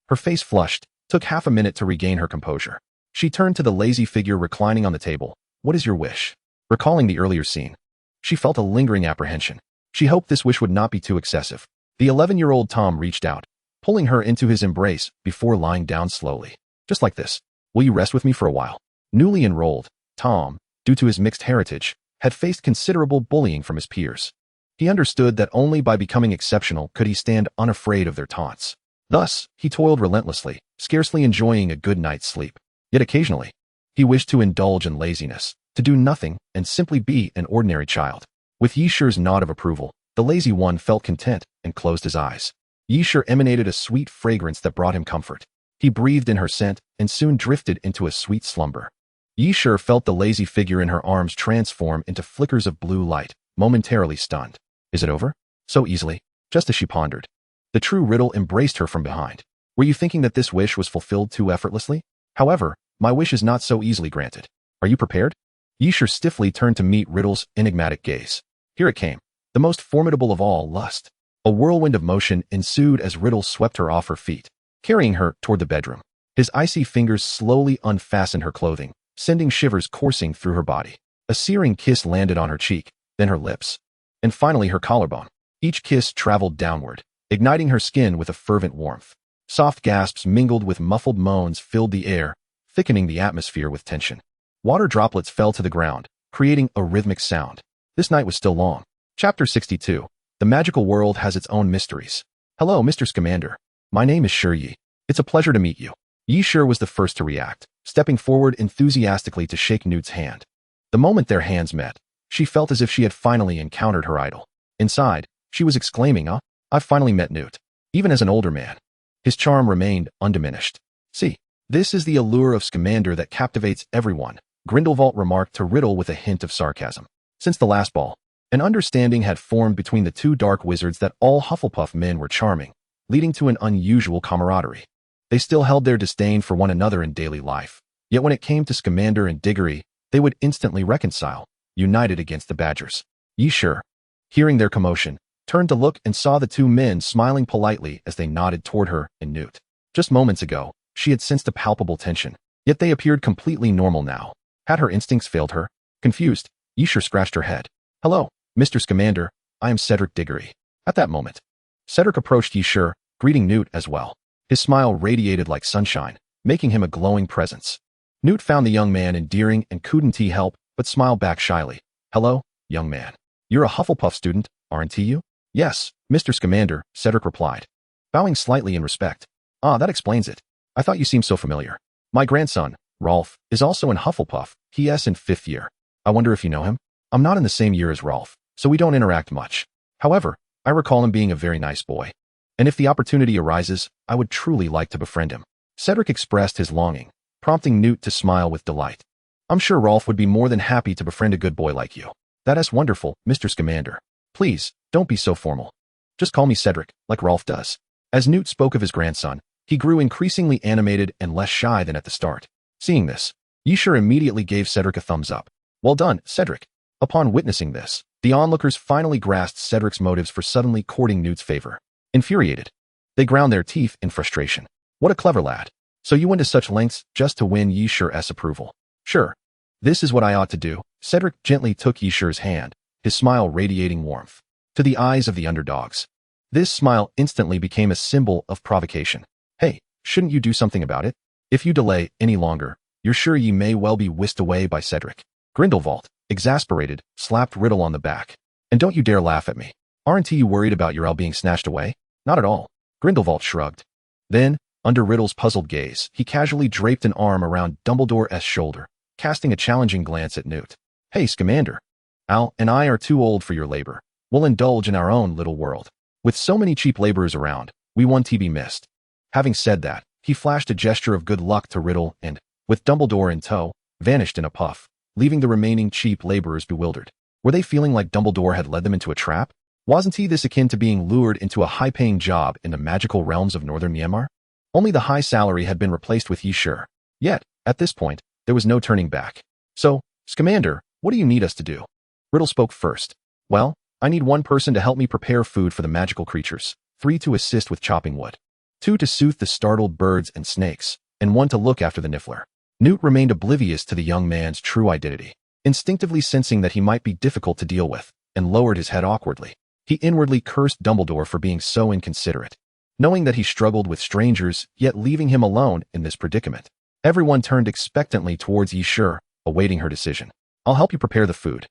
Her face flushed, took half a minute to regain her composure. She turned to the lazy figure reclining on the table. What is your wish? Recalling the earlier scene, she felt a lingering apprehension. She hoped this wish would not be too excessive. The 11-year-old Tom reached out, pulling her into his embrace before lying down slowly. Just like this. Will you rest with me for a while? Newly enrolled, Tom, due to his mixed heritage, had faced considerable bullying from his peers. He understood that only by becoming exceptional could he stand unafraid of their taunts. Thus, he toiled relentlessly, scarcely enjoying a good night's sleep. Yet occasionally, he wished to indulge in laziness, to do nothing and simply be an ordinary child. With Yishure's nod of approval, the lazy one felt content and closed his eyes. Yishure emanated a sweet fragrance that brought him comfort. He breathed in her scent and soon drifted into a sweet slumber. Yishure felt the lazy figure in her arms transform into flickers of blue light, momentarily stunned. Is it over? So easily, just as she pondered. The true Riddle embraced her from behind. Were you thinking that this wish was fulfilled too effortlessly? However, my wish is not so easily granted. Are you prepared? Yishure stiffly turned to meet Riddle's enigmatic gaze. Here it came, the most formidable of all lust. A whirlwind of motion ensued as Riddle swept her off her feet, carrying her toward the bedroom. His icy fingers slowly unfastened her clothing, sending shivers coursing through her body. A searing kiss landed on her cheek, then her lips, and finally her collarbone. Each kiss traveled downward, igniting her skin with a fervent warmth. Soft gasps mingled with muffled moans filled the air, thickening the atmosphere with tension. Water droplets fell to the ground, creating a rhythmic sound. This night was still long. Chapter 62. The magical world has its own mysteries. Hello, Mr. Scamander. My name is Yi. It's a pleasure to meet you. Yishure was the first to react, stepping forward enthusiastically to shake Newt's hand. The moment their hands met, she felt as if she had finally encountered her idol. Inside, she was exclaiming, I've finally met Newt. Even as an older man, his charm remained undiminished. See, this is the allure of Scamander that captivates everyone, Grindelwald remarked to Riddle with a hint of sarcasm. Since the last ball, an understanding had formed between the two dark wizards that all Hufflepuff men were charming, leading to an unusual camaraderie. They still held their disdain for one another in daily life, yet when it came to Scamander and Diggory, they would instantly reconcile, united against the Badgers. Yishure, hearing their commotion, turned to look and saw the two men smiling politely as they nodded toward her and Newt. Just moments ago, she had sensed a palpable tension, yet they appeared completely normal now. Had her instincts failed her? Confused, Yishure scratched her head. Hello, Mr. Scamander, I am Cedric Diggory. At that moment, Cedric approached Yishure, greeting Newt as well. His smile radiated like sunshine, making him a glowing presence. Newt found the young man endearing and couldn't he help but smile back shyly. Hello, young man. You're a Hufflepuff student, aren't you? Yes, Mr. Scamander, Cedric replied, bowing slightly in respect. Ah, that explains it. I thought you seemed so familiar. My grandson, Rolf, is also in Hufflepuff. He's in 5th year. I wonder if you know him? I'm not in the same year as Rolf, so we don't interact much. However, I recall him being a very nice boy. And if the opportunity arises, I would truly like to befriend him. Cedric expressed his longing, prompting Newt to smile with delight. I'm sure Rolf would be more than happy to befriend a good boy like you. That is wonderful, Mr. Scamander. Please, don't be so formal. Just call me Cedric, like Rolf does. As Newt spoke of his grandson, he grew increasingly animated and less shy than at the start. Seeing this, Yishure immediately gave Cedric a thumbs up. Well done, Cedric. Upon witnessing this, the onlookers finally grasped Cedric's motives for suddenly courting Newt's favor. Infuriated, they ground their teeth in frustration. What a clever lad. So you went to such lengths just to win Yishure's approval. Sure. This is what I ought to do. Cedric gently took Yishure's hand, his smile radiating warmth. To the eyes of the underdogs, this smile instantly became a symbol of provocation. Hey, shouldn't you do something about it? If you delay any longer, you're sure you may well be whisked away by Cedric. Grindelwald, exasperated, slapped Riddle on the back. And don't you dare laugh at me. Aren't you worried about your owl being snatched away? Not at all. Grindelwald shrugged. Then, under Riddle's puzzled gaze, he casually draped an arm around Dumbledore's shoulder, casting a challenging glance at Newt. Hey, Scamander. Al and I are too old for your labor. We'll indulge in our own little world. With so many cheap laborers around, we want to be missed. Having said that, he flashed a gesture of good luck to Riddle and, with Dumbledore in tow, vanished in a puff, leaving the remaining cheap laborers bewildered. Were they feeling like Dumbledore had led them into a trap? Wasn't this akin to being lured into a high-paying job in the magical realms of northern Myanmar? Only the high salary had been replaced with Yishure. Yet, at this point, there was no turning back. So, Scamander, what do you need us to do? Riddle spoke first. Well, I need 1 person to help me prepare food for the magical creatures, 3 to assist with chopping wood, 2 to soothe the startled birds and snakes, and 1 to look after the Niffler. Newt remained oblivious to the young man's true identity, instinctively sensing that he might be difficult to deal with, and lowered his head awkwardly. He inwardly cursed Dumbledore for being so inconsiderate, knowing that he struggled with strangers, yet leaving him alone in this predicament. Everyone turned expectantly towards Yishur, awaiting her decision. I'll help you prepare the food.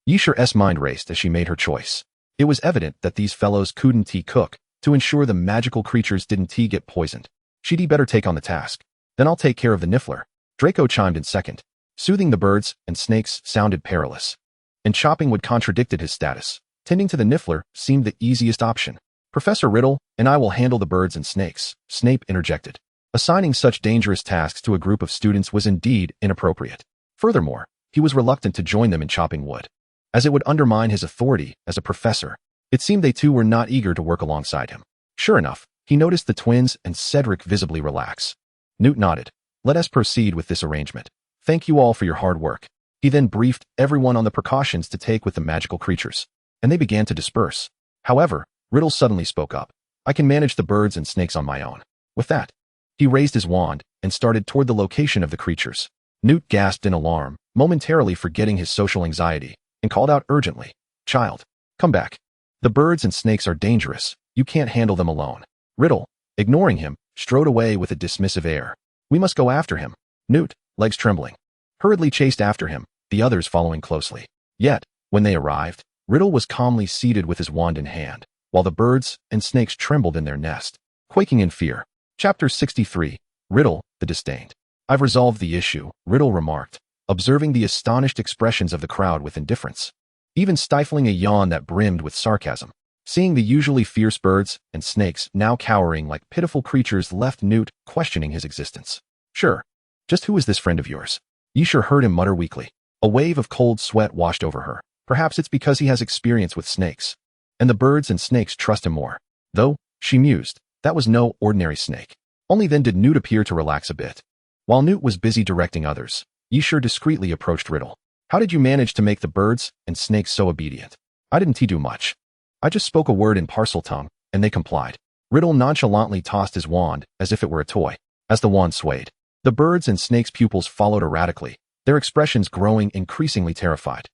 Yishur's mind raced as she made her choice. It was evident that these fellows couldn't cook to ensure the magical creatures didn't get poisoned. She'd better take on the task. Then I'll take care of the Niffler. Draco chimed in second. Soothing the birds and snakes sounded perilous, and chopping would contradicted his status. Tending to the Niffler seemed the easiest option. Professor Riddle and I will handle the birds and snakes, Snape interjected. Assigning such dangerous tasks to a group of students was indeed inappropriate. Furthermore, he was reluctant to join them in chopping wood, as it would undermine his authority as a professor. It seemed they too were not eager to work alongside him. Sure enough, he noticed the twins and Cedric visibly relax. Newt nodded. Let us proceed with this arrangement. Thank you all for your hard work. He then briefed everyone on the precautions to take with the magical creatures, and they began to disperse. However, Riddle suddenly spoke up. I can manage the birds and snakes on my own. With that, he raised his wand and started toward the location of the creatures. Newt gasped in alarm, momentarily forgetting his social anxiety, and called out urgently, Child, come back. The birds and snakes are dangerous. You can't handle them alone. Riddle, ignoring him, strode away with a dismissive air. We must go after him. Newt, legs trembling, hurriedly chased after him, the others following closely. Yet, when they arrived, Riddle was calmly seated with his wand in hand, while the birds and snakes trembled in their nest, quaking in fear. Chapter 63, Riddle, the Disdained. I've resolved the issue, Riddle remarked, observing the astonished expressions of the crowd with indifference, even stifling a yawn that brimmed with sarcasm. Seeing the usually fierce birds and snakes now cowering like pitiful creatures left Newt questioning his existence. Sure. Just who is this friend of yours? Yishur heard him mutter weakly. A wave of cold sweat washed over her. Perhaps it's because he has experience with snakes, and the birds and snakes trust him more. Though, she mused, that was no ordinary snake. Only then did Newt appear to relax a bit. While Newt was busy directing others, Yishur discreetly approached Riddle. How did you manage to make the birds and snakes so obedient? I didn't do much. I just spoke a word in parcel tongue, and they complied. Riddle nonchalantly tossed his wand as if it were a toy. As the wand swayed, the birds and snakes' pupils followed erratically, their expressions growing increasingly terrified.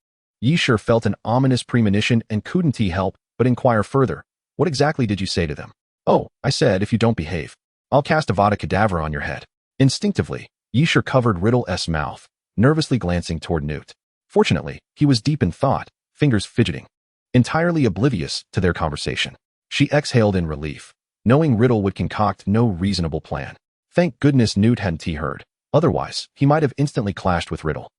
Yishur felt an ominous premonition and couldn't help but inquire further. What exactly did you say to them? Oh, I said if you don't behave, I'll cast Avada Kedavra on your head. Instinctively, Yishur covered Riddle's mouth, nervously glancing toward Newt. Fortunately, he was deep in thought, fingers fidgeting, entirely oblivious to their conversation. She exhaled in relief, knowing Riddle would concoct no reasonable plan. Thank goodness Newt hadn't heard. Otherwise, he might have instantly clashed with Riddle.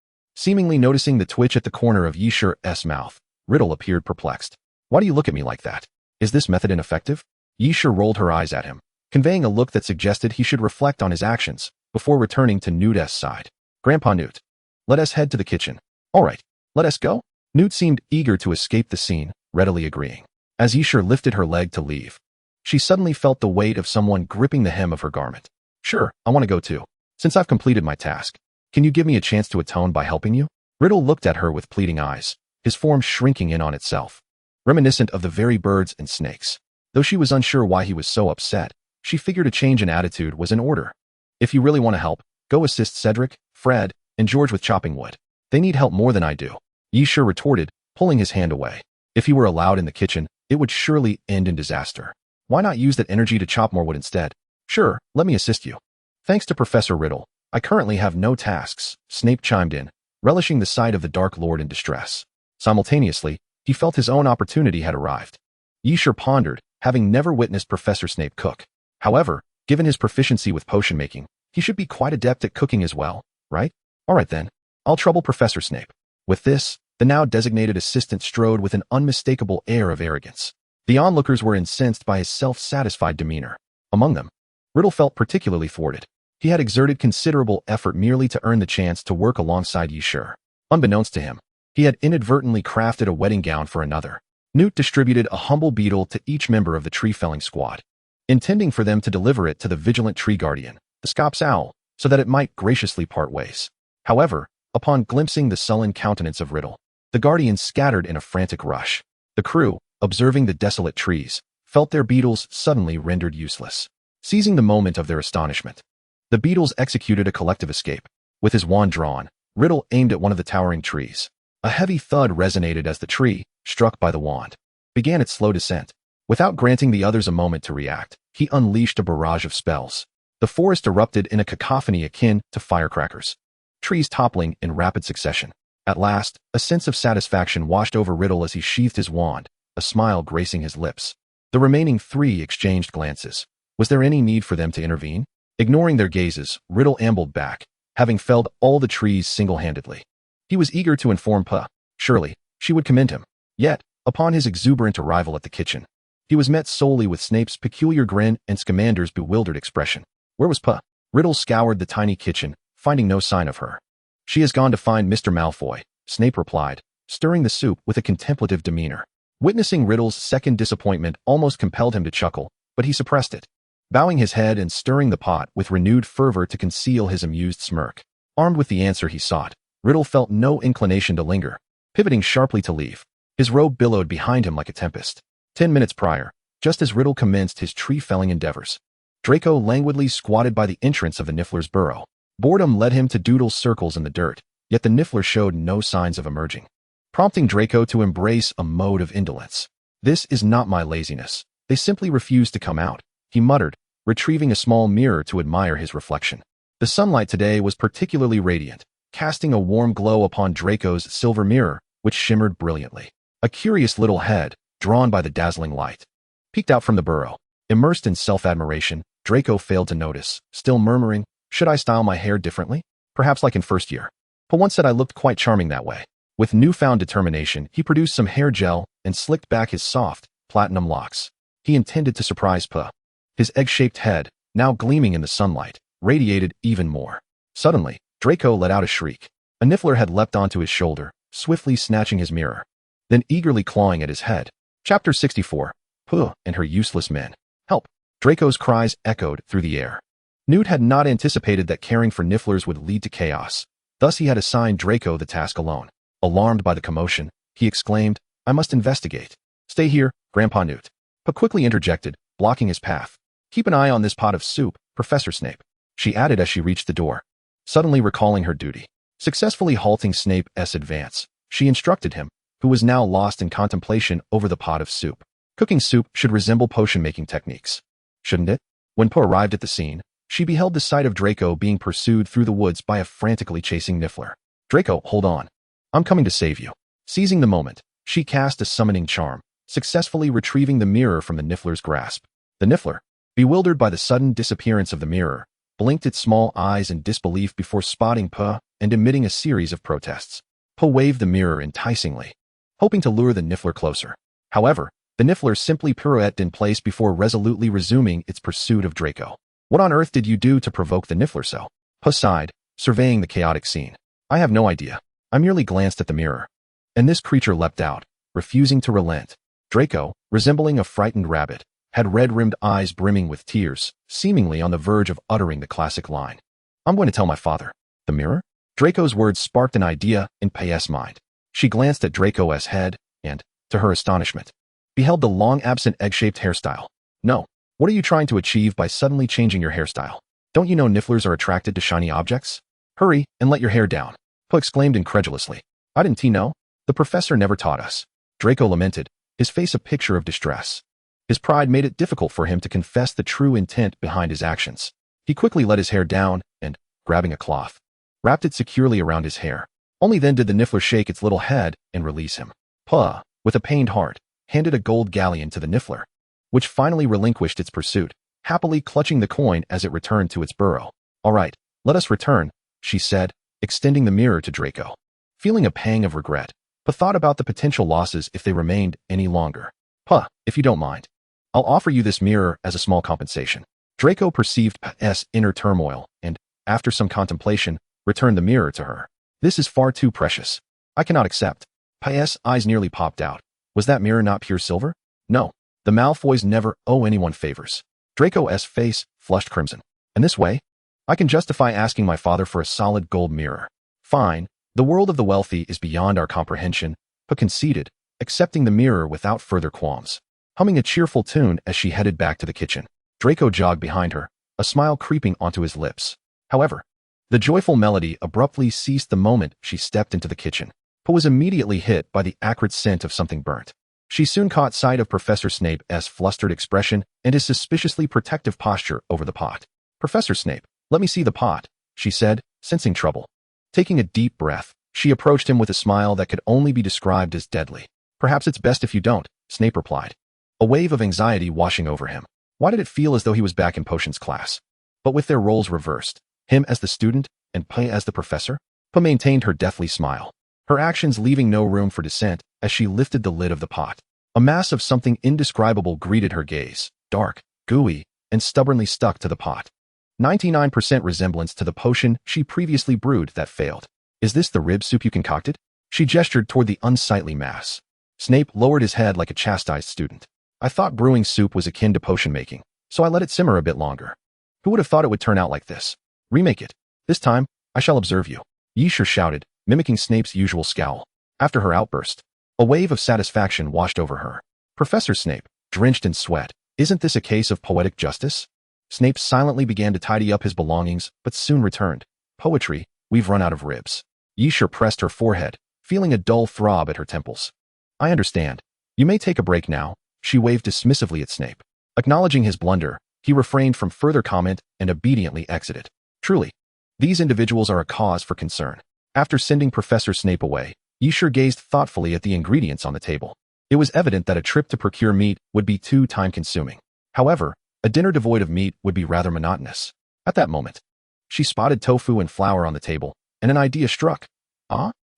Seemingly noticing the twitch at the corner of Yishur's mouth, Riddle appeared perplexed. Why do you look at me like that? Is this method ineffective? Yishur rolled her eyes at him, conveying a look that suggested he should reflect on his actions before returning to Newt's side. Grandpa Newt, let us head to the kitchen. All right, let us go. Newt seemed eager to escape the scene, readily agreeing. As Yishur lifted her leg to leave, she suddenly felt the weight of someone gripping the hem of her garment. Sure, I want to go too. Since I've completed my task, can you give me a chance to atone by helping you? Riddle looked at her with pleading eyes, his form shrinking in on itself, reminiscent of the very birds and snakes. Though she was unsure why he was so upset, she figured a change in attitude was in order. If you really want to help, go assist Cedric, Fred, and George with chopping wood. They need help more than I do. Yishur retorted, pulling his hand away. If he were allowed in the kitchen, it would surely end in disaster. Why not use that energy to chop more wood instead? Sure, let me assist you. Thanks to Professor Riddle, I currently have no tasks, Snape chimed in, relishing the sight of the Dark Lord in distress. Simultaneously, he felt his own opportunity had arrived. Yishur pondered, having never witnessed Professor Snape cook. However, given his proficiency with potion making, he should be quite adept at cooking as well, right? All right then, I'll trouble Professor Snape. With this, the now designated assistant strode with an unmistakable air of arrogance. The onlookers were incensed by his self-satisfied demeanor. Among them, Riddle felt particularly thwarted. He had exerted considerable effort merely to earn the chance to work alongside Yishur. Unbeknownst to him, he had inadvertently crafted a wedding gown for another. Newt distributed a humble beetle to each member of the tree-felling squad, intending for them to deliver it to the vigilant tree guardian, the Scops Owl, so that it might graciously part ways. However, upon glimpsing the sullen countenance of Riddle, the guardians scattered in a frantic rush. The crew, observing the desolate trees, felt their beetles suddenly rendered useless. Seizing the moment of their astonishment, the beetles executed a collective escape. With his wand drawn, Riddle aimed at one of the towering trees. A heavy thud resonated as the tree, struck by the wand, began its slow descent. Without granting the others a moment to react, he unleashed a barrage of spells. The forest erupted in a cacophony akin to firecrackers, trees toppling in rapid succession. At last, a sense of satisfaction washed over Riddle as he sheathed his wand, a smile gracing his lips. The remaining three exchanged glances. Was there any need for them to intervene? Ignoring their gazes, Riddle ambled back, having felled all the trees single-handedly. He was eager to inform Pa. Surely, she would commend him. Yet, upon his exuberant arrival at the kitchen, he was met solely with Snape's peculiar grin and Scamander's bewildered expression. Where was Pa? Riddle scoured the tiny kitchen, finding no sign of her. She has gone to find Mr. Malfoy, Snape replied, stirring the soup with a contemplative demeanor. Witnessing Riddle's second disappointment almost compelled him to chuckle, but he suppressed it, bowing his head and stirring the pot with renewed fervor to conceal his amused smirk. Armed with the answer he sought, Riddle felt no inclination to linger, pivoting sharply to leave. His robe billowed behind him like a tempest. 10 minutes prior, just as Riddle commenced his tree-felling endeavors, Draco languidly squatted by the entrance of the Niffler's burrow. Boredom led him to doodle circles in the dirt, yet the Niffler showed no signs of emerging, prompting Draco to embrace a mode of indolence. This is not my laziness. They simply refuse to come out, he muttered, retrieving a small mirror to admire his reflection. The sunlight today was particularly radiant, casting a warm glow upon Draco's silver mirror, which shimmered brilliantly. A curious little head, drawn by the dazzling light, peeked out from the burrow. Immersed in self-admiration, Draco failed to notice, still murmuring, "Should I style my hair differently? Perhaps like in first year. Pa once said I looked quite charming that way." With newfound determination, he produced some hair gel and slicked back his soft, platinum locks. He intended to surprise Pa. His egg-shaped head, now gleaming in the sunlight, radiated even more. Suddenly, Draco let out a shriek. A Niffler had leapt onto his shoulder, swiftly snatching his mirror, then eagerly clawing at his head. Chapter 64. Pa and her useless men. Help! Draco's cries echoed through the air. Newt had not anticipated that caring for Nifflers would lead to chaos. Thus he had assigned Draco the task alone. Alarmed by the commotion, he exclaimed, "I must investigate." "Stay here, Grandpa Newt." Pa quickly interjected, blocking his path. "Keep an eye on this pot of soup, Professor Snape," she added as she reached the door. Suddenly recalling her duty, successfully halting Snape's advance, she instructed him, who was now lost in contemplation over the pot of soup. Cooking soup should resemble potion-making techniques, shouldn't it? When Pa arrived at the scene, she beheld the sight of Draco being pursued through the woods by a frantically chasing Niffler. "Draco, hold on. I'm coming to save you." Seizing the moment, she cast a summoning charm, successfully retrieving the mirror from the Niffler's grasp. The Niffler, bewildered by the sudden disappearance of the mirror, blinked its small eyes in disbelief before spotting Pa and emitting a series of protests. Pa waved the mirror enticingly, hoping to lure the Niffler closer. However, the Niffler simply pirouetted in place before resolutely resuming its pursuit of Draco. "What on earth did you do to provoke the Niffler so?" Pa sighed, surveying the chaotic scene. "I have no idea. I merely glanced at the mirror, and this creature leapt out, refusing to relent." Draco, resembling a frightened rabbit, had red-rimmed eyes brimming with tears, seemingly on the verge of uttering the classic line, "I'm going to tell my father." The mirror? Draco's words sparked an idea in Pa's mind. She glanced at Draco's head and, to her astonishment, beheld the long-absent egg-shaped hairstyle. "No. What are you trying to achieve by suddenly changing your hairstyle? Don't you know Nifflers are attracted to shiny objects? Hurry and let your hair down." Pa exclaimed incredulously. "I didn't know. The professor never taught us." Draco lamented, his face a picture of distress. His pride made it difficult for him to confess the true intent behind his actions. He quickly let his hair down and, grabbing a cloth, wrapped it securely around his hair. Only then did the Niffler shake its little head and release him. Pa, with a pained heart, handed a gold galleon to the Niffler, which finally relinquished its pursuit, happily clutching the coin as it returned to its burrow. "All right, let us return," she said, extending the mirror to Draco. Feeling a pang of regret, Pa thought about the potential losses if they remained any longer. "Pa, if you don't mind, I'll offer you this mirror as a small compensation." Draco perceived Pa's inner turmoil and, after some contemplation, returned the mirror to her. "This is far too precious. I cannot accept." Pa's eyes nearly popped out. Was that mirror not pure silver? No. The Malfoys never owe anyone favors. Draco's face flushed crimson. "In this way, I can justify asking my father for a solid gold mirror." "Fine. The world of the wealthy is beyond our comprehension," Pa conceded, accepting the mirror without further qualms. Humming a cheerful tune as she headed back to the kitchen, Draco jogged behind her, a smile creeping onto his lips. However, the joyful melody abruptly ceased the moment she stepped into the kitchen. Pa was immediately hit by the acrid scent of something burnt. She soon caught sight of Professor Snape's flustered expression and his suspiciously protective posture over the pot. "Professor Snape, let me see the pot," she said, sensing trouble. Taking a deep breath, she approached him with a smile that could only be described as deadly. "Perhaps it's best if you don't," Snape replied, a wave of anxiety washing over him. Why did it feel as though he was back in potions class? But with their roles reversed, him as the student and Pai as the professor, Pa maintained her deathly smile, her actions leaving no room for dissent as she lifted the lid of the pot. A mass of something indescribable greeted her gaze, dark, gooey, and stubbornly stuck to the pot. 99% resemblance to the potion she previously brewed that failed. "Is this the rib soup you concocted?" She gestured toward the unsightly mass. Snape lowered his head like a chastised student. "I thought brewing soup was akin to potion making, so I let it simmer a bit longer. Who would have thought it would turn out like this? Remake it. This time, I shall observe you," Yisher shouted, mimicking Snape's usual scowl. After her outburst, a wave of satisfaction washed over her. "Professor Snape, drenched in sweat, isn't this a case of poetic justice?" Snape silently began to tidy up his belongings, but soon returned. "Poetry, we've run out of ribs." Yisher pressed her forehead, feeling a dull throb at her temples. "I understand. You may take a break now," she waved dismissively at Snape. Acknowledging his blunder, he refrained from further comment and obediently exited. Truly, these individuals are a cause for concern. After sending Professor Snape away, Yisher gazed thoughtfully at the ingredients on the table. It was evident that a trip to procure meat would be too time-consuming. However, a dinner devoid of meat would be rather monotonous. At that moment, she spotted tofu and flour on the table, and an idea struck.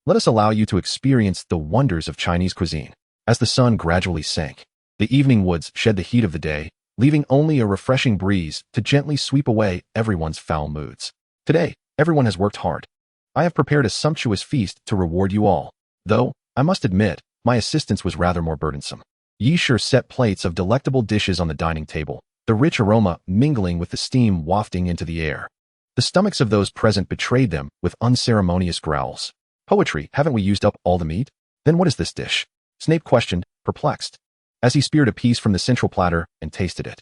Let us allow you to experience the wonders of Chinese cuisine." As the sun gradually sank, the evening woods shed the heat of the day, leaving only a refreshing breeze to gently sweep away everyone's foul moods. "Today, everyone has worked hard. I have prepared a sumptuous feast to reward you all, though, I must admit, my assistance was rather more burdensome." Yisher set plates of delectable dishes on the dining table, the rich aroma mingling with the steam wafting into the air. The stomachs of those present betrayed them with unceremonious growls. "Poetry, haven't we used up all the meat? Then what is this dish?" Snape questioned, perplexed, as he speared a piece from the central platter and tasted it.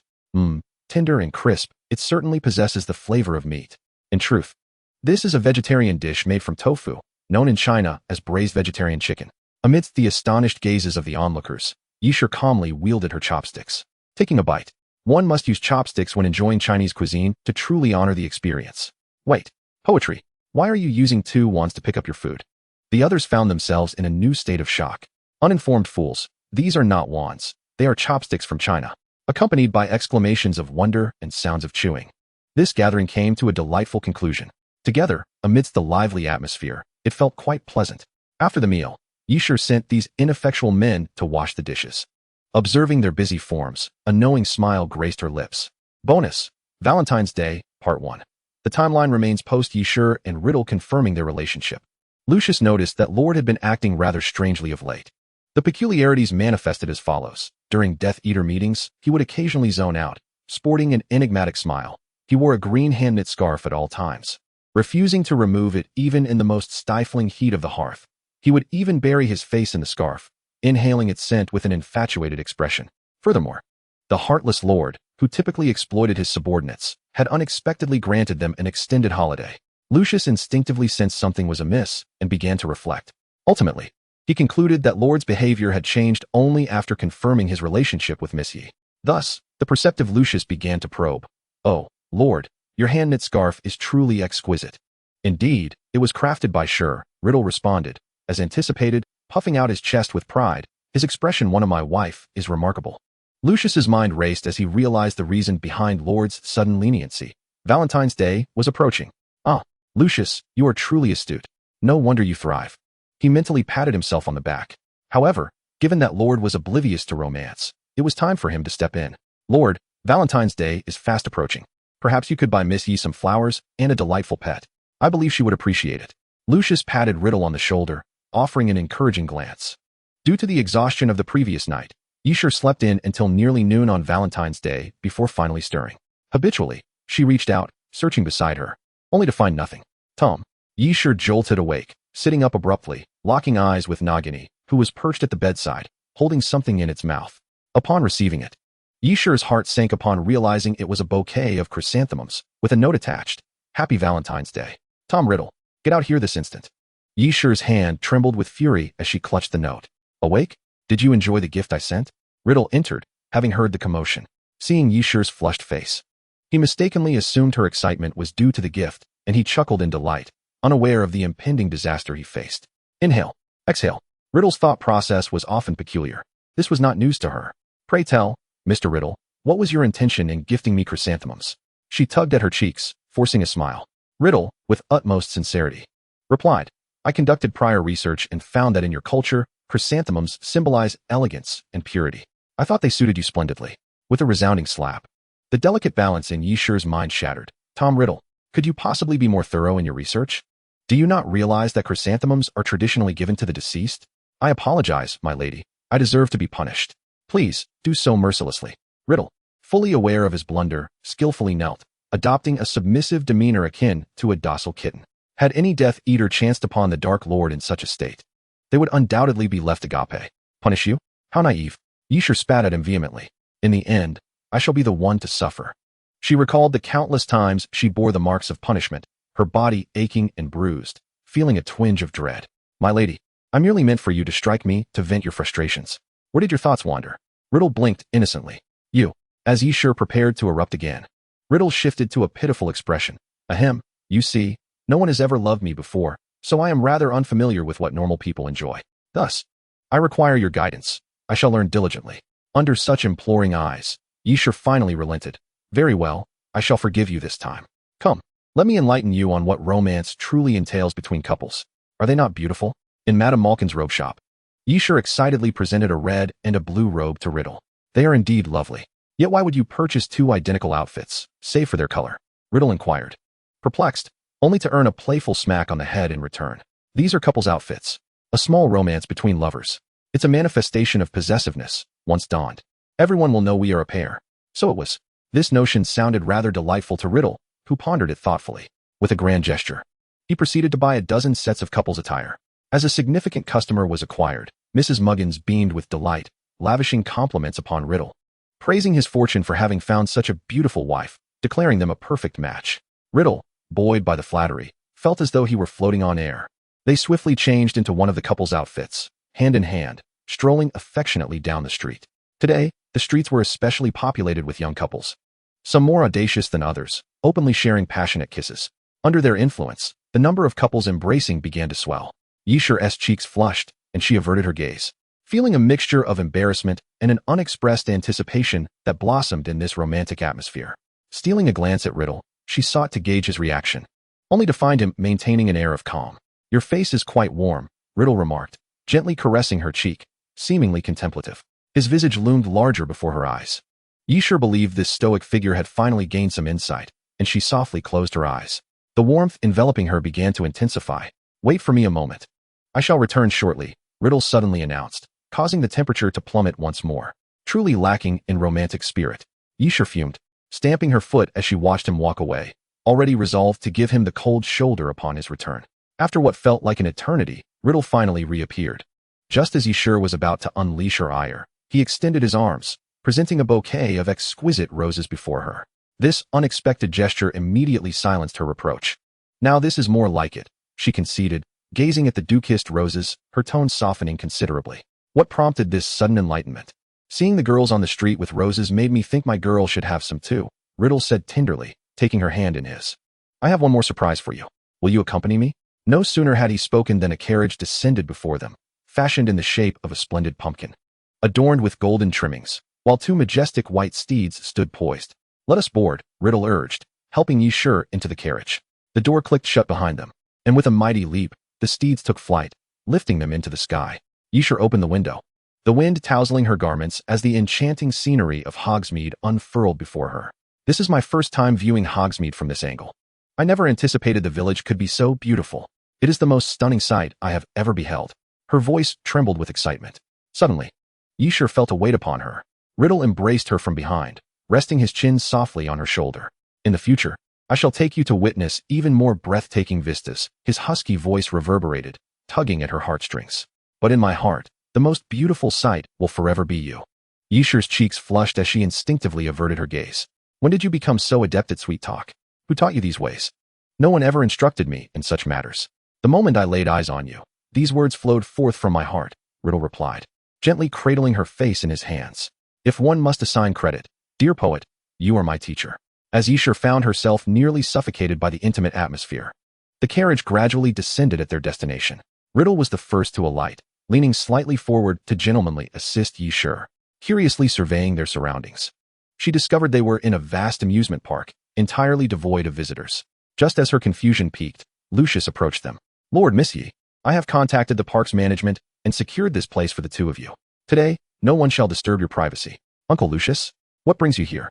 Tender and crisp, it certainly possesses the flavor of meat. In truth, this is a vegetarian dish made from tofu, known in China as braised vegetarian chicken. Amidst the astonished gazes of the onlookers, Yisher calmly wielded her chopsticks. Taking a bite, one must use chopsticks when enjoying Chinese cuisine to truly honor the experience. "Wait, poetry, why are you using two wands to pick up your food?" The others found themselves in a new state of shock. Uninformed fools, these are not wands, they are chopsticks from China, accompanied by exclamations of wonder and sounds of chewing. This gathering came to a delightful conclusion. Together, amidst the lively atmosphere, it felt quite pleasant. After the meal, Yisher sent these ineffectual men to wash the dishes. Observing their busy forms, a knowing smile graced her lips. Bonus, Valentine's Day, Part 1. The timeline remains post-Yisher and Riddle confirming their relationship. Lucius noticed that Lord had been acting rather strangely of late. The peculiarities manifested as follows. During Death Eater meetings, he would occasionally zone out, sporting an enigmatic smile. He wore a green hand-knit scarf at all times, refusing to remove it even in the most stifling heat of the hearth. He would even bury his face in the scarf, inhaling its scent with an infatuated expression. Furthermore, the heartless lord, who typically exploited his subordinates, had unexpectedly granted them an extended holiday. Lucius instinctively sensed something was amiss and began to reflect. Ultimately, he concluded that Lord's behavior had changed only after confirming his relationship with Miss Yi. Thus, the perceptive Lucius began to probe. "Oh, Lord, your hand-knit scarf is truly exquisite." "Indeed, it was crafted by Sure," Riddle responded, as anticipated, puffing out his chest with pride. His expression, "One of my wife, is remarkable." Lucius's mind raced as he realized the reason behind Lord's sudden leniency. Valentine's Day was approaching. Lucius, you are truly astute. No wonder you thrive." He mentally patted himself on the back. However, given that Lord was oblivious to romance, it was time for him to step in. "Lord, Valentine's Day is fast approaching. Perhaps you could buy Miss Yi some flowers and a delightful pet. I believe she would appreciate it." Lucius patted Riddle on the shoulder, offering an encouraging glance. Due to the exhaustion of the previous night, Yisher slept in until nearly noon on Valentine's Day before finally stirring. Habitually, she reached out, searching beside her, only to find nothing. Yisher jolted awake, sitting up abruptly, locking eyes with Nagini, who was perched at the bedside, holding something in its mouth. Upon receiving it, Yisher's heart sank upon realizing it was a bouquet of chrysanthemums, with a note attached. "Happy Valentine's Day. Tom Riddle, get out here this instant." Yisher's hand trembled with fury as she clutched the note. Awake? Did you enjoy the gift I sent? Riddle entered, having heard the commotion. Seeing Yishur's flushed face, he mistakenly assumed her excitement was due to the gift, and he chuckled in delight, unaware of the impending disaster he faced. Inhale. Exhale. Riddle's thought process was often peculiar. This was not news to her. Pray tell, Mr. Riddle, what was your intention in gifting me chrysanthemums? She tugged at her cheeks, forcing a smile. Riddle, with utmost sincerity, replied, I conducted prior research and found that in your culture, chrysanthemums symbolize elegance and purity. I thought they suited you splendidly. With a resounding slap, the delicate balance in Yishur's mind shattered. Tom Riddle, could you possibly be more thorough in your research? Do you not realize that chrysanthemums are traditionally given to the deceased? I apologize, my lady. I deserve to be punished. Please, do so mercilessly. Riddle, fully aware of his blunder, skillfully knelt, adopting a submissive demeanor akin to a docile kitten. Had any Death Eater chanced upon the Dark Lord in such a state, they would undoubtedly be left agape. Punish you? How naive. Yishur spat at him vehemently. In the end, I shall be the one to suffer. She recalled the countless times she bore the marks of punishment, her body aching and bruised, feeling a twinge of dread. My lady, I merely meant for you to strike me to vent your frustrations. Where did your thoughts wander? Riddle blinked innocently. You. As Yishur prepared to erupt again, Riddle shifted to a pitiful expression. Ahem, you see, no one has ever loved me before, so I am rather unfamiliar with what normal people enjoy. Thus, I require your guidance. I shall learn diligently. Under such imploring eyes, Yishur finally relented. Very well, I shall forgive you this time. Come, let me enlighten you on what romance truly entails between couples. Are they not beautiful? In Madame Malkin's robe shop, Yishur excitedly presented a red and a blue robe to Riddle. They are indeed lovely. Yet why would you purchase two identical outfits, save for their color? Riddle inquired, perplexed, only to earn a playful smack on the head in return. These are couples' outfits. A small romance between lovers. It's a manifestation of possessiveness, once donned. Everyone will know we are a pair. So it was. This notion sounded rather delightful to Riddle, who pondered it thoughtfully. With a grand gesture, he proceeded to buy a dozen sets of couples' attire. As a significant customer was acquired, Mrs. Muggins beamed with delight, lavishing compliments upon Riddle, praising his fortune for having found such a beautiful wife, declaring them a perfect match. Riddle, buoyed by the flattery, felt as though he were floating on air. They swiftly changed into one of the couple's outfits, hand in hand, strolling affectionately down the street. Today, the streets were especially populated with young couples, some more audacious than others, openly sharing passionate kisses. Under their influence, the number of couples embracing began to swell. Yishur's cheeks flushed, and she averted her gaze, feeling a mixture of embarrassment and an unexpressed anticipation that blossomed in this romantic atmosphere. Stealing a glance at Riddle, she sought to gauge his reaction, only to find him maintaining an air of calm. Your face is quite warm, Riddle remarked, gently caressing her cheek, seemingly contemplative. His visage loomed larger before her eyes. Yishur believed this stoic figure had finally gained some insight, and she softly closed her eyes. The warmth enveloping her began to intensify. Wait for me a moment. I shall return shortly, Riddle suddenly announced, causing the temperature to plummet once more. Truly lacking in romantic spirit, Yishur fumed, stamping her foot as she watched him walk away, already resolved to give him the cold shoulder upon his return. After what felt like an eternity, Riddle finally reappeared. Just as Yishur was about to unleash her ire, he extended his arms, presenting a bouquet of exquisite roses before her. This unexpected gesture immediately silenced her reproach. Now this is more like it, she conceded, gazing at the dew-kissed roses, her tone softening considerably. What prompted this sudden enlightenment? Seeing the girls on the street with roses made me think my girl should have some too, Riddle said tenderly, taking her hand in his. I have one more surprise for you. Will you accompany me? No sooner had he spoken than a carriage descended before them, fashioned in the shape of a splendid pumpkin, adorned with golden trimmings, while two majestic white steeds stood poised. Let us board, Riddle urged, helping Yishur into the carriage. The door clicked shut behind them, and with a mighty leap, the steeds took flight, lifting them into the sky. Yishur opened the window, the wind tousling her garments as the enchanting scenery of Hogsmeade unfurled before her. This is my first time viewing Hogsmeade from this angle. I never anticipated the village could be so beautiful. It is the most stunning sight I have ever beheld. Her voice trembled with excitement. Suddenly, Yishur felt a weight upon her. Riddle embraced her from behind, resting his chin softly on her shoulder. In the future, I shall take you to witness even more breathtaking vistas, his husky voice reverberated, tugging at her heartstrings. But in my heart, the most beautiful sight will forever be you. Yishur's cheeks flushed as she instinctively averted her gaze. When did you become so adept at sweet talk? Who taught you these ways? No one ever instructed me in such matters. The moment I laid eyes on you, these words flowed forth from my heart, Riddle replied. gently cradling her face in his hands. If one must assign credit, dear poet, you are my teacher. As Yishur found herself nearly suffocated by the intimate atmosphere, the carriage gradually descended at their destination. Riddle was the first to alight, leaning slightly forward to gentlemanly assist Yishur, curiously surveying their surroundings. She discovered they were in a vast amusement park, entirely devoid of visitors. Just as her confusion peaked, Lucius approached them. Lord Missy, I have contacted the park's management and secured this place for the two of you. Today, no one shall disturb your privacy. Uncle Lucius, what brings you here?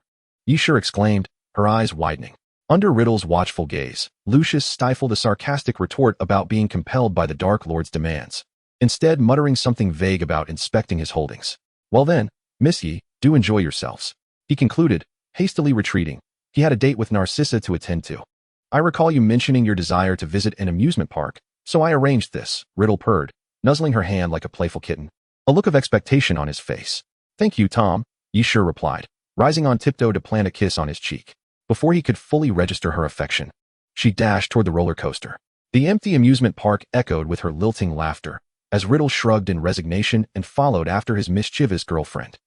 Yishur exclaimed, her eyes widening. Under Riddle's watchful gaze, Lucius stifled a sarcastic retort about being compelled by the Dark Lord's demands, instead muttering something vague about inspecting his holdings. Well then, Miss Yi, do enjoy yourselves. He concluded, hastily retreating. He had a date with Narcissa to attend to. I recall you mentioning your desire to visit an amusement park, so I arranged this, Riddle purred, nuzzling her hand like a playful kitten, a look of expectation on his face. Thank you, Tom, Yishur replied, rising on tiptoe to plant a kiss on his cheek. Before he could fully register her affection, she dashed toward the roller coaster. The empty amusement park echoed with her lilting laughter, as Riddle shrugged in resignation and followed after his mischievous girlfriend.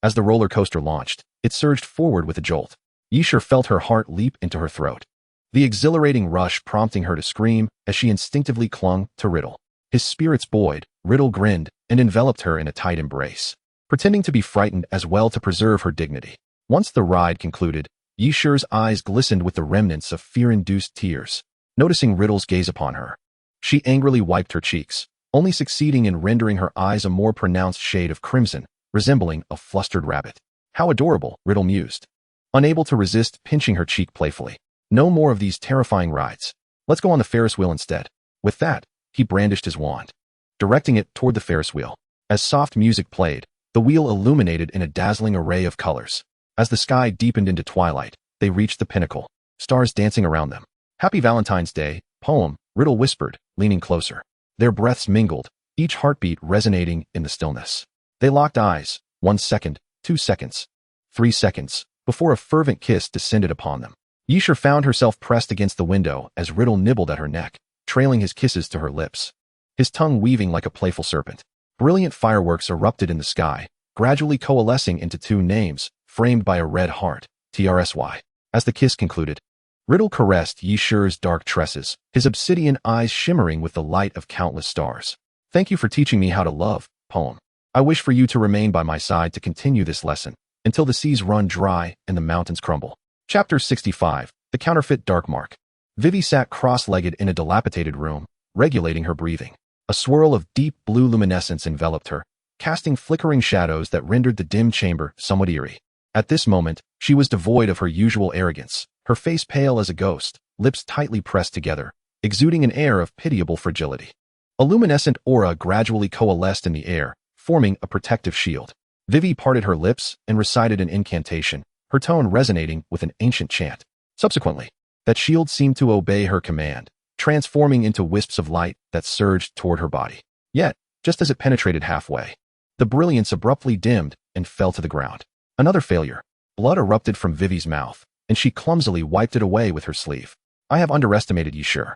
As the roller coaster launched, it surged forward with a jolt. Yishur felt her heart leap into her throat, the exhilarating rush prompting her to scream as she instinctively clung to Riddle. His spirits buoyed, Riddle grinned and enveloped her in a tight embrace, pretending to be frightened as well to preserve her dignity. Once the ride concluded, Yishur's eyes glistened with the remnants of fear-induced tears. Noticing Riddle's gaze upon her, she angrily wiped her cheeks, only succeeding in rendering her eyes a more pronounced shade of crimson, resembling a flustered rabbit. How adorable, Riddle mused, unable to resist pinching her cheek playfully. No more of these terrifying rides. Let's go on the Ferris wheel instead. With that, he brandished his wand, directing it toward the Ferris wheel. As soft music played, the wheel illuminated in a dazzling array of colors. As the sky deepened into twilight, they reached the pinnacle, stars dancing around them. Happy Valentine's Day, poem, Riddle whispered, leaning closer. Their breaths mingled, each heartbeat resonating in the stillness. They locked eyes, 1 second, 2 seconds, 3 seconds, before a fervent kiss descended upon them. Yishur found herself pressed against the window as Riddle nibbled at her neck, trailing his kisses to her lips, his tongue weaving like a playful serpent. Brilliant fireworks erupted in the sky, gradually coalescing into two names, framed by a red heart, TRSY. As the kiss concluded, Riddle caressed Yishur's dark tresses, his obsidian eyes shimmering with the light of countless stars. Thank you for teaching me how to love, poem. I wish for you to remain by my side to continue this lesson, until the seas run dry and the mountains crumble. Chapter 65, The Counterfeit Dark Mark. Vivi sat cross-legged in a dilapidated room, regulating her breathing. A swirl of deep blue luminescence enveloped her, casting flickering shadows that rendered the dim chamber somewhat eerie. At this moment, she was devoid of her usual arrogance, her face pale as a ghost, lips tightly pressed together, exuding an air of pitiable fragility. A luminescent aura gradually coalesced in the air, forming a protective shield. Vivi parted her lips and recited an incantation, her tone resonating with an ancient chant. Subsequently, that shield seemed to obey her command, transforming into wisps of light that surged toward her body. Yet, just as it penetrated halfway, the brilliance abruptly dimmed and fell to the ground. Another failure. Blood erupted from Vivi's mouth, and she clumsily wiped it away with her sleeve. I have underestimated Yishur.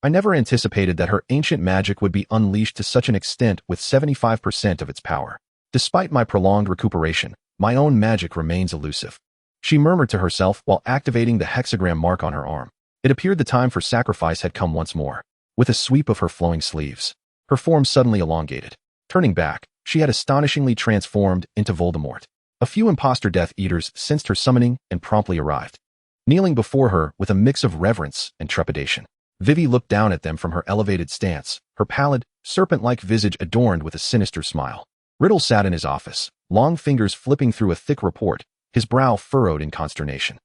I never anticipated that her ancient magic would be unleashed to such an extent with 75% of its power. Despite my prolonged recuperation, my own magic remains elusive. She murmured to herself while activating the hexagram mark on her arm. It appeared the time for sacrifice had come once more. With a sweep of her flowing sleeves, her form suddenly elongated. Turning back, she had astonishingly transformed into Voldemort. A few imposter Death Eaters sensed her summoning and promptly arrived, kneeling before her with a mix of reverence and trepidation. Vivi looked down at them from her elevated stance, her pallid, serpent-like visage adorned with a sinister smile. Riddle sat in his office, long fingers flipping through a thick report, his brow furrowed in consternation.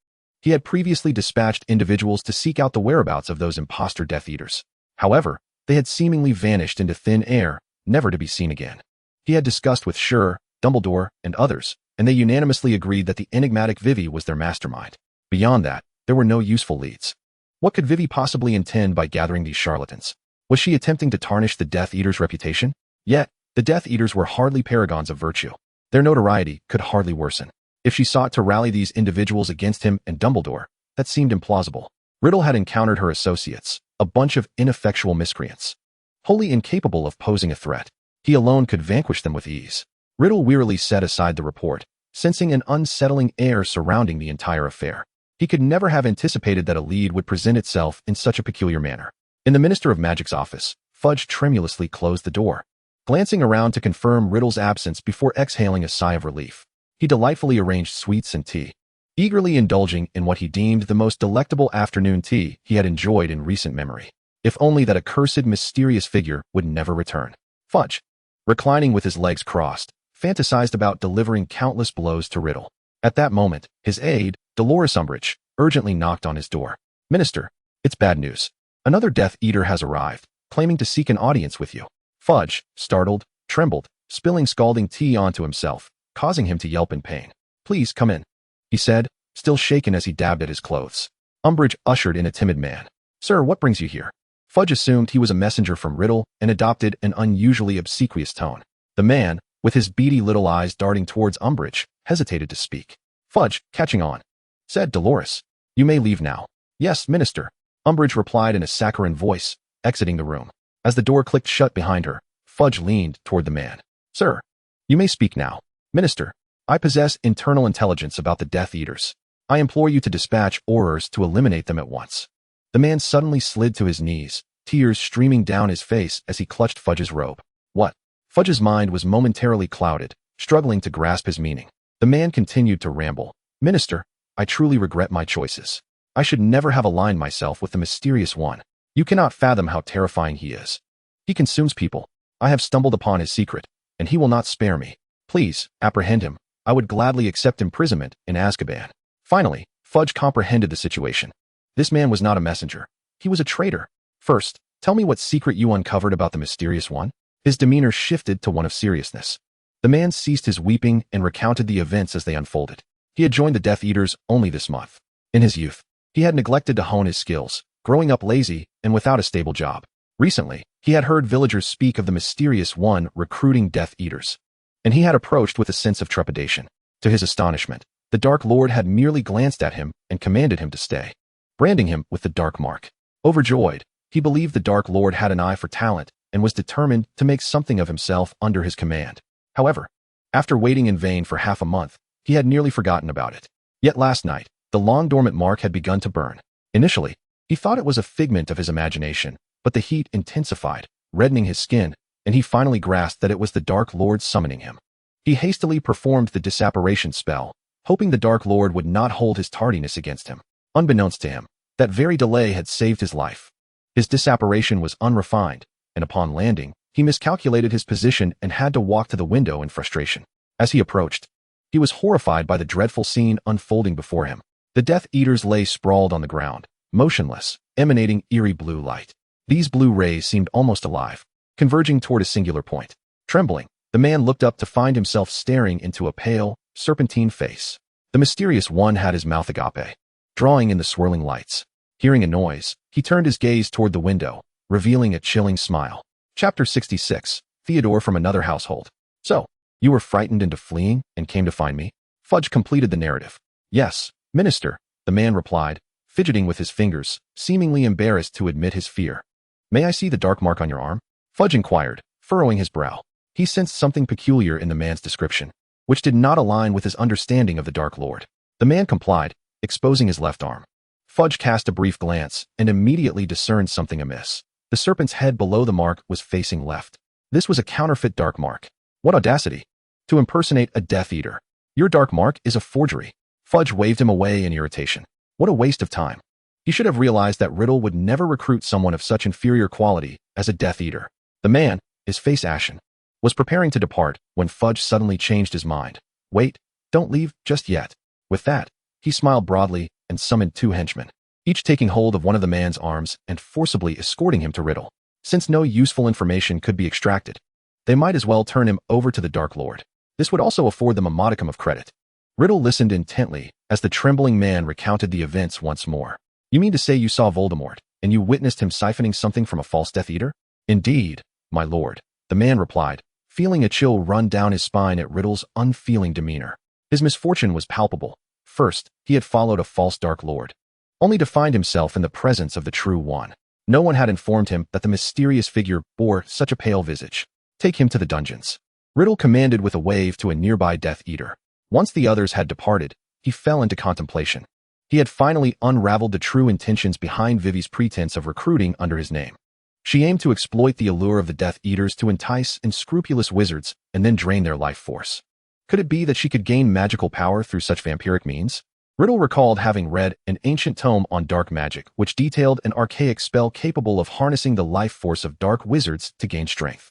He had previously dispatched individuals to seek out the whereabouts of those imposter Death Eaters. However, they had seemingly vanished into thin air, never to be seen again. He had discussed with Sure, Dumbledore, and others, and they unanimously agreed that the enigmatic Vivi was their mastermind. Beyond that, there were no useful leads. What could Vivi possibly intend by gathering these charlatans? Was she attempting to tarnish the Death Eaters' reputation? Yet, the Death Eaters were hardly paragons of virtue. Their notoriety could hardly worsen. If she sought to rally these individuals against him and Dumbledore, that seemed implausible. Riddle had encountered her associates, a bunch of ineffectual miscreants, wholly incapable of posing a threat. He alone could vanquish them with ease. Riddle wearily set aside the report, sensing an unsettling air surrounding the entire affair. He could never have anticipated that a lead would present itself in such a peculiar manner. In the Minister of Magic's office, Fudge tremulously closed the door, glancing around to confirm Riddle's absence before exhaling a sigh of relief. He delightfully arranged sweets and tea, eagerly indulging in what he deemed the most delectable afternoon tea he had enjoyed in recent memory. If only that accursed mysterious figure would never return. Fudge, reclining with his legs crossed, fantasized about delivering countless blows to Riddle. At that moment, his aide, Dolores Umbridge, urgently knocked on his door. "Minister, it's bad news. Another Death Eater has arrived, claiming to seek an audience with you." Fudge, startled, trembled, spilling scalding tea onto himself, causing him to yelp in pain. "Please come in," he said, still shaken as he dabbed at his clothes. Umbridge ushered in a timid man. "Sir, what brings you here?" Fudge assumed he was a messenger from Riddle and adopted an unusually obsequious tone. The man, with his beady little eyes darting towards Umbridge, hesitated to speak. Fudge, catching on, said Dolores, "You may leave now." "Yes, Minister," Umbridge replied in a saccharine voice, exiting the room. As the door clicked shut behind her, Fudge leaned toward the man. "Sir, you may speak now." "Minister, I possess internal intelligence about the Death Eaters. I implore you to dispatch orders to eliminate them at once." The man suddenly slid to his knees, tears streaming down his face as he clutched Fudge's robe. "What?" Fudge's mind was momentarily clouded, struggling to grasp his meaning. The man continued to ramble. "Minister, I truly regret my choices. I should never have aligned myself with the mysterious one. You cannot fathom how terrifying he is. He consumes people. I have stumbled upon his secret, and he will not spare me. Please, apprehend him. I would gladly accept imprisonment in Azkaban." Finally, Fudge comprehended the situation. This man was not a messenger. He was a traitor. "First, tell me what secret you uncovered about the mysterious one." His demeanor shifted to one of seriousness. The man ceased his weeping and recounted the events as they unfolded. He had joined the Death Eaters only this month. In his youth, he had neglected to hone his skills, growing up lazy and without a stable job. Recently, he had heard villagers speak of the mysterious one recruiting Death Eaters, and he had approached with a sense of trepidation. To his astonishment, the Dark Lord had merely glanced at him and commanded him to stay, branding him with the Dark Mark. Overjoyed, he believed the Dark Lord had an eye for talent and was determined to make something of himself under his command. However, after waiting in vain for half a month, he had nearly forgotten about it. Yet last night, the long-dormant mark had begun to burn. Initially, he thought it was a figment of his imagination, but the heat intensified, reddening his skin, and he finally grasped that it was the Dark Lord summoning him. He hastily performed the disapparation spell, hoping the Dark Lord would not hold his tardiness against him. Unbeknownst to him, that very delay had saved his life. His disapparation was unrefined, and upon landing, he miscalculated his position and had to walk to the window in frustration. As he approached, he was horrified by the dreadful scene unfolding before him. The Death Eaters lay sprawled on the ground, motionless, emanating eerie blue light. These blue rays seemed almost alive, converging toward a singular point. Trembling, the man looked up to find himself staring into a pale, serpentine face. The mysterious one had his mouth agape, drawing in the swirling lights. Hearing a noise, he turned his gaze toward the window, revealing a chilling smile. Chapter 66, Theodore from Another Household. "So, you were frightened into fleeing and came to find me?" Fudge completed the narrative. "Yes, Minister," the man replied, fidgeting with his fingers, seemingly embarrassed to admit his fear. "May I see the dark mark on your arm?" Fudge inquired, furrowing his brow. He sensed something peculiar in the man's description, which did not align with his understanding of the Dark Lord. The man complied, exposing his left arm. Fudge cast a brief glance and immediately discerned something amiss. The serpent's head below the mark was facing left. This was a counterfeit dark mark. What audacity! To impersonate a Death Eater. "Your dark mark is a forgery." Fudge waved him away in irritation. What a waste of time. He should have realized that Riddle would never recruit someone of such inferior quality as a Death Eater. The man, his face ashen, was preparing to depart when Fudge suddenly changed his mind. "Wait, don't leave just yet." With that, he smiled broadly and summoned 2 henchmen, each taking hold of one of the man's arms and forcibly escorting him to Riddle. Since no useful information could be extracted, they might as well turn him over to the Dark Lord. This would also afford them a modicum of credit. Riddle listened intently as the trembling man recounted the events once more. "You mean to say you saw Voldemort, and you witnessed him siphoning something from a false Death Eater?" "Indeed, my lord," the man replied, feeling a chill run down his spine at Riddle's unfeeling demeanor. His misfortune was palpable. First, he had followed a false Dark Lord, only to find himself in the presence of the true one. No one had informed him that the mysterious figure bore such a pale visage. Take him to the dungeons. Riddle commanded with a wave to a nearby Death Eater. Once the others had departed, he fell into contemplation. He had finally unraveled the true intentions behind Vivi's pretense of recruiting under his name. She aimed to exploit the allure of the Death Eaters to entice unscrupulous wizards and then drain their life force. Could it be that she could gain magical power through such vampiric means? Riddle recalled having read an ancient tome on dark magic, which detailed an archaic spell capable of harnessing the life force of dark wizards to gain strength.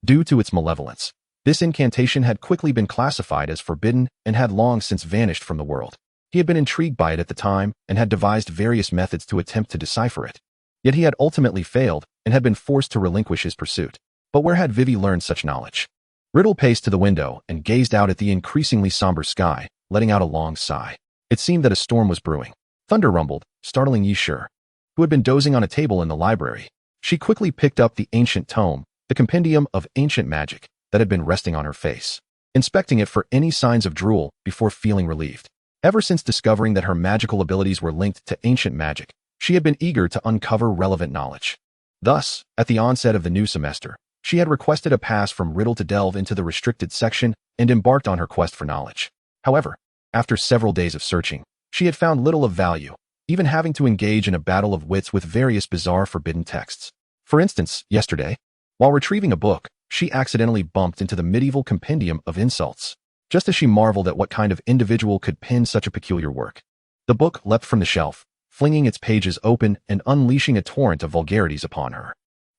Due to its malevolence, this incantation had quickly been classified as forbidden and had long since vanished from the world. He had been intrigued by it at the time and had devised various methods to attempt to decipher it. Yet he had ultimately failed and had been forced to relinquish his pursuit. But where had Vivi learned such knowledge? Riddle paced to the window and gazed out at the increasingly somber sky, letting out a long sigh. It seemed that a storm was brewing. Thunder rumbled, startling Yishur, who had been dozing on a table in the library. She quickly picked up the ancient tome, the compendium of ancient magic, that had been resting on her face, inspecting it for any signs of drool before feeling relieved. Ever since discovering that her magical abilities were linked to ancient magic, she had been eager to uncover relevant knowledge. Thus, at the onset of the new semester, she had requested a pass from Riddle to delve into the restricted section and embarked on her quest for knowledge. However, after several days of searching, she had found little of value, even having to engage in a battle of wits with various bizarre forbidden texts. For instance, yesterday, while retrieving a book, she accidentally bumped into the medieval compendium of insults, just as she marveled at what kind of individual could pen such a peculiar work. The book leapt from the shelf, flinging its pages open and unleashing a torrent of vulgarities upon her.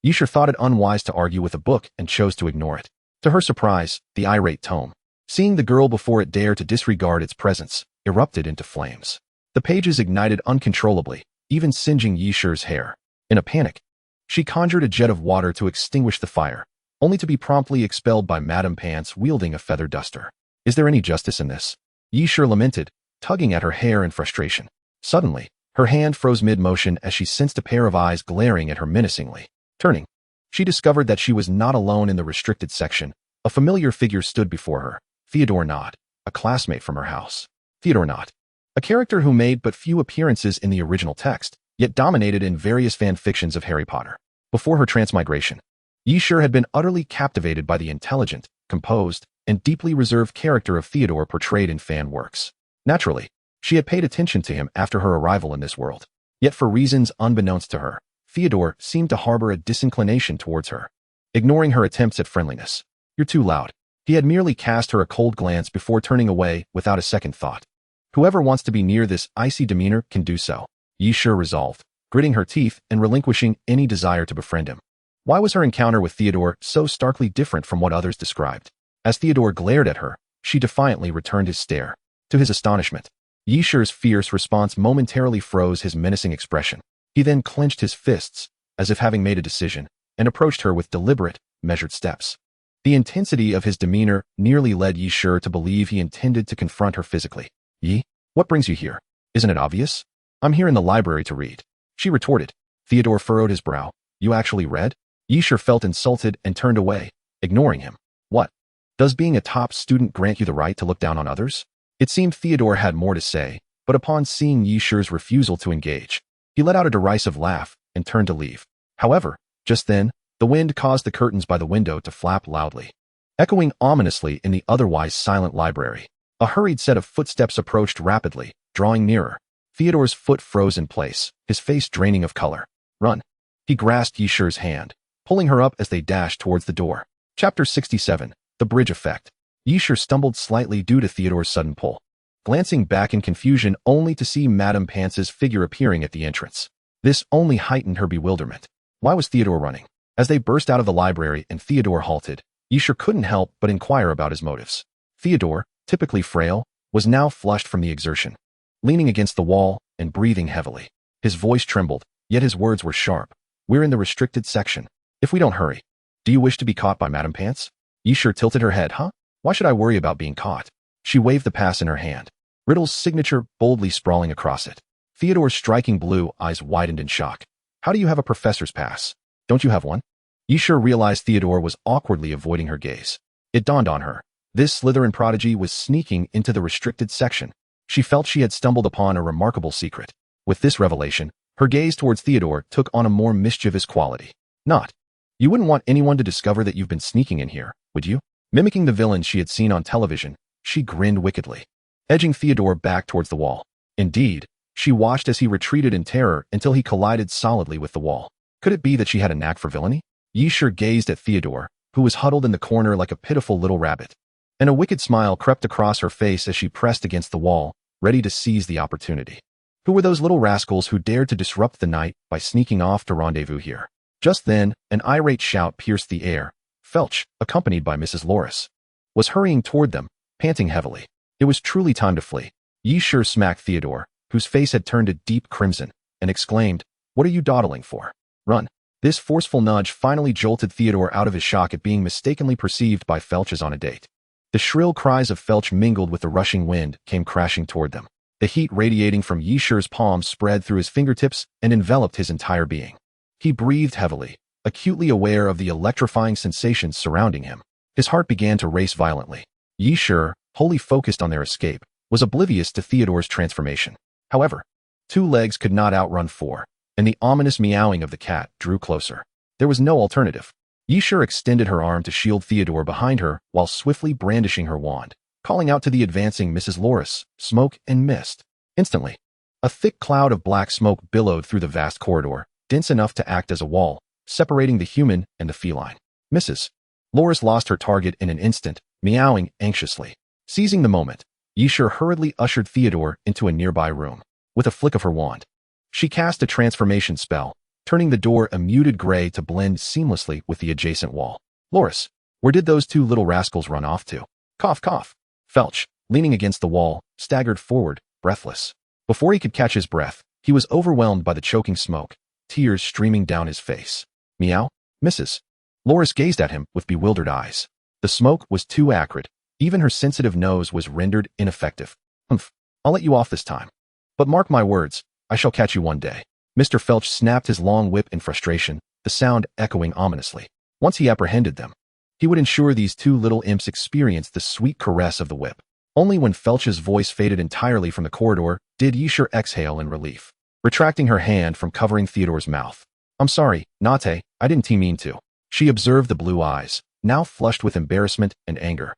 Yishur thought it unwise to argue with a book and chose to ignore it. To her surprise, the irate tome, seeing the girl before it dared to disregard its presence, erupted into flames. The pages ignited uncontrollably, even singeing Yishur's hair. In a panic, she conjured a jet of water to extinguish the fire, only to be promptly expelled by Madame Pants wielding a feather duster. Is there any justice in this? Yishur lamented, tugging at her hair in frustration. Suddenly, her hand froze mid-motion as she sensed a pair of eyes glaring at her menacingly. Turning, she discovered that she was not alone in the restricted section. A familiar figure stood before her, Theodore Nott, a classmate from her house. Theodore Nott, a character who made but few appearances in the original text, yet dominated in various fanfictions of Harry Potter. Before her transmigration, Yishur had been utterly captivated by the intelligent, composed, and deeply reserved character of Theodore portrayed in fan works. Naturally, she had paid attention to him after her arrival in this world. Yet for reasons unbeknownst to her, Theodore seemed to harbor a disinclination towards her. Ignoring her attempts at friendliness, "You're too loud." He had merely cast her a cold glance before turning away without a second thought. Whoever wants to be near this icy demeanor can do so, Yishur resolved, gritting her teeth and relinquishing any desire to befriend him. Why was her encounter with Theodore so starkly different from what others described? As Theodore glared at her, she defiantly returned his stare. To his astonishment, Yishur's fierce response momentarily froze his menacing expression. He then clenched his fists, as if having made a decision, and approached her with deliberate, measured steps. The intensity of his demeanor nearly led Yishur to believe he intended to confront her physically. "Yi, what brings you here? Isn't it obvious? I'm here in the library to read," she retorted. Theodore furrowed his brow. "You actually read?" Yishur felt insulted and turned away, ignoring him. "What? Does being a top student grant you the right to look down on others?" It seemed Theodore had more to say, but upon seeing Yishur's refusal to engage, he let out a derisive laugh and turned to leave. However, just then, the wind caused the curtains by the window to flap loudly, echoing ominously in the otherwise silent library. A hurried set of footsteps approached rapidly, drawing nearer. Theodore's foot froze in place, his face draining of color. "Run." He grasped Yishur's hand, pulling her up as they dashed towards the door. Chapter 67, The Bridge Effect. Yishur stumbled slightly due to Theodore's sudden pull, glancing back in confusion only to see Madame Pants's figure appearing at the entrance. This only heightened her bewilderment. Why was Theodore running? As they burst out of the library and Theodore halted, Yishur couldn't help but inquire about his motives. Theodore, typically frail, was now flushed from the exertion, leaning against the wall and breathing heavily. His voice trembled, yet his words were sharp. "We're in the restricted section. If we don't hurry, do you wish to be caught by Madame Pants?" Yishur tilted her head. "Huh? Why should I worry about being caught?" She waved the pass in her hand, Riddle's signature boldly sprawling across it. Theodore's striking blue eyes widened in shock. "How do you have a professor's pass? Don't you have one?" Yishur realized Theodore was awkwardly avoiding her gaze. It dawned on her. This Slytherin prodigy was sneaking into the restricted section. She felt she had stumbled upon a remarkable secret. With this revelation, her gaze towards Theodore took on a more mischievous quality. "Not. You wouldn't want anyone to discover that you've been sneaking in here, would you? Mimicking the villain she had seen on television, she grinned wickedly, edging Theodore back towards the wall. Indeed, she watched as he retreated in terror until he collided solidly with the wall. Could it be that she had a knack for villainy? Yishur gazed at Theodore, who was huddled in the corner like a pitiful little rabbit, and a wicked smile crept across her face as she pressed against the wall, ready to seize the opportunity. Who were those little rascals who dared to disrupt the night by sneaking off to rendezvous here? Just then, an irate shout pierced the air. Felch, accompanied by Mrs. Loris, was hurrying toward them, panting heavily. It was truly time to flee. Yishur smacked Theodore, whose face had turned a deep crimson, and exclaimed, "What are you dawdling for? Run." This forceful nudge finally jolted Theodore out of his shock at being mistakenly perceived by Felch as on a date. The shrill cries of Felch mingled with the rushing wind came crashing toward them. The heat radiating from Yishur's palms spread through his fingertips and enveloped his entire being. He breathed heavily, acutely aware of the electrifying sensations surrounding him. His heart began to race violently. Yishur, wholly focused on their escape, was oblivious to Theodore's transformation. However, 2 legs could not outrun 4, and the ominous meowing of the cat drew closer. There was no alternative. Yishur extended her arm to shield Theodore behind her while swiftly brandishing her wand, calling out to the advancing Mrs. Loris, "Smoke and mist." Instantly, a thick cloud of black smoke billowed through the vast corridor, dense enough to act as a wall, separating the human and the feline. Mrs. Loris lost her target in an instant, meowing anxiously. Seizing the moment, Yishur hurriedly ushered Theodore into a nearby room. With a flick of her wand, she cast a transformation spell, turning the door a muted gray to blend seamlessly with the adjacent wall. "Loris, where did those 2 little rascals run off to?" Cough, cough. Felch, leaning against the wall, staggered forward, breathless. Before he could catch his breath, he was overwhelmed by the choking smoke, tears streaming down his face. Meow? Mrs. Loris gazed at him with bewildered eyes. The smoke was too acrid. Even her sensitive nose was rendered ineffective. "Humph, I'll let you off this time. But mark my words, I shall catch you one day." Mr. Felch snapped his long whip in frustration, the sound echoing ominously. Once he apprehended them, he would ensure these 2 little imps experienced the sweet caress of the whip. Only when Felch's voice faded entirely from the corridor did Yishur exhale in relief, retracting her hand from covering Theodore's mouth. "I'm sorry, Nate, I didn't mean to." She observed the blue eyes, now flushed with embarrassment and anger,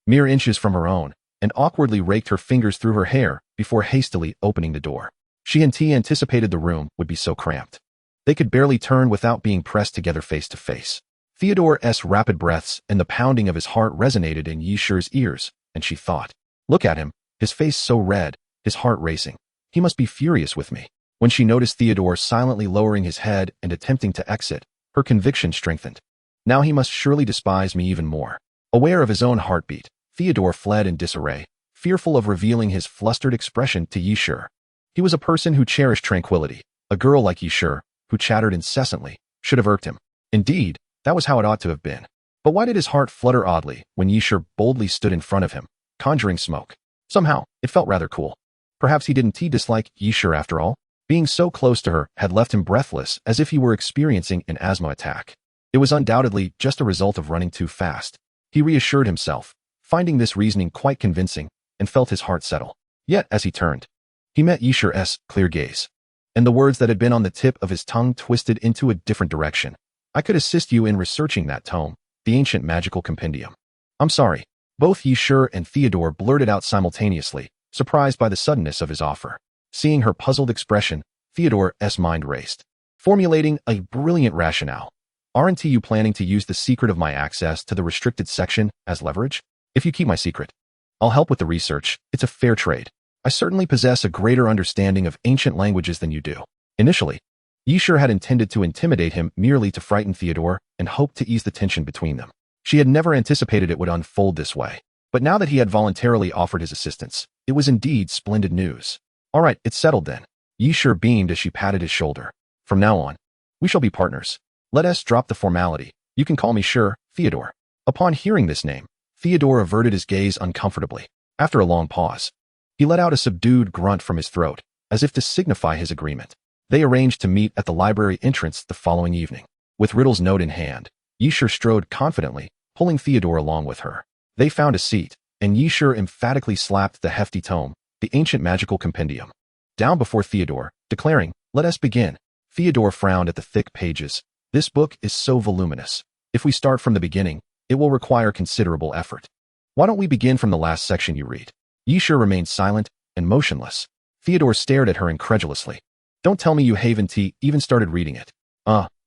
mere inches from her own, and awkwardly raked her fingers through her hair before hastily opening the door. She and T anticipated the room would be so cramped. They could barely turn without being pressed together face to face. Theodore's rapid breaths and the pounding of his heart resonated in Yishur's ears, and she thought, "Look at him, his face so red, his heart racing. He must be furious with me." When she noticed Theodore silently lowering his head and attempting to exit, her conviction strengthened. Now he must surely despise me even more. Aware of his own heartbeat, Theodore fled in disarray, fearful of revealing his flustered expression to Yishur. He was a person who cherished tranquility. A girl like Yishur, who chattered incessantly, should have irked him. Indeed, that was how it ought to have been. But why did his heart flutter oddly when Yishur boldly stood in front of him, conjuring smoke? Somehow, it felt rather cool. Perhaps he didn't dislike Yishur after all. Being so close to her had left him breathless as if he were experiencing an asthma attack. It was undoubtedly just a result of running too fast. He reassured himself, finding this reasoning quite convincing, and felt his heart settle. Yet, as he turned, he met Yishur's clear gaze, and the words that had been on the tip of his tongue twisted into a different direction. "I could assist you in researching that tome, the ancient magical compendium." "I'm sorry." Both Yishur and Theodore blurted out simultaneously, surprised by the suddenness of his offer. Seeing her puzzled expression, Theodore's mind raced, formulating a brilliant rationale. "Aren't you planning to use the secret of my access to the restricted section as leverage? If you keep my secret, I'll help with the research. It's a fair trade. I certainly possess a greater understanding of ancient languages than you do." Initially, Yishur had intended to intimidate him merely to frighten Theodore and hoped to ease the tension between them. She had never anticipated it would unfold this way. But now that he had voluntarily offered his assistance, it was indeed splendid news. "All right, it's settled then." Yishur beamed as she patted his shoulder. "From now on, we shall be partners. Let us drop the formality. You can call me Theodore." Upon hearing this name, Theodore averted his gaze uncomfortably. After a long pause, he let out a subdued grunt from his throat, as if to signify his agreement. They arranged to meet at the library entrance the following evening. With Riddle's note in hand, Yishur strode confidently, pulling Theodore along with her. They found a seat, and Yishur emphatically slapped the hefty tome, the ancient magical compendium, down before Theodore, declaring, "Let us begin." Theodore frowned at the thick pages, This book is so voluminous. If we start from the beginning, it will require considerable effort. Why don't we begin from the last section you read? Yishur remained silent and motionless. Theodore stared at her incredulously. Don't tell me you haven't even started reading it.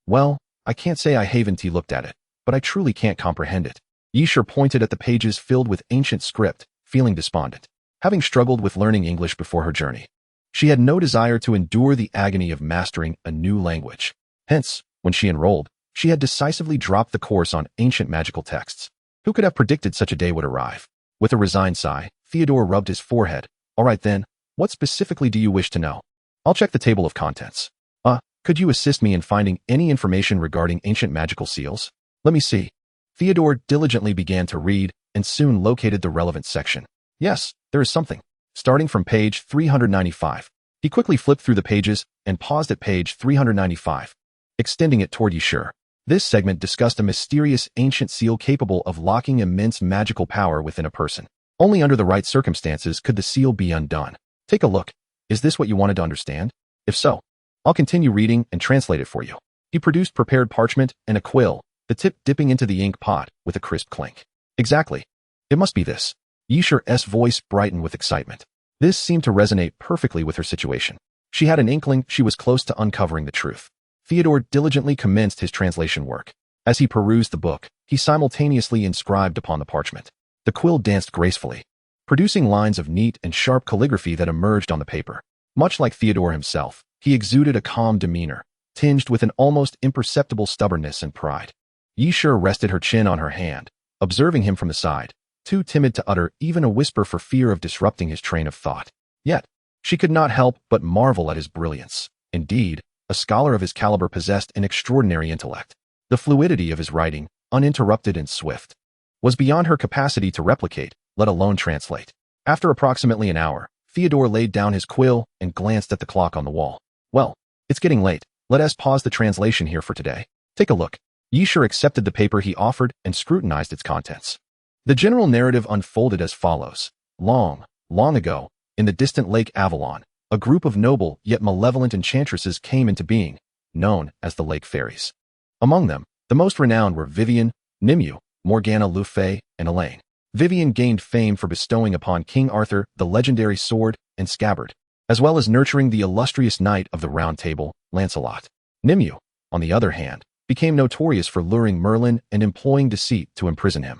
Well, I can't say I haven't looked at it, but I truly can't comprehend it. Yishur pointed at the pages filled with ancient script, feeling despondent. Having struggled with learning English before her journey, she had no desire to endure the agony of mastering a new language. Hence, when she enrolled, she had decisively dropped the course on ancient magical texts. Who could have predicted such a day would arrive? With a resigned sigh, Theodore rubbed his forehead. All right then, what specifically do you wish to know? I'll check the table of contents. Could you assist me in finding any information regarding ancient magical seals? Let me see. Theodore diligently began to read and soon located the relevant section. Yes, there is something. Starting from page 395. He quickly flipped through the pages and paused at page 395, extending it toward Yishur. This segment discussed a mysterious ancient seal capable of locking immense magical power within a person. Only under the right circumstances could the seal be undone. Take a look. Is this what you wanted to understand? If so, I'll continue reading and translate it for you. He produced prepared parchment and a quill, the tip dipping into the ink pot with a crisp clink. Exactly. It must be this. Yishur's voice brightened with excitement. This seemed to resonate perfectly with her situation. She had an inkling she was close to uncovering the truth. Theodore diligently commenced his translation work. As he perused the book, he simultaneously inscribed upon the parchment. The quill danced gracefully, producing lines of neat and sharp calligraphy that emerged on the paper. Much like Theodore himself, he exuded a calm demeanor, tinged with an almost imperceptible stubbornness and pride. Yishur rested her chin on her hand, observing him from the side, too timid to utter even a whisper for fear of disrupting his train of thought. Yet, she could not help but marvel at his brilliance. Indeed, a scholar of his caliber possessed an extraordinary intellect. The fluidity of his writing, uninterrupted and swift, was beyond her capacity to replicate, let alone translate. After approximately an hour, Theodore laid down his quill and glanced at the clock on the wall. Well, it's getting late. Let us pause the translation here for today. Take a look. Yishur accepted the paper he offered and scrutinized its contents. The general narrative unfolded as follows. Long, long ago, in the distant Lake Avalon, a group of noble yet malevolent enchantresses came into being, known as the Lake Fairies. Among them, the most renowned were Vivian, Nimue, Morgana Le Fay, and Elaine. Vivian gained fame for bestowing upon King Arthur the legendary sword and scabbard, as well as nurturing the illustrious knight of the Round Table, Lancelot. Nimue, on the other hand, became notorious for luring Merlin and employing deceit to imprison him.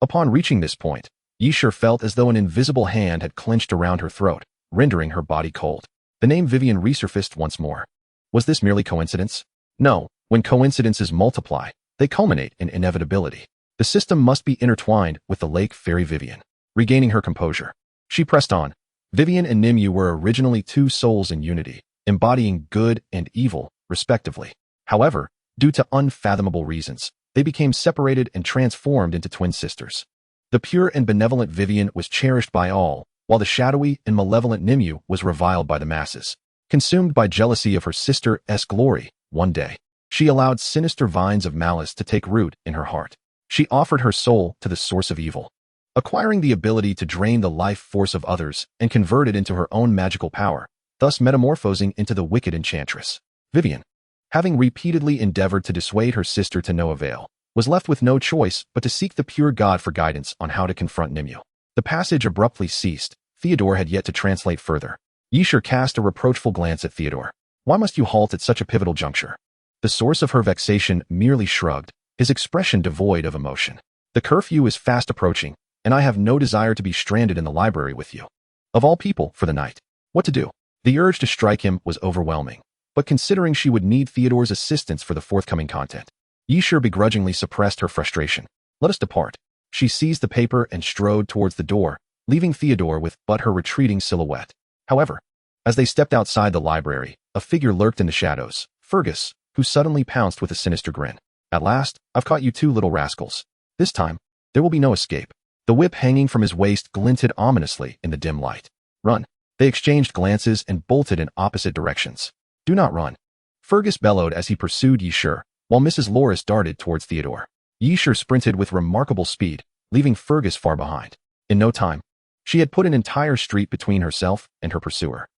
Upon reaching this point, Yishur felt as though an invisible hand had clenched around her throat, rendering her body cold. The name Vivian resurfaced once more. Was this merely coincidence? No, when coincidences multiply, they culminate in inevitability. The system must be intertwined with the Lake Fairy Vivian. Regaining her composure, she pressed on. Vivian and Nimue were originally two souls in unity, embodying good and evil, respectively. However, due to unfathomable reasons, they became separated and transformed into twin sisters. The pure and benevolent Vivian was cherished by all, while the shadowy and malevolent Nimue was reviled by the masses. Consumed by jealousy of her sister's glory, one day, she allowed sinister vines of malice to take root in her heart. She offered her soul to the source of evil, acquiring the ability to drain the life force of others and convert it into her own magical power, thus metamorphosing into the wicked enchantress. Vivian, having repeatedly endeavored to dissuade her sister to no avail, was left with no choice but to seek the pure God for guidance on how to confront Nimue. The passage abruptly ceased. Theodore had yet to translate further. Yishur cast a reproachful glance at Theodore. Why must you halt at such a pivotal juncture? The source of her vexation merely shrugged, his expression devoid of emotion. The curfew is fast approaching, and I have no desire to be stranded in the library with you. Of all people, for the night. What to do? The urge to strike him was overwhelming, but considering she would need Theodore's assistance for the forthcoming content, Yishur begrudgingly suppressed her frustration. Let us depart. She seized the paper and strode towards the door, leaving Theodore with but her retreating silhouette. However, as they stepped outside the library, a figure lurked in the shadows, Fergus, who suddenly pounced with a sinister grin. At last, I've caught you two little rascals. This time, there will be no escape. The whip hanging from his waist glinted ominously in the dim light. Run. They exchanged glances and bolted in opposite directions. Do not run. Fergus bellowed as he pursued Yishur, while Mrs. Loris darted towards Theodore. Yishur sprinted with remarkable speed, leaving Fergus far behind. In no time, she had put an entire street between herself and her pursuer.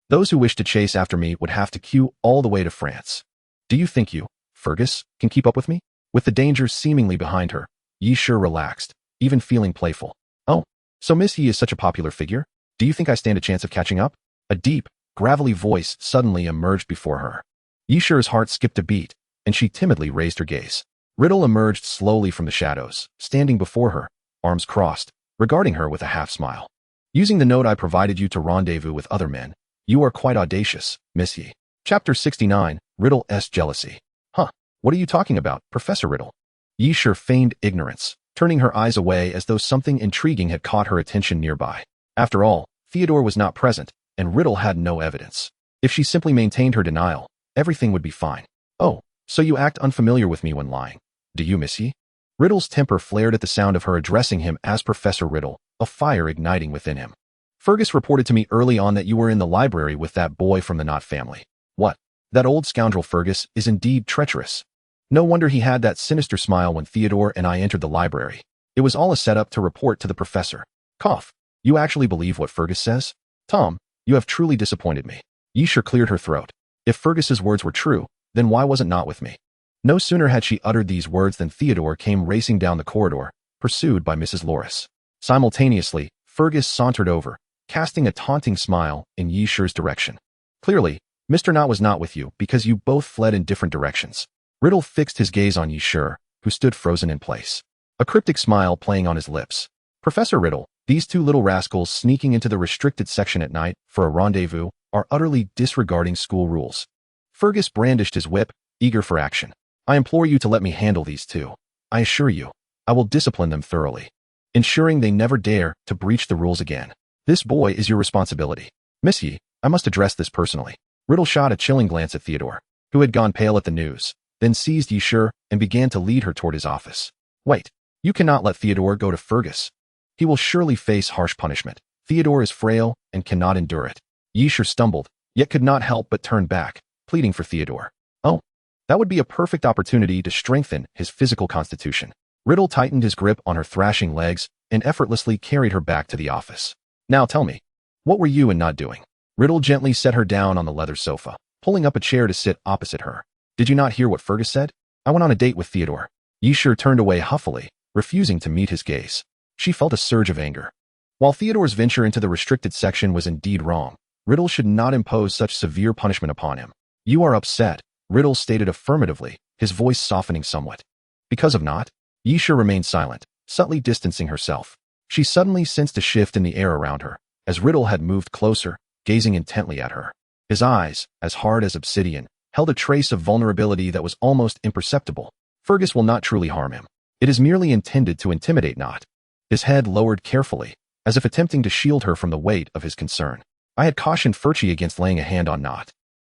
Those who wish to chase after me would have to queue all the way to France. Do you think you, Fergus can keep up with me? With the danger seemingly behind her, Yi Shi relaxed, even feeling playful. Oh, so Miss Yi is such a popular figure? Do you think I stand a chance of catching up? A deep, gravelly voice suddenly emerged before her. Yi Shi's heart skipped a beat, and she timidly raised her gaze. Riddle emerged slowly from the shadows, standing before her, arms crossed, regarding her with a half-smile. Using the note I provided you to rendezvous with other men, you are quite audacious, Miss Yi. Chapter 69, Riddle's Jealousy. Huh, what are you talking about, Professor Riddle? Yi Shi feigned ignorance, turning her eyes away as though something intriguing had caught her attention nearby. After all, Theodore was not present, and Riddle had no evidence. If she simply maintained her denial, everything would be fine. Oh, so you act unfamiliar with me when lying. Do you, Miss Yi? Riddle's temper flared at the sound of her addressing him as Professor Riddle, a fire igniting within him. Fergus reported to me early on that you were in the library with that boy from the Knott family. What? That old scoundrel Fergus is indeed treacherous. No wonder he had that sinister smile when Theodore and I entered the library. It was all a setup to report to the professor. Cough. You actually believe what Fergus says? Tom, you have truly disappointed me. Yi Shi cleared her throat. If Fergus's words were true, then why was it not with me? No sooner had she uttered these words than Theodore came racing down the corridor, pursued by Mrs. Loris. Simultaneously, Fergus sauntered over, casting a taunting smile in Yi Shi's direction. Clearly, Mr. Knott was not with you because you both fled in different directions. Riddle fixed his gaze on Yi Shi, who stood frozen in place, a cryptic smile playing on his lips. Professor Riddle, these two little rascals sneaking into the restricted section at night for a rendezvous are utterly disregarding school rules. Fergus brandished his whip, eager for action. I implore you to let me handle these two. I assure you, I will discipline them thoroughly, ensuring they never dare to breach the rules again. This boy is your responsibility. Miss Yi, I must address this personally. Riddle shot a chilling glance at Theodore, who had gone pale at the news, then seized Yi Shi and began to lead her toward his office. Wait, you cannot let Theodore go to Fergus. He will surely face harsh punishment. Theodore is frail and cannot endure it. Yi Shi stumbled, yet could not help but turn back, pleading for Theodore. Oh, that would be a perfect opportunity to strengthen his physical constitution. Riddle tightened his grip on her thrashing legs and effortlessly carried her back to the office. Now tell me, what were you and not doing? Riddle gently set her down on the leather sofa, pulling up a chair to sit opposite her. Did you not hear what Fergus said? I went on a date with Theodore. Yi Shi turned away huffily, refusing to meet his gaze. She felt a surge of anger. While Theodore's venture into the restricted section was indeed wrong, Riddle should not impose such severe punishment upon him. You are upset, Riddle stated affirmatively, his voice softening somewhat. Because of Knott? Yi Shi remained silent, subtly distancing herself. She suddenly sensed a shift in the air around her, as Riddle had moved closer, gazing intently at her. His eyes, as hard as obsidian, held a trace of vulnerability that was almost imperceptible. Fergus will not truly harm him. It is merely intended to intimidate Knott. His head lowered carefully, as if attempting to shield her from the weight of his concern. I had cautioned Furchi against laying a hand on Knott,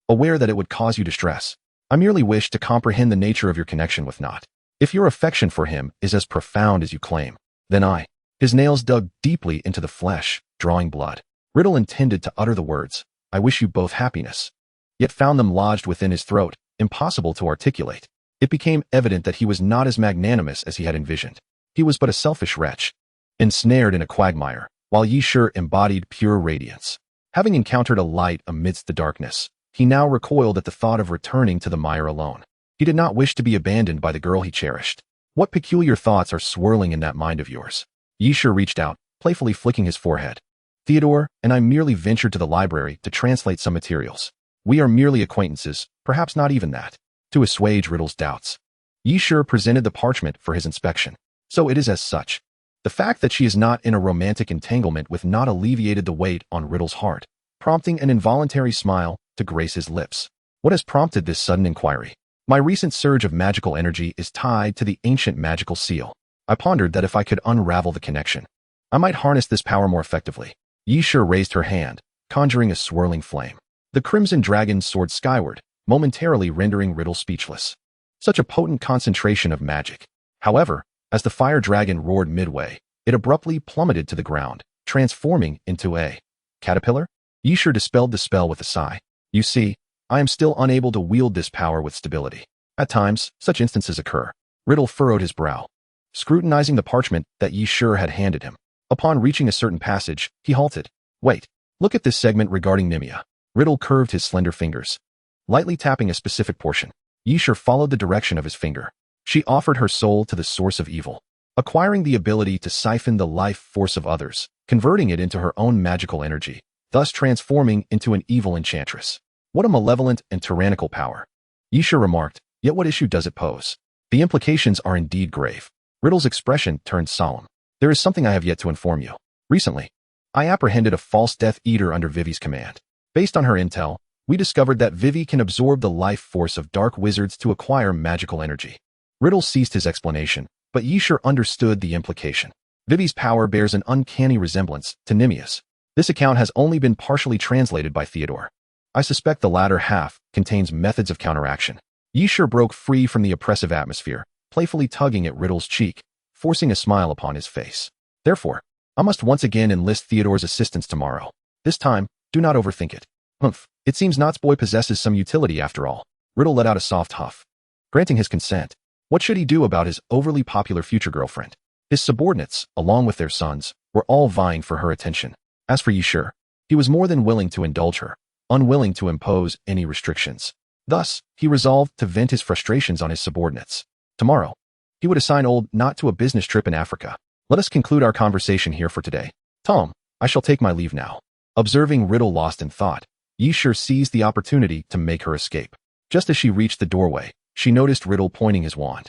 aware that it would cause you distress. I merely wish to comprehend the nature of your connection with Knott. If your affection for him is as profound as you claim, then His nails dug deeply into the flesh, drawing blood. Riddle intended to utter the words, I wish you both happiness, yet found them lodged within his throat, impossible to articulate. It became evident that he was not as magnanimous as he had envisioned. He was but a selfish wretch, ensnared in a quagmire, while Yi Shi embodied pure radiance. Having encountered a light amidst the darkness, he now recoiled at the thought of returning to the mire alone. He did not wish to be abandoned by the girl he cherished. What peculiar thoughts are swirling in that mind of yours? Yi Shi reached out, playfully flicking his forehead. Theodore and I merely ventured to the library to translate some materials. We are merely acquaintances, perhaps not even that. To assuage Riddle's doubts, Yi Shi presented the parchment for his inspection. So it is as such. The fact that she is not in a romantic entanglement with Knott alleviated the weight on Riddle's heart, prompting an involuntary smile to grace his lips. What has prompted this sudden inquiry? My recent surge of magical energy is tied to the ancient magical seal. I pondered that if I could unravel the connection, I might harness this power more effectively. Yi Shi raised her hand, conjuring a swirling flame. The crimson dragon soared skyward, momentarily rendering Riddle speechless. Such a potent concentration of magic. However, as the fire dragon roared midway, it abruptly plummeted to the ground, transforming into a caterpillar. Yi Shi dispelled the spell with a sigh. You see, I am still unable to wield this power with stability. At times, such instances occur. Riddle furrowed his brow, scrutinizing the parchment that Yi Shi had handed him. Upon reaching a certain passage, he halted. Wait, look at this segment regarding Nimia. Riddle curved his slender fingers, lightly tapping a specific portion. Yishur followed the direction of his finger. She offered her soul to the source of evil, acquiring the ability to siphon the life force of others, converting it into her own magical energy, thus transforming into an evil enchantress. What a malevolent and tyrannical power. Yishur remarked, yet what issue does it pose? The implications are indeed grave. Riddle's expression turned solemn. There is something I have yet to inform you. Recently, I apprehended a false Death Eater under Vivi's command. Based on her intel, we discovered that Vivi can absorb the life force of dark wizards to acquire magical energy. Riddle ceased his explanation, but Yishur understood the implication. Vivi's power bears an uncanny resemblance to Nimia's. This account has only been partially translated by Theodore. I suspect the latter half contains methods of counteraction. Yishur broke free from the oppressive atmosphere, playfully tugging at Riddle's cheek, forcing a smile upon his face. Therefore, I must once again enlist Theodore's assistance tomorrow. This time, do not overthink it. Humph, it seems Knott's boy possesses some utility after all. Riddle let out a soft huff. Granting his consent, what should he do about his overly popular future girlfriend? His subordinates, along with their sons, were all vying for her attention. As for Yishur, he was more than willing to indulge her, unwilling to impose any restrictions. Thus, he resolved to vent his frustrations on his subordinates. Tomorrow, he would assign old Knott to a business trip in Africa. Let us conclude our conversation here for today. Tom, I shall take my leave now. Observing Riddle lost in thought, Yishur seized the opportunity to make her escape. Just as she reached the doorway, she noticed Riddle pointing his wand.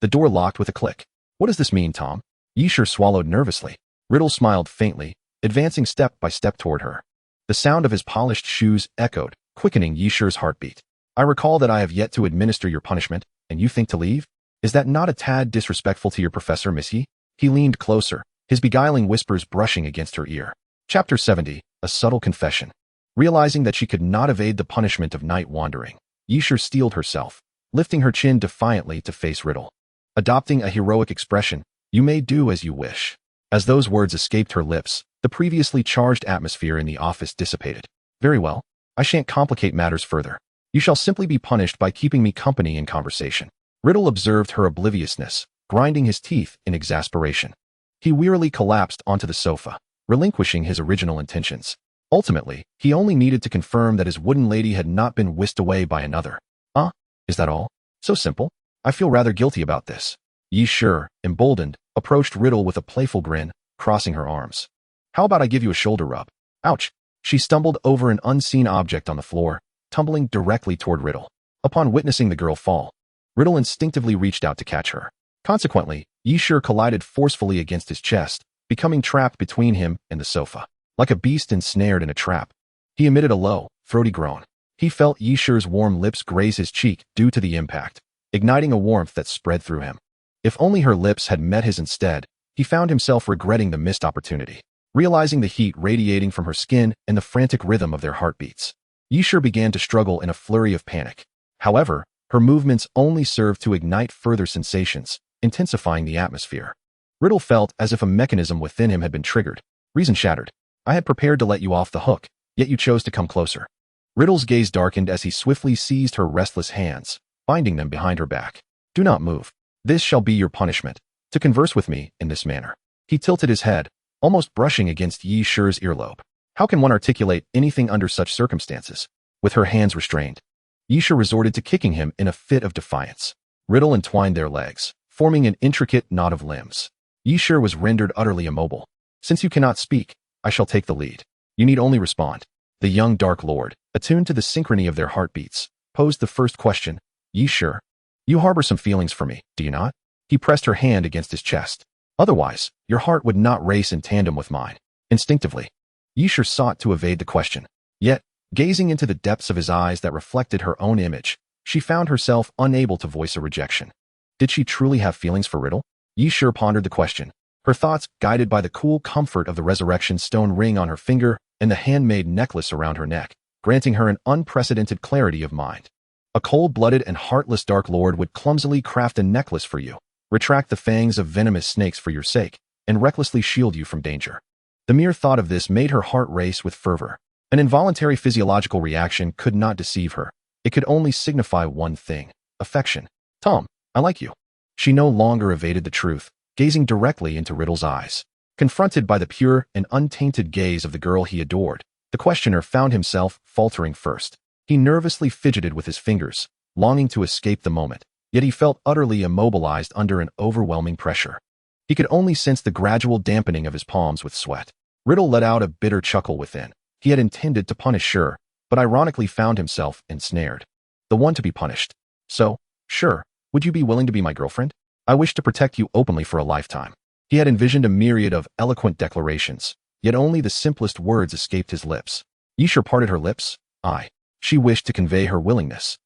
The door locked with a click. What does this mean, Tom? Yishur swallowed nervously. Riddle smiled faintly, advancing step by step toward her. The sound of his polished shoes echoed, quickening Yishur's heartbeat. I recall that I have yet to administer your punishment, and you think to leave? Is that not a tad disrespectful to your professor, Miss He? He leaned closer, his beguiling whispers brushing against her ear. Chapter 70, A Subtle Confession. Realizing that she could not evade the punishment of night wandering, Yishur steeled herself, lifting her chin defiantly to face Riddle. Adopting a heroic expression, you may do as you wish. As those words escaped her lips, the previously charged atmosphere in the office dissipated. Very well, I shan't complicate matters further. You shall simply be punished by keeping me company in conversation. Riddle observed her obliviousness, grinding his teeth in exasperation. He wearily collapsed onto the sofa, relinquishing his original intentions. Ultimately, he only needed to confirm that his wooden lady had not been whisked away by another. Is that all? So simple? I feel rather guilty about this. Yishur, emboldened, approached Riddle with a playful grin, crossing her arms. How about I give you a shoulder rub? Ouch! She stumbled over an unseen object on the floor, tumbling directly toward Riddle. Upon witnessing the girl fall, Riddle instinctively reached out to catch her. Consequently, Yishur collided forcefully against his chest, becoming trapped between him and the sofa. Like a beast ensnared in a trap, he emitted a low, throaty groan. He felt Yishur's warm lips graze his cheek due to the impact, igniting a warmth that spread through him. If only her lips had met his instead, he found himself regretting the missed opportunity. Realizing the heat radiating from her skin and the frantic rhythm of their heartbeats, Yishur began to struggle in a flurry of panic. However, her movements only served to ignite further sensations, intensifying the atmosphere. Riddle felt as if a mechanism within him had been triggered. Reason shattered. I had prepared to let you off the hook, yet you chose to come closer. Riddle's gaze darkened as he swiftly seized her restless hands, binding them behind her back. Do not move. This shall be your punishment, to converse with me in this manner. He tilted his head, almost brushing against Yishur's earlobe. How can one articulate anything under such circumstances? With her hands restrained, Yishur resorted to kicking him in a fit of defiance. Riddle entwined their legs, forming an intricate knot of limbs. Yishur was rendered utterly immobile. Since you cannot speak, I shall take the lead. You need only respond. The young Dark Lord, attuned to the synchrony of their heartbeats, posed the first question. Yishur, you harbor some feelings for me, do you not? He pressed her hand against his chest. Otherwise, your heart would not race in tandem with mine. Instinctively, Yishur sought to evade the question. Yet, gazing into the depths of his eyes that reflected her own image, she found herself unable to voice a rejection. Did she truly have feelings for Riddle? Yishur pondered the question, her thoughts guided by the cool comfort of the resurrection stone ring on her finger and the handmade necklace around her neck, granting her an unprecedented clarity of mind. A cold-blooded and heartless Dark Lord would clumsily craft a necklace for you, retract the fangs of venomous snakes for your sake, and recklessly shield you from danger. The mere thought of this made her heart race with fervor. An involuntary physiological reaction could not deceive her. It could only signify one thing: affection. Tom, I like you. She no longer evaded the truth, gazing directly into Riddle's eyes. Confronted by the pure and untainted gaze of the girl he adored, the questioner found himself faltering first. He nervously fidgeted with his fingers, longing to escape the moment, yet he felt utterly immobilized under an overwhelming pressure. He could only sense the gradual dampening of his palms with sweat. Riddle let out a bitter chuckle within. He had intended to punish, sure, but ironically found himself ensnared. The one to be punished. So, sure, would you be willing to be my girlfriend? I wish to protect you openly for a lifetime. He had envisioned a myriad of eloquent declarations, yet only the simplest words escaped his lips. Yisha parted her lips. She wished to convey her willingness.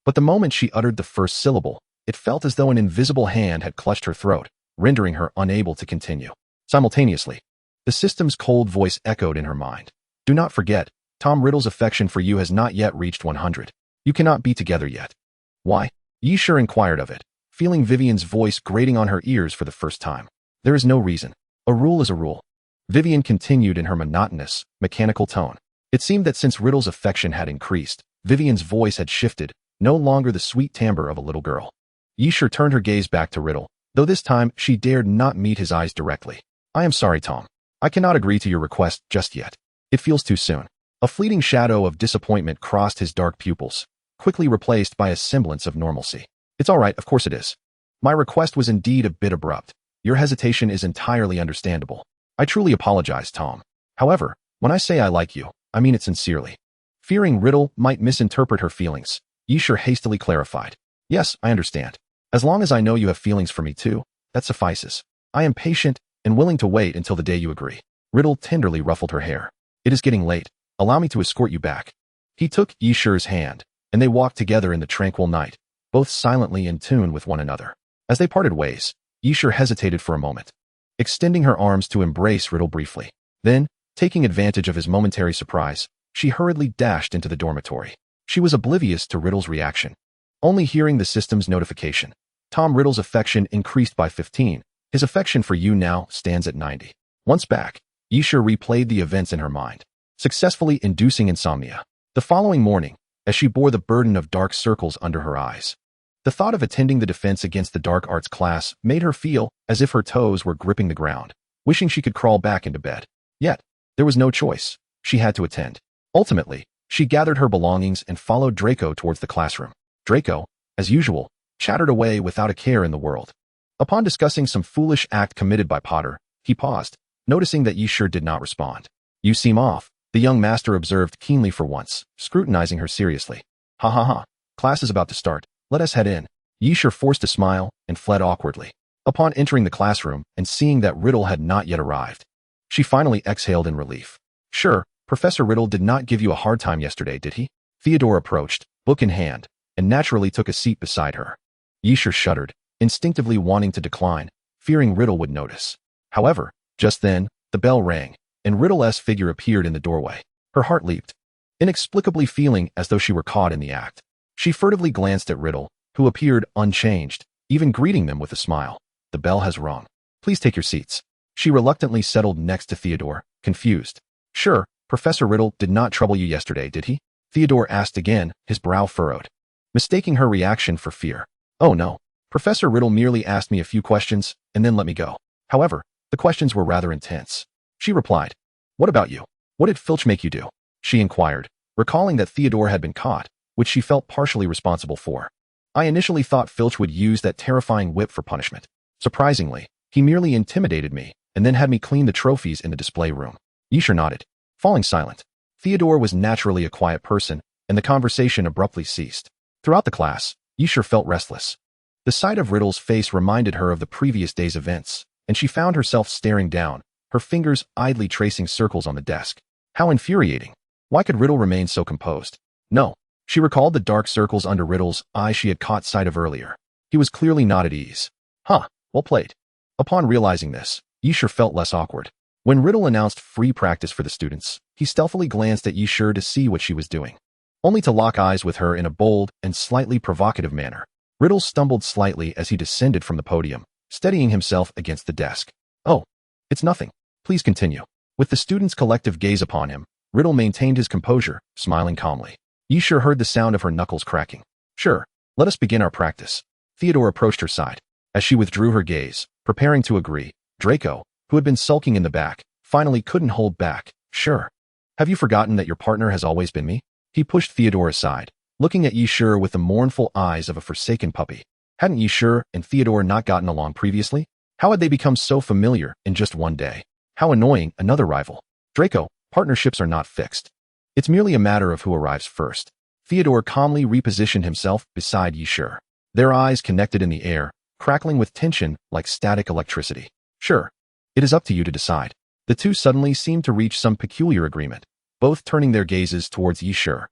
But the moment she uttered the first syllable, it felt as though an invisible hand had clutched her throat, rendering her unable to continue. Simultaneously, the system's cold voice echoed in her mind. Do not forget, Tom Riddle's affection for you has not yet reached 100. You cannot be together yet. Why? Yisha inquired of it, feeling Vivian's voice grating on her ears for the first time. There is no reason. A rule is a rule. Vivian continued in her monotonous, mechanical tone. It seemed that since Riddle's affection had increased, Vivian's voice had shifted, no longer the sweet timbre of a little girl. Yisha turned her gaze back to Riddle, though this time she dared not meet his eyes directly. I am sorry, Tom. I cannot agree to your request just yet. It feels too soon. A fleeting shadow of disappointment crossed his dark pupils, quickly replaced by a semblance of normalcy. It's all right, of course it is. My request was indeed a bit abrupt. Your hesitation is entirely understandable. I truly apologize, Tom. However, when I say I like you, I mean it sincerely. Fearing Riddle might misinterpret her feelings, Yisha hastily clarified. Yes, I understand. As long as I know you have feelings for me too, that suffices. I am patient and willing to wait until the day you agree. Riddle tenderly ruffled her hair. It is getting late. Allow me to escort you back. He took Yisha's hand, and they walked together in the tranquil night, both silently in tune with one another. As they parted ways, Yisha hesitated for a moment, extending her arms to embrace Riddle briefly. Then, taking advantage of his momentary surprise, she hurriedly dashed into the dormitory. She was oblivious to Riddle's reaction. Only hearing the system's notification, Tom Riddle's affection increased by 15. His affection for you now stands at 90. Once back, Yisha replayed the events in her mind, successfully inducing insomnia. The following morning, as she bore the burden of dark circles under her eyes, the thought of attending the defense against the dark arts class made her feel as if her toes were gripping the ground, wishing she could crawl back into bed. Yet, there was no choice. She had to attend. Ultimately, she gathered her belongings and followed Draco towards the classroom. Draco, as usual, chattered away without a care in the world. Upon discussing some foolish act committed by Potter, he paused, noticing that Yisha did not respond. You seem off, the young master observed keenly for once, scrutinizing her seriously. Ha ha ha, class is about to start. Let us head in. Yisha forced a smile and fled awkwardly. Upon entering the classroom and seeing that Riddle had not yet arrived, she finally exhaled in relief. Sure, Professor Riddle did not give you a hard time yesterday, did he? Theodore approached, book in hand, and naturally took a seat beside her. Yisha shuddered, instinctively wanting to decline, fearing Riddle would notice. However, just then, the bell rang, and Riddle's figure appeared in the doorway. Her heart leaped, inexplicably feeling as though she were caught in the act. She furtively glanced at Riddle, who appeared unchanged, even greeting them with a smile. The bell has rung. Please take your seats. She reluctantly settled next to Theodore, confused. Sure, Professor Riddle did not trouble you yesterday, did he? Theodore asked again, his brow furrowed, mistaking her reaction for fear. Oh no. Professor Riddle merely asked me a few questions, and then let me go. However, the questions were rather intense. She replied. What about you? What did Filch make you do? She inquired, recalling that Theodore had been caught, which she felt partially responsible for. I initially thought Filch would use that terrifying whip for punishment. Surprisingly, he merely intimidated me, and then had me clean the trophies in the display room. Yisha nodded, falling silent. Theodore was naturally a quiet person, and the conversation abruptly ceased. Throughout the class, Yisha felt restless. The sight of Riddle's face reminded her of the previous day's events, and she found herself staring down, her fingers idly tracing circles on the desk. How infuriating. Why could Riddle remain so composed? No. She recalled the dark circles under Riddle's eye she had caught sight of earlier. He was clearly not at ease. Huh, well played. Upon realizing this, Yisha felt less awkward. When Riddle announced free practice for the students, he stealthily glanced at Yisha to see what she was doing, only to lock eyes with her in a bold and slightly provocative manner. Riddle stumbled slightly as he descended from the podium, steadying himself against the desk. Oh, it's nothing. Please continue. With the students' collective gaze upon him, Riddle maintained his composure, smiling calmly. Yisha heard the sound of her knuckles cracking. Sure, let us begin our practice. Theodore approached her side. As she withdrew her gaze, preparing to agree, Draco, who had been sulking in the back, finally couldn't hold back. Sure. Have you forgotten that your partner has always been me? He pushed Theodore aside, looking at Yishur with the mournful eyes of a forsaken puppy. Hadn't Yishur and Theodore not gotten along previously? How had they become so familiar in just one day? How annoying, another rival. Draco, partnerships are not fixed. It's merely a matter of who arrives first. Theodore calmly repositioned himself beside Yishur. Their eyes connected in the air, crackling with tension like static electricity. Sure. It is up to you to decide. The two suddenly seemed to reach some peculiar agreement, both turning their gazes towards Yishur.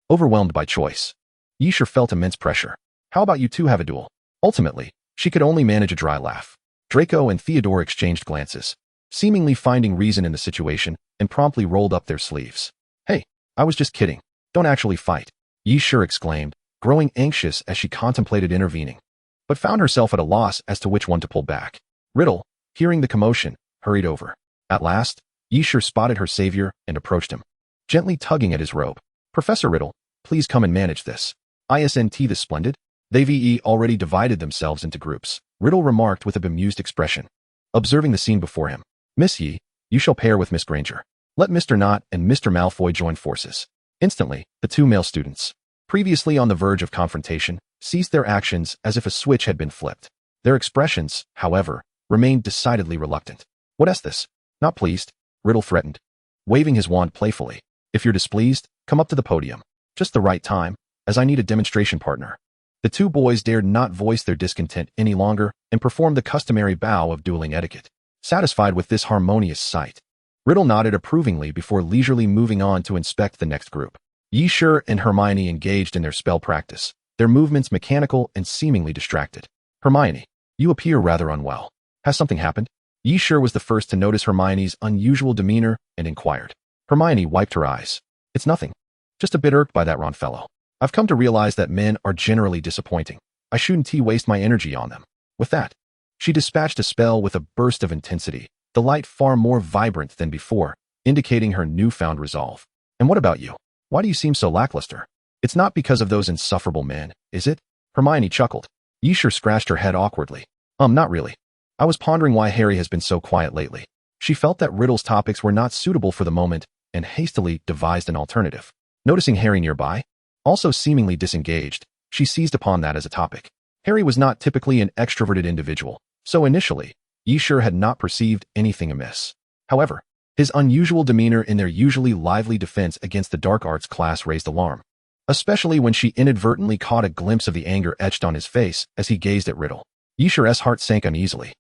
Overwhelmed by choice. Yishur felt immense pressure. How about you two have a duel? Ultimately, she could only manage a dry laugh. Draco and Theodore exchanged glances, seemingly finding reason in the situation, and promptly rolled up their sleeves. Hey, I was just kidding. Don't actually fight, Yishur exclaimed, growing anxious as she contemplated intervening, but found herself at a loss as to which one to pull back. Riddle, hearing the commotion, hurried over. At last, Yishur spotted her savior and approached him, gently tugging at his robe. Professor Riddle, please come and manage this. Isn't this splendid? They've already divided themselves into groups, Riddle remarked with a bemused expression, observing the scene before him. Miss Yi, you shall pair with Miss Granger. Let Mr. Knott and Mr. Malfoy join forces. Instantly, the two male students, previously on the verge of confrontation, ceased their actions as if a switch had been flipped. Their expressions, however, remained decidedly reluctant. What's this? Not pleased, Riddle threatened, waving his wand playfully. If you're displeased, come up to the podium. Just the right time, as I need a demonstration partner. The two boys dared not voice their discontent any longer and performed the customary bow of dueling etiquette. Satisfied with this harmonious sight, Riddle nodded approvingly before leisurely moving on to inspect the next group. Yishur and Hermione engaged in their spell practice, their movements mechanical and seemingly distracted. Hermione, you appear rather unwell. Has something happened? Yishur was the first to notice Hermione's unusual demeanor and inquired. Hermione wiped her eyes. It's nothing. Just a bit irked by that Ron fellow. I've come to realize that men are generally disappointing. I shouldn't waste my energy on them. With that, she dispatched a spell with a burst of intensity, the light far more vibrant than before, indicating her newfound resolve. And what about you? Why do you seem so lackluster? It's not because of those insufferable men, is it? Hermione chuckled. Yishur scratched her head awkwardly. Not really. I was pondering why Harry has been so quiet lately. She felt that Riddle's topics were not suitable for the moment and hastily devised an alternative. Noticing Harry nearby, also seemingly disengaged, she seized upon that as a topic. Harry was not typically an extroverted individual, so initially, Yishur had not perceived anything amiss. However, his unusual demeanor in their usually lively defense against the dark arts class raised alarm, especially when she inadvertently caught a glimpse of the anger etched on his face as he gazed at Riddle. Yishur's heart sank uneasily.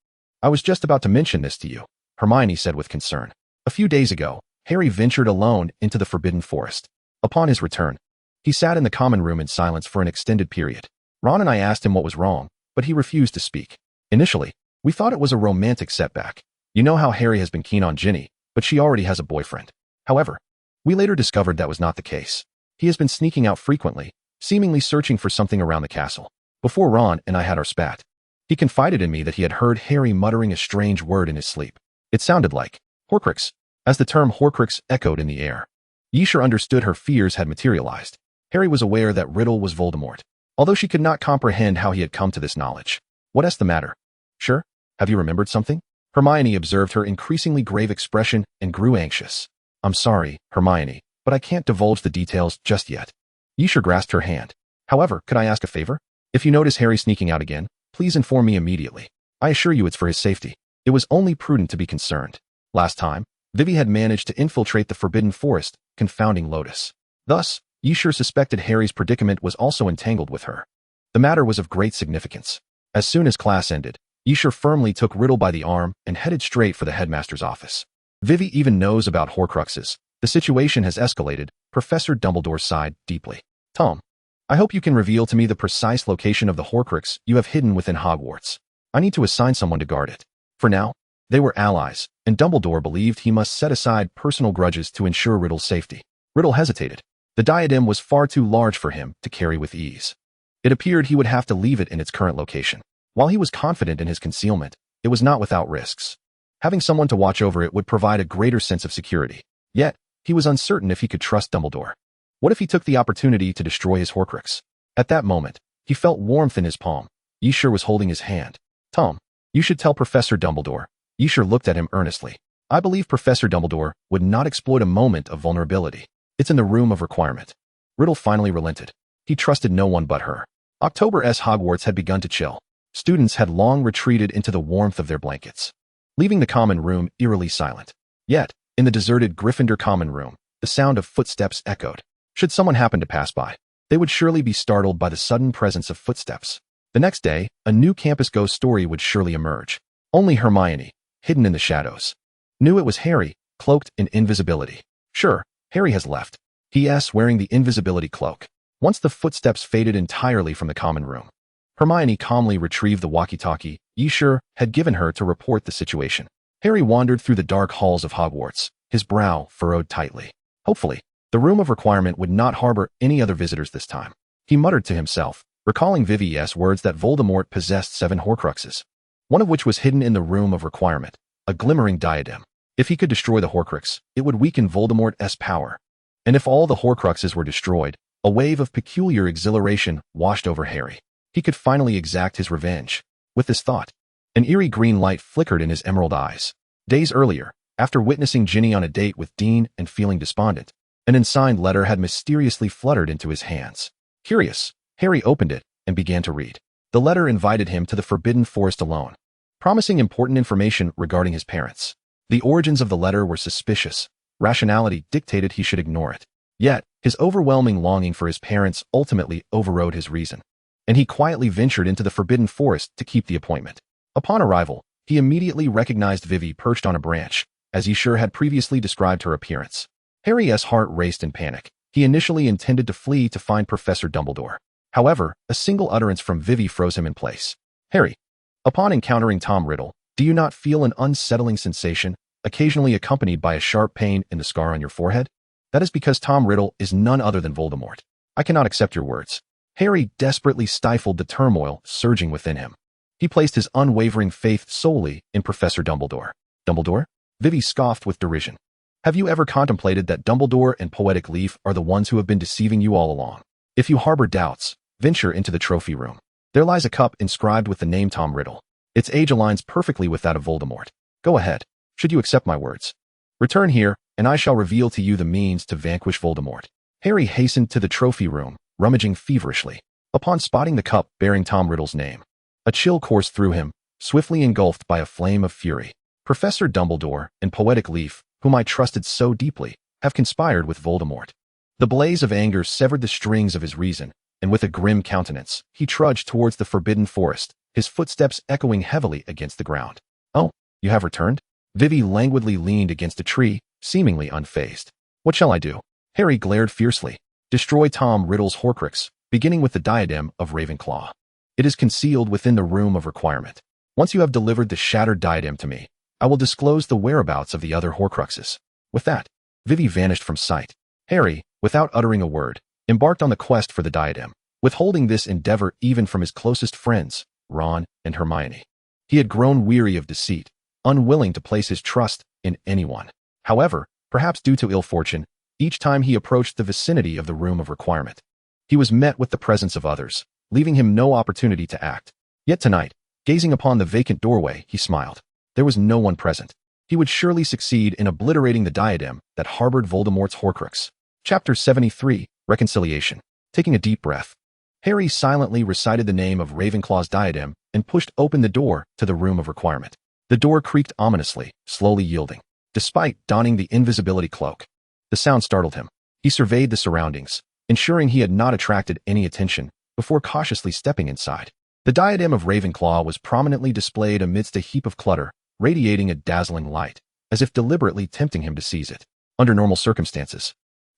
I was just about to mention this to you, Hermione said with concern. A few days ago, Harry ventured alone into the Forbidden Forest. Upon his return, he sat in the common room in silence for an extended period. Ron and I asked him what was wrong, but he refused to speak. Initially, we thought it was a romantic setback. You know how Harry has been keen on Ginny, but she already has a boyfriend. However, we later discovered that was not the case. He has been sneaking out frequently, seemingly searching for something around the castle. Before Ron and I had our spat, he confided in me that he had heard Harry muttering a strange word in his sleep. It sounded like Horcrux, as the term Horcrux echoed in the air. Yishur understood her fears had materialized. Harry was aware that Riddle was Voldemort, although she could not comprehend how he had come to this knowledge. What's the matter? Sure? Have you remembered something? Hermione observed her increasingly grave expression and grew anxious. I'm sorry, Hermione, but I can't divulge the details just yet. Yishur grasped her hand. However, could I ask a favor? If you notice Harry sneaking out again, please inform me immediately. I assure you it's for his safety. It was only prudent to be concerned. Last time, Vivi had managed to infiltrate the Forbidden Forest, confounding Lotus. Thus, Yishur suspected Harry's predicament was also entangled with her. The matter was of great significance. As soon as class ended, Yishur firmly took Riddle by the arm and headed straight for the headmaster's office. Vivi even knows about Horcruxes. The situation has escalated, Professor Dumbledore sighed deeply. Tom, I hope you can reveal to me the precise location of the Horcrux you have hidden within Hogwarts. I need to assign someone to guard it. For now, they were allies, and Dumbledore believed he must set aside personal grudges to ensure Riddle's safety. Riddle hesitated. The diadem was far too large for him to carry with ease. It appeared he would have to leave it in its current location. While he was confident in his concealment, it was not without risks. Having someone to watch over it would provide a greater sense of security. Yet, he was uncertain if he could trust Dumbledore. What if he took the opportunity to destroy his Horcrux? At that moment, he felt warmth in his palm. Yishur was holding his hand. Tom, you should tell Professor Dumbledore. Yishur looked at him earnestly. I believe Professor Dumbledore would not exploit a moment of vulnerability. It's in the room of requirement. Riddle finally relented. He trusted no one but her. October's Hogwarts had begun to chill. Students had long retreated into the warmth of their blankets, leaving the common room eerily silent. Yet, in the deserted Gryffindor common room, the sound of footsteps echoed. Should someone happen to pass by, they would surely be startled by the sudden presence of footsteps. The next day, a new campus ghost story would surely emerge. Only Hermione, hidden in the shadows, knew it was Harry, cloaked in invisibility. Sure, Harry has left. He.s. wearing the invisibility cloak. Once the footsteps faded entirely from the common room, Hermione calmly retrieved the walkie-talkie Yshur had given her to report the situation. Harry wandered through the dark halls of Hogwarts, his brow furrowed tightly. Hopefully, the room of requirement would not harbor any other visitors this time. He muttered to himself, recalling Vivie's words that Voldemort possessed 7 Horcruxes, one of which was hidden in the room of requirement, a glimmering diadem. If he could destroy the Horcrux, it would weaken Voldemort's power. And if all the Horcruxes were destroyed, a wave of peculiar exhilaration washed over Harry. He could finally exact his revenge. With this thought, an eerie green light flickered in his emerald eyes. Days earlier, after witnessing Ginny on a date with Dean and feeling despondent, an unsigned letter had mysteriously fluttered into his hands. Curious, Harry opened it and began to read. The letter invited him to the Forbidden Forest alone, promising important information regarding his parents. The origins of the letter were suspicious. Rationality dictated he should ignore it. Yet, his overwhelming longing for his parents ultimately overrode his reason, and he quietly ventured into the Forbidden Forest to keep the appointment. Upon arrival, he immediately recognized Vivi perched on a branch, as Yshur had previously described her appearance. Harry's heart raced in panic. He initially intended to flee to find Professor Dumbledore. However, a single utterance from Vivi froze him in place. Harry, upon encountering Tom Riddle, do you not feel an unsettling sensation, occasionally accompanied by a sharp pain in the scar on your forehead? That is because Tom Riddle is none other than Voldemort. I cannot accept your words. Harry desperately stifled the turmoil surging within him. He placed his unwavering faith solely in Professor Dumbledore. Dumbledore? Vivi scoffed with derision. Have you ever contemplated that Dumbledore and Poetic Leaf are the ones who have been deceiving you all along? If you harbor doubts, venture into the trophy room. There lies a cup inscribed with the name Tom Riddle. Its age aligns perfectly with that of Voldemort. Go ahead, should you accept my words. Return here, and I shall reveal to you the means to vanquish Voldemort. Harry hastened to the trophy room, rummaging feverishly. Upon spotting the cup bearing Tom Riddle's name, a chill coursed through him, swiftly engulfed by a flame of fury. Professor Dumbledore and Poetic Leaf, whom I trusted so deeply, have conspired with Voldemort. The blaze of anger severed the strings of his reason, and with a grim countenance, he trudged towards the Forbidden Forest, his footsteps echoing heavily against the ground. Oh, you have returned? Vivi languidly leaned against a tree, seemingly unfazed. What shall I do? Harry glared fiercely. Destroy Tom Riddle's Horcrux, beginning with the diadem of Ravenclaw. It is concealed within the room of requirement. Once you have delivered the shattered diadem to me, I will disclose the whereabouts of the other Horcruxes. With that, Vivi vanished from sight. Harry, without uttering a word, embarked on the quest for the diadem, withholding this endeavor even from his closest friends, Ron and Hermione. He had grown weary of deceit, unwilling to place his trust in anyone. However, perhaps due to ill fortune, each time he approached the vicinity of the room of requirement, he was met with the presence of others, leaving him no opportunity to act. Yet tonight, gazing upon the vacant doorway, he smiled. There was no one present. He would surely succeed in obliterating the diadem that harbored Voldemort's Horcrux. Chapter 73, Reconciliation. Taking a deep breath, Harry silently recited the name of Ravenclaw's diadem and pushed open the door to the room of requirement. The door creaked ominously, slowly yielding, despite donning the invisibility cloak. The sound startled him. He surveyed the surroundings, ensuring he had not attracted any attention, before cautiously stepping inside. The diadem of Ravenclaw was prominently displayed amidst a heap of clutter, radiating a dazzling light, as if deliberately tempting him to seize it. Under normal circumstances,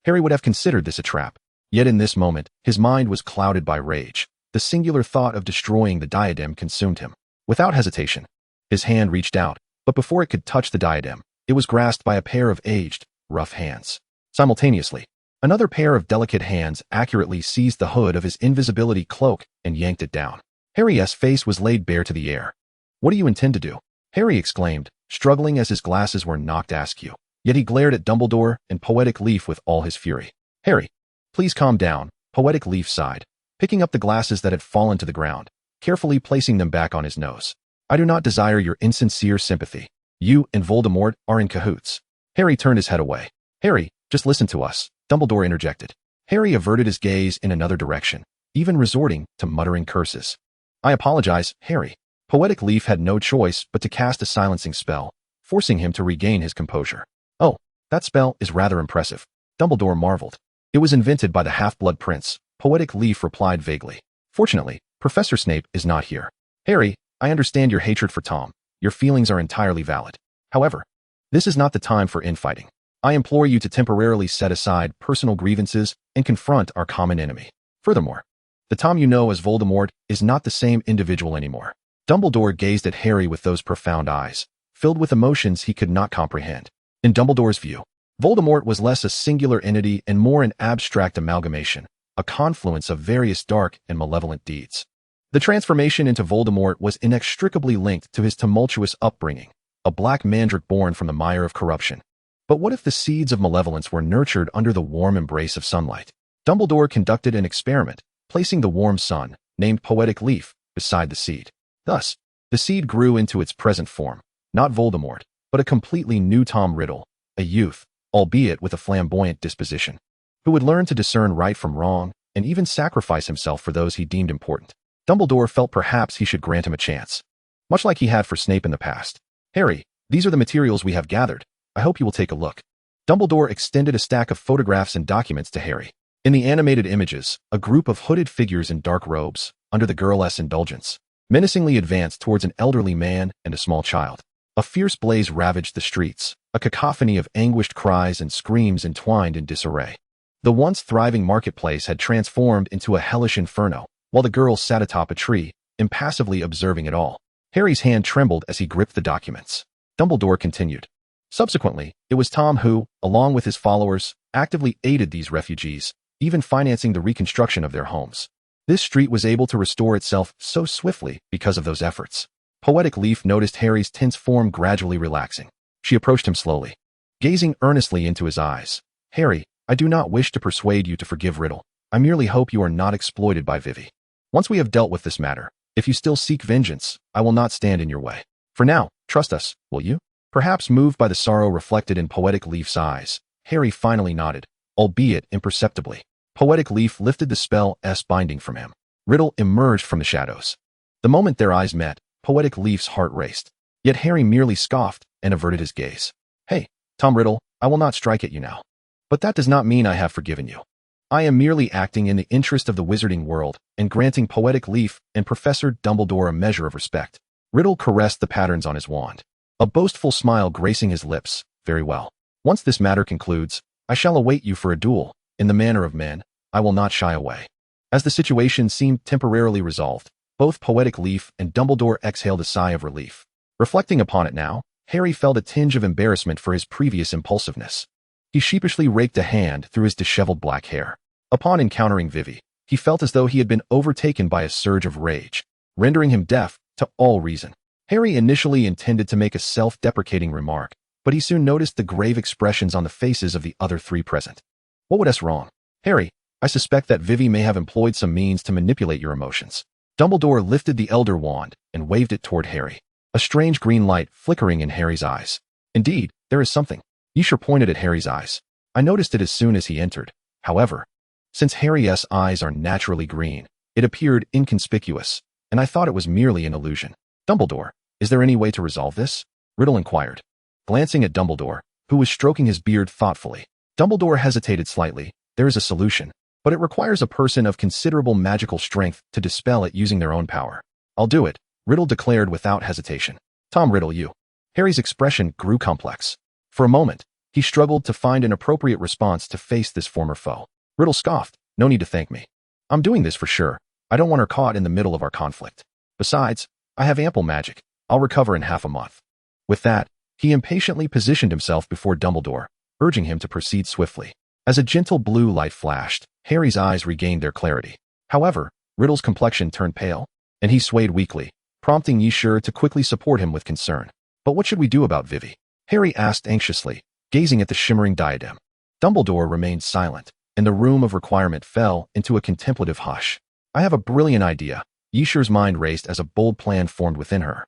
Harry would have considered this a trap. Yet in this moment, his mind was clouded by rage. The singular thought of destroying the diadem consumed him. Without hesitation, his hand reached out, but before it could touch the diadem, it was grasped by a pair of aged, rough hands. Simultaneously, another pair of delicate hands accurately seized the hood of his invisibility cloak and yanked it down. Harry's face was laid bare to the air. What do you intend to do? Harry exclaimed, struggling as his glasses were knocked askew. Yet he glared at Dumbledore and Poetic Leaf with all his fury. Harry, please calm down, Poetic Leaf sighed, picking up the glasses that had fallen to the ground, carefully placing them back on his nose. I do not desire your insincere sympathy. You and Voldemort are in cahoots. Harry turned his head away. Harry, just listen to us, Dumbledore interjected. Harry averted his gaze in another direction, even resorting to muttering curses. I apologize, Harry. Poetic Leaf had no choice but to cast a silencing spell, forcing him to regain his composure. Oh, that spell is rather impressive. Dumbledore marveled. It was invented by the Half-Blood Prince, Poetic Leaf replied vaguely. Fortunately, Professor Snape is not here. Harry, I understand your hatred for Tom. Your feelings are entirely valid. However, this is not the time for infighting. I implore you to temporarily set aside personal grievances and confront our common enemy. Furthermore, the Tom you know as Voldemort is not the same individual anymore. Dumbledore gazed at Harry with those profound eyes, filled with emotions he could not comprehend. In Dumbledore's view, Voldemort was less a singular entity and more an abstract amalgamation, a confluence of various dark and malevolent deeds. The transformation into Voldemort was inextricably linked to his tumultuous upbringing, a black mandrake born from the mire of corruption. But what if the seeds of malevolence were nurtured under the warm embrace of sunlight? Dumbledore conducted an experiment, placing the warm sun, named Poetic Leaf, beside the seed. Thus, the seed grew into its present form, not Voldemort, but a completely new Tom Riddle, a youth, albeit with a flamboyant disposition, who would learn to discern right from wrong and even sacrifice himself for those he deemed important. Dumbledore felt perhaps he should grant him a chance, much like he had for Snape in the past. Harry, these are the materials we have gathered. I hope you will take a look. Dumbledore extended a stack of photographs and documents to Harry. In the animated images, a group of hooded figures in dark robes, under the girl's indulgence, menacingly advanced towards an elderly man and a small child. A fierce blaze ravaged the streets, a cacophony of anguished cries and screams entwined in disarray. The once thriving marketplace had transformed into a hellish inferno, while the girl sat atop a tree, impassively observing it all. Harry's hand trembled as he gripped the documents. Dumbledore continued. Subsequently, it was Tom who, along with his followers, actively aided these refugees, even financing the reconstruction of their homes. This street was able to restore itself so swiftly because of those efforts. Poetic Leaf noticed Harry's tense form gradually relaxing. She approached him slowly, gazing earnestly into his eyes. Harry, I do not wish to persuade you to forgive Riddle. I merely hope you are not exploited by Vivi. Once we have dealt with this matter, if you still seek vengeance, I will not stand in your way. For now, trust us, will you? Perhaps moved by the sorrow reflected in Poetic Leaf's eyes, Harry finally nodded, albeit imperceptibly. Poetic Leaf lifted the spell's binding from him. Riddle emerged from the shadows. The moment their eyes met, Poetic Leaf's heart raced. Yet Harry merely scoffed and averted his gaze. Hey, Tom Riddle, I will not strike at you now. But that does not mean I have forgiven you. I am merely acting in the interest of the wizarding world and granting Poetic Leaf and Professor Dumbledore a measure of respect. Riddle caressed the patterns on his wand, a boastful smile gracing his lips. Very well. Once this matter concludes, I shall await you for a duel. In the manner of men, I will not shy away. As the situation seemed temporarily resolved, both Poetic Leaf and Dumbledore exhaled a sigh of relief. Reflecting upon it now, Harry felt a tinge of embarrassment for his previous impulsiveness. He sheepishly raked a hand through his disheveled black hair. Upon encountering Vivi, he felt as though he had been overtaken by a surge of rage, rendering him deaf to all reason. Harry initially intended to make a self-deprecating remark, but he soon noticed the grave expressions on the faces of the other three present. What would wrong? Harry, I suspect that Vivi may have employed some means to manipulate your emotions. Dumbledore lifted the Elder Wand and waved it toward Harry, a strange green light flickering in Harry's eyes. Indeed, there is something. Yasher pointed at Harry's eyes. I noticed it as soon as he entered. However, since Harry's eyes are naturally green, it appeared inconspicuous, and I thought it was merely an illusion. Dumbledore, is there any way to resolve this? Riddle inquired, glancing at Dumbledore, who was stroking his beard thoughtfully. Dumbledore hesitated slightly. There is a solution, but it requires a person of considerable magical strength to dispel it using their own power. I'll do it, Riddle declared without hesitation. Tom Riddle, you. Harry's expression grew complex. For a moment, he struggled to find an appropriate response to face this former foe. Riddle scoffed. No need to thank me. I'm doing this for sure. I don't want her caught in the middle of our conflict. Besides, I have ample magic. I'll recover in half a month. With that, he impatiently positioned himself before Dumbledore, urging him to proceed swiftly. As a gentle blue light flashed, Harry's eyes regained their clarity. However, Riddle's complexion turned pale, and he swayed weakly, prompting Yasher to quickly support him with concern. But what should we do about Vivi? Harry asked anxiously, gazing at the shimmering diadem. Dumbledore remained silent, and the room of requirement fell into a contemplative hush. I have a brilliant idea. Yasher's mind raced as a bold plan formed within her.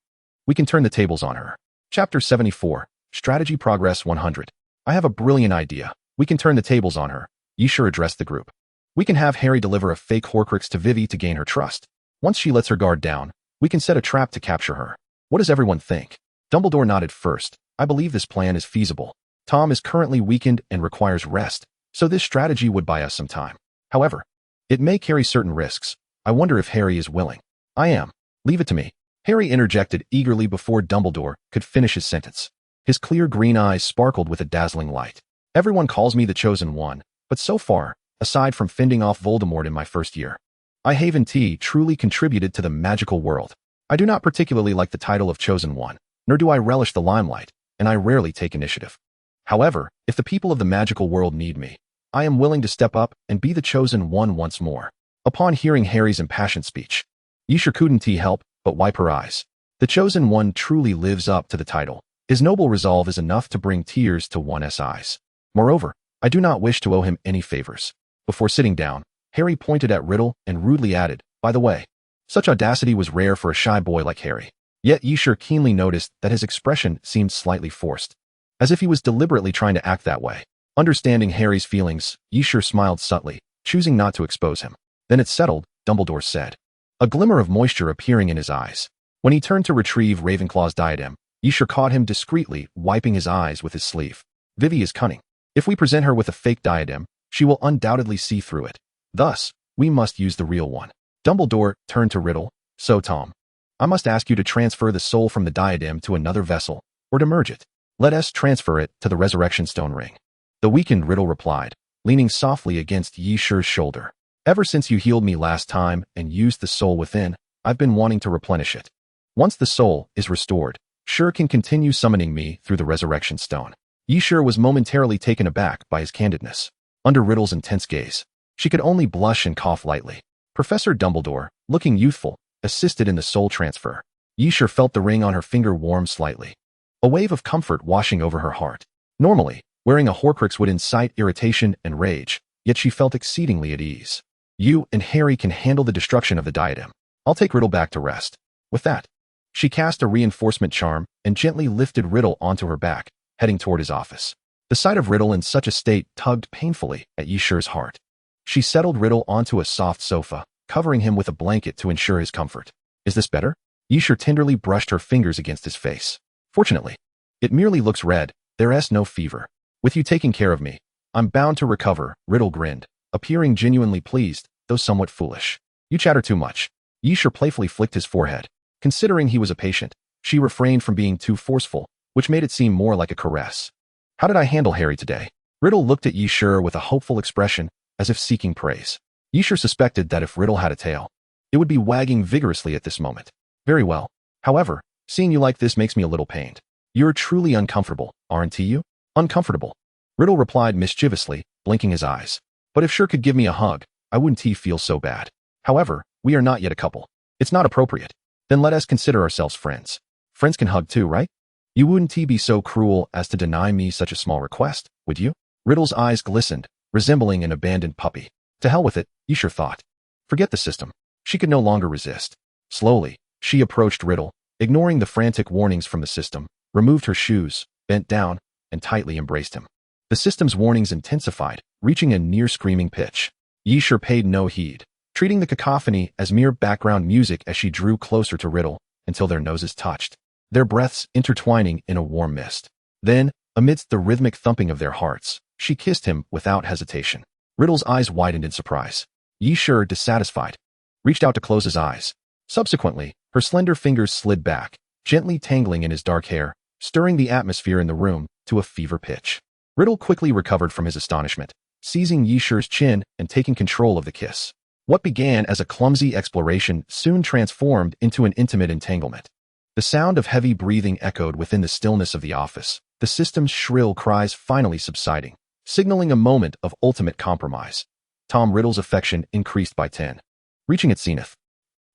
We can turn the tables on her. Chapter 74, Strategy Progress 100. I have a brilliant idea. We can turn the tables on her. Yasher addressed the group. We can have Harry deliver a fake Horcrux to Vivi to gain her trust. Once she lets her guard down, we can set a trap to capture her. What does everyone think? Dumbledore nodded first. I believe this plan is feasible. Tom is currently weakened and requires rest, so this strategy would buy us some time. However, it may carry certain risks. I wonder if Harry is willing. I am. Leave it to me. Harry interjected eagerly before Dumbledore could finish his sentence. His clear green eyes sparkled with a dazzling light. Everyone calls me the Chosen One, but so far, aside from fending off Voldemort in my first year, I haven't truly contributed to the magical world. I do not particularly like the title of Chosen One, nor do I relish the limelight, and I rarely take initiative. However, if the people of the magical world need me, I am willing to step up and be the Chosen One once more. Upon hearing Harry's impassioned speech, Yisha couldn't help but wipe her eyes. The Chosen One truly lives up to the title. His noble resolve is enough to bring tears to one's eyes. Moreover, I do not wish to owe him any favors. Before sitting down, Harry pointed at Riddle and rudely added, by the way, such audacity was rare for a shy boy like Harry. Yet Yisha keenly noticed that his expression seemed slightly forced, as if he was deliberately trying to act that way. Understanding Harry's feelings, Yisha smiled subtly, choosing not to expose him. Then it's settled, Dumbledore said, a glimmer of moisture appearing in his eyes. When he turned to retrieve Ravenclaw's diadem, Yisha caught him discreetly, wiping his eyes with his sleeve. Vivi is cunning. If we present her with a fake diadem, she will undoubtedly see through it. Thus, we must use the real one. Dumbledore turned to Riddle. So Tom, I must ask you to transfer the soul from the diadem to another vessel, or to merge it. Let us transfer it to the Resurrection Stone ring. The weakened Riddle replied, leaning softly against Yisha's shoulder. Ever since you healed me last time and used the soul within, I've been wanting to replenish it. Once the soul is restored, Shur can continue summoning me through the Resurrection Stone. Yisha was momentarily taken aback by his candidness. Under Riddle's intense gaze, she could only blush and cough lightly. Professor Dumbledore, looking youthful, assisted in the soul transfer. Yisha felt the ring on her finger warm slightly, a wave of comfort washing over her heart. Normally, wearing a Horcrux would incite irritation and rage, yet she felt exceedingly at ease. You and Harry can handle the destruction of the diadem. I'll take Riddle back to rest. With that, she cast a reinforcement charm and gently lifted Riddle onto her back, heading toward his office. The sight of Riddle in such a state tugged painfully at Yisha's heart. She settled Riddle onto a soft sofa, covering him with a blanket to ensure his comfort. Is this better? Yisha tenderly brushed her fingers against his face. Fortunately, it merely looks red. There's no fever. With you taking care of me, I'm bound to recover, Riddle grinned, appearing genuinely pleased, though somewhat foolish. You chatter too much. Yisha playfully flicked his forehead. Considering he was a patient, she refrained from being too forceful, which made it seem more like a caress. How did I handle Harry today? Riddle looked at Yisha with a hopeful expression, as if seeking praise. Yisha suspected that if Riddle had a tail, it would be wagging vigorously at this moment. Very well. However, seeing you like this makes me a little pained. You're truly uncomfortable, aren't you? Uncomfortable. Riddle replied mischievously, blinking his eyes. But if Shur could give me a hug, I wouldn't feel so bad. However, we are not yet a couple. It's not appropriate. Then let us consider ourselves friends. Friends can hug too, right? You wouldn't be so cruel as to deny me such a small request, would you? Riddle's eyes glistened, resembling an abandoned puppy. To hell with it, Yisha thought. Forget the system. She could no longer resist. Slowly, she approached Riddle, ignoring the frantic warnings from the system, removed her shoes, bent down, and tightly embraced him. The system's warnings intensified, reaching a near-screaming pitch. Yisha paid no heed, treating the cacophony as mere background music as she drew closer to Riddle until their noses touched, their breaths intertwining in a warm mist. Then, amidst the rhythmic thumping of their hearts, she kissed him without hesitation. Riddle's eyes widened in surprise. Yisha, dissatisfied, reached out to close his eyes. Subsequently, her slender fingers slid back, gently tangling in his dark hair, stirring the atmosphere in the room to a fever pitch. Riddle quickly recovered from his astonishment, seizing Yisha's chin and taking control of the kiss. What began as a clumsy exploration soon transformed into an intimate entanglement. The sound of heavy breathing echoed within the stillness of the office, the system's shrill cries finally subsiding, signaling a moment of ultimate compromise. Tom Riddle's affection increased by 10. Reaching its zenith,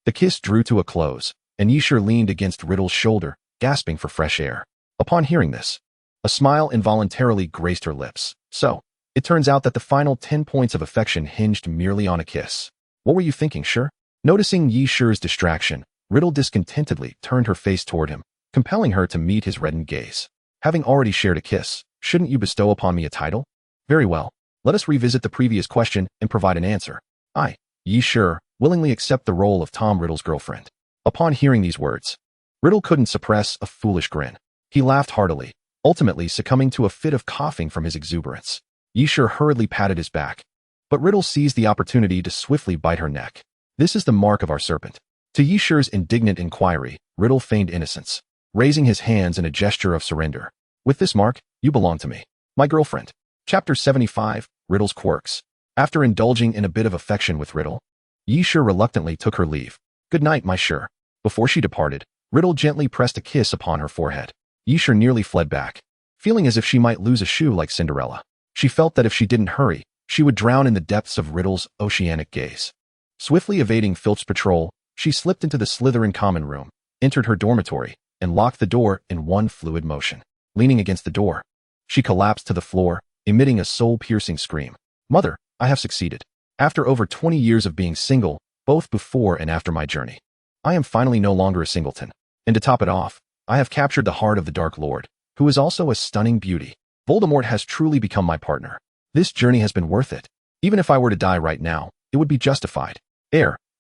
the kiss drew to a close, and Yisha leaned against Riddle's shoulder, gasping for fresh air. Upon hearing this, a smile involuntarily graced her lips. So, it turns out that the final 10 points of affection hinged merely on a kiss. What were you thinking, Shur? Noticing Yisha's distraction, Riddle discontentedly turned her face toward him, compelling her to meet his reddened gaze. Having already shared a kiss, shouldn't you bestow upon me a title? Very well. Let us revisit the previous question and provide an answer. I, Yi Shi, willingly accept the role of Tom Riddle's girlfriend. Upon hearing these words, Riddle couldn't suppress a foolish grin. He laughed heartily, ultimately succumbing to a fit of coughing from his exuberance. Yi Shi hurriedly patted his back, but Riddle seized the opportunity to swiftly bite her neck. This is the mark of our serpent. To Yi Shi's indignant inquiry, Riddle feigned innocence, raising his hands in a gesture of surrender. With this mark, you belong to me, my girlfriend. Chapter 75, Riddle's Quirks. After indulging in a bit of affection with Riddle, Yi Shi reluctantly took her leave. Good night, my Shi. Before she departed, Riddle gently pressed a kiss upon her forehead. Yi Shi nearly fled back, feeling as if she might lose a shoe like Cinderella. She felt that if she didn't hurry, she would drown in the depths of Riddle's oceanic gaze. Swiftly evading Filch's patrol, she slipped into the Slytherin common room, entered her dormitory, and locked the door in one fluid motion. Leaning against the door, she collapsed to the floor, emitting a soul-piercing scream. Mother, I have succeeded. After over 20 years of being single, both before and after my journey, I am finally no longer a singleton. And to top it off, I have captured the heart of the Dark Lord, who is also a stunning beauty. Voldemort has truly become my partner. This journey has been worth it. Even if I were to die right now, it would be justified.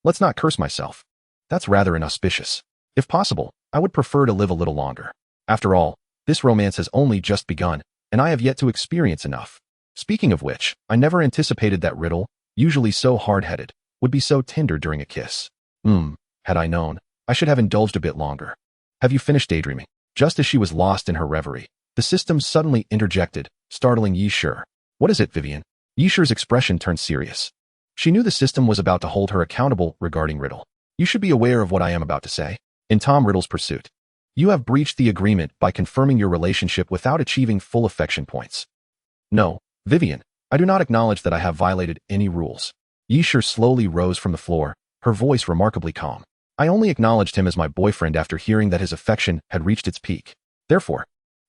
Let's not curse myself. That's rather inauspicious. If possible, I would prefer to live a little longer. After all, this romance has only just begun, and I have yet to experience enough. Speaking of which, I never anticipated that Riddle, usually so hard-headed, would be so tender during a kiss. Had I known, I should have indulged a bit longer. Have you finished daydreaming? Just as she was lost in her reverie, the system suddenly interjected, startling Yi Shi. What is it, Vivian? Yi Shi's expression turned serious. She knew the system was about to hold her accountable regarding Riddle. You should be aware of what I am about to say. In Tom Riddle's pursuit, you have breached the agreement by confirming your relationship without achieving full affection points. No, Vivian, I do not acknowledge that I have violated any rules. Yi Shi slowly rose from the floor, her voice remarkably calm. I only acknowledged him as my boyfriend after hearing that his affection had reached its peak. Therefore,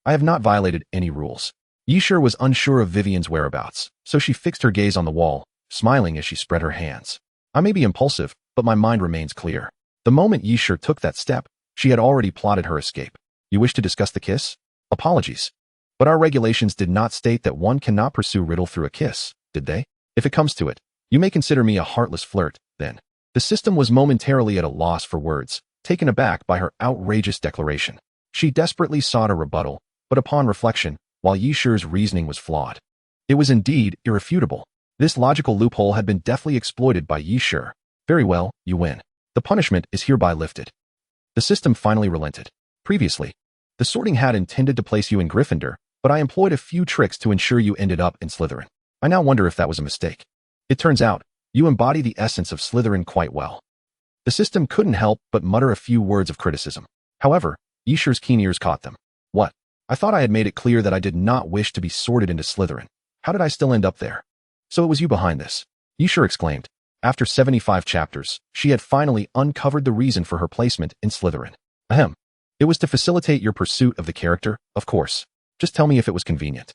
I have not violated any rules. Yi Shi was unsure of Vivian's whereabouts, so she fixed her gaze on the wall, smiling as she spread her hands. I may be impulsive, but my mind remains clear. The moment Yi Shi took that step, she had already plotted her escape. You wish to discuss the kiss? Apologies. But our regulations did not state that one cannot pursue Riddle through a kiss, did they? If it comes to it, you may consider me a heartless flirt, then. The system was momentarily at a loss for words, taken aback by her outrageous declaration. She desperately sought a rebuttal, but upon reflection, while Yi Shi's reasoning was flawed, it was indeed irrefutable. This logical loophole had been deftly exploited by Yi Shi. Very well, you win. The punishment is hereby lifted. The system finally relented. Previously, the Sorting Hat intended to place you in Gryffindor, but I employed a few tricks to ensure you ended up in Slytherin. I now wonder if that was a mistake. It turns out, you embody the essence of Slytherin quite well. The system couldn't help but mutter a few words of criticism. However, Yi Shi's keen ears caught them. What? I thought I had made it clear that I did not wish to be sorted into Slytherin. How did I still end up there? So it was you behind this? Yi Shi exclaimed. After 75 chapters, she had finally uncovered the reason for her placement in Slytherin. Ahem. It was to facilitate your pursuit of the character, of course. Just tell me if it was convenient.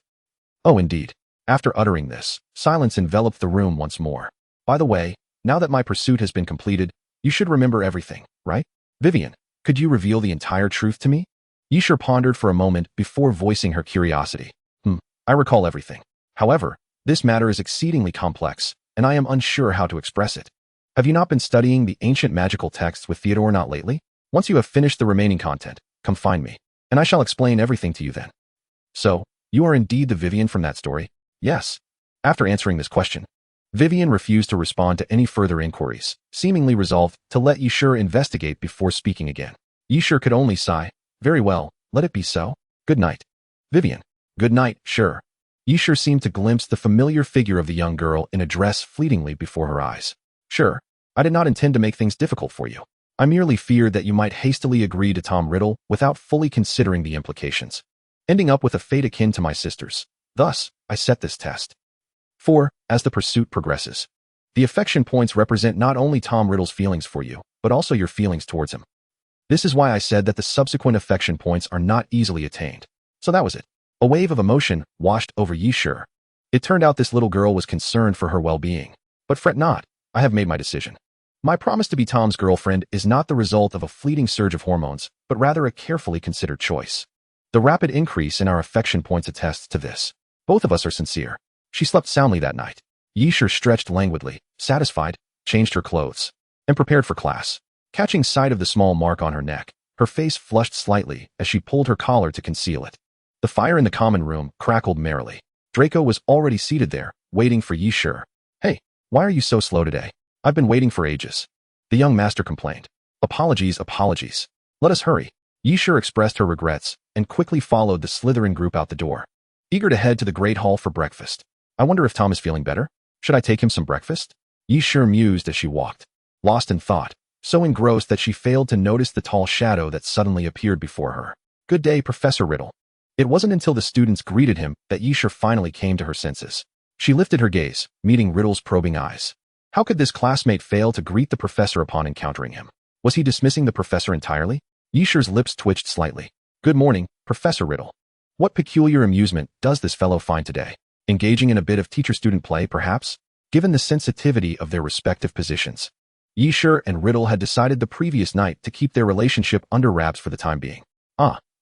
Oh, indeed. After uttering this, silence enveloped the room once more. By the way, now that my pursuit has been completed, you should remember everything, right? Vivian, could you reveal the entire truth to me? Yi Shi pondered for a moment before voicing her curiosity. I recall everything. However, this matter is exceedingly complex, and I am unsure how to express it. Have you not been studying the ancient magical texts with Theodore not lately? Once you have finished the remaining content, come find me, and I shall explain everything to you then. So, you are indeed the Vivian from that story? Yes. After answering this question, Vivian refused to respond to any further inquiries, seemingly resolved to let Yi Shi investigate before speaking again. Yi Shi could only sigh. Very well, let it be so. Good night. Vivian. Good night, sure. Yi Shi seemed to glimpse the familiar figure of the young girl in a dress fleetingly before her eyes. Sure, I did not intend to make things difficult for you. I merely feared that you might hastily agree to Tom Riddle without fully considering the implications, ending up with a fate akin to my sister's. Thus, I set this test. 4. As the pursuit progresses, the affection points represent not only Tom Riddle's feelings for you, but also your feelings towards him. This is why I said that the subsequent affection points are not easily attained. So that was it. A wave of emotion washed over Yi Shi. It turned out this little girl was concerned for her well-being. But fret not, I have made my decision. My promise to be Tom's girlfriend is not the result of a fleeting surge of hormones, but rather a carefully considered choice. The rapid increase in our affection points attests to this. Both of us are sincere. She slept soundly that night. Yishur stretched languidly, satisfied, changed her clothes, and prepared for class. Catching sight of the small mark on her neck, her face flushed slightly as she pulled her collar to conceal it. The fire in the common room crackled merrily. Draco was already seated there, waiting for Yishur. "Hey, why are you so slow today? I've been waiting for ages," the young master complained. "Apologies, apologies. Let us hurry." Yishur expressed her regrets and quickly followed the Slytherin group out the door, eager to head to the Great Hall for breakfast. "I wonder if Tom is feeling better? Should I take him some breakfast?" Yishur mused as she walked, lost in thought, so engrossed that she failed to notice the tall shadow that suddenly appeared before her. "Good day, Professor Riddle." It wasn't until the students greeted him that Yishur finally came to her senses. She lifted her gaze, meeting Riddle's probing eyes. How could this classmate fail to greet the professor upon encountering him? Was he dismissing the professor entirely? Yishur's lips twitched slightly. "Good morning, Professor Riddle. What peculiar amusement does this fellow find today? Engaging in a bit of teacher-student play, perhaps?" Given the sensitivity of their respective positions, Yishur and Riddle had decided the previous night to keep their relationship under wraps for the time being.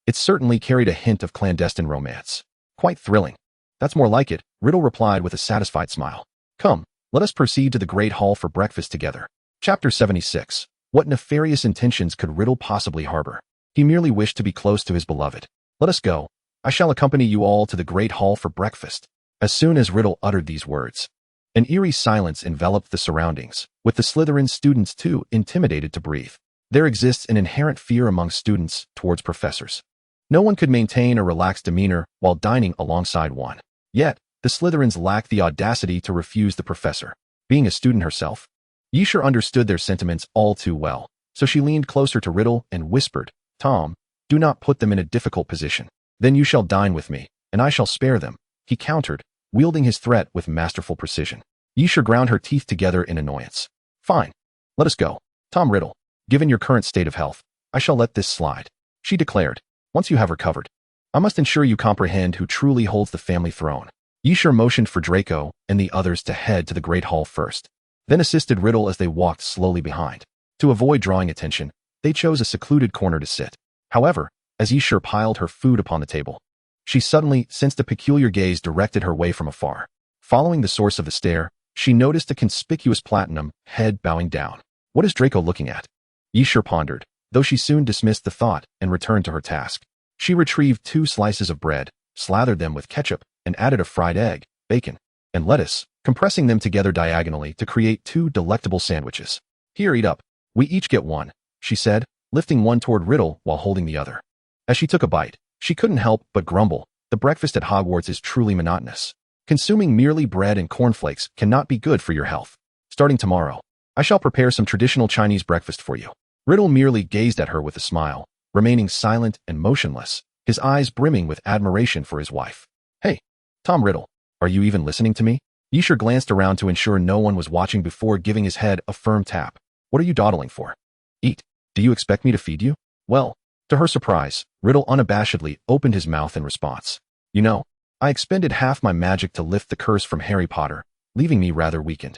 It certainly carried a hint of clandestine romance. "Quite thrilling." "That's more like it," Riddle replied with a satisfied smile. "Come, let us proceed to the Great Hall for breakfast together." Chapter 76. What nefarious intentions could Riddle possibly harbor? He merely wished to be close to his beloved. "Let us go. I shall accompany you all to the Great Hall for breakfast." As soon as Riddle uttered these words, an eerie silence enveloped the surroundings, with the Slytherin students too intimidated to breathe. There exists an inherent fear among students towards professors. No one could maintain a relaxed demeanor while dining alongside one. Yet, the Slytherins lacked the audacity to refuse the professor. Being a student herself, Yishur understood their sentiments all too well, so she leaned closer to Riddle and whispered, "Tom, do not put them in a difficult position. Then you shall dine with me, and I shall spare them," he countered, wielding his threat with masterful precision. Yishur ground her teeth together in annoyance. "Fine. Let us go. Tom Riddle, given your current state of health, I shall let this slide," she declared. "Once you have recovered, I must ensure you comprehend who truly holds the family throne." Yishur motioned for Draco and the others to head to the Great Hall first, then assisted Riddle as they walked slowly behind. To avoid drawing attention, they chose a secluded corner to sit. However, as Yishur piled her food upon the table, she suddenly sensed a peculiar gaze directed her way from afar. Following the source of the stare, she noticed a conspicuous platinum head bowing down. "What is Draco looking at?" Yishur pondered, though she soon dismissed the thought and returned to her task. She retrieved 2 slices of bread, slathered them with ketchup, and added a fried egg, bacon, and lettuce, compressing them together diagonally to create 2 delectable sandwiches. "Here, eat up. We each get one," she said, lifting one toward Riddle while holding the other. As she took a bite, she couldn't help but grumble. The breakfast at Hogwarts is truly monotonous. Consuming merely bread and cornflakes cannot be good for your health. Starting tomorrow, I shall prepare some traditional Chinese breakfast for you. Riddle merely gazed at her with a smile, remaining silent and motionless, his eyes brimming with admiration for his wife. "Hey, Tom Riddle, are you even listening to me?" Yishur glanced around to ensure no one was watching before giving his head a firm tap. "What are you dawdling for? Eat. Do you expect me to feed you?" Well, to her surprise, Riddle unabashedly opened his mouth in response. "You know, I expended half my magic to lift the curse from Harry Potter, leaving me rather weakened.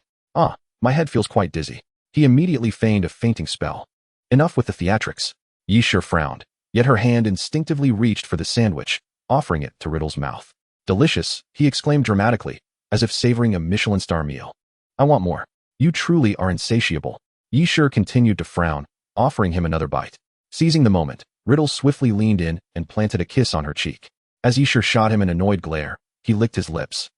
My head feels quite dizzy." He immediately feigned a fainting spell. Enough with the theatrics. Yishur frowned, yet her hand instinctively reached for the sandwich, offering it to Riddle's mouth. "Delicious," he exclaimed dramatically, as if savoring a Michelin star meal. "I want more. You truly are insatiable." Yishur continued to frown, offering him another bite. Seizing the moment, Riddle swiftly leaned in and planted a kiss on her cheek. As Yishur shot him an annoyed glare, he licked his lips.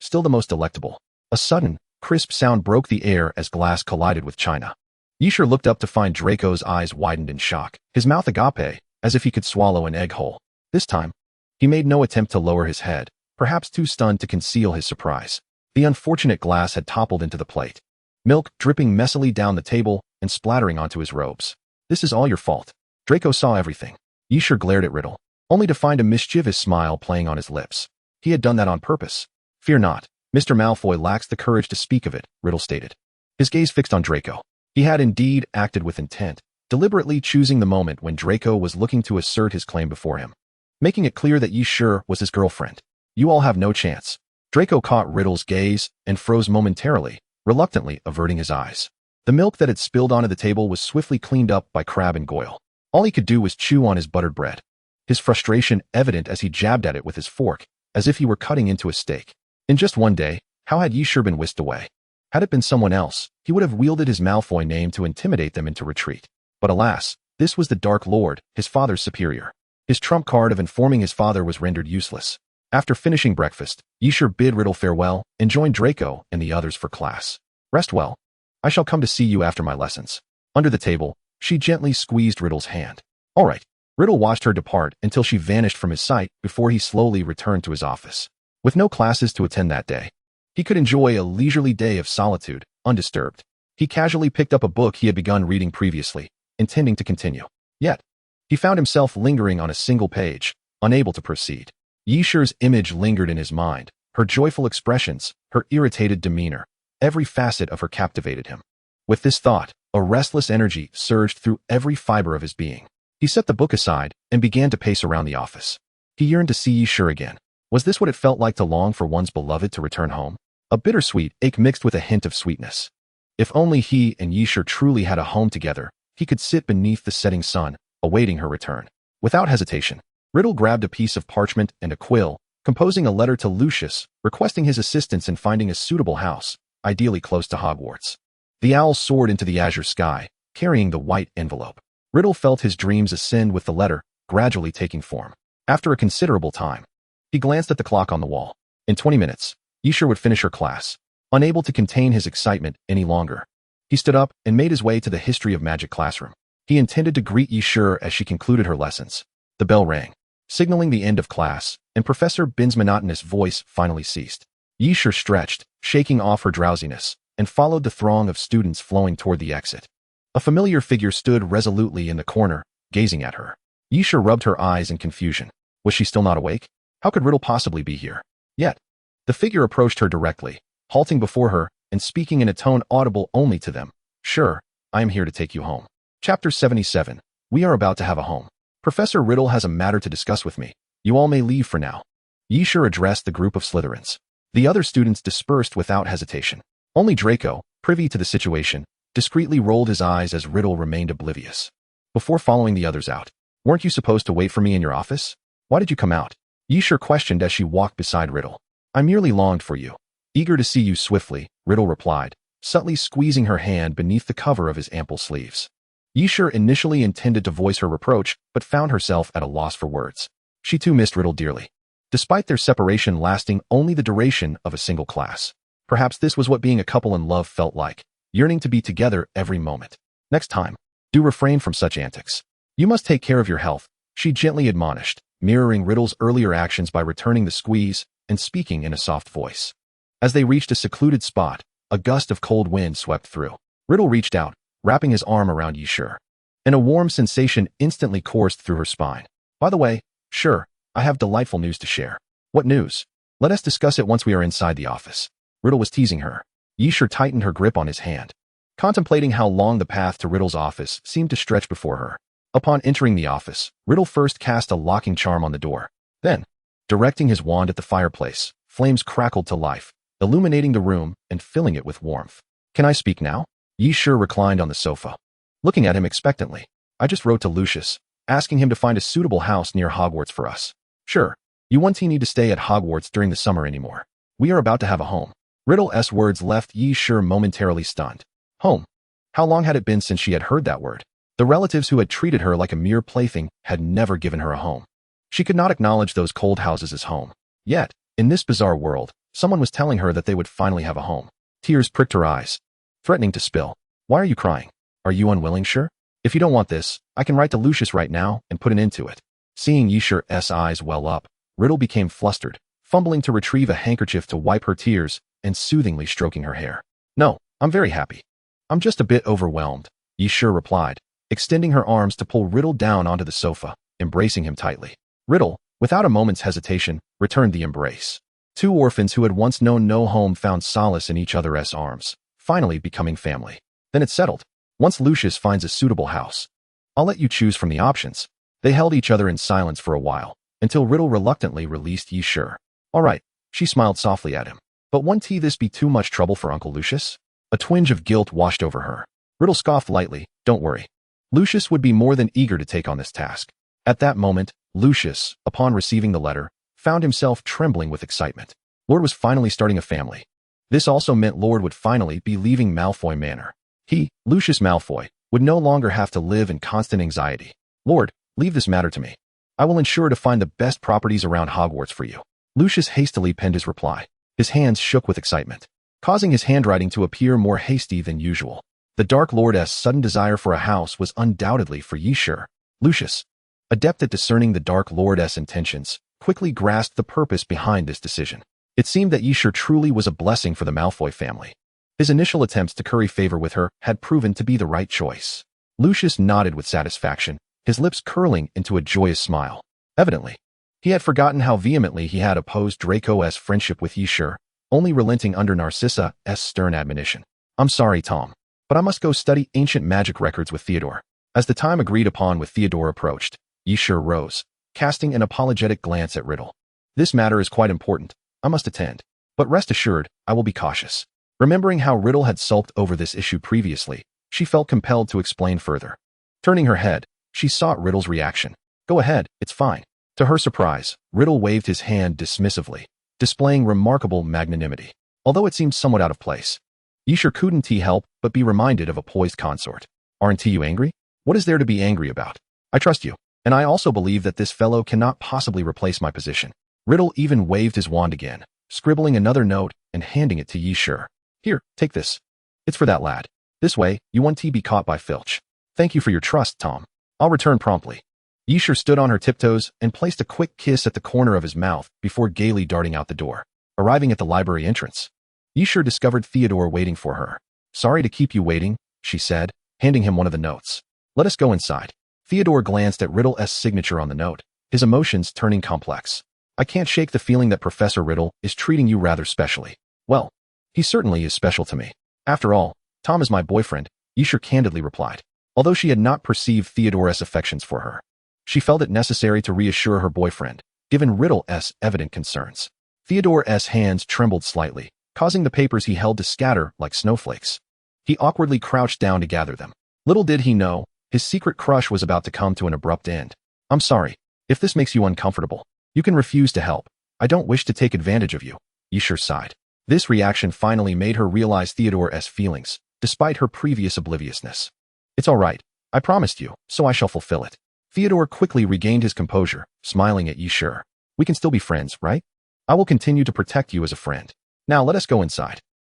Still the most delectable." A sudden, crisp sound broke the air as glass collided with china. Yishur looked up to find Draco's eyes widened in shock, his mouth agape, as if he could swallow an egg whole. This time, he made no attempt to lower his head, perhaps too stunned to conceal his surprise. The unfortunate glass had toppled into the plate, milk dripping messily down the table and splattering onto his robes. "This is all your fault." Draco saw everything. Yishur glared at Riddle, only to find a mischievous smile playing on his lips. He had done that on purpose. "Fear not. Mr. Malfoy lacks the courage to speak of it," Riddle stated, his gaze fixed on Draco. He had indeed acted with intent, deliberately choosing the moment when Draco was looking to assert his claim before him, making it clear that Yishur was his girlfriend. "You all have no chance." Draco caught Riddle's gaze and froze momentarily, reluctantly averting his eyes. The milk that had spilled onto the table was swiftly cleaned up by Crabbe and Goyle. All he could do was chew on his buttered bread, his frustration evident as he jabbed at it with his fork, as if he were cutting into a steak. In just one day, how had Yishur been whisked away? Had it been someone else, he would have wielded his Malfoy name to intimidate them into retreat. But alas, this was the Dark Lord, his father's superior. His trump card of informing his father was rendered useless. After finishing breakfast, Yishur bid Riddle farewell and joined Draco and the others for class. Rest well. I shall come to see you after my lessons. Under the table, she gently squeezed Riddle's hand. All right. Riddle watched her depart until she vanished from his sight before he slowly returned to his office. With no classes to attend that day, he could enjoy a leisurely day of solitude, undisturbed. He casually picked up a book he had begun reading previously, intending to continue. Yet, he found himself lingering on a single page, unable to proceed. Yishur's image lingered in his mind, her joyful expressions, her irritated demeanor. Every facet of her captivated him. With this thought, a restless energy surged through every fiber of his being. He set the book aside and began to pace around the office. He yearned to see Yishur again. Was this what it felt like to long for one's beloved to return home? A bittersweet ache mixed with a hint of sweetness. If only he and Yishur truly had a home together, he could sit beneath the setting sun, awaiting her return. Without hesitation, Riddle grabbed a piece of parchment and a quill, composing a letter to Lucius, requesting his assistance in finding a suitable house, ideally close to Hogwarts. The owl soared into the azure sky, carrying the white envelope. Riddle felt his dreams ascend with the letter, gradually taking form. After a considerable time, he glanced at the clock on the wall. In 20 minutes, Yishur would finish her class. Unable to contain his excitement any longer, he stood up and made his way to the History of Magic classroom. He intended to greet Yishur as she concluded her lessons. The bell rang, signaling the end of class, and Professor Bin's monotonous voice finally ceased. Yishur stretched, shaking off her drowsiness, and followed the throng of students flowing toward the exit. A familiar figure stood resolutely in the corner, gazing at her. Yishur rubbed her eyes in confusion. Was she still not awake? How could Riddle possibly be here? Yet, the figure approached her directly, halting before her and speaking in a tone audible only to them. Sure, I am here to take you home. Chapter 77. We are about to have a home. Professor Riddle has a matter to discuss with me. You all may leave for now. Yishur addressed the group of Slytherins. The other students dispersed without hesitation. Only Draco, privy to the situation, discreetly rolled his eyes as Riddle remained oblivious. Before following the others out, weren't you supposed to wait for me in your office? Why did you come out? Yishur questioned as she walked beside Riddle. I merely longed for you. Eager to see you swiftly, Riddle replied, subtly squeezing her hand beneath the cover of his ample sleeves. Yishur initially intended to voice her reproach, but found herself at a loss for words. She too missed Riddle dearly. Despite their separation lasting only the duration of a single class. Perhaps this was what being a couple in love felt like, yearning to be together every moment. Next time, do refrain from such antics. You must take care of your health, she gently admonished, mirroring Riddle's earlier actions by returning the squeeze and speaking in a soft voice. As they reached a secluded spot, a gust of cold wind swept through. Riddle reached out, wrapping his arm around Yishur, and a warm sensation instantly coursed through her spine. By the way, sure, I have delightful news to share. What news? Let us discuss it once we are inside the office. Riddle was teasing her. Yishur tightened her grip on his hand, contemplating how long the path to Riddle's office seemed to stretch before her. Upon entering the office, Riddle first cast a locking charm on the door. Then, directing his wand at the fireplace, flames crackled to life, illuminating the room and filling it with warmth. Can I speak now? Yishur reclined on the sofa, looking at him expectantly. I just wrote to Lucius, asking him to find a suitable house near Hogwarts for us. Sure, you won't need to stay at Hogwarts during the summer anymore. We are about to have a home. Riddle's words left Yishur momentarily stunned. Home. How long had it been since she had heard that word? The relatives who had treated her like a mere plaything had never given her a home. She could not acknowledge those cold houses as home. Yet, in this bizarre world, someone was telling her that they would finally have a home. Tears pricked her eyes, threatening to spill. Why are you crying? Are you unwilling, sure? If you don't want this, I can write to Lucius right now and put an end to it. Seeing Yishur's eyes well up, Riddle became flustered, fumbling to retrieve a handkerchief to wipe her tears and soothingly stroking her hair. No, I'm very happy. I'm just a bit overwhelmed, Yishur replied, extending her arms to pull Riddle down onto the sofa, embracing him tightly. Riddle, without a moment's hesitation, returned the embrace. Two orphans who had once known no home found solace in each other's arms, finally becoming family. Then it's settled. Once Lucius finds a suitable house, I'll let you choose from the options. They held each other in silence for a while, until Riddle reluctantly released Yishur. All right, she smiled softly at him. But won't this be too much trouble for Uncle Lucius? A twinge of guilt washed over her. Riddle scoffed lightly. Don't worry. Lucius would be more than eager to take on this task. At that moment, Lucius, upon receiving the letter, found himself trembling with excitement. Lord was finally starting a family. This also meant Lord would finally be leaving Malfoy Manor. He, Lucius Malfoy, would no longer have to live in constant anxiety. Lord, leave this matter to me. I will ensure to find the best properties around Hogwarts for you. Lucius hastily penned his reply. His hands shook with excitement, causing his handwriting to appear more hasty than usual. The Dark Lord's sudden desire for a house was undoubtedly for ye sure. Lucius, adept at discerning the Dark Lord's intentions, quickly grasped the purpose behind this decision. It seemed that Yishur truly was a blessing for the Malfoy family. His initial attempts to curry favor with her had proven to be the right choice. Lucius nodded with satisfaction, his lips curling into a joyous smile. Evidently, he had forgotten how vehemently he had opposed Draco's friendship with Yishur, only relenting under Narcissa's stern admonition. I'm sorry, Tom, but I must go study ancient magic records with Theodore. As the time agreed upon with Theodore approached, Yishur rose, casting an apologetic glance at Riddle. This matter is quite important. I must attend. But rest assured, I will be cautious. Remembering how Riddle had sulked over this issue previously, she felt compelled to explain further. Turning her head, she sought Riddle's reaction. Go ahead, it's fine. To her surprise, Riddle waved his hand dismissively, displaying remarkable magnanimity, although it seemed somewhat out of place. Yishur couldn't help but be reminded of a poised consort. Aren't you angry? What is there to be angry about? I trust you, and I also believe that this fellow cannot possibly replace my position. Riddle even waved his wand again, scribbling another note and handing it to Yishur. Here, take this. It's for that lad. This way, you won't be caught by Filch. Thank you for your trust, Tom. I'll return promptly. Yishur stood on her tiptoes and placed a quick kiss at the corner of his mouth before gaily darting out the door. Arriving at the library entrance, Yishur discovered Theodore waiting for her. Sorry to keep you waiting, she said, handing him one of the notes. Let us go inside. Theodore glanced at Riddle's signature on the note, his emotions turning complex. I can't shake the feeling that Professor Riddle is treating you rather specially. Well, he certainly is special to me. After all, Tom is my boyfriend, Yishur candidly replied. Although she had not perceived Theodore's affections for her, she felt it necessary to reassure her boyfriend, given Riddle's evident concerns. Theodore's hands trembled slightly, causing the papers he held to scatter like snowflakes. He awkwardly crouched down to gather them. Little did he know, his secret crush was about to come to an abrupt end. I'm sorry. If this makes you uncomfortable, you can refuse to help. I don't wish to take advantage of you. Yishur sighed. This reaction finally made her realize Theodore's feelings, despite her previous obliviousness. It's all right. I promised you, so I shall fulfill it. Theodore quickly regained his composure, smiling at Yishur. We can still be friends, right? I will continue to protect you as a friend. Now let us go inside.